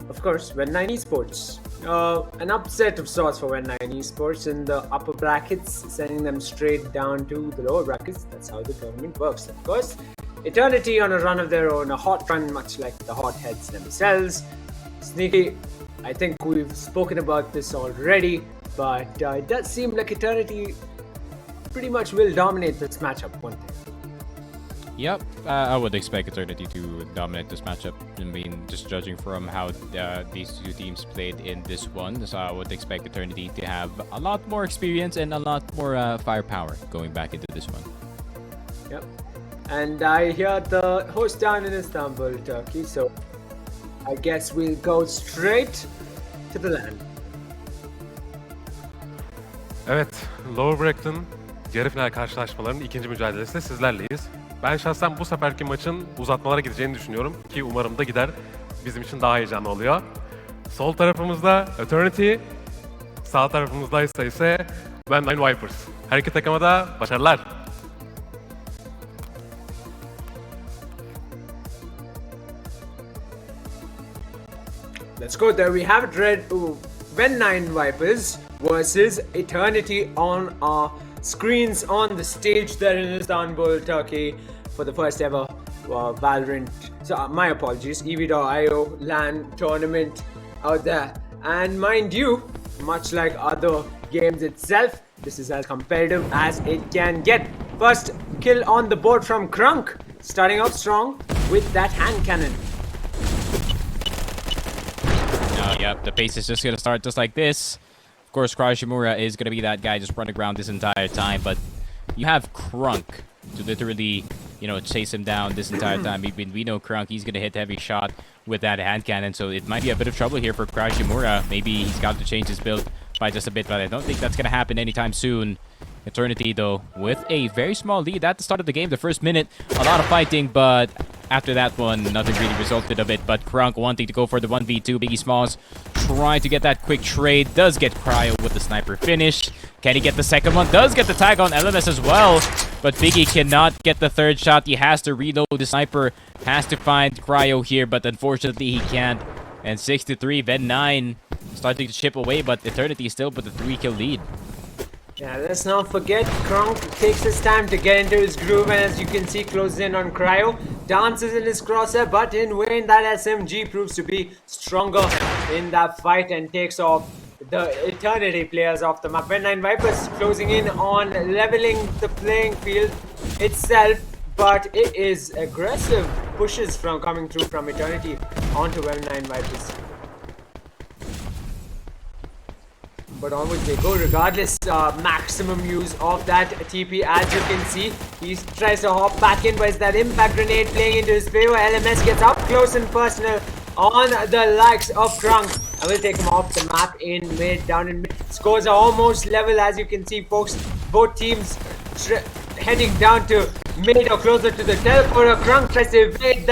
of course, When9 Esports. An upset of sorts for When9 Esports in the upper brackets, sending them straight down to the lower brackets. That's how the tournament works, of course. Eternity on a run of their own, a hot run, much like the Hotheads themselves. Sneaky, I think we've spoken about this already, but it does seem like Eternity pretty much will dominate this matchup, won't they? Yep, I would expect Eternity to dominate this matchup. I mean, just judging from how these two teams played in this one, so I would expect Eternity to have a lot more experience and a lot more firepower going back into this one. Yep. And I hear the host down in Istanbul, Turkey, so I guess we'll go straight to the land. Evet, Lower Bracket'ın yarı final karşılaşmalarının ikinci mücadelesinde sizlerleyiz. Ben şahsen bu seferki maçın uzatmalara gideceğini düşünüyorum ki umarım da gider. Bizim için daha heyecanlı oluyor. Sol tarafımızda Eternity, sağ tarafımızda ise When9 Vipers. Her iki takıma da başarılar. Let's go there. We have it read. When9 Vipers versus Eternity on our screens on the stage there in Istanbul, Turkey, for the first ever Valorant. So my apologies, EV.io LAN tournament out there. And mind you, much like other games itself, this is as competitive as it can get. First kill on the board from Krunk, starting off strong with that hand cannon. Yep, the pace is just going to start just like this. Of course, Shimura is going to be that guy just running around this entire time, but you have Krunk to literally, chase him down this entire time. We know Krunk, he's going to hit heavy shot with that hand cannon, so it might be a bit of trouble here for Shimura. Maybe he's got to change his build by just a bit, but I don't think that's going to happen anytime soon. Eternity, though, with a very small lead at the start of the game. The first minute, a lot of fighting, but after that one, nothing really resulted of it. But Krunk wanting to go for the 1v2. Biggie Smalls trying to get that quick trade. Does get Cryo with the sniper finish. Can he get the second one? Does get the tag on LMS as well. But Biggie cannot get the third shot. He has to reload the sniper. Has to find Cryo here, but unfortunately he can't. And 6-3, When9 starting to chip away, but Eternity still with the 3-kill lead. Yeah, let's not forget, Krunk takes his time to get into his groove, and as you can see, closes in on Cryo. Dances in his crosshair, but in vain, that SMG proves to be stronger in that fight and takes off the Eternity players off the map. When9 Vipers closing in on leveling the playing field itself, but it is aggressive pushes from coming through from Eternity onto When9 Vipers. But onwards they go regardless. Maximum use of that TP, as you can see. He tries to hop back in, but it's that impact grenade playing into his favor. LMS gets up close and personal on the likes of Krunk. I will take him off the map in mid, down in mid. Scores are almost level, as you can see, folks. Both teams heading down to mid or closer to the teleporter. Krunk tries to evade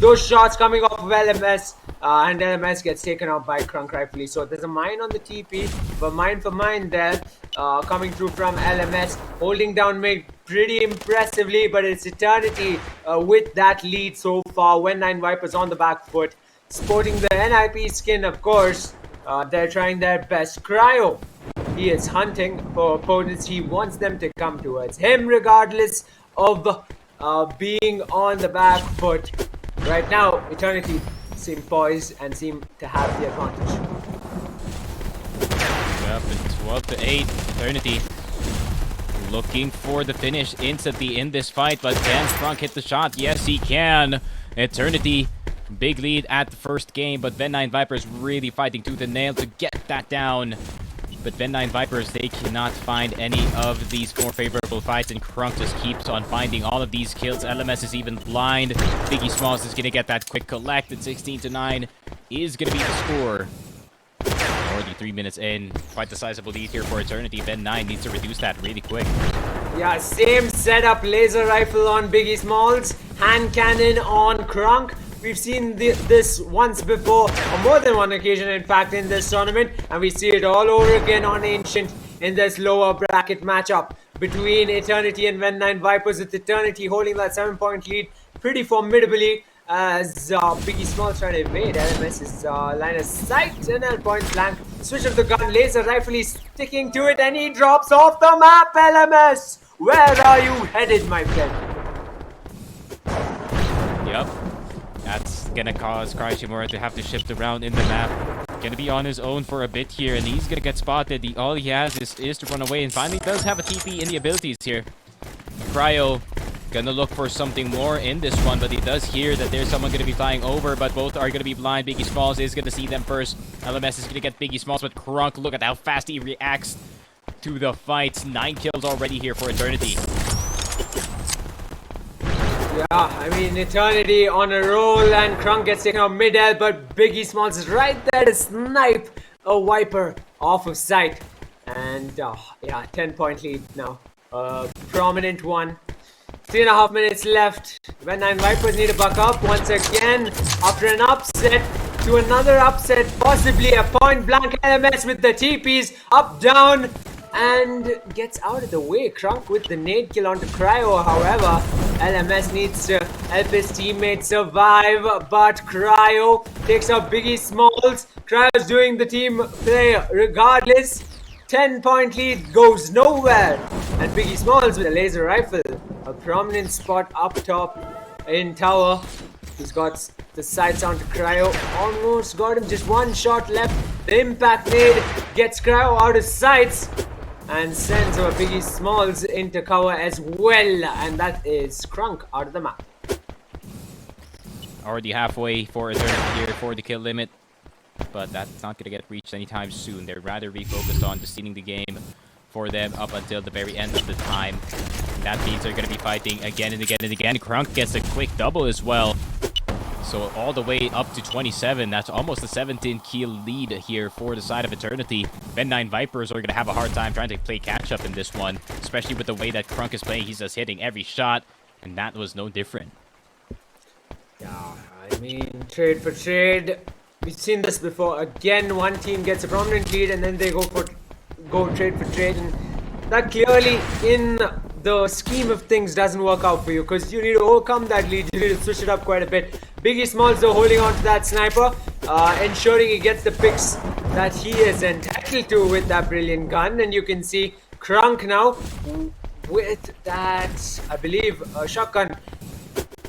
those shots coming off of LMS. And LMS gets taken out by Krunk rightfully. So there's a mine on the TP, but mine for mine there, coming through from LMS, holding down mid pretty impressively, but it's Eternity with that lead so far. When9 Vipers on the back foot, sporting the NIP skin, of course. They're trying their best. Cryo, he is hunting for opponents. He wants them to come towards him regardless of being on the back foot. Right now, Eternity seem poised and seem to have the advantage. Yep, it's 12-8. Eternity looking for the finish instantly in this fight, but can Krunk hit the shot? Yes, he can. Eternity, big lead at the first game, but When9 Vipers really fighting tooth and nail to get that down. But When9 Vipers, they cannot find any of these more favorable fights, and Krunk just keeps on finding all of these kills. LMS is even blind. Biggie Smalls is going to get that quick collect, and 16-9 is going to be the score. Already 3 minutes in. Quite the sizable lead here for Eternity. When9 needs to reduce that really quick. Yeah, same setup. Laser rifle on Biggie Smalls. Hand cannon on Krunk. We've seen this once before, on more than one occasion in fact, in this tournament, and we see it all over again on Ancient in this lower bracket matchup. between Eternity and Ven9 Vipers, with Eternity holding that 7-point lead pretty formidably as Biggie Small trying to evade LMS's line of sight, and at point blank, switch of the gun, laser rifle, he's sticking to it, and he drops off the map. LMS, where are you headed, my friend? Yep. That's gonna cause Cryshimura to have to shift around in the map. Gonna be on his own for a bit here, and he's gonna get spotted. All he has is to run away, and finally does have a TP in the abilities here. Cryo gonna look for something more in this one, but he does hear that there's someone gonna be flying over, but both are gonna be blind. Biggie Smalls is gonna see them first. LMS is gonna get Biggie Smalls, but Crunk, look at how fast he reacts to the fights. 9 kills already here for Eternity. Yeah, I mean, Eternity on a roll, and Crunk gets taken out mid-air, but Biggie Smalls is right there to snipe a Viper off of sight. And yeah, 10-point lead now. Prominent one. 3.5 minutes left. Ven9 Vipers need to buck up once again after an upset to another upset, possibly a point blank. LMS with the TPs up, down, and gets out of the way. Crunk with the nade kill onto Cryo. However, LMS needs to help his teammate survive, but Cryo takes out Biggie Smalls. Cryo's doing the team play regardless. 10-point lead goes nowhere, and Biggie Smalls with a laser rifle, a prominent spot up top in tower. He's got the sights onto Cryo, almost got him, just one shot left. The impact nade gets Cryo out of sights and sends over Biggie Smalls into cover as well, and that is Crunk out of the map. Already halfway for Eternity here for the kill limit, but that's not going to get reached anytime soon. They're rather refocused on just stealing the game for them up until the very end of the time. And that means they're going to be fighting again and again and again. Crunk gets a quick double as well. So all the way up to 27. That's almost a 17-kill lead here for the side of Eternity. Ven9 Vipers are going to have a hard time trying to play catch-up in this one, especially with the way that Crunk is playing. He's just hitting every shot, and that was no different. Yeah, I mean, trade for trade. We've seen this before. Again, one team gets a prominent lead and then they go trade for trade, and that clearly in the scheme of things doesn't work out for you, because you need to overcome that lead. You need to switch it up quite a bit. Biggie Smalls though holding on to that sniper, ensuring he gets the picks that he is entitled to with that brilliant gun. And you can see Crunk now with that, I believe, shotgun,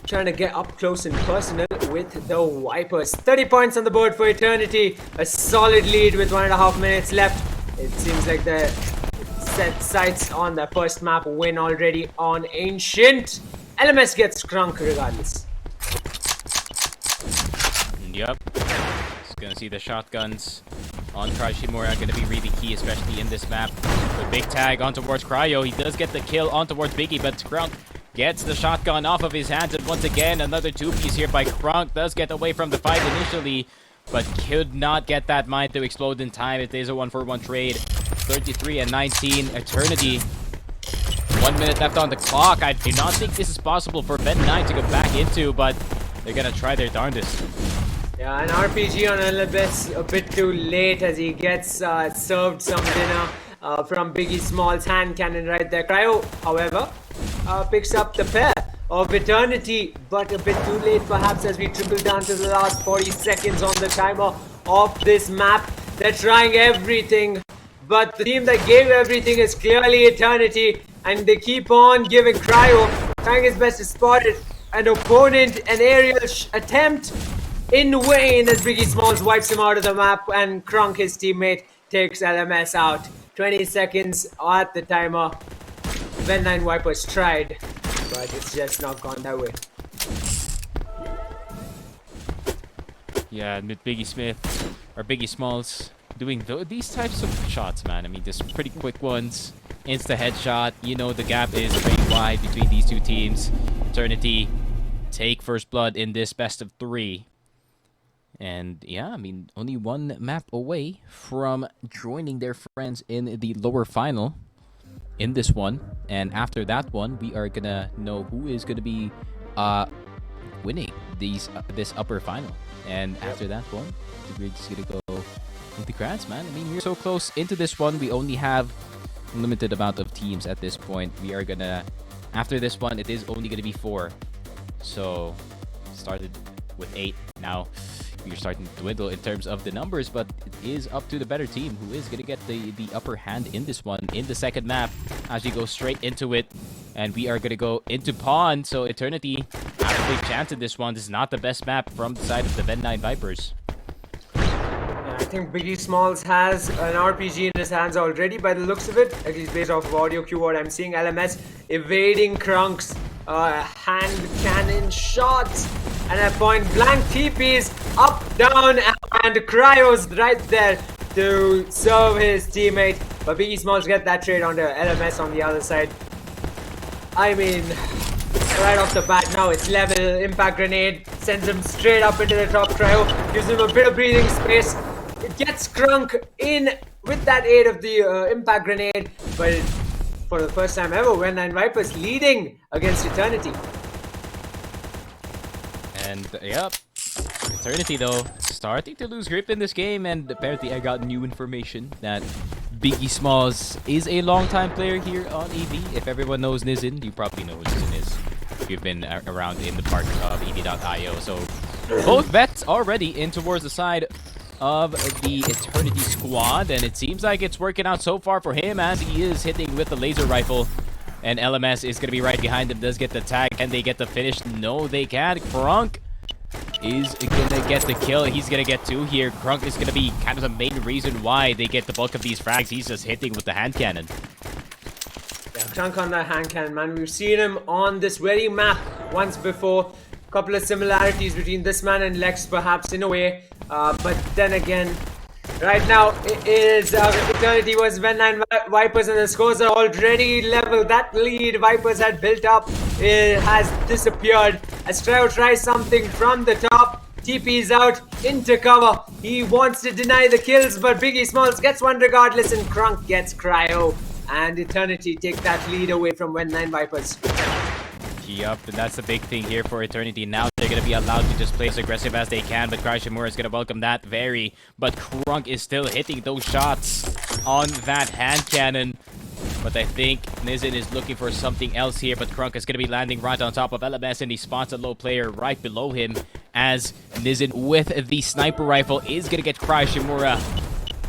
trying to get up close and personal with the Vipers. 30 points on the board for Eternity. A solid lead with 1.5 minutes left. It seems like they're set sights on their first map win already on Ancient. LMS gets Crunk regardless. Yep. Just gonna see the shotguns on Cryshimura gonna be really key, especially in this map. The big tag on towards Cryo. He does get the kill on towards Biggie, but Crunk gets the shotgun off of his hands, and once again another 2-piece here by Crunk. Does get away from the fight initially, but could not get that mine to explode in time. It is a 1-for-1 trade. 33 and 19 Eternity. 1 minute left on the clock. I do not think this is possible for Ven9 to go back into, but they're gonna try their darndest. Yeah, an RPG on LMS a bit too late as he gets served some dinner from Biggie Small's hand cannon right there. Cryo, however, picks up the pair of Eternity, but a bit too late perhaps as we trickle down to the last 40 seconds on the timer of this map. They're trying everything, but the team that gave everything is clearly Eternity, and they keep on giving Cryo, trying his best to spot an opponent, an aerial attempt in vain as Biggie Smalls wipes him out of the map, and Crunk, his teammate, takes LMS out. 20 seconds at the timer. Ven9 Vipers tried, but it's just not gone that way. Yeah, and with Biggie Smalls doing these types of shots, man. I mean, just pretty quick ones. Insta headshot. You know the gap is pretty wide between these two teams. Eternity take first blood in this best of 3. And yeah, I mean, only one map away from joining their friends in the lower final in this one. And after that one, we are gonna know who is gonna be winning this upper final. And after that one, we're just gonna go with the crowds, man. I mean, we're so close into this one. We only have limited amount of teams at this point. We are gonna, after this one, it is only gonna be 4. So, started with 8. Now, we're starting to dwindle in terms of the numbers, but it is up to the better team who is gonna get the upper hand in this one, in the second map, as we go straight into it. And we are gonna go into Pawn, so Eternity has a big chance in this one. This is not the best map from the side of the Ven 9 Vipers. I think Biggie Smalls has an RPG in his hands already by the looks of it, at least based off of audio cue what I'm seeing. LMS evading Krunk's hand cannon shots, and at point blank TPs up, down, and Cryo's right there to serve his teammate. But Biggie Smalls get that trade onto LMS on the other side. I mean, right off the bat now it's level. Impact grenade sends him straight up into the top. Cryo gives him a bit of breathing space. It gets Krunk in with that aid of the impact grenade, but for the first time ever, Ven 9 Vipers leading against Eternity. And yep, Eternity though starting to lose grip in this game, and apparently I got new information that Biggie Smalls is a long-time player here on EV. If everyone knows Nizin, you probably know who Nizin is. If you've been around in the parts of EV.io. So both vets already in towards the side of the Eternity squad, and it seems like it's working out so far for him as he is hitting with the laser rifle. And LMS is going to be right behind him, does get the tag. Can they get the finish? No, they can't. Krunk is going to get the kill. He's going to get 2 here. Krunk is going to be kind of the main reason why they get the bulk of these frags. He's just hitting with the hand cannon. Yeah, Krunk on that hand cannon, man. We've seen him on this very map once before. Couple of similarities between this man and Lex, perhaps, in a way. But then again, right now it is Eternity vs Ven 9 Vipers, and the scores are already level. That lead Vipers had built up has disappeared as Cryo tries something from the top. TP's out into cover. He wants to deny the kills, but Biggie Smalls gets one regardless, and Krunk gets Cryo. And Eternity take that lead away from Ven 9 Vipers. Yup, and that's the big thing here for Eternity. Now they're going to be allowed to just play as aggressive as they can, but Shimura is going to welcome that very. But Krunk is still hitting those shots on that hand cannon. But I think Nizin is looking for something else here, but Krunk is going to be landing right on top of LMS, and he spots a low player right below him as Nizin with the sniper rifle is going to get Shimura.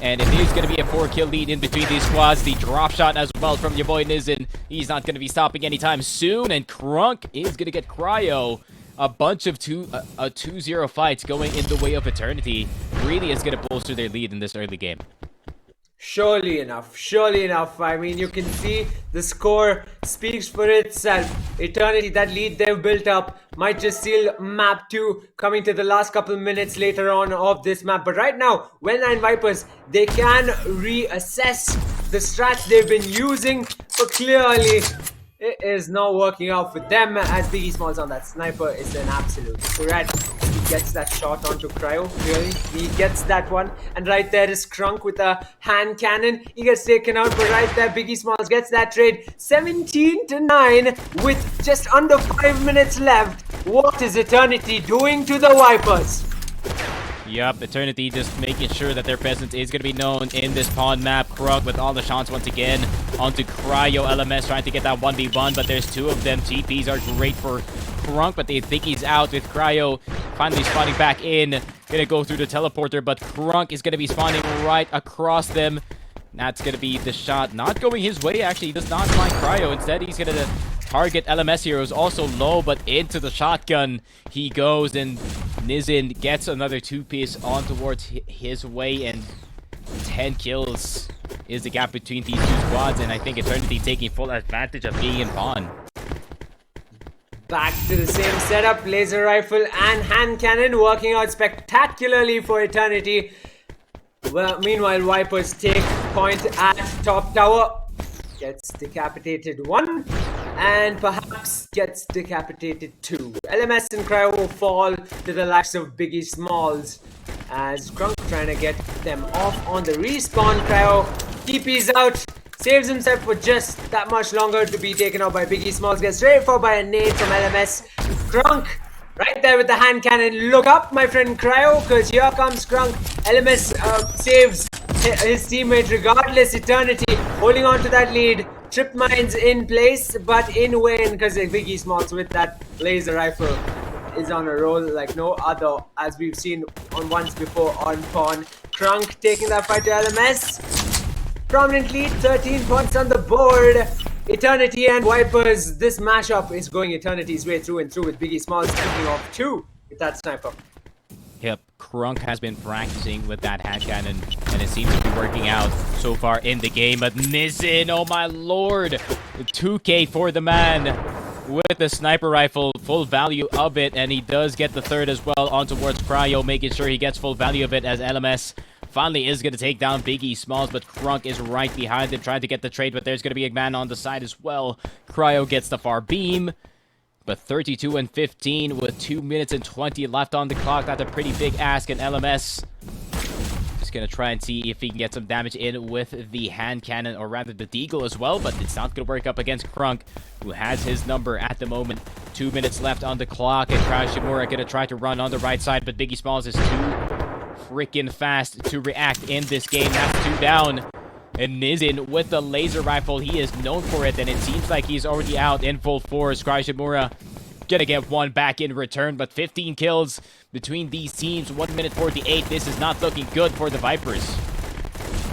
And it is going to be a 4-kill lead in between these squads. The drop shot as well from your boy Nizin. He's not going to be stopping anytime soon. And Krunk is going to get Cryo. A bunch of 2-0 fights going in the way of Eternity. Really is going to bolster their lead in this early game. Surely enough. I mean, you can see the score speaks for itself. Eternity, that lead they've built up, might just seal map 2 coming to the last couple minutes later on of this map. But right now, Ven 9 Vipers, they can reassess the strats they've been using, but clearly it is not working out for them as Biggie Smalls on that sniper is an absolute threat. He gets that shot onto Cryo, really. He gets that one. And right there is Krunk with a hand cannon. He gets taken out, but right there Biggie Smalls gets that trade. 17-9 with just under 5 minutes left. What is Eternity doing to the Vipers? Yup, Eternity just making sure that their presence is going to be known in this pawn map. Krunk with all the shots once again onto Cryo. LMS trying to get that 1v1, but there's 2 of them. TPs are great for Krunk, but they think he's out with Cryo finally spawning back in. Gonna go through the teleporter, but Krunk is going to be spawning right across them. That's going to be the shot not going his way, actually. He does not find Cryo. Instead, he's going to target LMS here, who's also low, but into the shotgun he goes, and Nizin gets another 2-piece on towards his way, and 10 kills is the gap between these 2 squads, and I think Eternity taking full advantage of being in pawn. Back to the same setup, laser rifle and hand cannon working out spectacularly for Eternity. Well, meanwhile, Vipers take point at top tower. Gets decapitated 1 and perhaps gets decapitated 2. LMS and Cryo fall to the likes of Biggie Smalls as Krunk trying to get them off on the respawn. Cryo TP's out, saves himself for just that much longer to be taken out by Biggie Smalls. Gets straight for by a nade from LMS. Krunk right there with the hand cannon. Look up, my friend Cryo, because here comes Krunk. LMS saves his teammate regardless. Eternity holding on to that lead. Trip mines in place, but in vain because Biggie Smalls with that laser rifle is on a roll like no other, as we've seen on once before on Pawn. Crunk taking that fight to LMS. Prominent lead, 13 points on the board. Eternity and Vipers. This mashup is going Eternity's way through and through with Biggie Smalls picking off 2 with that sniper. Yep, Crunk has been practicing with that hand cannon, and it seems to be working out so far in the game. But Nizin, oh my lord! 2K for the man with the sniper rifle, full value of it, and he does get the third as well on towards Cryo, making sure he gets full value of it as LMS finally is going to take down Biggie Smalls, but Crunk is right behind him, trying to get the trade, but there's going to be a man on the side as well. Cryo gets the far beam. But 32 and 15 with 2 minutes and 20 left on the clock. That's a pretty big ask, and LMS just gonna try and see if he can get some damage in with the hand cannon, or rather the deagle as well, but it's not gonna work up against Crunk, who has his number at the moment. 2 minutes left on the clock, and Shimura gonna try to run on the right side, but Biggie Smalls is too freaking fast to react in this game. That's 2 down. And Nizin with the laser rifle, he is known for it, and it seems like he's already out in full force. Shimura gonna get 1 back in return, but 15 kills between these teams. 1 minute 48. This is not looking good for the Vipers.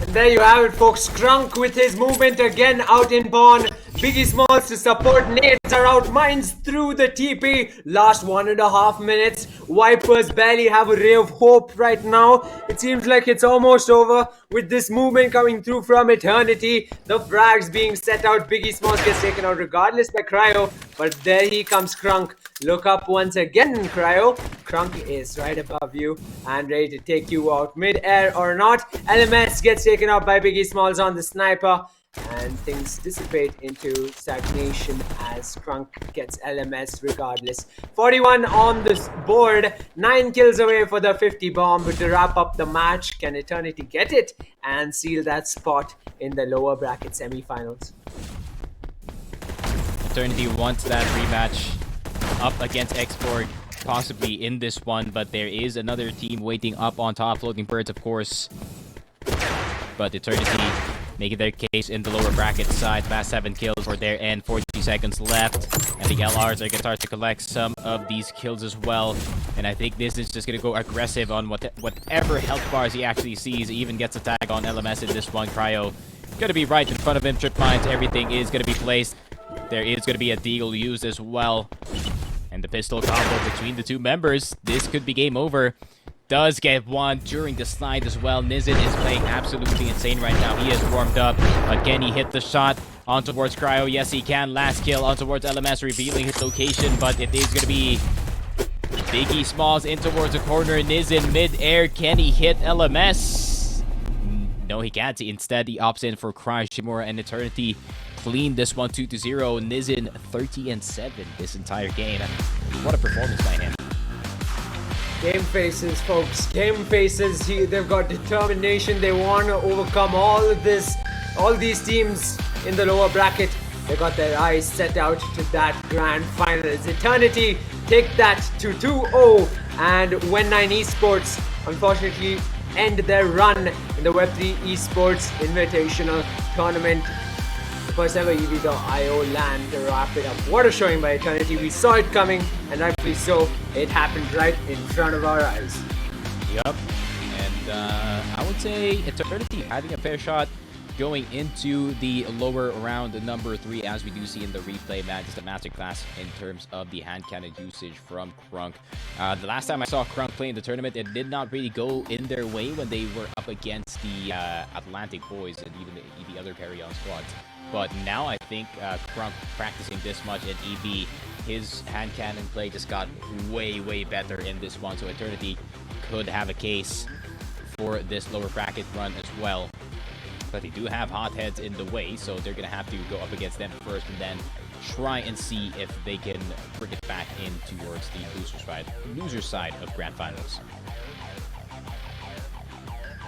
And there you have it, folks. Crunk with his movement again out in Pawn. Biggie Smalls to support. Nades are out. Mines through the TP. Last 1.5 minutes. Vipers barely have a ray of hope right now. It seems like it's almost over with this movement coming through from Eternity. The frags being set out. Biggie Smalls gets taken out regardless by Cryo. But there he comes, Crunk. Look up once again, Cryo. Crunk is right above you and ready to take you out mid-air or not. LMS gets taken out by Biggie Smalls on the sniper. And things dissipate into stagnation as Crunk gets LMS regardless. 41 on this board, 9 kills away for the 50 bomb. But to wrap up the match, can Eternity get it and seal that spot in the lower bracket semifinals? Eternity wants that rematch up against Xborg, possibly in this one, but there is another team waiting up on top. Floating Birds, of course. But Eternity making their case in the lower bracket side. Fast 7 kills for their end, 40 seconds left. And the LRs are going to start to collect some of these kills as well. And I think this is just going to go aggressive on whatever health bars he actually sees. He even gets a tag on LMS in this one. Cryo going to be right in front of him. Trip mines, everything is going to be placed. There is going to be a deagle used as well. And the pistol combo between the two members. This could be game over. Does get 1 during the slide as well. Nizin is playing absolutely insane right now. He is warmed up. But can he hit the shot on towards Cryo? Yes, he can. Last kill on towards LMS, revealing his location. But it is going to be Biggie Smalls in towards the corner. Nizin mid-air. Can he hit LMS? No, he can't. Instead, he opts in for Shimura, and Eternity clean this one 2-0. Nizin 30 and 7 this entire game. What a performance by him. Game faces, folks. Game faces. They've got determination. They want to overcome all of this. All these teams in the lower bracket. They got their eyes set out to that grand finals. Eternity take that to 2-0. And When9 Esports, unfortunately, end their run in the Web3 Esports Invitational Tournament. First ever EV.io land to wrap it up. What a showing by Eternity. We saw it coming, and rightfully so. It happened right in front of our eyes. Yup. And I would say Eternity having a fair shot going into the lower round number 3, as we do see in the replay. Man, just a masterclass in terms of the hand cannon usage from Crunk. The last time I saw Crunk play in the tournament, it did not really go in their way when they were up against the Atlantic boys and even the other Carry-On squads. But now I think Crunk practicing this much at EV, his hand cannon play just got way, way better in this one. So Eternity could have a case for this lower bracket run as well. But they do have hotheads in the way, so they're going to have to go up against them first and then try and see if they can bring it back in towards the loser side of Grand Finals.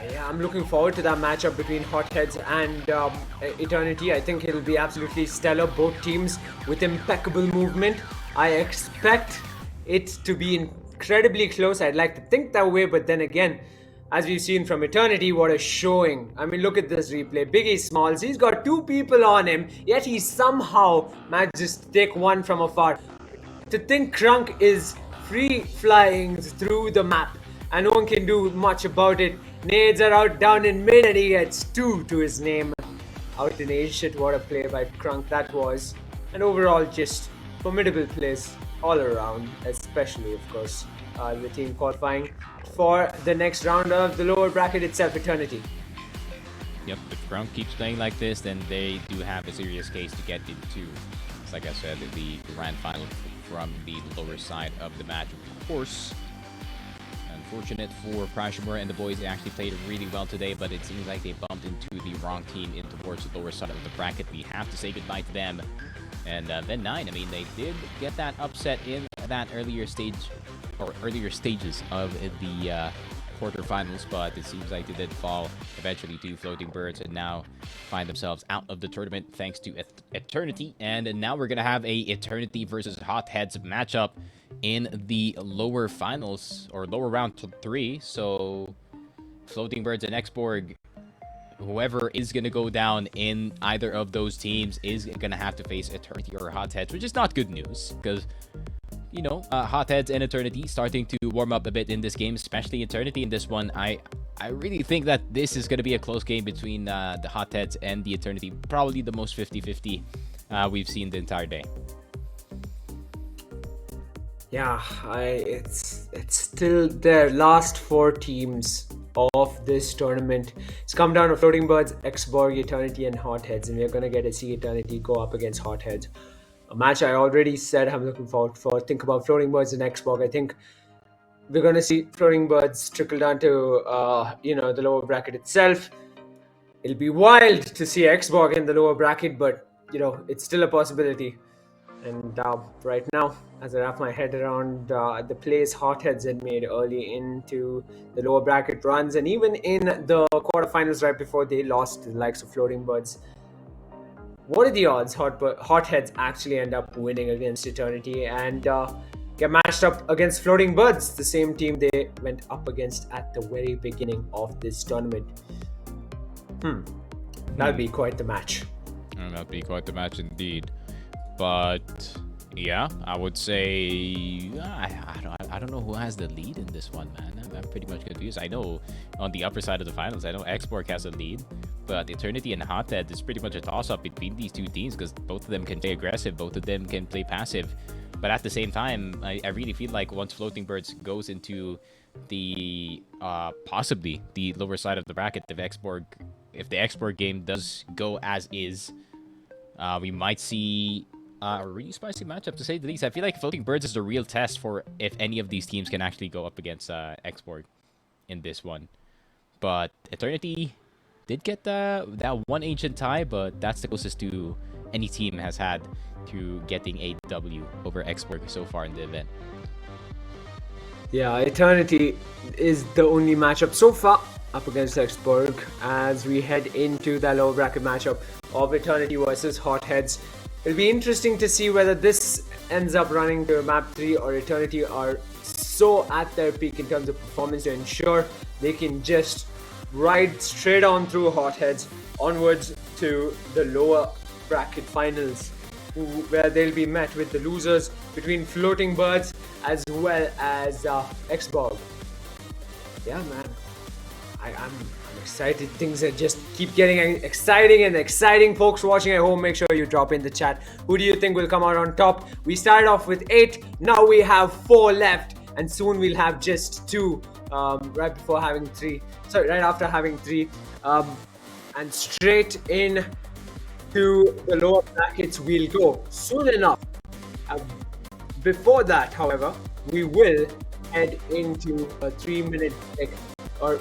Yeah, I'm looking forward to that matchup between Hotheads and Eternity. I think it'll be absolutely stellar. Both teams with impeccable movement. I expect it to be incredibly close. I'd like to think that way, but then again, as we've seen from Eternity, what a showing. I mean, look at this replay. Biggie Smalls, he's got 2 people on him, yet he somehow manages to take one from afar. To think Crunk is free flying through the map and no one can do much about it. Nades are out down in mid and he gets 2 to his name. Out in Ancient, what a play by Crunk that was. And overall, just formidable plays all around, especially, of course, the team qualifying for the next round of the lower bracket itself, Eternity. Yep, if Crunk keeps playing like this, then they do have a serious case to get into, like I said, the grand final from the lower side of the match. Of course, unfortunate for Prashimura and the boys. They actually played really well today, but it seems like they bumped into the wrong team in towards the lower side of the bracket. We have to say goodbye to them. And then 9, I mean, they did get that upset in that earlier stage, or earlier stages of the quarterfinals, but it seems like they did fall eventually to Floating Birds and now find themselves out of the tournament thanks to Eternity. And now we're going to have a Eternity versus Hotheads matchup in the lower finals, or lower round 3. So Floating Birds and Xborg, whoever is going to go down in either of those teams is going to have to face Eternity or Hotheads, which is not good news because, you know, Hotheads and Eternity starting to warm up a bit in this game, especially Eternity in this one. I really think that this is going to be a close game between the Hotheads and the Eternity. Probably the most 50-50 we've seen the entire day. Yeah, it's still their last 4 teams of this tournament. It's come down to Floating Birds, Xborg, Eternity, and Hotheads, and we're gonna get to see Eternity go up against Hotheads. A match I already said I'm looking forward for. Think about Floating Birds and Xborg. I think we're gonna see Floating Birds trickle down to the lower bracket itself. It'll be wild to see Xborg in the lower bracket, but it's still a possibility. And right now, as I wrap my head around the plays Hotheads had made early into the lower bracket runs, and even in the quarterfinals right before they lost to the likes of Floating Birds, what are the odds Hotheads actually end up winning against Eternity and get matched up against Floating Birds, the same team they went up against at the very beginning of this tournament? That'd be quite the match. That'd be quite the match indeed. But yeah, I would say I don't know who has the lead in this one, man. I'm pretty much confused. I know on the upper side of the finals, I know Xborg has a lead, but Eternity and Hothead is pretty much a toss-up between these two teams because both of them can play aggressive, both of them can play passive. But at the same time, I really feel like once Floating Birds goes into the possibly the lower side of the bracket, if the Xborg game does go as is, we might see a really spicy matchup, to say the least. I feel like Floating Birds is the real test for if any of these teams can actually go up against Xborg in this one. But Eternity did get that one ancient tie, but that's the closest to any team has had to getting a W over Xborg so far in the event. Yeah, Eternity is the only matchup so far up against Xborg as we head into the lower bracket matchup of Eternity versus Hotheads. It'll be interesting to see whether this ends up running to map 3 or Eternity are so at their peak in terms of performance to ensure they can just ride straight on through Hotheads onwards to the lower bracket finals, where they'll be met with the losers between Floating Birds as well as Xborg. Yeah, man. I'm excited. Things are just keep getting exciting. Folks watching at home, make sure you drop in the chat. Who do you think will come out on top? We started off with 8. Now we have 4 left, and soon we'll have just 2. Right after having 3. And straight in to the lower brackets we'll go soon enough. Before that, however, we will head into a 3-minute break, or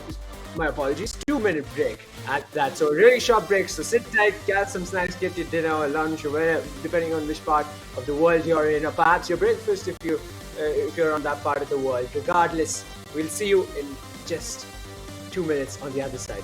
my apologies, 2-minute break at that. So really short break. So sit tight, get some snacks, get your dinner or lunch or whatever, depending on which part of the world you're in, or perhaps your breakfast if you're on that part of the world. Regardless, we'll see you in just 2 minutes on the other side.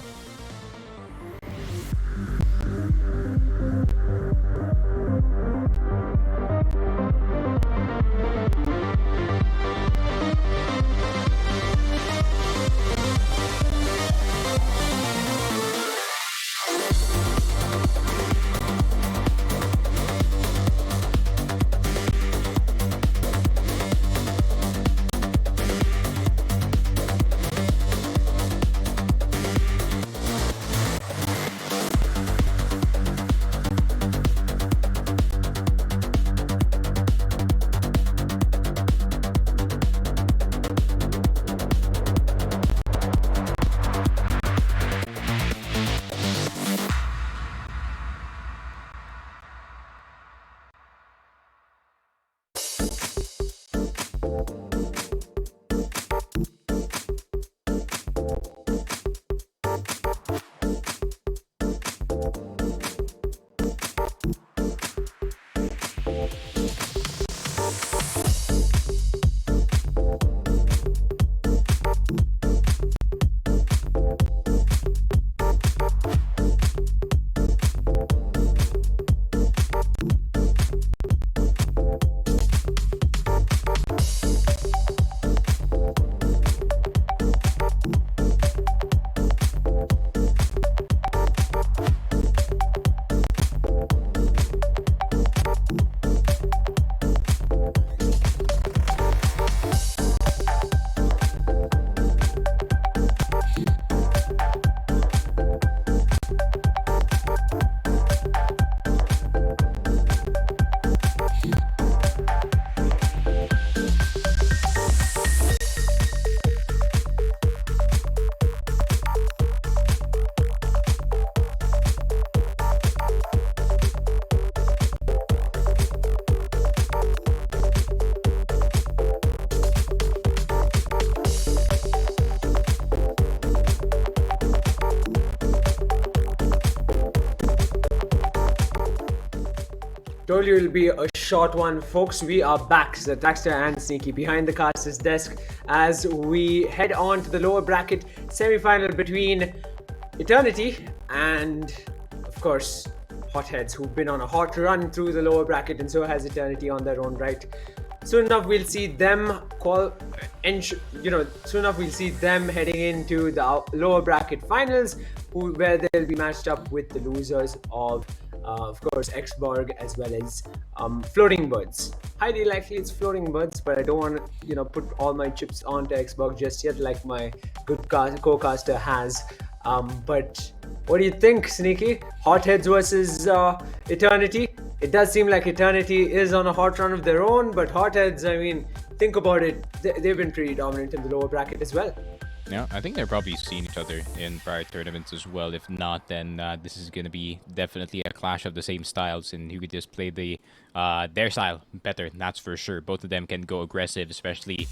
Told you it'll be a short one, folks. We are back, Zataxter and Sneaky, behind the caster's desk as we head on to the lower bracket semi-final between Eternity and, of course, Hotheads, who've been on a hot run through the lower bracket, and so has Eternity on their own right. Soon enough, we'll see them soon enough we'll see them heading into the lower bracket finals, where they'll be matched up with the losers of course, Xborg as well as Floating Birds. Highly likely it's Floating Birds, but I don't want to, put all my chips onto Xborg just yet, like my good co-caster has. But what do you think, Sneaky? Hotheads versus Eternity? It does seem like Eternity is on a hot run of their own, but Hotheads, I mean, think about it, they've been pretty dominant in the lower bracket as well. Yeah, I think they're probably seen each other in prior tournaments as well. If not, then this is going to be definitely a clash of the same styles, and who could just play their style better, that's for sure. Both of them can go aggressive, especially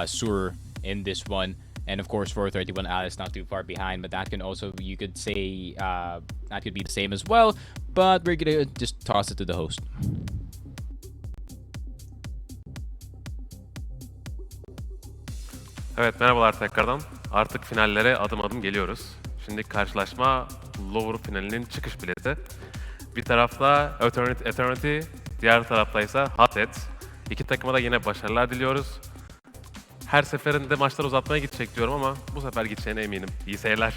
Sur in this one. And of course, 431 Alice not too far behind, but that can also, you could say, that could be the same as well. But we're going to just toss it to the host. Evet, merhabalar tekrardan. Artık finallere adım adım geliyoruz. Şimdi karşılaşma Lower finalinin çıkış bileti. Bir tarafta Eternity, diğer tarafta ise Hotheads. İki takıma da yine başarılar diliyoruz. Her seferinde maçlar uzatmaya gidecek diyorum ama bu sefer gideceğine eminim. İyi seyirler.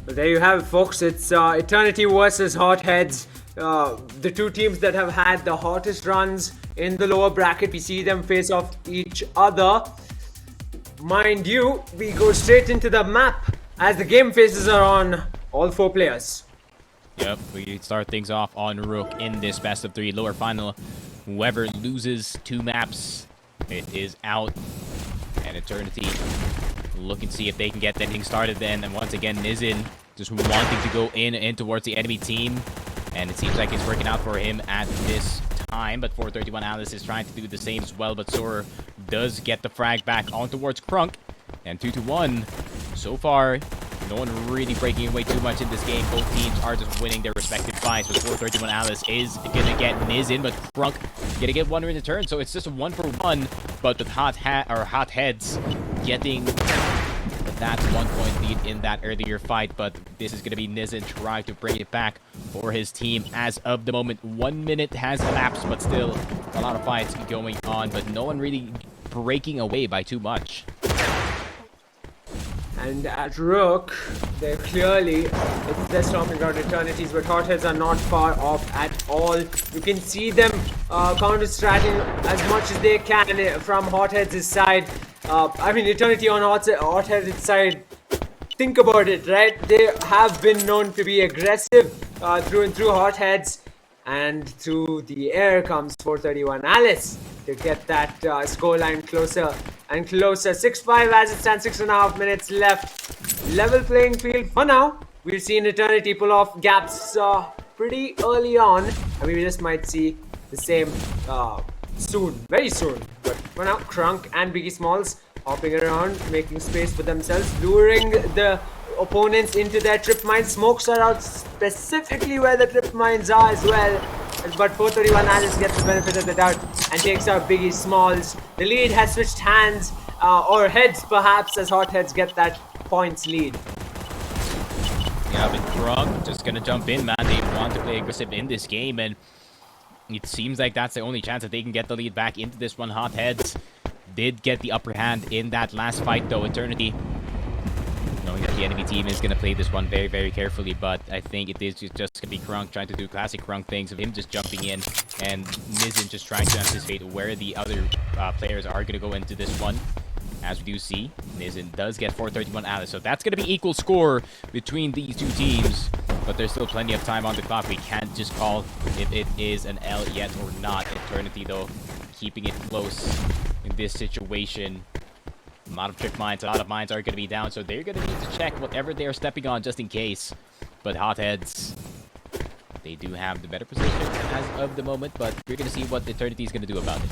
Well, there you have it, folks. It's Eternity versus Hotheads. The two teams that have had the hottest runs in the lower bracket. We see them face off each other. Mind you, we go straight into the map as the game faces are on all four players. Yep, we start things off on Rook in this best of three lower final. Whoever loses two maps, it is out. And Eternity looking to see if they can get anything started then. And once again, Nizin just wanting to go in towards the enemy team. And it seems like it's working out for him at this time. But 431 Alice is trying to do the same as well. But Sora does get the frag back on towards Crunk. And 2-1. So far, no one really breaking away too much in this game. Both teams are just winning their respective fights. But 431 Alice is going to get Nizin, but Crunk going to get one in return. So it's just a 1-for-1. But with Hotheads getting that 1-point lead in that earlier fight. But this is going to be Nizin trying to bring it back for his team. As of the moment, 1 minute has elapsed, but still a lot of fights going on. But no one really breaking away by too much. And at Rook, they're clearly, they're stomping around Eternities, but Hotheads are not far off at all. You can see them counter-stratting as much as they can from Hotheads' side. I mean, Eternity on Hotheads' side, think about it, right? They have been known to be aggressive through and through Hotheads. And through the air comes 431 Alice to get that scoreline closer and closer. 6-5 as it stands, 6.5 minutes left. Level playing field for now. We've seen Eternity pull off gaps pretty early on. And we just might see the same soon, very soon. But for now, Crunk and Biggie Smalls hopping around, making space for themselves, luring the opponents into their trip mines. Smokes are out specifically where the trip mines are as well. But 431 Alice gets the benefit of the doubt and takes out Biggie Smalls. The lead has switched hands, or heads perhaps, as Hotheads get that points lead. Yeah, but Crunk just gonna jump in, man. They want to play aggressive in this game, and it seems like that's the only chance that they can get the lead back into this one. Hotheads did get the upper hand in that last fight, though. Eternity, knowing that the enemy team is going to play this one very, very carefully, but I think it is just going to be Crunk trying to do classic Crunk things of him just jumping in, and Nizin just trying to anticipate where the other players are going to go into this one. As we do see, Nizin does get 431 Alice, so that's going to be equal score between these two teams, but there's still plenty of time on the clock. We can't just call if it is an L yet or not. Eternity, though, keeping it close in this situation. A lot of trip mines, a lot of mines are going to be down, so they're going to need to check whatever they're stepping on just in case. But Hotheads, they do have the better position as of the moment, but we're going to see what Eternity is going to do about it.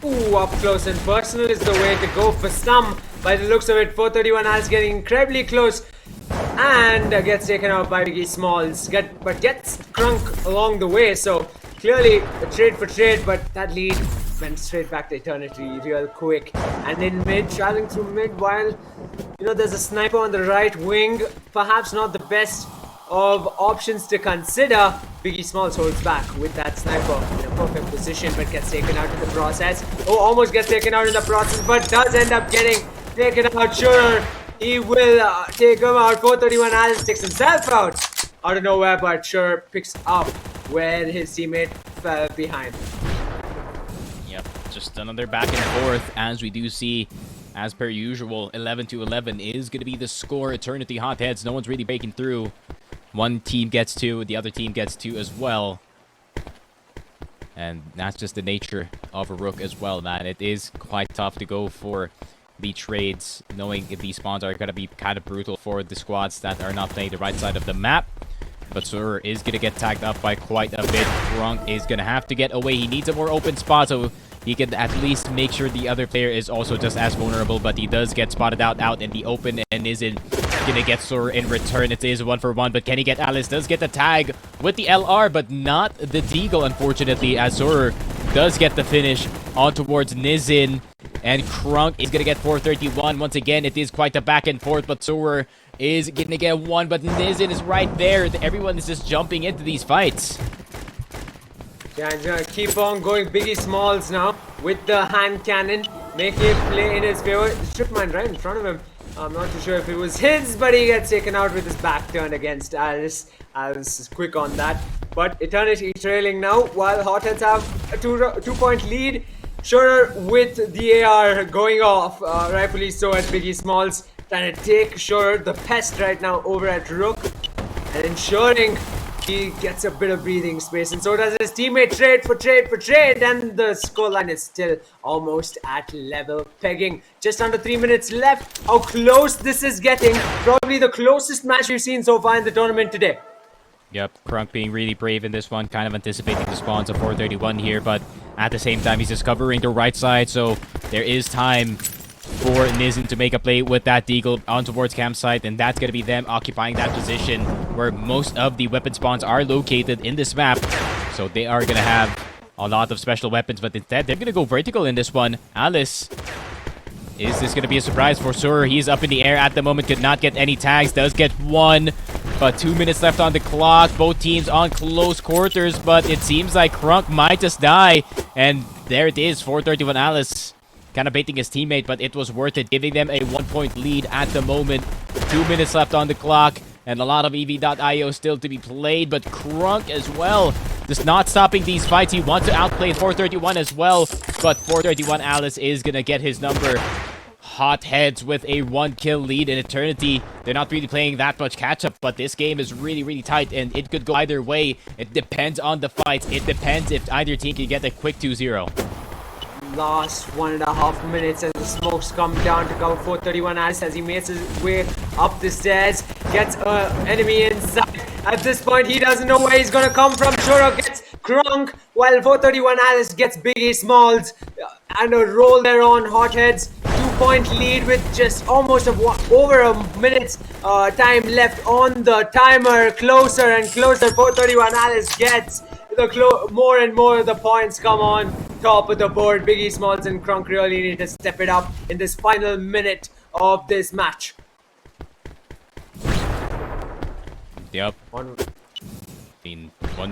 Ooh, up close and personal is the way to go for some. By the looks of it, 431 Al's getting incredibly close and gets taken out by Biggie Smalls. But gets Crunk along the way, so clearly a trade for trade, but that lead went straight back to Eternity real quick. And in mid, traveling through mid, while there's a sniper on the right wing, perhaps not the best of options to consider. Biggie Smalls holds back with that sniper in a perfect position, but gets taken out in the process. Oh, almost gets taken out in the process, but does end up getting taken out. Sure, he will take him out. 431 Alice takes himself out of nowhere, but sure picks up where his teammate fell behind. Yep, just another back and forth, as we do see, as per usual, 11-11 is going to be the score. Eternity Hotheads, no one's really breaking through. One team gets 2, the other team gets 2 as well. And that's just the nature of a Rook as well, man. It is quite tough to go for the trades, knowing if these spawns are going to be kind of brutal for the squads that are not playing the right side of the map. But Sur is going to get tagged up by quite a bit. Crunk is going to have to get away. He needs a more open spot so he can at least make sure the other player is also just as vulnerable. But he does get spotted out in the open and isn't going to get Sur in return. It is 1-for-1, but can he get Alice? Does get the tag with the LR, but not the Deagle, unfortunately, as Sur does get the finish on towards Nizin. And Crunk is going to get 431. Once again, it is quite a back and forth, but Sur is going to get 1, but Nizin is right there. Everyone is just jumping into these fights. Yeah, he's gonna keep on going. Biggie Smalls now with the hand cannon, making it play in his favor. Strip mine right in front of him. I'm not too sure if it was his, but he gets taken out with his back turned against Alice. Alice is quick on that. But Eternity trailing now, while Hotheads have a 2-point lead. Sure, with the AR going off, rightfully so, at Biggie Smalls, trying to take Sure the pest right now over at Rook, and ensuring he gets a bit of breathing space, and so does his teammate. Trade for trade, and the scoreline is still almost at level pegging. Just under 3 minutes left. How close this is getting. Probably the closest match we've seen so far in the tournament today. Yep, Crunk being really brave in this one, kind of anticipating the spawns of 431 here, but at the same time, he's just covering the right side, so there is time for Nizin to make a play with that Deagle on towards campsite, and that's going to be them occupying that position where most of the weapon spawns are located in this map. So they are going to have a lot of special weapons, but instead they're going to go vertical in this one. Alice, is this going to be a surprise for Sur? He's up in the air at the moment, could not get any tags, does get 1, but 2 minutes left on the clock. Both teams on close quarters, but it seems like Crunk might just die, and there it is, 431 Alice. Kind of baiting his teammate, but it was worth it, giving them a 1-point lead at the moment. 2 minutes left on the clock, and a lot of EV.io still to be played, but Crunk as well, just not stopping these fights. He wants to outplay 431 as well, but 431 Alice is going to get his number. Hotheads with a 1-kill lead in Eternity. They're not really playing that much catch-up, but this game is really, really tight, and it could go either way. It depends on the fights. It depends if either team can get a quick 2-0. Last 1.5 minutes as the smokes come down to cover 431 Alice as he makes his way up the stairs, gets an enemy inside. At this point, he doesn't know where he's gonna come from. Shoro gets Crunk, while 431 Alice gets Biggie Smalls, and a roll there on Hotheads. 2-point lead with just almost over a minute's time left on the timer. Closer and closer 431 Alice gets. More and more the points come on top of the board. Biggie Smalls and Crunk really need to step it up in this final minute of this match. Yep. 1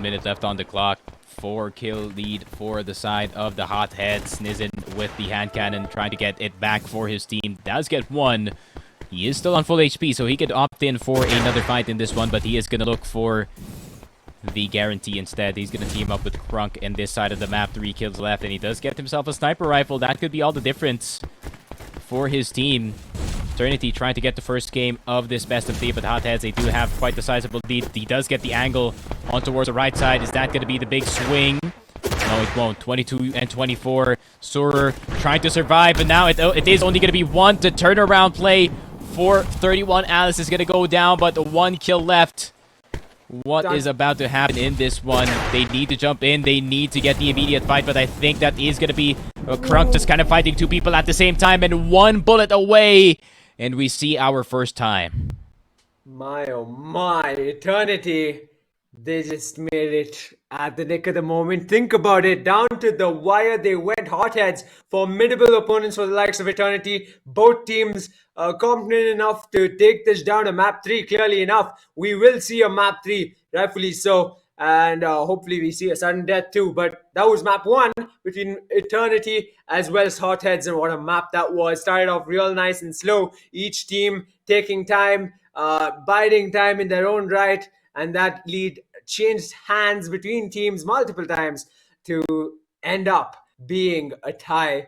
minute left on the clock. 4-kill lead for the side of the Hotheads. Nizin with the hand cannon trying to get it back for his team. Does get 1. He is still on full HP, so he could opt in for another fight in this one, but he is going to look for the guarantee instead. He's going to team up with Crunk in this side of the map. 3 kills left, and he does get himself a sniper rifle. That could be all the difference for his team. Eternity trying to get the first game of this best of 3, but Hotheads, they do have quite the sizable lead. He does get the angle on towards the right side. Is that going to be the big swing? No, it won't. 22 and 24. Sur trying to survive, but now it is only going to be 1 to turn around play for 31. Alice is going to go down, but the 1 kill left what is about to happen in this one. They need to jump in. They need to get the immediate fight, but I think that is going to be Crunk just kind of fighting two people at the same time and one bullet away. And we see our first time. My oh my, Eternity. They just made it at the nick of the moment. Think about it. Down to the wire they went. Hotheads. Formidable opponents for the likes of Eternity. Both teams competent enough to take this down to map 3. Clearly enough, we will see a map 3. Rightfully so. And hopefully we see a sudden death too. But that was map 1 between Eternity as well as Hotheads. And what a map that was. Started off real nice and slow. Each team taking time, biding time in their own right. And that lead changed hands between teams multiple times to end up being a tie.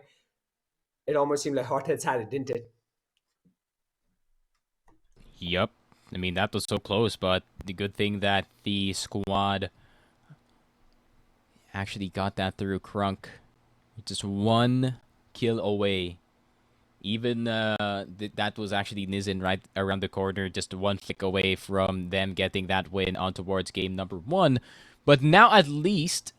It almost seemed like Hotheads had it, didn't it? Yup. I mean, that was so close, but the good thing that the squad actually got that through. Crunk just one kill away. Even that was actually Nizin right around the corner, just one flick away from them getting that win on towards game number 1. But now at least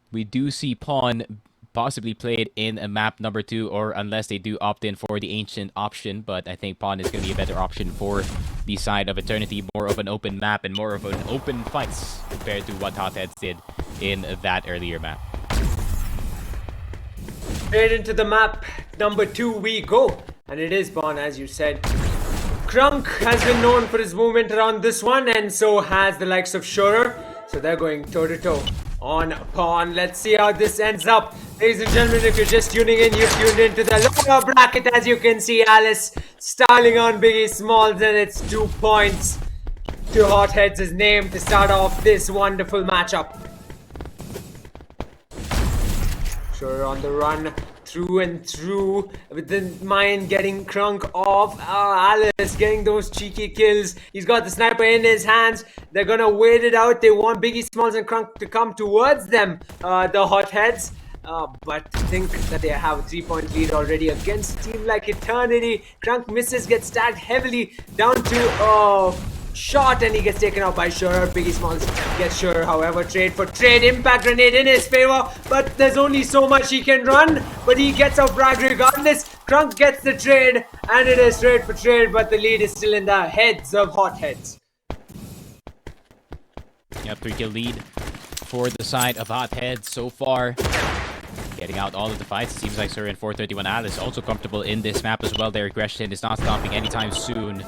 we do see Pawn possibly played in a map number 2, or unless they do opt in for the ancient option. But I think Pawn is going to be a better option for the side of Eternity, more of an open map and more of an open fights compared to what Hotheads did in that earlier map. Straight into the map number 2 we go, and it is Pawn, as you said. Crunk has been known for his movement around this one, and so has the likes of Shurer. So they're going toe to toe on Pawn. Let's see how this ends up. Ladies and gentlemen, if you're just tuning in, you've tuned into the lower bracket. As you can see, Alice styling on Biggie Smalls, and it's 2 points to Hotheads' name to start off this wonderful matchup. Sure, on the run through and through with the mine getting Crunk off. Alice getting those cheeky kills. He's got the sniper in his hands. They're gonna wait it out. They want Biggie Smalls and Crunk to come towards them, the Hotheads. But think that they have a 3-point lead already against a team like Eternity. Crunk misses, gets tagged heavily down to shot, and he gets taken out by Shurer. Biggie Smalls gets Shurer, however, trade for trade. Impact grenade in his favor, but there's only so much he can run, but he gets out frag regardless. Crunk gets the trade, and it is trade for trade, but the lead is still in the heads of Hotheads. Yep, 3-kill lead for the side of Hotheads so far. Getting out all of the fights. It seems like Sir and 431 Alice also comfortable in this map as well. Their aggression is not stopping anytime soon.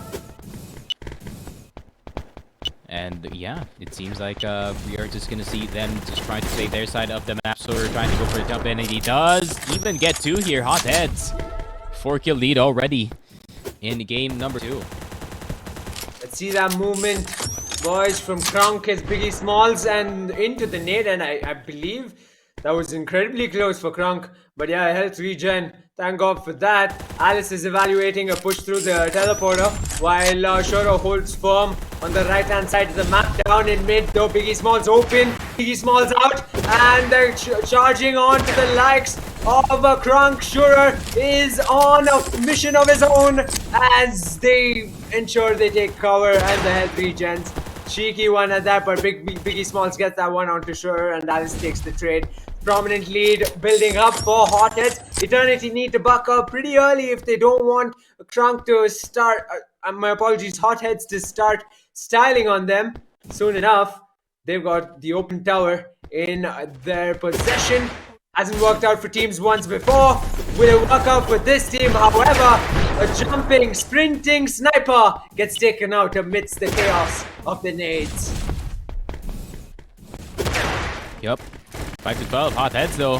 And yeah, it seems like we are just going to see them just trying to play their side of the map. So we're trying to go for a jump in, and he does even get 2 here. Hotheads. 4-kill lead already in game number 2. Let's see that movement, boys, from Crunk as Biggie Smalls and into the nade, and I believe that was incredibly close for Crunk. But yeah, health regen. Thank God for that. Alice is evaluating a push through the teleporter while Shoro holds firm on the right hand side of the map. Down in mid though, Biggie Smalls open. Biggie Smalls out, and they're charging on to the likes of a Crunk. Shurer is on a mission of his own as they ensure they take cover and the health regens. Cheeky one at that, but Biggie Smalls gets that one onto Shurer, and Alice takes the trade. Prominent lead building up for Hotheads. Eternity need to buck up pretty early if they don't want Crunk to start, my apologies, Hotheads to start styling on them soon enough. They've got the open tower in their possession. Hasn't worked out for teams once before. Will it work out for this team? However, a jumping, sprinting sniper gets taken out amidst the chaos of the nades. Yep. 5-12. Hotheads though,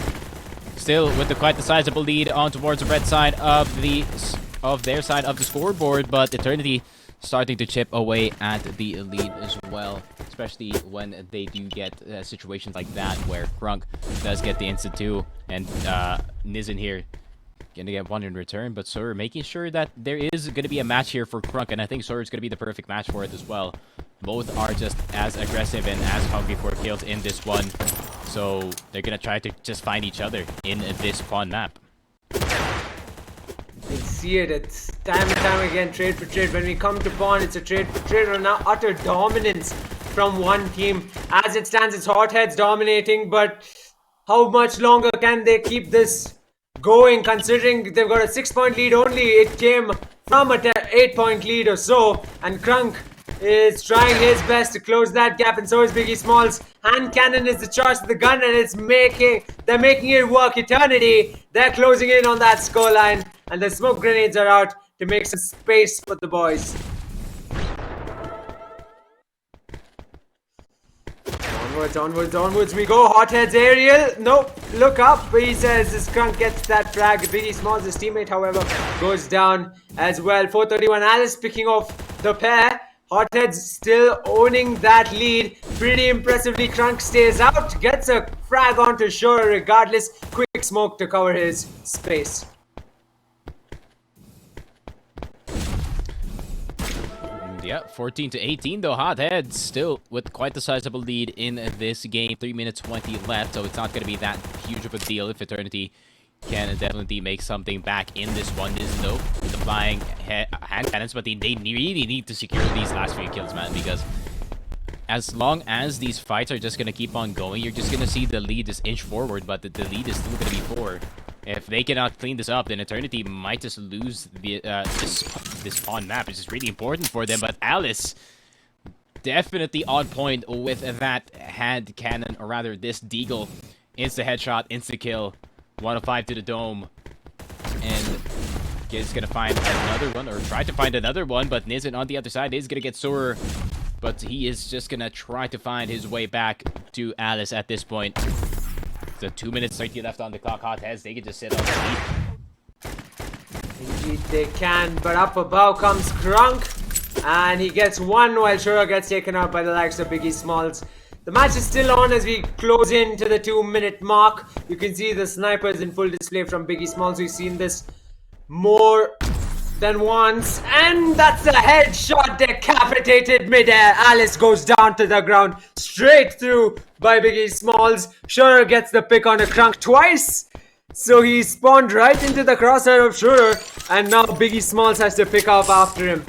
still with quite the sizable lead on towards the red side of their side of the scoreboard, but Eternity starting to chip away at the lead as well, especially when they do get situations like that where Crunk does get the instant 2, and Nizin here gonna get 1 in return, but Sir making sure that there is gonna be a match here for Crunk, and I think Sir is gonna be the perfect match for it as well. Both are just as aggressive and as hungry for kills in this one. So they're gonna try to just find each other in this Pawn map. We see it. It's time and time again, trade for trade. When we come to Pawn, it's a trade for trade or now utter dominance from one team. As it stands, it's Hotheads dominating, but how much longer can they keep this going, considering they've got a 6-point lead only? It came from a 8-point lead or so, and Crunk is trying his best to close that gap, and so is Biggie Smalls. Hand cannon is the charge to the gun, and they're making it work. Eternity, they're closing in on that scoreline, and the smoke grenades are out to make some space for the boys. Onwards we go. Hotheads aerial. Nope. Look up. He says this Crunk gets that frag. Biggie Smalls, his teammate, however, goes down as well. 431 Alice picking off the pair. Hotheads still owning that lead pretty impressively. Crunk stays out, gets a frag onto Shore regardless. Quick smoke to cover his space. Yeah, 14-18 though. Hotheads still with quite the sizable lead in this game. 3 minutes 20 left, so it's not going to be that huge of a deal if Eternity can definitely make something back in this one. This though with the flying hand cannons, but they really need to secure these last few kills, man, because as long as these fights are just going to keep on going, you're just going to see the lead just inch forward, but the lead is still going to be 4. If they cannot clean this up, then Eternity might just lose the this pawn map, which is really important for them. But Alice definitely on point with that hand cannon, or rather this deagle. Insta headshot, insta kill. 105 to the dome. And is going to find another one, or try to find another one, but Nizin on the other side is going to get sore. But he is just going to try to find his way back to Alice at this point. So 2 minutes 30 left on the clock. Hotheads, they can just sit on the lead. Indeed they can, but up above comes Crunk, and he gets one while Shura gets taken out by the likes of Biggie Smalls. The match is still on as we close into the 2-minute mark. You can see the snipers in full display from Biggie Smalls. We've seen this more than once, and that's a headshot decapitated midair. Alice goes down to the ground, straight through by Biggie Smalls. Shura gets the pick on a Crunk twice, so he spawned right into the crosshair of Shura, and now Biggie Smalls has to pick up after him.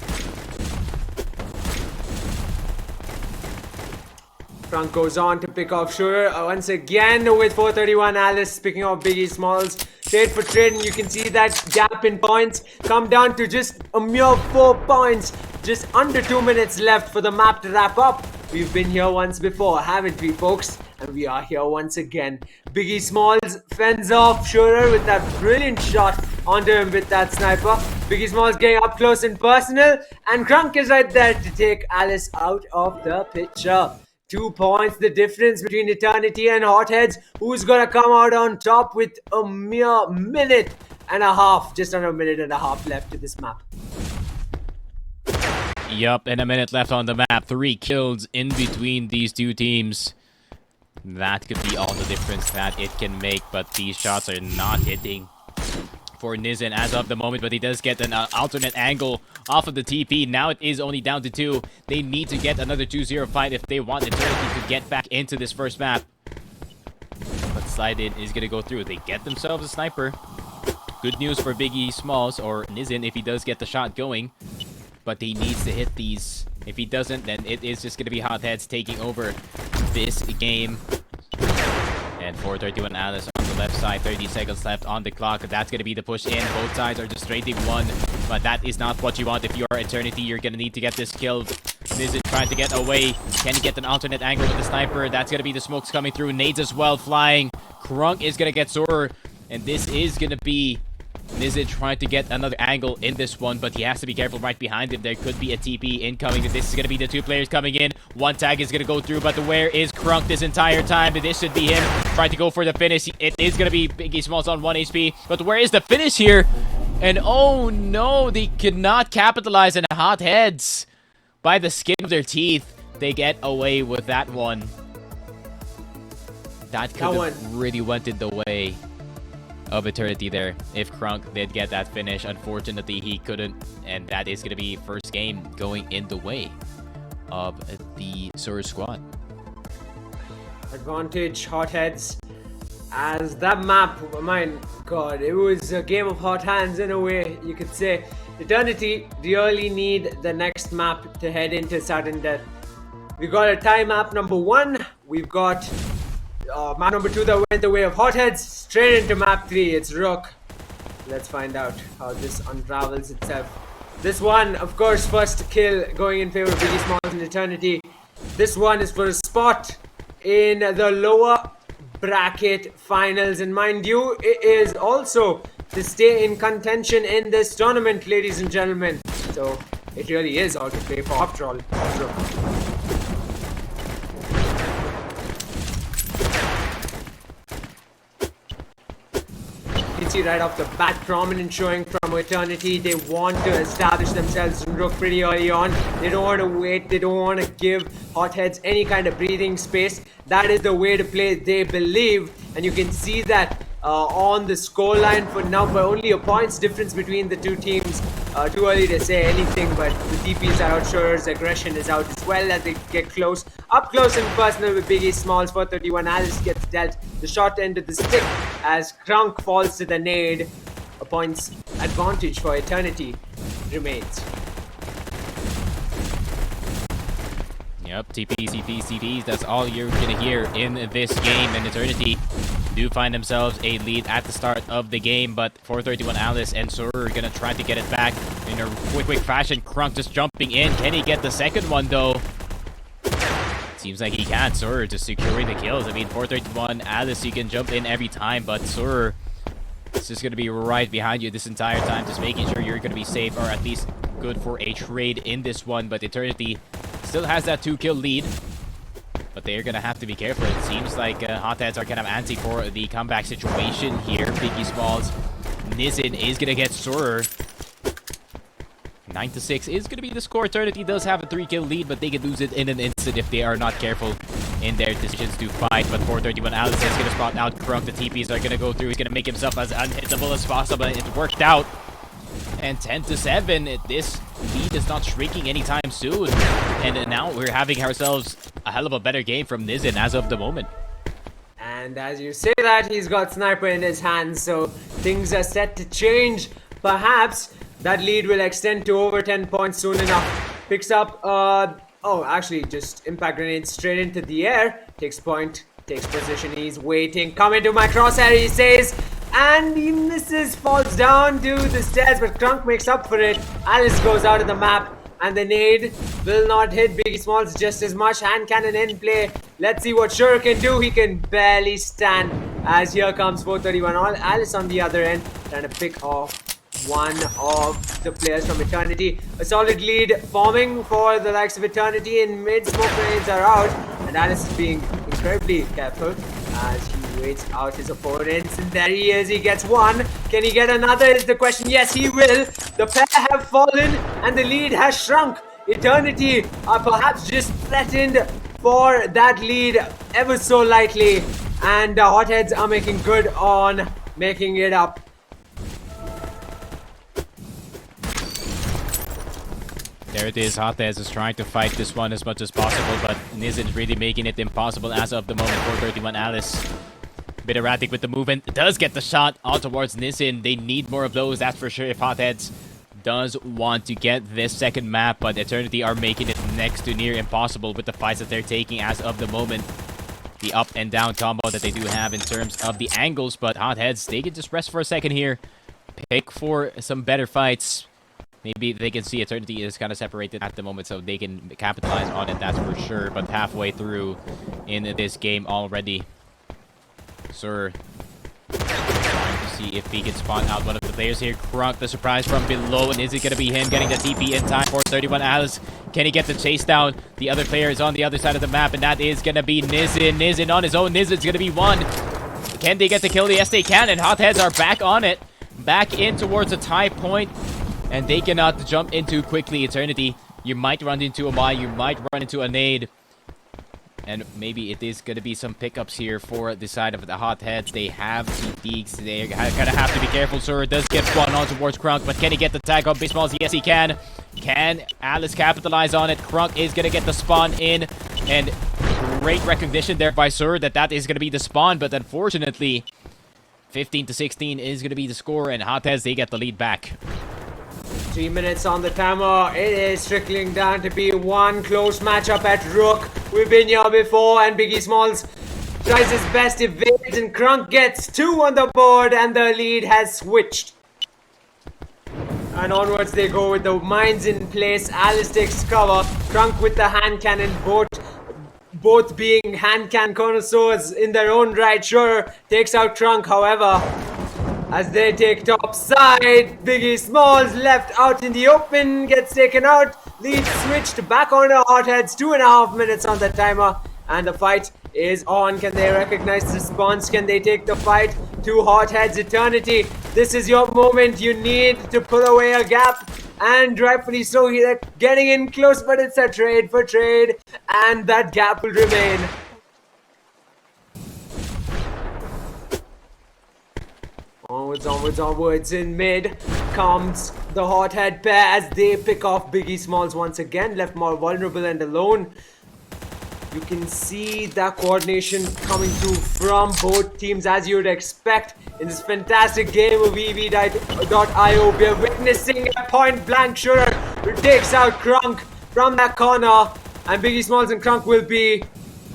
Crunk goes on to pick off Shura once again with 431 Alice picking off Biggie Smalls. Trade for trade, and you can see that gap in points come down to just a mere 4 points. Just under 2 minutes left for the map to wrap up. We've been here once before, haven't we, folks? And we are here once again. Biggie Smalls fends off Shura with that brilliant shot onto him with that sniper. Biggie Smalls getting up close and personal, and Crunk is right there to take Alice out of the picture. 2 points, the difference between Eternity and Hotheads. Who's gonna come out on top with a mere minute and a half, just under a minute and a half left to this map? Yup, and a minute left on the map. 3 kills in between these two teams. That could be all the difference that it can make, but these shots are not hitting for Nizin as of the moment, but he does get an alternate angle off of the TP. Now it is only down to 2. They need to get another 2-0 fight if they want Eternity to get back into this first map. But Slide In is going to go through. They get themselves a sniper. Good news for Biggie Smalls, or Nizin, if he does get the shot going. But he needs to hit these. If he doesn't, then it is just going to be Hotheads taking over this game. And 431 Alice on the left side, 30 seconds left on the clock. That's going to be the push in. Both sides are just trading one, but that is not what you want. If you are Eternity, you're going to need to get this killed. Nizin trying to get away. Can he get an alternate angle with the sniper? That's going to be the smokes coming through. Nades as well flying. Crunk is going to get sore, and this is going to be Nizin trying to get another angle in this one, but he has to be careful right behind him. There could be a TP incoming. This is going to be the 2 players coming in. One tag is going to go through, but where is Crunk this entire time? This should be him trying to go for the finish. It is going to be Biggie Smalls on 1 HP, but where is the finish here? And oh no, they could not capitalize, and Hotheads, by the skin of their teeth, they get away with that one. That could have really went in the way of Eternity there if Crunk did get that finish. Unfortunately, he couldn't, and that is going to be first game going in the way of the Surge squad. Advantage Hotheads, as that map, my god, it was a game of hot hands in a way, you could say. Eternity really need the next map to head into sudden death. We've got a tie map number 1. We've got map number 2 that went the way of Hotheads. Straight into map 3. It's Rook. Let's find out how this unravels itself. This one, of course, first kill going in favor of Biggie Smalls and Eternity. This one is for a spot in the lower bracket finals. And mind you, it is also to stay in contention in this tournament, ladies and gentlemen. So it really is all to play for after all. You can see right off the bat, prominent showing from Eternity. They want to establish themselves in Rook pretty early on. They don't want to wait. They don't want to give Hotheads any kind of breathing space. That is the way to play, they believe. And you can see that on the scoreline for now, but only a points difference between the two teams. Too early to say anything, but the TPs are out. Sure's aggression is out as well as they get close. Up close and personal with Biggie Smalls. 431. Alice gets dealt the short end of the stick as Krunk falls to the nade. A points advantage for Eternity remains. Yep, TPs, CPs, CPs, that's all you're gonna hear in this game, and Eternity do find themselves a lead at the start of the game, but 431 Alice and Sur are gonna try to get it back in a quick fashion. Krunk just jumping in. Can he get the second one though? Seems like he can't. Sur just securing the kills. I mean, 431 Alice, you can jump in every time, but Sur is just gonna be right behind you this entire time, just making sure you're gonna be safe, or at least good for a trade in this one. But Eternity still has that 2-kill lead, but they're gonna have to be careful. It seems like Hotheads are kind of antsy for the comeback situation here. Biggie Smalls, Nizin is gonna get Sur. 9-6 is gonna be the score. Eternity does have a 3-kill lead, but they could lose it in an instant if they are not careful in their decisions to fight. But 431 Alice is gonna spot out Krunk. The TPs are gonna go through. He's gonna make himself as unhittable as possible. It worked out. And 10-7, this lead is not shrinking anytime soon. And now we're having ourselves a hell of a better game from Nizin as of the moment. And as you say that, he's got Sniper in his hands, so things are set to change. Perhaps that lead will extend to over 10 points soon enough. Picks up, actually just impact grenade straight into the air. Takes point, takes position, he's waiting. Come into my crosshair, he says. And he misses, falls down to the stairs, but Krunk makes up for it. Alice goes out of the map, and the nade will not hit Biggie Smalls just as much. Hand cannon in play. Let's see what Shure can do. He can barely stand as here comes 431. Alice on the other end, trying to pick off one of the players from Eternity. A solid lead forming for the likes of Eternity, and mid-smoke grenades are out. And Alice is being incredibly careful as he waits out his opponents, and there he is. He gets one. Can he get another is the question. Yes, he will. The pair have fallen and the lead has shrunk. Eternity are perhaps just threatened for that lead ever so lightly, and Hotheads are making good on making it up. There it is. Hotheads is trying to fight this one as much as possible, but Nizin is really making it impossible as of the moment. 431 Alice, bit erratic with the movement, does get the shot all towards Nizin. They need more of those, that's for sure, if Hotheads does want to get this second map, but Eternity are making it next to near impossible with the fights that they're taking as of the moment. The up and down combo that they do have in terms of the angles, but Hotheads, they can just rest for a second here, pick for some better fights. Maybe they can see Eternity is kind of separated at the moment, so they can capitalize on it, that's for sure. But halfway through in this game already, Sur trying to see if he can spawn out one of the players here. Krunk, the surprise from below, and is it going to be him getting the TP in time? 431 Alice, can he get the chase down? The other player is on the other side of the map, and that is going to be Nizin. Nizin on his own. Nizin's going to be one. Can they get the kill? Yes, they can, and Hotheads are back on it. Back in towards a tie point. And they cannot jump in too quickly. Eternity, you might run into a Y, you might run into a nade. And maybe it is going to be some pickups here for the side of the Hotheads. They have CTs. They're going to have to be careful. Sir does get spawned on towards Krunk, but can he get the tag on Big Smalls? Yes, he can. Can Alice capitalize on it? Krunk is going to get the spawn in. And great recognition there by Sir that is going to be the spawn. But unfortunately, 15-16 is going to be the score. And Hotheads, they get the lead back. 3 minutes on the timer. It is trickling down to be one close matchup at Rook. We've been here before, and Biggie Smalls tries his best, evades, and Crunk gets 2 on the board, and the lead has switched. And onwards they go with the mines in place. Alice takes cover. Crunk with the hand cannon, both being hand cannon connoisseurs in their own right. Sure, takes out Crunk, however, as they take top side. Biggie Smalls left out in the open, gets taken out. Lead switched back on the Hotheads. 2.5 minutes on the timer, and the fight is on. Can they recognize the response? Can they take the fight to Hotheads Eternity? This is your moment. You need to pull away a gap, and rightfully so. They're getting in close, but it's a trade for trade, and that gap will remain. Onwards in mid comes the Hothead pair as they pick off Biggie Smalls once again, left more vulnerable and alone. You can see that coordination coming through from both teams, as you would expect in this fantastic game of EV.io. We are witnessing a point-blank shooter who takes out Crunk from that corner, and Biggie Smalls and Crunk will be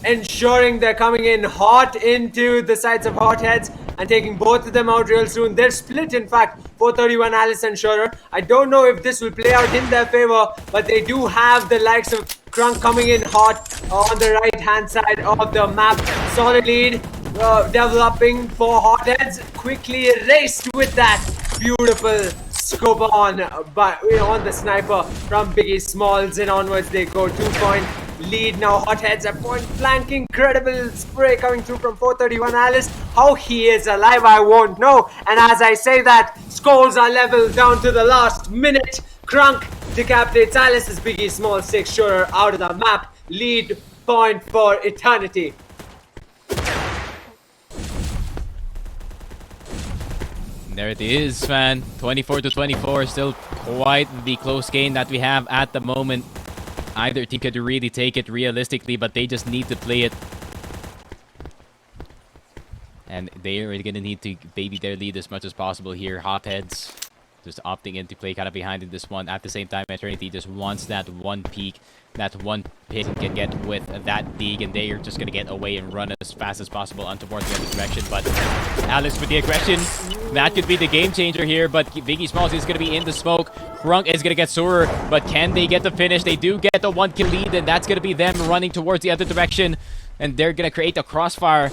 ensuring they're coming in hot into the sides of Hotheads and taking both of them out real soon. They're split, in fact, 431 Alice and Shurer. I don't know if this will play out in their favor, but they do have the likes of Crunk coming in hot on the right-hand side of the map. Solid lead developing for Hotheads. Quickly erased with that beautiful scope on the sniper from Biggie Smalls, and onwards they go. 2-point lead now. Hotheads a point blank. Incredible spray coming through from 431 Alice. How he is alive, I won't know. And as I say that, scores are leveled down to the last minute. Crunk decapitates Alice as Biggie Smalls takes Shurer out of the map. Lead point for Eternity. There it is, man. 24-24. Still quite the close game that we have at the moment. Either team could really take it realistically, but they just need to play it. And they are going to need to baby their lead as much as possible here. Hotheads just opting in to play kind of behind in this one. At the same time, Eternity just wants that one peak, that one pick and can get with that dig, and they are just going to get away and run as fast as possible on towards the other direction. But Alice with the aggression, that could be the game changer here, but Biggie Smalls is going to be in the smoke. Crunk is going to get Surer, but can they get the finish? They do get the 1 kill lead, and that's going to be them running towards the other direction, and they're going to create a crossfire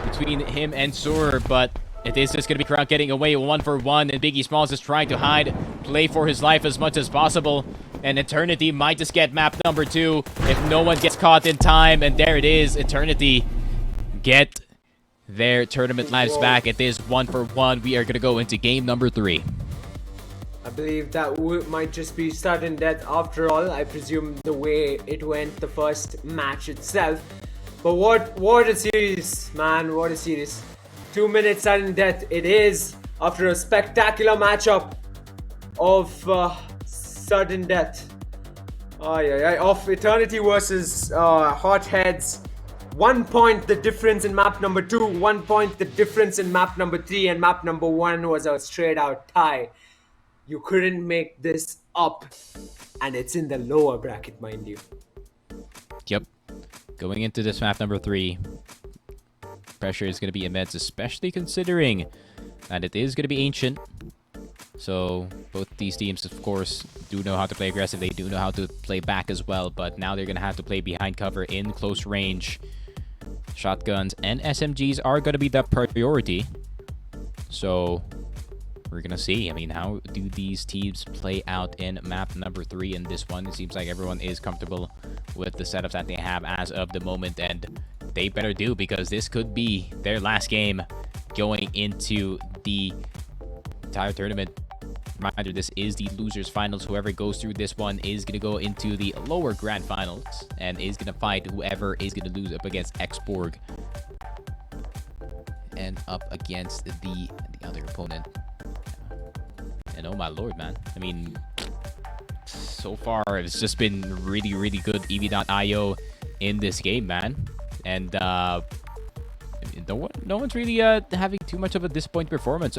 between him and Surer, but it is just going to be Crunk getting away 1-for-1, and Biggie Smalls is trying to hide, play for his life as much as possible, and Eternity might just get map number 2 if no one gets caught in time, and there it is. Eternity get their tournament lives back. It is 1-for-1. We are going to go into game number 3. I believe that might just be sudden death after all. I presume the way it went the first match itself. But what a series, man. What a series. 2 minutes sudden death it is after a spectacular matchup of sudden death. Of Eternity versus Hotheads. 1 point the difference in map number 2, 1 point the difference in map number 3, and map number 1 was a straight out tie. You couldn't make this up, and it's in the lower bracket, mind you. Yep. Going into this map number 3, pressure is going to be immense, especially considering that it is going to be Ancient. So both these teams, of course, do know how to play aggressive. They do know how to play back as well, but now they're going to have to play behind cover in close range. Shotguns and SMGs are going to be the priority. So we're going to see. I mean, how do these teams play out in map number 3 in this one? It seems like everyone is comfortable with the setups that they have as of the moment, and they better do, because this could be their last game going into the entire tournament. Reminder, this is the losers finals. Whoever goes through this one is going to go into the lower grand finals and is going to fight whoever is going to lose up against Xborg and up against the other opponent. And oh my lord, man. I mean, so far it's just been really, really good EV.io in this game, man. And no one's really having too much of a disappointing performance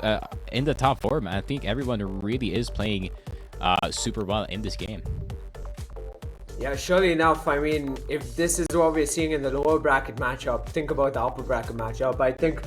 in the top 4, man. I think everyone really is playing super well in this game. Yeah, surely enough. I mean, if this is what we're seeing in the lower bracket matchup, think about the upper bracket matchup. I think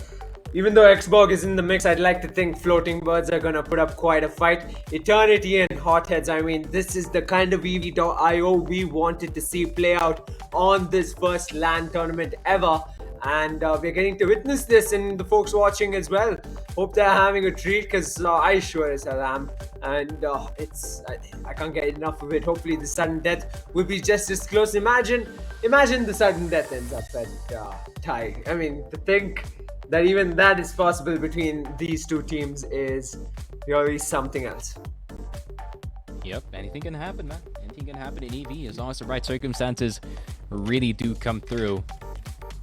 even though Xborg is in the mix, I'd like to think Floating Birds are going to put up quite a fight. Eternity and Hotheads, I mean, this is the kind of EV.io we wanted to see play out on this first LAN tournament ever. And we're getting to witness this, and the folks watching as well. Hope they're having a treat, because I sure as hell am. And I can't get enough of it. Hopefully the sudden death will be just as close. Imagine the sudden death ends up at tie. I mean, to think that even that is possible between these two teams is really something else. Yep, anything can happen, man. Anything can happen in EV as long as the right circumstances really do come through.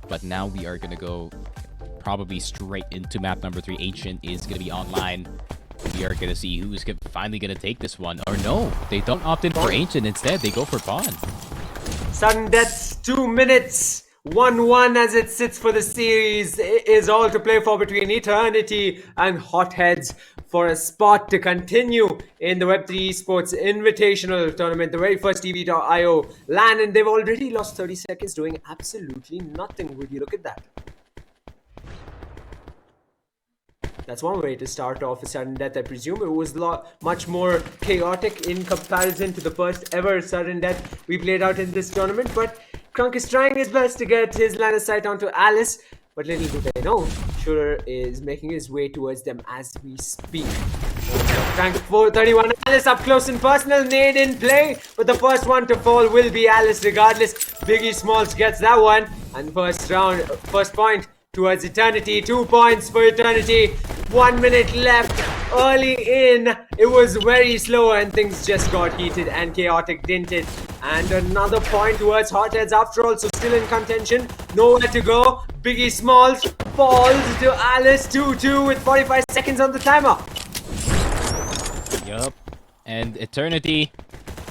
But now we are going to go probably straight into map number 3. Ancient is going to be online. We are going to see who's finally going to take this one. Or no, they don't opt in for Ancient. Instead, they go for Pawn. Sudden deaths, 2 minutes. 1-1 as it sits for the series. It is all to play for between Eternity and Hotheads for a spot to continue in the Web3 Esports Invitational Tournament, the very first EV.io LAN, and they've already lost 30 seconds doing absolutely nothing. Would you look at that? That's one way to start off a sudden death. I presume it was much more chaotic in comparison to the first ever sudden death we played out in this tournament, but Krunk is trying his best to get his line of sight onto Alice, but little do they know, Shurer is making his way towards them as we speak. Rank 431, Alice up close and personal, nade in play, but the first one to fall will be Alice regardless. Biggie Smalls gets that one, and first point towards Eternity. 2 points for Eternity. 1 minute left. Early in, it was very slow and things just got heated and chaotic, didn't it? And another point towards Hotheads after all, so still in contention. Nowhere to go. Biggie Smalls falls to Alice 2-2 with 45 seconds on the timer. Yup. And Eternity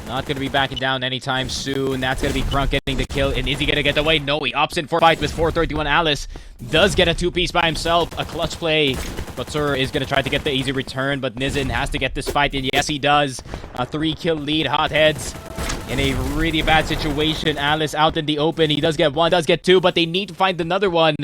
not going to be backing down anytime soon. That's going to be Krunk getting the kill. And is he going to get away? No, he opts in for a fight with 431. Alice does get a 2-piece by himself. A clutch play. But Sir is going to try to get the easy return. But Nizin has to get this fight. And yes, he does. A 3-kill lead. Hotheads in a really bad situation. Alice out in the open. He does get one, does get two. But they need to find another one.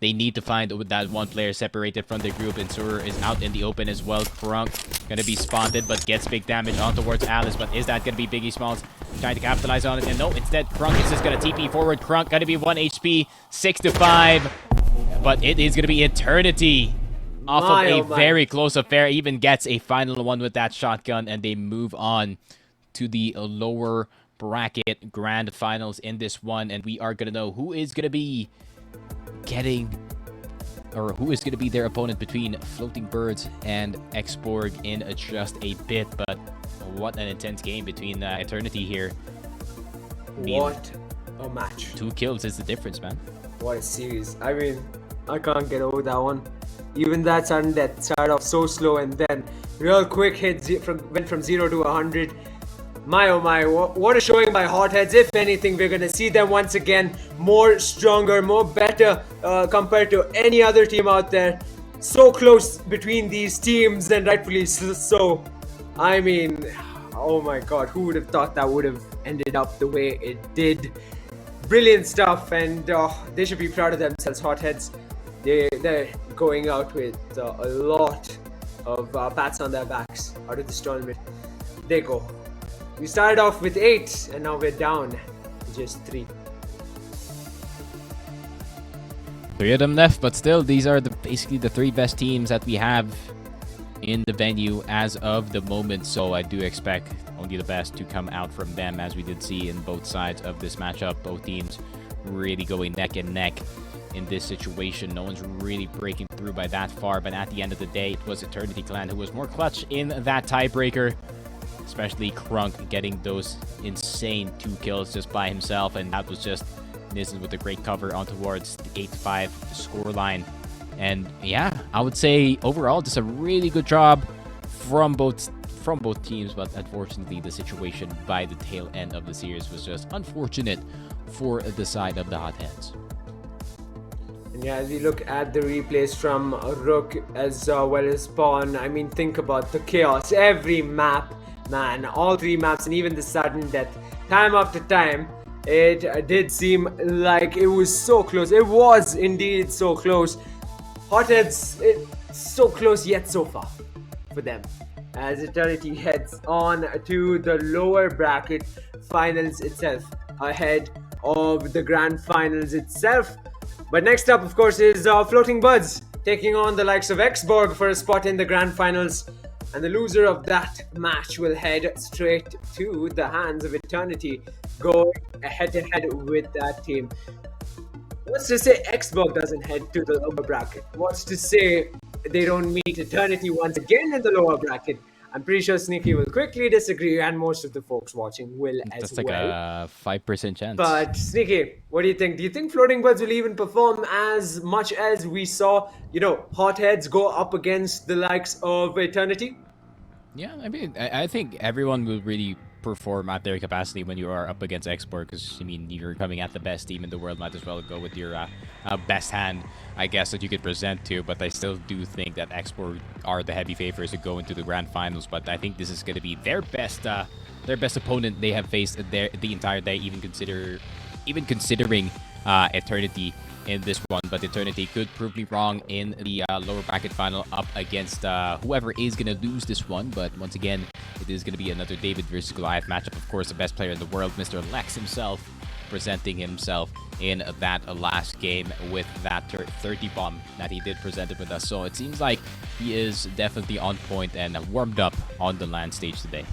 They need to find that one player separated from the group, and Sur is out in the open as well. Krunk gonna be spotted, but gets big damage on towards Alice. But is that gonna be Biggie Smalls trying to capitalize on it? And no, instead Krunk is just gonna TP forward. Krunk gonna be 1 HP, 6-5. But it is gonna be Eternity off of a very close affair. Even gets a final one with that shotgun, and they move on to the lower bracket grand finals in this one. And we are gonna know who is gonna be who is going to be their opponent between Floating Birds and Xborg in just a bit. But what an intense game between Eternity here. What a match. 2 kills is the difference, man. What a series. I mean, I can't get over that one. Even that sudden death started off so slow and then real quick hit went from 0 to 100. My oh my, what a showing by Hotheads. If anything, we're gonna see them once again more stronger, more better compared to any other team out there. So close between these teams, and rightfully so. I mean, oh my god, who would have thought that would have ended up the way it did? Brilliant stuff, and they should be proud of themselves, Hotheads. They're going out with a lot of pats on their backs out of this tournament. They go. We started off with 8, and now we're down to just 3. 3 of them left, but still, these are basically the 3 best teams that we have in the venue as of the moment. So I do expect only the best to come out from them, as we did see in both sides of this matchup. Both teams really going neck and neck in this situation. No one's really breaking through by that far, but at the end of the day, it was Eternity Clan who was more clutch in that tiebreaker. Especially Krunk getting those insane 2 kills just by himself, and that was just Nizin with a great cover on towards the 8-5 scoreline. And yeah, I would say overall just a really good job from both teams, but unfortunately the situation by the tail end of the series was just unfortunate for the side of the Hotheads. And Yeah, as you look at the replays from Rook as well as Spawn, I mean, think about the chaos. Every map, man, all three maps, and even the sudden death, time after time, it did seem like it was so close. It was indeed so close. Hotheads, so close yet so far for them. As Eternity heads on to the lower bracket finals itself, ahead of the grand finals itself. But next up, of course, is Floating Buds taking on the likes of Xborg for a spot in the grand finals. And the loser of that match will head straight to the hands of Eternity, going head to head with that team. What's to say Xborg doesn't head to the lower bracket? What's to say they don't meet Eternity once again in the lower bracket? I'm pretty sure Sneaky will quickly disagree, and most of the folks watching will as That's like well. a 5% chance. But Sneaky, what do you think? Do you think Floating Buds will even perform as much as we saw, Hotheads go up against the likes of Eternity? Yeah, I mean, I think everyone will really perform at their capacity when you are up against Xborg, because, I mean, you're coming at the best team in the world. Might as well go with your best hand, I guess, that you could present to. But I still do think that Xborg are the heavy favorites to go into the grand finals. But I think this is going to be their best opponent they have faced the entire day, even considering Eternity in this one. But Eternity could prove me wrong in the lower bracket final up against whoever is going to lose this one. But once again, it is going to be another David versus Goliath matchup. Of course, the best player in the world, Mr. Lex himself, presenting himself in that last game with that 30 bomb that he did present it with us. So it seems like he is definitely on point and warmed up on the LAN stage today.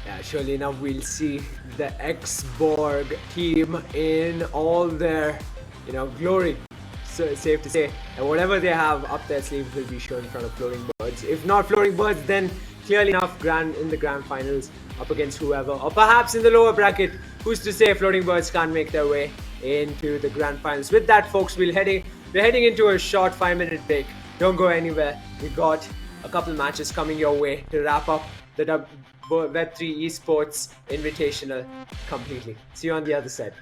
Yeah, surely enough, we'll see the Xborg team in all their, glory. So it's safe to say, and whatever they have up their sleeves will be shown in front of Floating Birds. If not Floating Birds, then clearly enough in the grand finals up against whoever, or perhaps in the lower bracket. Who's to say Floating Birds can't make their way into the grand finals? With that, folks, we're heading into a short 5-minute break. Don't go anywhere. We got a couple matches coming your way to wrap up the W3E Esports Invitational completely. See you on the other side.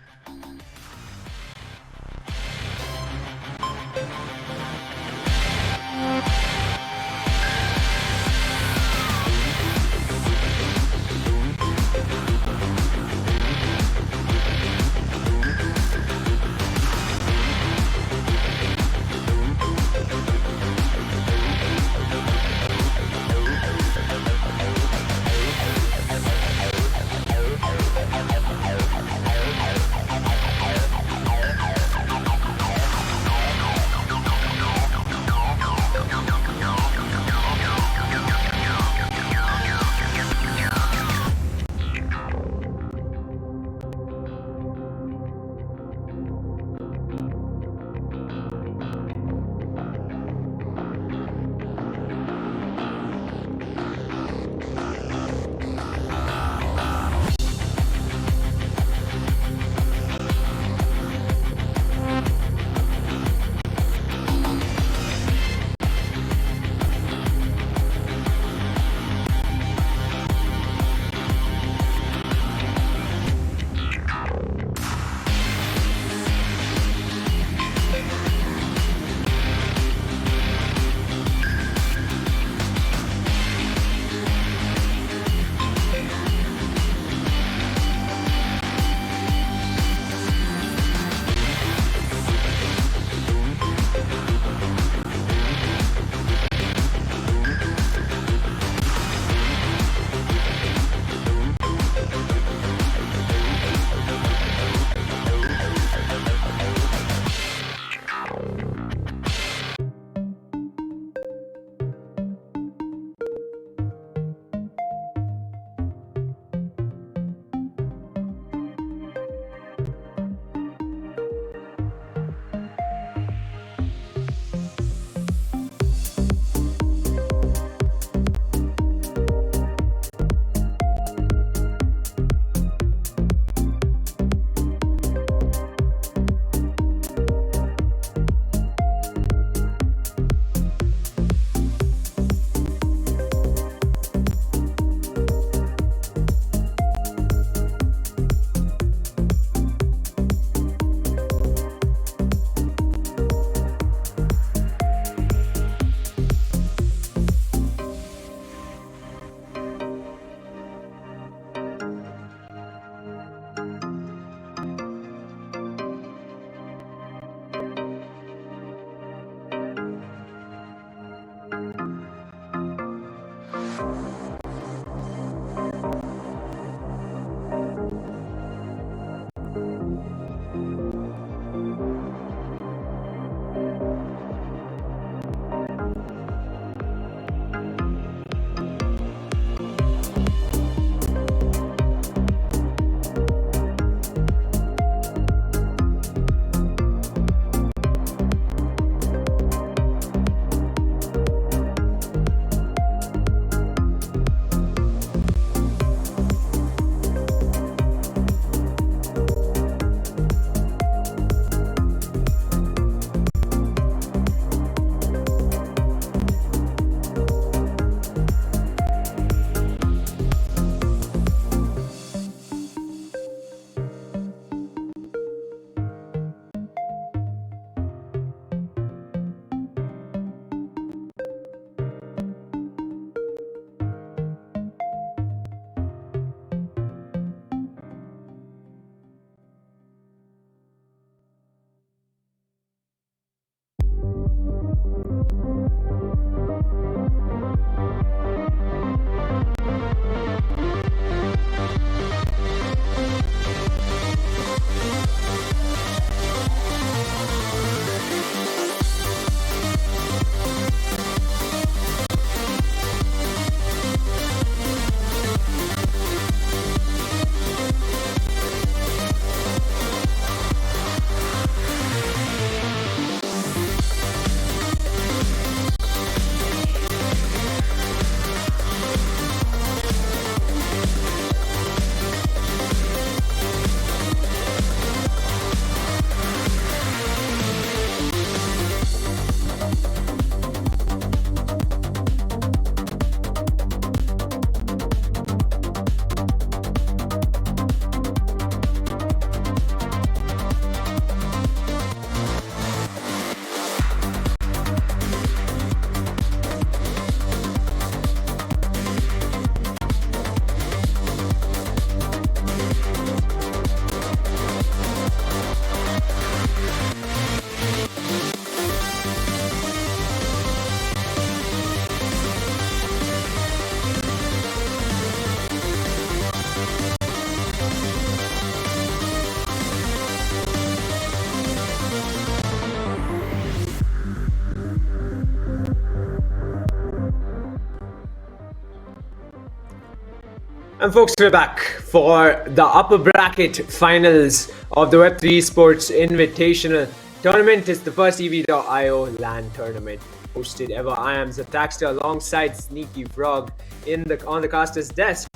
And folks, we're back for the upper bracket finals of the Web3 Sports Invitational Tournament. It's the first EV.io LAN tournament hosted ever. I am Zataxter alongside Sneaky Frog on the caster's desk.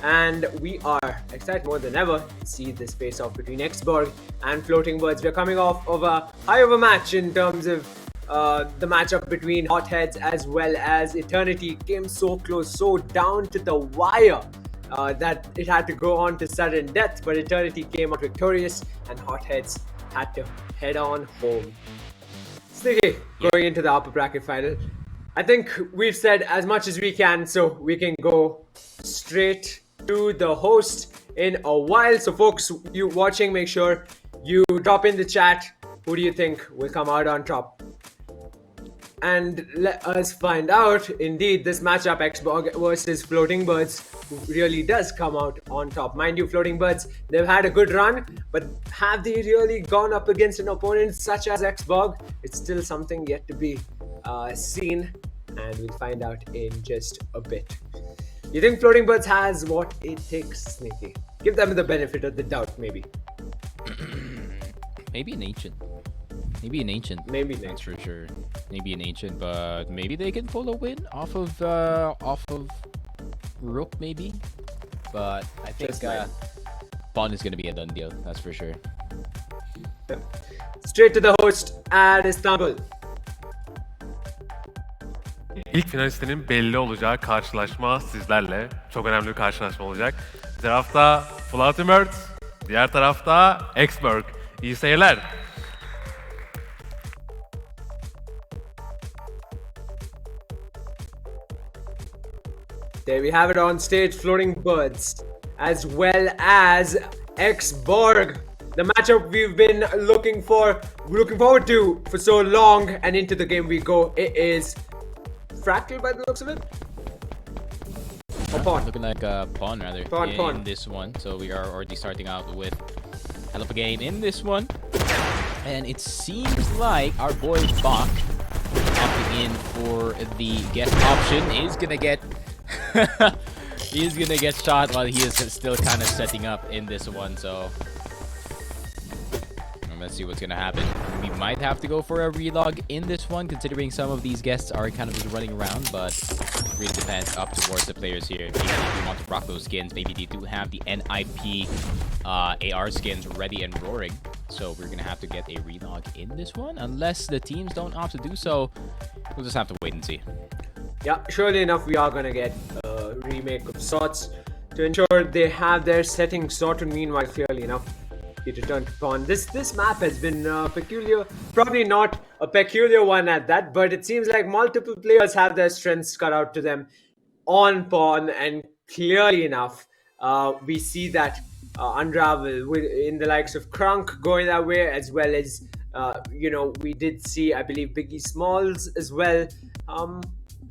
And we are excited more than ever to see this face-off between Xborg and Floating Birds. We're coming off of a high of a match in terms of the matchup between Hotheads as well as Eternity. Came so close, so down to the wire that it had to go on to sudden death, but Eternity came out victorious and Hotheads had to head on home. Sneaky, going into the upper bracket final. I think we've said as much as we can, so we can go straight to the host in a while. So folks, you watching, make sure you drop in the chat who do you think will come out on top. And let us find out, indeed, this matchup, Xborg versus Floating Birds, really does come out on top. Mind you, Floating Birds, they've had a good run, but have they really gone up against an opponent such as Xborg? It's still something yet to be seen, and we'll find out in just a bit. You think Floating Birds has what it takes, Sneaky? Give them the benefit of the doubt, maybe. Maybe an ancient. Maybe an ancient. That's for sure. Maybe an ancient, but maybe they can pull a win off of Rook, maybe. But I think Pawn is gonna be a done deal. That's for sure. Straight to the host at Istanbul. İlk finalistinin belli olacağı karşılaşma sizlerle. Çok önemli bir karşılaşma olacak. Bir tarafta Floating Birds, diğer tarafta Xborg. İyi seyirler. There we have it on stage, Floating Birds, as well as Xborg. The matchup we've been looking forward to for so long, and into the game we go. It is Fractal by the looks of it. Or Pawn. Looking like a Pawn rather. Pawn. In this one, so we are already starting out with hell of a game in this one, and it seems like our boy Bach opting in for the guest option is gonna get. He's gonna get shot while he is still kind of setting up in this one, so let's see what's gonna happen. We might have to go for a relog in this one, considering some of these guests are kind of just running around, but it really depends up towards the players here. Maybe if you want to rock those skins, maybe they do have the NIP AR skins ready and roaring, so we're gonna have to get a relog in this one, unless the teams don't opt to do so. We'll just have to wait and see. Yeah, surely enough, we are gonna get a remake of sorts to ensure they have their settings sorted. Meanwhile, clearly enough, we return to Pawn. This map has been peculiar, probably not a peculiar one at that, but it seems like multiple players have their strengths cut out to them on Pawn, and clearly enough, we see that unravel in the likes of Crunk going that way, as well as we did see, I believe, Biggie Smalls as well.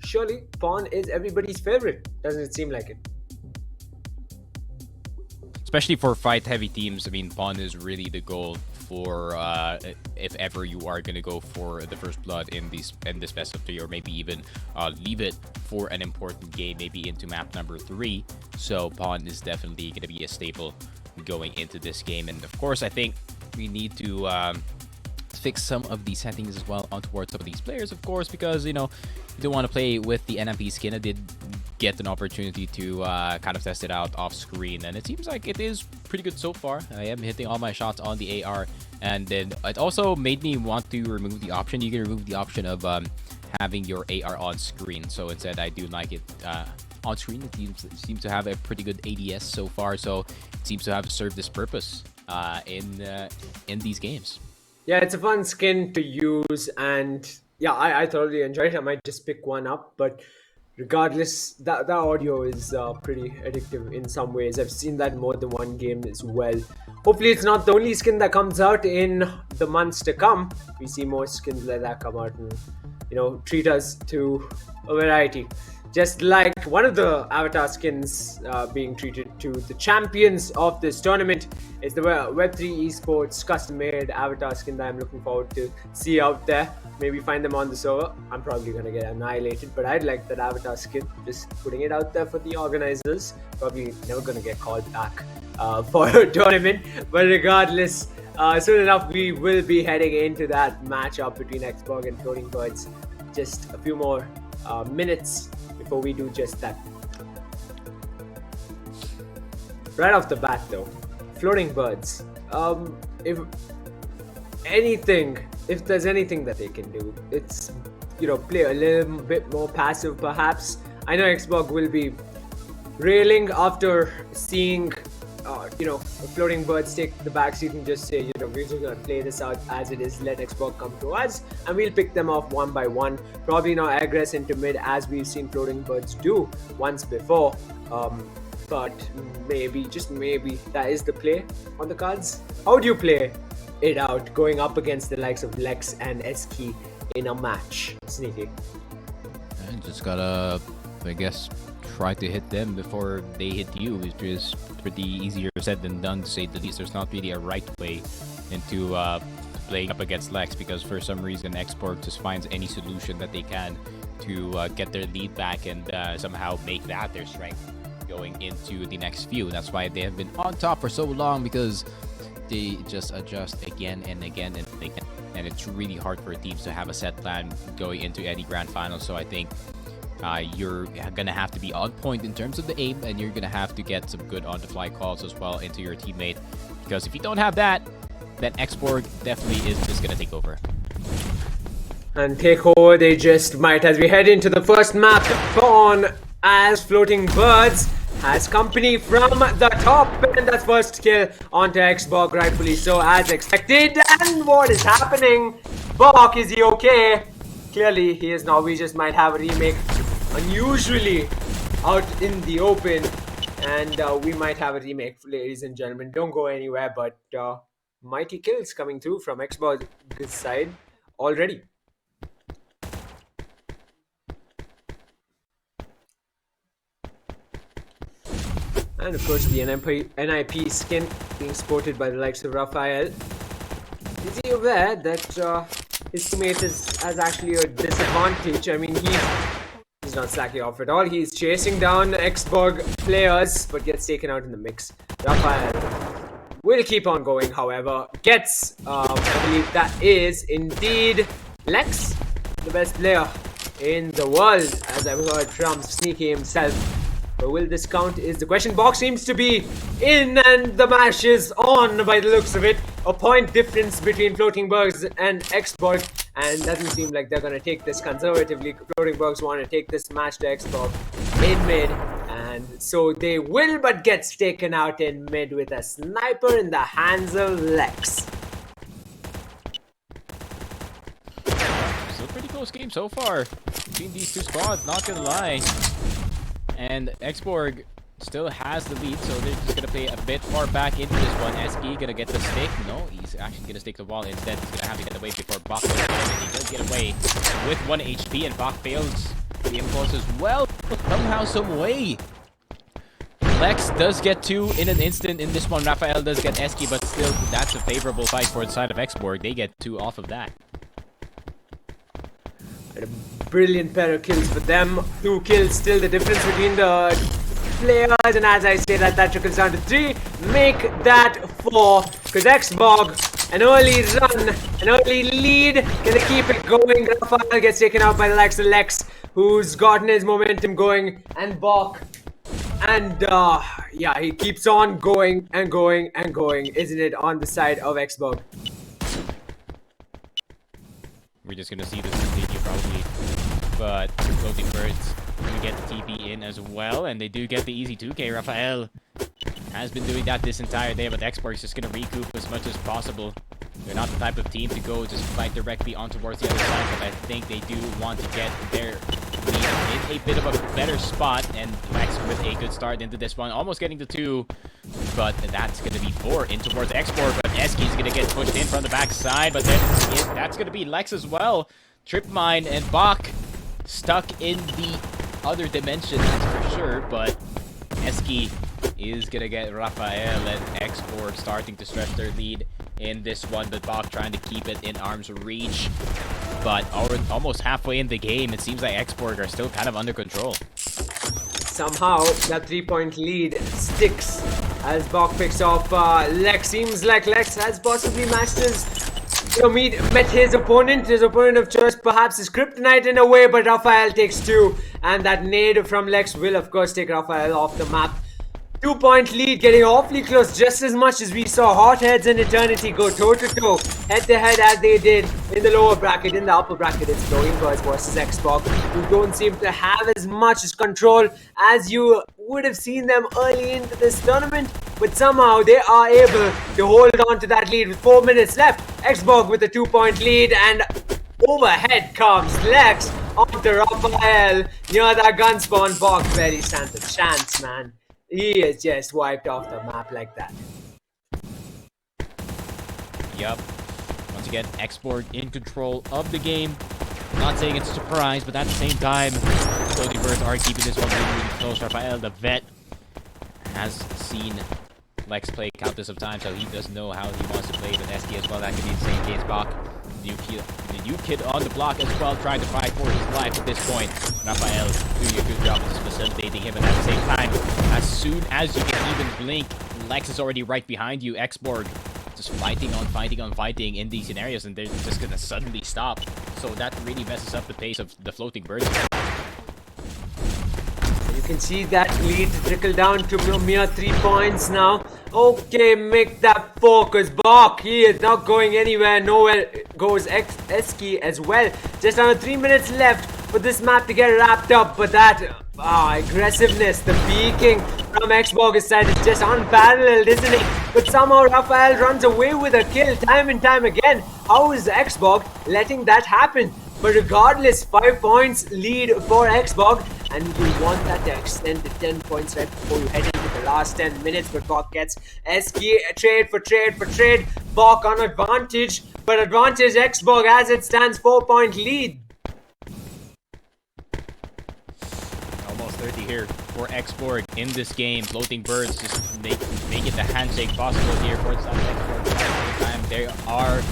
Surely Pawn is everybody's favorite, doesn't it seem like it? Especially for fight-heavy teams, I mean, Pawn is really the goal for if ever you are going to go for the first blood in this best of 3, or maybe even leave it for an important game, maybe into map number 3. So Pawn is definitely going to be a staple going into this game. And of course, I think we need to fix some of the settings as well on towards some of these players, of course, because you don't want to play with the NMP skin. I did get an opportunity to kind of test it out off screen, and it seems like it is pretty good so far. I am hitting all my shots on the AR, and then it also made me want to remove the option. You can remove the option of having your AR on screen, so instead I do like it on screen. It seems to have a pretty good ADS so far, so it seems to have served this purpose in these games. Yeah, it's a fun skin to use, and yeah, I thoroughly enjoy it. I might just pick one up, but regardless, that audio is pretty addictive in some ways. I've seen that in more than one game as well. Hopefully it's not the only skin that comes out in the months to come. We see more skins like that come out and treat us to a variety. Just like one of the avatar skins being treated to the champions of this tournament is the Web3 Esports custom-made avatar skin that I'm looking forward to see out there. Maybe find them on the server. I'm probably going to get annihilated, but I'd like that avatar skin. Just putting it out there for the organizers. probably never going to get called back for a tournament. But regardless, soon enough, we will be heading into that matchup between Xborg and Floating Birds. Just a few more minutes before we do just that. Right off the bat, though, Floating Birds. If there's anything that they can do, it's play a little bit more passive, perhaps. I know Xborg will be railing after seeing Floating Birds take the backseat and just say, we're just gonna play this out as it is, let Xborg come to us, and we'll pick them off one by one. Probably not aggress into mid as we've seen Floating Birds do once before. But maybe, just maybe, that is the play on the cards. How do you play it out going up against the likes of Lex and Eski in a match, Sneaky? And just gotta, I guess, try to hit them before they hit you, which is pretty easier said than done, to say the least. There's not really a right way into playing up against Lex, because for some reason Xborg just finds any solution that they can to get their lead back and somehow make that their strength going into the next few. That's why they have been on top for so long, because they just adjust again and again and again. And it's really hard for teams to have a set plan going into any grand final. So I think you're gonna have to be on point in terms of the aim, and you're gonna have to get some good on-the-fly calls as well into your teammate, because if you don't have that, then Xborg definitely is just gonna take over. And take over they just might, as we head into the first map on, as Floating Birds has company from the top, and that's first kill onto Xborg, rightfully so, as expected. And what is happening? Bok, is he okay? Clearly he is not. We just might have a remake unusually out in the open, and we might have a remake, ladies and gentlemen. Don't go anywhere, but mighty kills coming through from Xborg's side already. And of course, the NIP skin being sported by the likes of Raphael. Is he aware that his teammate has actually a disadvantage? I mean, he's not slacking off at all. He's chasing down Xborg players, but gets taken out in the mix. Raphael will keep on going, however. Gets, I believe that is indeed Lex, the best player in the world, as I've heard from Sneaky himself. But will this count is the question. Box seems to be in, and the match is on by the looks of it. A point difference between Floating Birds and Xborg, and doesn't seem like they're going to take this conservatively. Floating Birds want to take this match to Xborg in mid, and so they will, but gets taken out in mid with a sniper in the hands of Lex. Still pretty close game so far between these two squads, not gonna lie. And Xborg still has the lead, so they're just gonna play a bit far back into this one. Eski gonna get the stick. No, he's actually gonna stick the wall instead. He's gonna have to get away before Bach goes in, and he does get away with 1 HP, and Bach fails the impulse as well. Somehow, some way. Lex does get 2 in an instant in this one. Raphael does get Eski, but still, that's a favorable fight for the side of Xborg. They get 2 off of that. A brilliant pair of kills for them. 2 kills, still the difference between the players, and as I say that trickles down to 3. Make that 4, because Xborg, an early run, an early lead. Can they keep it going? Raphael gets taken out by the likes of Lex, who's gotten his momentum going, and Bok. And yeah, he keeps on going and going and going, isn't it, on the side of Xborg? We're just gonna see this continue probably, but Floating Birds do get the TP in as well, and they do get the easy 2k. Raphael has been doing that this entire day, but Xborg is just gonna recoup as much as possible. They're not the type of team to go just fight directly on towards the other side, but I think they do want to get their lead in a bit of a better spot, and Lex with a good start into this one, almost getting to 2, but that's going to be 4 in towards Xborg, but Eski's going to get pushed in from the backside, but then that's going to be Lex as well. Trip Mine and Bach stuck in the other dimension, that's for sure, but Eski is going to get Raphael and Xborg starting to stretch their lead in this one, but Bach trying to keep it in arm's reach. But almost halfway in the game, it seems like Xborg are still kind of under control. somehow that 3-point lead sticks as Bok picks off Lex. Seems like Lex has possibly matched his, met his opponent of choice, perhaps his kryptonite in a way, but Raphael takes 2, and that nade from Lex will of course take Raphael off the map. 2-point lead, getting awfully close, just as much as we saw Hotheads and Eternity go toe-to-toe, head-to-head as they did in the lower bracket. In the upper bracket, it's Flowing Birds versus Xbox, who don't seem to have as much control as you would have seen them early into this tournament, but somehow they are able to hold on to that lead with 4 minutes left. Xbox with a 2-point lead, and overhead comes Lex onto Raphael near that gun spawn. Bok barely stands a chance, man. He is just wiped off the map like that. Yup. Once again, Xborg in control of the game. Not saying it's a surprise, but at the same time, Floating Birds are keeping this one really close. Raphael, the vet, has seen Lex play countless of times, so he does know how he wants to play with Eski as well. That could be the same case. Bok, the new kid on the block as well, trying to fight for his life at this point. Raphael doing a good job of just facilitating him, and at the same time, as soon as you can even blink, Lex is already right behind you. Xborg just fighting on fighting in these scenarios, and they're just gonna suddenly stop. So that really messes up the pace of the Floating Birds. You can see that lead trickle down to mere 3 points now. Okay, make that 4, because Bok, he is not going anywhere. Nowhere goes Eski as well. Just under 3 minutes left for this map to get wrapped up, but that aggressiveness, the peeking from Xbox's side is just unparalleled, isn't it? But somehow Raphael runs away with a kill time and time again. How is Xbox letting that happen? But regardless, 5 points lead for Xbox, and you want that to extend to 10 points right before you head into the last 10 minutes. But Bok gets Eski trade for trade. Bok on advantage, but advantage Xbox as it stands 4-point lead. Almost 30 here for Xborg in this game. Floating Birds just making the handshake possible here for Xborg. At the same time, they are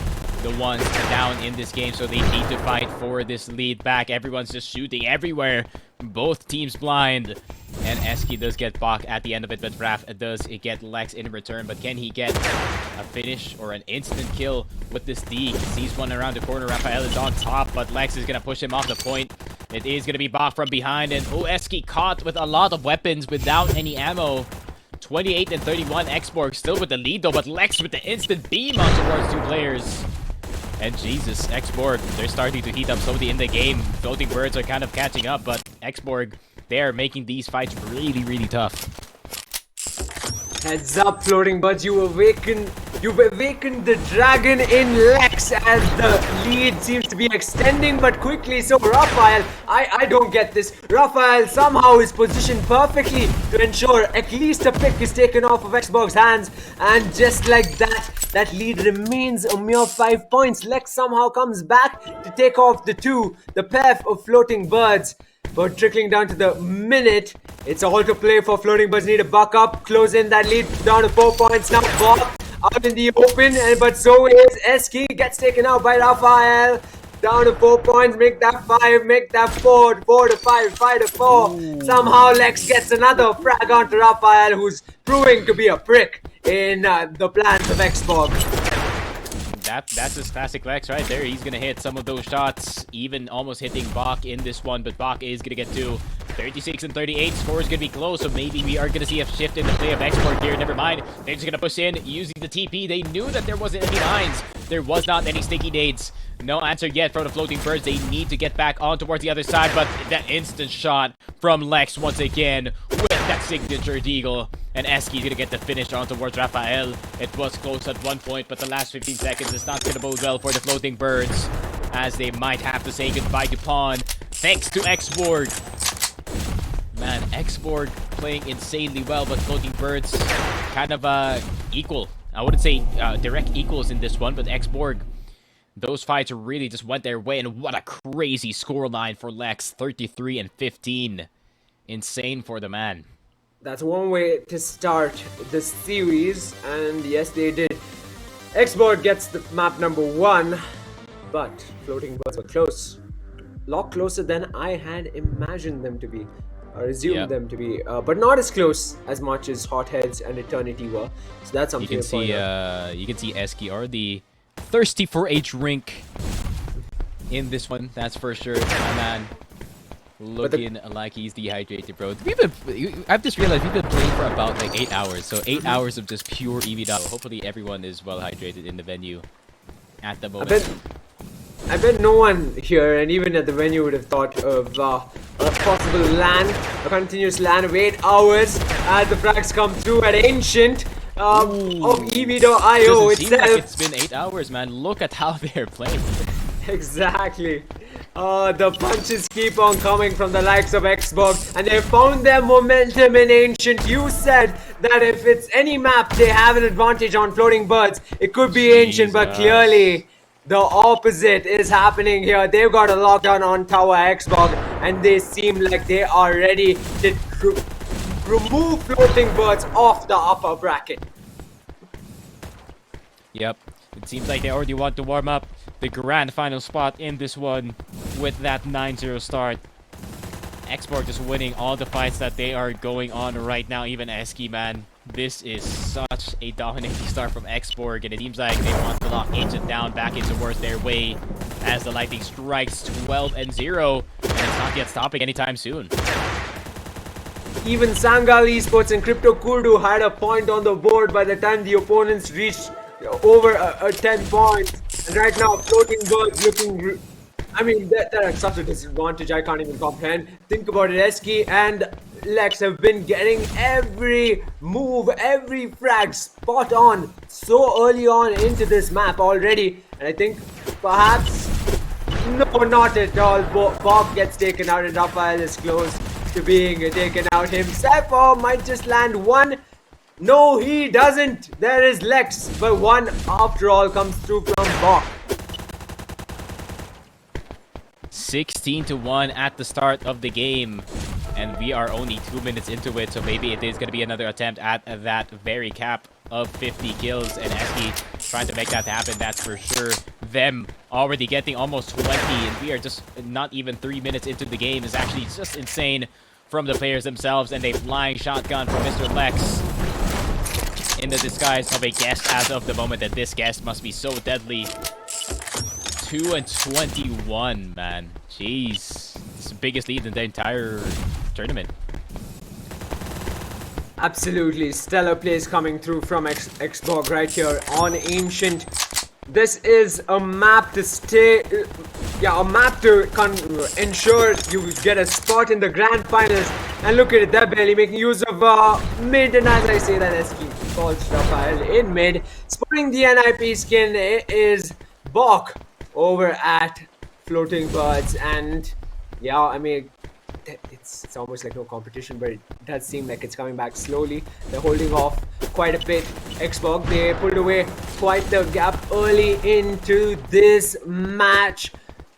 the ones down in this game, so they need to fight for this lead back. Everyone's just shooting everywhere. Both teams blind. And Eski does get Bok at the end of it, but Raf does get Lex in return. But can he get a finish or an instant kill with this D? Sees one around the corner. Raphael is on top, but Lex is going to push him off the point. It is going to be Bok from behind, and Eski caught with a lot of weapons without any ammo. 28 and 31. Xborg still with the lead though, but Lex with the instant beam on towards 2 players. And Jesus, Xborg, they're starting to heat up slowly in the game. Floating Birds are kind of catching up, but Xborg, they're making these fights really, really tough. Heads up, Floating Birds, you've awakened the dragon in Lex as the lead seems to be extending, but quickly. So Raphael, I don't get this. Raphael somehow is positioned perfectly to ensure at least a pick is taken off of Xbox's hands, and just like that, that lead remains a mere 5 points. Lex somehow comes back to take off the pair of Floating Birds. But trickling down to the minute, it's all to play for Floating Birds. Need to buck up, close in that lead down to 4 points. Now Bok out in the open, but so is Eski. Gets taken out by Raphael. Down to 4 points, make that 5, make that 4, 4 to 5, 5 to 4. Ooh. Somehow Lex gets another frag onto Raphael, who's proving to be a prick in the plans of Xbox. That's his classic Lex right there. He's gonna hit some of those shots, even almost hitting Bok in this one, but Bok is gonna get to 36 and 38. Score is gonna be close, so maybe we are gonna see a shift in the play of Xborg here. Never mind. They're just gonna push in using the TP. They knew that there wasn't any lines. There was not any sticky nades. No answer yet from the Floating Birds. They need to get back on towards the other side, but that instant shot from Lex once again with that signature deagle. And Eski's gonna get the finish on towards Raphael. It was close at one point, but the last 15 seconds is not gonna bode well for the Floating Birds, as they might have to say goodbye to Pawn, thanks to Xborg. Man, Xborg playing insanely well, but Floating Birds kind of equal. I wouldn't say direct equals in this one, but Xborg, those fights really just went their way, and what a crazy scoreline for Lex, 33 and 15. Insane for the man. That's one way to start the series, and yes, they did. Xborg gets the map number 1, but Floating Birds were close. A lot closer than I had imagined them to be. resumed Yep. them to be, but not as close as much as Hotheads and Eternity were. So that's You something can to point see out. you can see Eski already thirsty for a drink in this one. That's for sure. My man looking like he's dehydrated, bro. I've just realized we've been playing for about like 8 hours. So 8 hours of just pure EV dot. Hopefully everyone is well hydrated in the venue at the moment. I bet no one here, and even at the venue, would have thought of a possible LAN, a continuous LAN of 8 hours as the frags come through at Ancient of EV.io Doesn't seem like itself. it's been 8 hours, man. Look at how they're playing. Exactly. The punches keep on coming from the likes of Xbox, and they found their momentum in Ancient. You said that if it's any map, they have an advantage on Floating Birds. It could be Ancient, but Jesus. clearly the opposite is happening here. They've got a lockdown on Tower Xbox, and they seem like they are ready to remove Floating Birds off the upper bracket. Yep. It seems like they already want to warm up the grand final spot in this one with that 9-0 start. Xborg just winning all the fights that they are going on right now. Even Eski, man. This is such a dominating start from Xborg, and it seems like they want to lock Ancient down back into towards their way as the Lightning strikes 12-0, and it's not yet stopping anytime soon. Even Sangal Esports and Crypto Kurdu had a point on the board by the time the opponents reached over 10 points. And right now, Floating Birds looking... I mean, they're at such a disadvantage, I can't even comprehend. Think about it, Eski and Lex have been getting every move, every frag spot on so early on into this map already. And I think perhaps... No, not at all. Bob gets taken out and Raphael is close to being taken out himself, or might just land one. No, he doesn't. There is Lex, but one after all comes through from Bok. 16-1 at the start of the game, and we are only 2 minutes into it, so maybe it is going to be another attempt at that very cap of 50 kills, and Eski trying to make that happen, that's for sure. Them already getting almost 20, and we are just not even 3 minutes into the game is actually just insane from the players themselves, and a flying shotgun from Mr. Lex in the disguise of a guest as of the moment, that this guest must be so deadly. 2-21, man. Jeez. This is the biggest lead in the entire tournament. Absolutely. Stellar plays coming through from Xborg right here on Ancient. This is a map to stay... a map to ensure you get a spot in the grand finals. And look at it, they're barely making use of mid, and as I say that, Eski calls Raphael in mid. Spotting the NIP skin is Bok over at Floating Birds, and yeah, I mean, it's almost like no competition, but it does seem like it's coming back slowly. They're holding off quite a bit. Xbox, they pulled away quite the gap early into this match,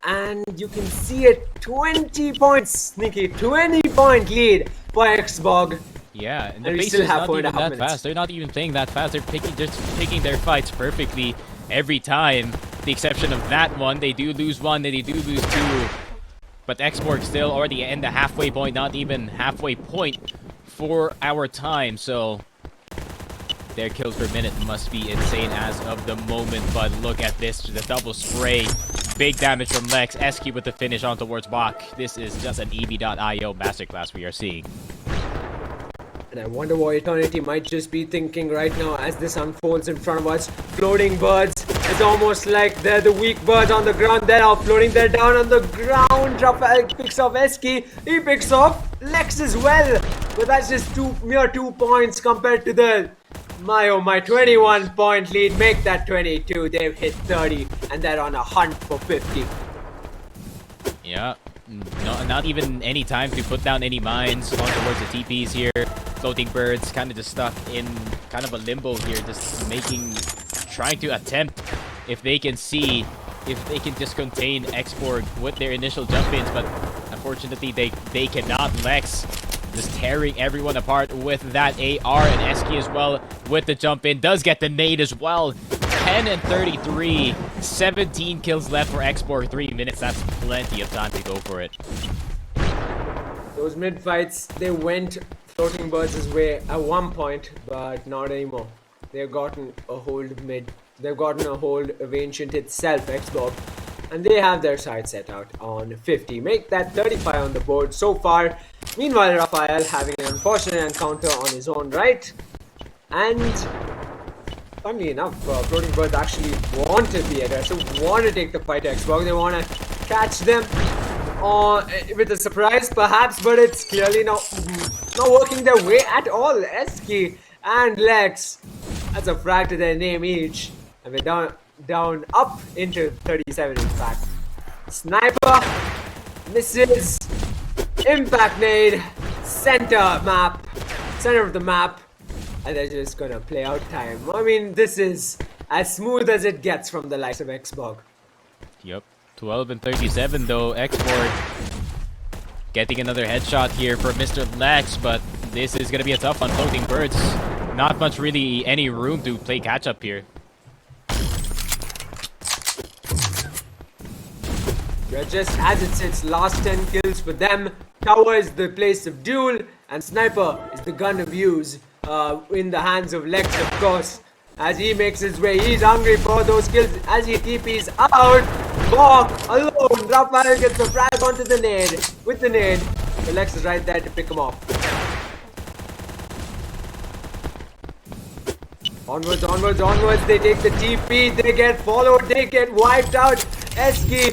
and you can see it, 20 points, sneaky 20-point lead for Xbox. Yeah, and the And we pace still is have not even 4.5 that minutes. fast. They're not even playing that fast. They're just picking their fights perfectly every time. The exception of that one, they do lose one, they do lose two. But Xborg still already in the halfway point, not even halfway point for our time. So their kills per minute must be insane as of the moment. But look at this, the double spray. Big damage from Lex. Eski with the finish on towards Bach. This is just an EV.io masterclass we are seeing. And I wonder what Eternity might just be thinking right now as this unfolds in front of us. Floating Birds, it's almost like they're the weak birds on the ground. They're now floating, they're down on the ground. Raphael picks off Eski, he picks off Lex as well. But that's just mere 2 points compared to the, my 21-point lead. Make that 22, they've hit 30, and they're on a hunt for 50. Yeah, no, not even any time to put down any mines on towards the TPs here. Floating Birds kind of just stuck in kind of a limbo here, just trying to attempt if they can just contain Xborg with their initial jump-ins, but unfortunately they cannot. Lex just tearing everyone apart with that AR, and Eski as well with the jump-in. Does get the nade as well. 10 and 33, 17 kills left for Xborg, 3 minutes. That's plenty of time to go for it. Those mid fights, they went Floating Birds' way at one point, but not anymore. They've gotten a hold of mid. They've gotten a hold of Ancient itself, Xbox, and they have their sights set out on 50. Make that 35 on the board so far. Meanwhile, Raphael having an unfortunate encounter on his own right, and funnily enough, Floating Birds actually want to be aggressive, want to take the fight to Xbox. They want to catch them with a surprise perhaps, but it's clearly not working their way at all. Eski and Lex, that's a frag to their name each, and we're down up into 37 in fact. Sniper misses, impact nade, center of the map, and they're just gonna play out time. I mean, this is as smooth as it gets from the likes of Xbox. Yep. 12 and 37 though. Export getting another headshot here for Mr. Lex, but this is gonna be a tough one. Floating Birds, not much really any room to play catch up here. Yeah, just as it sits, last 10 kills for them. Tower is the place of duel, and Sniper is the gun of use in the hands of Lex, of course. As he makes his way, he's hungry for those kills as he TPs out. Bok alone. Raphael gets a frag onto the nade. With the nade, the Lex is right there to pick him off. Onwards, onwards, onwards. They take the TP. They get followed. They get wiped out. Eski.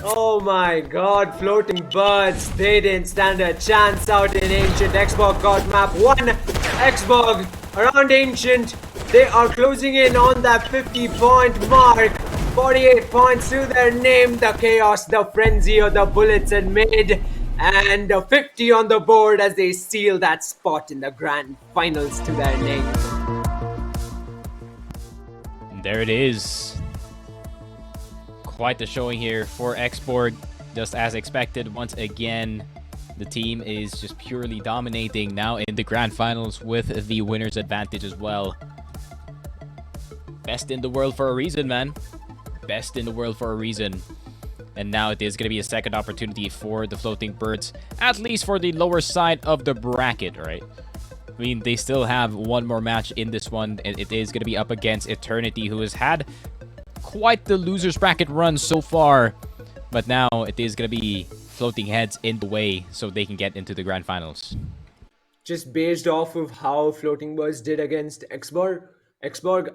Oh my god. Floating Birds. They didn't stand a chance out in Ancient. Xbox got map 1. Xbox around Ancient. They are closing in on that 50-point mark. 48 points to their name. The chaos, the frenzy of the bullets and mid. And 50 on the board as they seal that spot in the grand finals to their name. There it is. Quite the showing here for Xborg. Just as expected, once again, the team is just purely dominating now in the grand finals with the winner's advantage as well. Best in the world for a reason, man. Best in the world for a reason. And now it is going to be a second opportunity for the Floating Birds, at least for the lower side of the bracket, right? I mean, they still have one more match in this one, and it is going to be up against Eternity, who has had quite the loser's bracket run so far. But now it is going to be Floating Heads in the way so they can get into the grand finals. Just based off of how Floating Birds did against Xborg,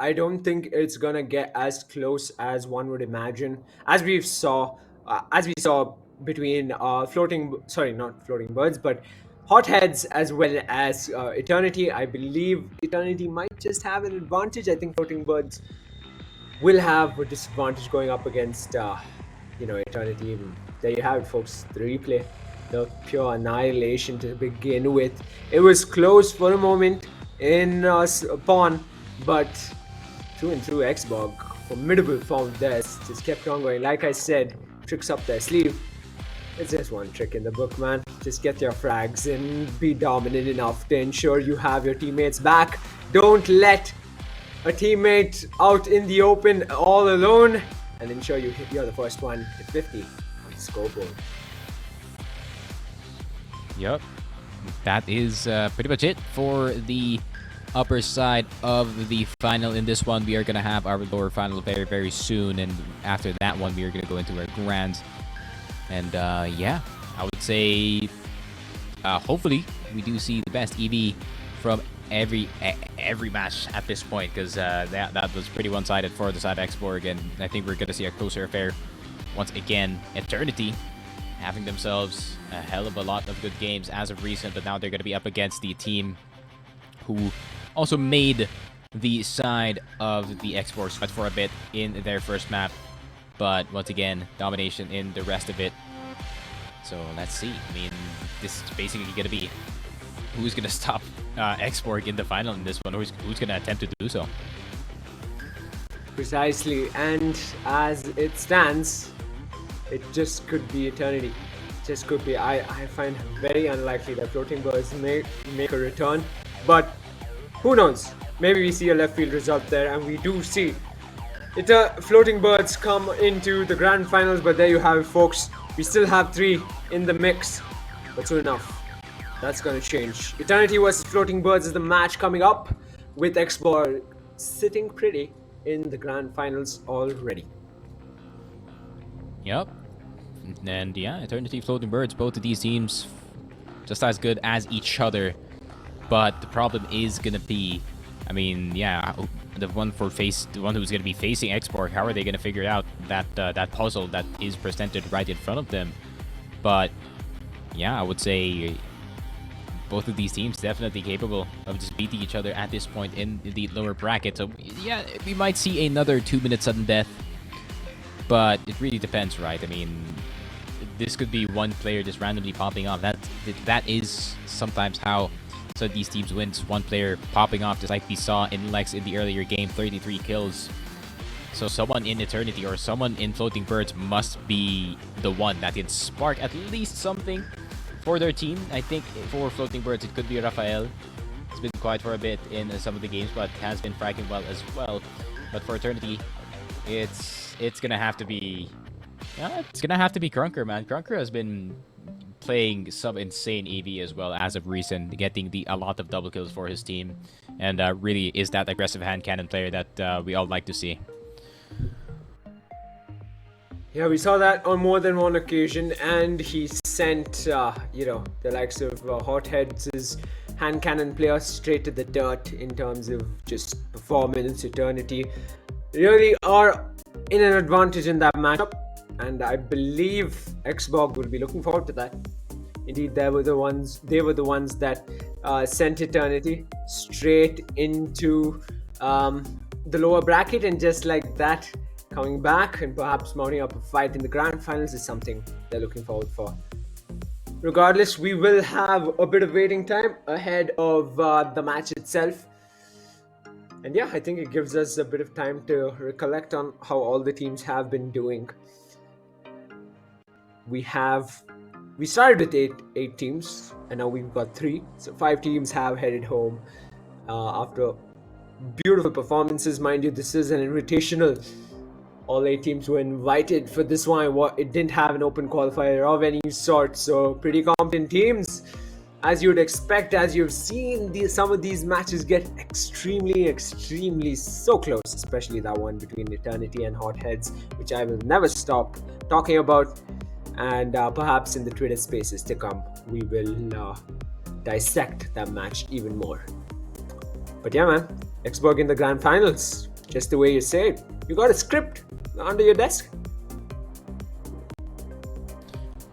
I don't think it's gonna get as close as one would imagine. As we saw between not Floating Birds, but Hotheads as well as Eternity. I believe Eternity might just have an advantage. I think Floating Birds will have a disadvantage going up against Eternity. There you have it, folks. The replay, the pure annihilation to begin with. It was close for a moment in Pawn. But through and through, Xbox, formidable form of theirs, just kept on going. Like I said, tricks up their sleeve. It's just one trick in the book, man. Just get your frags and be dominant enough to ensure you have your teammates back. Don't let a teammate out in the open all alone, and ensure you're the first one to 50 on the scoreboard. Yep. That is pretty much it for the upper side of the final. In this one, we are going to have our lower final very, very soon, and after that one, we are going to go into our grand. And yeah, I would say hopefully we do see the best EV from every match at this point, because that was pretty one-sided for the side of Xborg, and I think we're going to see a closer affair once again. Eternity having themselves a hell of a lot of good games as of recent, but now they're going to be up against the team who also made the side of the Xbox sweat for a bit in their first map, but once again, domination in the rest of it. So let's see. I mean, this is basically going to be who's going to stop Xborg in the final in this one, who's going to attempt to do so. Precisely, and as it stands, it just could be Eternity. Just could be. I find very unlikely that Floating Birds may make a return, but who knows? Maybe we see a left field result there, and we do see Floating Birds come into the grand finals. But there you have it, folks. We still have 3 in the mix. But soon enough, that's gonna change. Eternity versus Floating Birds is the match coming up, with Xborg sitting pretty in the grand finals already. Yep. And yeah, Eternity, Floating Birds, both of these teams just as good as each other. But the problem is gonna be, I mean, yeah, the one who's gonna be facing Xborg. How are they gonna figure out that puzzle that is presented right in front of them? But yeah, I would say both of these teams definitely capable of just beating each other at this point in the lower bracket. So yeah, we might see another 2-minute sudden death, but it really depends, right? I mean, this could be one player just randomly popping off. That is sometimes how so these teams wins. One player popping off, just like we saw in Lex in the earlier game, 33 kills. So someone in Eternity or someone in Floating Birds must be the one that can spark at least something for their team. I think for Floating Birds, it could be Rafael. It's been quiet for a bit in some of the games, but has been fragging well as well. But for Eternity, it's gonna have to be Krunker, man. Krunker has been playing some insane EV as well as of recent, getting a lot of double kills for his team, and really is that aggressive hand cannon player that we all like to see. Yeah, we saw that on more than one occasion, and he sent, the likes of Hotheads' hand cannon player straight to the dirt in terms of just performance. Eternity really are in an advantage in that matchup, and I believe Xborg will be looking forward to that. Indeed, they were the ones that sent Eternity straight into the lower bracket, and just like that, coming back and perhaps mounting up a fight in the grand finals is something they're looking forward for. Regardless, we will have a bit of waiting time ahead of the match itself. And yeah, I think it gives us a bit of time to recollect on how all the teams have been doing. We started with eight teams, and now we've got 3. So 5 teams have headed home after beautiful performances. Mind you, this is an invitational. All 8 teams were invited for this one. It didn't have an open qualifier of any sort, so pretty competent teams, as you would expect. As you've seen, some of these matches get extremely so close, especially that one between Eternity and Hotheads, which I will never stop talking about. And perhaps in the Twitter spaces to come, we will dissect that match even more. But yeah, man, Xborg in the grand finals, just the way you say it. You got a script under your desk?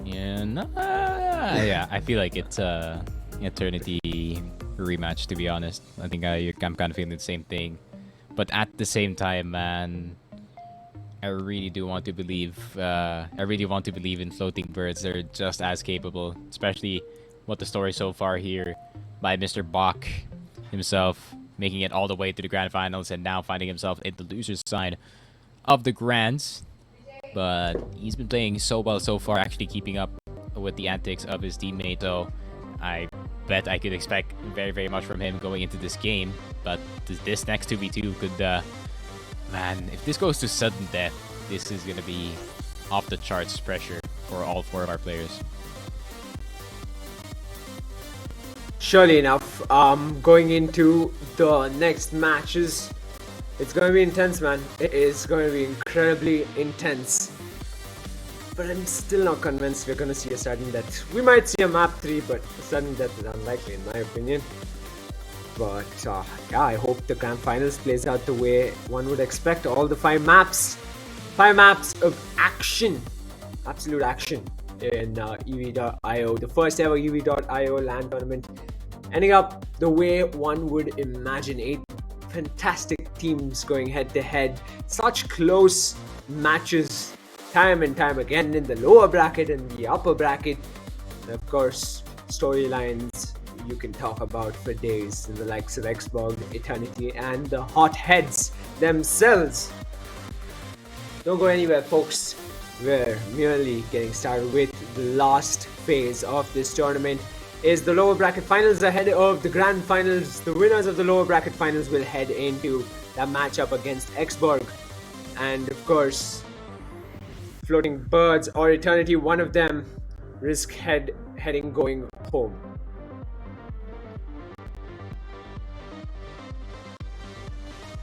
Yeah, I feel like it's Eternity rematch, to be honest. I think I'm kind of feeling the same thing. But at the same time, man, I really want to believe in Floating Birds. They're just as capable, especially what the story so far here by Mr. Bach himself, making it all the way to the grand finals and now finding himself in the loser's side of the grands. But he's been playing so well so far, actually keeping up with the antics of his teammate, though. I bet I could expect very much from him going into this game. But this next 2v2 could, man, if this goes to sudden death, this is going to be off the charts pressure for all 4 of our players. Surely enough, going into the next matches, it's going to be intense, man. It is going to be incredibly intense. But I'm still not convinced we're going to see a sudden death. We might see a map 3, but a sudden death is unlikely in my opinion. But yeah, I hope the grand finals plays out the way one would expect. All the 5 maps of action, absolute action in EV.io, the first ever EV.io LAN tournament, ending up the way one would imagine. 8 fantastic teams going head to head, such close matches time and time again in the lower bracket and the upper bracket, and of course storylines you can talk about for days in the likes of Xborg, Eternity, and the Hotheads themselves. Don't go anywhere, folks. We're merely getting started with the last phase of this tournament. Is the lower bracket finals ahead of the grand finals. The winners of the lower bracket finals will head into that matchup against Xborg, and of course Floating Birds or Eternity, one of them risk going home.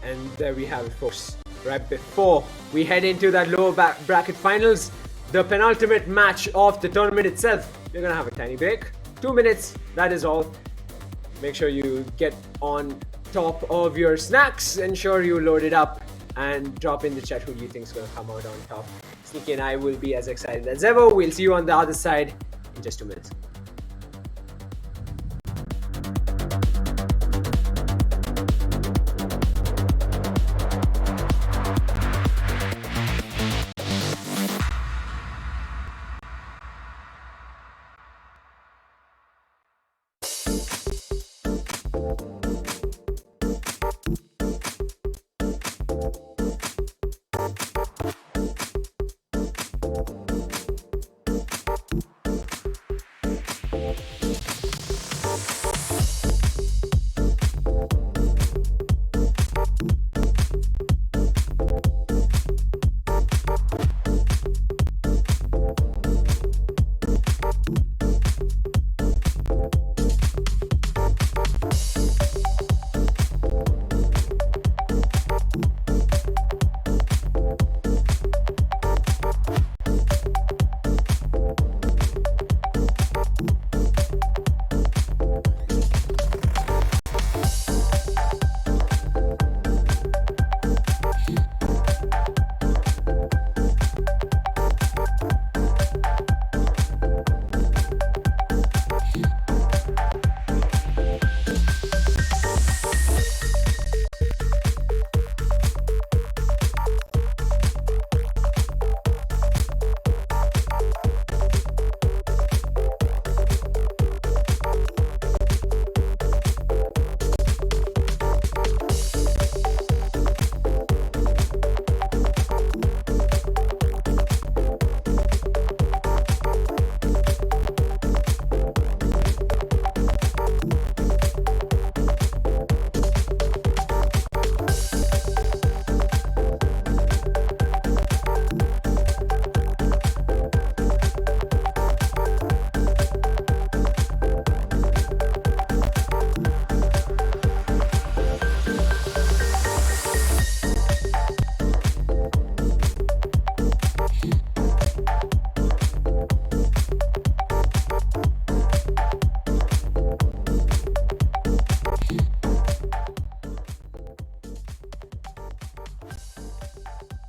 And there we have it, folks. Right before we head into that lower bracket finals, the penultimate match of the tournament itself, we're gonna have a tiny break. 2 minutes, that is all. Make sure you get on top of your snacks, ensure you load it up, and drop in the chat who do you think is gonna come out on top. Sneaky and I will be as excited as ever. We'll see you on the other side in just 2 minutes.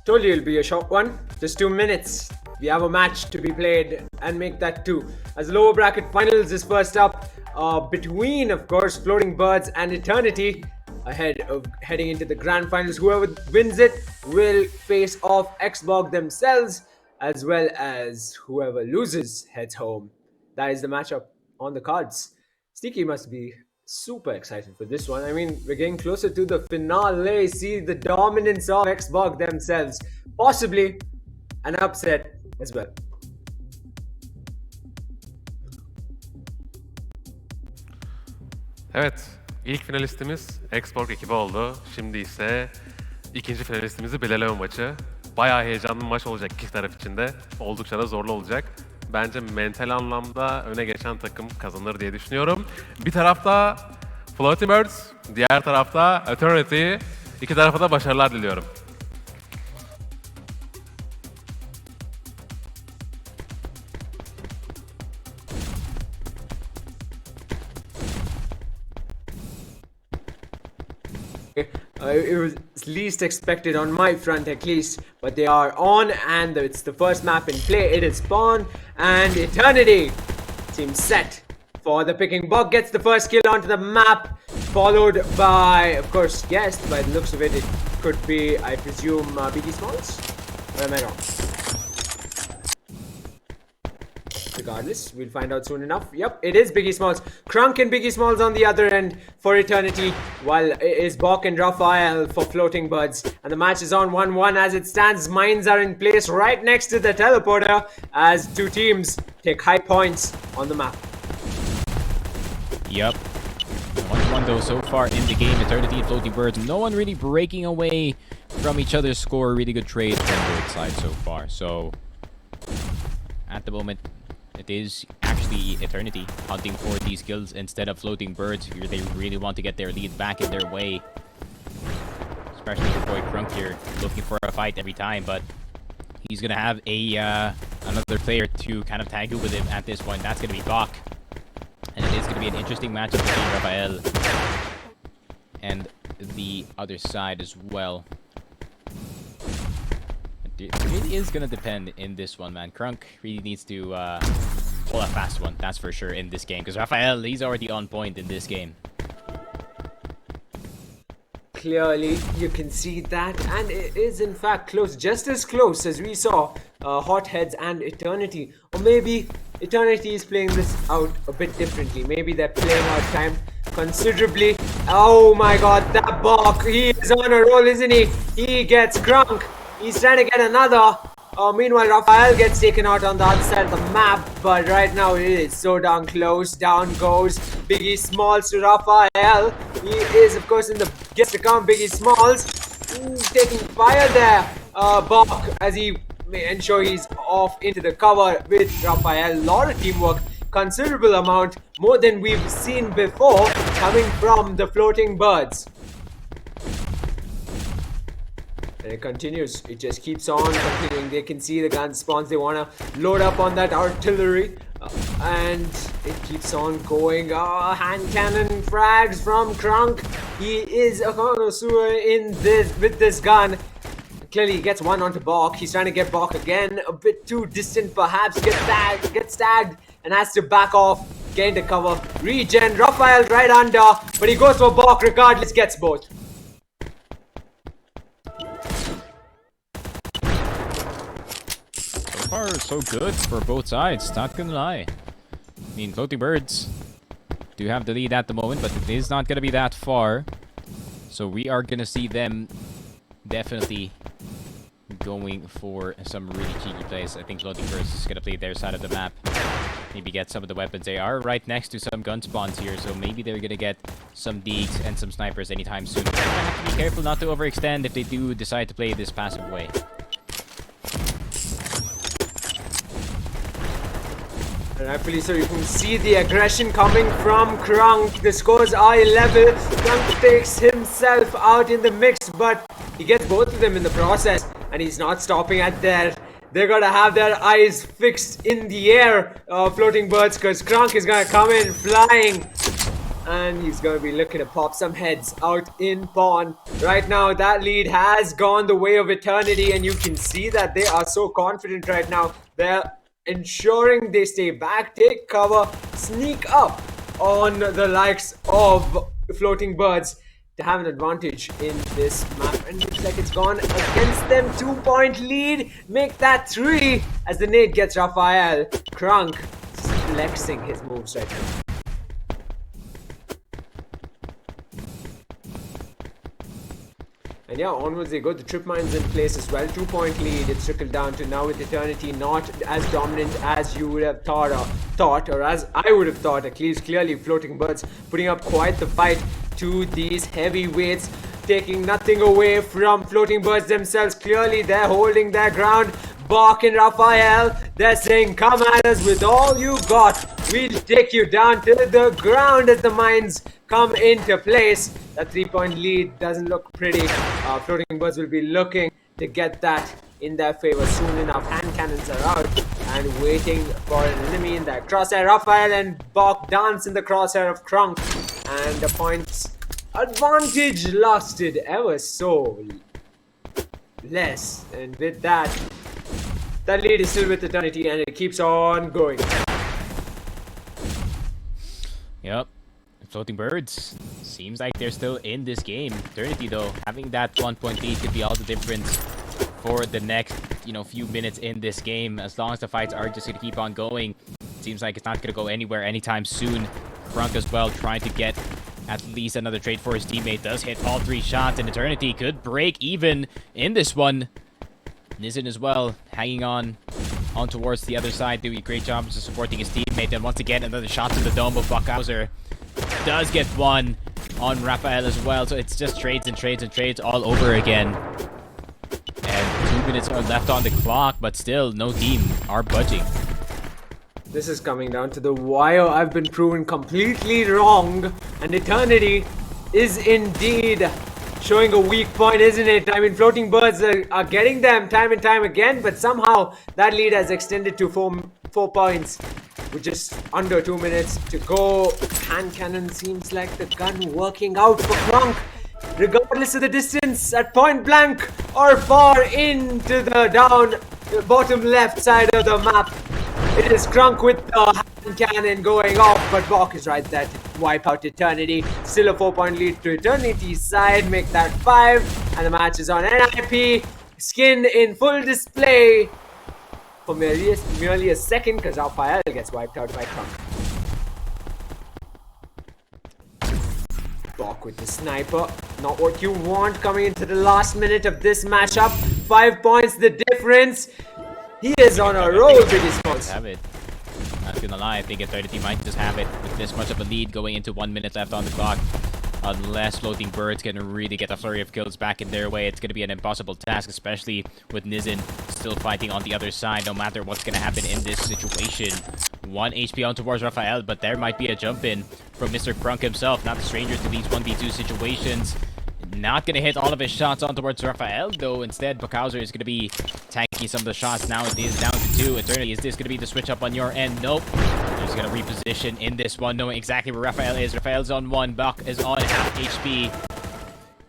Told you it'll be a short one, just 2 minutes. We have a match to be played and make that 2. As the lower bracket finals is first up, between, of course, Floating Birds and Eternity. Ahead of heading into the grand finals, whoever wins it will face off Xbox themselves, as well as whoever loses heads home. That is the matchup on the cards. Sneaky must be super excited for this one. I mean, we're getting closer to the finale. See the dominance of Xbox themselves. Possibly an upset as well. Evet, ilk finalistimiz Xbox ekibi oldu. Şimdi ise ikinci finalistimizi belirleme maçı. Bayağı heyecanlı bir maç olacak iki taraf için de. Oldukça da zorlu olacak. Bence mental anlamda öne geçen takım kazanır diye düşünüyorum. Bir tarafta Floating Birds, diğer tarafta Eternity. İki tarafa da başarılar diliyorum. It was least expected on my front at least, but they are on and it's the first map in play. It is Spawn and Eternity seems set for the picking. Bug gets the first kill onto the map, followed by, of course, guessed by the looks of it, it could be, I presume, BT Smalls? Or am I wrong? Regardless, we'll find out soon enough. Yep, it is Biggie Smalls. Crunk and Biggie Smalls on the other end for Eternity, while it is Bok and Raphael for Floating Birds. And the match is on 1-1 as it stands. Mines are in place right next to the teleporter as two teams take high points on the map. Yep. 1-1 though so far in the game. Eternity and Floating Birds. No one really breaking away from each other's score. Really good trade from both sides so far. So, at the moment, it is actually Eternity hunting for these kills instead of Floating Birds. Here they really want to get their lead back in their way. Especially your boy Crunk here, looking for a fight every time, but he's gonna have a another player to kind of tangle with him at this point. That's gonna be Bach. And it is gonna be an interesting matchup between Raphael and the other side as well. It really is gonna depend in this one, man. Crunk really needs to pull a fast one, that's for sure, in this game. Because Raphael, he's already on point in this game. Clearly, you can see that, and it is in fact close, just as close as we saw Hotheads and Eternity. Or maybe Eternity is playing this out a bit differently. Maybe they're playing out time considerably. Oh my god, that Bach, he is on a roll, isn't he? He gets Crunk. He's trying to get another. Meanwhile, Raphael gets taken out on the other side of the map, but right now it is so darn close. Down goes Biggie Smalls to Raphael. He is, of course, in the guest account. Biggie Smalls taking fire there. Bach, as he may ensure he's off into the cover with Raphael. A lot of teamwork, considerable amount, more than we've seen before, coming from the Floating Birds. And it continues. It just keeps on continuing. They can see the gun spawns. They want to load up on that artillery. And it keeps on going. Hand cannon frags from Crunk. He is a connoisseur in this with this gun. Clearly, he gets one onto Bach. He's trying to get Bach again. A bit too distant, perhaps. Gets tagged and has to back off. Get into cover. Regen. Raphael right under. But he goes for Bach regardless. Gets both. So far, so good for both sides, not gonna lie. I mean, Floating Birds do have the lead at the moment, but it is not gonna be that far. So we are gonna see them definitely going for some really cheeky plays. I think Floating Birds is gonna play their side of the map. Maybe get some of the weapons. They are right next to some gun spawns here, so maybe they're gonna get some deeks and some snipers anytime soon. They're gonna have to be careful not to overextend if they do decide to play this passive way. Rightfully so, you can see the aggression coming from Crunk. The scores are level. Crunk takes himself out in the mix, but he gets both of them in the process, and he's not stopping at there. They're gonna have their eyes fixed in the air, Floating Birds, because Crunk is gonna come in flying, and he's gonna be looking to pop some heads out in pawn. Right now, that lead has gone the way of Eternity, and you can see that they are so confident right now. They're ensuring they stay back, take cover, sneak up on the likes of Floating Birds to have an advantage in this map. And looks like it's gone against them. 2-point lead, make that 3 as the nade gets Raphael. Crunk flexing his moves right now. And yeah, onwards they go. The trip mine's in place as well. 2-point lead. It's trickled down to now with Eternity not as dominant as you would have thought, or as I would have thought at least. Clearly, Floating Birds putting up quite the fight to these heavyweights, taking nothing away from Floating Birds themselves. Clearly, they're holding their ground. Bach and Raphael, they're saying, come at us with all you got. We'll take you down to the ground as the mines come into place. That 3-point lead doesn't look pretty. Floating Birds will be looking to get that in their favor soon enough. Hand cannons are out and waiting for an enemy in that crosshair. Raphael and Bach dance in the crosshair of Crunk, and the points advantage lasted ever so less. And with that, that lead is still with Eternity, and it keeps on going. Yep. Floating Birds seems like they're still in this game. Eternity, though, having that 1-point lead could be all the difference for the next, few minutes in this game. As long as the fights are just going to keep on going, seems like it's not going to go anywhere anytime soon. Crunk as well, trying to get at least another trade for his teammate. Does hit all 3 shots, and Eternity could break even in this one. Nizen as well, hanging on towards the other side, doing a great job of supporting his teammate. And once again, another shot to the dome of Buckhauser. Does get one on Raphael as well, so it's just trades and trades and trades all over again. And 2 minutes are left on the clock, but still, no team are budging. This is coming down to the wire. I've been proven completely wrong. And Eternity is indeed showing a weak point, isn't it? I mean, Floating Birds are getting them time and time again, but somehow that lead has extended to four points with just under 2 minutes to go. Hand cannon seems like the gun working out for Crunk, regardless of the distance, at point blank or far into the bottom left side of the map. It is Crunk with the hand cannon going off, but Bok is right there to wipe out Eternity. Still a 4-point lead to Eternity's side, make that 5, and the match is on. NIP skin in full display for merely a second, because Raphael gets wiped out by Crunk. Bok with the sniper, not what you want coming into the last minute of this matchup. 5 points the difference. He is on a roll, Biggie Smalls. Have it. Not gonna lie, I think Eternity might just have it with this much of a lead going into 1 minute left on the clock. Unless Floating Birds can really get a flurry of kills back in their way, it's gonna be an impossible task, especially with Nizin still fighting on the other side, no matter what's gonna happen in this situation. 1 HP on towards Raphael, but there might be a jump in from Mr. Crunk himself, not a stranger to these 1v2 situations. Not gonna hit all of his shots on towards Raphael, though. Instead, Bockhauser is gonna be tanking some of the shots. Now it is down to 2. Eternity, is this gonna be the switch up on your end? Nope. They're just gonna reposition in this one, knowing exactly where Raphael is. Raphael's on 1, Bok is on half HP.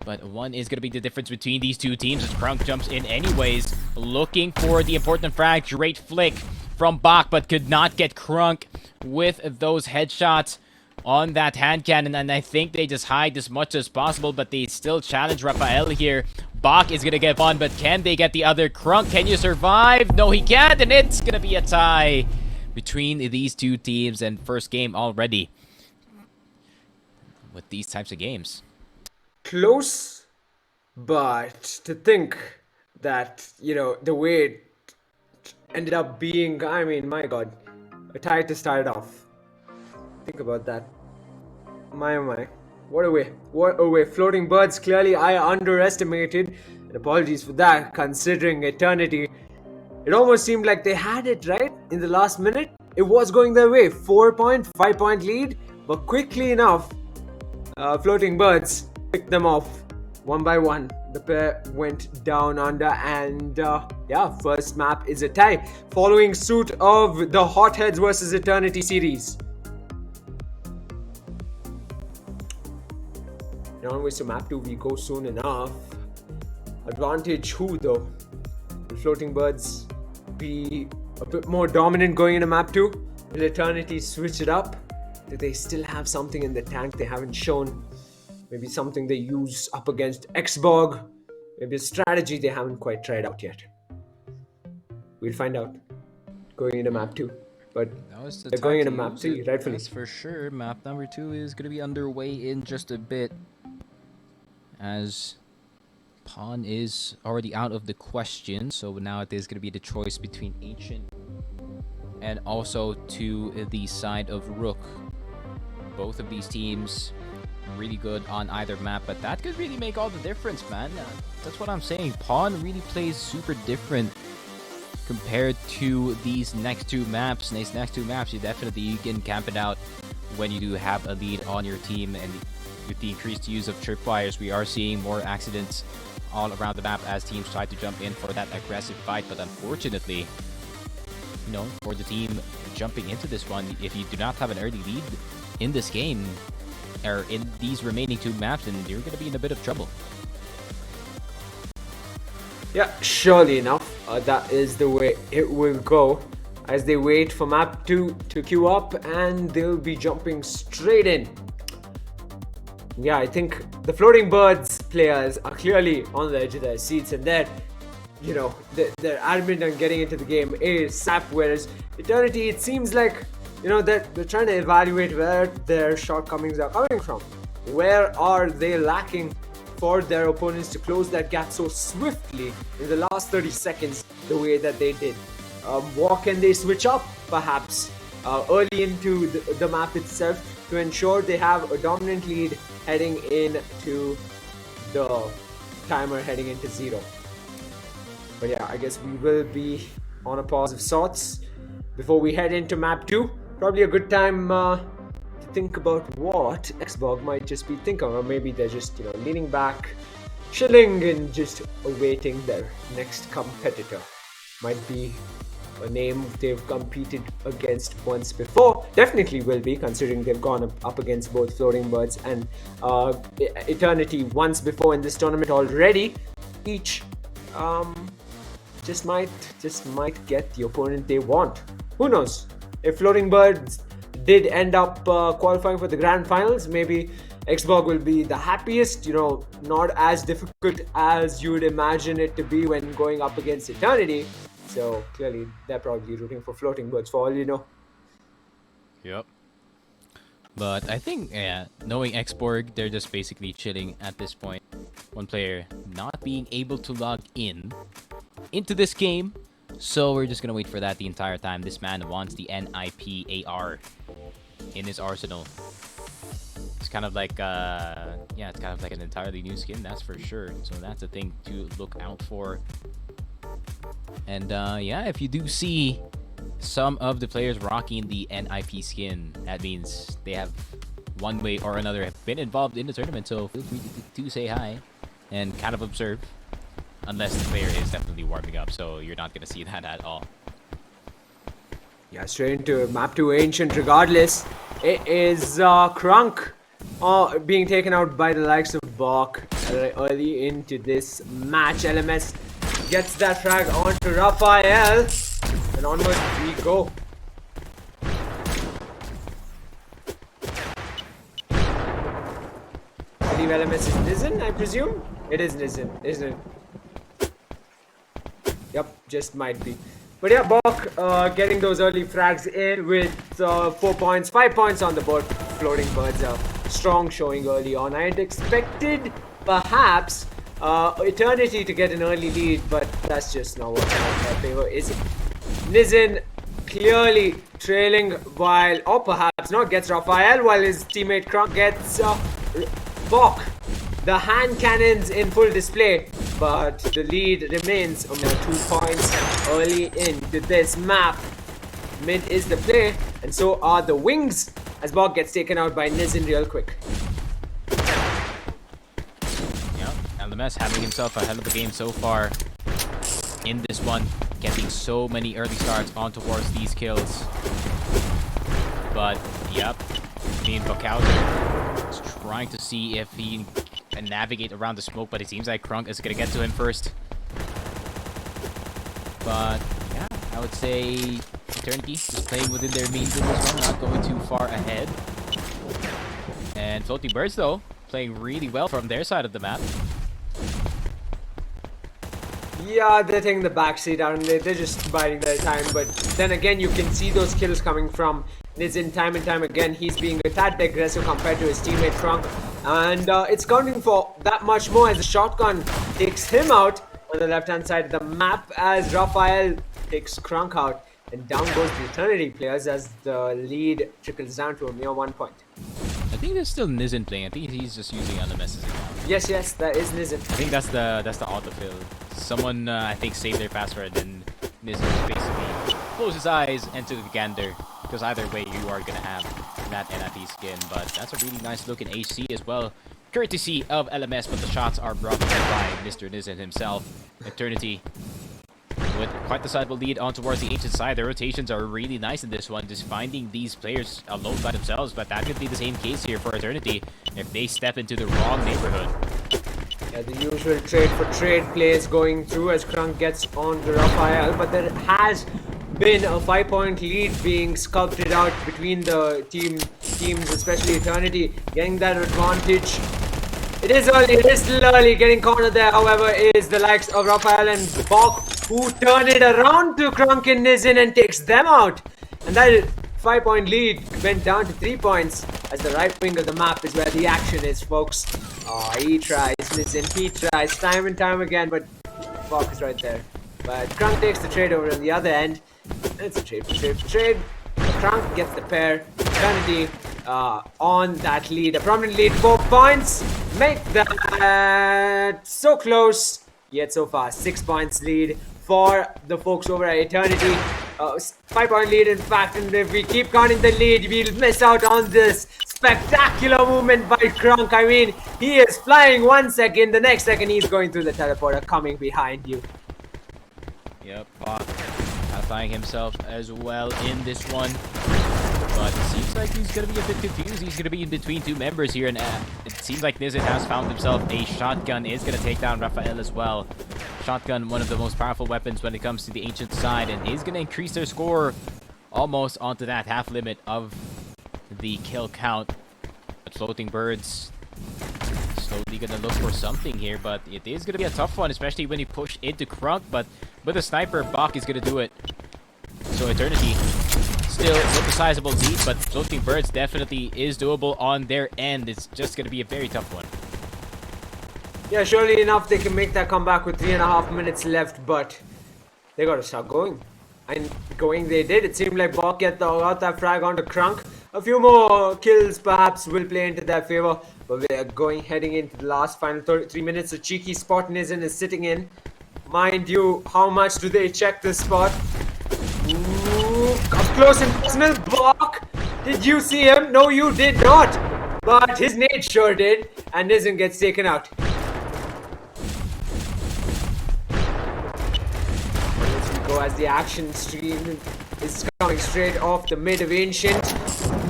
But 1 is gonna be the difference between these two teams as Crunk jumps in anyways, looking for the important frag. Great flick from Bok, but could not get Crunk with those headshots on that hand cannon, and I think they just hide as much as possible, but they still challenge Raphael here. Bok is gonna get one, but can they get the other? Crunk, can you survive? No, he can't, and it's gonna be a tie between these two teams, and first game already with these types of games. Close, but to think that, you know, the way it ended up being, I mean, my god, a tie to start off. Think about that. My oh my. What a way. What a way. Floating Birds, clearly I underestimated. And apologies for that, considering Eternity. It almost seemed like they had it, right? In the last minute. It was going their way. 4-point, 5-point lead. But quickly enough, Floating Birds picked them off. 1 by 1. The pair went down under, and yeah, first map is a tie. Following suit of the Hotheads versus Eternity series. Onwards to map 2, we go soon enough. Advantage who though? Will Floating Birds be a bit more dominant going into map 2? Will Eternity switch it up? Do they still have something in the tank they haven't shown? Maybe something they use up against Xborg? Maybe a strategy they haven't quite tried out yet. We'll find out going into map 2. But they're going into map 3, rightfully. That's for sure. Map number 2 is going to be underway in just a bit, as Pawn is already out of the question. So now it is going to be the choice between Ancient and also to the side of Rook. Both of these teams really good on either map, but that could really make all the difference, man. That's what I'm saying. Pawn really plays super different compared to these next two maps. And these next two maps, you can camp it out when you do have a lead on your team, and with the increased use of tripwires, we are seeing more accidents all around the map as teams try to jump in for that aggressive fight. But unfortunately, you know, for the team jumping into this one, if you do not have an early lead in this game, or in these remaining two maps, then you're going to be in a bit of trouble. Yeah, surely enough, that is the way it will go as they wait for map 2 to queue up, and they'll be jumping straight in. Yeah, I think the Floating Birds players are clearly on the edge of their seats, and they're, you know, they're adamant on getting into the game ASAP, whereas Eternity, it seems like, you know, they're trying to evaluate where their shortcomings are coming from. Where are they lacking for their opponents to close that gap so swiftly in the last 30 seconds the way that they did? What can they switch up, perhaps, early into the map itself to ensure they have a dominant lead heading into the timer heading into 0? But yeah, I guess we will be on a pause of sorts. before we head into map 2, probably a good time to think about what Xbox might just be thinking, or maybe they're just, leaning back, chilling, and just awaiting their next competitor. Might be a name they've competed against once before. Definitely will be, considering they've gone up against both Floating Birds and Eternity once before in this tournament already. Each just might get the opponent they want. Who knows? If Floating Birds did end up qualifying for the grand finals, maybe Xbox will be the happiest, not as difficult as you would imagine it to be when going up against Eternity. So clearly they're probably rooting for Floating Birds for all you know. Yep. But I think, knowing Xborg, they're just basically chilling at this point. One player not being able to log into this game. So we're just gonna wait for that the entire time. This man wants the NIP AR in his arsenal. It's kind of like, it's kind of like an entirely new skin, that's for sure. So that's a thing to look out for. And if you do see some of the players rocking the NIP skin, that means they have one way or another have been involved in the tournament. So feel free to say hi and kind of observe, unless the player is definitely warming up. So you're not gonna see that at all. Yeah, straight into map 2 Ancient regardless. It is Crunk being taken out by the likes of Bok early into this match. LMS gets that frag onto Raphael, and onwards we go. I believe LMS is Nizen, I presume? It is Nizen, isn't it? Yep, just might be. But yeah, Bok getting those early frags in with 4 points, 5 points on the board. Floating Birds, a strong showing early on. I had expected perhaps Eternity to get an early lead, but that's just not working out in their favor, is it? Nizen clearly trailing while, or perhaps not, gets Raphael, while his teammate Crunk gets Bok. The hand cannons in full display, but the lead remains on 2 points early into this map. Mid is the play, and so are the wings, as Bok gets taken out by Nizen real quick. LMS having himself a hell of a game so far in this one, getting so many early starts on towards these kills. But, Bockhauser is trying to see if he can navigate around the smoke, but it seems like Crunk is going to get to him first. But, I would say Eternity just playing within their means in this one, not going too far ahead. And Floating Birds, though, playing really well from their side of the map. Yeah, they're taking the backseat out and they're just biding their time. But then again, you can see those kills coming from Nizen time and time again. He's being a tad aggressive compared to his teammate Crunk. And it's counting for that much more as the shotgun takes him out on the left-hand side of the map as Raphael takes Crunk out. And down goes the Eternity players as the lead trickles down to a mere 1 point. I think there's still Nizen playing. I think he's just using LMS's account. Yes, that is Nizen. I think that's the autofill. Someone I think saved their password and Nizen basically closed his eyes and took a gander, because either way you are gonna have that NIP skin. But that's a really nice looking HC as well, courtesy of LMS. But the shots are brought in by Mr. Nizen himself. Eternity with quite the sizable lead on towards the ancient side. The rotations are really nice in this one, just finding these players alone by themselves, but that could be the same case here for Eternity if they step into the wrong neighborhood. Yeah, the usual trade for trade plays going through as Crunk gets on to Raphael, but there has been a 5-point lead being sculpted out between the teams, especially Eternity, getting that advantage. It is early, it is still early, getting cornered there, however, is the likes of Raphael and Bok, who turn it around to Crunk and Nizen and takes them out. And that 5-point lead went down to 3 points, as the right wing of the map is where the action is, folks. Oh, he tries, Nizen, he tries time and time again, but Bok is right there. But Crunk takes the trade over on the other end. It's a trade for trade for trade. Crunk gets the pair. Eternity on that lead. A prominent lead, 4 points. Make that so close. Yet so far, 6 points lead for the folks over at Eternity. 5-point lead, in fact, and if we keep counting the lead, we'll miss out on this spectacular movement by Crunk. I mean, he is flying 1 second, the next second he's going through the teleporter coming behind you. Yep, Bach finding himself as well in this one. But it seems like he's going to be a bit confused. He's going to be in between two members here, and it seems like Nizin has found himself a shotgun. Is going to take down Raphael as well. Shotgun, one of the most powerful weapons when it comes to the Ancient side, and is going to increase their score almost onto that half limit of the kill count. But Floating Birds slowly going to look for something here, but it is going to be a tough one, especially when you push into Crunk. But with a sniper, Bach is going to do it. So Eternity still with a sizable lead, but Floating Birds definitely is doable on their end. It's just going to be a very tough one. Yeah, surely enough, they can make that comeback with 3.5 minutes left, but they got to start going. And going they did. It seemed like Bach got that frag onto Crunk. A few more kills perhaps will play into their favor, but we are heading into the last final 3 minutes. A cheeky spot Nizin is sitting in. Mind you, how much do they check this spot? Ooh, up close and personal. Bach, did you see him? No, you did not. But his nade sure did, and Nizin gets taken out. As the action stream is coming straight off the mid of Ancient.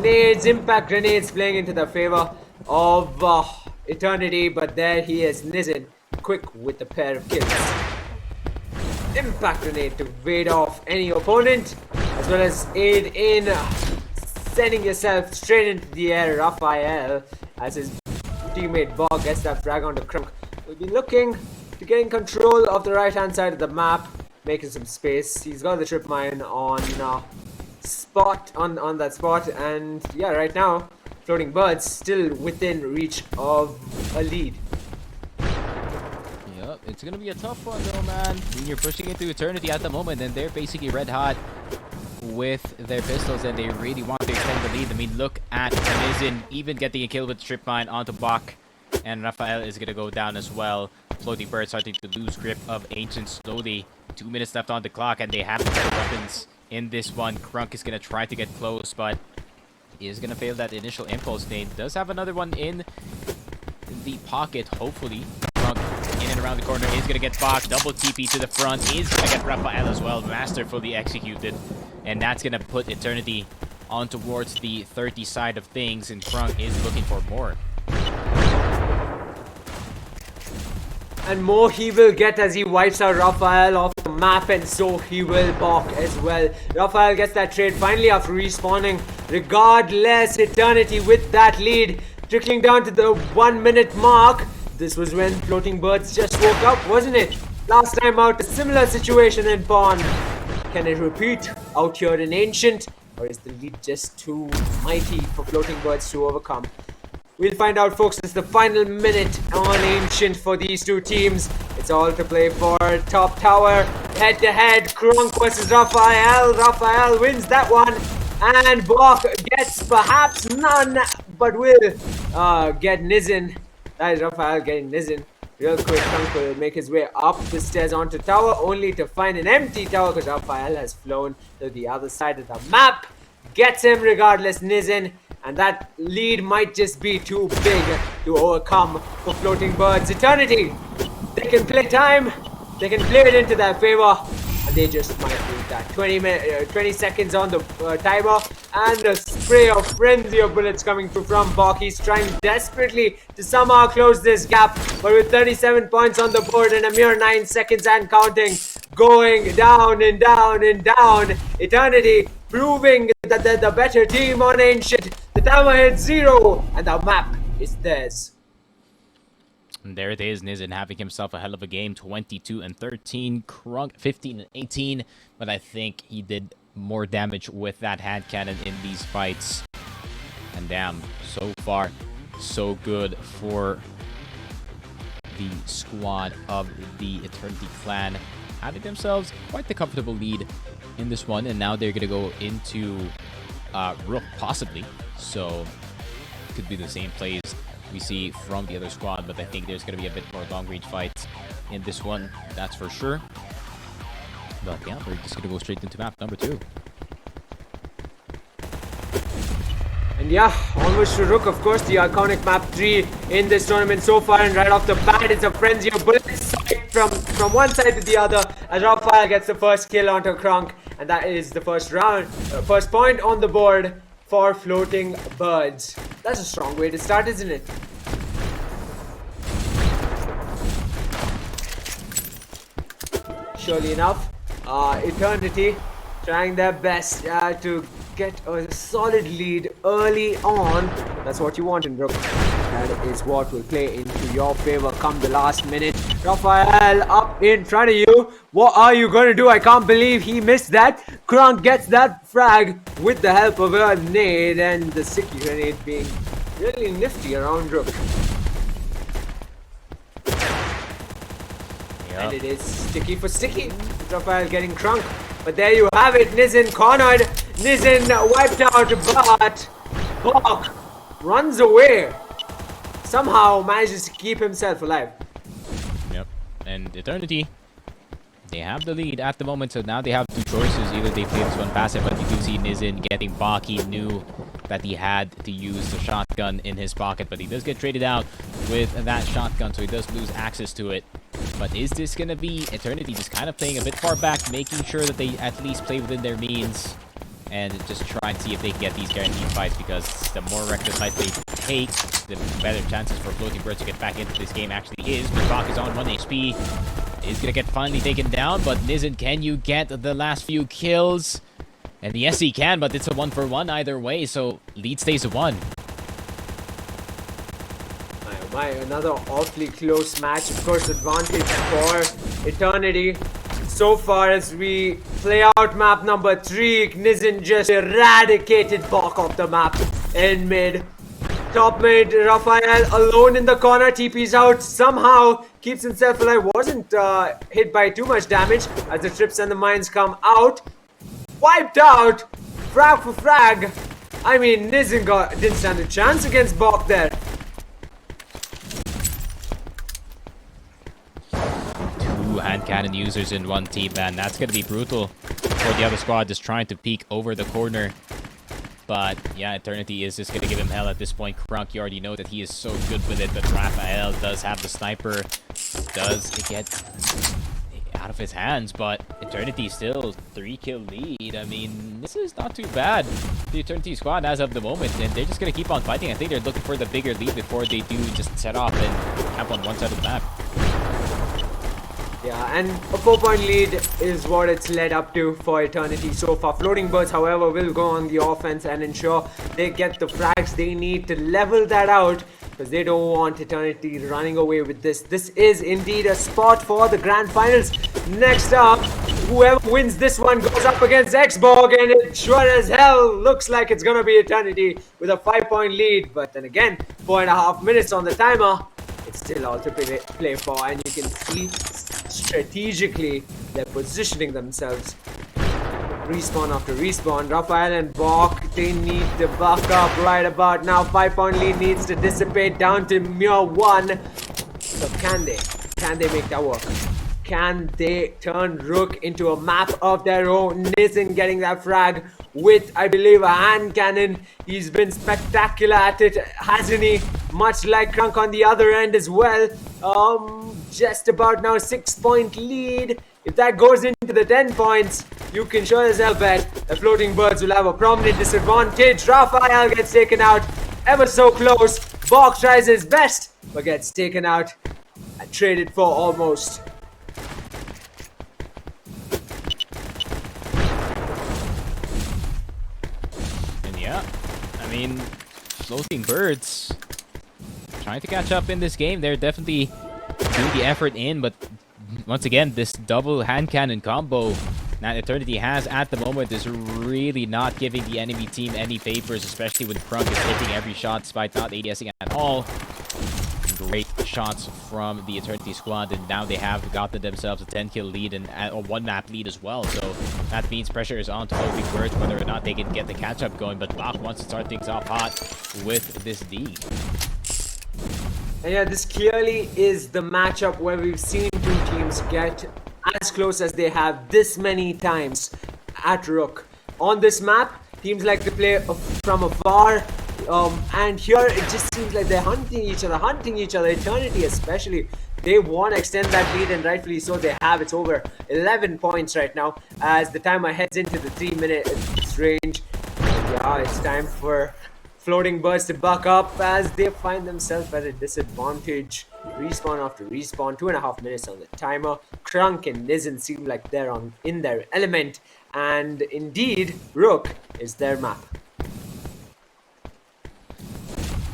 Nades, impact grenades playing into the favor of Eternity, but there he is, Nizin, quick with a pair of kills. Impact grenade to ward off any opponent, as well as aid in sending yourself straight into the air. Raphael, as his teammate Bog gets that frag onto Crunk, will be looking to gain control of the right hand side of the map, making some space. He's got the trip mine on that spot, and yeah, right now Floating Birds still within reach of a lead. Yep, it's gonna be a tough one though, man. When you're pushing into Eternity at the moment, and they're basically red hot with their pistols, and they really want to extend the lead. I mean, look at Nizin even getting a kill with the trip mine onto Bach, and Raphael is gonna go down as well. Floating Bird starting to lose grip of Ancient slowly. 2 minutes left on the clock, and they have the better weapons in this one. Crunk is going to try to get close, but he is going to fail that initial impulse nade. Does have another one in the pocket, hopefully. Crunk in and around the corner is going to get Bach. Double TP to the front is going to get Raphael as well. Masterfully executed. And that's going to put Eternity on towards the 30 side of things, and Crunk is looking for more. And more he will get as he wipes out Raphael off the map, and so he will Bach as well. Raphael gets that trade finally after respawning. Regardless, Eternity with that lead, trickling down to the 1 minute mark. This was when Floating Birds just woke up, wasn't it? Last time out, a similar situation in Pawn. Can it repeat out here in Ancient, or is the lead just too mighty for Floating Birds to overcome? We'll find out, folks. It's the final minute on Ancient for these two teams. It's all to play for. Top tower, head to head. Crunk versus Raphael. Raphael wins that one. And Bach gets perhaps none, but will get Nizin. That is Raphael getting Nizin. Real quick, Crunk will make his way up the stairs onto tower, only to find an empty tower because Raphael has flown to the other side of the map. Gets him regardless, Nizin. And that lead might just be too big to overcome for Floating Birds. Eternity, they can play time, they can play it into their favor, and they just might lose that. 20 seconds on the timer, and a spray of frenzy of bullets coming through from Bach. He's trying desperately to somehow close this gap, but with 37 points on the board and a mere 9 seconds and counting, going down and down and down. Eternity proving that they're the better team on Ancient. The timer hits 0, and the map is theirs. And there it is, Nizin having himself a hell of a game. 22 and 13, Crunk 15 and 18. But I think he did more damage with that hand cannon in these fights. And damn, so far, so good for the squad of the Eternity clan. Having themselves quite the comfortable lead in this one. And now they're going to go into Rook, possibly. So, could be the same plays we see from the other squad, but I think there's going to be a bit more long-range fights in this one, that's for sure. But yeah, we're just gonna go straight into map number 2. And yeah, onwards to Rook, of course, the iconic map 3 in this tournament so far. And right off the bat, it's a frenzy of bullets from one side to the other as Raphael gets the first kill onto Kronk. And that is the first round, first point on the board for Floating Birds. That's a strong way to start, isn't it? Surely enough, Eternity trying their best to get a solid lead early on. That's what you want in Rook. That is what will play into your favor come the last minute. Raphael up in front of you. What are you going to do? I can't believe he missed that. Kronk gets that frag with the help of a nade, and the sticky grenade being really nifty around Rook. And it is sticky for sticky. Raphael getting Kronk. But there you have it. Nizin cornered. Nizin wiped out, but Bok runs away. Somehow manages to keep himself alive. Yep. And Eternity, they have the lead at the moment, so now they have two choices. Either they play this one passive, but you do see Nizin getting Bok. He knew that he had to use the shotgun in his pocket, but he does get traded out with that shotgun, so he does lose access to it. But is this going to be Eternity just kind of playing a bit far back, making sure that they at least play within their means and just try and see if they can get these guaranteed fights, because the more reckless fights they take, the better chances for Floating Birds to get back into this game actually is. But Bok is on 1 HP, is going to get finally taken down, but Nizin, can you get the last few kills? And yes, he can, but it's a 1-for-1 either way, so lead stays at 1. Another awfully close match. Of course, advantage for Eternity. So far as we play out map number 3, Nizin just eradicated Bok off the map in mid. Top mid, Raphael alone in the corner, TP's out, somehow keeps himself alive. Wasn't hit by too much damage as the trips and the mines come out. Wiped out, frag for frag. I mean, Nizin didn't stand a chance against Bok there. Hand cannon users in one team, man. That's going to be brutal for the other squad just trying to peek over the corner. But yeah, Eternity is just going to give him hell at this point. Kronk, you already know that he is so good with it, but Raphael does have the sniper, does get out of his hands, but Eternity still 3-kill lead. I mean, this is not too bad, the Eternity squad as of the moment, and they're just going to keep on fighting. I think they're looking for the bigger lead before they do just set off and camp on one side of the map. Yeah, and a 4-point lead is what it's led up to for Eternity so far. Floating Birds, however, will go on the offense and ensure they get the frags they need to level that out, because they don't want Eternity running away with this. This is indeed a spot for the grand finals. Next up, whoever wins this one goes up against Xborg, and it sure as hell looks like it's gonna be Eternity with a 5-point lead. But then again, 4.5 minutes on the timer. It's still all to play for, and you can see strategically they're positioning themselves. Respawn after respawn. Raphael and Bok, they need to buck up right about now. 5-point lead needs to dissipate down to mere 1. So can they? Can they make that work? Can they turn Rook into a map of their own? Nizin getting that frag with, I believe, a hand cannon. He's been spectacular at it, hasn't he? Much like Kronk on the other end as well. Just about now 6-point lead. If that goes into the 10 points, you can sure as hell bet the Floating Birds will have a prominent disadvantage. Raphael gets taken out ever so close. Bok tries his best, but gets taken out and traded for almost. And yeah, I mean, Floating Birds trying to catch up in this game. They're definitely doing the effort in, but once again, this double hand cannon combo that Eternity has at the moment is really not giving the enemy team any favors, especially when Kronk is hitting every shot despite not ADSing at all. Great shots from the Eternity squad, and now they have gotten themselves a 10-kill lead and a 1-map lead as well. So that means pressure is on to Floating Birds whether or not they can get the catch-up going, but Bok wants to start things off hot with this D. And yeah, this clearly is the matchup where we've seen two teams get as close as they have this many times at Rook. On this map, teams like to play from afar, and here it just seems like they're hunting each other. Eternity especially, they want to extend that lead, and rightfully so they have. It's over 11 points right now as the timer heads into the 3-minute range. And yeah, it's time for Floating Birds to buck up as they find themselves at a disadvantage. Respawn after respawn, 2.5 minutes on the timer. Krunk and Nizen seem like they're in their element, and indeed, Rook is their map.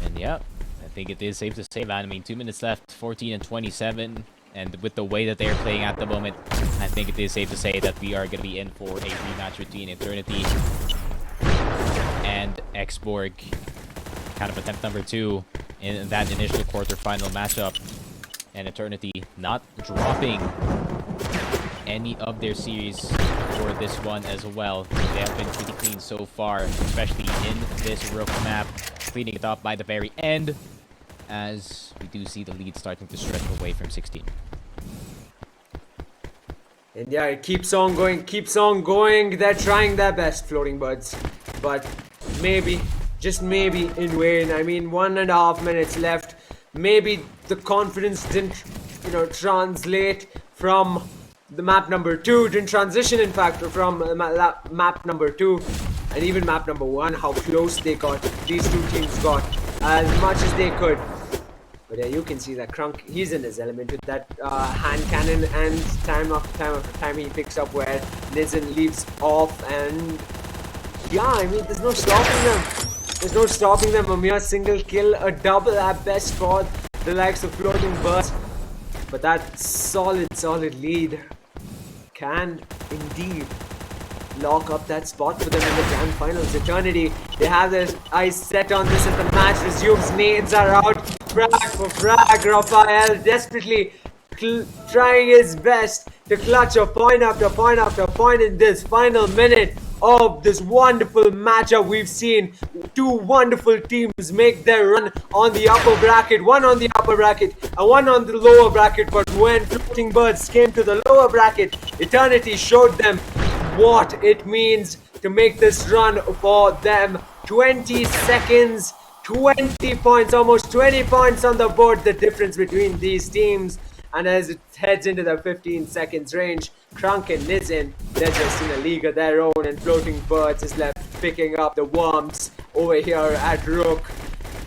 And yeah, I think it is safe to say that. I mean, 2 minutes left, 14 and 27, and with the way that they're playing at the moment, I think it is safe to say that we are going to be in for a rematch between Eternity and Xborg. Kind of attempt number 2 in that initial quarterfinal matchup. And Eternity not dropping any of their series for this one as well. They have been pretty clean so far, especially in this Rook map, cleaning it up by the very end, as we do see the lead starting to stretch away from 16. And yeah, it keeps on going. They're trying their best, Floating Birds, but maybe, just maybe, in vain. I mean, 1.5 minutes left. Maybe the confidence didn't, translate from the map number 2, didn't transition, in fact, from map number 2 and even map number 1, how close they got. These two teams got as much as they could. But yeah, you can see that Krunk, he's in his element with that hand cannon, and time after time he picks up where Nizen leaves off, and yeah, I mean, there's no stopping them. There's no stopping them. A mere single kill, a double at best for the likes of Floating Birds. But that solid lead can indeed lock up that spot for them in the grand finals. Eternity, they have their eyes set on this as the match resumes. Nades are out. Frag for frag. Raphael desperately trying his best to clutch a point after point after point in this final minute of this wonderful matchup. We've seen two wonderful teams make their run on the upper bracket, one on the upper bracket and one on the lower bracket. But when Floating Birds came to the lower bracket, Eternity showed them what it means to make this run for them. 20 seconds, 20 points, almost 20 points on the board, the difference between these teams. And as it heads into the 15 seconds range, Krunk and Nizen, they're just in a league of their own, and Floating Birds is left picking up the worms over here at Rook.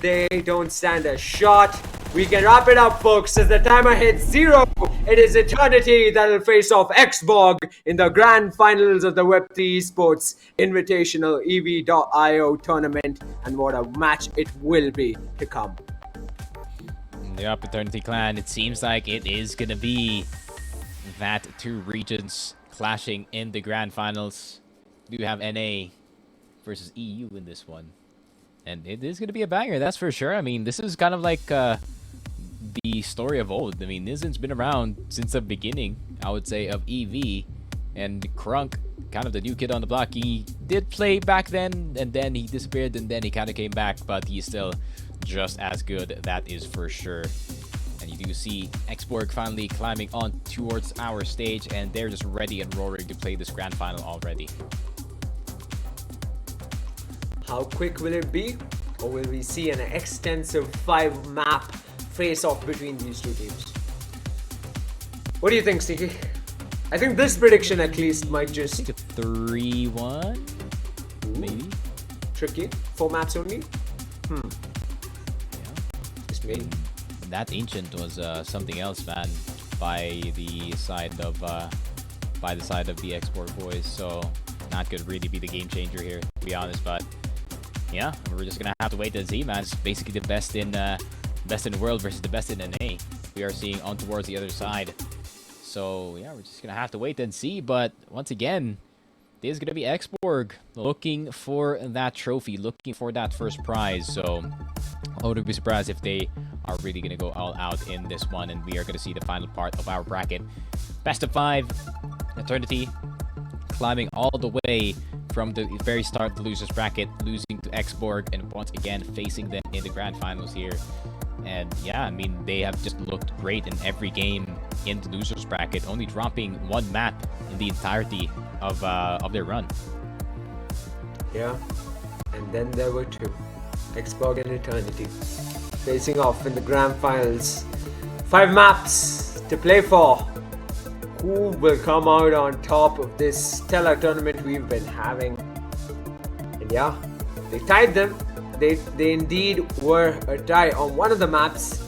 They don't stand a shot. We can wrap it up, folks, as the timer hits 0. It is Eternity that will face off Xborg in the grand finals of the Web3 Esports Invitational EV.io tournament, and what a match it will be to come. The Eternity Clan, it seems like it is going to be that two regions clashing in the grand finals. We do have NA versus EU in this one. And it is going to be a banger, that's for sure. I mean, this is kind of like the story of old. I mean, Nizen's been around since the beginning, I would say, of EV. And Krunk, kind of the new kid on the block, he did play back then, and then he disappeared, and then he kind of came back, but he's still just as good, that is for sure. And you do see Xborg finally climbing on towards our stage, and they're just ready and roaring to play this grand final already. How quick will it be? Or will we see an extensive 5-map face-off between these two teams? What do you think, Stiki? I think this prediction at least might just... I think a 3-1? Maybe? Tricky? 4 maps only? Just maybe. That Ancient was something else, man, by the side of the Xborg boys, so not gonna really be the game changer here, to be honest. But yeah, we're just gonna have to wait and see, man. It's basically the best in the world versus the best in NA. We are seeing on towards the other side. So yeah, we're just gonna have to wait and see. But once again, this is gonna be Xborg looking for that trophy, looking for that first prize. So I wouldn't be surprised if they are really gonna go all out in this one, and we are gonna see the final part of our bracket. Best of 5, Eternity climbing all the way from the very start of the losers bracket, losing to Xborg, and once again facing them in the grand finals here. And yeah, I mean, they have just looked great in every game in the losers bracket, only dropping one map in the entirety of their run. Yeah, and then there were two, Xbox and Eternity, facing off in the grand finals. 5 maps to play for. Who will come out on top of this stellar tournament we've been having? And yeah, they tied them. They indeed were a tie on one of the maps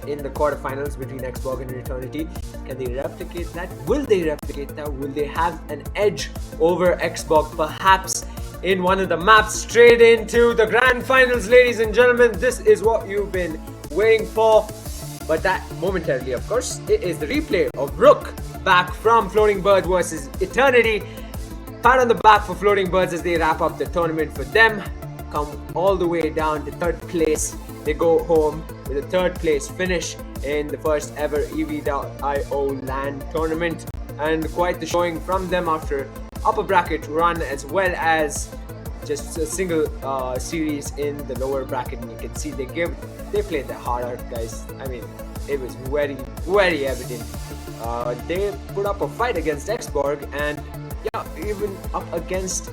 in the quarterfinals between Xbox and Eternity. Can they replicate that? Will they replicate that? Will they have an edge over Xbox perhaps in one of the maps? Straight into the grand finals, ladies and gentlemen. This is what you've been waiting for. But that momentarily, of course, it is the replay of Rook back from Floating Bird versus Eternity. Pat on the back for Floating Birds as they wrap up the tournament for them. Come all the way down to 3rd place. They go home with a 3rd place finish in the first ever EV.IO LAN tournament. And quite the showing from them after upper bracket run as well as just a single series in the lower bracket. And you can see they played their heart out, guys. I mean, it was very evident. They put up a fight against Xborg and yeah, even up against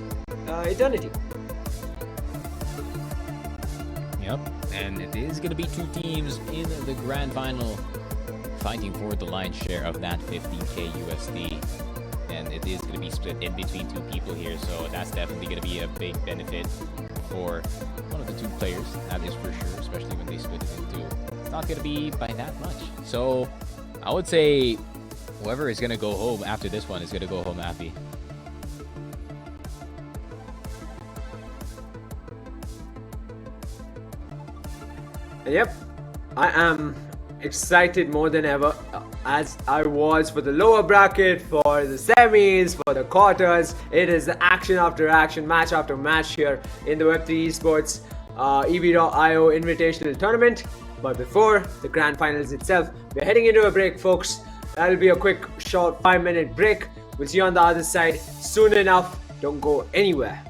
Eternity. Yep, and it is going to be 2 teams in the grand final fighting for the lion's share of that 15k USD. And it is going to be split in between 2 people here, so that's definitely going to be a big benefit for one of the 2 players, that is for sure, especially when they split it in 2. It's not going to be by that much. So I would say whoever is going to go home after this one is going to go home happy. Yep, I am excited more than ever as I was for the lower bracket, for the semis, for the quarters. It is action after action, match after match here in the Web3 Esports EV.IO Invitational Tournament. But before the grand finals itself, we're heading into a break, folks. That'll be a quick, short 5-minute break. We'll see you on the other side soon enough. Don't go anywhere.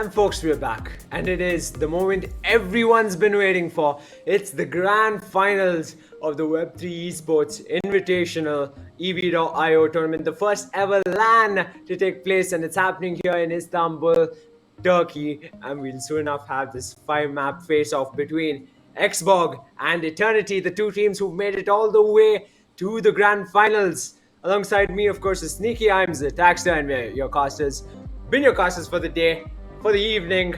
And folks, we're back, and it is the moment everyone's been waiting for. It's the grand finals of the Web3 Esports Invitational EV.io tournament, the first ever LAN to take place, and it's happening here in Istanbul, Turkey. And we'll soon enough have this 5-map face-off between Xborg and Eternity, the two teams who've made it all the way to the grand finals. Alongside me, of course, is Sneaky. I'm the Taxter, and we're your casters. Been your casters for the day, for the evening,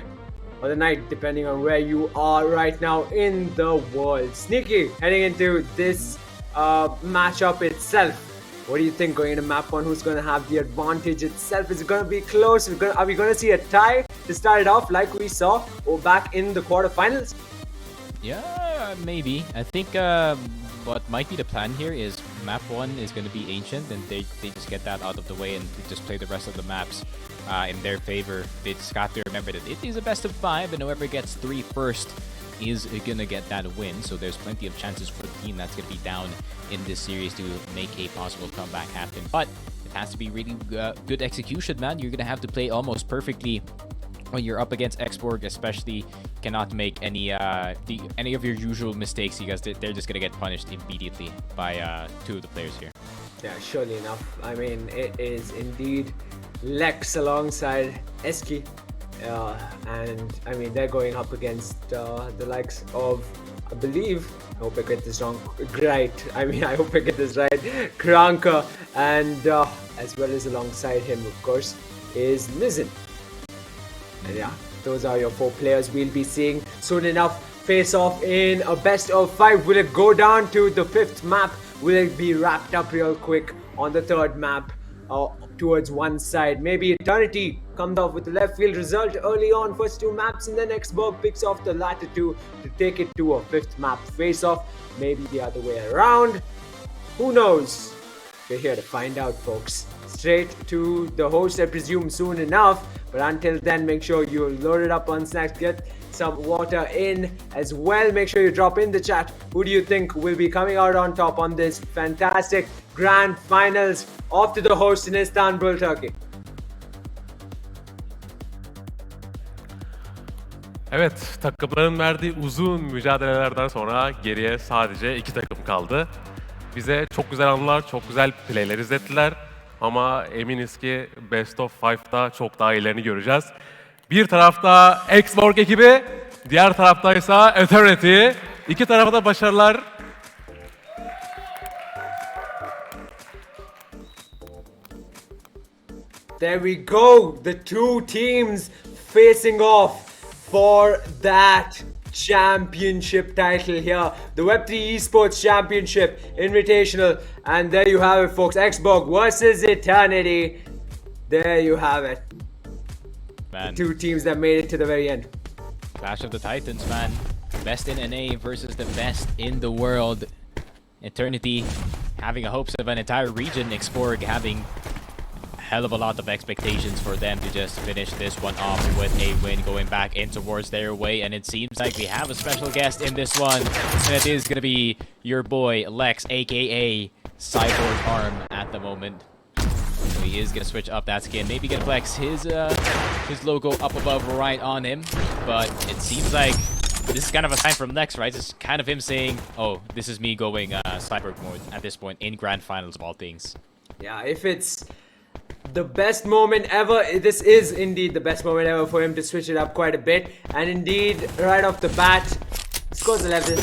or the night, depending on where you are right now in the world. Sneaky, heading into this matchup itself. What do you think going into map 1? Who's going to have the advantage itself? Is it going to be close? Are we going to see a tie to start it off like we saw back in the quarterfinals? Yeah, maybe. I think what might be the plan here is map 1 is going to be Ancient, and they just get that out of the way and just play the rest of the maps in their favor. They just got to remember that it is a best of 5, and whoever gets 3 first is going to get that win. So there's plenty of chances for the team that's going to be down in this series to make a possible comeback happen. But it has to be really good execution, man. You're going to have to play almost perfectly when you're up against Xborg, especially. Cannot make any of your usual mistakes, because they're just gonna get punished immediately by 2 of the players here. Yeah, surely enough. I mean, it is indeed Lex alongside Eski, and I mean they're going up against the likes of, I believe, I hope I get this wrong, right? I mean, I hope I get this right, Kranka, and as well as alongside him, of course, is Lizen. And yeah, those are your 4 players we'll be seeing soon enough face off in a best of 5. Will it go down to the 5th map? Will it be wrapped up real quick on the 3rd map towards one side? Maybe Eternity comes off with a left field result early on, first 2 maps, and then Xborg picks off the latter 2 to take it to a 5th map face off. Maybe the other way around. Who knows? We're here to find out, folks. Straight to the host, I presume, soon enough. But until then, make sure you load it up on snacks, get some water in as well. Make sure you drop in the chat. Who do you think will be coming out on top on this fantastic grand finals? Off to the host in Istanbul, Turkey. Evet, takımların verdiği uzun mücadelelerden sonra geriye sadece 2 takım kaldı. Bize çok güzel anılar, çok güzel playler izlettiler. Ama eminiz ki Best of 5'da çok daha iyilerini göreceğiz. Bir tarafta Xborg ekibi, diğer tarafta ise Eternity. 2 tarafa da başarılar. There we go, the 2 teams facing off for that championship title here, the Web3 Esports Championship Invitational. And there you have it, folks. Xborg versus Eternity. There you have it. Man, 2 teams that made it to the very end. Clash of the Titans, man. Best in NA versus the best in the world. Eternity having hopes of an entire region. Xborg having hell of a lot of expectations for them to just finish this one off with a win, going back in towards their way. And it seems like we have a special guest in this one, and it is gonna be your boy Lex, aka Cyborg Arm at the moment. So he is gonna switch up that skin, maybe gonna flex his logo up above right on him. But it seems like this is kind of a sign from Lex, right? It's kind of him saying, oh, this is me going Cyborg mode at this point in grand finals of all things. Yeah, if it's the best moment ever, this is indeed the best moment ever for him to switch it up quite a bit. And indeed, right off the bat, scores 11.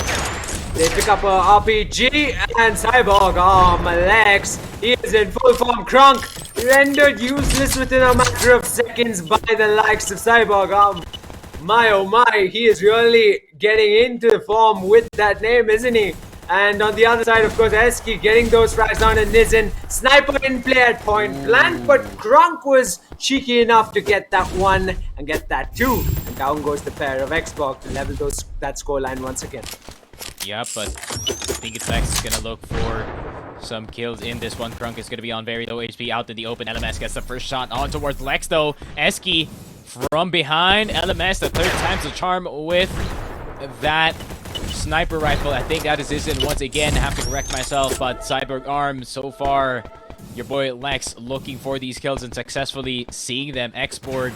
They pick up a RPG, and Cyborg Arm Lex, he is in full form. Crunk rendered useless within a matter of seconds by the likes of Cyborg Arm. My oh my, he is really getting into the form with that name, isn't he? And on the other side, of course, Eski getting those frags on, and Nizen. Sniper in play at point blank, but Crunk was cheeky enough to get that 1 and get that 2. And down goes the pair of Xbox to level that scoreline once again. Yeah, but I think it's Lex is gonna look for some kills in this one. Crunk is gonna be on very low HP out in the open. LMS gets the first shot on towards Lex, though. Eski from behind. LMS, the 3rd time's the charm with that sniper rifle. I think that is Isin once again. Have to correct myself, but Cyborg Arm so far, your boy Lex looking for these kills and successfully seeing them. Xborg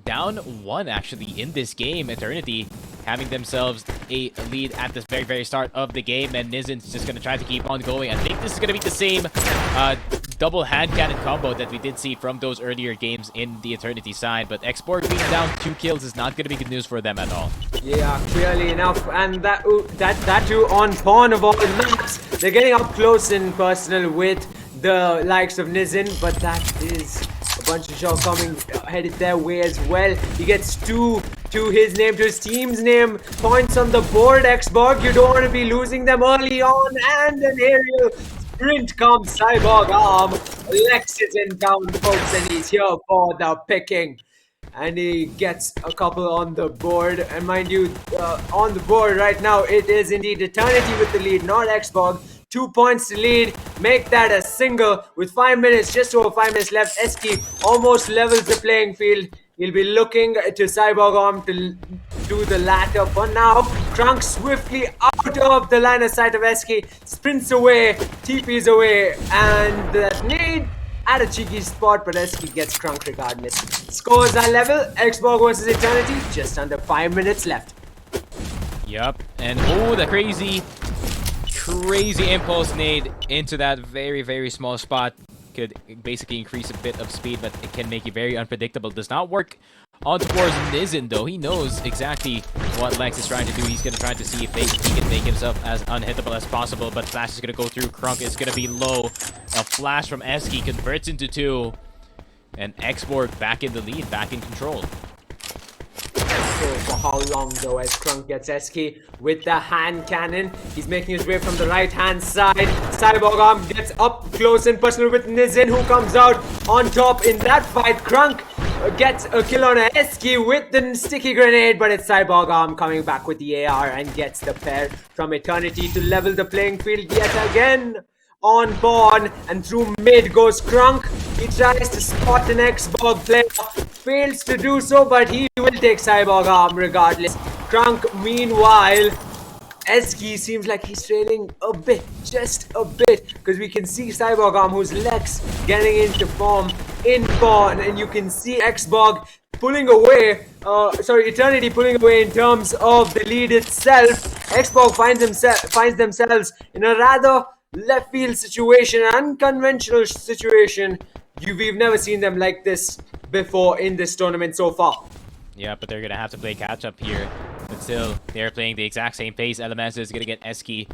down 1 actually in this game. Eternity having themselves a lead at the very, very start of the game, and Nizin's just going to try to keep on going. I think this is going to be the same double hand cannon combo that we did see from those earlier games in the Eternity side, but Xborg being down 2 kills is not going to be good news for them at all. Yeah, clearly enough, and that too on pawn of all maps. They're getting up close and personal with the likes of Nizin, but that is a bunch of shots coming headed their way as well. He gets 2 to his name, to his team's name, points on the board. Xborg, you don't want to be losing them early on, and an aerial sprint comes Cyborg Arm. Lex is in town, folks, and he's here for the picking. And he gets a couple on the board. And mind you, on the board right now, it is indeed Eternity with the lead, not Xborg. 2 points to lead. Make that a single with 5 minutes, just over 5 minutes left. Eski almost levels the playing field. He'll be looking to Cyborg Arm to do the latter. For now, Crunk swiftly out of the line of sight of Eski. Sprints away, TPs away, and that nade at a cheeky spot, but Eski gets Crunk regardless. Scores are level. Xborg versus Eternity, just under 5 minutes left. Yup, and oh, the crazy impulse nade into that very, very small spot could basically increase a bit of speed, but it can make it very unpredictable. Does not work on towards Nizin, though. He knows exactly what Lex is trying to do. He's going to try to see if he can make himself as unhittable as possible, but Flash is going to go through. Crunk is going to be low. A flash from Eski converts into 2, and Xborg back in the lead, back in control. So for how long though, as Crunk gets Eski with the hand cannon. He's making his way from the right hand side. Cyborg Arm gets up close and personal with Nizin, who comes out on top in that fight. Crunk gets a kill on Eski with the sticky grenade, but it's Cyborg Arm coming back with the AR and gets the pair from Eternity to level the playing field yet again. On pawn and through mid goes Crunk. He tries to spot an Xborg player, fails to do so, but he will take Cyborg Arm regardless. Crunk, meanwhile, Eski seems like he's trailing a bit, just a bit, because we can see Cyborg Arm, who's Lex, getting into form in pawn, and you can see Xborg pulling away, Eternity pulling away in terms of the lead itself. Xborg finds themselves in a rather left field situation, unconventional situation. We've never seen them like this before in this tournament so far. Yeah, but they're going to have to play catch-up here. But still, they're playing the exact same pace. LMS is going to get Eski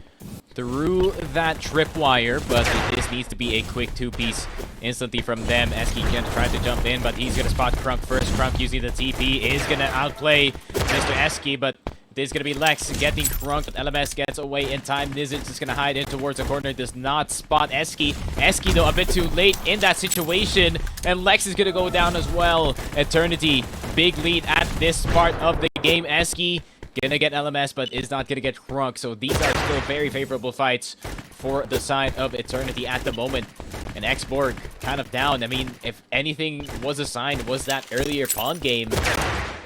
through that tripwire, but this needs to be a quick 2-piece instantly from them. Eski can try to jump in, but he's going to spot Crunk first. Crunk using the TP is going to outplay Mr. Eski, but there's going to be Lex getting Crunk, but LMS gets away in time. Nizin's just going to hide in towards the corner, does not spot Eski. Eski, though, a bit too late in that situation, and Lex is going to go down as well. Eternity, big lead at this part of the game. Eski gonna get LMS, but is not gonna get Crunk, so these are still very favorable fights for the side of Eternity at the moment. And Xborg kind of down. I mean, if anything was a sign, was that earlier pawn game.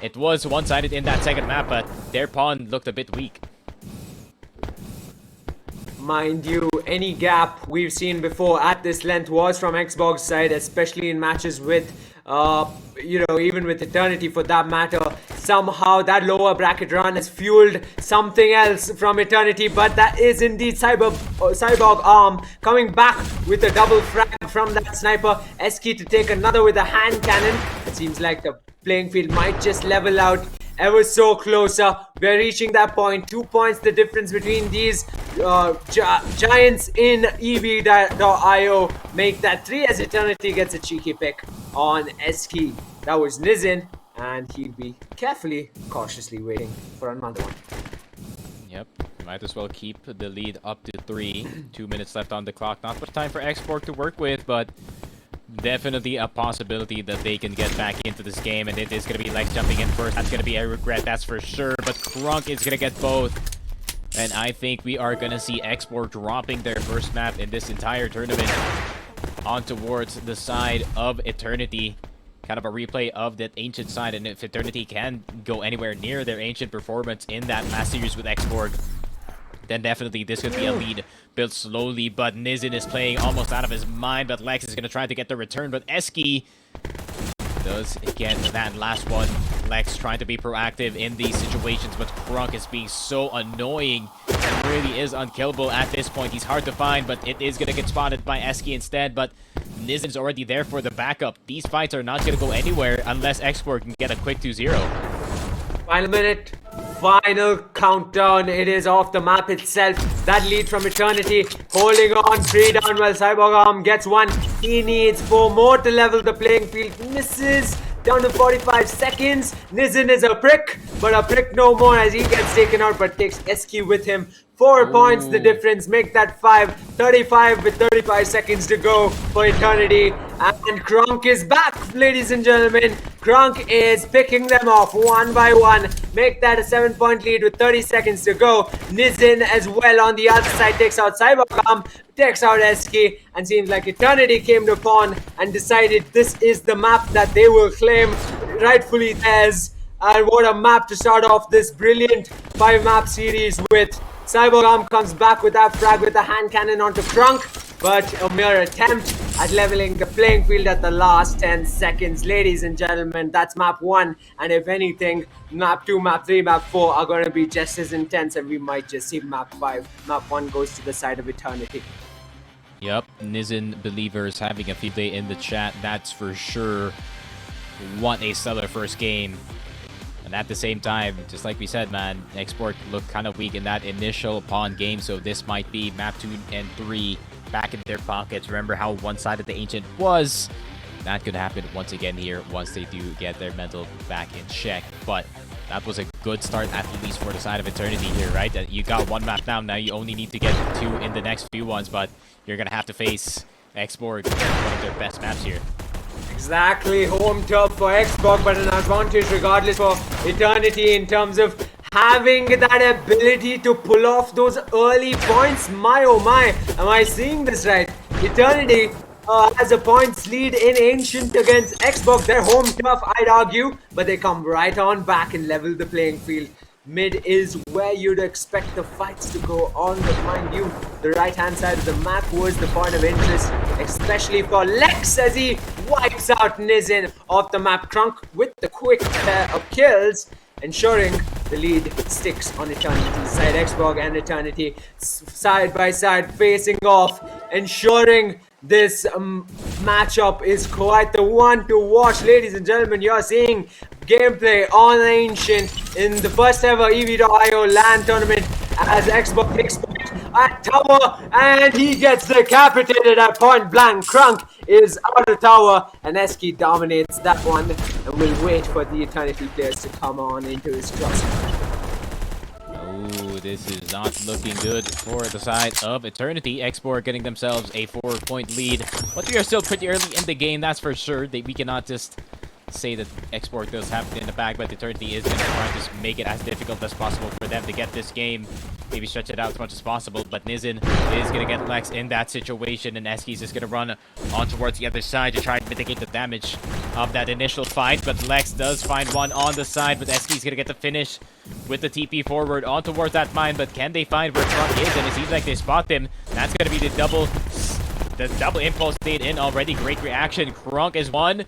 It was one-sided in that second map, but their pawn looked a bit weak. Mind you, any gap we've seen before at this length was from Xborg's side, especially in matches with, even with Eternity for that matter. Somehow that lower bracket run has fueled something else from Eternity, but that is indeed Cyborg Arm coming back with a double frag from that sniper. Eski to take another with a hand cannon. It seems like the playing field might just level out ever so closer. We're reaching that point. 2 points the difference between these giants in EV.io. Make that 3 as Eternity gets a cheeky pick on Eski. That was Nizin, and he'll be cautiously waiting for another one. Yep, might as well keep the lead up to 3. 2 minutes left on the clock. Not much time for Xborg to work with, but definitely a possibility that they can get back into this game, and it is going to be Lex jumping in first. That's going to be a regret, that's for sure, but Crunk is going to get both. And I think we are going to see Xborg dropping their first map in this entire tournament on towards the side of Eternity. Kind of a replay of that Ancient side, and if Eternity can go anywhere near their Ancient performance in that last series with Xborg, then definitely this could be a lead built slowly. But Nizin is playing almost out of his mind, but Lex is going to try to get the return, but Eski does get that last one. Lex trying to be proactive in these situations, but Crunk is being so annoying and really is unkillable at this point. He's hard to find, but it is going to get spotted by Eski instead, but Nizin's already there for the backup. These fights are not going to go anywhere unless Export can get a quick 2-0. Final minute, final countdown. It is off the map itself. That lead from Eternity, holding on 3 down while Cyborg Arm gets 1. He needs 4 more to level the playing field. Misses. Down to 45 seconds. Nizin is a prick, but a prick no more as he gets taken out, but takes Eski with him. 4 points the difference, make that 5. 35 with 35 seconds to go for Eternity. And Kronk is back, ladies and gentlemen. Kronk is picking them off one by one. Make that a 7-point lead with 30 seconds to go. Nizin as well on the other side takes out Cybercom, takes out Eski, and seems like Eternity came to pawn and decided this is the map that they will claim rightfully theirs. And what a map to start off this brilliant 5-map series with. Cyberarm comes back with that frag with a hand cannon onto Crunk, but a mere attempt at leveling the playing field at the last 10 seconds. Ladies and gentlemen, that's map 1, and if anything, map 2, map 3, map 4 are going to be just as intense, and we might just see map 5. Map 1 goes to the side of Eternity. Yep, Nizin Believers having a field day in the chat, that's for sure. What a stellar first game. And at the same time, just like we said, man, Export looked kind of weak in that initial pawn game, so this might be map 2 and 3 back in their pockets. Remember how one-sided the Ancient was? That could happen once again here once they do get their mental back in check. But that was a good start, at least for the side of Eternity here, right? That you got 1 map now, now you only need to get 2 in the next few ones, but you're going to have to face Export in one of their best maps here. Exactly, home turf for Xbox, but an advantage regardless for Eternity in terms of having that ability to pull off those early points. My oh my, am I seeing this right? Eternity has a points lead in Ancient against Xbox, their home turf, I'd argue, but they come right on back and level the playing field. Mid is where you'd expect the fights to go on, but mind you, the right-hand side of the map was the point of interest, especially for Lex as he wipes out Nizin off the map. Trunk with the quick pair of kills, ensuring the lead sticks on Eternity's side. Xbox and Eternity side by side facing off, ensuring this matchup is quite the one to watch. Ladies and gentlemen, you're seeing gameplay on Ancient in the first ever EV.io LAN tournament as Xbox takes point at tower and he gets decapitated at point blank. Crunk is out of tower and Eski dominates that one and will wait for the Eternity players to come on into his crossfire. Oh, this is not looking good for the side of Eternity. Export getting themselves a 4-point lead, but we are still pretty early in the game, that's for sure. We cannot just say that Export does have it in the bag, but Eternity is going to try to make it as difficult as possible for them to get this game. Maybe stretch it out as much as possible, but Nizin is going to get Lex in that situation, and Eski's just going to run on towards the other side to try to mitigate the damage of that initial fight, but Lex does find one on the side, but Eski's going to get the finish with the TP forward on towards that mine, but can they find where Trunk is? And it seems like they spot him. That's going to be the double impulse stayed in already. Great reaction. Crunk is one.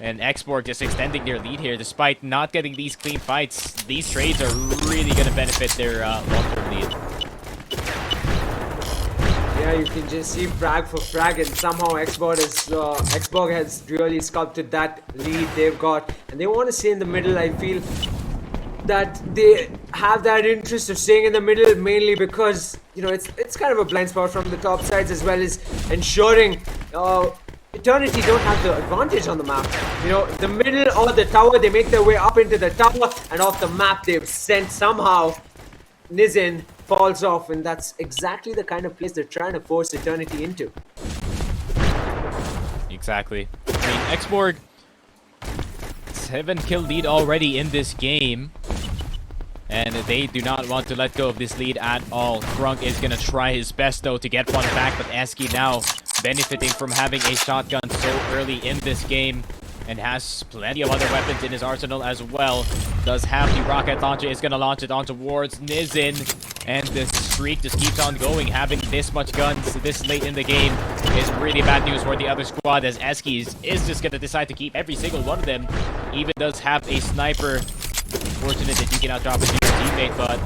And Export just extending their lead here despite not getting these clean fights. These trades are really going to benefit their long-term lead. Yeah, you can just see frag for frag, and somehow Xbox has really sculpted that lead they've got, and they want to stay in the middle. I feel that they have that interest of staying in the middle mainly because, you know, it's kind of a blind spot from the top sides, as well as ensuring Eternity don't have the advantage on the map. You know, the middle or the tower, they make their way up into the tower, and off the map they've sent somehow Nizin falls off, and that's exactly the kind of place they're trying to force Eternity into. Exactly. I mean, Xborg 7-kill lead already in this game, and they do not want to let go of this lead at all. Grunk is going to try his best, though, to get one back, but Eski now benefiting from having a shotgun so early in this game and has plenty of other weapons in his arsenal as well. Does have the rocket launcher, is going to launch it on towards Nizin, and this streak just keeps on going. Having this much guns this late in the game is really bad news for the other squad, as Eskies is just going to decide to keep every single one of them. Even does have a sniper. Fortunate that he can outdrop his teammate, but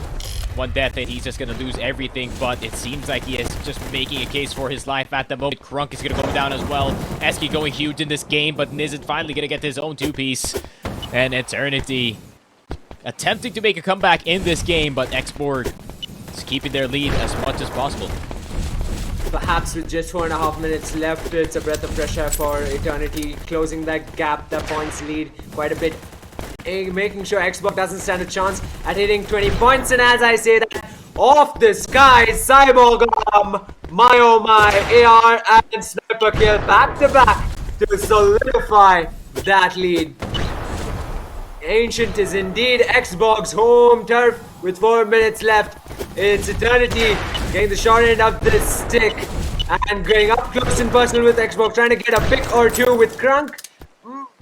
one death and he's just going to lose everything. But it seems like he is just making a case for his life at the moment. Crunk is going to go down as well. Eski going huge in this game, but Niz is finally going to get his own two-piece. And Eternity attempting to make a comeback in this game, but Xborg is keeping their lead as much as possible. Perhaps with just 4.5 minutes left, it's a breath of fresh air for Eternity, closing that gap, that points lead quite a bit, making sure Xbox doesn't stand a chance at hitting 20 points. And as I say that, off the sky, Cyborg, my oh my, AR and sniper kill back to back to solidify that lead. Ancient is indeed Xbox home turf with 4 minutes left. It's Eternity getting the short end of the stick and going up close and personal with Xbox, trying to get a pick or two with Crunk.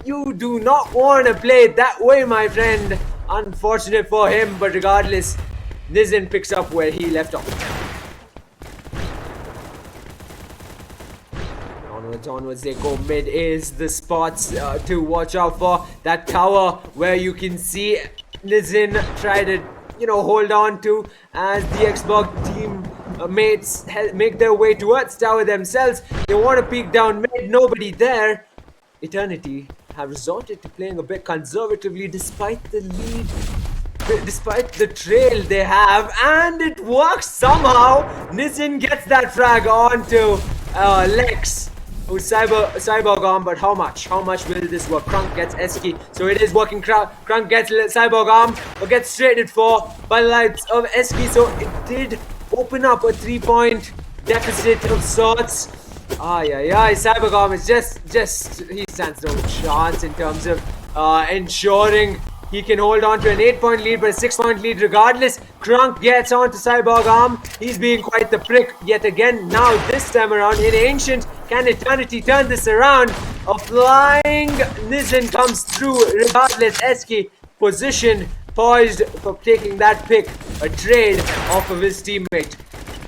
You do not want to play it that way, my friend. Unfortunate for him, but regardless, Nizin picks up where he left off. Onwards they go. Mid is the spots to watch out for. That tower where you can see Nizin try to, hold on to as the Xbox team mates make their way towards tower themselves. They want to peek down mid, nobody there. Eternity have resorted to playing a bit conservatively despite the lead, despite the trail they have, and it works somehow. Nizin gets that frag onto Lex, who's Cyborg arm, but how much? How much will this work? Crunk gets Eski, so it is working. Crunk gets Cyborg arm, but gets traded for by the likes of Eski, so it did open up a 3-point deficit of sorts. Cyborg arm is just he stands no chance in terms of ensuring he can hold on to an 8-point lead, but a 6-point lead regardless. Crunk gets on to Cyborg arm. He's being quite the prick yet again. Now this time around in Ancient, can Eternity turn this around? A flying Nizin comes through regardless. Eski positioned, poised for taking that pick, a trade off of his teammate.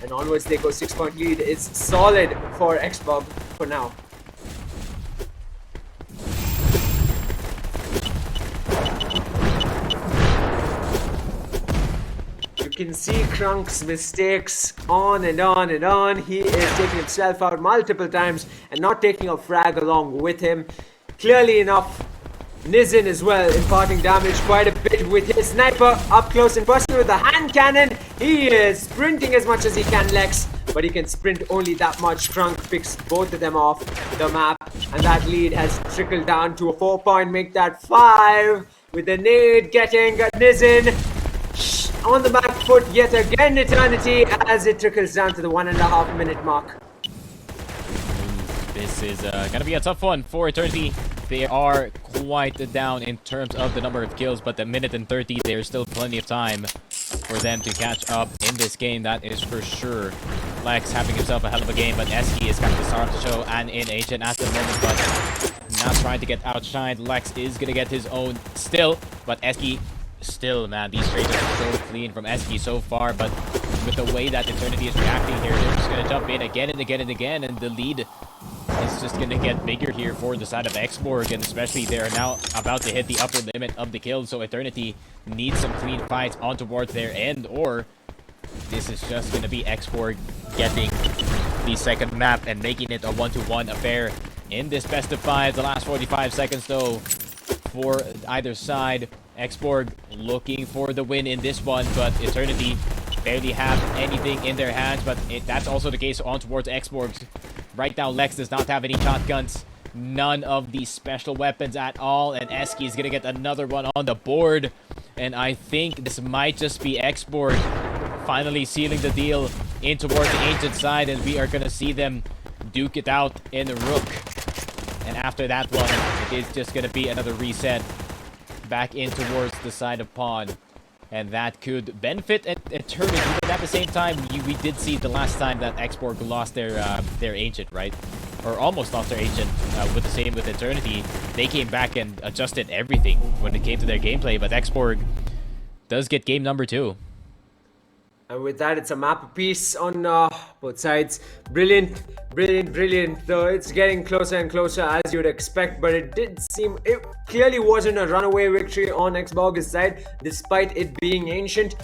And onwards they go. 6-point lead is solid for Xbox for now. You can see Crunk's mistakes on and on and on. He is taking himself out multiple times and not taking a frag along with him. Clearly enough, Nizin as well imparting damage quite a bit with his sniper up close and personal with the hand cannon. He is sprinting as much as he can, Lex, but he can sprint only that much. Crunk picks both of them off the map, and that lead has trickled down to a 4-point, make that 5 with the nade getting Nizin on the back foot yet again. Eternity as it trickles down to the 1.5 minute mark. This is gonna be a tough one for Eternity. They are quite down in terms of the number of kills, but the minute and 30, there's still plenty of time for them to catch up in this game, that is for sure. Lex having himself a hell of a game, but Eski is kind of the star of the show and in Ancient at the moment, but not trying to get outshined. Lex is gonna get his own still, but Eski still, man, these trades are so clean from Eski so far, but with the way that Eternity is reacting here, they're just gonna jump in again and again and again, and the lead is just going to get bigger here for the side of Xborg, and especially they are now about to hit the upper limit of the kills, so Eternity needs some clean fights on towards their end, or this is just going to be Xborg getting the second map and making it a 1-to-1 affair in this best of 5. The last 45 seconds, though, for either side. Xborg looking for the win in this one, but Eternity barely have anything in their hands, but that's also the case on towards Xborg. Right now, Lex does not have any shotguns, none of these special weapons at all, and Eski is gonna get another one on the board, and I think this might just be Xborg finally sealing the deal in towards the Ancient side, and we are gonna see them duke it out in the Rook. And after that one, it is just gonna be another reset back in towards the side of Pawn. And that could benefit Eternity, but at the same time, we did see the last time that Xborg lost their Ancient, right? Or almost lost their Ancient with the same with Eternity. They came back and adjusted everything when it came to their gameplay, but Xborg does get game number 2. And with that, it's a map apiece on both sides. Brilliant, brilliant, brilliant. Though it's getting closer and closer as you'd expect, but it clearly wasn't a runaway victory on Xbox's side, despite it being ancient.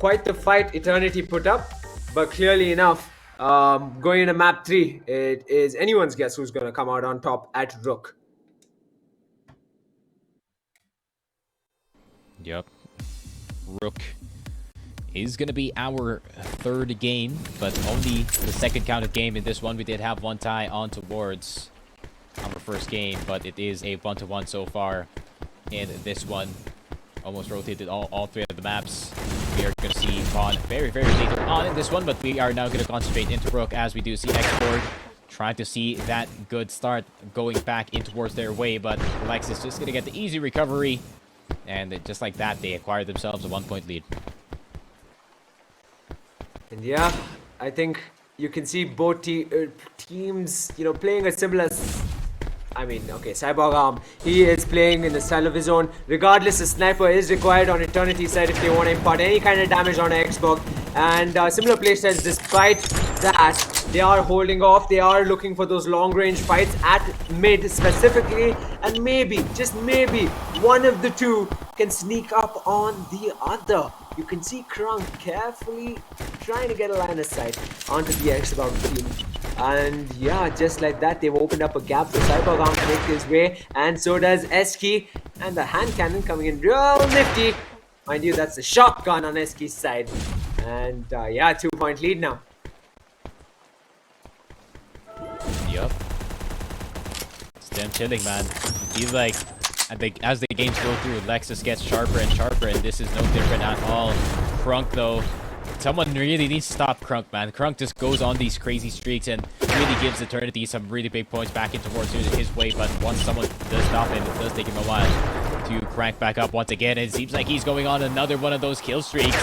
Quite the fight Eternity put up, but clearly enough, going into map 3, it is anyone's guess who's going to come out on top at Rook. Yep. Rook is going to be our third game, but only the second counted game in this one. We did have one tie on towards our first game, but it is a 1-1 so far in this one. Almost rotated all three of the maps. We are going to see Vaughn very, very later on in this one, but we are now going to concentrate into Rook as we do see Export trying to see that good start going back in towards their way, but Lex is just going to get the easy recovery, and just like that, they acquired themselves a 1-point lead. And yeah, I think you can see both teams, playing a similar. Cyborg he is playing in the style of his own. Regardless, a sniper is required on Eternity side if they want to impart any kind of damage on an Xbox. And similar playstyles, despite that, they are holding off. They are looking for those long-range fights at mid specifically. And maybe, just maybe, one of the two can sneak up on the other. You can see Krunk carefully trying to get a line of sight onto the Xbox team. And yeah, just like that, they've opened up a gap for Cyborg to make his way, and so does Eski. And the hand cannon coming in real nifty. Mind you, that's the shotgun on Eski's side. And yeah, 2-point lead now. Yup. It's them chilling, man. It feels like as the games go through, Lexus gets sharper and sharper, and this is no different at all. Krunk, though, someone really needs to stop Krunk, man. Krunk just goes on these crazy streaks and really gives Eternity some really big points back in towards his way, but once someone does stop him, it does take him a while to crank back up once again. And it seems like he's going on another one of those kill streaks.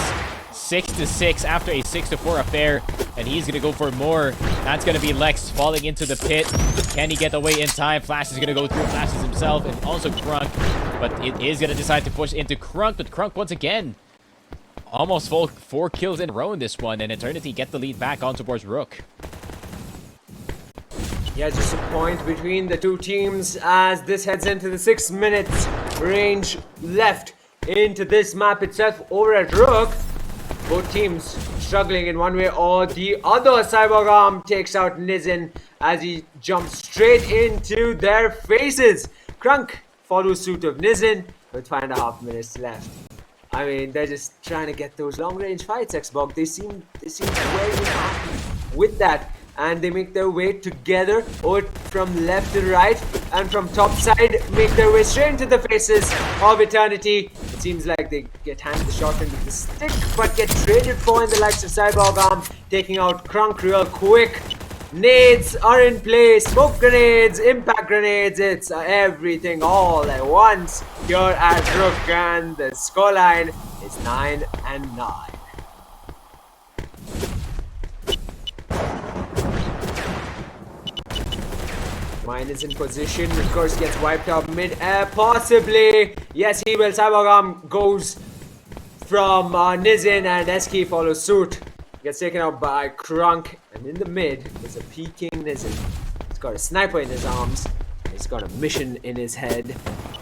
6-6 after a 6-4 affair, and he's gonna go for more. That's gonna be Lex falling into the pit. Can he get away in time? Flash is gonna go through, Flashes himself, and also Krunk, but it is gonna decide to push into Krunk, but Krunk once again almost 4 kills in a row in this one, and Eternity get the lead back on towards Rook. Yeah, just a point between the two teams as this heads into the 6 minutes range left into this map itself over at Rook. Both teams struggling in one way or the other. Cyborg takes out Nizin as he jumps straight into their faces. Krunk follows suit of Nizin with 5.5 minutes left. I mean, they're just trying to get those long-range fights, Xbox. They seem very happy with that. And they make their way together, or from left to right, and from top side, make their way straight into the faces of Eternity. It seems like they get handed the shotgun with the stick, but get traded for in the likes of Cyborg, taking out Krunk real quick. Nades are in play, smoke grenades, impact grenades, it's everything all at once here at Rook, and the scoreline is 9-9. Mine is in position, of course gets wiped out mid-air, possibly. Yes, he will. Cyborg goes from Nizin, and Eski follows suit. Gets taken out by Krunk, and in the mid is a peeking Nizin. He's got a sniper in his arms. He's got a mission in his head.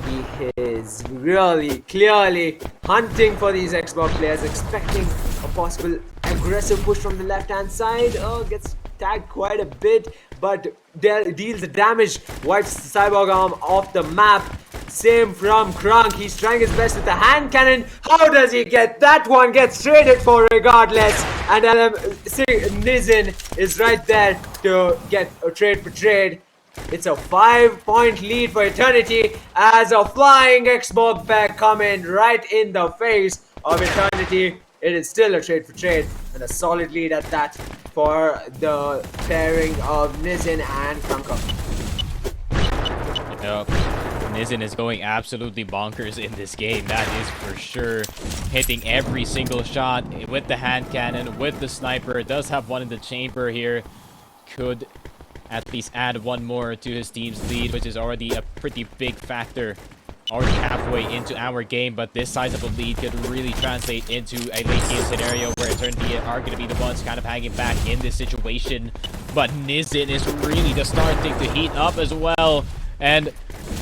He is really clearly hunting for these Xbox players, expecting a possible aggressive push from the left-hand side. Oh, gets tagged quite a bit, but deals the damage, wipes the Cyborg off the map. Same from Krunk. He's trying his best with the hand cannon. How does he get that one? Gets traded for regardless. And Nizin is right there to get a trade for trade. It's a 5-point lead for Eternity as a flying Xbox pack coming right in the face of Eternity. It is still a trade for trade, and a solid lead at that for the pairing of Nizin and Krunk. Yep. Nizin is going absolutely bonkers in this game, that is for sure. Hitting every single shot with the hand cannon, with the sniper. Does have one in the chamber here. Could at least add one more to his team's lead, which is already a pretty big factor already halfway into our game, but this sizable lead could really translate into a late game scenario where Eternity are going to be the ones kind of hanging back in this situation. But Nizin is really just starting to heat up as well, and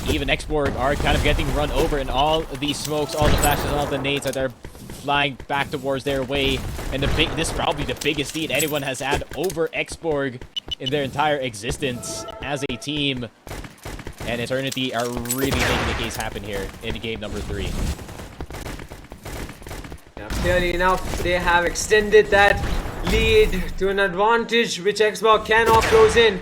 even Xborg are kind of getting run over in all these smokes, all the flashes, all the nades that are flying back towards their way. And this is probably the biggest lead anyone has had over Xborg in their entire existence as a team. And Eternity are really making the case happen here in game number 3. Yeah, clearly enough, they have extended that lead to an advantage which Xbox cannot close in.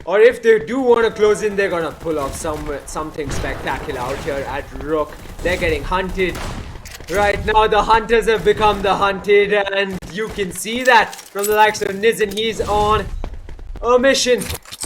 Or if they do want to close in, they're going to pull off something spectacular out here at Rook. They're getting hunted. Right now, the hunters have become the hunted, and you can see that from the likes of Nizin. He's on a mission,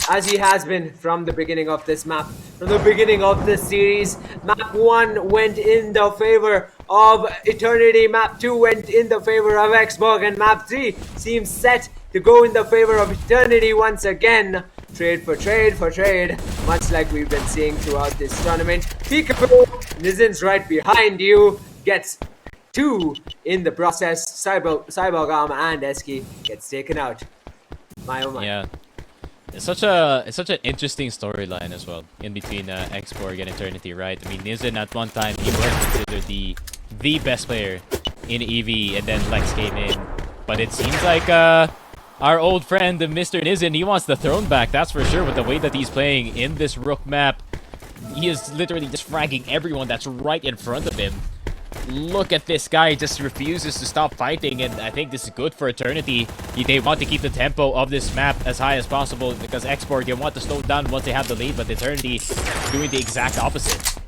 as he has been from the beginning of this map, from the beginning of this series. Map 1 went in the favor of Eternity, Map 2 went in the favor of Xborg, and Map 3 seems set to go in the favor of Eternity once again. Trade for trade for trade, much like we've been seeing throughout this tournament. Peekaboo, Nizin's right behind you, gets 2 in the process. Cybergam and Eski gets taken out. My oh my. Yeah. It's such an interesting storyline as well in between Xborg and Eternity, right? I mean, Nizin at one time he was considered the best player in EV, and then Lex came in. But it seems like our old friend Mr. Nizin, he wants the throne back, that's for sure. With the way that he's playing in this Rook map, he is literally just fragging everyone that's right in front of him. Look at this guy, just refuses to stop fighting, and I think this is good for Eternity. They want to keep the tempo of this map as high as possible because Xborg, they want to slow down once they have the lead, but Eternity doing the exact opposite.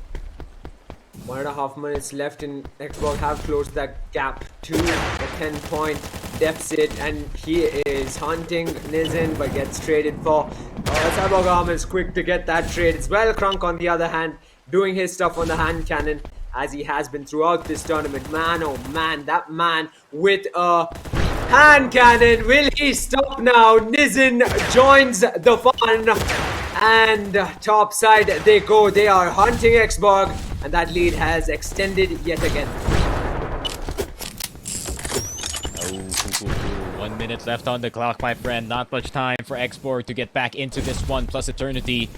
1.5 minutes left, and Xborg have closed that gap to a 10-point deficit, and he is hunting Nizin but gets traded for. Cybergam is quick to get that trade as well. Krunk, on the other hand, doing his stuff on the hand cannon, as he has been throughout this tournament. Man, oh man, that man with a hand cannon. Will he stop now? Nizin joins the fun. And top side they go. They are hunting Xborg, and that lead has extended yet again. Oh, 1 minute left on the clock, my friend. Not much time for Xborg to get back into this one, plus Eternity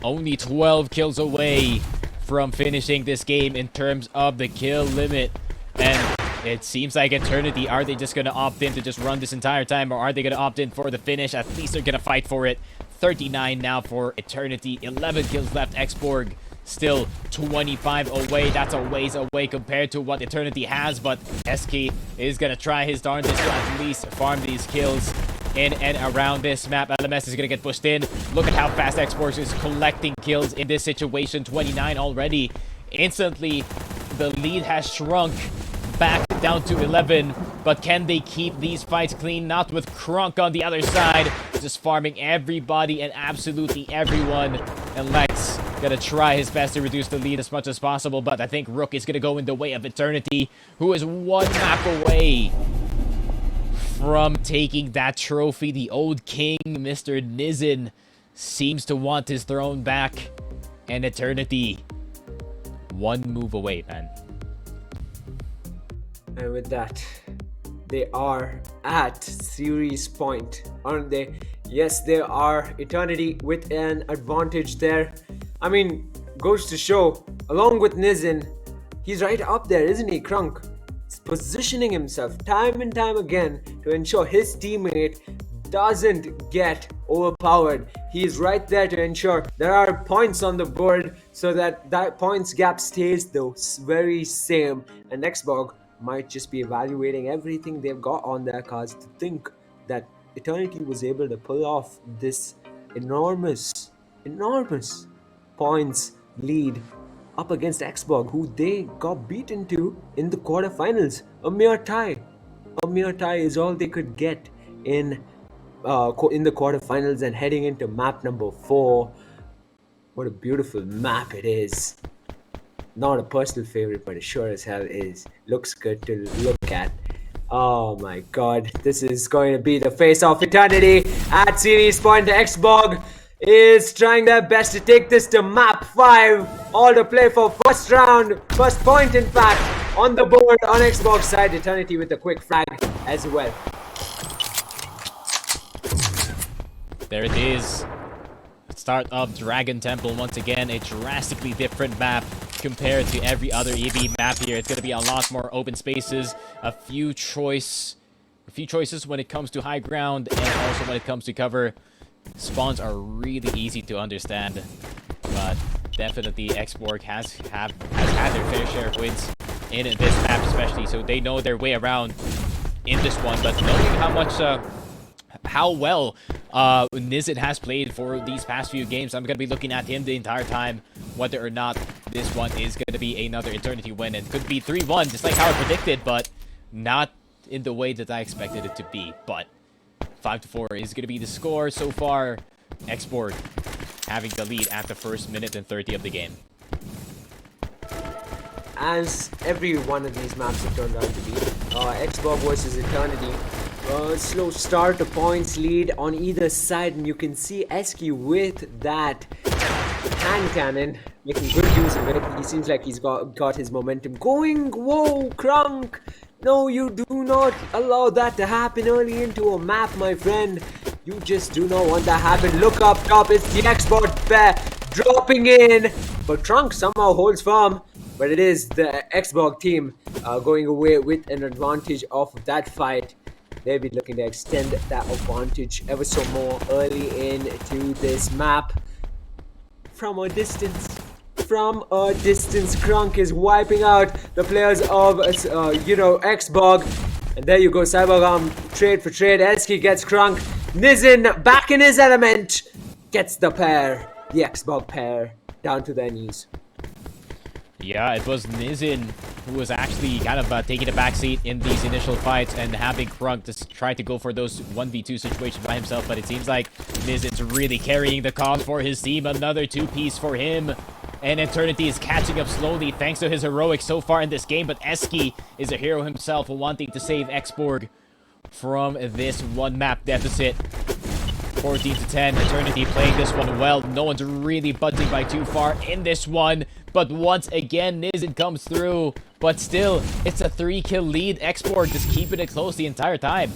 only 12 kills away from finishing this game in terms of the kill limit. And it seems like Eternity, are they just going to opt in to just run this entire time, or are they going to opt in for the finish? At least they're going to fight for it. 39 now for Eternity, 11 kills left. Xborg still 25 away. That's a ways away compared to what Eternity has, but Eski is going to try his darndest to at least farm these kills in and around this map. LMS is going to get pushed in. Look at how fast Xborg is collecting kills in this situation. 29 already. Instantly, the lead has shrunk back down to 11. But can they keep these fights clean? Not with Krunk on the other side. Just farming everybody and absolutely everyone. And Lex going to try his best to reduce the lead as much as possible. But I think Rook is going to go in the way of Eternity, who is 1 map away from taking that trophy. The old king, Mr. Nizin, seems to want his throne back. And Eternity, 1 move away, man. And with that, they are at series point, aren't they? Yes, they are. Eternity with an advantage there. I mean, goes to show, along with Nizin, he's right up there, isn't he, Krunk? Positioning himself time and time again to ensure his teammate doesn't get overpowered. He's right there to ensure there are points on the board so that that points gap stays the very same. And Xborg might just be evaluating everything they've got on their cards to think that Eternity was able to pull off this enormous points lead up against Xborg, who they got beaten to in the quarterfinals. A mere tie. A mere tie is all they could get in the quarterfinals, and heading into map number 4. What a beautiful map it is. Not a personal favorite, but it sure as hell is. Looks good to look at. Oh my god, this is going to be the face of Eternity at series point. Xborg is trying their best to take this to map 5. All to play for first round, first point in fact, on the board on Xbox side. Eternity with a quick frag as well. There it is. Start of Dragon Temple once again, a drastically different map compared to every other EV map here. It's going to be a lot more open spaces, a few choices when it comes to high ground, and also when it comes to cover. Spawns are really easy to understand, but definitely Xborg has had their fair share of wins in this map especially, so they know their way around in this one. But knowing how well Nizit has played for these past few games, I'm going to be looking at him the entire time, whether or not this one is going to be another Eternity win. It could be 3-1, just like how I predicted, but not in the way that I expected it to be. But 5-4 is going to be the score so far. Xborg having the lead at the first minute and 30 of the game. As every one of these maps have turned out to be, Xborg versus Eternity. Slow start, a points lead on either side, and you can see Eski with that hand cannon making good use of it. He seems like he's got his momentum going. Whoa, Krunk! No, you do not allow that to happen early into a map, my friend. You just do not want that to happen. Look up top, it's the Xborg pair dropping in, but Trunk somehow holds firm. But it is the Xborg team going away with an advantage of that fight. They'll be looking to extend that advantage ever so more early into this map. From a distance, Krunk is wiping out the players of, Xborg. And there you go, Cybergum, trade for trade. Elski gets Krunk. Nizin, back in his element, gets the Xborg pair, down to their knees. Yeah, it was Nizin who was actually kind of taking a backseat in these initial fights and having Krunk to try to go for those 1v2 situations by himself, but it seems like Nizin's really carrying the cause for his team. Another 2-piece for him, and Eternity is catching up slowly thanks to his heroics so far in this game, but Eski is a hero himself wanting to save Xborg from this one map deficit. 14-10, Eternity playing this one well. No one's really budging by too far in this one. But once again, Nizin comes through. But still, it's a 3-kill lead. Xborg just keeping it close the entire time.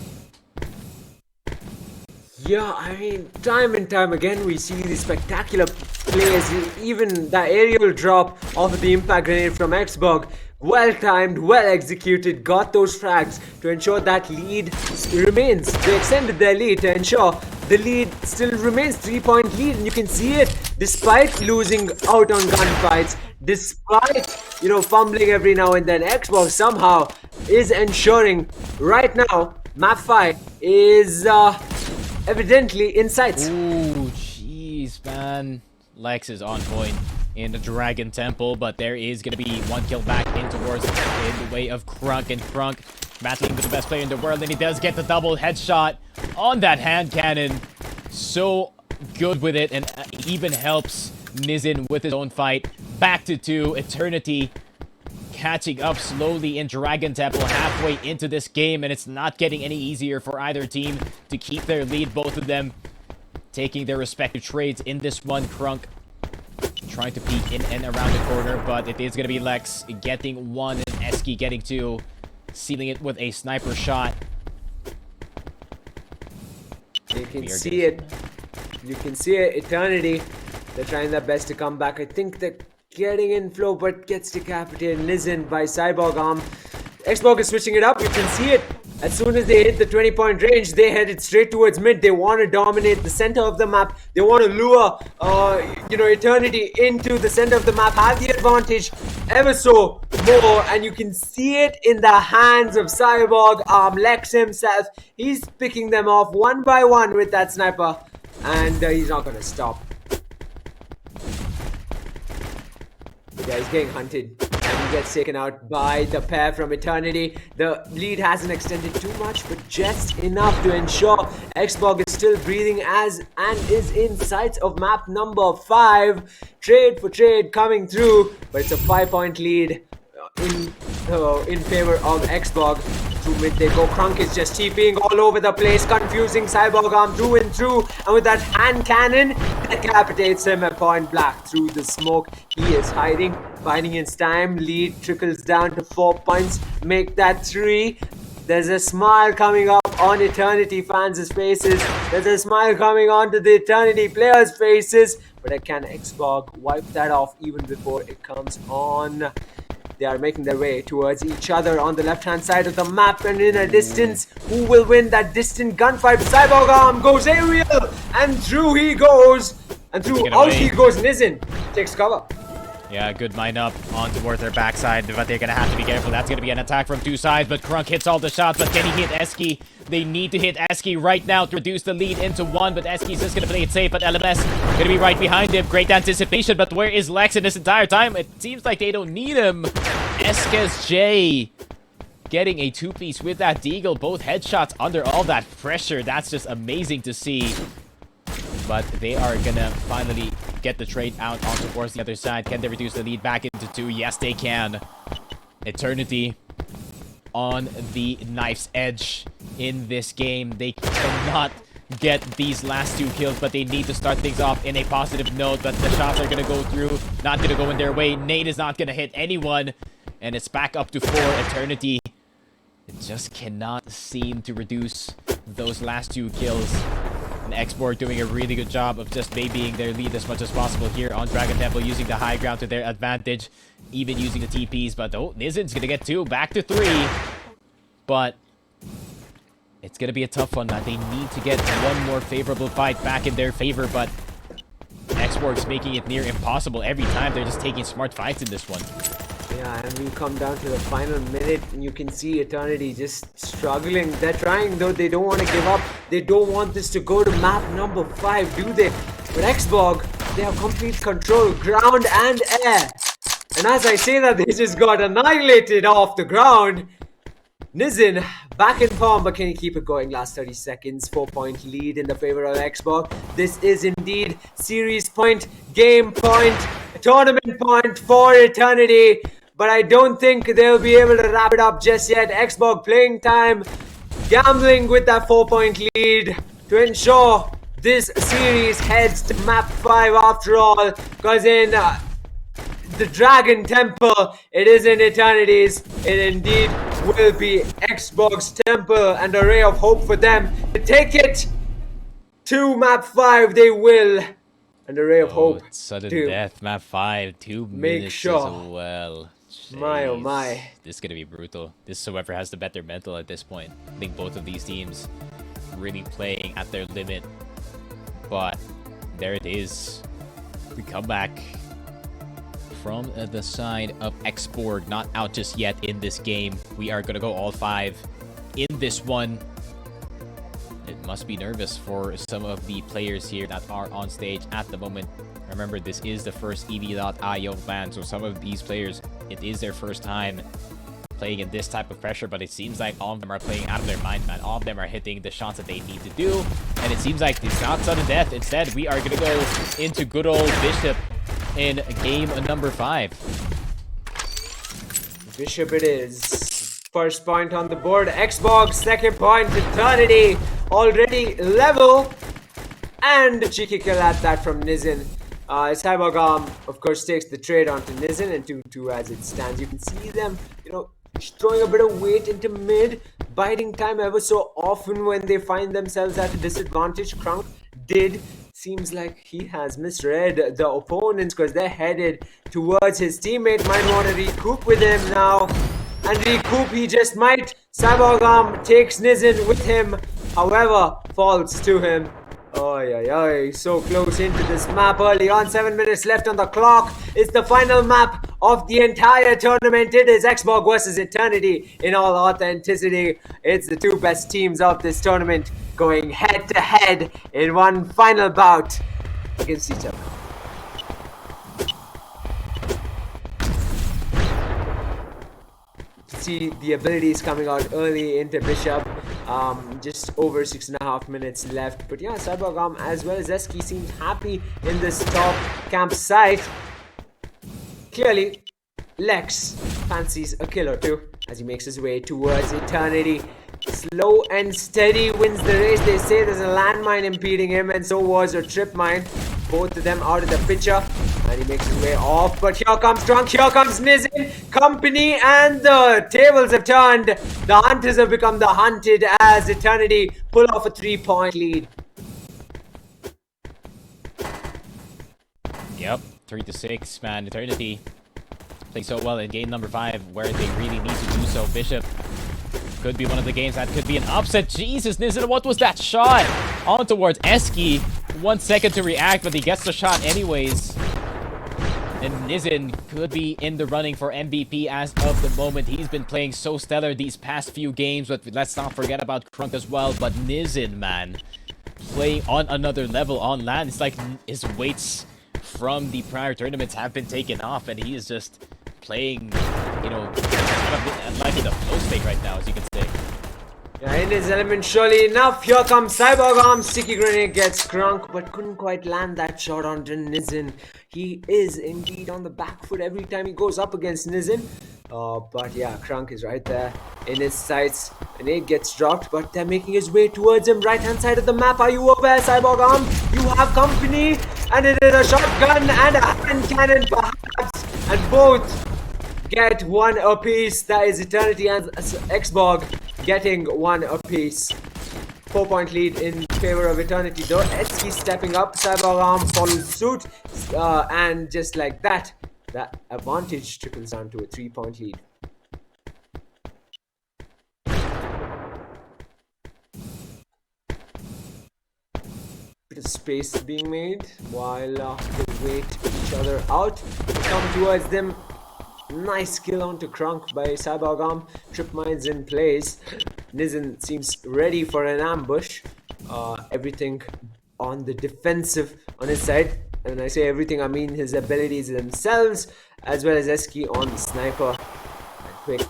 Yeah, I mean, time and time again, we see these spectacular plays. Even that aerial drop off of the impact grenade from Xborg. Well timed, well executed, got those frags to ensure that lead remains. They extended their lead to ensure the lead still remains 3-point lead, and you can see it despite losing out on gunfights, despite, fumbling every now and then. Xbox somehow is ensuring right now map 5 is evidently in sight. Ooh, jeez, man. Lex is on point in the Dragon Temple, but there is going to be one kill back in towards in the way of Krunk, and Krunk battling with the best player in the world, and he does get the double headshot on that hand cannon. So good with it, and even helps Nizin with his own fight. Back to 2, Eternity catching up slowly in Dragon Temple halfway into this game, and it's not getting any easier for either team to keep their lead. Both of them taking their respective trades in this one. Krunk trying to peek in and around the corner, but it is going to be Lex getting 1 and Eski getting 2, sealing it with a sniper shot. You can see it. You can see it. Eternity, they're trying their best to come back. I think they're getting in flow, but gets decapitated. Nizin by Cyborg arm. Xborg is switching it up. You can see it. As soon as they hit the 20-point range, they headed straight towards mid. They want to dominate the center of the map. They want to lure, Eternity into the center of the map, have the advantage ever so more. And you can see it in the hands of Cyborg, Lex himself. He's picking them off one by one with that sniper, and he's not going to stop. Yeah, he's getting hunted, and he gets taken out by the pair from Eternity. The lead hasn't extended too much, but just enough to ensure Xborg is still breathing and is in sight of map number 5. Trade for trade coming through, but it's a 5-point lead in favor of Xbox. Through mid they go. Crunk is just TPing all over the place, confusing Cyborg Arm through and through, and with that hand cannon, decapitates him at point blank through the smoke. He is hiding, biding his time. Lead trickles down to 4 points. Make that 3. There's a smile coming up on Eternity fans' faces. There's a smile coming onto the Eternity players' faces. But can Xbox wipe that off even before it comes on? They are making their way towards each other on the left-hand side of the map, and in a distance, who will win that distant gunfight? Cyborg Arm goes aerial, and through he goes, and through out he goes. Nizin takes cover. Yeah, good mine up on towards their backside, but they're gonna have to be careful. That's gonna be an attack from 2 sides, but Crunk hits all the shots, but can he hit Eski? They need to hit Eski right now to reduce the lead into 1, but Eski's just gonna play it safe, but LMS gonna be right behind him. Great anticipation, but where is Lex in this entire time? It seems like they don't need him. Eskes J getting a 2-piece with that Deagle, both headshots under all that pressure. That's just amazing to see. But they are gonna finally get the trade out on towards the other side. Can they reduce the lead back into 2? Yes, they can. Eternity on the knife's edge in this game. They cannot get these last 2 kills, but they need to start things off in a positive note. But the shots are gonna go through, not gonna go in their way. Nate is not gonna hit anyone, and it's back up to 4. Eternity just cannot seem to reduce those last 2 kills. And Xborg doing a really good job of just babying their lead as much as possible here on Dragon Temple, using the high ground to their advantage, even using the TPs. But oh, Nizin's gonna get 2, back to 3. But it's gonna be a tough one. They need to get one more favorable fight back in their favor, but Xborg's making it near impossible every time. They're just taking smart fights in this one. Yeah, and we come down to the final minute, and you can see Eternity just struggling. They're trying, though. They don't want to give up. They don't want this to go to map number 5, do they? But Xbox, they have complete control, ground and air. And as I say that, they just got annihilated off the ground. Nizin back in form, but can he keep it going? Last 30 seconds, 4-point lead in the favor of Xbox. This is indeed series point, game point, tournament point for Eternity. But I don't think they'll be able to wrap it up just yet. Xbox playing time, gambling with that 4-point lead to ensure this series heads to map 5 after all. Because in the Dragon Temple, it isn't Eternity's. It indeed will be Xbox Temple, and a ray of hope for them to take it to map 5. They will. And a ray of hope. Sudden death, map 5, 2 minutes sure. as well. My oh my. This is gonna be brutal. This is whoever has the better mental at this point. I think both of these teams really playing at their limit. But there it is. We come back from the side of Xborg, not out just yet in this game. We are gonna go all 5 in this one. It must be nervous for some of the players here that are on stage at the moment. Remember, this is the first EV.io ban, so some of these players, it is their first time playing in this type of pressure, but it seems like all of them are playing out of their mind, man. All of them are hitting the shots that they need to do, and it seems like it's not sudden death. Instead, we are gonna go into good old Bishop in game number 5. Bishop it is. First point on the board, Xbox. Second point, Eternity. Already level. And a cheeky kill at that from Nizin. Cyborg Arm, of course, takes the trade onto Nizin, and 2-2 as it stands. You can see them, throwing a bit of weight into mid, biding time ever so often when they find themselves at a disadvantage. Crunk did. Seems like he has misread the opponents because they're headed towards his teammate. Might want to recoup with him now. And recoup he just might. Cyborg Arm takes Nizin with him. However, falls to him. Oh, so close into this map early on. 7 minutes left on the clock. It's the final map of the entire tournament. It is Xbox versus Eternity in all authenticity. It's the 2 best teams of this tournament going head to head in one final bout against each other. See the abilities coming out early into Bishop. Just over 6.5 minutes left. But yeah, Cyborg Arm as well as Eski seems happy in this top campsite. Clearly, Lex fancies a kill or two as he makes his way towards Eternity. Slow and steady wins the race. They say there's a landmine impeding him, and so was a trip mine. Both of them out of the picture, and he makes his way off. But here comes Trunk, here comes Nizin, company, and the tables have turned. The hunters have become the hunted as Eternity pull off a 3-point lead. Yep, 3-6, man. Eternity playing so well in game number 5, where they really need to do so. Bishop could be one of the games that could be an upset. Jesus, Nizin, what was that shot? On towards Eski. 1 second to react, but he gets the shot anyways. And Nizin could be in the running for MVP as of the moment. He's been playing so stellar these past few games, but let's not forget about Crunk as well. But Nizin, man, playing on another level on land. It's like his weights from the prior tournaments have been taken off, and he is just playing, you know, like in the flow state right now, as you can say. Yeah, in his element, surely enough. Here comes Cyborg Arm. Sticky Grenade gets Crunk, but couldn't quite land that shot onto Nizin. He is indeed on the back foot every time he goes up against Nizin. But yeah, Crunk is right there in his sights. Grenade gets dropped, but they're making his way towards him. Right-hand side of the map. Are you aware, Cyborg Arm? You have company, and it is a shotgun and a hand cannon, perhaps, and both get one apiece. That is Eternity and Xborg getting one apiece. 4-point lead in favor of Eternity though. Eski stepping up, Cyborg Arm follows suit, and just like that, that advantage trickles down to a 3-point lead. Bit of space being made while they wait each other out. Come towards them. Nice kill onto Crunk by Cyborg Arm. Trip mines in place. Nizin seems ready for an ambush. Everything on the defensive on his side. And when I say everything, I mean his abilities themselves, as well as Eski on the sniper. A quick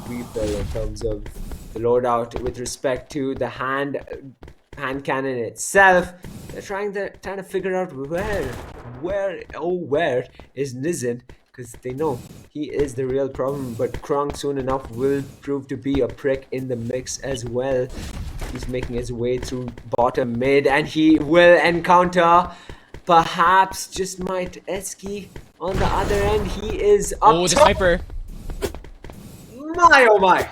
refill in terms of the loadout with respect to the hand cannon itself. They're trying to figure out where is Nizin, because they know he is the real problem, but Crunk soon enough will prove to be a prick in the mix as well. He's making his way through bottom mid, and he will encounter, perhaps, just might, Eski on the other end. He is up Oh, the top. sniper. My oh my.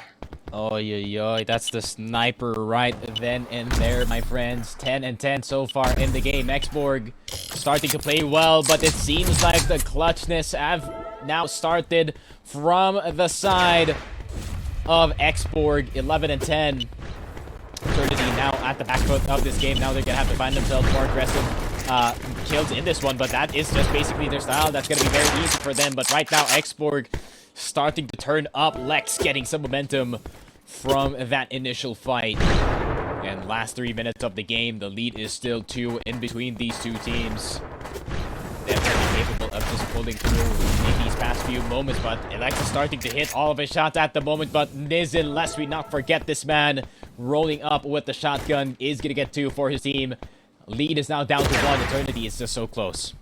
Oh, yeah, that's the sniper right then and there, my friends. 10-10 so far in the game. Xborg starting to play well, but it seems like the clutchness have now started from the side of Xborg. 11-10. Eternity now at the back foot of this game. Now they're gonna have to find themselves more aggressive kills in this one, but that is just basically their style. That's gonna be very easy for them. But right now, Xborg starting to turn up. Lex getting some momentum from that initial fight. And last 3 minutes of the game, the lead is still 2 in between these two teams. Definitely capable of just pulling through in these past few moments, but Lex is starting to hit all of his shots at the moment. But Nizin, lest we not forget this man, rolling up with the shotgun, is gonna get 2 for his team. Lead is now down to 1. Eternity is just so close.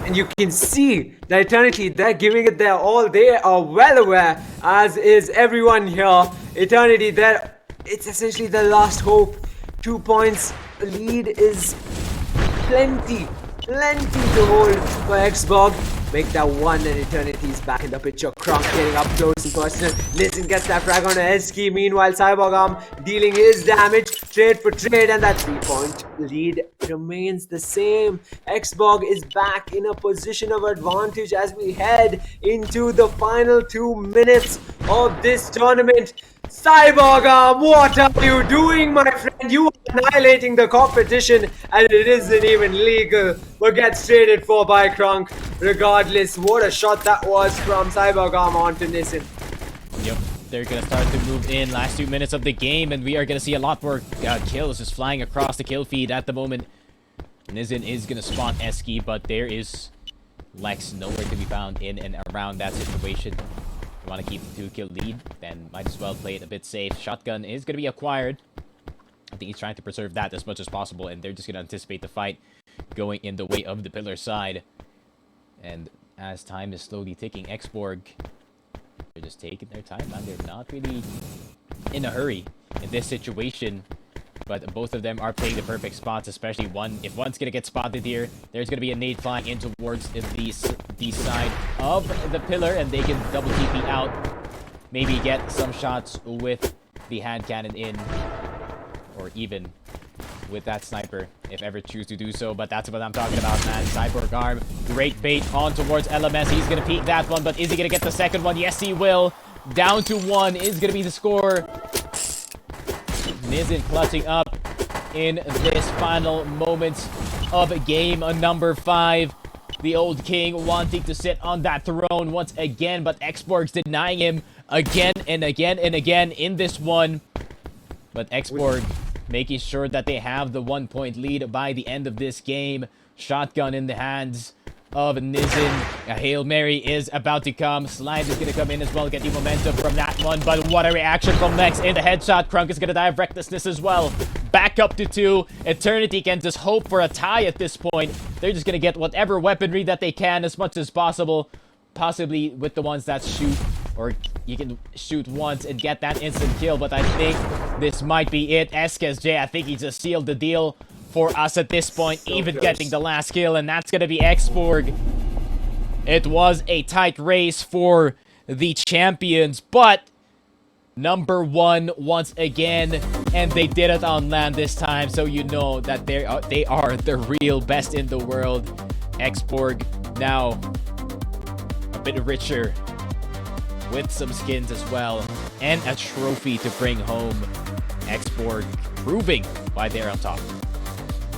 And you can see that Eternity, they're giving it their all. They are well aware, as is everyone here. Eternity, it's essentially their last hope. 2 points. The lead is plenty to hold for Xborg. Make that 1, and Eternity's back in the picture. Crunk getting up close and personal. Listen gets that frag on Eski. Meanwhile, Cyborg Arm dealing his damage trade for trade, and that 3-point lead remains the same. Xborg is back in a position of advantage as we head into the final 2 minutes of this tournament. Cyborg Arm, what are you doing, my friend? You are annihilating the competition, and it isn't even legal, but gets traded for by Crunk. Regardless, what a shot that was from Cyborg Arm onto Nizin. Yep, they're gonna start to move in last 2 minutes of the game, and we are gonna see a lot more kills just flying across the kill feed at the moment. Nizin is gonna spawn Eski, but there is Lex nowhere to be found in and around that situation. You want to keep the 2-kill lead, then might as well play it a bit safe. Shotgun is going to be acquired. I think he's trying to preserve that as much as possible, and they're just going to anticipate the fight. going in the way of the pillar side. And as time is slowly ticking, Xborg, they're just taking their time, man. They're not really in a hurry in this situation. But both of them are playing the perfect spots, especially one. If one's gonna get spotted here, there's gonna be a nade flying in towards the side of the pillar, and they can double TP out. Maybe get some shots with the hand cannon in, or even with that sniper, if ever choose to do so. But that's what I'm talking about, man. Cyborg arm, great bait on towards LMS. He's gonna peek that one, but is he gonna get the second one? Yes, he will. Down to 1 is gonna be the score. Nizin clutching up in this final moments of game number 5. The old king wanting to sit on that throne once again, but Xborg's denying him again and again and again in this one. But Xborg making sure that they have the 1-point lead by the end of this game. Shotgun in the hands of Nizin. A Hail Mary is about to come. Slide is going to come in as well, get the momentum from that one. But what a reaction from Lex in the headshot. Krunk is going to die of recklessness as well. Back up to 2. Eternity can just hope for a tie at this point. They're just going to get whatever weaponry that they can as much as possible. Possibly with the ones that shoot, or you can shoot once and get that instant kill. But I think this might be it. SKSJ, I think he just sealed the deal for us at this point, so even close. Getting the last kill, and that's gonna be Xborg. It was a tight race for the champions, but number 1 once again, and they did it on land this time, so you know that they are the real best in the world. Xborg now a bit richer with some skins as well, and a trophy to bring home. Xborg proving why they're on top.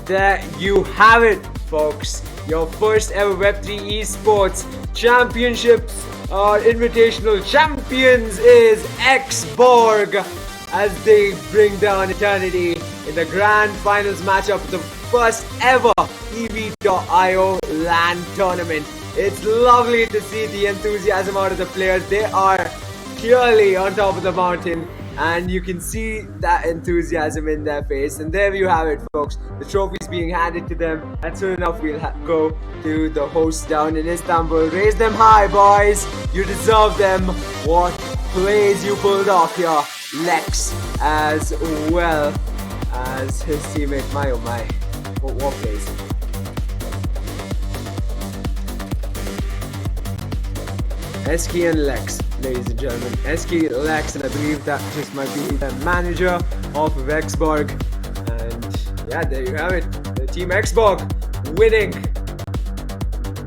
There you have it, folks. Your first ever Web3 Esports Championships Invitational Champions is Xborg, as they bring down Eternity in the grand finals matchup of the first ever EV.io LAN tournament. It's lovely to see the enthusiasm out of the players. They are clearly on top of the mountain, and you can see that enthusiasm in their face. And there you have it, folks. The trophies being handed to them, and soon enough we'll go to the hosts down in Istanbul. Raise them high, boys. You deserve them. What plays you pulled off here. Lex, as well as his teammate. My oh my. What plays? Eski and Lex, ladies and gentlemen. Eski, Lex, and I believe that just might be the manager of Xborg. And yeah, there you have it. The team Xborg winning.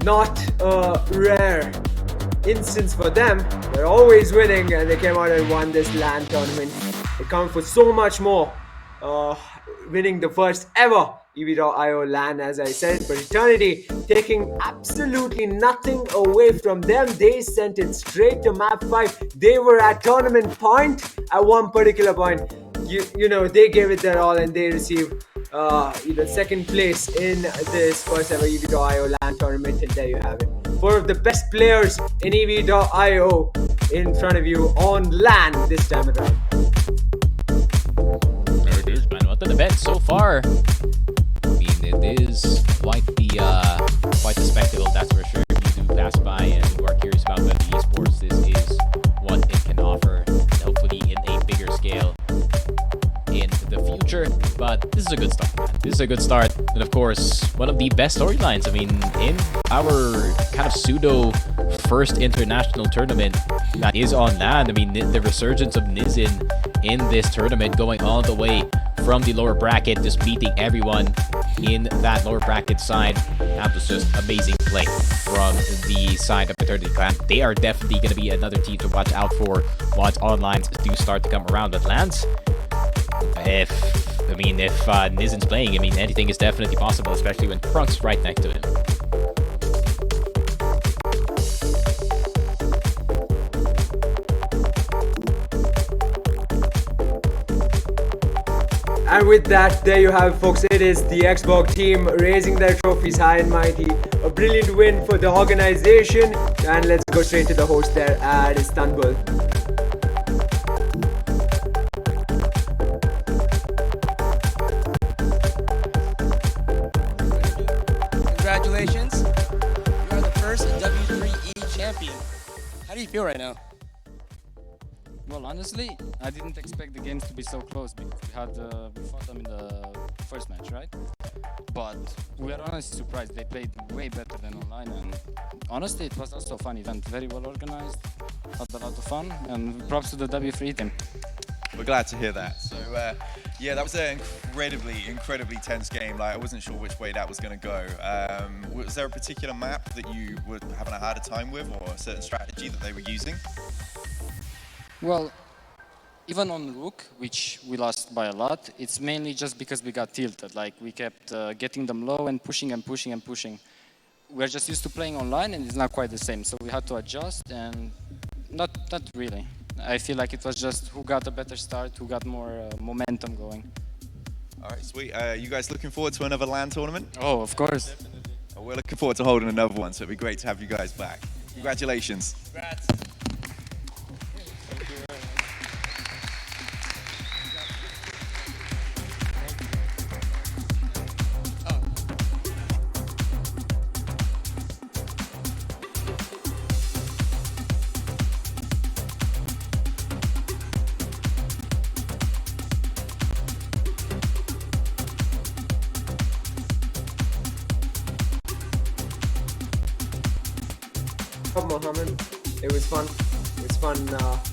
Not a rare instance for them. They're always winning, and they came out and won this LAN tournament. They come for so much more. Winning the first ever EV.io LAN, as I said, but Eternity taking absolutely nothing away from them. They sent it straight to map 5. They were at tournament point at one particular point. You know, they gave it their all, and they received second place in this first ever EV.io LAN tournament. And there you have it. 4 of the best players in EV.io in front of you on LAN this time around. There it is, man. What an event so far. I mean, it is quite the spectacle, that's for sure. If you do pass by and you are curious about the esports, this is what it can offer, hopefully in a bigger scale in the future. But this is a good start, man. This is a good start, and of course, one of the best storylines. I mean, in our kind of pseudo first international tournament that is on LAN, I mean, the resurgence of Nizin in this tournament, going all the way from the lower bracket, just beating everyone in that lower bracket side. That was just amazing play from the side of Eternity Clan. They are definitely going to be another team to watch out for once onlines do start to come around. But Lance, if Nizin's playing, I mean, anything is definitely possible, especially when Krunk's right next to him. And with that, there you have it, folks. It is the Xborg team raising their trophies high and mighty. A brilliant win for the organization. And let's go straight to the host there at Istanbul. congratulations. You are the first W3E champion. How do you feel right now? Well, honestly, I didn't expect the games to be so close because we fought them in the first match, right? But we are honestly surprised. They played way better than online, and honestly, it was also a fun event. Very well organized, had a lot of fun, and props to the W3 team. We're glad to hear that. So yeah, that was an incredibly tense game. Like I wasn't sure which way that was going to go. Was there a particular map that you were having a harder time with, or a certain strategy that they were using? Well, even on Rook, which we lost by a lot, it's mainly just because we got tilted. Like we kept getting them low and pushing and pushing and pushing. We're just used to playing online, and it's not quite the same. So we had to adjust, and not really. I feel like it was just who got a better start, who got more momentum going. All right, sweet. You guys looking forward to another LAN tournament? Oh, of course. We're looking forward to holding another one, so it'd be great to have you guys back. Congratulations. Congrats. Mohammed. It was fun. It was fun